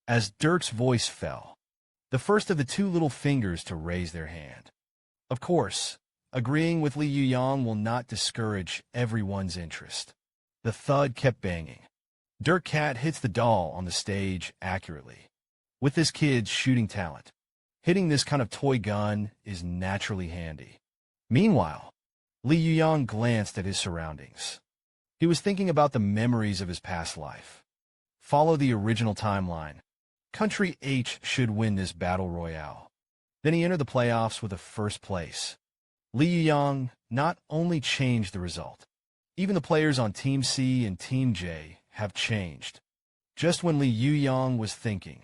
As Dirk's voice fell, the first of the two little fingers to raise their hand. Of course, agreeing with Li Yuyang will not discourage everyone's interest. The thud kept banging. Dirk Cat hits the doll on the stage accurately. With this kid's shooting talent, hitting this kind of toy gun is naturally handy. Meanwhile, Li Yuyang glanced at his surroundings. He was thinking about the memories of his past life. Follow the original timeline. Country H should win this battle royale. Then he entered the playoffs with a first place. Li Yuyang not only changed the result, even the players on Team C and Team J have changed. Just when Li Yuyang was thinking,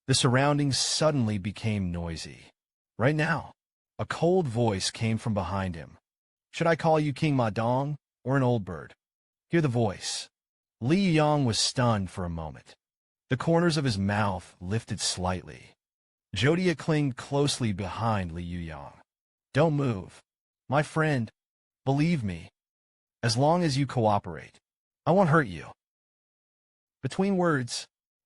the surroundings suddenly became noisy. Right now, a cold voice came from behind him. Should I call you King Ma Dong or an old bird? Hear the voice. Li Yuyang was stunned for a moment. The corners of his mouth lifted slightly. Jodia clinged closely behind Li Yuyang. Don't move. My friend, believe me. As long as you cooperate, I won't hurt you. Between words,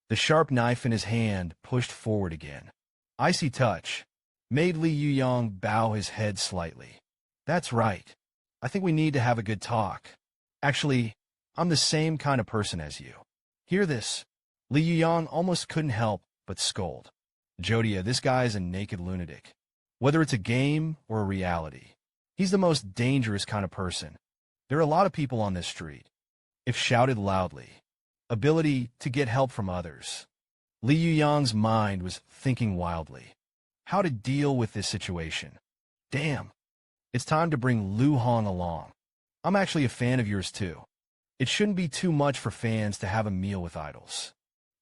the sharp knife in his hand pushed forward again. Icy touch made Li Yuyang bow his head slightly. That's right. I think we need to have a good talk. Actually, I'm the same kind of person as you. Hear this. Li Yuyang almost couldn't help but scold. Jodia, this guy's a naked lunatic. Whether it's a game or a reality, he's the most dangerous kind of person. There are a lot of people on this street. If shouted loudly, ability to get help from others. Li Yuyang's mind was thinking wildly. How to deal with this situation. Damn. It's time to bring Lu Hong along. I'm actually a fan of yours too. It shouldn't be too much for fans to have a meal with idols.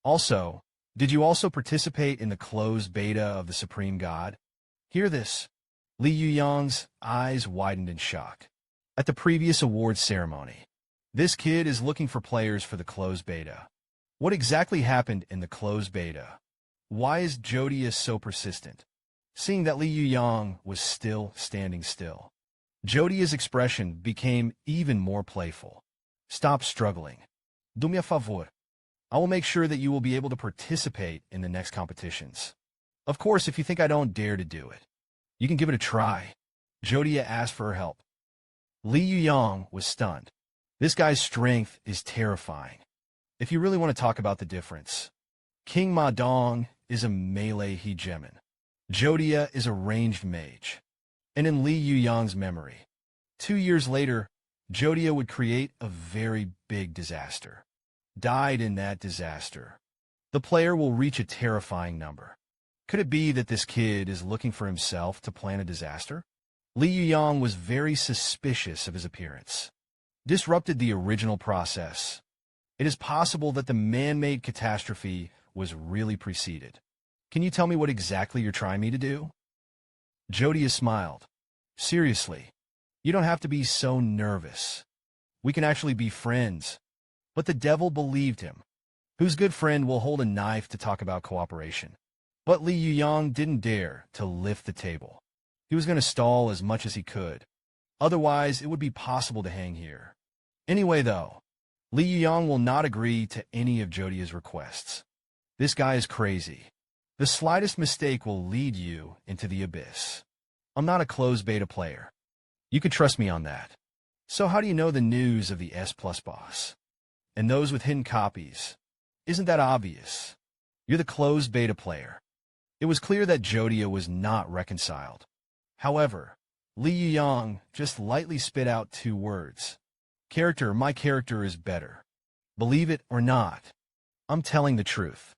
Also, did you also participate in the closed beta of the Supreme God? Hear this. Li Yuyang's eyes widened in shock. At the previous awards ceremony, this kid is looking for players for the closed beta. What exactly happened in the closed beta? Why is Jodia so persistent? Seeing that Li Yuyang was still standing still, Jodia's expression became even more playful. Stop struggling. Do me a favor. I will make sure that you will be able to participate in the next competitions. Of course, if you think I don't dare to do it, you can give it a try. Jodia asked for her help. Li Yuyang was stunned. This guy's strength is terrifying. If you really want to talk about the difference, King Ma Dong is a melee hegemon. Jodia is a ranged mage. And in Li Yuyang's memory, 2 years later, Jodia would create a very big disaster. Died in that disaster. The player will reach a terrifying number. Could it be that this kid is looking for himself to plan a disaster? Li Yuyang was very suspicious of his appearance. Disrupted the original process. It is possible that the man-made catastrophe was really preceded. Can you tell me what exactly you're trying me to do? Jodia smiled. Seriously, you don't have to be so nervous. We can actually be friends. But the devil believed him. Whose good friend will hold a knife to talk about cooperation? But Li Yuyang didn't dare to lift the table. He was going to stall as much as he could. Otherwise, it would be possible to hang here. Anyway, though, Li Yuyang will not agree to any of Jodia's requests. This guy is crazy. The slightest mistake will lead you into the abyss. I'm not a closed beta player. You can trust me on that. So how do you know the news of the S+ boss? And those with hidden copies? Isn't that obvious? You're the closed beta player. It was clear that Jodia was not reconciled. However, Li Yuyang just lightly spit out 2 words. My character is better. Believe it or not, I'm telling the truth.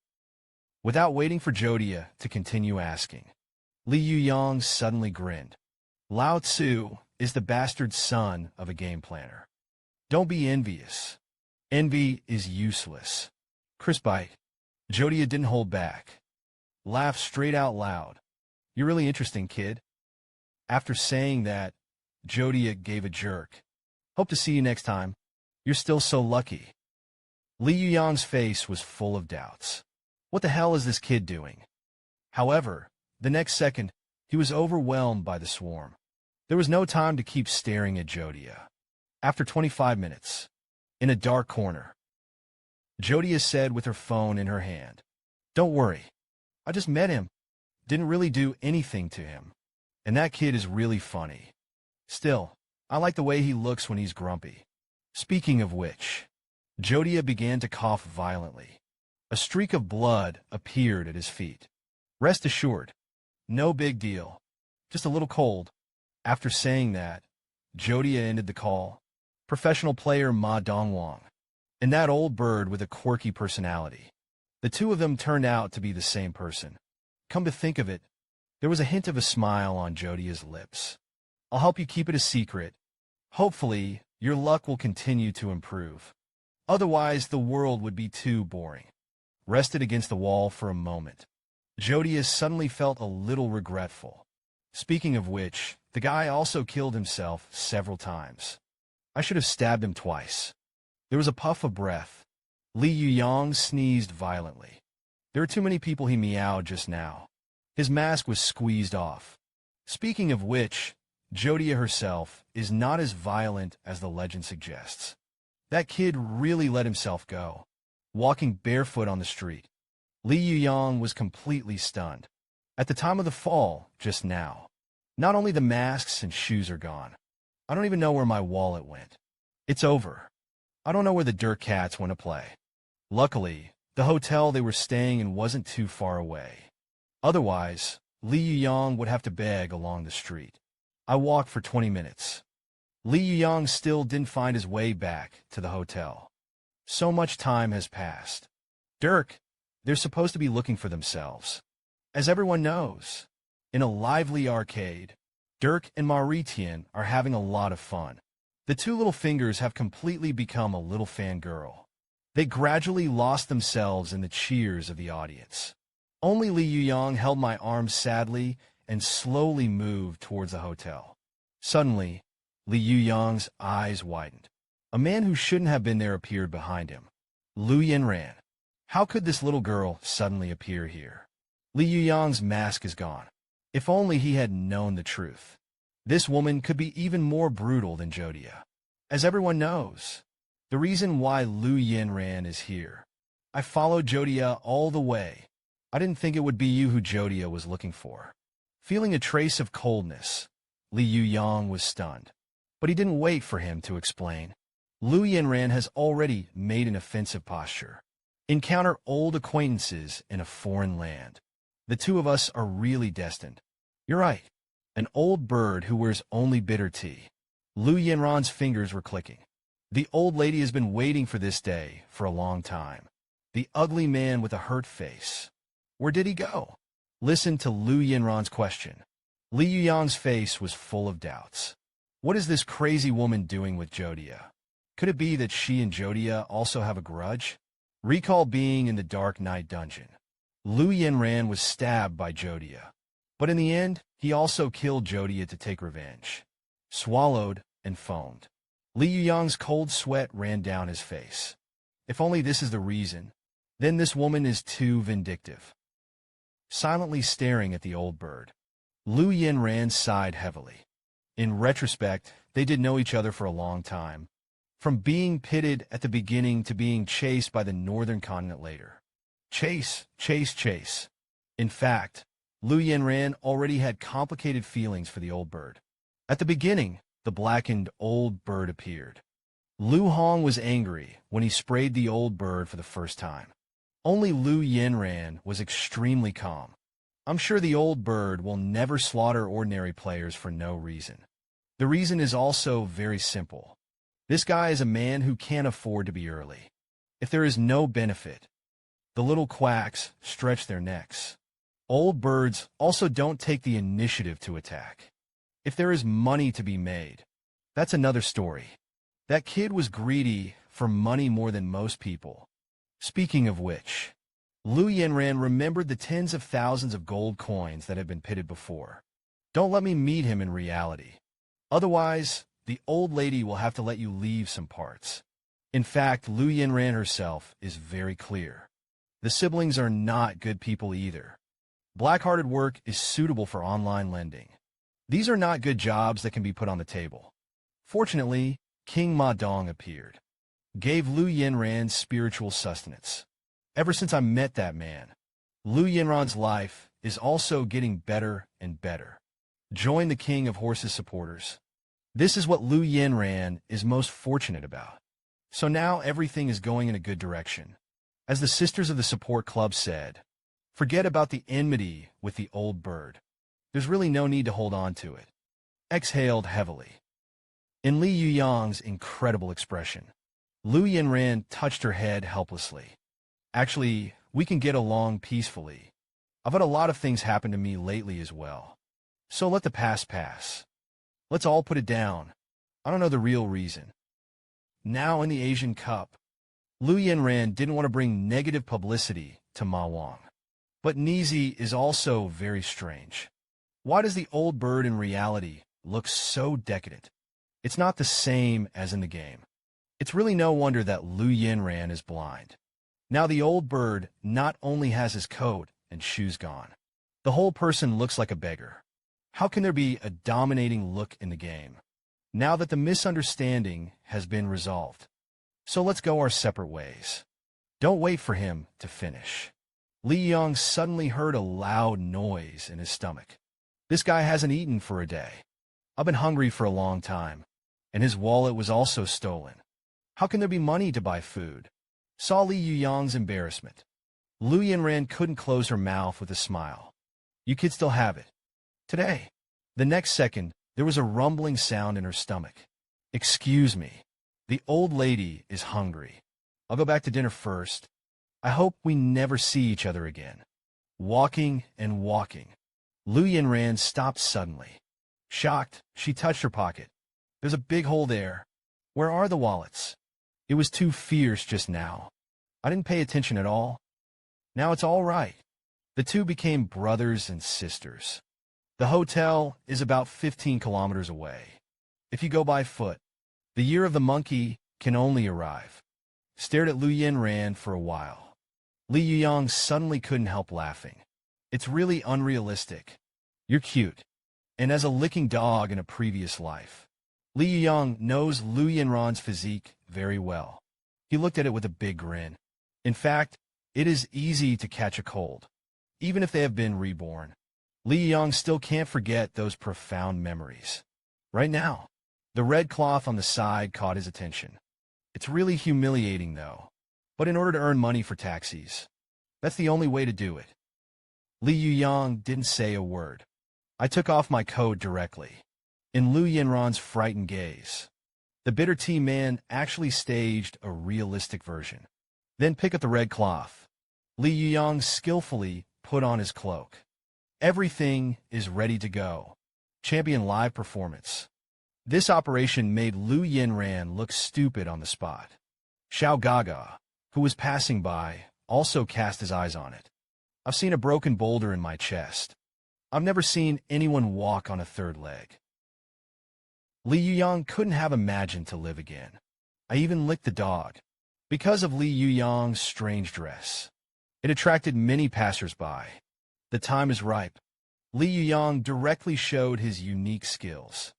Without waiting for Jodia to continue asking, Li Yuyang suddenly grinned. Lao Tzu is the bastard son of a game planner. Don't be envious. Envy is useless. Crispite. Jodia didn't hold back. Laughed straight out loud. You're really interesting, kid. After saying that, Jodia gave a jerk. Hope to see you next time. You're still so lucky. Li Yuyang's face was full of doubts. What the hell is this kid doing? However, the next second, he was overwhelmed by the swarm. There was no time to keep staring at Jodia. After 25 minutes, in a dark corner, Jodia said with her phone in her hand, "Don't worry. I just met him. Didn't really do anything to him. And that kid is really funny. Still, I like the way he looks when he's grumpy." Speaking of which, Jodia began to cough violently. A streak of blood appeared at his feet. Rest assured, no big deal. Just a little cold. After saying that, Jodia ended the call. Professional player Ma Dongwang. And that old bird with a quirky personality. The two of them turned out to be the same person. Come to think of it, there was a hint of a smile on Jodia's lips. I'll help you keep it a secret. Hopefully, your luck will continue to improve. Otherwise, the world would be too boring. Rested against the wall for a moment. Jodia suddenly felt a little regretful. Speaking of which, the guy also killed himself several times. I should have stabbed him twice. There was a puff of breath. Li Yuyang sneezed violently. There were too many people he meowed just now. His mask was squeezed off. Speaking of which, Jodia herself is not as violent as the legend suggests. That kid really let himself go, walking barefoot on the street. Li Yuyang was completely stunned. At the time of the fall, just now, not only the masks and shoes are gone, I don't even know where my wallet went. It's over. I don't know where the dirt cats went to play. Luckily, the hotel they were staying in wasn't too far away. Otherwise, Li Yuyang would have to beg along the street. I walked for 20 minutes. Li Yuyang still didn't find his way back to the hotel. So much time has passed. Dirk, they're supposed to be looking for themselves. As everyone knows, in a lively arcade, Dirk and Mauritian are having a lot of fun. The two little fingers have completely become a little fangirl. They gradually lost themselves in the cheers of the audience. Only Li Yuyang held my arm sadly and slowly moved towards the hotel. Suddenly, Li Yuyang's eyes widened. A man who shouldn't have been there appeared behind him. Lu Yanran. How could this little girl suddenly appear here? Li Yuyang's mask is gone. If only he had known the truth. This woman could be even more brutal than Jodia. As everyone knows, the reason why Lu Yanran is here. I followed Jodia all the way. I didn't think it would be you who Jodia was looking for. Feeling a trace of coldness, Li Yuyang was stunned. But he didn't wait for him to explain. Liu Yanran has already made an offensive posture. Encounter old acquaintances in a foreign land. The two of us are really destined. You're right. An old bird who wears only bitter tea. Liu Yanran's fingers were clicking. The old lady has been waiting for this day for a long time. The ugly man with a hurt face. Where did he go? Listen to Liu Yanran's question. Li Yuyang's face was full of doubts. What is this crazy woman doing with Jodia? Could it be that she and Jodia also have a grudge? Recall being in the Dark Knight dungeon. Liu Yanran was stabbed by Jodia. But in the end, he also killed Jodia to take revenge. Swallowed and foamed. Li Yuyang's cold sweat ran down his face. If only this is the reason, then this woman is too vindictive. Silently staring at the old bird, Liu Yanran sighed heavily. In retrospect, they did know each other for a long time, from being pitted at the beginning to being chased by the northern continent later. Chase, chase, chase. In fact, Liu Yanran already had complicated feelings for the old bird. At the beginning, the blackened old bird appeared. Liu Hong was angry when he sprayed the old bird for the first time. Only Liu Yanran was extremely calm. I'm sure the old bird will never slaughter ordinary players for no reason. The reason is also very simple. This guy is a man who can't afford to be early. If there is no benefit, the little quacks stretch their necks. Old birds also don't take the initiative to attack. If there is money to be made, that's another story. That kid was greedy for money more than most people. Speaking of which, Liu Yanran remembered the tens of thousands of gold coins that had been pitted before. Don't let me meet him in reality. Otherwise, the old lady will have to let you leave some parts. In fact, Liu Yanran herself is very clear. The siblings are not good people either. Black-hearted work is suitable for online lending. These are not good jobs that can be put on the table. Fortunately, King Ma Dong appeared. Gave Liu Yanran spiritual sustenance. Ever since I met that man, Liu Yanran's life is also getting better and better. Join the King of Horses supporters. This is what Liu Yanran is most fortunate about. So now everything is going in a good direction. As the Sisters of the Support Club said, forget about the enmity with the old bird. There's really no need to hold on to it. Exhaled heavily. In Li Yuyang's incredible expression, Liu Yanran touched her head helplessly. Actually, we can get along peacefully. I've had a lot of things happen to me lately as well. So let the past pass. Let's all put it down. I don't know the real reason. Now in the Asian Cup, Liu Yanran didn't want to bring negative publicity to Ma Wang. But Nizi is also very strange. Why does the old bird in reality look so decadent? It's not the same as in the game. It's really no wonder that Liu Yanran is blind. Now the old bird not only has his coat and shoes gone, the whole person looks like a beggar. How can there be a dominating look in the game, now that the misunderstanding has been resolved? So let's go our separate ways. Don't wait for him to finish. Li Yuyang suddenly heard a loud noise in his stomach. This guy hasn't eaten for a day. I've been hungry for a long time, and his wallet was also stolen. How can there be money to buy food? Saw Li Yuyang's embarrassment. Liu Yanran couldn't close her mouth with a smile. You kids still have it. Today. The next second, there was a rumbling sound in her stomach. Excuse me. The old lady is hungry. I'll go back to dinner first. I hope we never see each other again. Walking and walking. Liu Yanran stopped suddenly. Shocked, she touched her pocket. There's a big hole there. Where are the wallets? It was too fierce just now. I didn't pay attention at all. Now it's all right. The two became brothers and sisters. The hotel is about 15 kilometers away. If you go by foot, the year of the monkey can only arrive. Stared at Liu Yanran for a while. Li Yuyang suddenly couldn't help laughing. It's really unrealistic. You're cute. And as a licking dog in a previous life, Li Yuyang knows Liu Yanran's physique very well. He looked at it with a big grin. In fact, it is easy to catch a cold, even if they have been reborn. Li Yuyang still can't forget those profound memories. Right now, The red cloth on the side caught his attention. It's really humiliating, though. But in order to earn money for taxis, that's the only way to do it. Li Yuyang didn't say a word. I took off my coat directly. In Lu Yinran's frightened gaze, the bitter tea man actually staged a realistic version. Then pick up the red cloth. Li Yuyang skillfully put on his cloak. Everything is ready to go. Champion live performance. This operation made Lu Yinran look stupid on the spot. Xiao Gaga, who was passing by, also cast his eyes on it. I've seen a broken boulder in my chest. I've never seen anyone walk on a third leg. Li Yuyang couldn't have imagined to live again. I even licked the dog. Because of Li Yuyang's strange dress, it attracted many passers-by. The time is ripe. Li Yuyang directly showed his unique skills.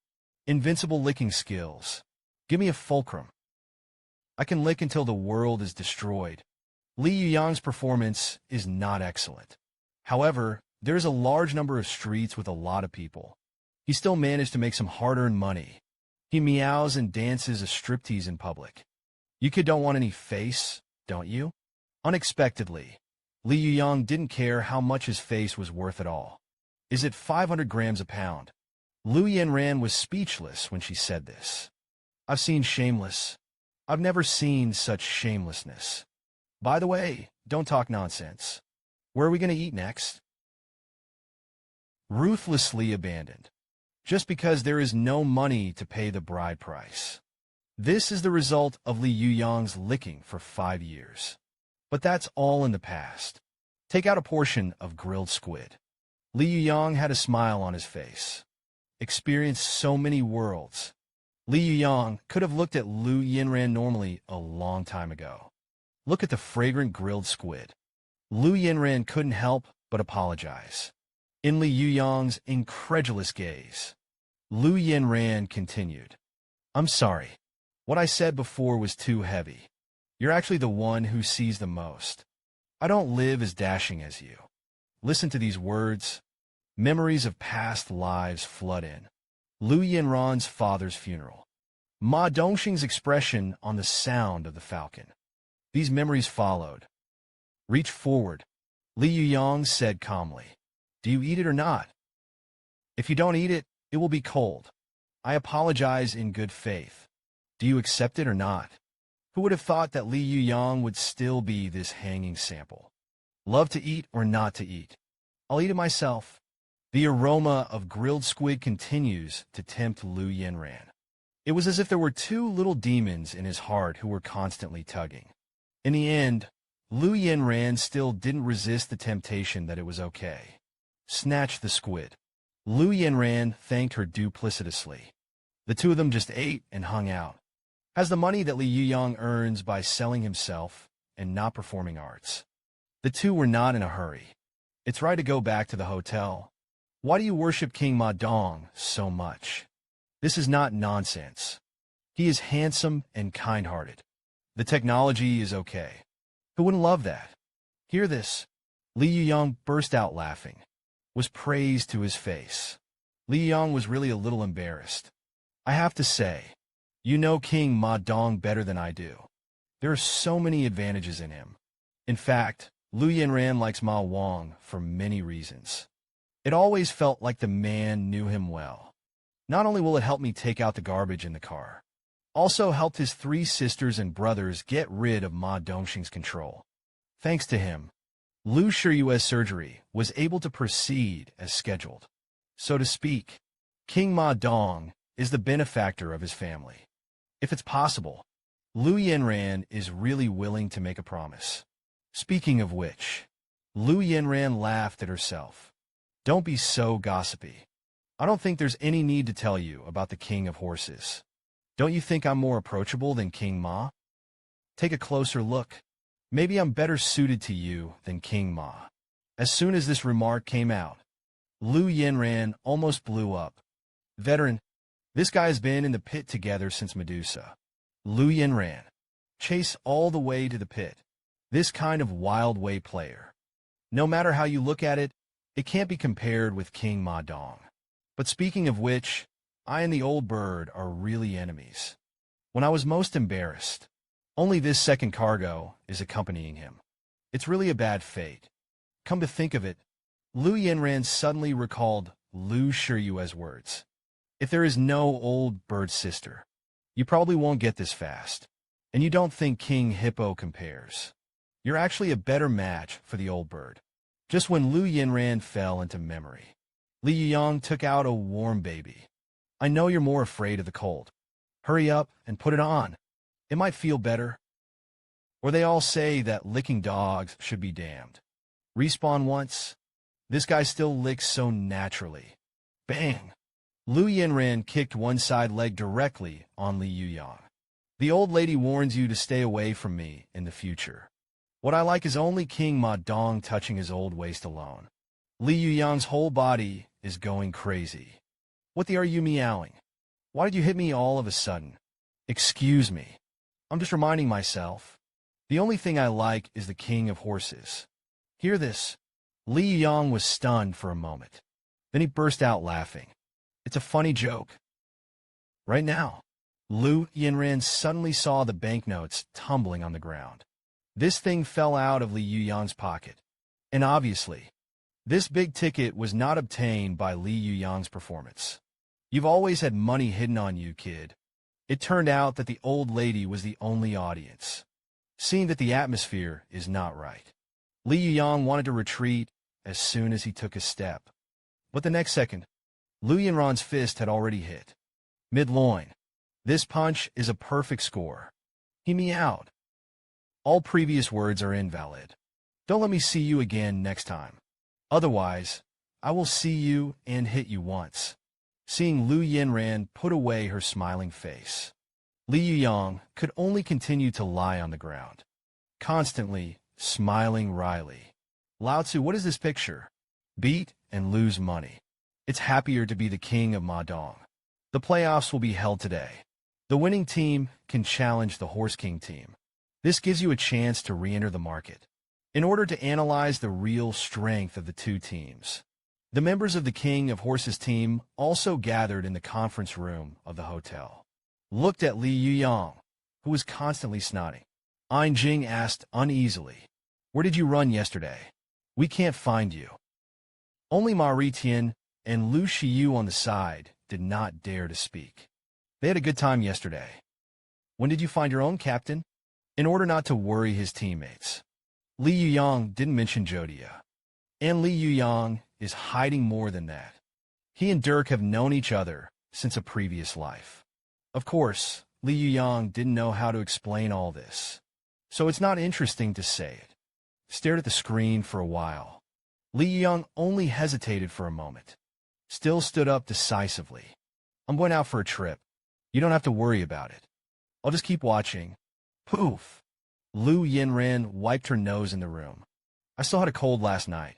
Invincible licking skills. Give me a fulcrum. I can lick until the world is destroyed. Li Yuyang's performance is not excellent. However, there's a large number of streets with a lot of people. He still managed to make some hard-earned money. He meows and dances a striptease in public. You kid don't want any face, don't you? Unexpectedly, Li Yuyang didn't care how much his face was worth at all. Is it 500 grams a pound? Lu Yinran was speechless when she said this. I've seen shameless. I've never seen such shamelessness. By the way, don't talk nonsense. Where are we going to eat next? Ruthlessly abandoned. Just because there is no money to pay the bride price. This is the result of Li Yuyang's licking for 5 years. But that's all in the past. Take out a portion of grilled squid. Li Yuyang had a smile on his face. Experienced so many worlds. Li Yuyang could have looked at Lu Yinran normally a long time ago. Look at the fragrant grilled squid. Lu Yinran couldn't help but apologize. In Li Yuyang's incredulous gaze, Lu Yinran continued. I'm sorry. What I said before was too heavy. You're actually the one who sees the most. I don't live as dashing as you. Listen to these words. Memories of past lives flood in. Lu Yinran's father's funeral. Ma Dongxing's expression on the sound of the falcon. These memories followed. Reach forward. Li Yuyang said calmly. Do you eat it or not? If you don't eat it, it will be cold. I apologize in good faith. Do you accept it or not? Who would have thought that Li Yuyang would still be this hanging sample? Love to eat or not to eat? I'll eat it myself. The aroma of grilled squid continues to tempt Lu Yinran. It was as if there were two little demons in his heart who were constantly tugging. In the end, Lu Yinran still didn't resist the temptation that it was okay. Snatch the squid. Lu Yinran thanked her duplicitously. The two of them just ate and hung out. Has the money that Li Yuyang earns by selling himself and not performing arts. The two were not in a hurry. It's right to go back to the hotel. Why do you worship King Ma Dong so much? This is not nonsense. He is handsome and kind-hearted. The technology is okay. Who wouldn't love that? Hear this. Li Yuyang burst out laughing. Was praised to his face. Li Yuyang was really a little embarrassed. I have to say, you know King Ma Dong better than I do. There are so many advantages in him. In fact, Lu Yinran likes Ma Wang for many reasons. It always felt like the man knew him well. Not only will it help me take out the garbage in the car, also helped his 3 sisters and brothers get rid of Ma Dongxing's control. Thanks to him, Lu Shiyue's surgery was able to proceed as scheduled. So to speak, King Ma Dong is the benefactor of his family. If it's possible, Lu Yinran is really willing to make a promise. Speaking of which, Lu Yinran laughed at herself. Don't be so gossipy. I don't think there's any need to tell you about the King of Horses. Don't you think I'm more approachable than King Ma? Take a closer look. Maybe I'm better suited to you than King Ma. As soon as this remark came out, Lu Yinran almost blew up. Veteran, this guy has been in the pit together since Medusa. Lu Yinran. Chase all the way to the pit. This kind of wild way player. No matter how you look at it, it can't be compared with King Ma Dong. But speaking of which, I and the old bird are really enemies. When I was most embarrassed, only this second cargo is accompanying him. It's really a bad fate. Come to think of it, Liu Yanran suddenly recalled Liu Shiyue's words. If there is no old bird sister, you probably won't get this fast. And you don't think King Hippo compares. You're actually a better match for the old bird. Just when Liu Yanran fell into memory, Li Yuyang took out a warm baby. I know you're more afraid of the cold. Hurry up and put it on. It might feel better. Or they all say that licking dogs should be damned. Respawn once. This guy still licks so naturally. Bang! Liu Yanran kicked one side leg directly on Li Yuyang. The old lady warns you to stay away from me in the future. What I like is only King Ma Dong touching his old waist alone. Li Yuyang's whole body is going crazy. What the are you meowing? Why did you hit me all of a sudden? Excuse me. I'm just reminding myself. The only thing I like is the king of horses. Hear this? Li Yuyang was stunned for a moment. Then he burst out laughing. It's a funny joke. Right now, Liu Yanran suddenly saw the banknotes tumbling on the ground. This thing fell out of Li Yuyang's pocket. And obviously, this big ticket was not obtained by Li Yuyang's performance. You've always had money hidden on you, kid. It turned out that the old lady was the only audience. Seeing that the atmosphere is not right, Li Yuyang wanted to retreat as soon as he took a step. But the next second, Liu Yanran's fist had already hit mid-loin. This punch is a perfect score. He meowed. All previous words are invalid. Don't let me see you again next time. Otherwise, I will see you and hit you once. Seeing Liu Yanran put away her smiling face, Li Yuyang could only continue to lie on the ground, constantly smiling wryly. Lao Tzu, what is this picture? Beat and lose money. It's happier to be the king of Ma Dong. The playoffs will be held today. The winning team can challenge the Horse King team. This gives you a chance to re-enter the market. In order to analyze the real strength of the two teams, the members of the King of Horses team also gathered in the conference room of the hotel. Looked at Li Yuyang, who was constantly snotting. Ein Jing asked uneasily, "Where did you run yesterday? We can't find you." Only Ma Ritian and Lu Shiyu on the side did not dare to speak. They had a good time yesterday. When did you find your own captain? In order not to worry his teammates, Li Yuyang didn't mention Jodia. And Li Yuyang is hiding more than that. He and Dirk have known each other since a previous life. Of course, Li Yuyang didn't know how to explain all this, so it's not interesting to say it. Stared at the screen for a while. Li Yuyang only hesitated for a moment, still stood up decisively. I'm going out for a trip. You don't have to worry about it. I'll just keep watching. Poof! Liu Yanran wiped her nose in the room. I still had a cold last night.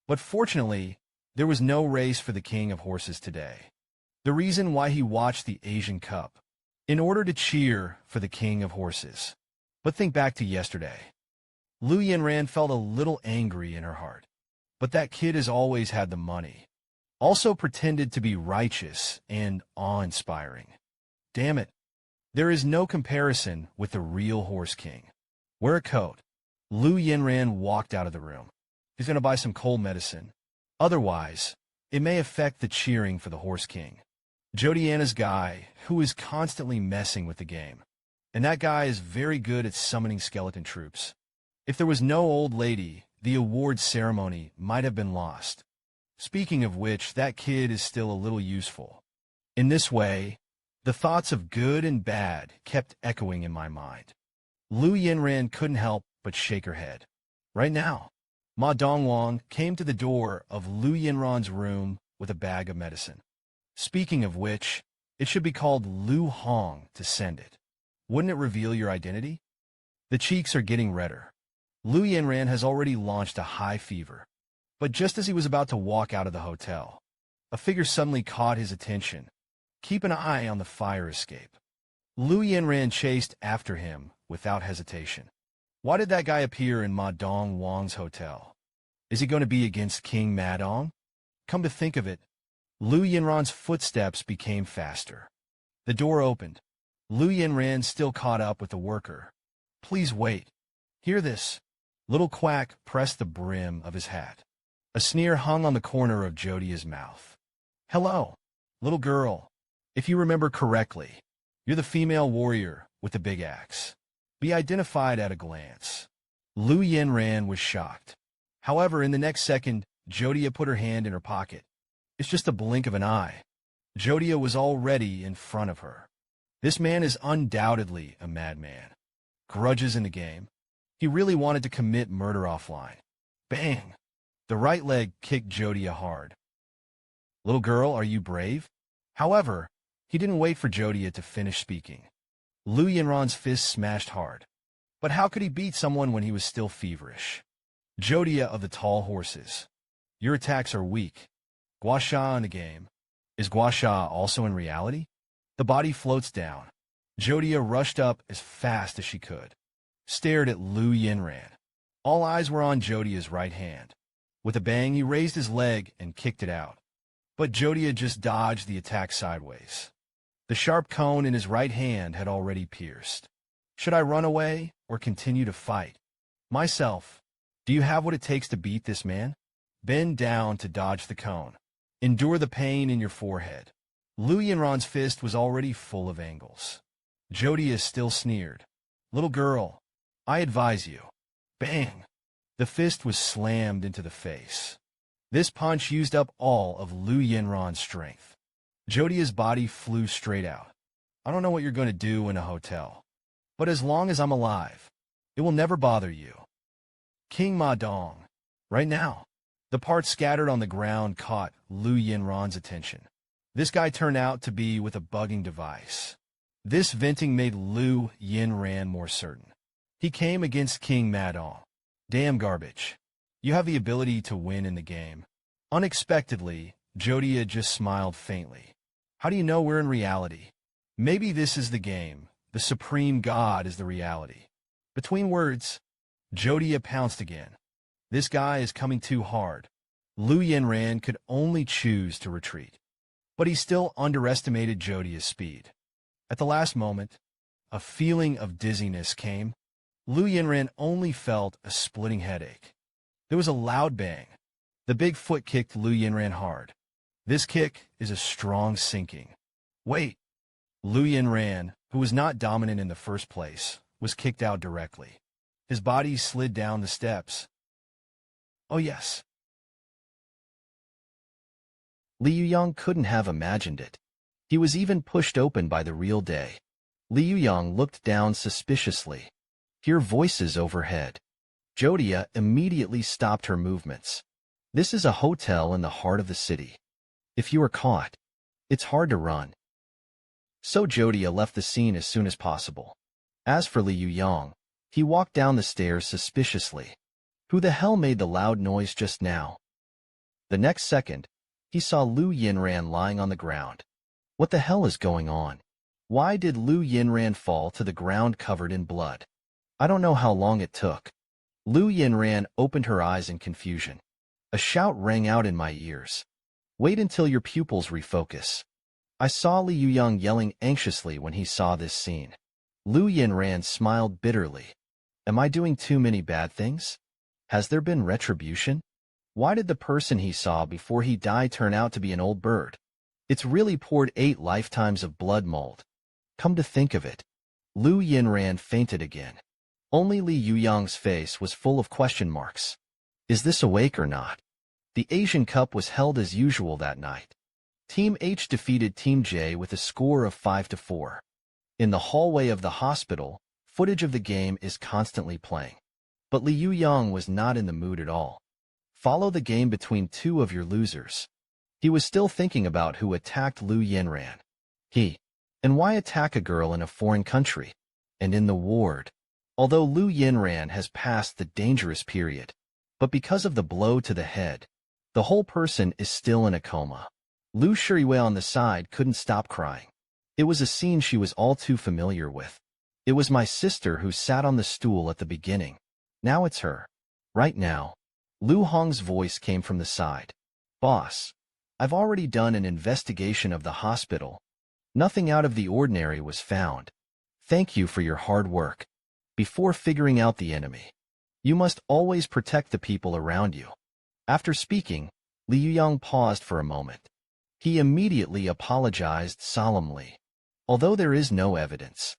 But fortunately, there was no race for the King of Horses today. The reason why he watched the Asian Cup, in order to cheer for the King of Horses. But think back to yesterday. Liu Yanran felt a little angry in her heart. But that kid has always had the money. Also pretended to be righteous and awe-inspiring. Damn it. There is no comparison with the real Horse King. Wear a coat. Liu Yanran walked out of the room. He's going to buy some cold medicine. Otherwise, it may affect the cheering for the Horse King. Jodiana's guy, who is constantly messing with the game. And that guy is very good at summoning skeleton troops. If there was no old lady, the award ceremony might have been lost. Speaking of which, that kid is still a little useful. In this way, the thoughts of good and bad kept echoing in my mind. Liu Yanran couldn't help but shake her head. Right now, Ma Dongwang came to the door of Liu Yanran's room with a bag of medicine. Speaking of which, it should be called Liu Hong to send it. Wouldn't it reveal your identity? The cheeks are getting redder. Liu Yanran has already launched a high fever. But just as he was about to walk out of the hotel, a figure suddenly caught his attention. Keep an eye on the fire escape. Liu Yanran chased after him without hesitation. Why did that guy appear in Ma Dongwang's hotel? Is he going to be against King Ma Dong? Come to think of it, Liu Yinran's footsteps became faster. The door opened. Liu Yinran still caught up with the worker. Please wait. Hear this. Little Quack pressed the brim of his hat. A sneer hung on the corner of Jodia's mouth. Hello, little girl. If you remember correctly, you're the female warrior with the big axe. Be identified at a glance. Liu Yinran was shocked. However, in the next second, Jodia put her hand in her pocket. It's just a blink of an eye. Jodia was already in front of her. This man is undoubtedly a madman. Grudges in the game. He really wanted to commit murder offline. Bang! The right leg kicked Jodia hard. Little girl, are you brave? However, he didn't wait for Jodia to finish speaking. Liu Yinran's fist smashed hard. But how could he beat someone when he was still feverish? Jodia of the tall horses. Your attacks are weak. Guasha in the game. Is Guasha also in reality? The body floats down. Jodia rushed up as fast as she could. Stared at Liu Yinran. All eyes were on Jodia's right hand. With a bang, he raised his leg and kicked it out. But Jodia just dodged the attack sideways. The sharp cone in his right hand had already pierced. Should I run away or continue to fight? Myself. Do you have what it takes to beat this man? Bend down to dodge the cone. Endure the pain in your forehead. Liu Yinran's fist was already full of angles. Jodia still sneered. Little girl, I advise you. Bang! The fist was slammed into the face. This punch used up all of Liu Yinran's strength. Jodia's body flew straight out. I don't know what you're going to do in a hotel. But as long as I'm alive, it will never bother you. King Ma Dong. Right now. The parts scattered on the ground caught Liu Yinran's attention. This guy turned out to be with a bugging device. This venting made Liu Yinran more certain. He came against King Ma Dong. Damn garbage. You have the ability to win in the game. Unexpectedly, Jodia just smiled faintly. How do you know we're in reality? Maybe this is the game. The supreme god is the reality. Between words, Jodia pounced again. This guy is coming too hard. Liu Yinran could only choose to retreat. But he still underestimated Jodia's speed. At the last moment, a feeling of dizziness came. Liu Yinran only felt a splitting headache. There was a loud bang. The big foot kicked Liu Yinran hard. This kick is a strong sinking. Wait. Liu Yinran, who was not dominant in the first place, was kicked out directly. His body slid down the steps. Oh yes. Li Yuyang couldn't have imagined it. He was even pushed open by the real day. Li Yuyang looked down suspiciously. Hear voices overhead. Jodia immediately stopped her movements. This is a hotel in the heart of the city. If you are caught, it's hard to run. So Jodia left the scene as soon as possible. As for Li Yuyang, he walked down the stairs suspiciously. Who the hell made the loud noise just now? The next second, he saw Liu Yinran lying on the ground. What the hell is going on? Why did Liu Yinran fall to the ground covered in blood? I don't know how long it took. Liu Yinran opened her eyes in confusion. A shout rang out in my ears. Wait until your pupils refocus. I saw Li Yuyang yelling anxiously when he saw this scene. Liu Yinran smiled bitterly. Am I doing too many bad things? Has there been retribution? Why did the person he saw before he died turn out to be an old bird? It's really poured 8 lifetimes of blood mold. Come to think of it. Liu Yinran fainted again. Only Li Yuyang's face was full of question marks. Is this awake or not? The Asian Cup was held as usual that night. Team H defeated Team J with a score of 5-4. In the hallway of the hospital, footage of the game is constantly playing. But Li Yuyang was not in the mood at all. Follow the game between 2 of your losers. He was still thinking about who attacked Liu Yinran. And why attack a girl in a foreign country? And in the ward. Although Liu Yinran has passed the dangerous period, but because of the blow to the head, the whole person is still in a coma. Liu Shiriyue on the side couldn't stop crying. It was a scene she was all too familiar with. It was my sister who sat on the stool at the beginning. Now it's her. Right now. Liu Hong's voice came from the side. Boss. I've already done an investigation of the hospital. Nothing out of the ordinary was found. Thank you for your hard work. Before figuring out the enemy, you must always protect the people around you. After speaking, Li Yuyang paused for a moment. He immediately apologized solemnly. Although there is no evidence,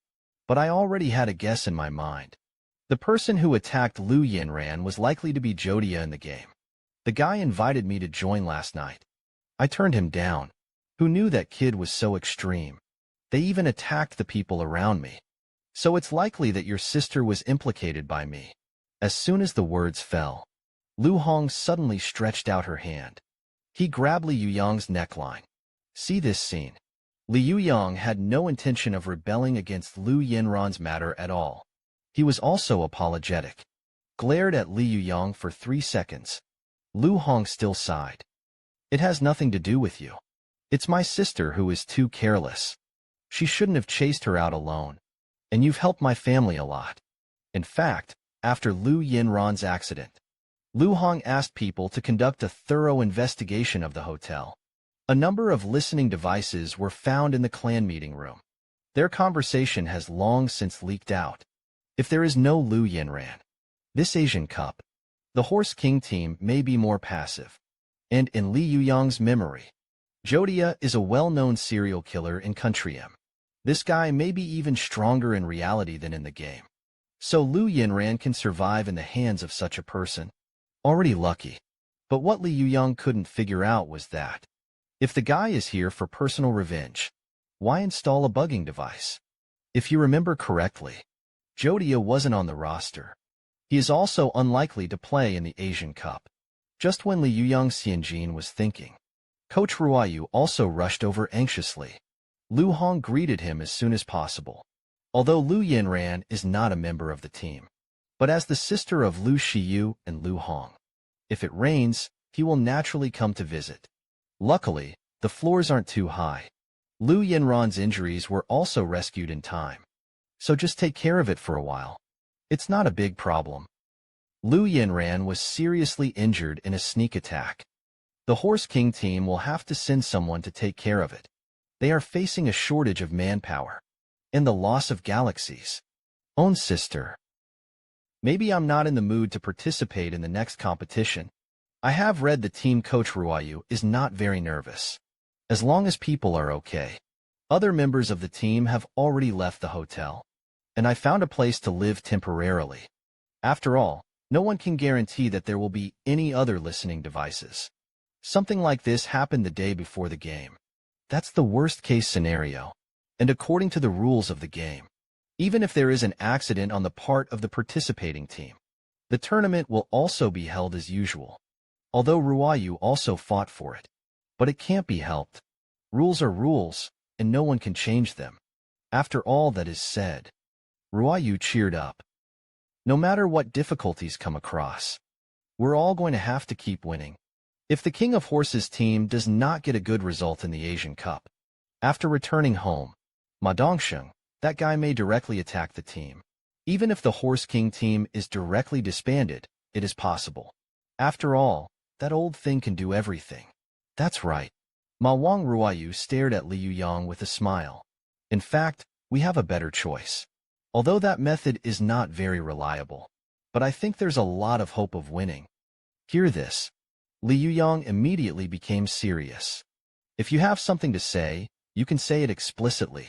but I already had a guess in my mind. The person who attacked Liu Yinran was likely to be Jodia in the game. The guy invited me to join last night. I turned him down. Who knew that kid was so extreme? They even attacked the people around me. So it's likely that your sister was implicated by me. As soon as the words fell, Lu Hong suddenly stretched out her hand. He grabbed Li Yuyang's neckline. See this scene. Li Yuyang had no intention of rebelling against Liu Yinran's matter at all. He was also apologetic. Glared at Li Yuyang for 3 seconds. Lu Hong still sighed. It has nothing to do with you. It's my sister who is too careless. She shouldn't have chased her out alone. And you've helped my family a lot. In fact, after Liu Yinran's accident, Lu Hong asked people to conduct a thorough investigation of the hotel. A number of listening devices were found in the clan meeting room. Their conversation has long since leaked out. If there is no Liu Yinran, this Asian Cup, the Horse King team may be more passive. And in Li Yuyang's memory, Jodia is a well-known serial killer in Country M. This guy may be even stronger in reality than in the game. So Liu Yinran can survive in the hands of such a person. Already lucky. But what Li Yuyang couldn't figure out was that, if the guy is here for personal revenge, why install a bugging device? If you remember correctly, Jodia wasn't on the roster. He is also unlikely to play in the Asian Cup. Just when Li Yuyang Xianjin was thinking, Coach Ruoyu also rushed over anxiously. Lu Hong greeted him as soon as possible. Although Liu Yinran is not a member of the team, but as the sister of Liu Shiyu and Lu Hong, if it rains, he will naturally come to visit. Luckily, the floors aren't too high. Liu Yinran's injuries were also rescued in time. So just take care of it for a while. It's not a big problem. Liu Yinran was seriously injured in a sneak attack. The Horse King team will have to send someone to take care of it. They are facing a shortage of manpower and the loss of galaxies. Own sister. Maybe I'm not in the mood to participate in the next competition. I have read the team coach Ruoyu is not very nervous. As long as people are okay. Other members of the team have already left the hotel, and I found a place to live temporarily. After all, no one can guarantee that there will be any other listening devices. Something like this happened the day before the game. That's the worst-case scenario, and according to the rules of the game, even if there is an accident on the part of the participating team, the tournament will also be held as usual. Although Ruoyu also fought for it. But it can't be helped. Rules are rules, and no one can change them. After all that is said, Ruoyu cheered up. No matter what difficulties come across, we're all going to have to keep winning. If the King of Horses team does not get a good result in the Asian Cup, after returning home, Ma Dongsheng, that guy may directly attack the team. Even if the Horse King team is directly disbanded, it is possible. After all, that old thing can do everything. That's right. Ma Wang Ruoyu stared at Li Yuyang with a smile. In fact, we have a better choice. Although that method is not very reliable, but I think there's a lot of hope of winning. Hear this. Li Yuyang immediately became serious. If you have something to say, you can say it explicitly.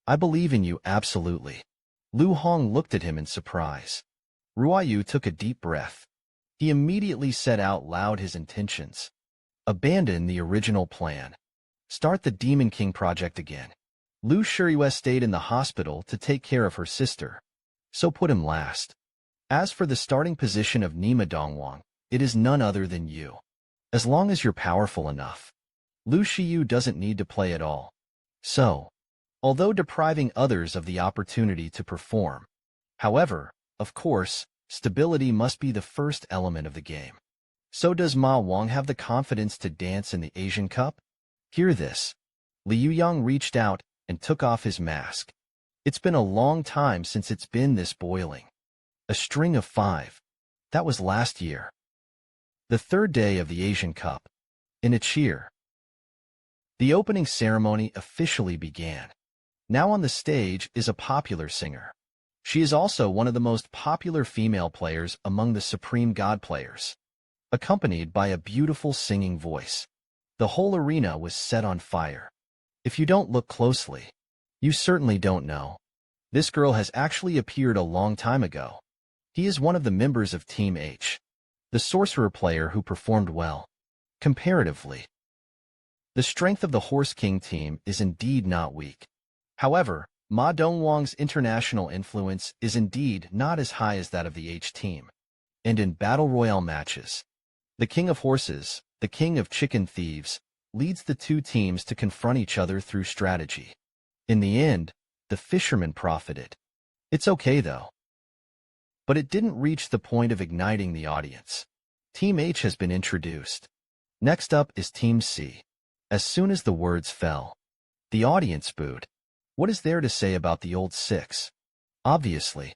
I believe in you absolutely. Lu Hong looked at him in surprise. Ruoyu took a deep breath. He immediately said out loud his intentions. Abandon the original plan. Start the Demon King project again. Liu Shiriyue stayed in the hospital to take care of her sister, so put him last. As for the starting position of Nima Dongwang, it is none other than you. As long as you're powerful enough, Liu Shiyu doesn't need to play at all. So, although depriving others of the opportunity to perform, however, of course, stability must be the first element of the game. So does Ma Wang have the confidence to dance in the Asian Cup? Hear this. Li Yuyang reached out and took off his mask. It's been a long time since it's been this boiling. A string of 5. That was last year. The third day of the Asian Cup. In a cheer, The opening ceremony officially began. Now on the stage is a popular singer. She is also one of the most popular female players among the Supreme God players, accompanied by a beautiful singing voice. The whole arena was set on fire. If you don't look closely, you certainly don't know. This girl has actually appeared a long time ago. He is one of the members of Team H, the sorcerer player who performed well, comparatively. The strength of the Horse King team is indeed not weak. However, Ma Dongwang's international influence is indeed not as high as that of the H team. And in Battle Royale matches, the King of Horses, the King of Chicken Thieves, leads the two teams to confront each other through strategy. In the end, the fisherman profited. It's okay though. But it didn't reach the point of igniting the audience. Team H has been introduced. Next up is Team C. As soon as the words fell, the audience booed. What is there to say about the old six? Obviously,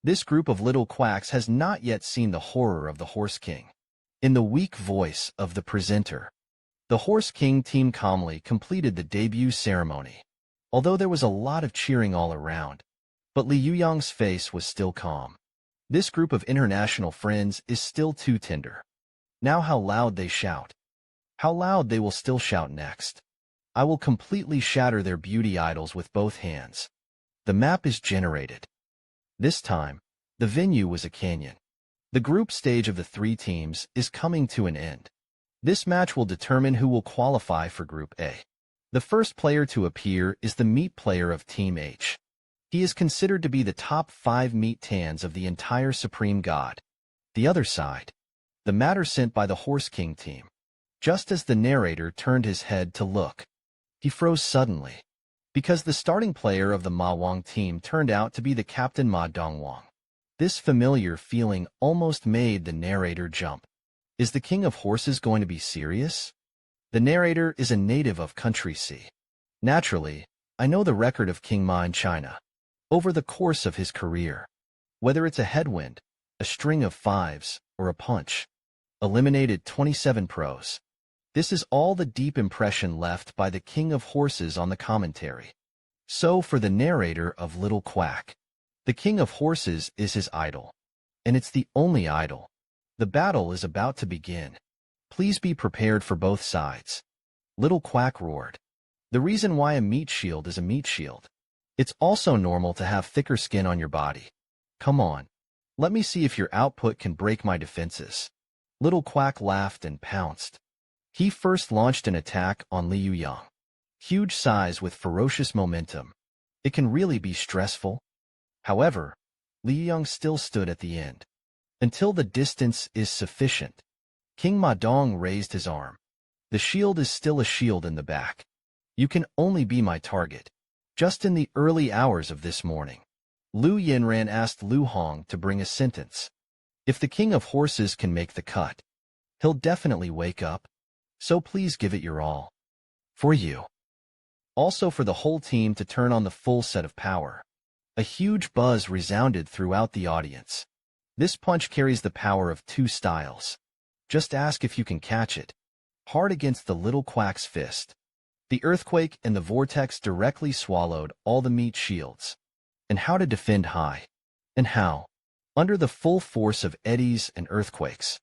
this group of little quacks has not yet seen the horror of the Horse King. In the weak voice of the presenter, the Horse King team calmly completed the debut ceremony, although there was a lot of cheering all around. But Li Yuyang's face was still calm. This group of international friends is still too tender. Now how loud they shout. How loud they will still shout next. I will completely shatter their beauty idols with both hands. The map is generated. This time, the venue was a canyon. The group stage of the three teams is coming to an end. This match will determine who will qualify for Group A. The first player to appear is the meat player of Team H. He is considered to be the top 5 meat tans of the entire Supreme God. The other side, the matter sent by the Horse King team. Just as the narrator turned his head to look, he froze suddenly, because the starting player of the Ma Wang team turned out to be the captain Ma Dongwang. This familiar feeling almost made the narrator jump. Is the King of Horses going to be serious? The narrator is a native of Country C. Naturally, I know the record of King Ma in China. Over the course of his career, whether it's a headwind, a string of fives, or a punch, eliminated 27 pros. This is all the deep impression left by the King of Horses on the commentary. So for the narrator of Little Quack, the King of Horses is his idol. And it's the only idol. The battle is about to begin. Please be prepared for both sides. Little Quack roared. The reason why a meat shield is a meat shield. It's also normal to have thicker skin on your body. Come on. Let me see if your output can break my defenses. Little Quack laughed and pounced. He first launched an attack on Li Yuyang. Huge size with ferocious momentum. It can really be stressful. However, Li Yuyang still stood at the end. Until the distance is sufficient. King Ma Dong raised his arm. The shield is still a shield in the back. You can only be my target. Just in the early hours of this morning, Lu Yinran asked Lu Hong to bring a sentence. If the King of Horses can make the cut, he'll definitely wake up. So please give it your all. For you. Also for the whole team to turn on the full set of power. A huge buzz resounded throughout the audience. This punch carries the power of 2 styles. Just ask if you can catch it. Hard against the Little Quack's fist. The earthquake and the vortex directly swallowed all the meat shields. And how to defend high. And how? Under the full force of eddies and earthquakes.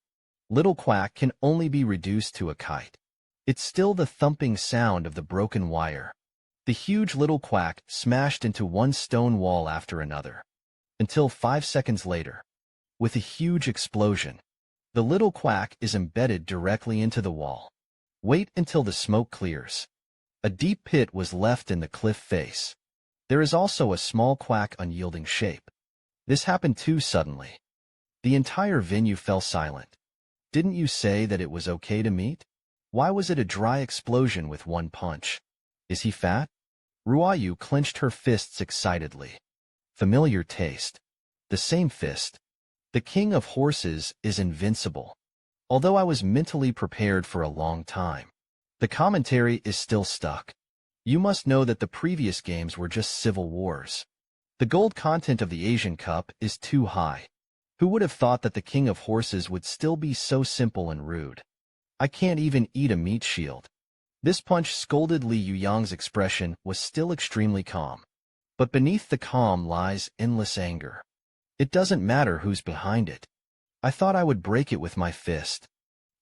Little Quack can only be reduced to a kite. It's still the thumping sound of the broken wire. The huge Little Quack smashed into one stone wall after another. Until 5 seconds later, with a huge explosion, the Little Quack is embedded directly into the wall. Wait until the smoke clears. A deep pit was left in the cliff face. There is also a small quack unyielding shape. This happened too suddenly. The entire venue fell silent. Didn't you say that it was okay to meet? Why was it a dry explosion with one punch? Is he fat? Ruayu clenched her fists excitedly. Familiar taste. The same fist. The King of Horses is invincible. Although I was mentally prepared for a long time, the commentary is still stuck. You must know that the previous games were just civil wars. The gold content of the Asian Cup is too high. Who would have thought that the King of Horses would still be so simple and rude? I can't even eat a meat shield. This punch scolded Li Yuyang's expression was still extremely calm. But beneath the calm lies endless anger. It doesn't matter who's behind it. I thought I would break it with my fist.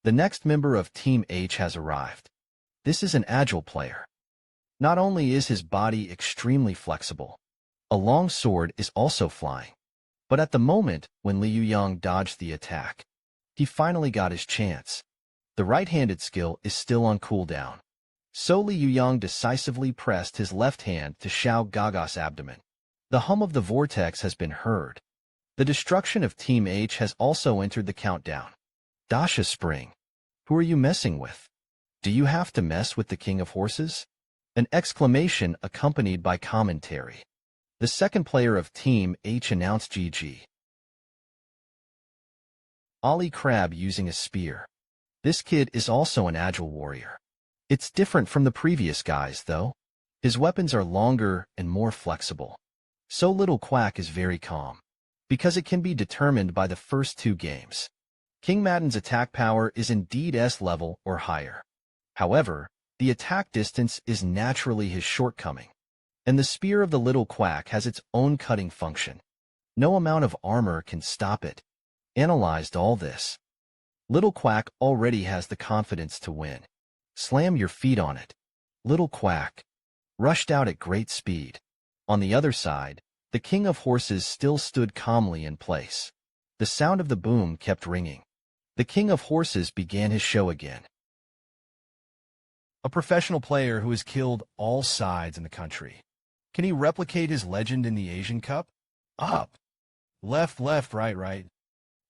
The next member of Team H has arrived. This is an agile player. Not only is his body extremely flexible, a long sword is also flying. But at the moment when Li Yuyang dodged the attack, he finally got his chance. The right-handed skill is still on cooldown. So Li Yuyang decisively pressed his left hand to Xiao Gaga's abdomen. The hum of the vortex has been heard. The destruction of Team H has also entered the countdown. Dasha Spring. Who are you messing with? Do you have to mess with the King of Horses? An exclamation accompanied by commentary. The second player of Team H announced GG. Ali Crab using a spear. This kid is also an agile warrior. It's different from the previous guys, though. His weapons are longer and more flexible. So Little Quack is very calm, because it can be determined by the first two games. King Madden's attack power is indeed S level or higher. However, the attack distance is naturally his shortcoming, and the spear of the Little Quack has its own cutting function. No amount of armor can stop it. Analyzed all this. Little Quack already has the confidence to win. Slam your feet on it. Little Quack rushed out at great speed. On the other side, the King of Horses still stood calmly in place. The sound of the boom kept ringing. The King of Horses began his show again. A professional player who has killed all sides in the country. Can he replicate his legend in the Asian Cup? Up. Left, left, right, right.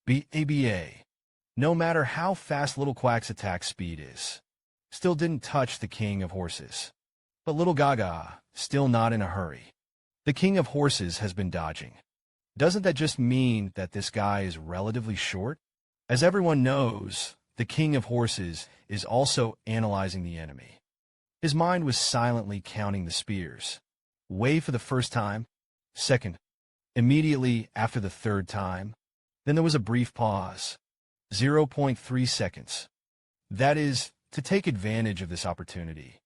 ABA. No matter how fast Little Quack's attack speed is. Still didn't touch the King of Horses. But Little Gaga, still not in a hurry. The King of Horses has been dodging. Doesn't that just mean that this guy is relatively short? As everyone knows, the King of Horses is also analyzing the enemy. His mind was silently counting the spears. Wei for the first time, second, immediately after the third time. Then there was a brief pause. 0.3 seconds. That is, to take advantage of this opportunity.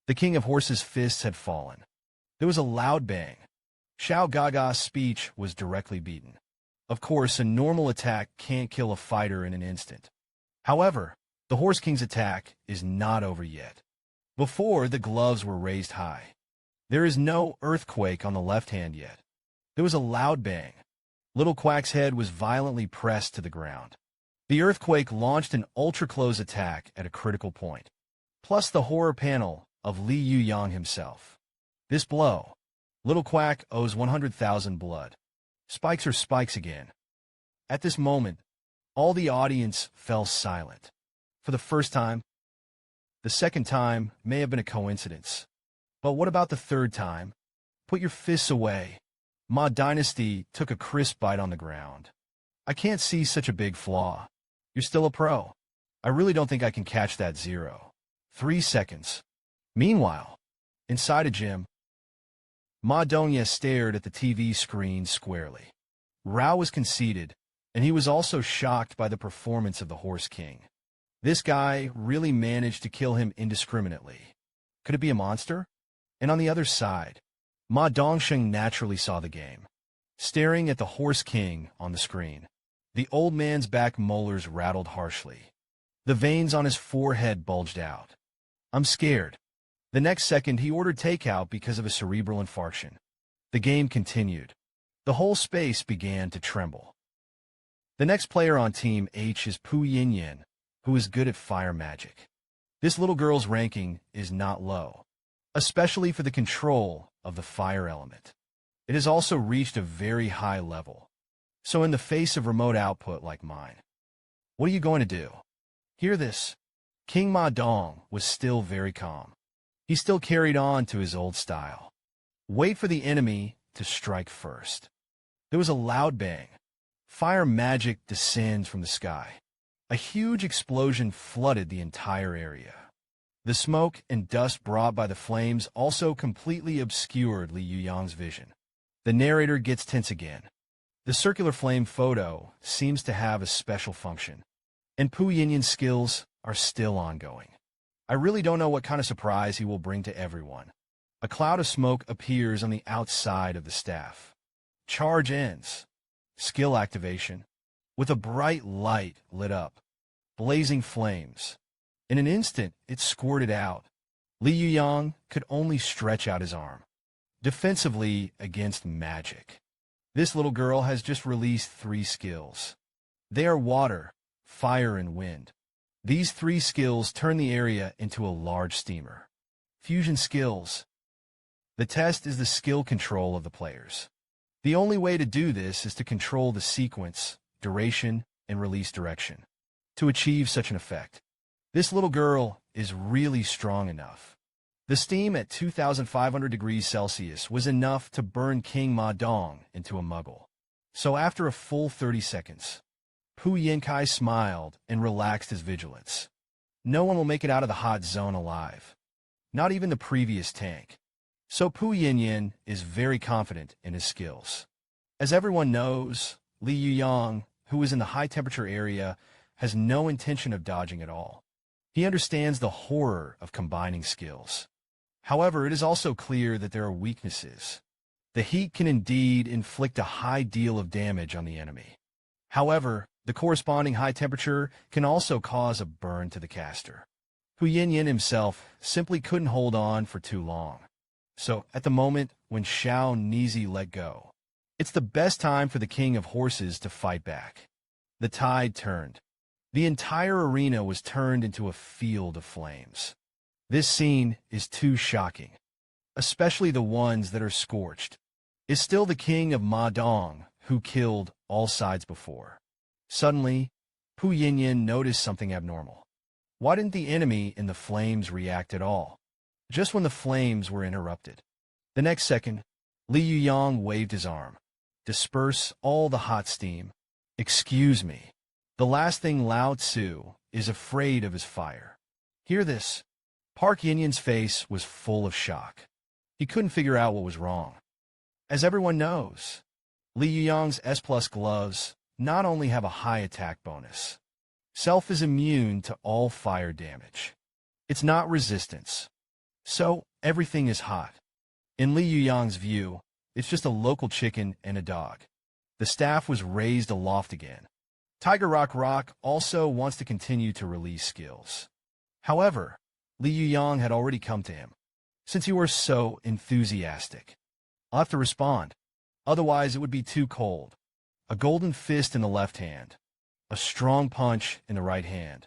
The King of Horses' fists had fallen. There was a loud bang. Xiao Gaga's speech was directly beaten. Of course, a normal attack can't kill a fighter in an instant. However, the Horse King's attack is not over yet. Before, the gloves were raised high. There is no earthquake on the left hand yet. There was a loud bang. Little Quack's head was violently pressed to the ground. The earthquake launched an ultra-close attack at a critical point, plus the horror panel of Li Yuyang himself. This blow, Little Quack owes 100,000 blood. Spikes are spikes again. At this moment, all the audience fell silent. For the first time. The second time may have been a coincidence. But what about the third time? Put your fists away. Ma Dynasty took a crisp bite on the ground. I can't see such a big flaw. You're still a pro. I really don't think I can catch that 0.3 seconds. Meanwhile, inside a gym, Ma Dongye stared at the TV screen squarely. Rao was conceited, and he was also shocked by the performance of the Horse King. This guy really managed to kill him indiscriminately. Could it be a monster? And on the other side, Ma Dongsheng naturally saw the game, staring at the Horse King on the screen. The old man's back molars rattled harshly. The veins on his forehead bulged out. I'm scared. The next second, he ordered takeout because of a cerebral infarction. The game continued. The whole space began to tremble. The next player on Team H is Pu Yinyan, who is good at fire magic. This little girl's ranking is not low, especially for the control of the fire element. It has also reached a very high level. So in the face of remote output like mine, what are you going to do? Hear this. King Ma Dong was still very calm. He still carried on to his old style. Wait for the enemy to strike first. There was a loud bang. Fire magic descends from the sky. A huge explosion flooded the entire area. The smoke and dust brought by the flames also completely obscured Li Yuyang's vision. The narrator gets tense again. The circular flame photo seems to have a special function, and Pu Yinyan's skills are still ongoing. I really don't know what kind of surprise he will bring to everyone. A cloud of smoke appears on the outside of the staff. Charge ends. Skill activation. With a bright light lit up. Blazing flames. In an instant, it squirted out. Li Yuyang could only stretch out his arm. Defensively against magic. This little girl has just released 3 skills. They are water, fire, and wind. These 3 skills turn the area into a large steamer. Fusion skills. The test is the skill control of the players. The only way to do this is to control the sequence, duration, and release direction. To achieve such an effect, this little girl is really strong enough. The steam at 2,500 degrees Celsius was enough to burn King Ma Dong into a muggle. So after a full 30 seconds, Pu Yinkai smiled and relaxed his vigilance. No one will make it out of the hot zone alive. Not even the previous tank. So Pu Yinyan is very confident in his skills. As everyone knows, Li Yuyang, who is in the high-temperature area, has no intention of dodging at all. He understands the horror of combining skills. However, it is also clear that there are weaknesses. The heat can indeed inflict a high deal of damage on the enemy. However, the corresponding high temperature can also cause a burn to the caster. Pu Yinyan himself simply couldn't hold on for too long. So, at the moment when Xiao Nizi let go, it's the best time for the King of Horses to fight back. The tide turned. The entire arena was turned into a field of flames. This scene is too shocking, especially the ones that are scorched. Is still the King of Ma Dong, who killed all sides before. Suddenly, Pu Yinyan noticed something abnormal. Why didn't the enemy in the flames react at all? Just when the flames were interrupted. The next second, Li Yuyang waved his arm. Disperse all the hot steam. Excuse me. The last thing Lao Tzu is afraid of is fire. Hear this. Park Yinyan's face was full of shock. He couldn't figure out what was wrong. As everyone knows, Li Yuyang's S+ gloves not only have a high attack bonus. Self is immune to all fire damage. It's not resistance. So, everything is hot. In Li Yuyang's view, it's just a local chicken and a dog. The staff was raised aloft again. Tiger Rock also wants to continue to release skills. However, Li Yuyang had already come to him. Since you are so enthusiastic, I'll have to respond. Otherwise, it would be too cold. A golden fist in the left hand. A strong punch in the right hand.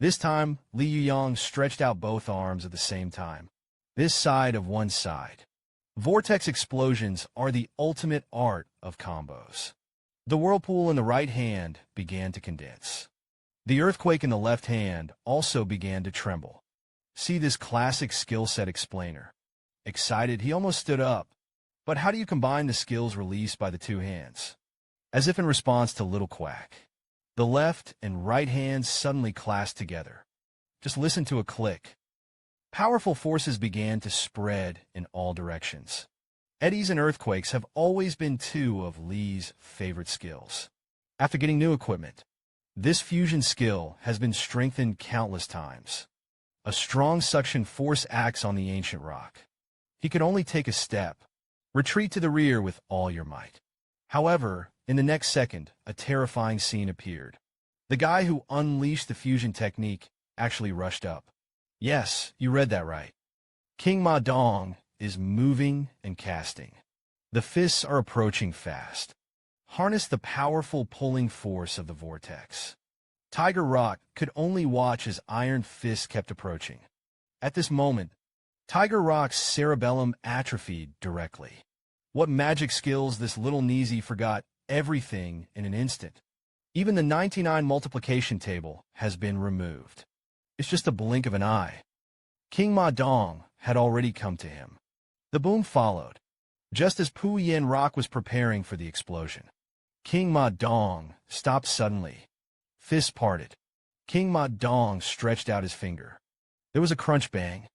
This time, Li Yuyang stretched out both arms at the same time. This side of one side. Vortex explosions are the ultimate art of combos. The whirlpool in the right hand began to condense. The earthquake in the left hand also began to tremble. See this classic skill set explainer. Excited, he almost stood up. But how do you combine the skills released by the two hands? As if in response to Little Quack. The left and right hands suddenly clasped together. Just listen to a click. Powerful forces began to spread in all directions. Eddies and earthquakes have always been two of Li's favorite skills. After getting new equipment, this fusion skill has been strengthened countless times. A strong suction force acts on the ancient rock. He could only take a step. Retreat to the rear with all your might. However, in the next second, a terrifying scene appeared. The guy who unleashed the fusion technique actually rushed up. Yes, you read that right. King Ma Dong is moving and casting. The fists are approaching fast. Harness the powerful pulling force of the vortex. Tiger Rock could only watch as iron fists kept approaching. At this moment, Tiger Rock's cerebellum atrophied directly. What magic skills this little Nizi forgot everything in an instant. Even the 99 multiplication table has been removed. It's just a blink of an eye. King Ma Dong had already come to him. The boom followed, just as Pu Yin Rock was preparing for the explosion. King Ma Dong stopped suddenly. Fists parted. King Ma Dong stretched out his finger. There was a crunch bang.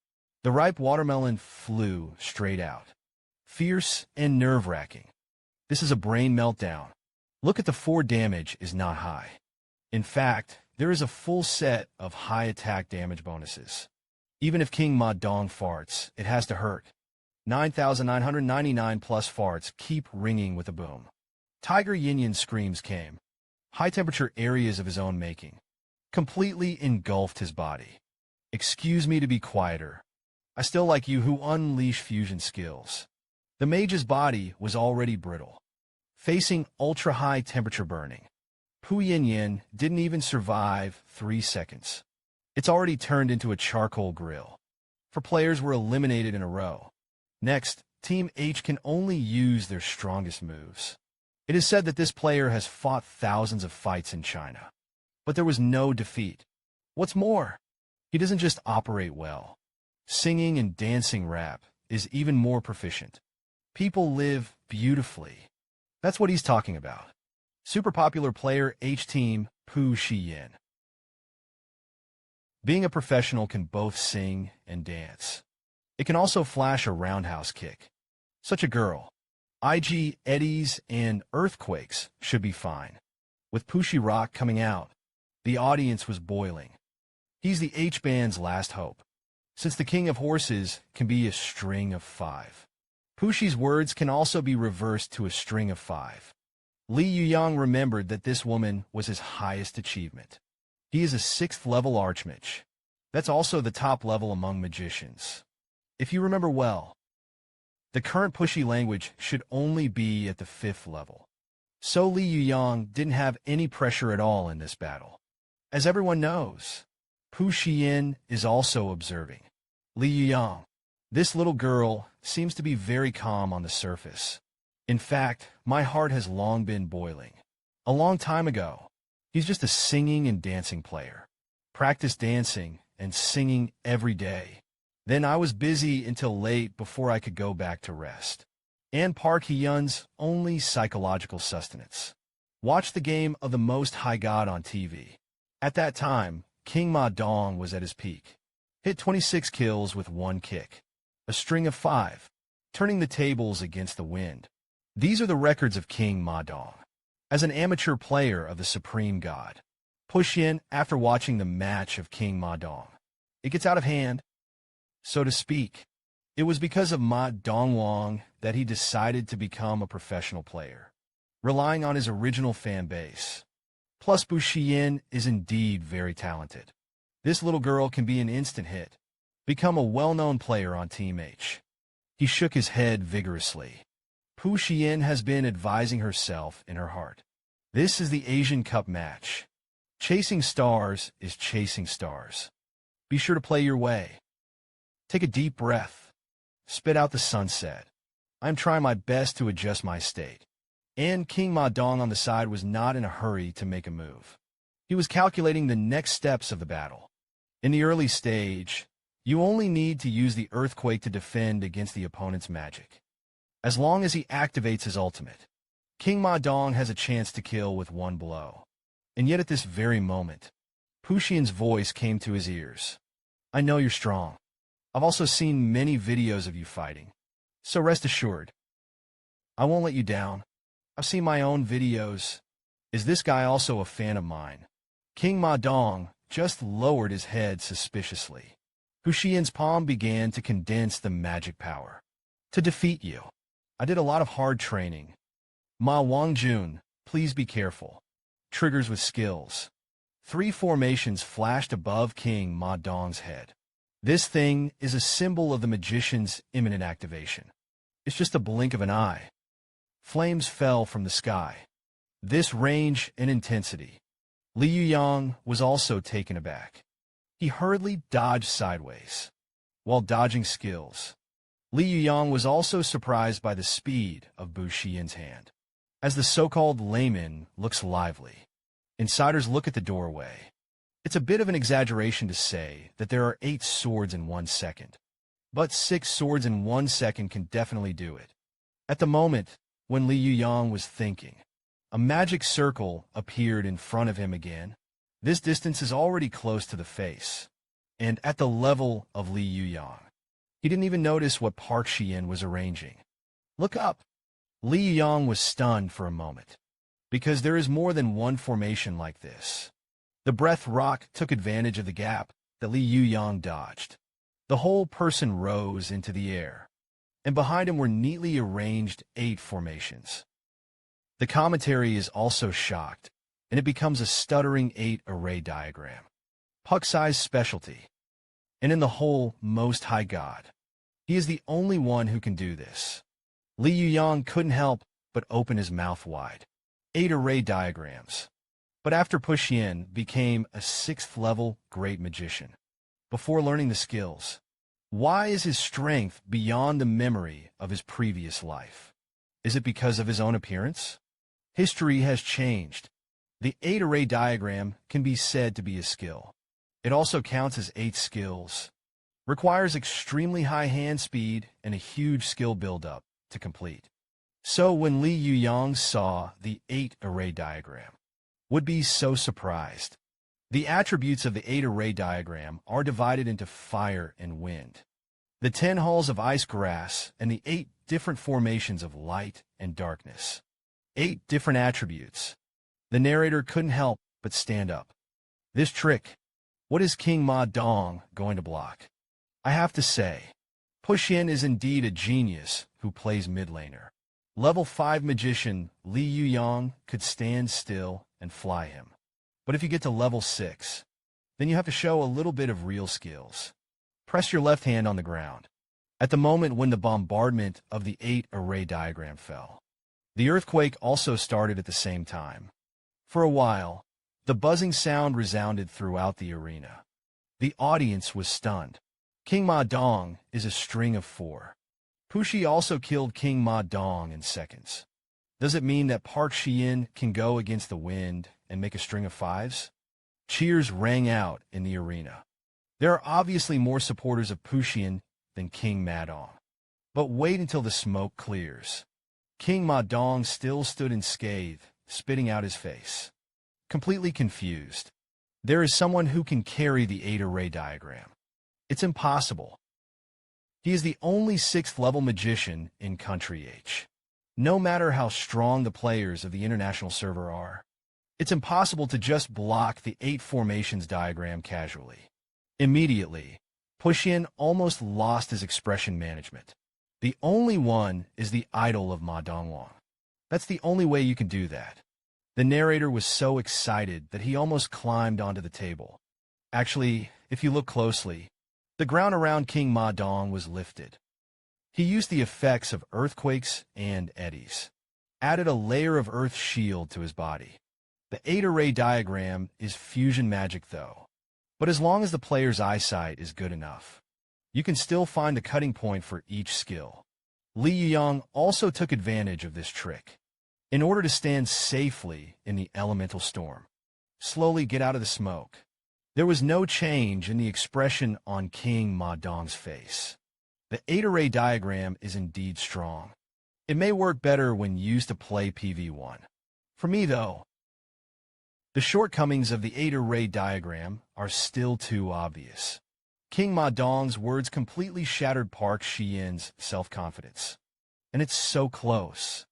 The ripe watermelon flew straight out. Fierce and nerve-wracking. This is a brain meltdown. Look at the 4 damage is not high. In fact, there is a full set of high attack damage bonuses. Even if King Ma Dong farts, it has to hurt. 9,999 plus farts keep ringing with a boom. Tiger Yin screams came. High-temperature areas of his own making. Completely engulfed his body. Excuse me to be quieter. I still like you who unleash fusion skills. The mage's body was already brittle, facing ultra-high temperature burning. Pu Yin didn't even survive 3 seconds. It's already turned into a charcoal grill. 4 players were eliminated in a row. Next, Team H can only use their strongest moves. It is said that this player has fought thousands of fights in China. But there was no defeat. What's more, he doesn't just operate well. Singing and dancing rap is even more proficient. People live beautifully. That's what he's talking about. Super popular player H-Team Pu Yin. Being a professional can both sing and dance. It can also flash a roundhouse kick. Such a girl. IG, eddies, and earthquakes should be fine. With Pushy Rock coming out, the audience was boiling. He's the H-Band's last hope, since the King of Horses can be a string of 5. Pushy's words can also be reversed to a string of 5. Li Yuyang remembered that this woman was his highest achievement. He is a 6th level archmage. That's also the top level among magicians. If you remember well, the current Pushy language should only be at the 5th level. So Li Yuyang didn't have any pressure at all in this battle. As everyone knows, Pu Yin is also observing. Li Yuyang, this little girl, seems to be very calm on the surface. In fact, my heart has long been boiling. A long time ago, he's just a singing and dancing player. Practiced dancing and singing every day. Then I was busy until late before I could go back to rest. And Park Hyun's only psychological sustenance. Watch the game of the Most High God on TV. At that time, King Ma Dong was at his peak. Hit 26 kills with 1 kick. A string of 5, turning the tables against the wind. These are the records of King Ma Dong. As an amateur player of the Supreme God, push in after watching the match of King Ma Dong. It gets out of hand, so to speak. It was because of Ma Dongwang that he decided to become a professional player, relying on his original fan base. Plus, Bu Xiyin is indeed very talented. This little girl can be an instant hit, become a well-known player on Team H. He shook his head vigorously. Pu Xiyin has been advising herself in her heart. This is the Asian Cup match. Chasing stars is chasing stars. Be sure to play your way. Take a deep breath. Spit out the sunset. I'm trying my best to adjust my state. And King Ma Dong on the side was not in a hurry to make a move. He was calculating the next steps of the battle. In the early stage, you only need to use the earthquake to defend against the opponent's magic. As long as he activates his ultimate, King Ma Dong has a chance to kill with 1 blow. And yet at this very moment, Pu Xian's voice came to his ears. I know you're strong. I've also seen many videos of you fighting. So rest assured, I won't let you down. I've seen my own videos. Is this guy also a fan of mine? King Ma Dong just lowered his head suspiciously. Pu Xian's palm began to condense the magic power. To defeat you, I did a lot of hard training. Ma Wangjun, please be careful. Triggers with skills. 3 formations flashed above King Ma Dong's head. This thing is a symbol of the magician's imminent activation. It's just a blink of an eye. Flames fell from the sky. This range and intensity. Li Yuyang was also taken aback. He hurriedly dodged sideways. While dodging skills, Li Yuyang was also surprised by the speed of Bu Xian's hand. As the so-called layman looks lively, insiders look at the doorway. It's a bit of an exaggeration to say that there are 8 swords in 1 second. But 6 swords in 1 second can definitely do it. At the moment when Li Yuyang was thinking, a magic circle appeared in front of him again. This distance is already close to the face, and at the level of Li Yuyang. He didn't even notice what Park Xian was arranging. Look up. Li Yuyang was stunned for a moment, because there is more than one formation like this. The breath rock took advantage of the gap that Li Yuyang dodged. The whole person rose into the air, and behind him were neatly arranged 8 formations. The commentary is also shocked, and it becomes a stuttering 8-array diagram. Puck-size specialty. And in the whole Most High God, he is the only one who can do this. Li Yuyang couldn't help but open his mouth wide. 8-array diagrams. But after Puxian became a 6th-level great magician, before learning the skills, why is his strength beyond the memory of his previous life? Is it because of his own appearance? History has changed. The 8-array diagram can be said to be a skill. It also counts as 8 skills. Requires extremely high hand speed and a huge skill buildup to complete. So when Li Yuyang saw the 8-array diagram, would be so surprised. The attributes of the 8-array diagram are divided into fire and wind, the 10 halls of ice grass, and the 8 different formations of light and darkness. 8 different attributes. The narrator couldn't help but stand up. This trick, what is King Ma Dong going to block? I have to say, Puxian is indeed a genius who plays mid laner. Level 5 magician Li Yuyang could stand still and fly him. But if you get to level 6, then you have to show a little bit of real skills. Press your left hand on the ground. At the moment when the bombardment of the 8-array diagram fell, the earthquake also started at the same time. For a while, the buzzing sound resounded throughout the arena. The audience was stunned. King Ma Dong is a string of 4. Puxi also killed King Ma Dong in seconds. Does it mean that Park Xian can go against the wind and make a string of 5s? Cheers rang out in the arena. There are obviously more supporters of Puxian than King Ma Dong. But wait until the smoke clears. King Ma Dong still stood unscathed, spitting out his face. Completely confused. There is someone who can carry the 8-array diagram. It's impossible. He is the only 6th-level magician in Country H. No matter how strong the players of the international server are, it's impossible to just block the 8 formations diagram casually. Immediately, Puxian almost lost his expression management. The only one is the idol of Ma Dongwang. That's the only way you can do that. The narrator was so excited that he almost climbed onto the table. Actually, if you look closely, the ground around King Ma Dong was lifted. He used the effects of earthquakes and eddies, added a layer of earth shield to his body. The 8-array diagram is fusion magic though, but as long as the player's eyesight is good enough, you can still find the cutting point for each skill. Li Yuyang also took advantage of this trick. In order to stand safely in the elemental storm, slowly get out of the smoke. There was no change in the expression on King Ma Dong's face. The 8-array diagram is indeed strong. It may work better when used to play PV1. For me, though, the shortcomings of the 8-array diagram are still too obvious. King Ma Dong's words completely shattered Park Xian's self-confidence. And it's so close.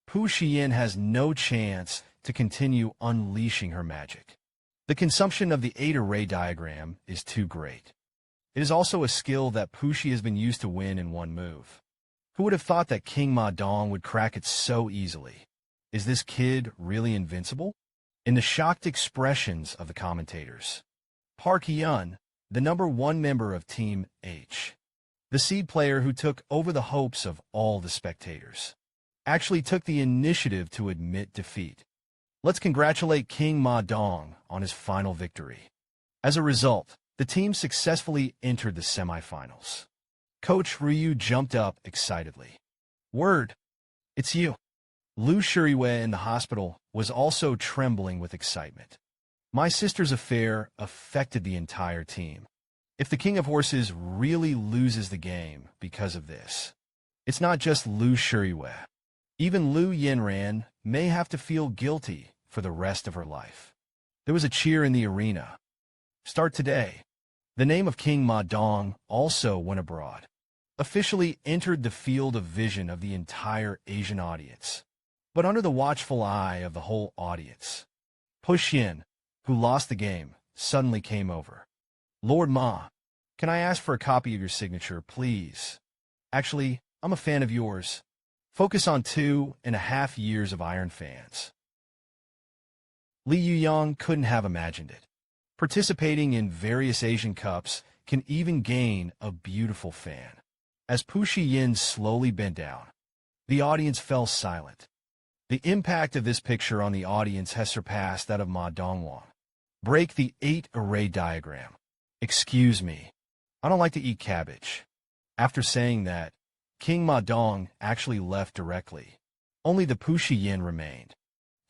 Pu Xian has no chance to continue unleashing her magic. The consumption of the 8-array diagram is too great. It is also a skill that Puxi has been used to win in one move. Who would have thought that King Ma Dong would crack it so easily? Is this kid really invincible? In the shocked expressions of the commentators, Park Yun, the #1 member of Team H, the seed player who took over the hopes of all the spectators, actually took the initiative to admit defeat. Let's congratulate King Ma Dong on his final victory. As a result, the team successfully entered the semifinals. Coach Ryu jumped up excitedly. Word, it's you. Lu Shuriwei in the hospital was also trembling with excitement. My sister's affair affected the entire team. If the King of Horses really loses the game because of this, it's not just Lu Shuriwei. Even Lu Yinran may have to feel guilty for the rest of her life. There was a cheer in the arena. Start today. The name of King Ma Dong also went abroad, officially entered the field of vision of the entire Asian audience, but under the watchful eye of the whole audience. Puxian, who lost the game, suddenly came over. Lord Ma, Can I ask for a copy of your signature, please? Actually, I'm a fan of yours. Focus on 2.5 years of Iron fans. Li Yuyang couldn't have imagined it. Participating in various Asian Cups can even gain a beautiful fan. As Pu Shiyin slowly bent down, the audience fell silent. The impact of this picture on the audience has surpassed that of Ma Dongwang. Break the 8-array diagram. Excuse me. I don't like to eat cabbage. After saying that, King Ma Dong actually left directly. Only the Pu Shiyin remained.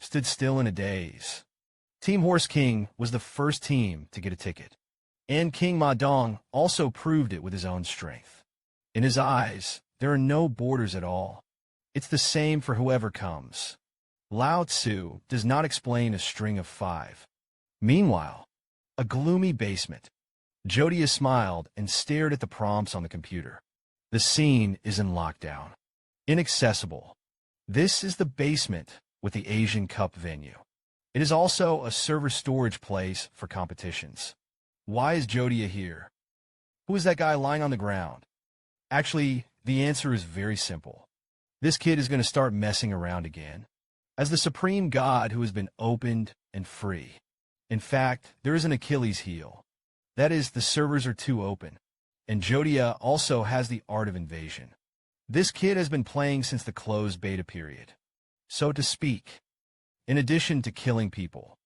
Stood still in a daze. Team Horse King was the first team to get a ticket. And King Ma Dong also proved it with his own strength. In his eyes, there are no borders at all. It's the same for whoever comes. Lao Tzu does not explain a string of 5. Meanwhile, a gloomy basement. Jodia smiled and stared at the prompts on the computer. The scene is in lockdown. Inaccessible. This is the basement with the Asian Cup venue. It is also a server storage place for competitions. Why is Jodia here? Who is that guy lying on the ground? Actually, the answer is very simple. This kid is going to start messing around again. As the supreme god who has been opened and free. In fact, there is an Achilles heel. That is, the servers are too open. And Jodia also has the art of invasion. This kid has been playing since the closed beta period. So to speak. In addition to killing people,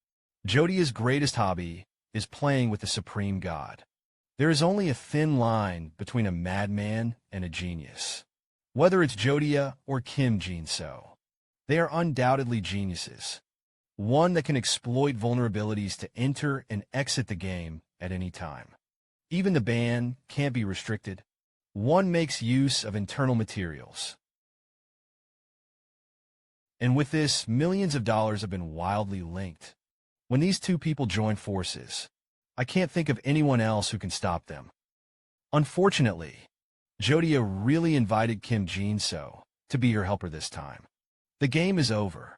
Jodia's greatest hobby is playing with the supreme god. There is only a thin line between a madman and a genius. Whether it's Jodia or Kim Jin-so, they are undoubtedly geniuses. One that can exploit vulnerabilities to enter and exit the game at any time. Even the ban can't be restricted. One makes use of internal materials. And with this, millions of dollars have been wildly linked. When these two people join forces, I can't think of anyone else who can stop them. Unfortunately, Jodia really invited Kim Jin-so to be her helper this time. The game is over.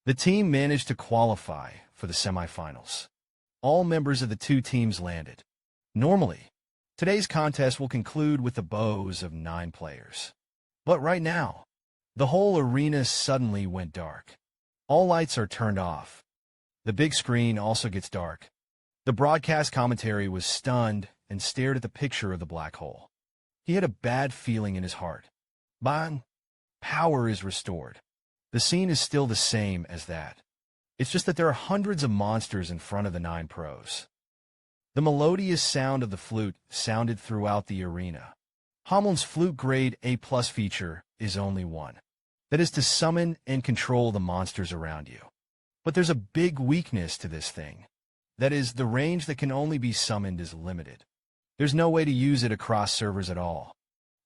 The team managed to qualify for the semifinals. All members of the two teams landed. Normally, today's contest will conclude with the bows of 9 players. But right now, the whole arena suddenly went dark. All lights are turned off. The big screen also gets dark. The broadcast commentary was stunned and stared at the picture of the black hole. He had a bad feeling in his heart. Bang! Power is restored. The scene is still the same as that. It's just that there are hundreds of monsters in front of the 9 pros. The melodious sound of the flute sounded throughout the arena. Hameln's flute grade A+ feature is only one. That is to summon and control the monsters around you. But there's a big weakness to this thing. That is, the range that can only be summoned is limited. There's no way to use it across servers at all.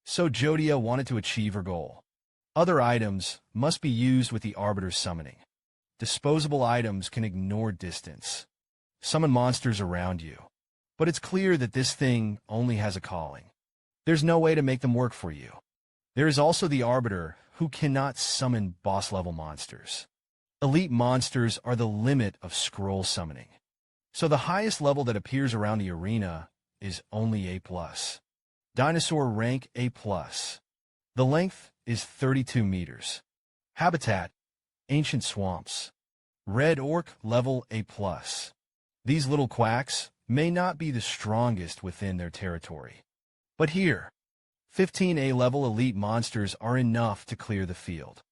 So Jodia wanted to achieve her goal. Other items must be used with the Arbiter's summoning. Disposable items can ignore distance. Summon monsters around you. But it's clear that this thing only has a calling. There's no way to make them work for you. There is also the Arbiter, who cannot summon boss-level monsters. Elite monsters are the limit of scroll summoning. So the highest level that appears around the arena is only A+. Dinosaur rank A+. The length is 32 meters. Habitat, ancient swamps. Red Orc level A+. These little quacks may not be the strongest within their territory. But here, 15 A-level elite monsters are enough to clear the field.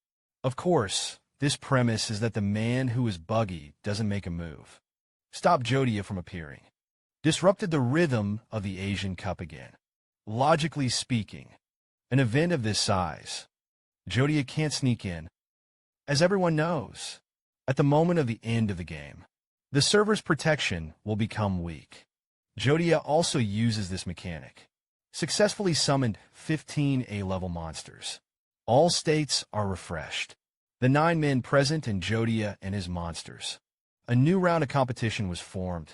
Of course, this premise is that the man who is buggy doesn't make a move. Stop Jodia from appearing. Disrupted the rhythm of the Asian Cup again. Logically speaking, an event of this size, Jodia can't sneak in. As everyone knows, at the moment of the end of the game, the server's protection will become weak. Jodia also uses this mechanic. Successfully summoned 15 A-level monsters. All states are refreshed. The 9 men present and Jodia and his monsters. A new round of competition was formed.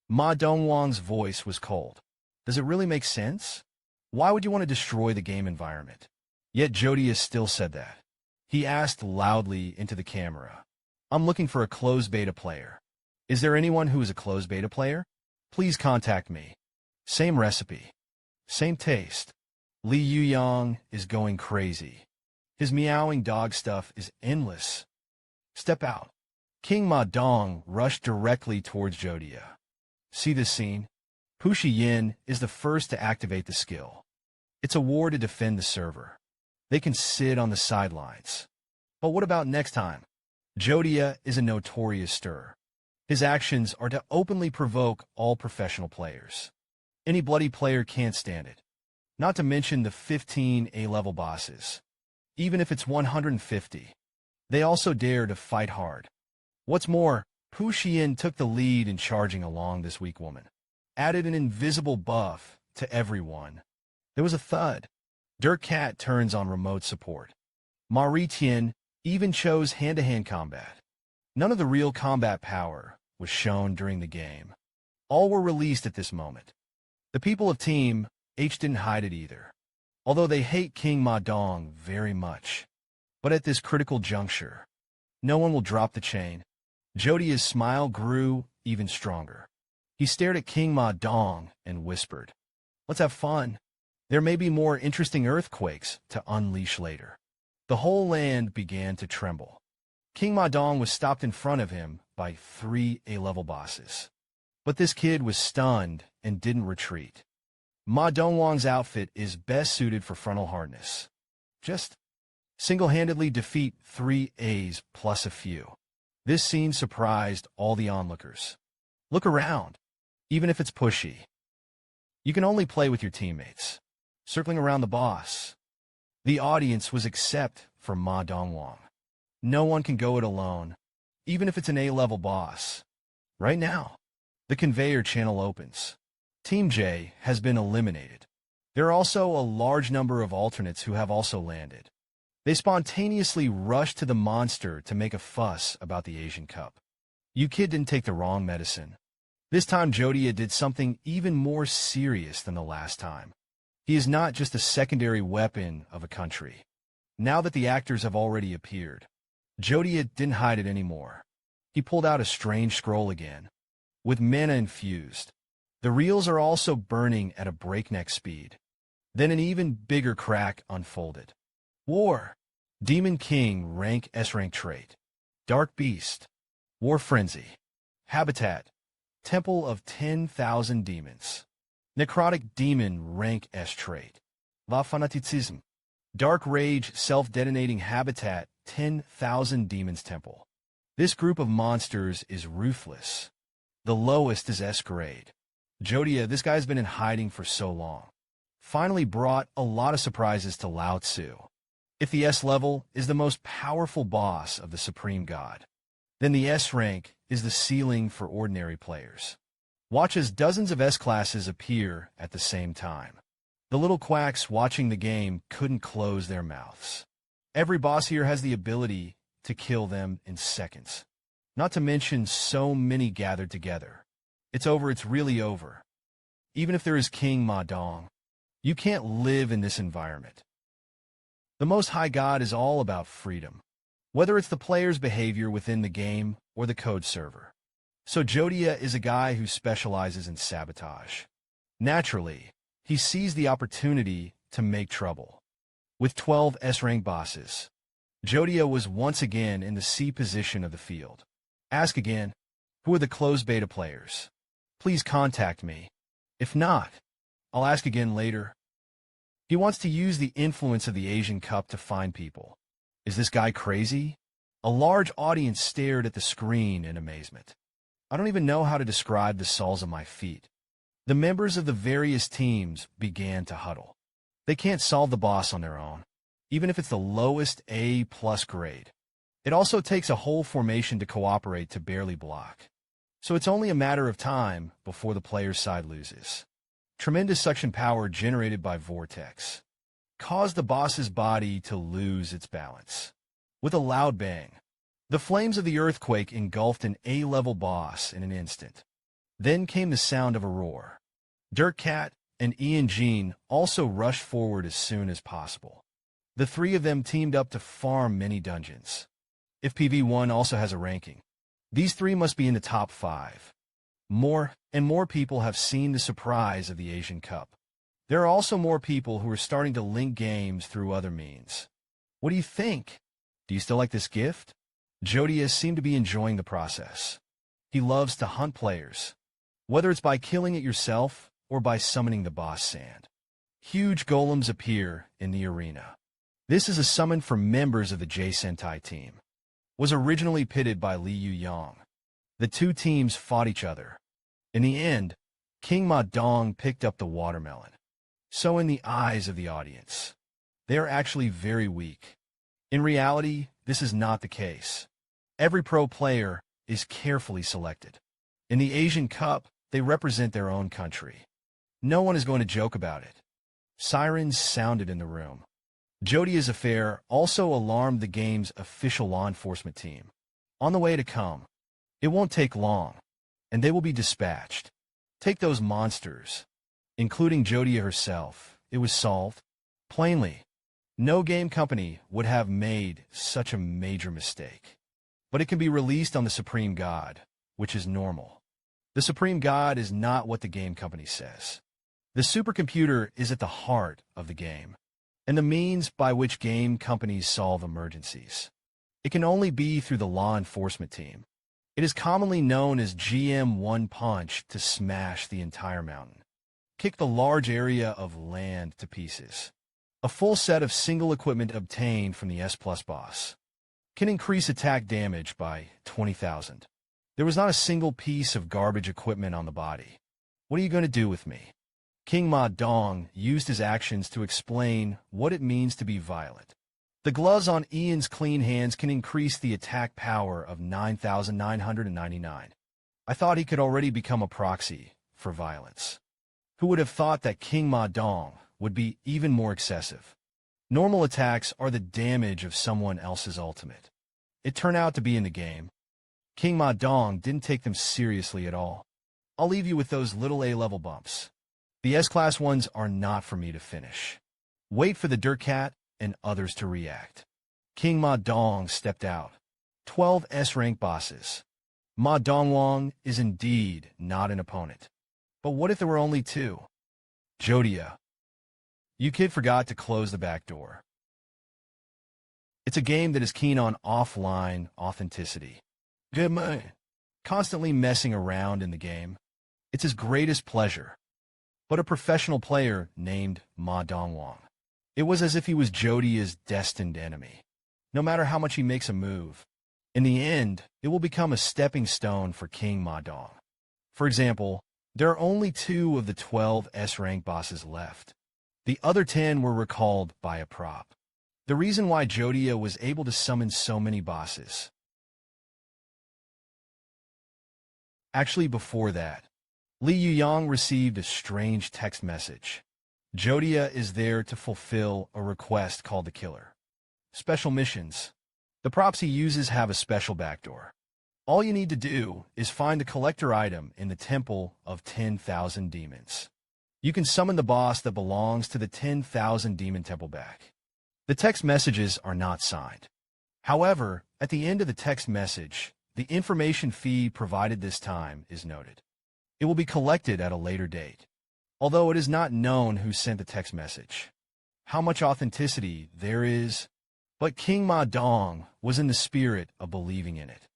Ma Dongwang's voice was cold. Does it really make sense? Why would you want to destroy the game environment? Yet Jodia still said that. He asked loudly into the camera. I'm looking for a closed beta player. Is there anyone who is a closed beta player? Please contact me. Same recipe. Same taste. Li Yuyang is going crazy. His meowing dog stuff is endless. Step out. King Ma Dong rushed directly towards Jodia. See this scene? Pushi Yin is the first to activate the skill. It's a war to defend the server. They can sit on the sidelines. But what about next time? Jodia is a notorious stir. His actions are to openly provoke all professional players. Any bloody player can't stand it. Not to mention the 15 A-level bosses. Even if it's 150, they also dare to fight hard. What's more, Pu Xian took the lead in charging along this weak woman. Added an invisible buff to everyone. There was a thud. Dirk Cat turns on remote support. Ma Ritian even chose hand-to-hand combat. None of the real combat power was shown during the game. All were released at this moment. The people of Team H didn't hide it either, although they hate King Ma Dong very much. But at this critical juncture, no one will drop the chain. Jodia's smile grew even stronger. He stared at King Ma Dong and whispered, "Let's have fun. There may be more interesting earthquakes to unleash later." The whole land began to tremble. King Ma Dong was stopped in front of him by 3 A-level bosses. But this kid was stunned and didn't retreat. Ma Dongwang's outfit is best suited for frontal hardness. Just single-handedly defeat 3 A's plus a few. This scene surprised all the onlookers. Look around, even if it's pushy. You can only play with your teammates, circling around the boss. The audience was except for Ma Dongwang. No one can go it alone, even if it's an A-level boss. Right now, the conveyor channel opens. Team J has been eliminated. There are also a large number of alternates who have also landed. They spontaneously rush to the monster to make a fuss about the Asian Cup. You kid didn't take the wrong medicine. This time Jodia did something even more serious than the last time. He is not just a secondary weapon of a country. Now that the actors have already appeared, Jodia didn't hide it anymore. He pulled out a strange scroll again, with mana infused. The reels are also burning at a breakneck speed. Then an even bigger crack unfolded. War. Demon King, rank S-rank trait. Dark Beast. War Frenzy. Habitat. Temple of 10,000 Demons. Necrotic Demon, rank S trait. Va Fanaticism. Dark Rage, self-detonating habitat, 10,000 Demons Temple. This group of monsters is ruthless. The lowest is S grade. Jodia, this guy's been in hiding for so long. Finally brought a lot of surprises to Lao Tzu. If the S level is the most powerful boss of the Supreme God, then the S rank is the ceiling for ordinary players. Watch as dozens of S classes appear at the same time. The little quacks watching the game couldn't close their mouths. Every boss here has the ability to kill them in seconds. Not to mention so many gathered together. It's over, it's really over. Even if there is King Ma Dong, you can't live in this environment. The Most High God is all about freedom, whether it's the player's behavior within the game or the code server. So Jodia is a guy who specializes in sabotage. Naturally, he sees the opportunity to make trouble. With 12 S-rank bosses, Jodia was once again in the C position of the field. Ask again, who are the closed beta players? Please contact me. If not, I'll ask again later. He wants to use the influence of the Asian Cup to find people. Is this guy crazy? A large audience stared at the screen in amazement. I don't even know how to describe the soles of my feet. The members of the various teams began to huddle. They can't solve the boss on their own, even if it's the lowest A+ grade. It also takes a whole formation to cooperate to barely block. So it's only a matter of time before the player's side loses. Tremendous suction power generated by Vortex caused the boss's body to lose its balance. With a loud bang, the flames of the earthquake engulfed an A-level boss in an instant. Then came the sound of a roar. Dirk Cat and Ian Jean also rushed forward as soon as possible. The three of them teamed up to farm many dungeons. If PV1 also has a ranking, these three must be in the top 5. More and more people have seen the surprise of the Asian Cup. There are also more people who are starting to link games through other means. What do you think? Do you still like this gift? Jodia seemed to be enjoying the process. He loves to hunt players, whether it's by killing it yourself or by summoning the boss sand. Huge golems appear in the arena. This is a summon for members of the J-Sentai team. Was originally pitted by Li Yuyang. The two teams fought each other. In the end, King Ma Dong picked up the watermelon. So in the eyes of the audience, they are actually very weak. In reality, this is not the case. Every pro player is carefully selected. In the Asian Cup, they represent their own country. No one is going to joke about it. Sirens sounded in the room. Jodia's affair also alarmed the game's official law enforcement team. On the way to come. It won't take long, and they will be dispatched. Take those monsters, including Jodia herself. It was solved. Plainly, no game company would have made such a major mistake. But it can be released on the Supreme God, which is normal. The Supreme God is not what the game company says. The supercomputer is at the heart of the game, and the means by which game companies solve emergencies. It can only be through the law enforcement team. It is commonly known as GM One Punch to smash the entire mountain. Kick the large area of land to pieces. A full set of single equipment obtained from the S+ boss can increase attack damage by 20,000. There was not a single piece of garbage equipment on the body. What are you going to do with me? King Ma Dong used his actions to explain what it means to be violent. The gloves on Ian's clean hands can increase the attack power of 9,999. I thought he could already become a proxy for violence. Who would have thought that King Ma Dong would be even more excessive? Normal attacks are the damage of someone else's ultimate. It turned out to be in the game. King Ma Dong didn't take them seriously at all. I'll leave you with those little A-level bumps. The S-Class ones are not for me to finish. Wait for the Dirt Cat and others to react. King Ma Dong stepped out. 12 S-rank bosses. Ma Dongwang is indeed not an opponent. But what if there were only two? Jodia. You kid forgot to close the back door. It's a game that is keen on offline authenticity. Good man. Constantly messing around in the game. It's his greatest pleasure. But a professional player named Ma Dongwang. It was as if he was Jodia's destined enemy. No matter how much he makes a move, in the end, it will become a stepping stone for King Ma Dong. For example, there are only 2 of the 12 S-rank bosses left. The other 10 were recalled by a prop. The reason why Jodia was able to summon so many bosses. Actually, before that, Li Yuyang received a strange text message. Jodia is there to fulfill a request called the Killer. Special missions. The props he uses have a special backdoor. All you need to do is find the collector item in the Temple of 10,000 Demons. You can summon the boss that belongs to the 10,000 Demon Temple back. The text messages are not signed. However, at the end of the text message, the information feed provided this time is noted. It will be collected at a later date, although it is not known who sent the text message. How much authenticity there is, but King Ma Dong was in the spirit of believing in it.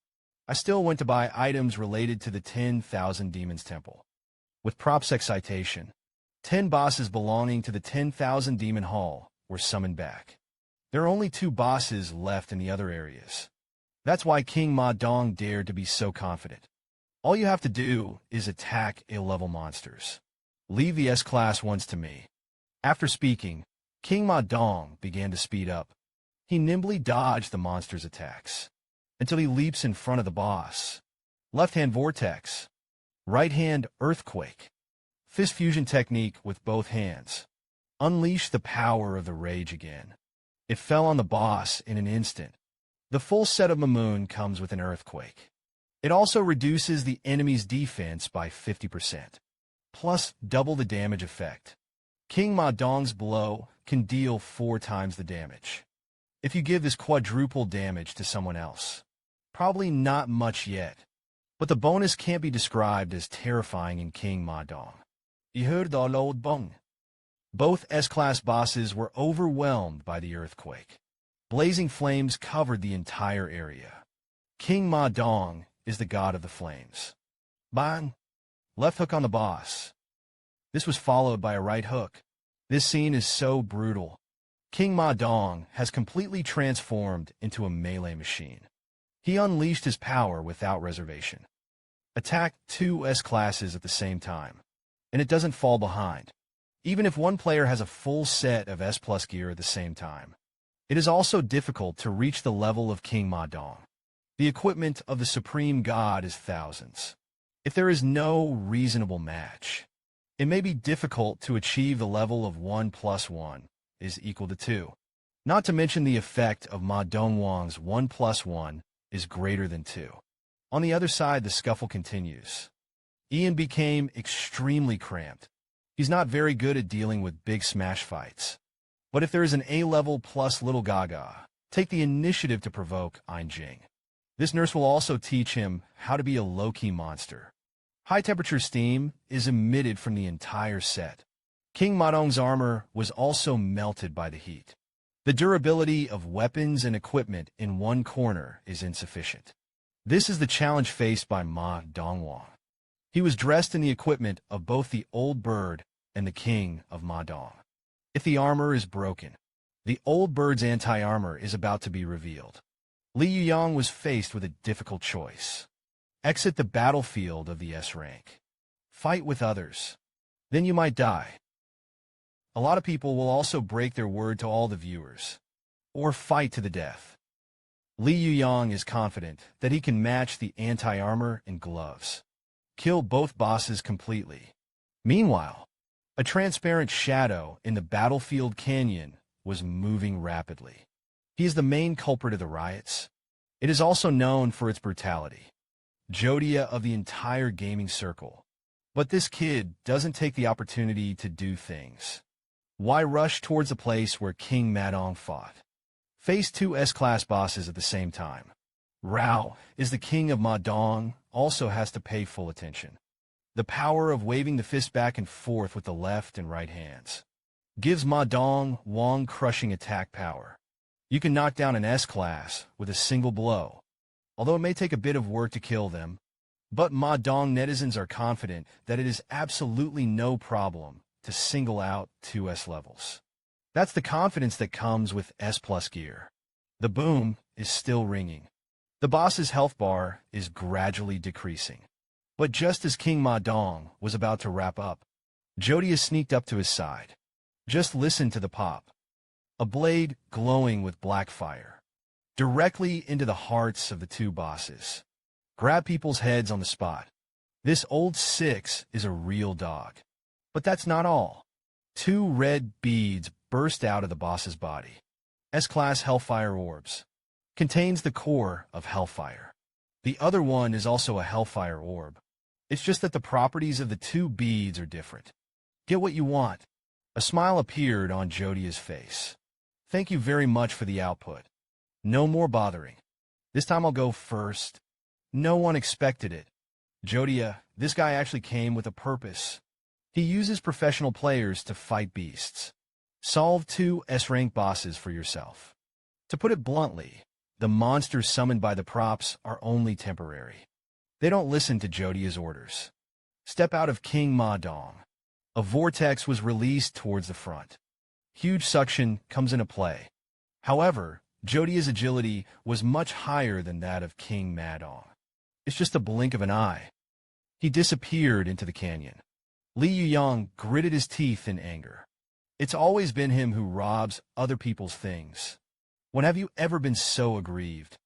I still went to buy items related to the 10,000 Demons Temple. With props excitation, 10 bosses belonging to the 10,000 Demon Hall were summoned back. There are only 2 bosses left in the other areas. That's why King Ma Dong dared to be so confident. All you have to do is attack A-level monsters. Leave the S-Class ones to me. After speaking, King Ma Dong began to speed up. He nimbly dodged the monster's attacks until he leaps in front of the boss. Left-hand vortex. Right-hand earthquake. Fist fusion technique with both hands. Unleash the power of the rage again. It fell on the boss in an instant. The full set of Mamoon comes with an earthquake. It also reduces the enemy's defense by 50%, plus double the damage effect. King Ma Dong's blow can deal 4 times the damage. If you give this quadruple damage to someone else, probably not much yet, but the bonus can't be described as terrifying in King Ma Dong. You heard the loud bong. Both S-class bosses were overwhelmed by the earthquake. Blazing flames covered the entire area. King Ma Dong is the god of the flames. Bang! Left hook on the boss. This was followed by a right hook. This scene is so brutal. King Ma Dong has completely transformed into a melee machine. He unleashed his power without reservation. Attack 2 S-classes at the same time, and it doesn't fall behind, even if one player has a full set of S+ gear at the same time. It is also difficult to reach the level of King Ma Dong. The equipment of the Supreme God is thousands. If there is no reasonable match, it may be difficult to achieve the level of 1 + 1 is equal to 2. Not to mention the effect of Ma Dongwang's 1 + 1 is greater than 2. On the other side, the scuffle continues. Ian became extremely cramped. He's not very good at dealing with big smash fights. But if there is an A-level plus Little Gaga, take the initiative to provoke Ein Jing. This nurse will also teach him how to be a low-key monster. High-temperature steam is emitted from the entire set. King Ma Dong's armor was also melted by the heat. The durability of weapons and equipment in one corner is insufficient. This is the challenge faced by Ma Dongwang. He was dressed in the equipment of both the Old Bird and the King of Ma Dong. If the armor is broken, the Old Bird's anti-armor is about to be revealed. Li Yuyang was faced with a difficult choice. Exit the battlefield of the S rank. Fight with others. Then you might die. A lot of people will also break their word to all the viewers, or fight to the death. Li Yuyang is confident that he can match the anti-armor and gloves. Kill both bosses completely. Meanwhile, a transparent shadow in the battlefield canyon was moving rapidly. He is the main culprit of the riots. It is also known for its brutality. Jodia of the entire gaming circle. But this kid doesn't take the opportunity to do things. Why rush towards the place where King Ma Dong fought? Face 2 S-class bosses at the same time. Rao is the king of Ma Dong, also has to pay full attention. The power of waving the fist back and forth with the left and right hands gives Ma Dong crushing attack power. You can knock down an S-class with a single blow, although it may take a bit of work to kill them. But Ma Dong netizens are confident that it is absolutely no problem to single out 2 S levels. That's the confidence that comes with S+ gear. The boom is still ringing. The boss's health bar is gradually decreasing. But just as King Ma Dong was about to wrap up, Jodia sneaked up to his side. Just listen to the pop. A blade glowing with black fire. Directly into the hearts of the 2 bosses. Grab people's heads on the spot. This old 6 is a real dog. But that's not all. 2 red beads burst out of the boss's body. S-class Hellfire Orbs. Contains the core of Hellfire. The other one is also a Hellfire Orb. It's just that the properties of the 2 beads are different. Get what you want. A smile appeared on Jodia's face. Thank you very much for the output. No more bothering. This time I'll go first. No one expected it. Jodia, this guy actually came with a purpose. He uses professional players to fight beasts. Solve 2 S-rank bosses for yourself. To put it bluntly, the monsters summoned by the props are only temporary. They don't listen to Jodia's orders. Step out of King Ma Dong. A vortex was released towards the front. Huge suction comes into play. However, Jodia's agility was much higher than that of King Ma Dong. It's just a blink of an eye. He disappeared into the canyon. Li Yuyang gritted his teeth in anger. It's always been him who robs other people's things. When have you ever been so aggrieved?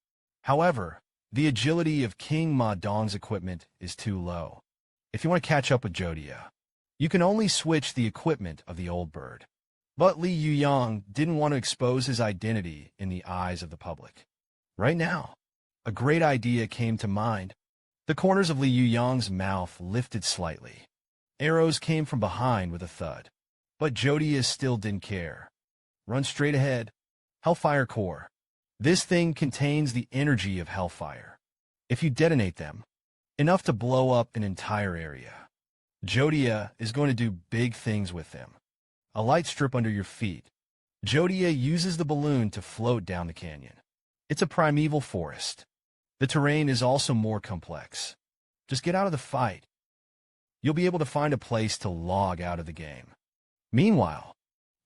However, the agility of King Ma Dong's equipment is too low. If you want to catch up with Jodia, you can only switch the equipment of the Old Bird. But Li Yuyang didn't want to expose his identity in the eyes of the public. Right now, a great idea came to mind. The corners of Li Yuyang's mouth lifted slightly. Arrows came from behind with a thud. But Jodia still didn't care. Run straight ahead. Hellfire Core. This thing contains the energy of Hellfire. If you detonate them, enough to blow up an entire area. Jodia is going to do big things with them. a light strip under your feet. Jodia uses the balloon to float down the canyon. It's a primeval forest. The terrain is also more complex. Just get out of the fight. You'll be able to find a place to log out of the game. Meanwhile,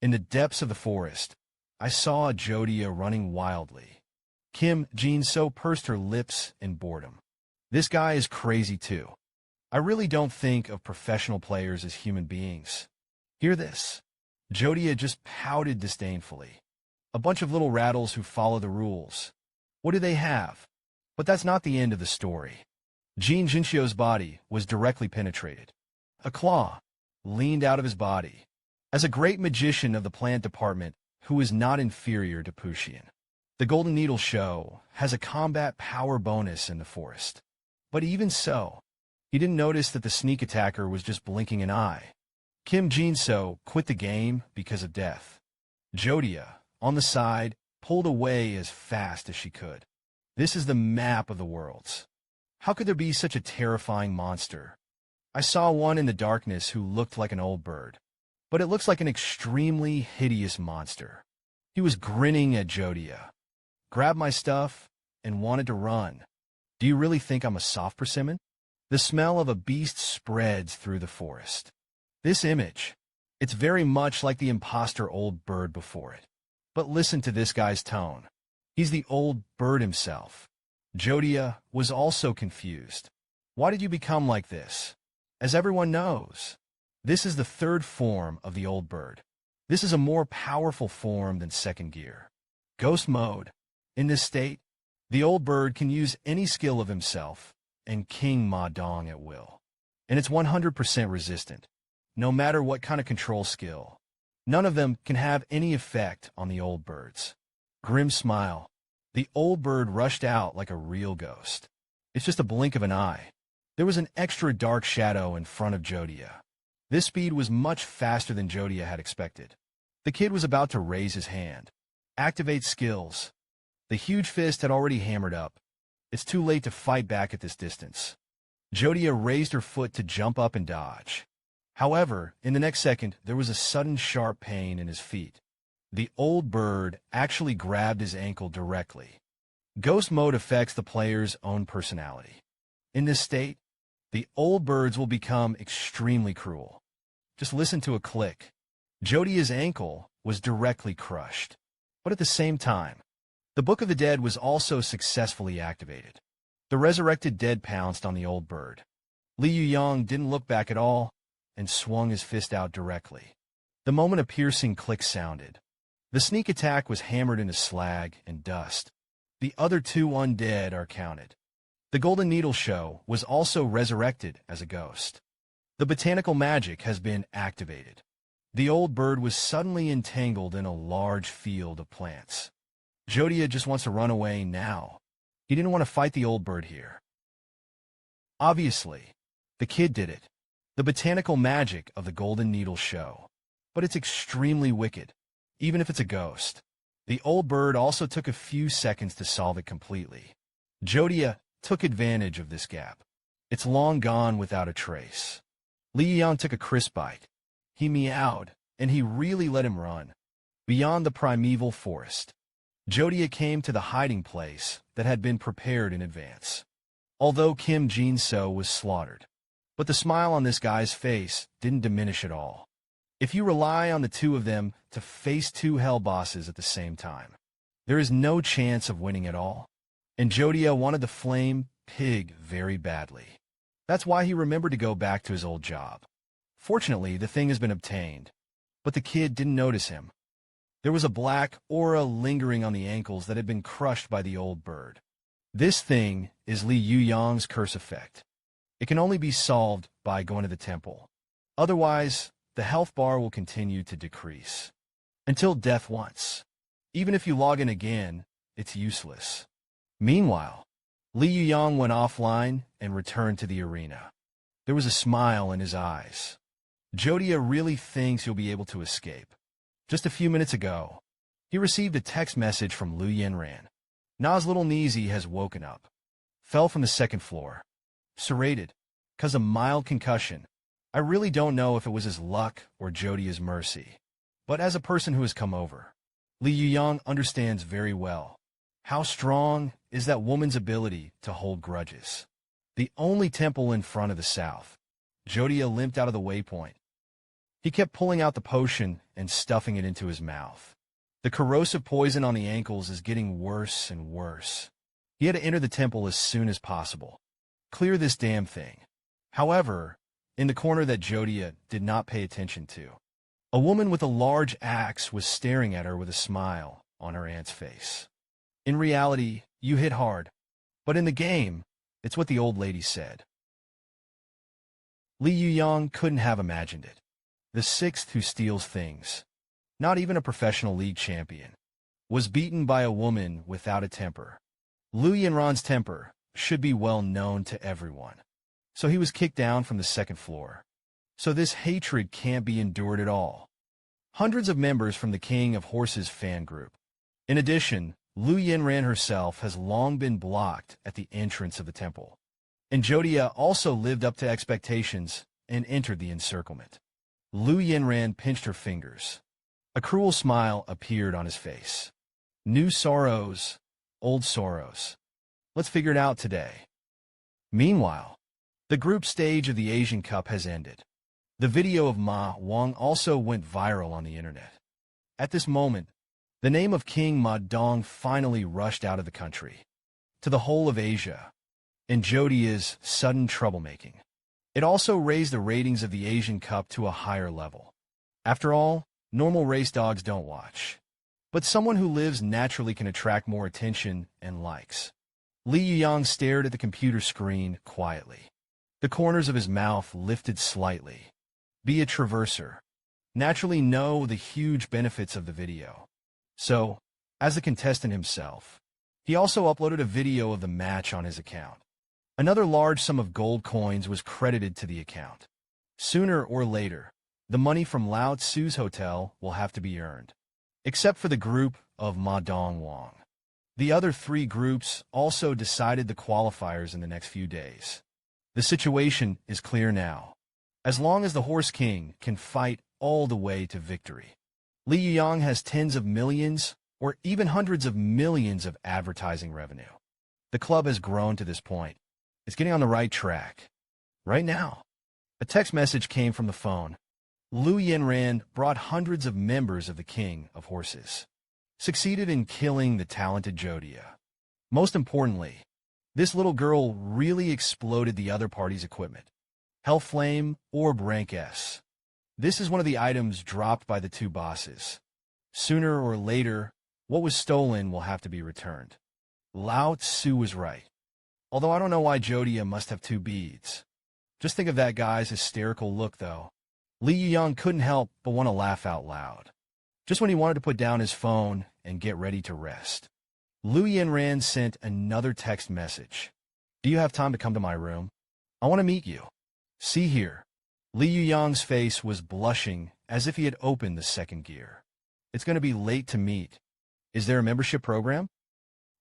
in the depths of the forest, I saw Jodia running wildly. Kim Jin-so pursed her lips in boredom. This guy is crazy too. I really don't think of professional players as human beings. Hear this. Jodia just pouted disdainfully. A bunch of little rattles who follow the rules. What do they have? But that's not the end of the story. Jin Jinxio's body was directly penetrated. A claw leaned out of his body. As a great magician of the plant department who is not inferior to Puxian, the Golden Needle Show has a combat power bonus in the forest. But even so, he didn't notice that the sneak attacker was just blinking an eye. Kim Jin-so quit the game because of death. Jodia, on the side, pulled away as fast as she could. This is the map of the worlds. How could there be such a terrifying monster? I saw one in the darkness who looked like an old bird, but it looks like an extremely hideous monster. He was grinning at Jodia, grabbed my stuff, and wanted to run. Do you really think I'm a soft persimmon? The smell of a beast spreads through the forest. This image, it's very much like the imposter old bird before it. But listen to this guy's tone. He's the old bird himself. Jodia was also confused. Why did you become like this? As everyone knows, this is the third form of the old bird. This is a more powerful form than second gear. Ghost mode. In this state, the old bird can use any skill of himself and King Ma Dong at will. And it's 100% resistant, no matter what kind of control skill. None of them can have any effect on the old birds. Grim smile. The old bird rushed out like a real ghost. It's just a blink of an eye. There was an extra dark shadow in front of Jodia. This speed was much faster than Jodia had expected. The kid was about to raise his hand. Activate skills. The huge fist had already hammered up. It's too late to fight back at this distance. Jodia raised her foot to jump up and dodge. However, in the next second, there was a sudden sharp pain in his feet. The old bird actually grabbed his ankle directly. Ghost mode affects the player's own personality. In this state, the old birds will become extremely cruel. Just listen to a click. Jodia's ankle was directly crushed. But at the same time, the Book of the Dead was also successfully activated. The resurrected dead pounced on the old bird. Li Yuyang didn't look back at all and swung his fist out directly. The moment a piercing click sounded, the sneak attack was hammered into slag and dust. The other two undead are counted. The Golden Needle Show was also resurrected as a ghost. The botanical magic has been activated. The old bird was suddenly entangled in a large field of plants. Jodia just wants to run away now. He didn't want to fight the old bird here. Obviously, the kid did it. The botanical magic of the Golden Needle Show. But it's extremely wicked, even if it's a ghost. The old bird also took a few seconds to solve it completely. Jodia took advantage of this gap. It's long gone without a trace. Li Yuyang took a crisp bite. He meowed, and he really let him run. Beyond the primeval forest, Jodia came to the hiding place that had been prepared in advance. Although Kim Jin-so was slaughtered, but the smile on this guy's face didn't diminish at all. If you rely on the two of them to face two hell bosses at the same time, there is no chance of winning at all. And Jodia wanted the flame pig very badly. That's why he remembered to go back to his old job. Fortunately, the thing has been obtained, but the kid didn't notice him. There was a black aura lingering on the ankles that had been crushed by the old bird. This thing is Li Yuyang's curse effect. It can only be solved by going to the temple. Otherwise, the health bar will continue to decrease. Until death once. Even if you log in again, it's useless. Meanwhile, Li Yuyang went offline and returned to the arena. There was a smile in his eyes. Jodia really thinks he'll be able to escape. Just a few minutes ago, he received a text message from Lu Yenran. Na's little Nizi has woken up. Fell from the second floor. Serrated. 'Cause of mild concussion. I really don't know if it was his luck or Jodia's mercy. But as a person who has come over, Li Yuyang understands very well how strong is that woman's ability to hold grudges. The only temple in front of the south, Jodia limped out of the waypoint. He kept pulling out the potion and stuffing it into his mouth. The corrosive poison on the ankles is getting worse and worse. He had to enter the temple as soon as possible. Clear this damn thing. However, in the corner that Jodia did not pay attention to, a woman with a large axe was staring at her with a smile on her aunt's face. In reality, you hit hard, but in the game, it's what the old lady said. Li Yuyang couldn't have imagined it. The sixth who steals things, not even a professional league champion, was beaten by a woman without a temper. Liu Yanran's temper should be well known to everyone, so he was kicked down from the second floor. So this hatred can't be endured at all. Hundreds of members from the King of Horses fan group. In addition, Liu Yanran herself has long been blocked at the entrance of the temple. And Jodia also lived up to expectations and entered the encirclement. Liu Yanran pinched her fingers. A cruel smile appeared on his face. New sorrows, old sorrows. Let's figure it out today. Meanwhile, the group stage of the Asian Cup has ended. The video of Ma Wang also went viral on the internet. At this moment, the name of King Ma Dong finally rushed out of the country to the whole of Asia, and Jodia's sudden troublemaking. It also raised the ratings of the Asian Cup to a higher level. After all, normal race dogs don't watch. But someone who lives naturally can attract more attention and likes. Li Yuyang stared at the computer screen quietly. The corners of his mouth lifted slightly. Be a traverser. Naturally know the huge benefits of the video. So, as the contestant himself, he also uploaded a video of the match on his account. Another large sum of gold coins was credited to the account. Sooner or later, the money from Lao Tzu's hotel will have to be earned. Except for the group of Ma Dong Wang. The other three groups also decided the qualifiers in the next few days. The situation is clear now. As long as the Horse King can fight all the way to victory, Li Yuyang has tens of millions or even hundreds of millions of advertising revenue. The club has grown to this point. It's getting on the right track. Right now, a text message came from the phone. Liu Yanran brought hundreds of members of the King of Horses. Succeeded in killing the talented Jodia. Most importantly, this little girl really exploded the other party's equipment. Hellflame Orb Rank S. This is one of the items dropped by the two bosses. Sooner or later, what was stolen will have to be returned. Lao Tzu was right. Although I don't know why Jodia must have two beads. Just think of that guy's hysterical look, though. Li Yuyang couldn't help but want to laugh out loud. Just when he wanted to put down his phone and get ready to rest. Liu Yanran sent another text message. Do you have time to come to my room? I want to meet you. See here. Li Yuyang's face was blushing as if he had opened the second gear. It's going to be late to meet. Is there a membership program?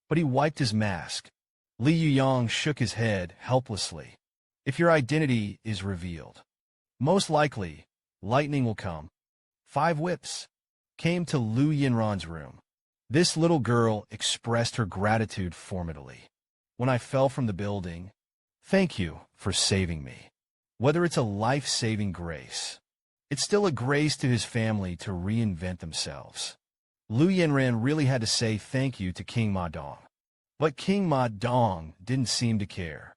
But he wiped his mask. Li Yuyang shook his head helplessly. If your identity is revealed, most likely, lightning will come. 5 whips came to Liu Yanran's room. This little girl expressed her gratitude formidably. When I fell from the building, thank you for saving me. Whether it's a life-saving grace, it's still a grace to his family to reinvent themselves. Liu Yanran really had to say thank you to King Ma Dong. But King Ma Dong didn't seem to care.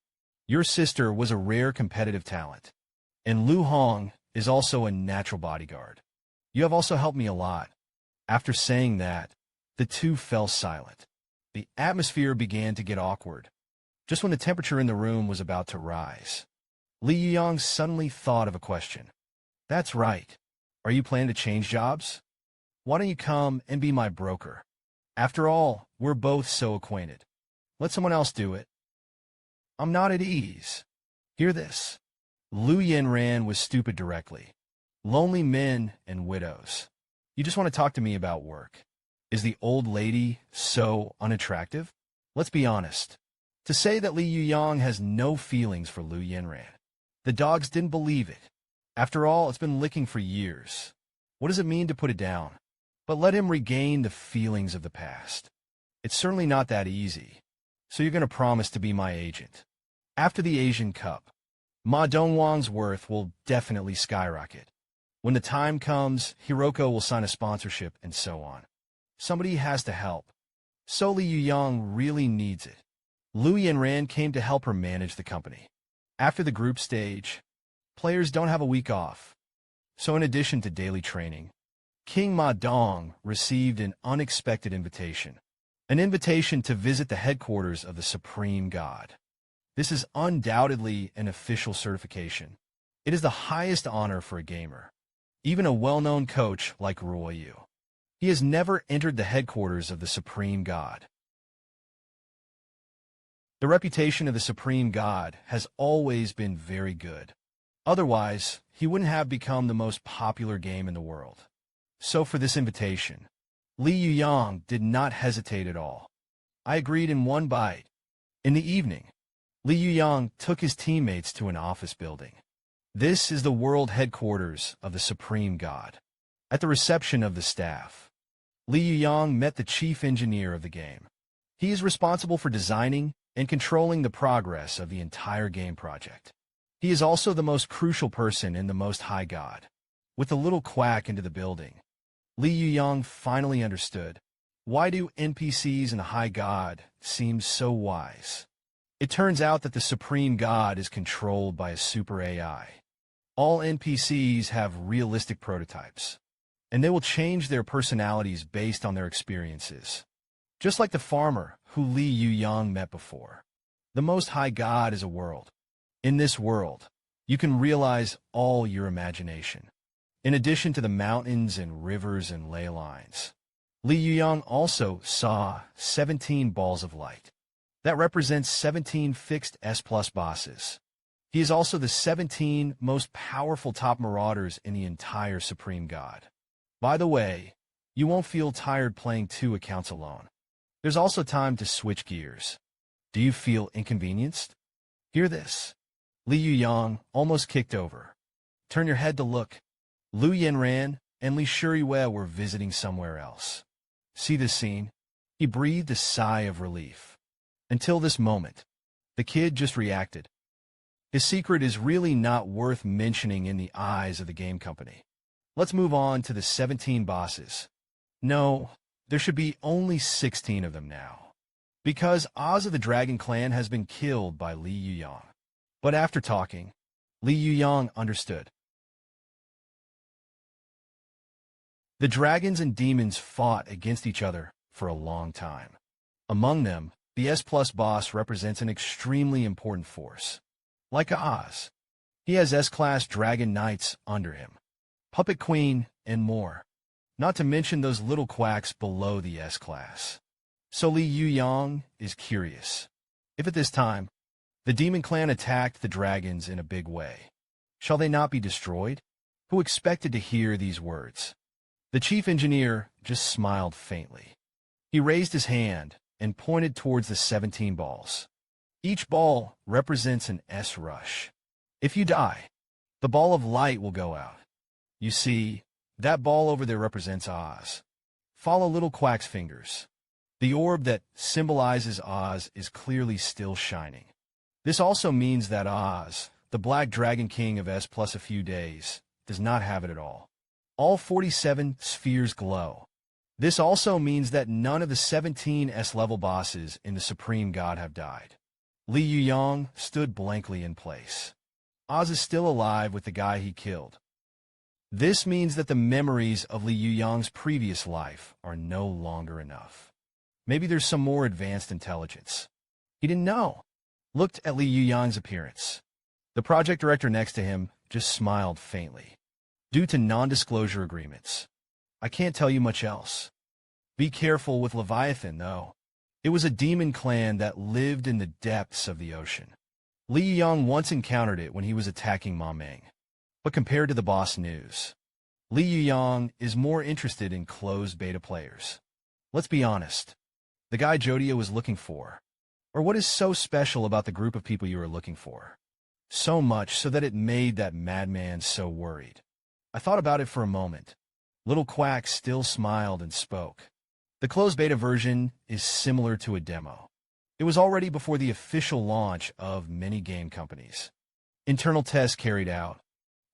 Your sister was a rare competitive talent. And Lu Hong is also a natural bodyguard. You have also helped me a lot. After saying that, the two fell silent. The atmosphere began to get awkward. Just when the temperature in the room was about to rise, Li Yuyang suddenly thought of a question. That's right. Are you planning to change jobs? Why don't you come and be my broker? After all, we're both so acquainted. Let someone else do it. I'm not at ease. Hear this. Liu Yanran was stupid directly. Lonely men and widows. You just want to talk to me about work. Is the old lady so unattractive? Let's be honest. To say that Li Yuyang has no feelings for Liu Yanran. The dogs didn't believe it. After all, it's been licking for years. What does it mean to put it down? But let him regain the feelings of the past. It's certainly not that easy. So you're going to promise to be my agent. After the Asian Cup, Ma Dongwang's worth will definitely skyrocket. When the time comes, Hiroko will sign a sponsorship and so on. Somebody has to help. So Li Yuyang really needs it. Liu Yanran came to help her manage the company. After the group stage, players don't have a week off. So in addition to daily training, King Ma Dong received an unexpected invitation. An invitation to visit the headquarters of the Supreme God. This is undoubtedly an official certification. It is the highest honor for a gamer. Even a well-known coach like Ruoyu. He has never entered the headquarters of the Supreme God. The reputation of the Supreme God has always been very good. Otherwise, he wouldn't have become the most popular game in the world. So for this invitation, Li Yuyang did not hesitate at all. I agreed in one bite. In the evening, Li Yuyang took his teammates to an office building. This is the world headquarters of the Supreme God. At the reception of the staff, Li Yuyang met the chief engineer of the game. He is responsible for designing and controlling the progress of the entire game project. He is also the most crucial person in the Most High God. With the little quack into the building, Li Yuyang finally understood. Why do NPCs and the High God seem so wise? It turns out that the Supreme God is controlled by a super AI. All NPCs have realistic prototypes, and they will change their personalities based on their experiences. Just like the farmer who Li Yuyang met before. The Most High God is a world. In this world, you can realize all your imagination. In addition to the mountains and rivers and ley lines, Li Yuyang also saw 17 balls of light. That represents 17 fixed S+ bosses. He is also the 17 most powerful top marauders in the entire Supreme God. By the way, you won't feel tired playing 2 accounts alone. There's also time to switch gears. Do you feel inconvenienced? Hear this. Li Yuyang almost kicked over. Turn your head to look. Liu Yanran and Li Shuriwei were visiting somewhere else. See this scene? He breathed a sigh of relief. Until this moment, the kid just reacted. His secret is really not worth mentioning in the eyes of the game company. Let's move on to the 17 bosses. No, there should be only 16 of them now. Because Oz of the Dragon Clan has been killed by Li Yuyang. But after talking, Li Yuyang understood. The dragons and demons fought against each other for a long time. Among them, the S+ boss represents an extremely important force. Like Oz, he has S-class dragon knights under him, Puppet Queen, and more. Not to mention those little quacks below the S-class. So Li Yuyang is curious. If at this time, the demon clan attacked the dragons in a big way, shall they not be destroyed? Who expected to hear these words? The chief engineer just smiled faintly. He raised his hand and pointed towards the 17 balls. Each ball represents an S-rush. If you die, the ball of light will go out. You see, that ball over there represents Oz. Follow Little Quack's fingers. The orb that symbolizes Oz is clearly still shining. This also means that Oz, the Black Dragon King of S plus a few days, does not have it at all. All 47 spheres glow. This also means that none of the 17 S-level bosses in the Supreme God have died. Li Yuyang stood blankly in place. Oz is still alive with the guy he killed. This means that the memories of Li Yuyang's previous life are no longer enough. Maybe there's some more advanced intelligence. He didn't know. Looked at Li Yuyang's appearance. The project director next to him just smiled faintly. Due to non-disclosure agreements, I can't tell you much else. Be careful with Leviathan, though. It was a demon clan that lived in the depths of the ocean. Li Yuyang once encountered it when he was attacking Ma Ming. But compared to the boss news, Li Yuyang is more interested in closed beta players. Let's be honest. The guy Jodia was looking for. Or what is so special about the group of people you are looking for? So much so that it made that madman so worried. I thought about it for a moment. Little Quack still smiled and spoke. The closed beta version is similar to a demo. It was already before the official launch of many game companies. Internal tests carried out,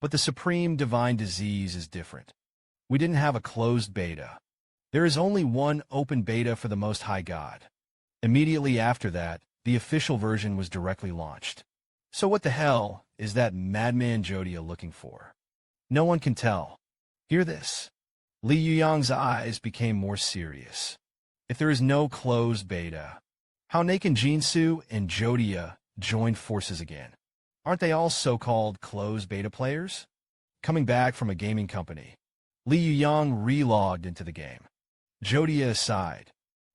but the Supreme Divine Disease is different. We didn't have a closed beta. There is only one open beta for the Most High God. Immediately after that, the official version was directly launched. So what the hell is that madman Jodia looking for? No one can tell. Hear this. Li Yuyang's eyes became more serious. If there is no closed beta, how Nakin Jinsu and Jodia joined forces again? Aren't they all so-called closed beta players? Coming back from a gaming company, Li Yuyang relogged into the game. Jodia aside,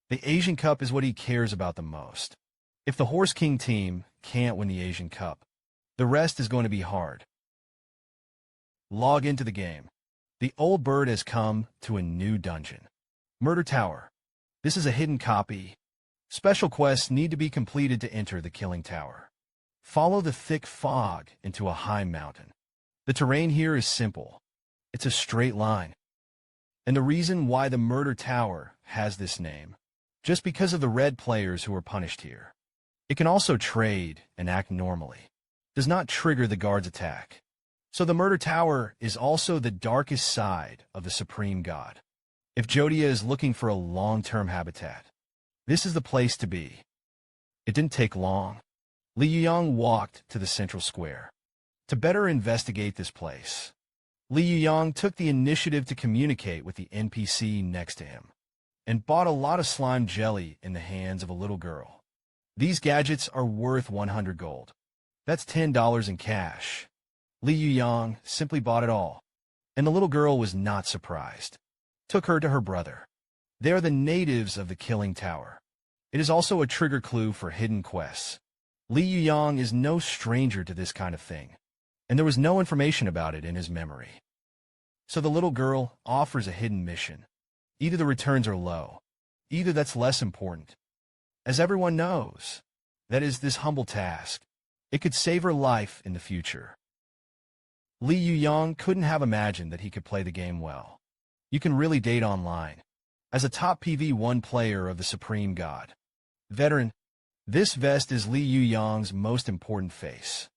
the Asian Cup is what he cares about the most. If the Horse King team can't win the Asian Cup, the rest is going to be hard. Log into the game. The old bird has come to a new dungeon. Murder Tower. This is a hidden copy. Special quests need to be completed to enter the Killing Tower. Follow the thick fog into a high mountain. The terrain here is simple. It's a straight line. And the reason why the Murder Tower has this name, just because of the red players who are punished here. It can also trade and act normally. Does not trigger the guard's attack. So the Murder Tower is also the darkest side of the Supreme God. If Jodia is looking for a long-term habitat, this is the place to be. It didn't take long. Li Yuyang walked to the central square. To better investigate this place, Li Yuyang took the initiative to communicate with the NPC next to him, and bought a lot of slime jelly in the hands of a little girl. These gadgets are worth 100 gold. That's $10 in cash. Li Yuyang simply bought it all, and the little girl was not surprised. Took her to her brother. They are the natives of the Killing Tower. It is also a trigger clue for hidden quests. Li Yuyang is no stranger to this kind of thing, and there was no information about it in his memory. So the little girl offers a hidden mission. Either the returns are low, either that's less important. As everyone knows, that is this humble task. It could save her life in the future. Li Yuyang couldn't have imagined that he could play the game well. You can really date online. As a top PV1 player of the Supreme God. Veteran, this vest is Li Yuyang's most important face,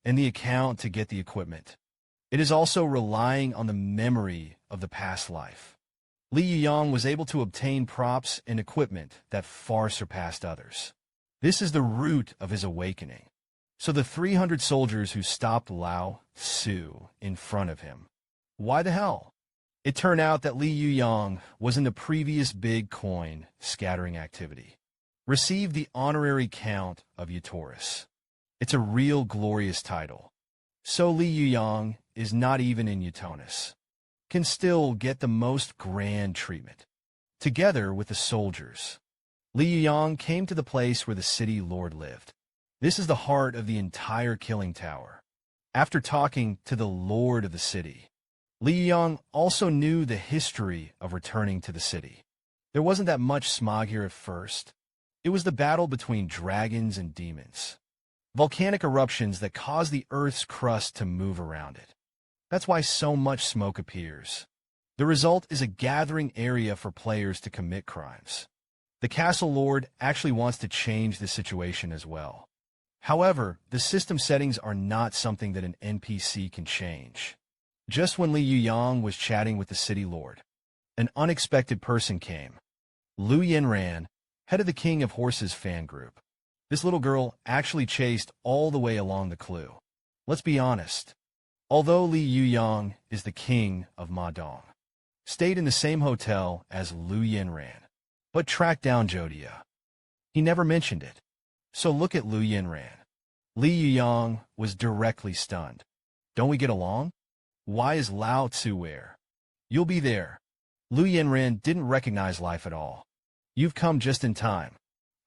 and the account to get the equipment. It is also relying on the memory of the past life. Li Yuyang was able to obtain props and equipment that far surpassed others. This is the root of his awakening. So the 300 soldiers who stopped Lao Tzu in front of him. Why the hell? It turned out that Li Yuyang was in the previous big coin scattering activity. Received the honorary count of Utoris. It's a real glorious title. So Li Yuyang is not even in Utonis. Can still get the most grand treatment. Together with the soldiers, Li Yuyang came to the place where the city lord lived. This is the heart of the entire Killing Tower. After talking to the lord of the city, Li Yuyang also knew the history of returning to the city. There wasn't that much smog here at first. It was the battle between dragons and demons. Volcanic eruptions that cause the Earth's crust to move around it. That's why so much smoke appears. The result is a gathering area for players to commit crimes. The Castle Lord actually wants to change the situation as well. However, the system settings are not something that an NPC can change. Just when Li Yuyang was chatting with the city lord, an unexpected person came. Lu Yenran, head of the King of Horses fan group. This little girl actually chased all the way along the clue. Let's be honest. Although Li Yuyang is the king of Madong, stayed in the same hotel as Lu Yenran, but tracked down Jodia. He never mentioned it. So look at Lu Yenran. Li Yuyang was directly stunned. Don't we get along? Why is Lao Tzu where? You'll be there. Lu Yenran didn't recognize life at all. You've come just in time.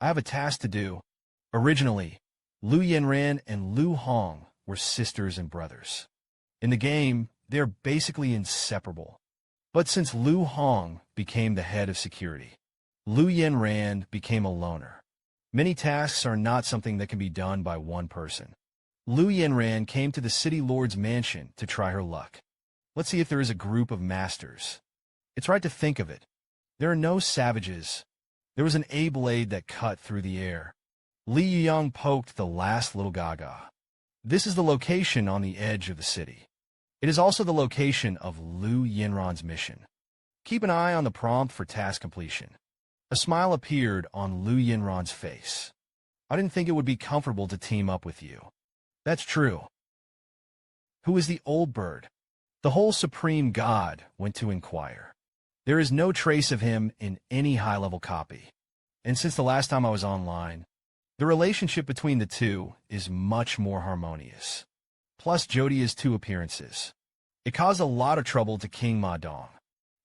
I have a task to do. Originally, Lu Yenran and Lu Hong were sisters and brothers. In the game, they're basically inseparable. But since Lu Hong became the head of security, Lu Yenran became a loner. Many tasks are not something that can be done by one person. Lu Yenran came to the city lord's mansion to try her luck. Let's see if there is a group of masters. It's right to think of it. There are no savages. There was an A-blade that cut through the air. Li Yuyang poked the last little gaga. This is the location on the edge of the city. It is also the location of Liu Yinran's mission. Keep an eye on the prompt for task completion. A smile appeared on Liu Yinran's face. I didn't think it would be comfortable to team up with you. That's true. Who is the old bird? The whole supreme god went to inquire. There is no trace of him in any high-level copy. And since the last time I was online, the relationship between the two is much more harmonious. Plus Jodia's 2 appearances. It caused a lot of trouble to King Ma Dong.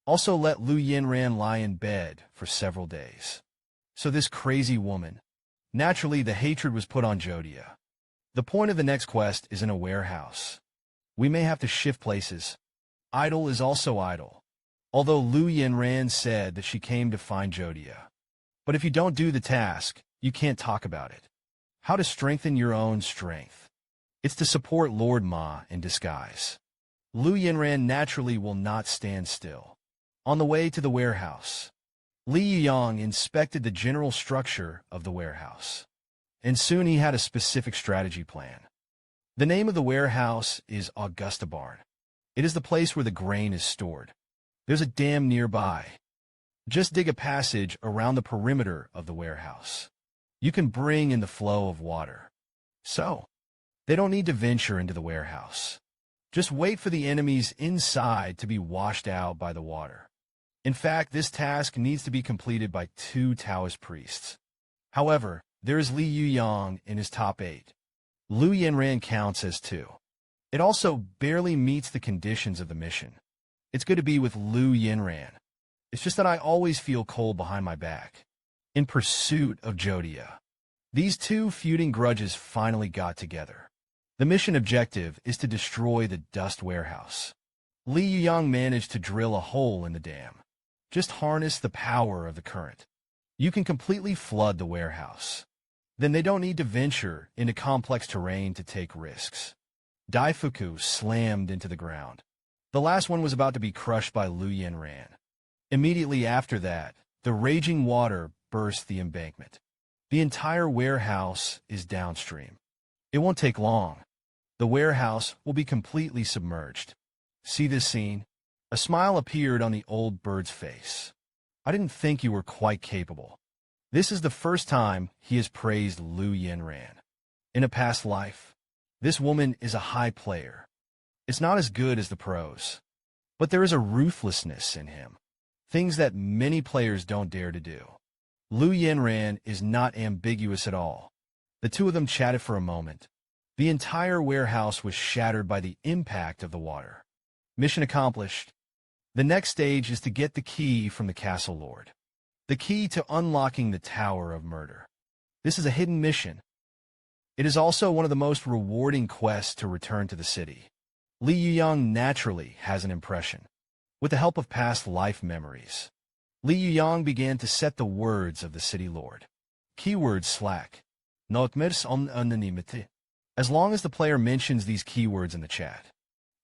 Also let Liu Yinran lie in bed for several days. So this crazy woman. Naturally, the hatred was put on Jodia. The point of the next quest is in a warehouse. We may have to shift places. Idle is also idle. Although Liu Yinran said that she came to find Jodia. But if you don't do the task, you can't talk about it. How to strengthen your own strength. It's to support Lord Ma in disguise. Liu Yinran naturally will not stand still. On the way to the warehouse, Li Yuyang inspected the general structure of the warehouse. And soon he had a specific strategy plan. The name of the warehouse is Augusta Barn. It is the place where the grain is stored. There's a dam nearby. Just dig a passage around the perimeter of the warehouse. You can bring in the flow of water. So, they don't need to venture into the warehouse. Just wait for the enemies inside to be washed out by the water. In fact, this task needs to be completed by 2 Taoist priests. However, there is Li Yuyang in his top 8. Liu Yinran counts as 2. It also barely meets the conditions of the mission. It's good to be with Liu Yinran. It's just that I always feel cold behind my back. In pursuit of Jodia. These 2 feuding grudges finally got together. The mission objective is to destroy the dust warehouse. Li Yuyang managed to drill a hole in the dam. Just harness the power of the current. You can completely flood the warehouse. Then they don't need to venture into complex terrain to take risks. Daifuku slammed into the ground. The last one was about to be crushed by Liu Yinran. Immediately after that, the raging water burst the embankment. The entire warehouse is downstream. It won't take long. The warehouse will be completely submerged. See this scene? A smile appeared on the old bird's face. I didn't think you were quite capable. This is the first time he has praised Liu Yinran. In a past life, this woman is a high player. It's not as good as the pros, but there is a ruthlessness in him. Things that many players don't dare to do. Liu Yinran is not ambiguous at all. The 2 of them chatted for a moment. The entire warehouse was shattered by the impact of the water. Mission accomplished. The next stage is to get the key from the castle lord. The key to unlocking the Tower of Murder. This is a hidden mission. It is also one of the most rewarding quests to return to the city. Li Yuyang naturally has an impression. With the help of past life memories, Li Yuyang began to set the words of the city lord. Keyword slack. Notmers on anonymity. As long as the player mentions these keywords in the chat,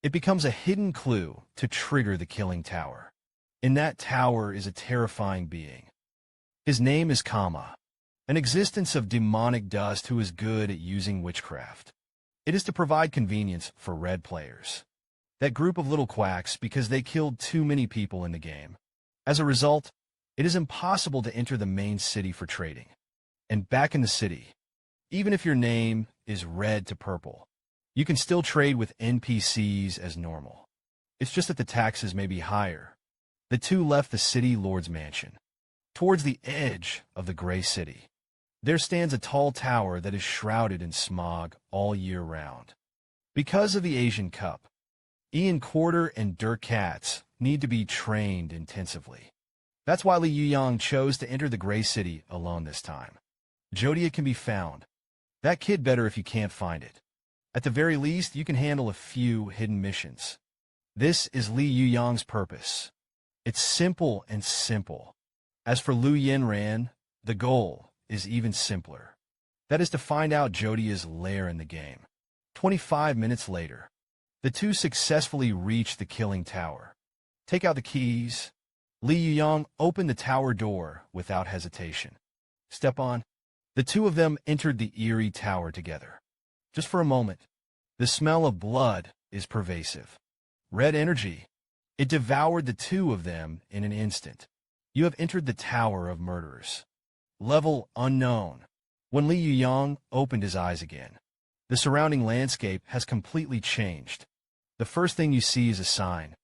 it becomes a hidden clue to trigger the killing tower. In that tower is a terrifying being. His name is Kama, an existence of demonic dust who is good at using witchcraft. It is to provide convenience for red players. That group of little quacks because they killed too many people in the game. As a result, it is impossible to enter the main city for trading. And back in the city, even if your name is red to purple, you can still trade with NPCs as normal. It's just that the taxes may be higher. The 2 left the city lord's mansion. Towards the edge of the gray city, there stands a tall tower that is shrouded in smog all year round. Because of the Asian Cup, Ian Quarter and Dirk Katz need to be trained intensively. That's why Li Yuyang chose to enter the gray city alone this time. Jodia can be found. That kid better if you can't find it. At the very least, you can handle a few hidden missions. This is Li Yuyang's purpose. It's simple and simple. As for Liu Yinran, the goal is even simpler. That is to find out Jodia's lair in the game. 25 minutes later, the 2 successfully reach the killing tower. Take out the keys, Li Yuyang opened the tower door without hesitation. Step on. The two of them entered the eerie tower together. Just for a moment, the smell of blood is pervasive. Red energy. It devoured the two of them in an instant. You have entered the Tower of Murderers. Level unknown. When Li Yuyang opened his eyes again, the surrounding landscape has completely changed. The first thing you see is a sign.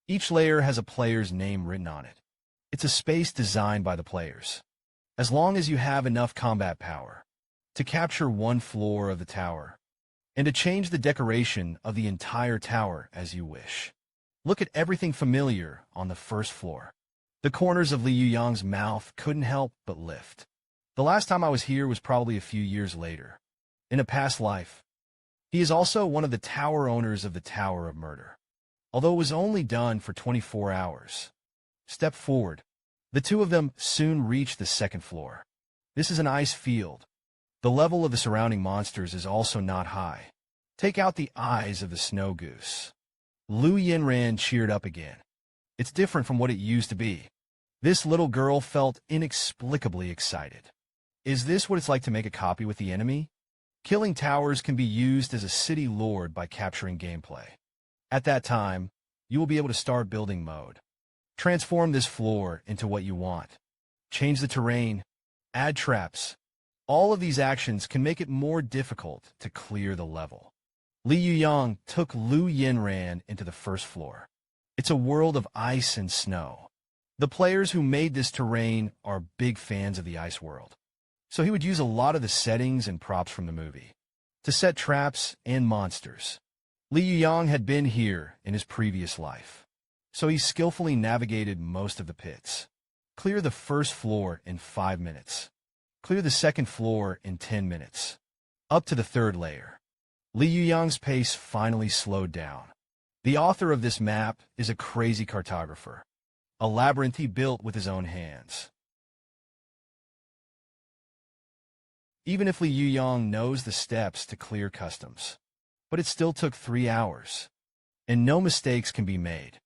Each layer has a player's name written on it. It's a space designed by the players. As long as you have enough combat power to capture one floor of the tower and to change the decoration of the entire tower as you wish. Look at everything familiar on the first floor. The corners of Li Yuyang's mouth couldn't help but lift. The last time I was here was probably a few years later. In a past life. He is also one of the tower owners of the Tower of Murder. Although it was only done for 24 hours. Step forward. The two of them soon reach the second floor. This is an ice field. The level of the surrounding monsters is also not high. Take out the eyes of the snow goose. Lu Yinran cheered up again. It's different from what it used to be. This little girl felt inexplicably excited. Is this what it's like to make a copy with the enemy? Killing towers can be used as a city lord by capturing gameplay. At that time, you will be able to start building mode. Transform this floor into what you want. Change the terrain. Add traps. All of these actions can make it more difficult to clear the level. Li Yuyang took Lu Yinran into the first floor. It's a world of ice and snow. The players who made this terrain are big fans of the ice world. So he would use a lot of the settings and props from the movie to set traps and monsters. Li Yuyang had been here in his previous life, so he skillfully navigated most of the pits. Clear the first floor in 5 minutes. Clear the second floor in 10 minutes. Up to the third layer. Li Yuyang's pace finally slowed down. The author of this map is a crazy cartographer, a labyrinth he built with his own hands. Even if Li Yuyang knows the steps to clear customs, but it still took 3 hours, and no mistakes can be made.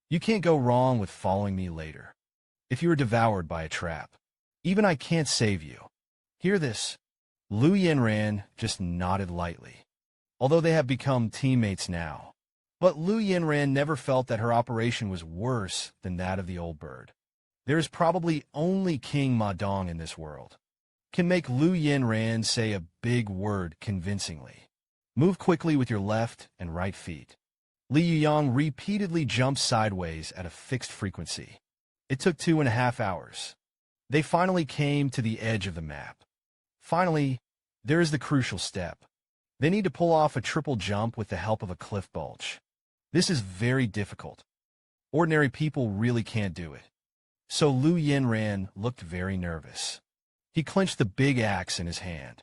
You can't go wrong with following me later. If you are devoured by a trap, even I can't save you. Hear this? Lu Yinran just nodded lightly, although they have become teammates now. But Lu Yinran never felt that her operation was worse than that of the old bird. There is probably only King Ma Dong in this world can make Lu Yinran say a big word convincingly. Move quickly with your left and right feet. Li Yuyang repeatedly jumped sideways at a fixed frequency. It took 2.5 hours. They finally came to the edge of the map. Finally, there is the crucial step. They need to pull off a triple jump with the help of a cliff bulge. This is very difficult. Ordinary people really can't do it. So Lu Yinran looked very nervous. He clenched the big axe in his hand.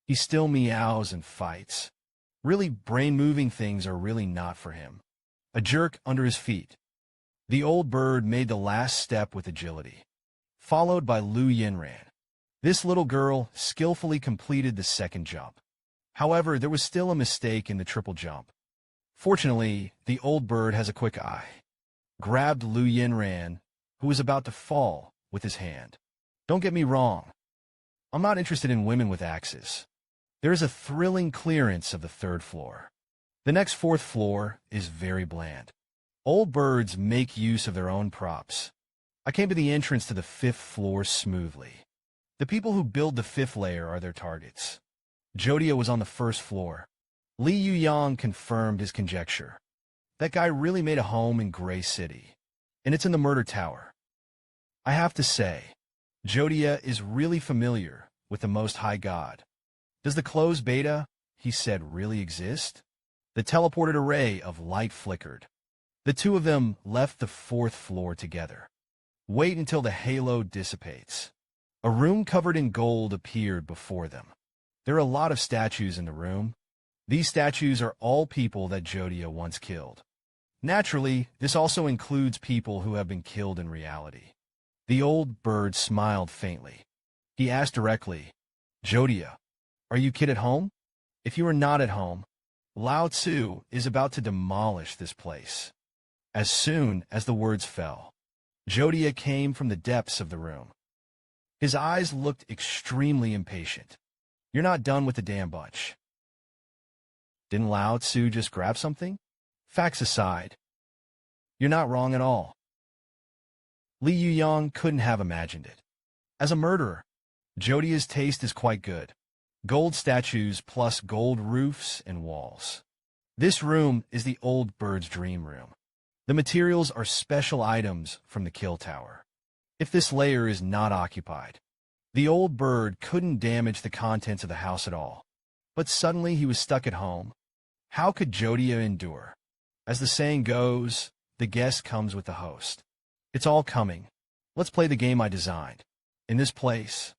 He still meows and fights. Really, brain-moving things are really not for him. A jerk under his feet. The old bird made the last step with agility, followed by Lu Yinran. This little girl skillfully completed the second jump. However, there was still a mistake in the triple jump. Fortunately, the old bird has a quick eye. Grabbed Lu Yinran, who was about to fall, with his hand. Don't get me wrong. I'm not interested in women with axes. There is a thrilling clearance of the third floor. The next fourth floor is very bland. Old birds make use of their own props. I came to the entrance to the fifth floor smoothly. The people who build the fifth layer are their targets. Jodia was on the first floor. Li Yuyang confirmed his conjecture. That guy really made a home in Gray City. And it's in the Murder Tower. I have to say, Jodia is really familiar with the Most High God. Does the closed beta, he said, really exist? The teleported array of light flickered. The two of them left the fourth floor together. Wait until the halo dissipates. A room covered in gold appeared before them. There are a lot of statues in the room. These statues are all people that Jodia once killed. Naturally, this also includes people who have been killed in reality. The old bird smiled faintly. He asked directly, Jodia, are you kid at home? If you are not at home, Lao Tzu is about to demolish this place. As soon as the words fell, Jodia came from the depths of the room. His eyes looked extremely impatient. You're not done with the damn bunch. Didn't Lao Tzu just grab something? Facts aside, you're not wrong at all. Li Yuyang couldn't have imagined it. As a murderer, Jodia's taste is quite good. Gold statues plus gold roofs and walls. This room is the old bird's dream room. The materials are special items from the kill tower. If this layer is not occupied, the old bird couldn't damage the contents of the house at all. But suddenly he was stuck at home. How could Jodia endure? As the saying goes, the guest comes with the host. It's all coming. Let's play the game I designed. In this place,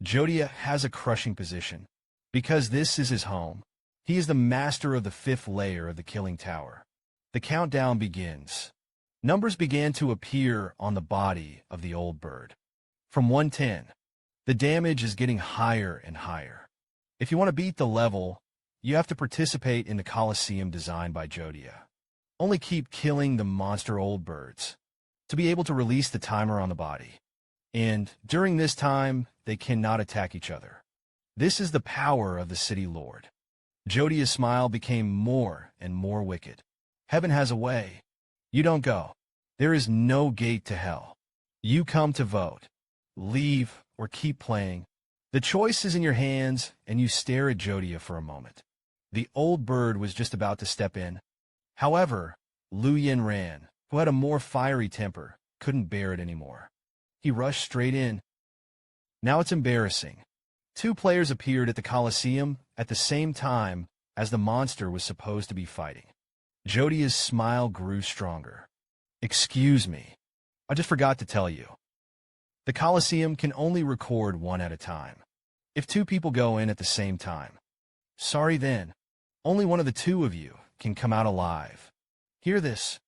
Jodia has a crushing position. Because this is his home, he is the master of the 5th layer of the killing tower. The countdown begins. Numbers began to appear on the body of the old bird. From 110, the damage is getting higher and higher. If you want to beat the level, you have to participate in the Colosseum designed by Jodia. Only keep killing the monster old birds to be able to release the timer on the body. And during this time, they cannot attack each other. This is the power of the city lord. Jodia's smile became more and more wicked. Heaven has a way. You don't go. There is no gate to hell. You come to vote. Leave or keep playing. The choice is in your hands, and you stare at Jodia for a moment. The old bird was just about to step in. However, Li Yuyang, who had a more fiery temper, couldn't bear it anymore. He rushed straight in. Now it's embarrassing. 2 players appeared at the Colosseum at the same time as the monster was supposed to be fighting. Jodia's smile grew stronger. Excuse me. I just forgot to tell you. The Colosseum can only record 1 at a time. If 2 people go in at the same time. Sorry then. Only one of the 2 of you can come out alive. Hear this.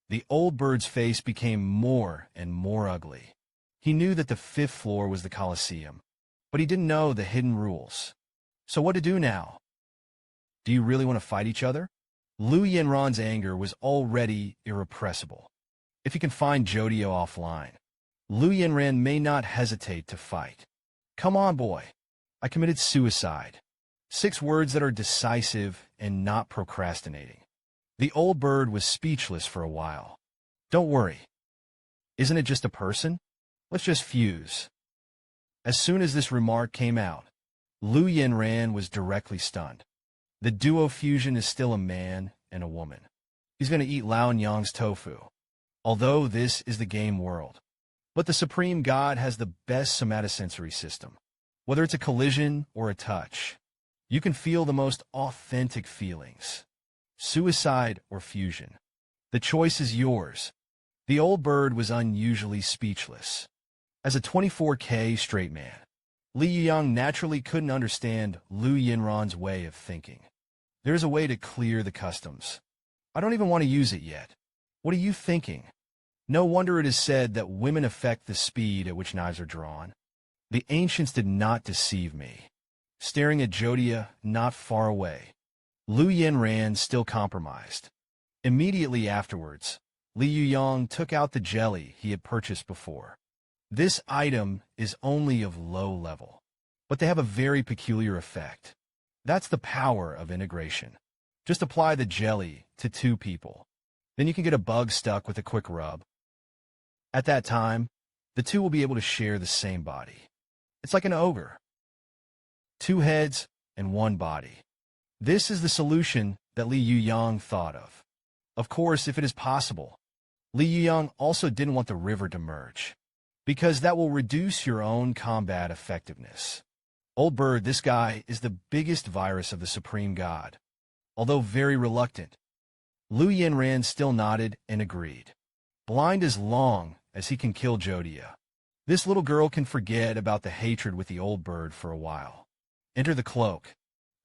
The old bird's face became more and more ugly. He knew that the 5th floor was the Colosseum, but he didn't know the hidden rules. So what to do now? Do you really want to fight each other? Li Yuyang's anger was already irrepressible. If he can find Jodia offline, Li Yuyang may not hesitate to fight. Come on, boy. I committed suicide. 6 words that are decisive and not procrastinating. The old bird was speechless for a while. Don't worry. Isn't it just a person? Let's just fuse. As soon as this remark came out, Li Yuyang was directly stunned. The duo fusion is still a man and a woman. He's going to eat Lao Nyang's tofu. Although this is the game world. But the Supreme God has the best somatosensory system. Whether it's a collision or a touch, you can feel the most authentic feelings. Suicide or fusion. The choice is yours. The old bird was unusually speechless. As a 24K straight man, Li Yuyang naturally couldn't understand Li Yuyang's way of thinking. There's a way to clear the customs. I don't even want to use it yet. What are you thinking? No wonder it is said that women affect the speed at which knives are drawn. The ancients did not deceive me. Staring at Jodia not far away, Li Yuyang still compromised. Immediately afterwards, Li Yuyang took out the jelly he had purchased before. This item is only of low level, but they have a very peculiar effect. That's the power of integration. Just apply the jelly to 2 people. Then you can get a bug stuck with a quick rub. At that time, the 2 will be able to share the same body. It's like an ogre. 2 heads and 1 body. This is the solution that Li Yuyang thought of. Of course, if it is possible. Li Yuyang also didn't want the river to merge, because that will reduce your own combat effectiveness. Old bird, this guy is the biggest virus of the Supreme God. Although very reluctant, Li Yuyang still nodded and agreed. Blind as long as he can kill Jodia. This little girl can forget about the hatred with the old bird for a while. Enter the cloak.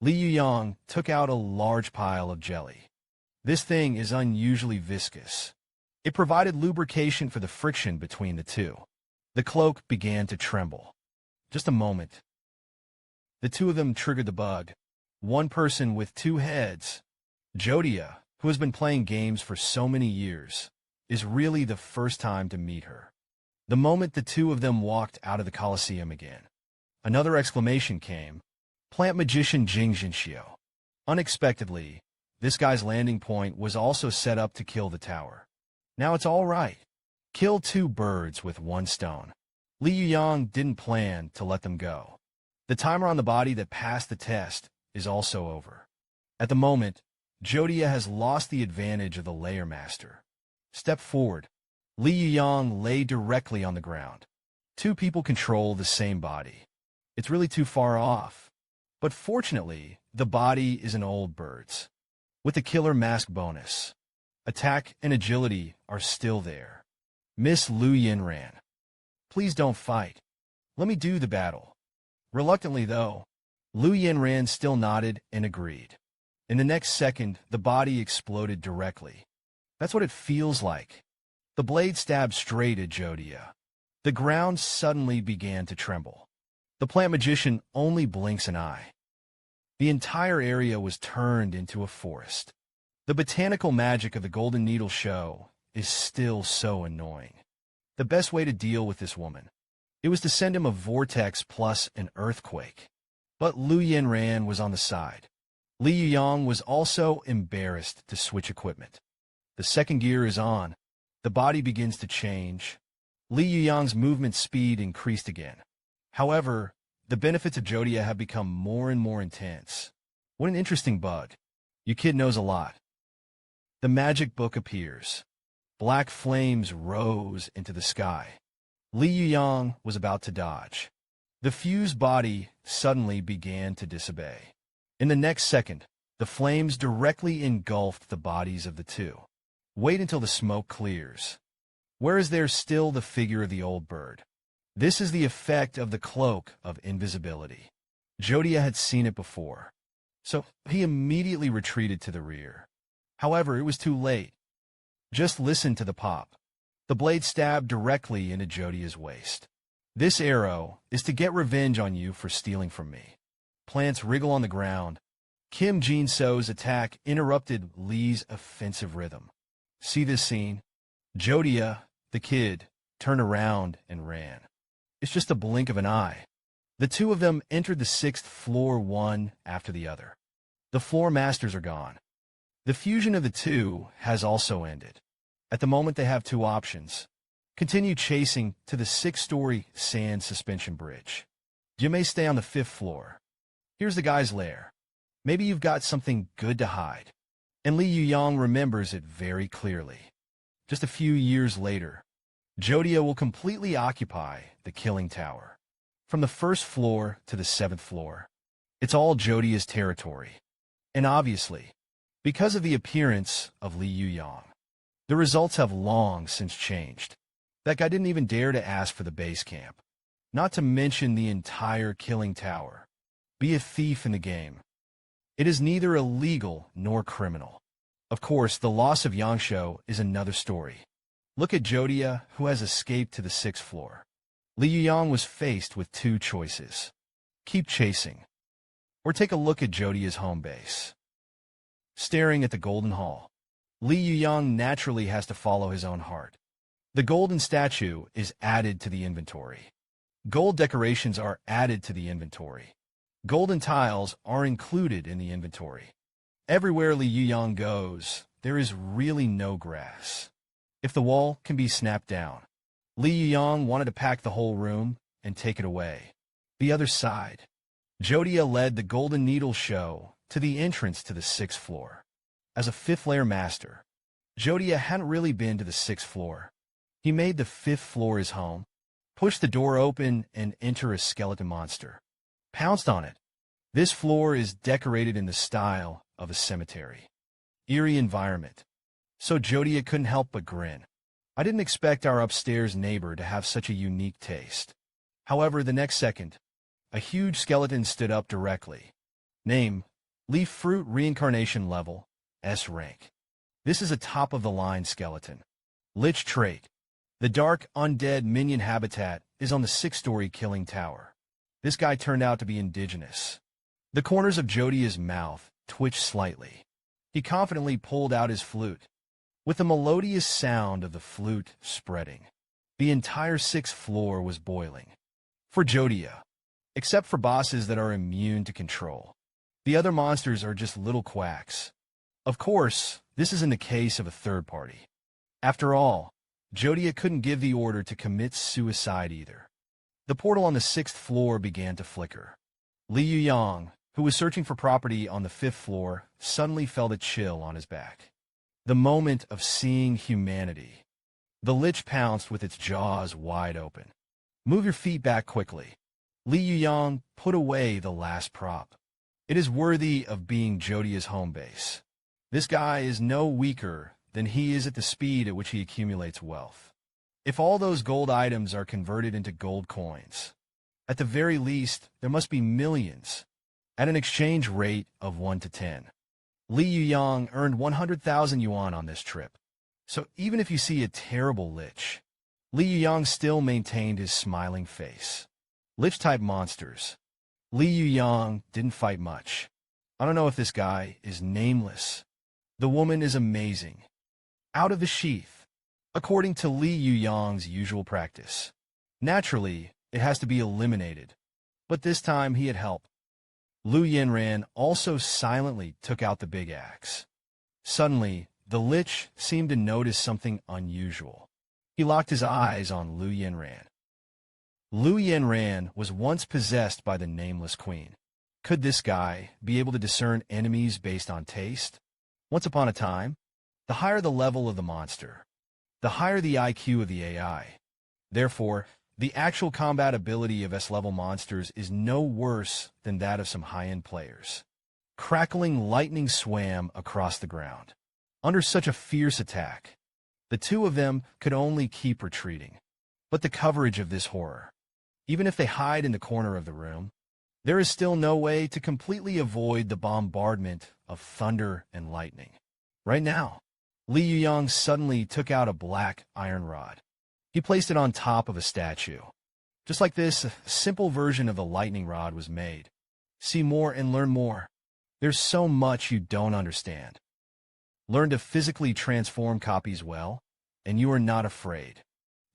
Li Yuyang took out a large pile of jelly. This thing is unusually viscous. It provided lubrication for the friction between the 2. The cloak began to tremble. Just a moment. The 2 of them triggered the bug. 1 person with 2 heads. Jodia, who has been playing games for so many years, is really the first time to meet her. The moment the two of them walked out of the Colosseum again, another exclamation came. Plant magician Jing Jinxiu. Unexpectedly, this guy's landing point was also set up to kill the tower. Now it's all right. Kill two birds with one stone. Li Yuyang didn't plan to let them go. The timer on the body that passed the test is also over. At the moment, Jodia has lost the advantage of the layer master. Step forward. Li Yuyang lay directly on the ground. Two people control the same body. It's really too far off. But fortunately, the body is an old bird's. With the killer mask bonus, attack and agility are still there. Miss Lu Yin ran. Please don't fight. Let me do the battle. Reluctantly, though, Lu Yin ran still nodded and agreed. In the next second, the body exploded directly. That's what it feels like. The blade stabbed straight at Jodia. The ground suddenly began to tremble. The plant magician only blinks an eye. The entire area was turned into a forest. The botanical magic of the Golden Needle show is still so annoying. The best way to deal with this woman, it was to send him a vortex plus an earthquake. But Lu Yinran was on the side. Li Yuyang was also embarrassed to switch equipment. The second gear is on. The body begins to change. Li Yuyang's movement speed increased again. However, the benefits of Jodia have become more and more intense. What an interesting bug. Your kid knows a lot. The magic book appears. Black flames rose into the sky. Li Yuyang was about to dodge. The fused body suddenly began to disobey. In the next second, the flames directly engulfed the bodies of the two. Wait until the smoke clears. Where is there still the figure of the old bird? This is the effect of the cloak of invisibility. Jodia had seen it before, so he immediately retreated to the rear. However, it was too late. Just listen to the pop. The blade stabbed directly into Jodia's waist. This arrow is to get revenge on you for stealing from me. Plants wriggle on the ground. Kim Jin-so's attack interrupted Li's offensive rhythm. See this scene? Jodia, the kid, turned around and ran. It's just a blink of an eye. The two of them entered the 6th floor one after the other. The floor masters are gone. The fusion of the two has also ended. At the moment, they have two options. Continue chasing to the 6-story sand suspension bridge. You may stay on the 5th floor. Here's the guy's lair. Maybe you've got something good to hide. And Li Yuyang remembers it very clearly. Just a few years later, Jodia will completely occupy the killing tower. From the 1st floor to the 7th floor, it's all Jodia's territory. And obviously, because of the appearance of Li Yuyang, the results have long since changed. That guy didn't even dare to ask for the base camp. Not to mention the entire killing tower. Be a thief in the game. It is neither illegal nor criminal. Of course, the loss of Yangshuo is another story. Look at Jodia, who has escaped to the 6th floor. Li Yuyang was faced with two choices. Keep chasing, or take a look at Jodia's home base. Staring at the Golden Hall, Li Yuyang naturally has to follow his own heart. The golden statue is added to the inventory. Gold decorations are added to the inventory. Golden tiles are included in the inventory. Everywhere Li Yuyang goes, there is really no grass. If the wall can be snapped down, Li Yuyang wanted to pack the whole room and take it away. The other side, Jodia led the Golden Needle show to the entrance to the 6th floor. As a 5th layer master, Jodia hadn't really been to the 6th floor. He made the 5th floor his home, pushed the door open and enter a skeleton monster. Pounced on it. This floor is decorated in the style of a cemetery. Eerie environment. So Jodia couldn't help but grin. I didn't expect our upstairs neighbor to have such a unique taste. However, the next second, a huge skeleton stood up directly. Name, Leaf Fruit Reincarnation Level, S rank. This is a top-of-the-line skeleton. Lich trait. The dark, undead minion habitat is on the 6-story killing tower. This guy turned out to be indigenous. The corners of Jodia's mouth twitched slightly. He confidently pulled out his flute, with the melodious sound of the flute spreading. The entire sixth floor was boiling. For Jodia, except for bosses that are immune to control. The other monsters are just little quacks. Of course, this isn't the case of a third party. After all, Jodia couldn't give the order to commit suicide either. The portal on the sixth floor began to flicker. Li Yuyang, who was searching for property on the fifth floor, suddenly felt a chill on his back. The moment of seeing humanity. The lich pounced with its jaws wide open. Move your feet back quickly. Li Yuyang put away the last prop. It is worthy of being Jodia's home base. This guy is no weaker than he is at the speed at which he accumulates wealth. If all those gold items are converted into gold coins, at the very least, there must be millions, at an exchange rate of 1 to 10. Li Yuyang earned 100,000 yuan on this trip. So even if you see a terrible lich, Li Yuyang still maintained his smiling face. Lich-type monsters. Li Yuyang didn't fight much. I don't know if this guy is nameless. The woman is amazing. Out of the sheath, according to Li Yuyang's usual practice. Naturally, it has to be eliminated. But this time he had help. Lu Yanran also silently took out the big axe. Suddenly, the lich seemed to notice something unusual. He locked his eyes on Lu Yanran. Lu Yanran was once possessed by the nameless queen. Could this guy be able to discern enemies based on taste? Once upon a time, the higher the level of the monster, the higher the IQ of the AI. Therefore, the actual combat ability of S-level monsters is no worse than that of some high-end players. Crackling lightning swam across the ground. Under such a fierce attack, the two of them could only keep retreating. But the coverage of this horror, even if they hide in the corner of the room, there is still no way to completely avoid the bombardment of thunder and lightning. Right now, Li Yuyang suddenly took out a black iron rod. He placed it on top of a statue. Just like this, a simple version of the lightning rod was made. See more and learn more. There's so much you don't understand. Learn to physically transform copies well, and you are not afraid.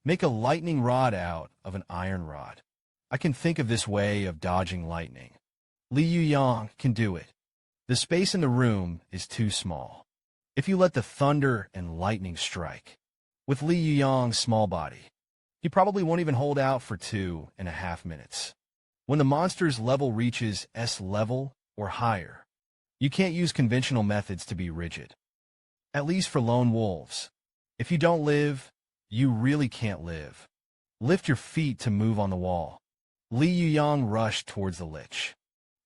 Make a lightning rod out of an iron rod. I can think of this way of dodging lightning. Li Yuyang can do it. The space in the room is too small. If you let the thunder and lightning strike, with Li Yuyang's small body, he probably won't even hold out for 2.5 minutes. When the monster's level reaches S level or higher, you can't use conventional methods to be rigid. At least for lone wolves. If you don't live, you really can't live. Lift your feet to move on the wall. Li Yuyang rushed towards the lich.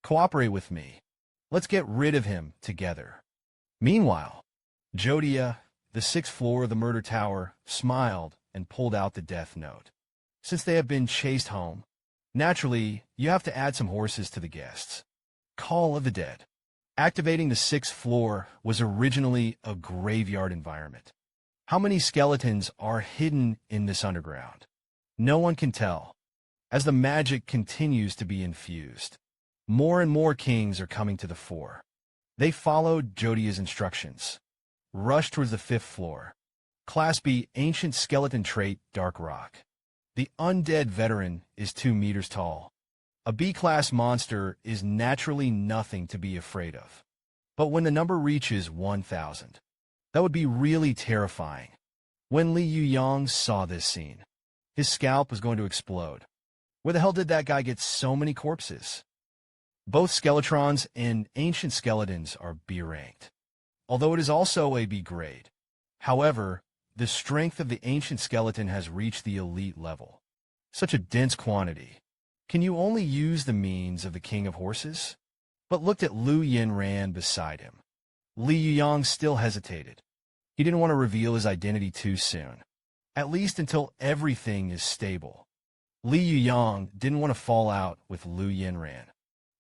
Cooperate with me. Let's get rid of him together. Meanwhile, Jodia, the sixth floor of the murder tower, smiled and pulled out the death note. Since they have been chased home, naturally, you have to add some horses to the guests. Call of the Dead. Activating the sixth floor was originally a graveyard environment. How many skeletons are hidden in this underground? No one can tell. As the magic continues to be infused, more and more kings are coming to the fore. They followed Jodia's instructions. Rush towards the fifth floor. Class B Ancient Skeleton Trait Dark Rock. The undead veteran is 2 meters tall. A B-class monster is naturally nothing to be afraid of. But when the number reaches 1,000, that would be really terrifying. When Li Yuyang saw this scene, his scalp was going to explode. Where the hell did that guy get so many corpses? Both Skeletrons and Ancient Skeletons are B-ranked, although it is also a B grade. However, the strength of the Ancient Skeleton has reached the elite level. Such a dense quantity. Can you only use the means of the King of Horses? But looked at Lu Yanran beside him. Li Yuyang still hesitated. He didn't want to reveal his identity too soon, at least until everything is stable. Li Yuyang didn't want to fall out with Lu Yanran.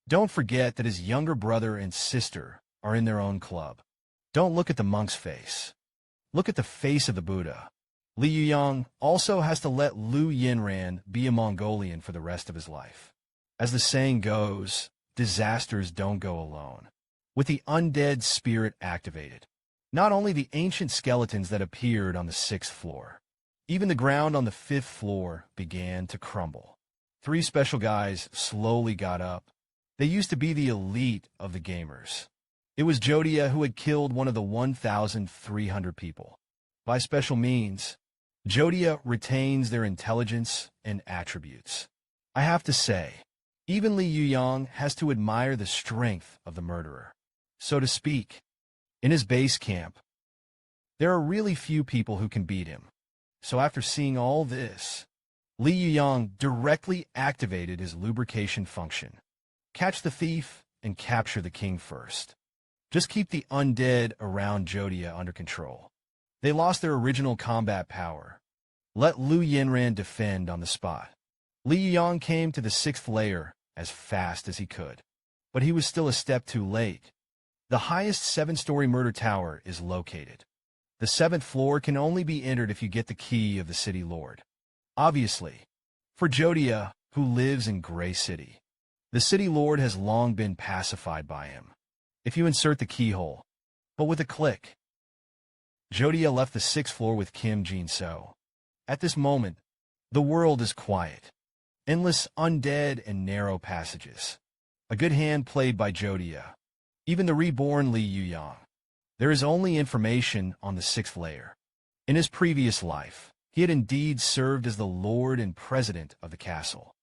Don't forget that his younger brother and sister are in their own club. Don't look at the monk's face. Look at the face of the Buddha. Li Yuyang also has to let Lu Yanran be a Mongolian for the rest of his life. As the saying goes, disasters don't go alone. With the undead spirit activated, not only the ancient skeletons that appeared on the sixth floor, Even the ground on the 5th floor began to crumble. 3 special guys slowly got up. They used to be the elite of the gamers. It was Jodia who had killed one of the 1,300 people. By special means, Jodia retains their intelligence and attributes. I have to say, even Li Yuyang has to admire the strength of the murderer. So to speak, in his base camp, there are really few people who can beat him. So after seeing all this, Li Yuyang directly activated his lubrication function. Catch the thief and capture the king first. Just keep the undead around Jodia under control. They lost their original combat power. Let Lu Yinran defend on the spot. Li Yuyang came to the 6th layer as fast as he could. But he was still a step too late. The highest 7-story murder tower is located. The 7th floor can only be entered if you get the key of the city lord. Obviously, for Jodia, who lives in Gray City, the city lord has long been pacified by him. If you insert the keyhole, but with a click. Jodia left the 6th floor with Kim Jin-so. At this moment, the world is quiet. Endless undead and narrow passages. A good hand played by Jodia. Even the reborn Li Yuyang. There is only information on the 6th layer. In his previous life, he had indeed served as the lord and president of the castle.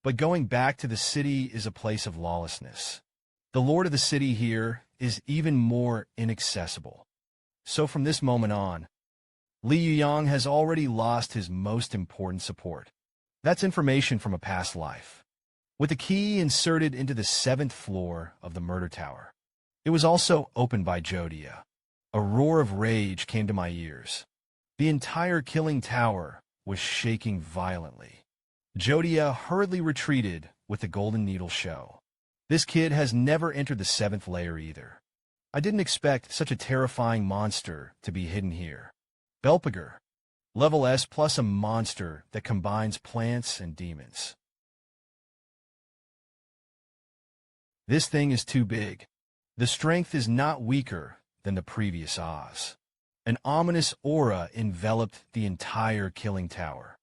But going back to the city is a place of lawlessness. The lord of the city here is even more inaccessible. So from this moment on, Li Yuyang has already lost his most important support. That's information from a past life. With the key inserted into the 7th floor of the murder tower. It was also opened by Jodia. A roar of rage came to my ears. The entire killing tower was shaking violently. Jodia hurriedly retreated with the golden needle show. This kid has never entered the 7th layer either. I didn't expect such a terrifying monster to be hidden here. Belpager, level S plus a monster that combines plants and demons. This thing is too big. The strength is not weaker than the previous Oz. An ominous aura enveloped the entire killing tower.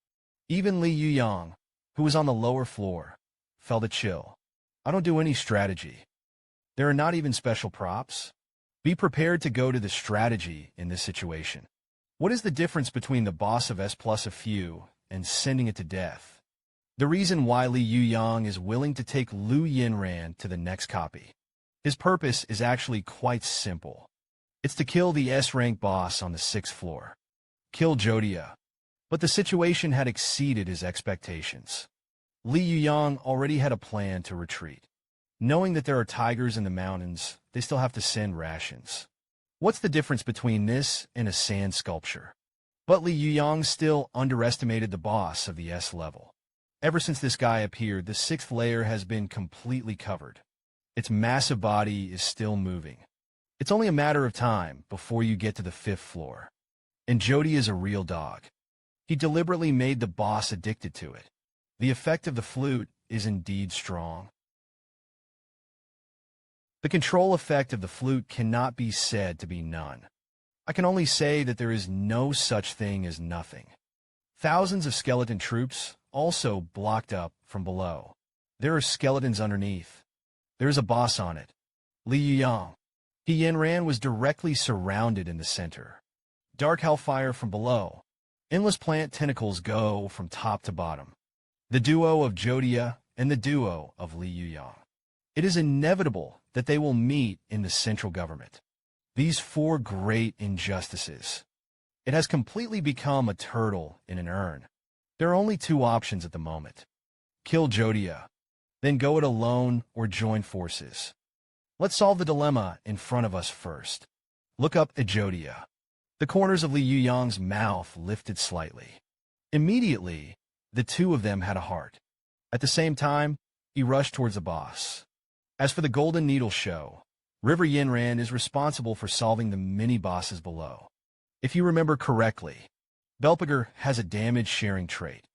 Even Li Yuyang, who was on the lower floor, felt a chill. I don't do any strategy. There are not even special props. Be prepared to go to the strategy in this situation. What is the difference between the boss of S plus a few and sending it to death? The reason why Li Yuyang is willing to take Lu Yinran to the next copy. His purpose is actually quite simple. It's to kill the S-rank boss on the 6th floor. Kill Jodia. But the situation had exceeded his expectations. Li Yuyang already had a plan to retreat. Knowing that there are tigers in the mountains, they still have to send rations. What's the difference between this and a sand sculpture? But Li Yuyang still underestimated the boss of the S level. Ever since this guy appeared, the 6th layer has been completely covered. Its massive body is still moving. It's only a matter of time before you get to the 5th floor. And Jody is a real dog. He deliberately made the boss addicted to it. The effect of the flute is indeed strong. The control effect of the flute cannot be said to be none. I can only say that there is no such thing as nothing. Thousands of skeleton troops also blocked up from below. There are skeletons underneath. There is a boss on it. Li Yuyang. Yinran was directly surrounded in the center. Dark hellfire from below. Endless plant tentacles go from top to bottom. The duo of Jodia and the duo of Li Yuyang. It is inevitable that they will meet in the central government. These 4 great injustices. It has completely become a turtle in an urn. There are only 2 options at the moment. Kill Jodia, then go it alone or join forces. Let's solve the dilemma in front of us first. Look up at Jodia. The corners of Li Yuyang's mouth lifted slightly. Immediately, the 2 of them had a heart. At the same time, he rushed towards the boss. As for the Golden Needle show, River Yinran is responsible for solving the mini-bosses below. If you remember correctly, Belpager has a damage-sharing trait.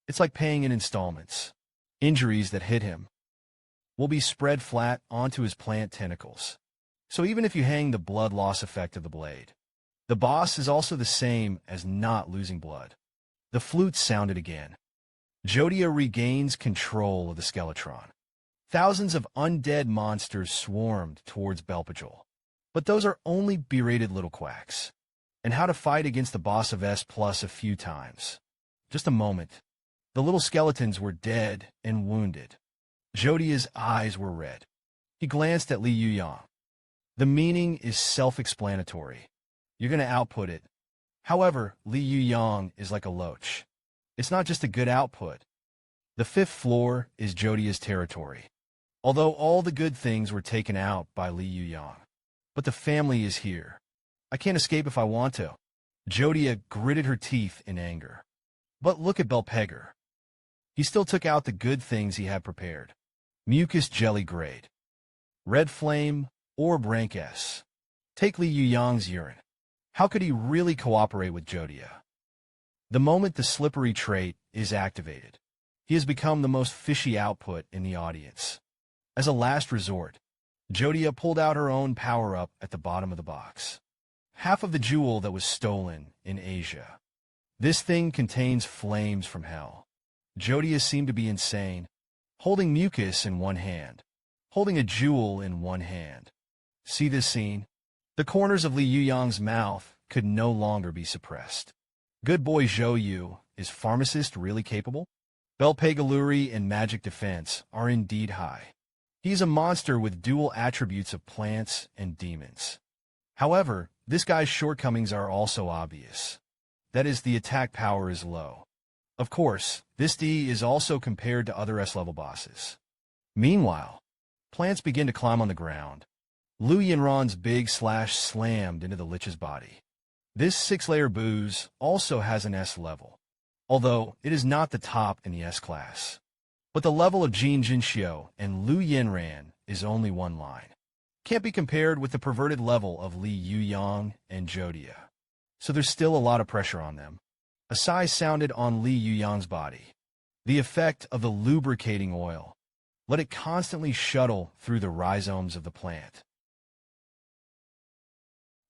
It's like paying in installments. Injuries that hit him will be spread flat onto his plant tentacles. So even if you hang the blood loss effect of the blade, the boss is also the same as not losing blood. The flute sounded again. Jodia regains control of the Skeletron. Thousands of undead monsters swarmed towards Belpagel. But those are only berated little quacks. And how to fight against the boss of S plus a few times. Just a moment. The little skeletons were dead and wounded. Jodia's eyes were red. He glanced at Li Yuyang. The meaning is self-explanatory. You're going to output it. However, Li Yuyang is like a loach. It's not just a good output. The 5th floor is Jodia's territory. Although all the good things were taken out by Li Yuyang. But the family is here. I can't escape if I want to. Jodia gritted her teeth in anger. But look at Belpeger. He still took out the good things he had prepared. Mucus jelly grade. Red flame, orb rank S. Take Li Yuyang's urine. How could he really cooperate with Jodia? The moment the slippery trait is activated, he has become the most fishy output in the audience. As a last resort, Jodia pulled out her own power-up at the bottom of the box. Half of the jewel that was stolen in Asia. This thing contains flames from hell. Jodia seemed to be insane, holding mucus in one hand, holding a jewel in one hand. See this scene? The corners of Li Yuyang's mouth could no longer be suppressed. Good boy Zhou Yu, is pharmacist really capable? Belpegaluri and magic defense are indeed high. He's a monster with dual attributes of plants and demons. However, this guy's shortcomings are also obvious. That is, the attack power is low. Of course, this D is also compared to other S-level bosses. Meanwhile, plants begin to climb on the ground. Lu Yinran's big slash slammed into the Lich's body. This 6-layer booze also has an S level, although it is not the top in the S class. But the level of Jin Jinxiu and Lu Yinran is only one line. Can't be compared with the perverted level of Li Yuyang and Jodia. So there's still a lot of pressure on them. A sigh sounded on Li Yuyang's body. The effect of the lubricating oil. Let it constantly shuttle through the rhizomes of the plant.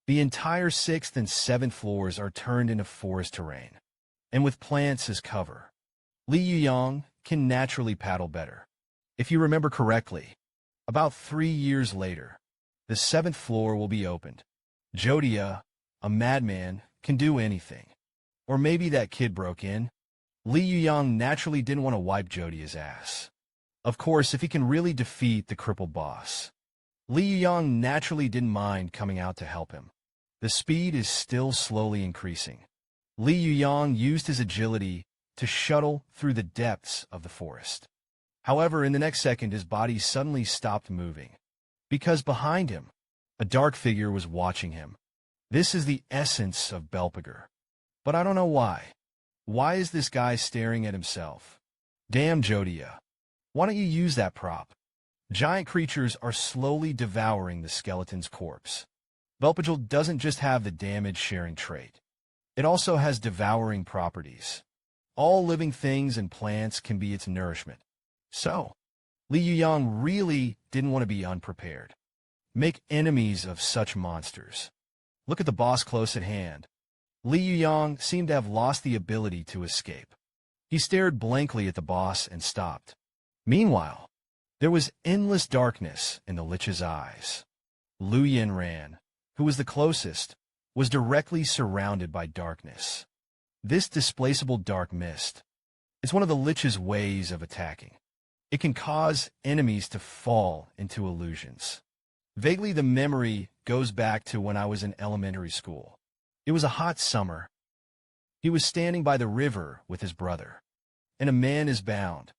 The entire 6th and 7th floors are turned into forest terrain, and with plants as cover. Li Yuyang can naturally paddle better. If you remember correctly, about 3 years later, the 7th floor will be opened. Jodia, a madman, can do anything. Or maybe that kid broke in. Li Yuyang naturally didn't want to wipe Jodia's ass. Of course, if he can really defeat the crippled boss. Li Yuyang naturally didn't mind coming out to help him. The speed is still slowly increasing. Li Yuyang used his agility to shuttle through the depths of the forest. However, in the next second, his body suddenly stopped moving. Because behind him, a dark figure was watching him. This is the essence of Belpeger. But I don't know why. Why is this guy staring at himself? Damn, Jodia. Why don't you use that prop? Giant creatures are slowly devouring the skeleton's corpse. Belpagel doesn't just have the damage-sharing trait. It also has devouring properties. All living things and plants can be its nourishment. So, Li Yuyang really didn't want to be unprepared. Make enemies of such monsters. Look at the boss close at hand. Li Yuyang seemed to have lost the ability to escape. He stared blankly at the boss and stopped. Meanwhile, there was endless darkness in the Lich's eyes. Lu Yinran, who was the closest, was directly surrounded by darkness. This displaceable dark mist is one of the Lich's ways of attacking. It can cause enemies to fall into illusions. Vaguely, the memory goes back to when I was in elementary school. It was a hot summer. He was standing by the river with his brother, and a man is bound.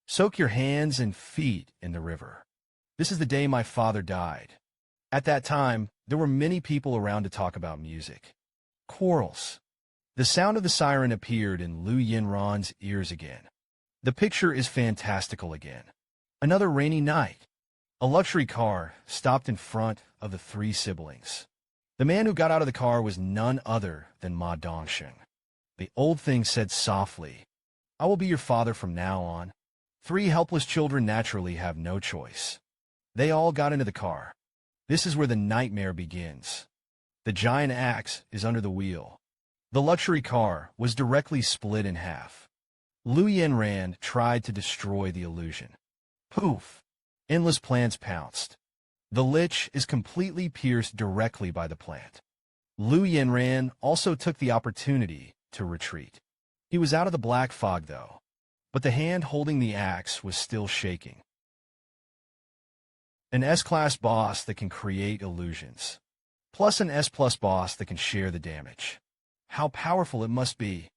Soak your hands and feet in the river. This is the day my father died. At that time, there were many people around to talk about music. Quarrels. The sound of the siren appeared in Lu Yinran's ears again. The picture is fantastical again. Another rainy night. A luxury car stopped in front of the 3 siblings. The man who got out of the car was none other than Ma Dongsheng. The old thing said softly, "I will be your father from now on." 3 helpless children naturally have no choice. They all got into the car. This is where the nightmare begins. The giant axe is under the wheel. The luxury car was directly split in half. Li Yuyang tried to destroy the illusion. Poof! Endless plants pounced. The lich is completely pierced directly by the plant. Li Yuyang also took the opportunity to retreat. He was out of the black fog, though, but the hand holding the axe was still shaking. An S-class boss that can create illusions, plus an S-plus boss that can share the damage. How powerful it must be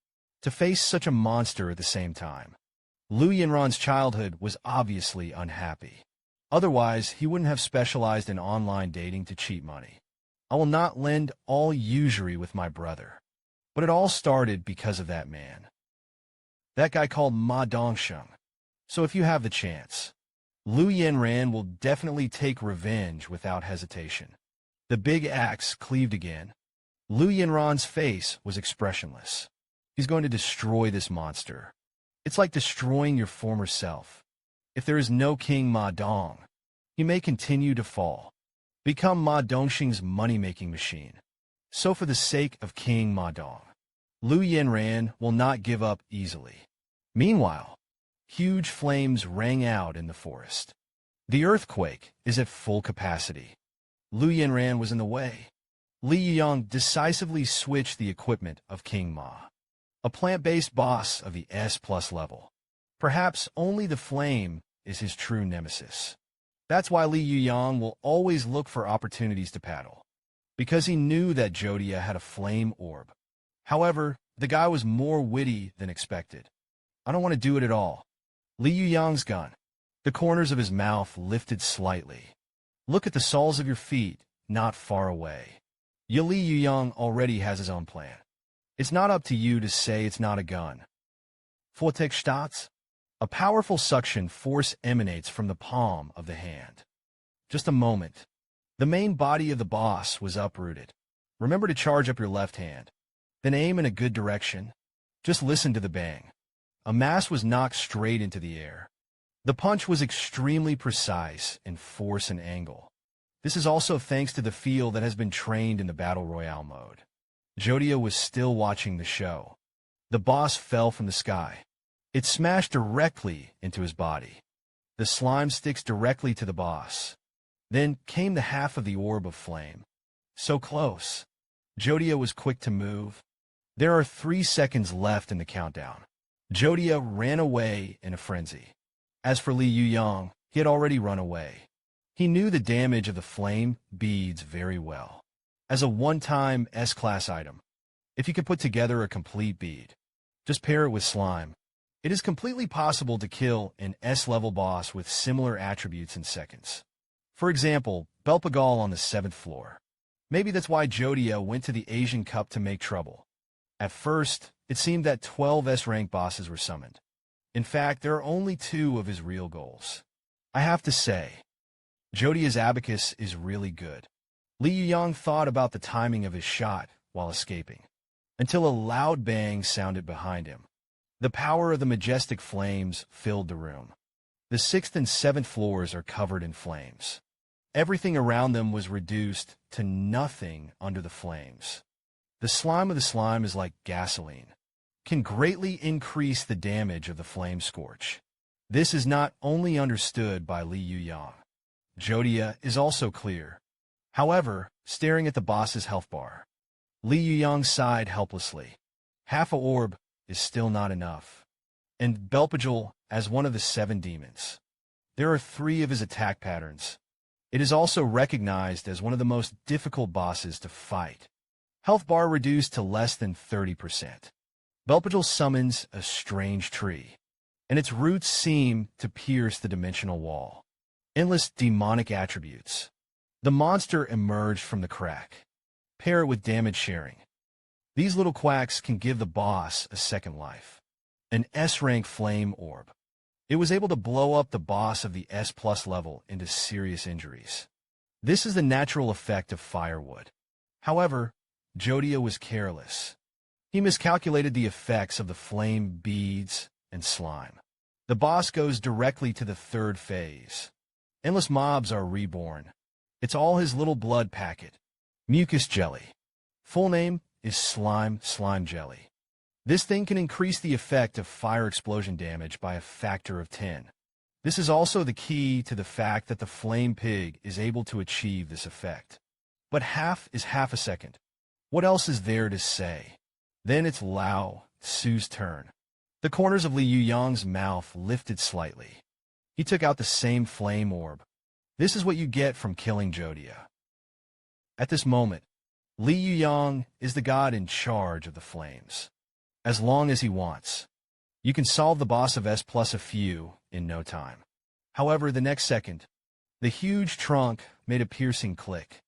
to face such a monster at the same time. Li Yuyang's childhood was obviously unhappy. Otherwise, he wouldn't have specialized in online dating to cheat money. I will not lend all usury with my brother. But it all started because of that man. That guy called Ma Dongsheng. So if you have the chance, Li Yuyang will definitely take revenge without hesitation. The big axe cleaved again. Li Yuyang's face was expressionless. He's going to destroy this monster. It's like destroying your former self. If there is no King Ma Dong, he may continue to fall. Become Ma Dongsheng's money-making machine. So for the sake of King Ma Dong, Li Yuyang will not give up easily. Meanwhile, huge flames rang out in the forest. The earthquake is at full capacity. Li Yuyang was in the way. Li Yuyang decisively switched the equipment of King Ma, a plant-based boss of the S+ level. Perhaps only the flame is his true nemesis. That's why Li Yuyang will always look for opportunities to paddle, because he knew that Jodia had a flame orb. However, the guy was more witty than expected. I don't want to do it at all. Li Yuyang's gun. The corners of his mouth lifted slightly. Look at the soles of your feet, not far away. Li Yuyang already has his own plan. It's not up to you to say it's not a gun. Vortex. A powerful suction force emanates from the palm of the hand. Just a moment. The main body of the boss was uprooted. Remember to charge up your left hand. Then aim in a good direction. Just listen to the bang. A mass was knocked straight into the air. The punch was extremely precise in force and angle. This is also thanks to the feel that has been trained in the Battle Royale mode. Jodia was still watching the show. The boss fell from the sky. It smashed directly into his body. The slime sticks directly to the boss. Then came the half of the orb of flame. So close. Jodia was quick to move. There are 3 seconds left in the countdown. Jodia ran away in a frenzy. As for Li Yuyang, he had already run away. He knew the damage of the flame beads very well. As a one-time S-class item, if you could put together a complete bead, just pair it with slime. It is completely possible to kill an S-level boss with similar attributes in seconds. For example, Belpagal on the 7th floor. Maybe that's why Jodia went to the Asian Cup to make trouble. At first, it seemed that 12 S-rank bosses were summoned. In fact, there are only 2 of his real goals. I have to say, Jodia's abacus is really good. Li Yuyang thought about the timing of his shot while escaping, until a loud bang sounded behind him. The power of the majestic flames filled the room. The 6th and 7th floors are covered in flames. Everything around them was reduced to nothing under the flames. The slime of the slime is like gasoline, can greatly increase the damage of the flame scorch. This is not only understood by Li Yuyang. Jodia is also clear. However, staring at the boss's health bar, Li Yuyang sighed helplessly. Half a orb is still not enough. And Belpagel as one of the 7 demons. There are 3 of his attack patterns. It is also recognized as one of the most difficult bosses to fight. Health bar reduced to less than 30%. Belpagel summons a strange tree, and its roots seem to pierce the dimensional wall. Endless demonic attributes. The monster emerged from the crack. Pair it with damage sharing. These little quacks can give the boss a second life. An S-rank flame orb. It was able to blow up the boss of the S+ level into serious injuries. This is the natural effect of firewood. However, Jodia was careless. He miscalculated the effects of the flame beads and slime. The boss goes directly to the 3rd phase. Endless mobs are reborn. It's all his little blood packet. Mucus jelly. Full name, is slime jelly. This thing can increase the effect of fire explosion damage by a factor of 10. This is also the key to the fact that the flame pig is able to achieve this effect. But half is half a second. What else is there to say? Then it's Lao Tzu's turn. The corners of Li Yuyang's mouth lifted slightly. He took out the same flame orb. This is what you get from killing Jodia. At this moment, Li Yuyang is the god in charge of the flames. As long as he wants. You can solve the boss of S plus a few in no time. However, the next second, the huge trunk made a piercing click.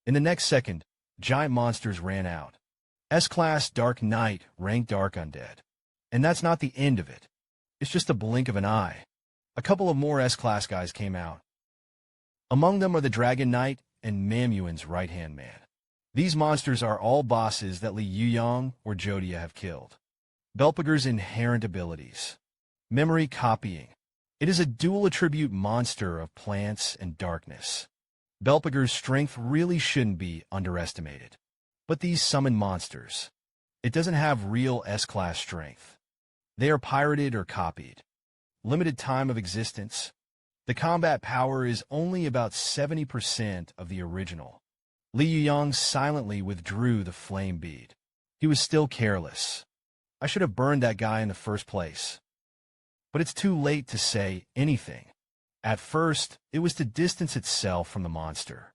In the next second, giant monsters ran out. S-Class Dark Knight ranked Dark Undead. And that's not the end of it. It's just a blink of an eye. A couple of more S-Class guys came out. Among them are the Dragon Knight and Mamuan's right-hand man. These monsters are all bosses that Li Yuyang or Jodia have killed. Belpager's inherent abilities. Memory copying. It is a dual attribute monster of plants and darkness. Belpager's strength really shouldn't be underestimated. But these summon monsters. It doesn't have real S-Class strength. They are pirated or copied. Limited time of existence. The combat power is only about 70% of the original. Li Yuyang silently withdrew the flame bead. He was still careless. I should have burned that guy in the first place. But it's too late to say anything. At first, it was to distance itself from the monster.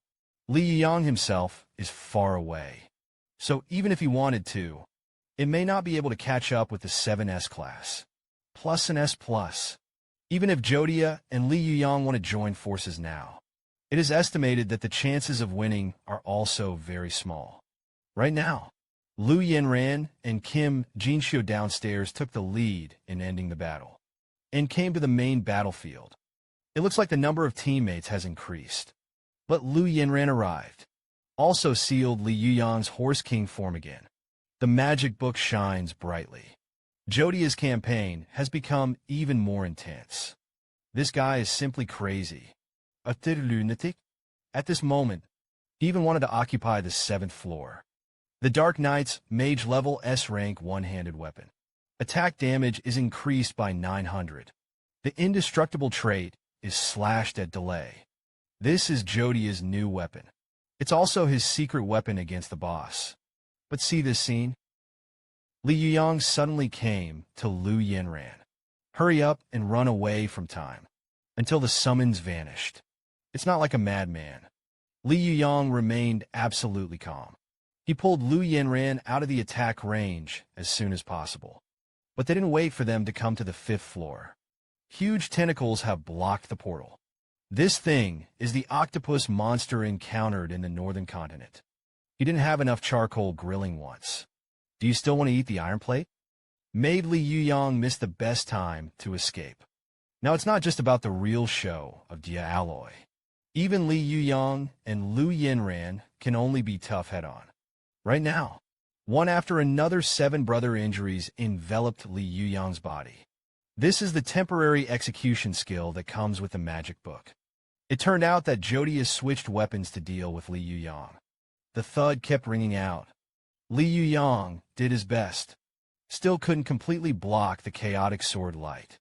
Li Yuyang himself is far away. So even if he wanted to, it may not be able to catch up with the 7S class. Plus an S+. Even if Jodia and Li Yuyang want to join forces now, it is estimated that the chances of winning are also very small. Right now, Lu Yanran and Kim Jinxiu downstairs took the lead in ending the battle, and came to the main battlefield. It looks like the number of teammates has increased. But Lu Yanran arrived, also sealed Li Yuyang's Horse King form again. The magic book shines brightly. Jodia's campaign has become even more intense. This guy is simply crazy. A lunatic? At this moment, he even wanted to occupy the 7th floor. The Dark Knight's mage-level S-rank one-handed weapon. Attack damage is increased by 900. The indestructible trait is slashed at delay. This is Jodia's new weapon. It's also his secret weapon against the boss. But see this scene? Li Yuyang suddenly came to Lu Yanran. Hurry up and run away from time. Until the summons vanished. It's not like a madman. Li Yuyang remained absolutely calm. He pulled Lu Yanran out of the attack range as soon as possible. But they didn't wait for them to come to the 5th floor. Huge tentacles have blocked the portal. This thing is the octopus monster encountered in the northern continent. He didn't have enough charcoal grilling once. Do you still want to eat the iron plate? Made Li Yuyang miss the best time to escape. Now it's not just about the real show of Dia Alloy. Even Li Yuyang and Lu Yanran can only be tough head-on. Right now, one after another 7 brother injuries enveloped Li Yuyang's body. This is the temporary execution skill that comes with the magic book. It turned out that Jodia switched weapons to deal with Li Yuyang. The thud kept ringing out. Li Yuyang did his best. Still couldn't completely block the chaotic sword light.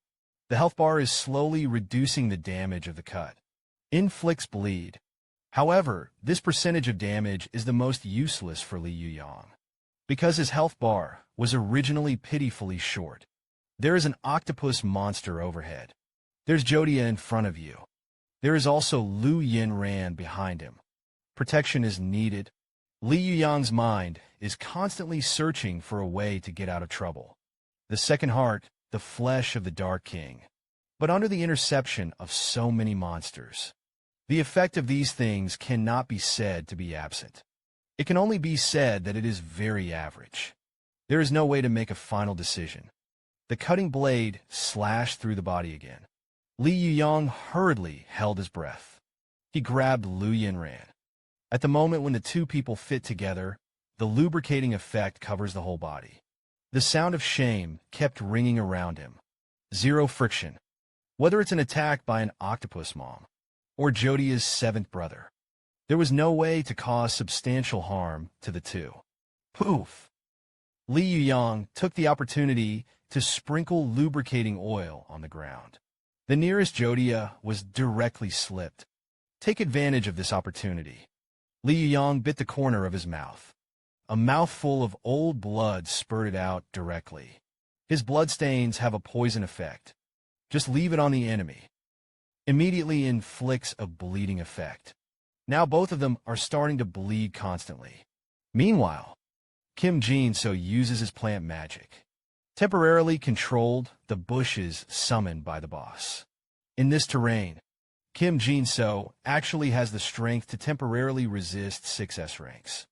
The health bar is slowly reducing the damage of the cut. Inflicts bleed. However, this percentage of damage is the most useless for Li Yuyang, because his health bar was originally pitifully short. There is an octopus monster overhead. There's Jodia in front of you. There is also Lu Yanran behind him. Protection is needed. Li Yuyang's mind is constantly searching for a way to get out of trouble. The second heart, the flesh of the Dark King. But under the interception of so many monsters, the effect of these things cannot be said to be absent. It can only be said that it is very average. There is no way to make a final decision. The cutting blade slashed through the body again. Li Yuyang hurriedly held his breath. He grabbed Lu Yanran. At the moment when the two people fit together, the lubricating effect covers the whole body. The sound of shame kept ringing around him. Zero friction. Whether it's an attack by an octopus mom, or Jodia's 7th brother, there was no way to cause substantial harm to the two. Poof! Li Yuyang took the opportunity to sprinkle lubricating oil on the ground. The nearest Jodia was directly slipped. Take advantage of this opportunity. Li Yuyang bit the corner of his mouth. A mouthful of old blood spurted out directly. His bloodstains have a poison effect. Just leave it on the enemy. Immediately inflicts a bleeding effect. Now both of them are starting to bleed constantly. Meanwhile, Kim Jin-so uses his plant magic. Temporarily controlled the bushes summoned by the boss. In this terrain, Kim Jin-so actually has the strength to temporarily resist 6S ranks.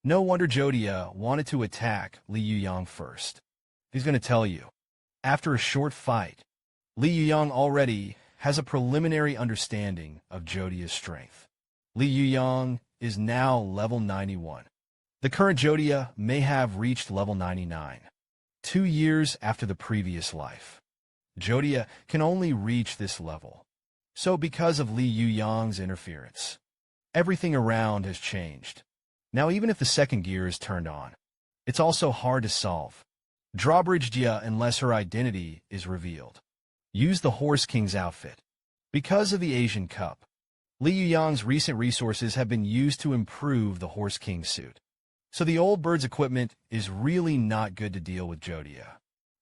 No wonder Jodia wanted to attack Li Yuyang first. He's going to tell you. After a short fight, Li Yuyang already has a preliminary understanding of Jodia's strength. Li Yuyang is now level 91. The current Jodia may have reached level 99. 2 years after the previous life. Jodia can only reach this level. So because of Li Yuyang's interference, everything around has changed. Now even if the second gear is turned on, it's also hard to solve. Drawbridge Jia unless her identity is revealed. Use the Horse King's outfit. Because of the Asian Cup, Li Yuyang's recent resources have been used to improve the Horse King suit. So the old bird's equipment is really not good to deal with Jodia.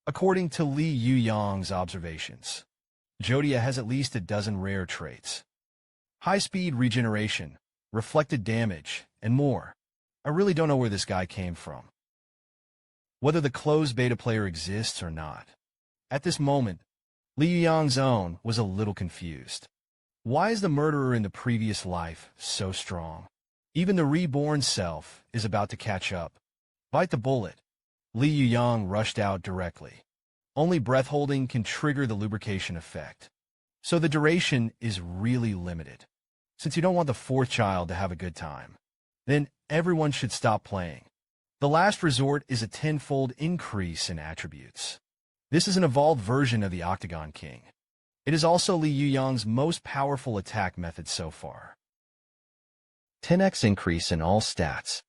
According to Li Yuyang's observations, Jodia has at least a dozen rare traits. High-speed regeneration, reflected damage, and more. I really don't know where this guy came from. Whether the closed beta player exists or not. At this moment, Li Yuyang's own was a little confused. Why is the murderer in the previous life so strong? Even the reborn self is about to catch up. Bite the bullet. Li Yuyang rushed out directly. Only breath-holding can trigger the lubrication effect. So the duration is really limited. Since you don't want the fourth child to have a good time, then everyone should stop playing. The last resort is a tenfold increase in attributes. This is an evolved version of the Octagon King. It is also Li Yuyang's most powerful attack method so far. 10x increase in all stats.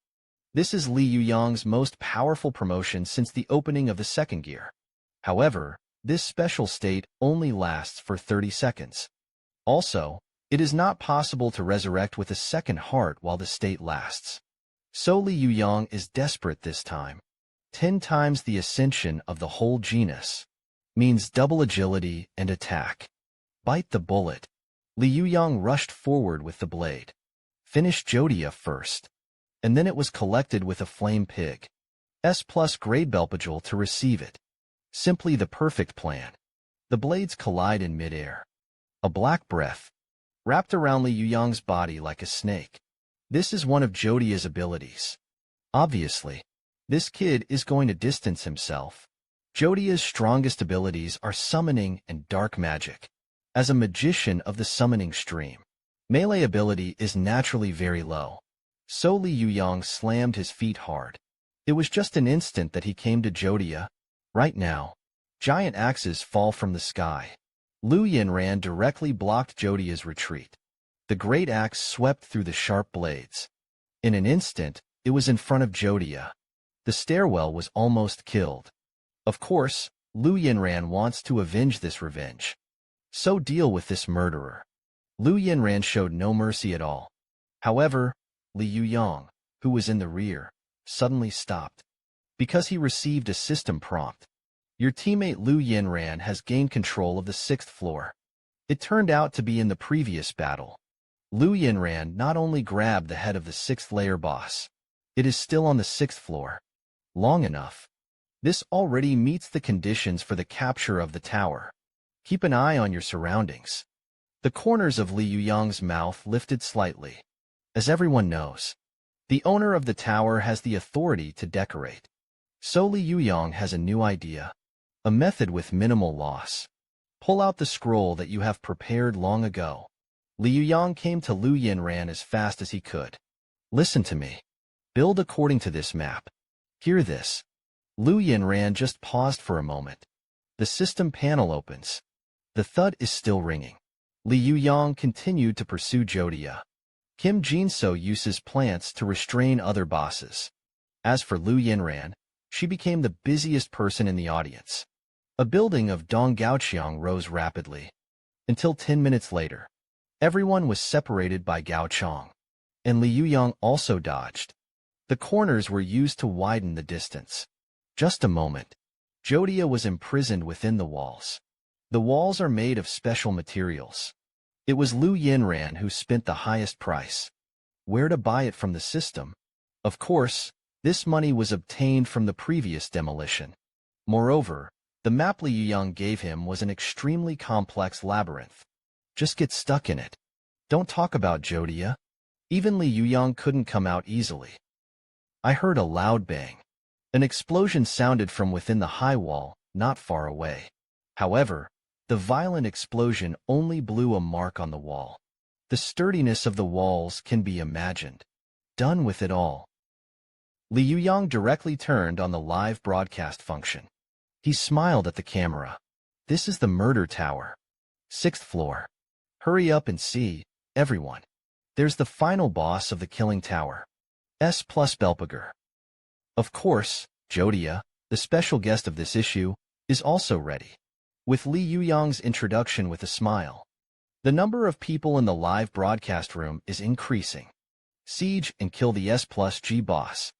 This is Li Yuyang's most powerful promotion since the opening of the second gear. However, this special state only lasts for 30 seconds. Also, it is not possible to resurrect with a second heart while the state lasts. So Li Yuyang is desperate this time. 10 times the ascension of the whole genus means double agility and attack. Bite the bullet. Li Yuyang rushed forward with the blade. Finished Jodia first, and then it was collected with a flame pig. S+ grade Belpagel to receive it. Simply the perfect plan. The blades collide in midair. A black breath wrapped around Li Yuyang's body like a snake. This is one of Jodia's abilities. Obviously, this kid is going to distance himself. Jodia's strongest abilities are summoning and dark magic. As a magician of the summoning stream, melee ability is naturally very low. So Li Yuyang slammed his feet hard. It was just an instant that he came to Jodia. Right now, giant axes fall from the sky. Lu Yinran directly blocked Jodia's retreat. The great axe swept through the sharp blades. In an instant, it was in front of Jodia. The stairwell was almost killed. Of course, Lu Yinran wants to avenge this revenge. So deal with this murderer. Lu Yinran showed no mercy at all. However, Li Yuyang, who was in the rear, suddenly stopped. Because he received a system prompt. Your teammate Lu Yinran has gained control of the 6th floor. It turned out to be in the previous battle. Lu Yinran not only grabbed the head of the 6th layer boss. It is still on the 6th floor. Long enough. This already meets the conditions for the capture of the tower. Keep an eye on your surroundings. The corners of Li Yuyang's mouth lifted slightly. As everyone knows, the owner of the tower has the authority to decorate. So Li Yuyang has a new idea. A method with minimal loss. Pull out the scroll that you have prepared long ago. Li Yuyang came to Lu Yinran as fast as he could. Listen to me. Build according to this map. Hear this. Lu Yinran just paused for a moment. The system panel opens. The thud is still ringing. Li Yuyang continued to pursue Jodia. Kim Jin-so uses plants to restrain other bosses. As for Liu Yinran, she became the busiest person in the audience. A building of Donggaoqiang rose rapidly. Until 10 minutes later, everyone was separated by Gao Chong, and Li Yuyang also dodged. The corners were used to widen the distance. Just a moment. Jodia was imprisoned within the walls. The walls are made of special materials. It was Liu Yinran who spent the highest price. Where to buy it from the system? Of course, this money was obtained from the previous demolition. Moreover, the map Li Yuyang gave him was an extremely complex labyrinth. Just get stuck in it. Don't talk about Jodia. Even Li Yuyang couldn't come out easily. I heard a loud bang. An explosion sounded from within the high wall, not far away. However, the violent explosion only blew a mark on the wall. The sturdiness of the walls can be imagined. Done with it all. Li Yuyang directly turned on the live broadcast function. He smiled at the camera. This is the murder tower. 6th floor. Hurry up and see, everyone. There's the final boss of the killing tower. S plus Belpager. Of course, Jodia, the special guest of this issue, is also ready. With Li Yuyang's introduction with a smile. The number of people in the live broadcast room is increasing. Siege and kill the S plus G boss.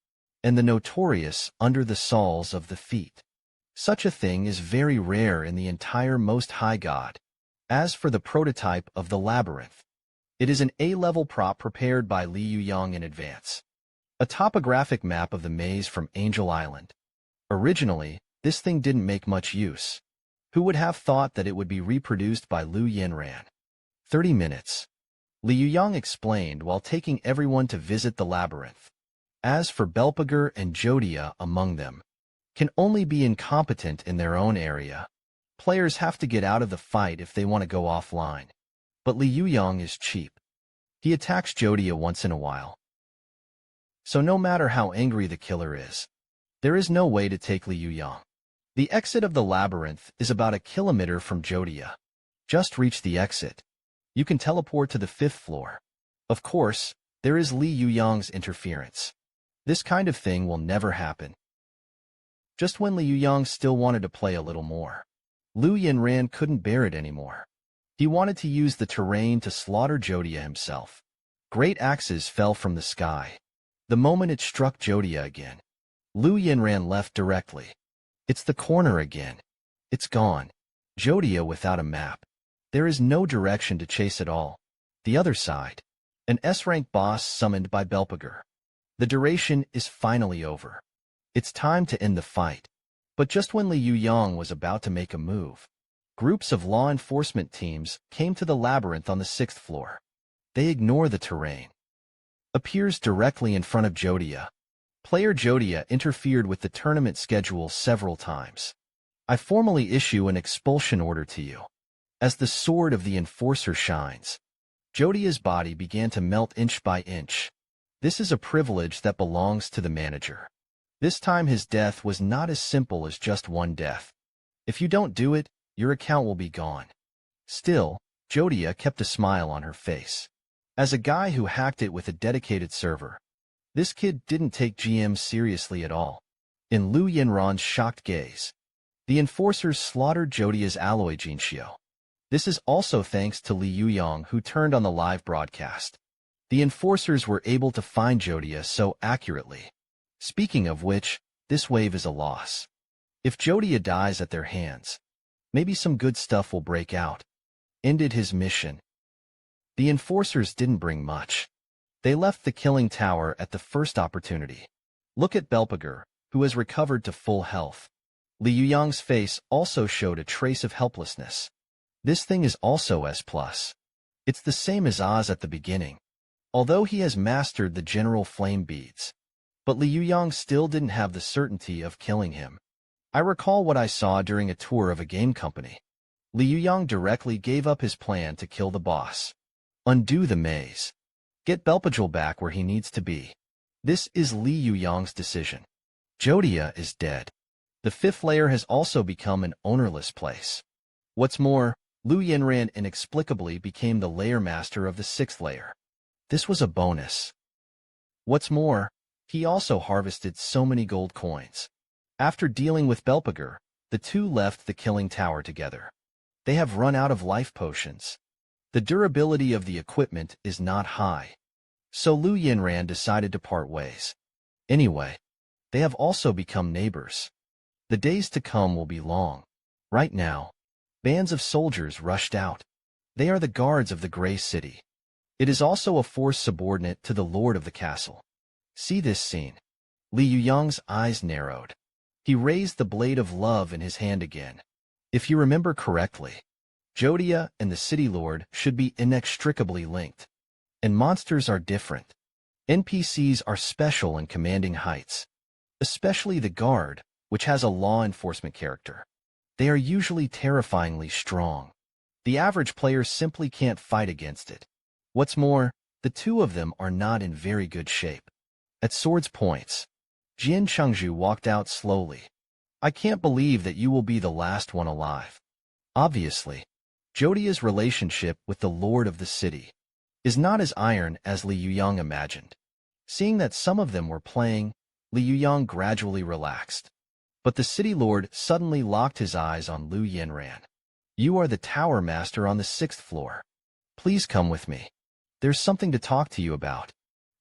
And the notorious under the soles of the feet. Such a thing is very rare in the entire Most High God. As for the prototype of the labyrinth, it is an A-level prop prepared by Li Yuyang in advance. A topographic map of the maze from Angel Island. Originally, this thing didn't make much use. Who would have thought that it would be reproduced by Liu Yinran? 30 minutes. Li Yuyang explained while taking everyone to visit the labyrinth. As for Belpager and Jodia among them, can only be incompetent in their own area. Players have to get out of the fight if they want to go offline. But Li Yuyang is cheap. He attacks Jodia once in a while. So no matter how angry the killer is, there is no way to take Li Yuyang. The exit of the labyrinth is about 1 kilometer from Jodia. Just reach the exit. You can teleport to the 5th floor. Of course, there is Li Yuyang's interference. This kind of thing will never happen. Just when Li Yuyang still wanted to play a little more, Liu Yinran couldn't bear it anymore. He wanted to use the terrain to slaughter Jodia himself. Great axes fell from the sky. The moment it struck Jodia again, Liu Yinran left directly. It's the corner again. It's gone. Jodia without a map. There is no direction to chase at all. The other side. An S-rank boss summoned by Belpager. The duration is finally over. It's time to end the fight. But just when Li Yuyang was about to make a move, groups of law enforcement teams came to the labyrinth on the 6th floor. They ignore the terrain. Appears directly in front of Jodia. Player Jodia interfered with the tournament schedule several times. I formally issue an expulsion order to you. As the sword of the enforcer shines, Jodia's body began to melt inch by inch. This is a privilege that belongs to the manager. This time his death was not as simple as just one death. If you don't do it, your account will be gone. Still, Jodia kept a smile on her face. As a guy who hacked it with a dedicated server, this kid didn't take GM seriously at all. In Liu Yinran's shocked gaze, the enforcers slaughtered Jodia's alloy Jinxiu. This is also thanks to Li Yuyang, who turned on the live broadcast. The enforcers were able to find Jodia so accurately. Speaking of which, this wave is a loss. If Jodia dies at their hands, maybe some good stuff will break out. Ended his mission. The enforcers didn't bring much. They left the killing tower at the first opportunity. Look at Belpager, who has recovered to full health. Li Yuyang's face also showed a trace of helplessness. This thing is also S+. It's the same as Oz at the beginning, although he has mastered the general flame beads. But Li Yuyang still didn't have the certainty of killing him. I recall what I saw during a tour of a game company. Li Yuyang directly gave up his plan to kill the boss. Undo the maze. Get Belpager back where he needs to be. This is Li Yuyang's decision. Jodia is dead. The 5th layer has also become an ownerless place. What's more, Liu Yinran inexplicably became the layer master of the 6th layer. This was a bonus. What's more, He also harvested so many gold coins. After dealing with Belpager, the two left the killing tower together. They have run out of life potions. The durability of the equipment is not high. So Lu Yinran decided to part ways. Anyway, they have also become neighbors. The days to come will be long. Right now, bands of soldiers rushed out. They are the guards of the Gray City. It is also a force subordinate to the lord of the castle. See this scene. Li Yuyang's eyes narrowed. He raised the blade of love in his hand again. If you remember correctly, Jodia and the city lord should be inextricably linked. And monsters are different. NPCs are special in commanding heights. Especially the guard, which has a law enforcement character. They are usually terrifyingly strong. The average player simply can't fight against it. What's more, the two of them are not in very good shape. At swords points, Jian Chengzhu walked out slowly. I can't believe that you will be the last one alive. Obviously, Jodia's relationship with the lord of the city is not as iron as Li Yuyang imagined. Seeing that some of them were playing, Li Yuyang gradually relaxed. But the city lord suddenly locked his eyes on Lu Yinran. You are the tower master on the 6th floor. Please come with me. There's something to talk to you about.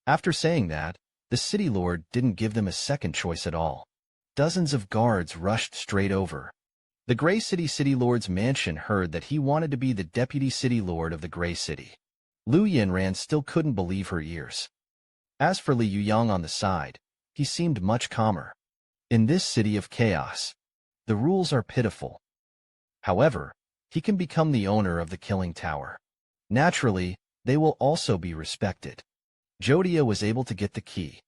After saying that, the city lord didn't give them a second choice at all. Dozens of guards rushed straight over. The Gray City Lord's mansion heard that he wanted to be the deputy city lord of the Gray City. Lu Yinran still couldn't believe her ears. As for Li Yuyang on the side, he seemed much calmer. In this city of chaos, the rules are pitiful. However, he can become the owner of the killing tower. Naturally, they will also be respected. Jodia was able to get the key.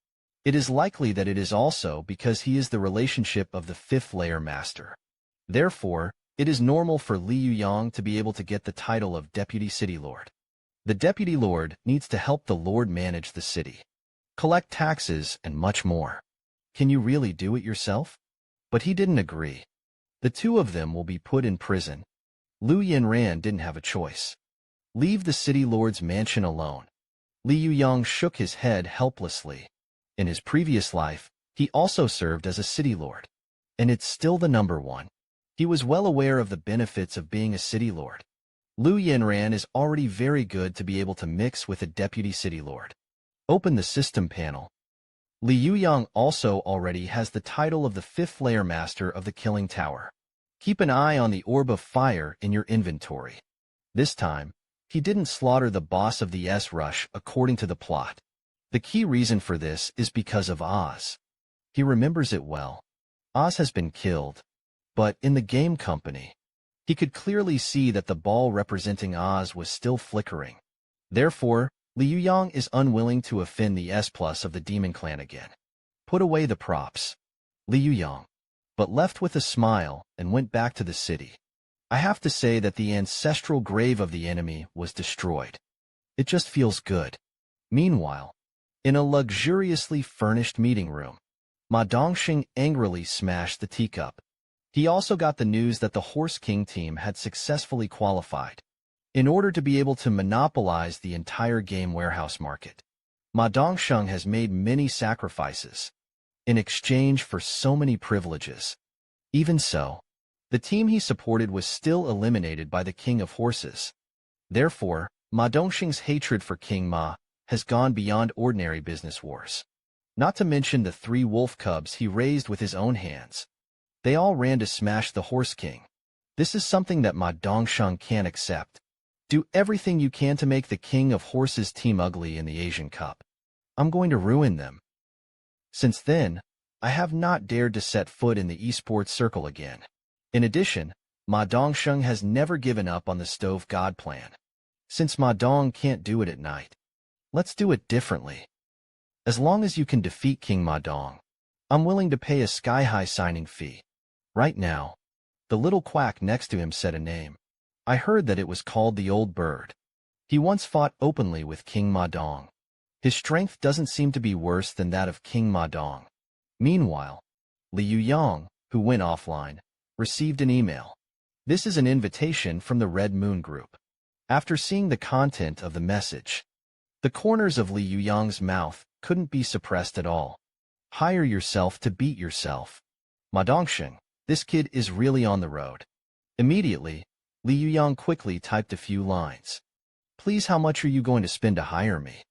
It is likely that it is also because he is the relationship of the 5th layer master. Therefore, it is normal for Li Yuyang to be able to get the title of Deputy City Lord. The Deputy Lord needs to help the Lord manage the city, collect taxes, and much more. Can you really do it yourself? But he didn't agree. The two of them will be put in prison. Lu Yinran didn't have a choice. Leave the City Lord's mansion alone. Li Yuyang shook his head helplessly. In his previous life, he also served as a city lord. And it's still the number one. He was well aware of the benefits of being a city lord. Lu Yinran is already very good to be able to mix with a deputy city lord. Open the system panel. Li Yuyang also already has the title of the 5th layer master of the killing tower. Keep an eye on the orb of fire in your inventory. This time, he didn't slaughter the boss of the S-Rush according to the plot. The key reason for this is because of Oz. He remembers it well. Oz has been killed, but in the game company, he could clearly see that the ball representing Oz was still flickering. Therefore, Li Yuyang is unwilling to offend the S+ of the Demon Clan again. Put away the props. Li Yuyang, but left with a smile and went back to the city. I have to say that the ancestral grave of the enemy was destroyed. It just feels good. Meanwhile, in a luxuriously furnished meeting room, Ma Dongxing angrily smashed the teacup. He also got the news that the Horse King team had successfully qualified. In order to be able to monopolize the entire game warehouse market, Ma Dongxing has made many sacrifices in exchange for so many privileges. Even so, the team he supported was still eliminated by the King of Horses. Therefore, Ma Dongxing's hatred for King Ma has gone beyond ordinary business wars. Not to mention the 3 wolf cubs he raised with his own hands. They all ran to smash the Horse King. This is something that Ma Dongxing can't accept. Do everything you can to make the King of Horses team ugly in the Asian Cup. I'm going to ruin them. Since then, I have not dared to set foot in the esports circle again. In addition, Ma Dongxing has never given up on the Stove God plan. Since Ma Dong can't do it at night, let's do it differently. As long as you can defeat King Ma Dong, I'm willing to pay a sky-high signing fee. Right now, the little quack next to him said a name. I heard that it was called the Old Bird. He once fought openly with King Ma Dong. His strength doesn't seem to be worse than that of King Ma Dong. Meanwhile, Li Yuyang, who went offline, received an email. This is an invitation from the Red Moon Group. After seeing the content of the message, the corners of Li Yuyang's mouth couldn't be suppressed at all. Hire yourself to beat yourself. Ma Dongsheng, this kid is really on the road. Immediately, Li Yuyang quickly typed a few lines. Please, how much are you going to spend to hire me?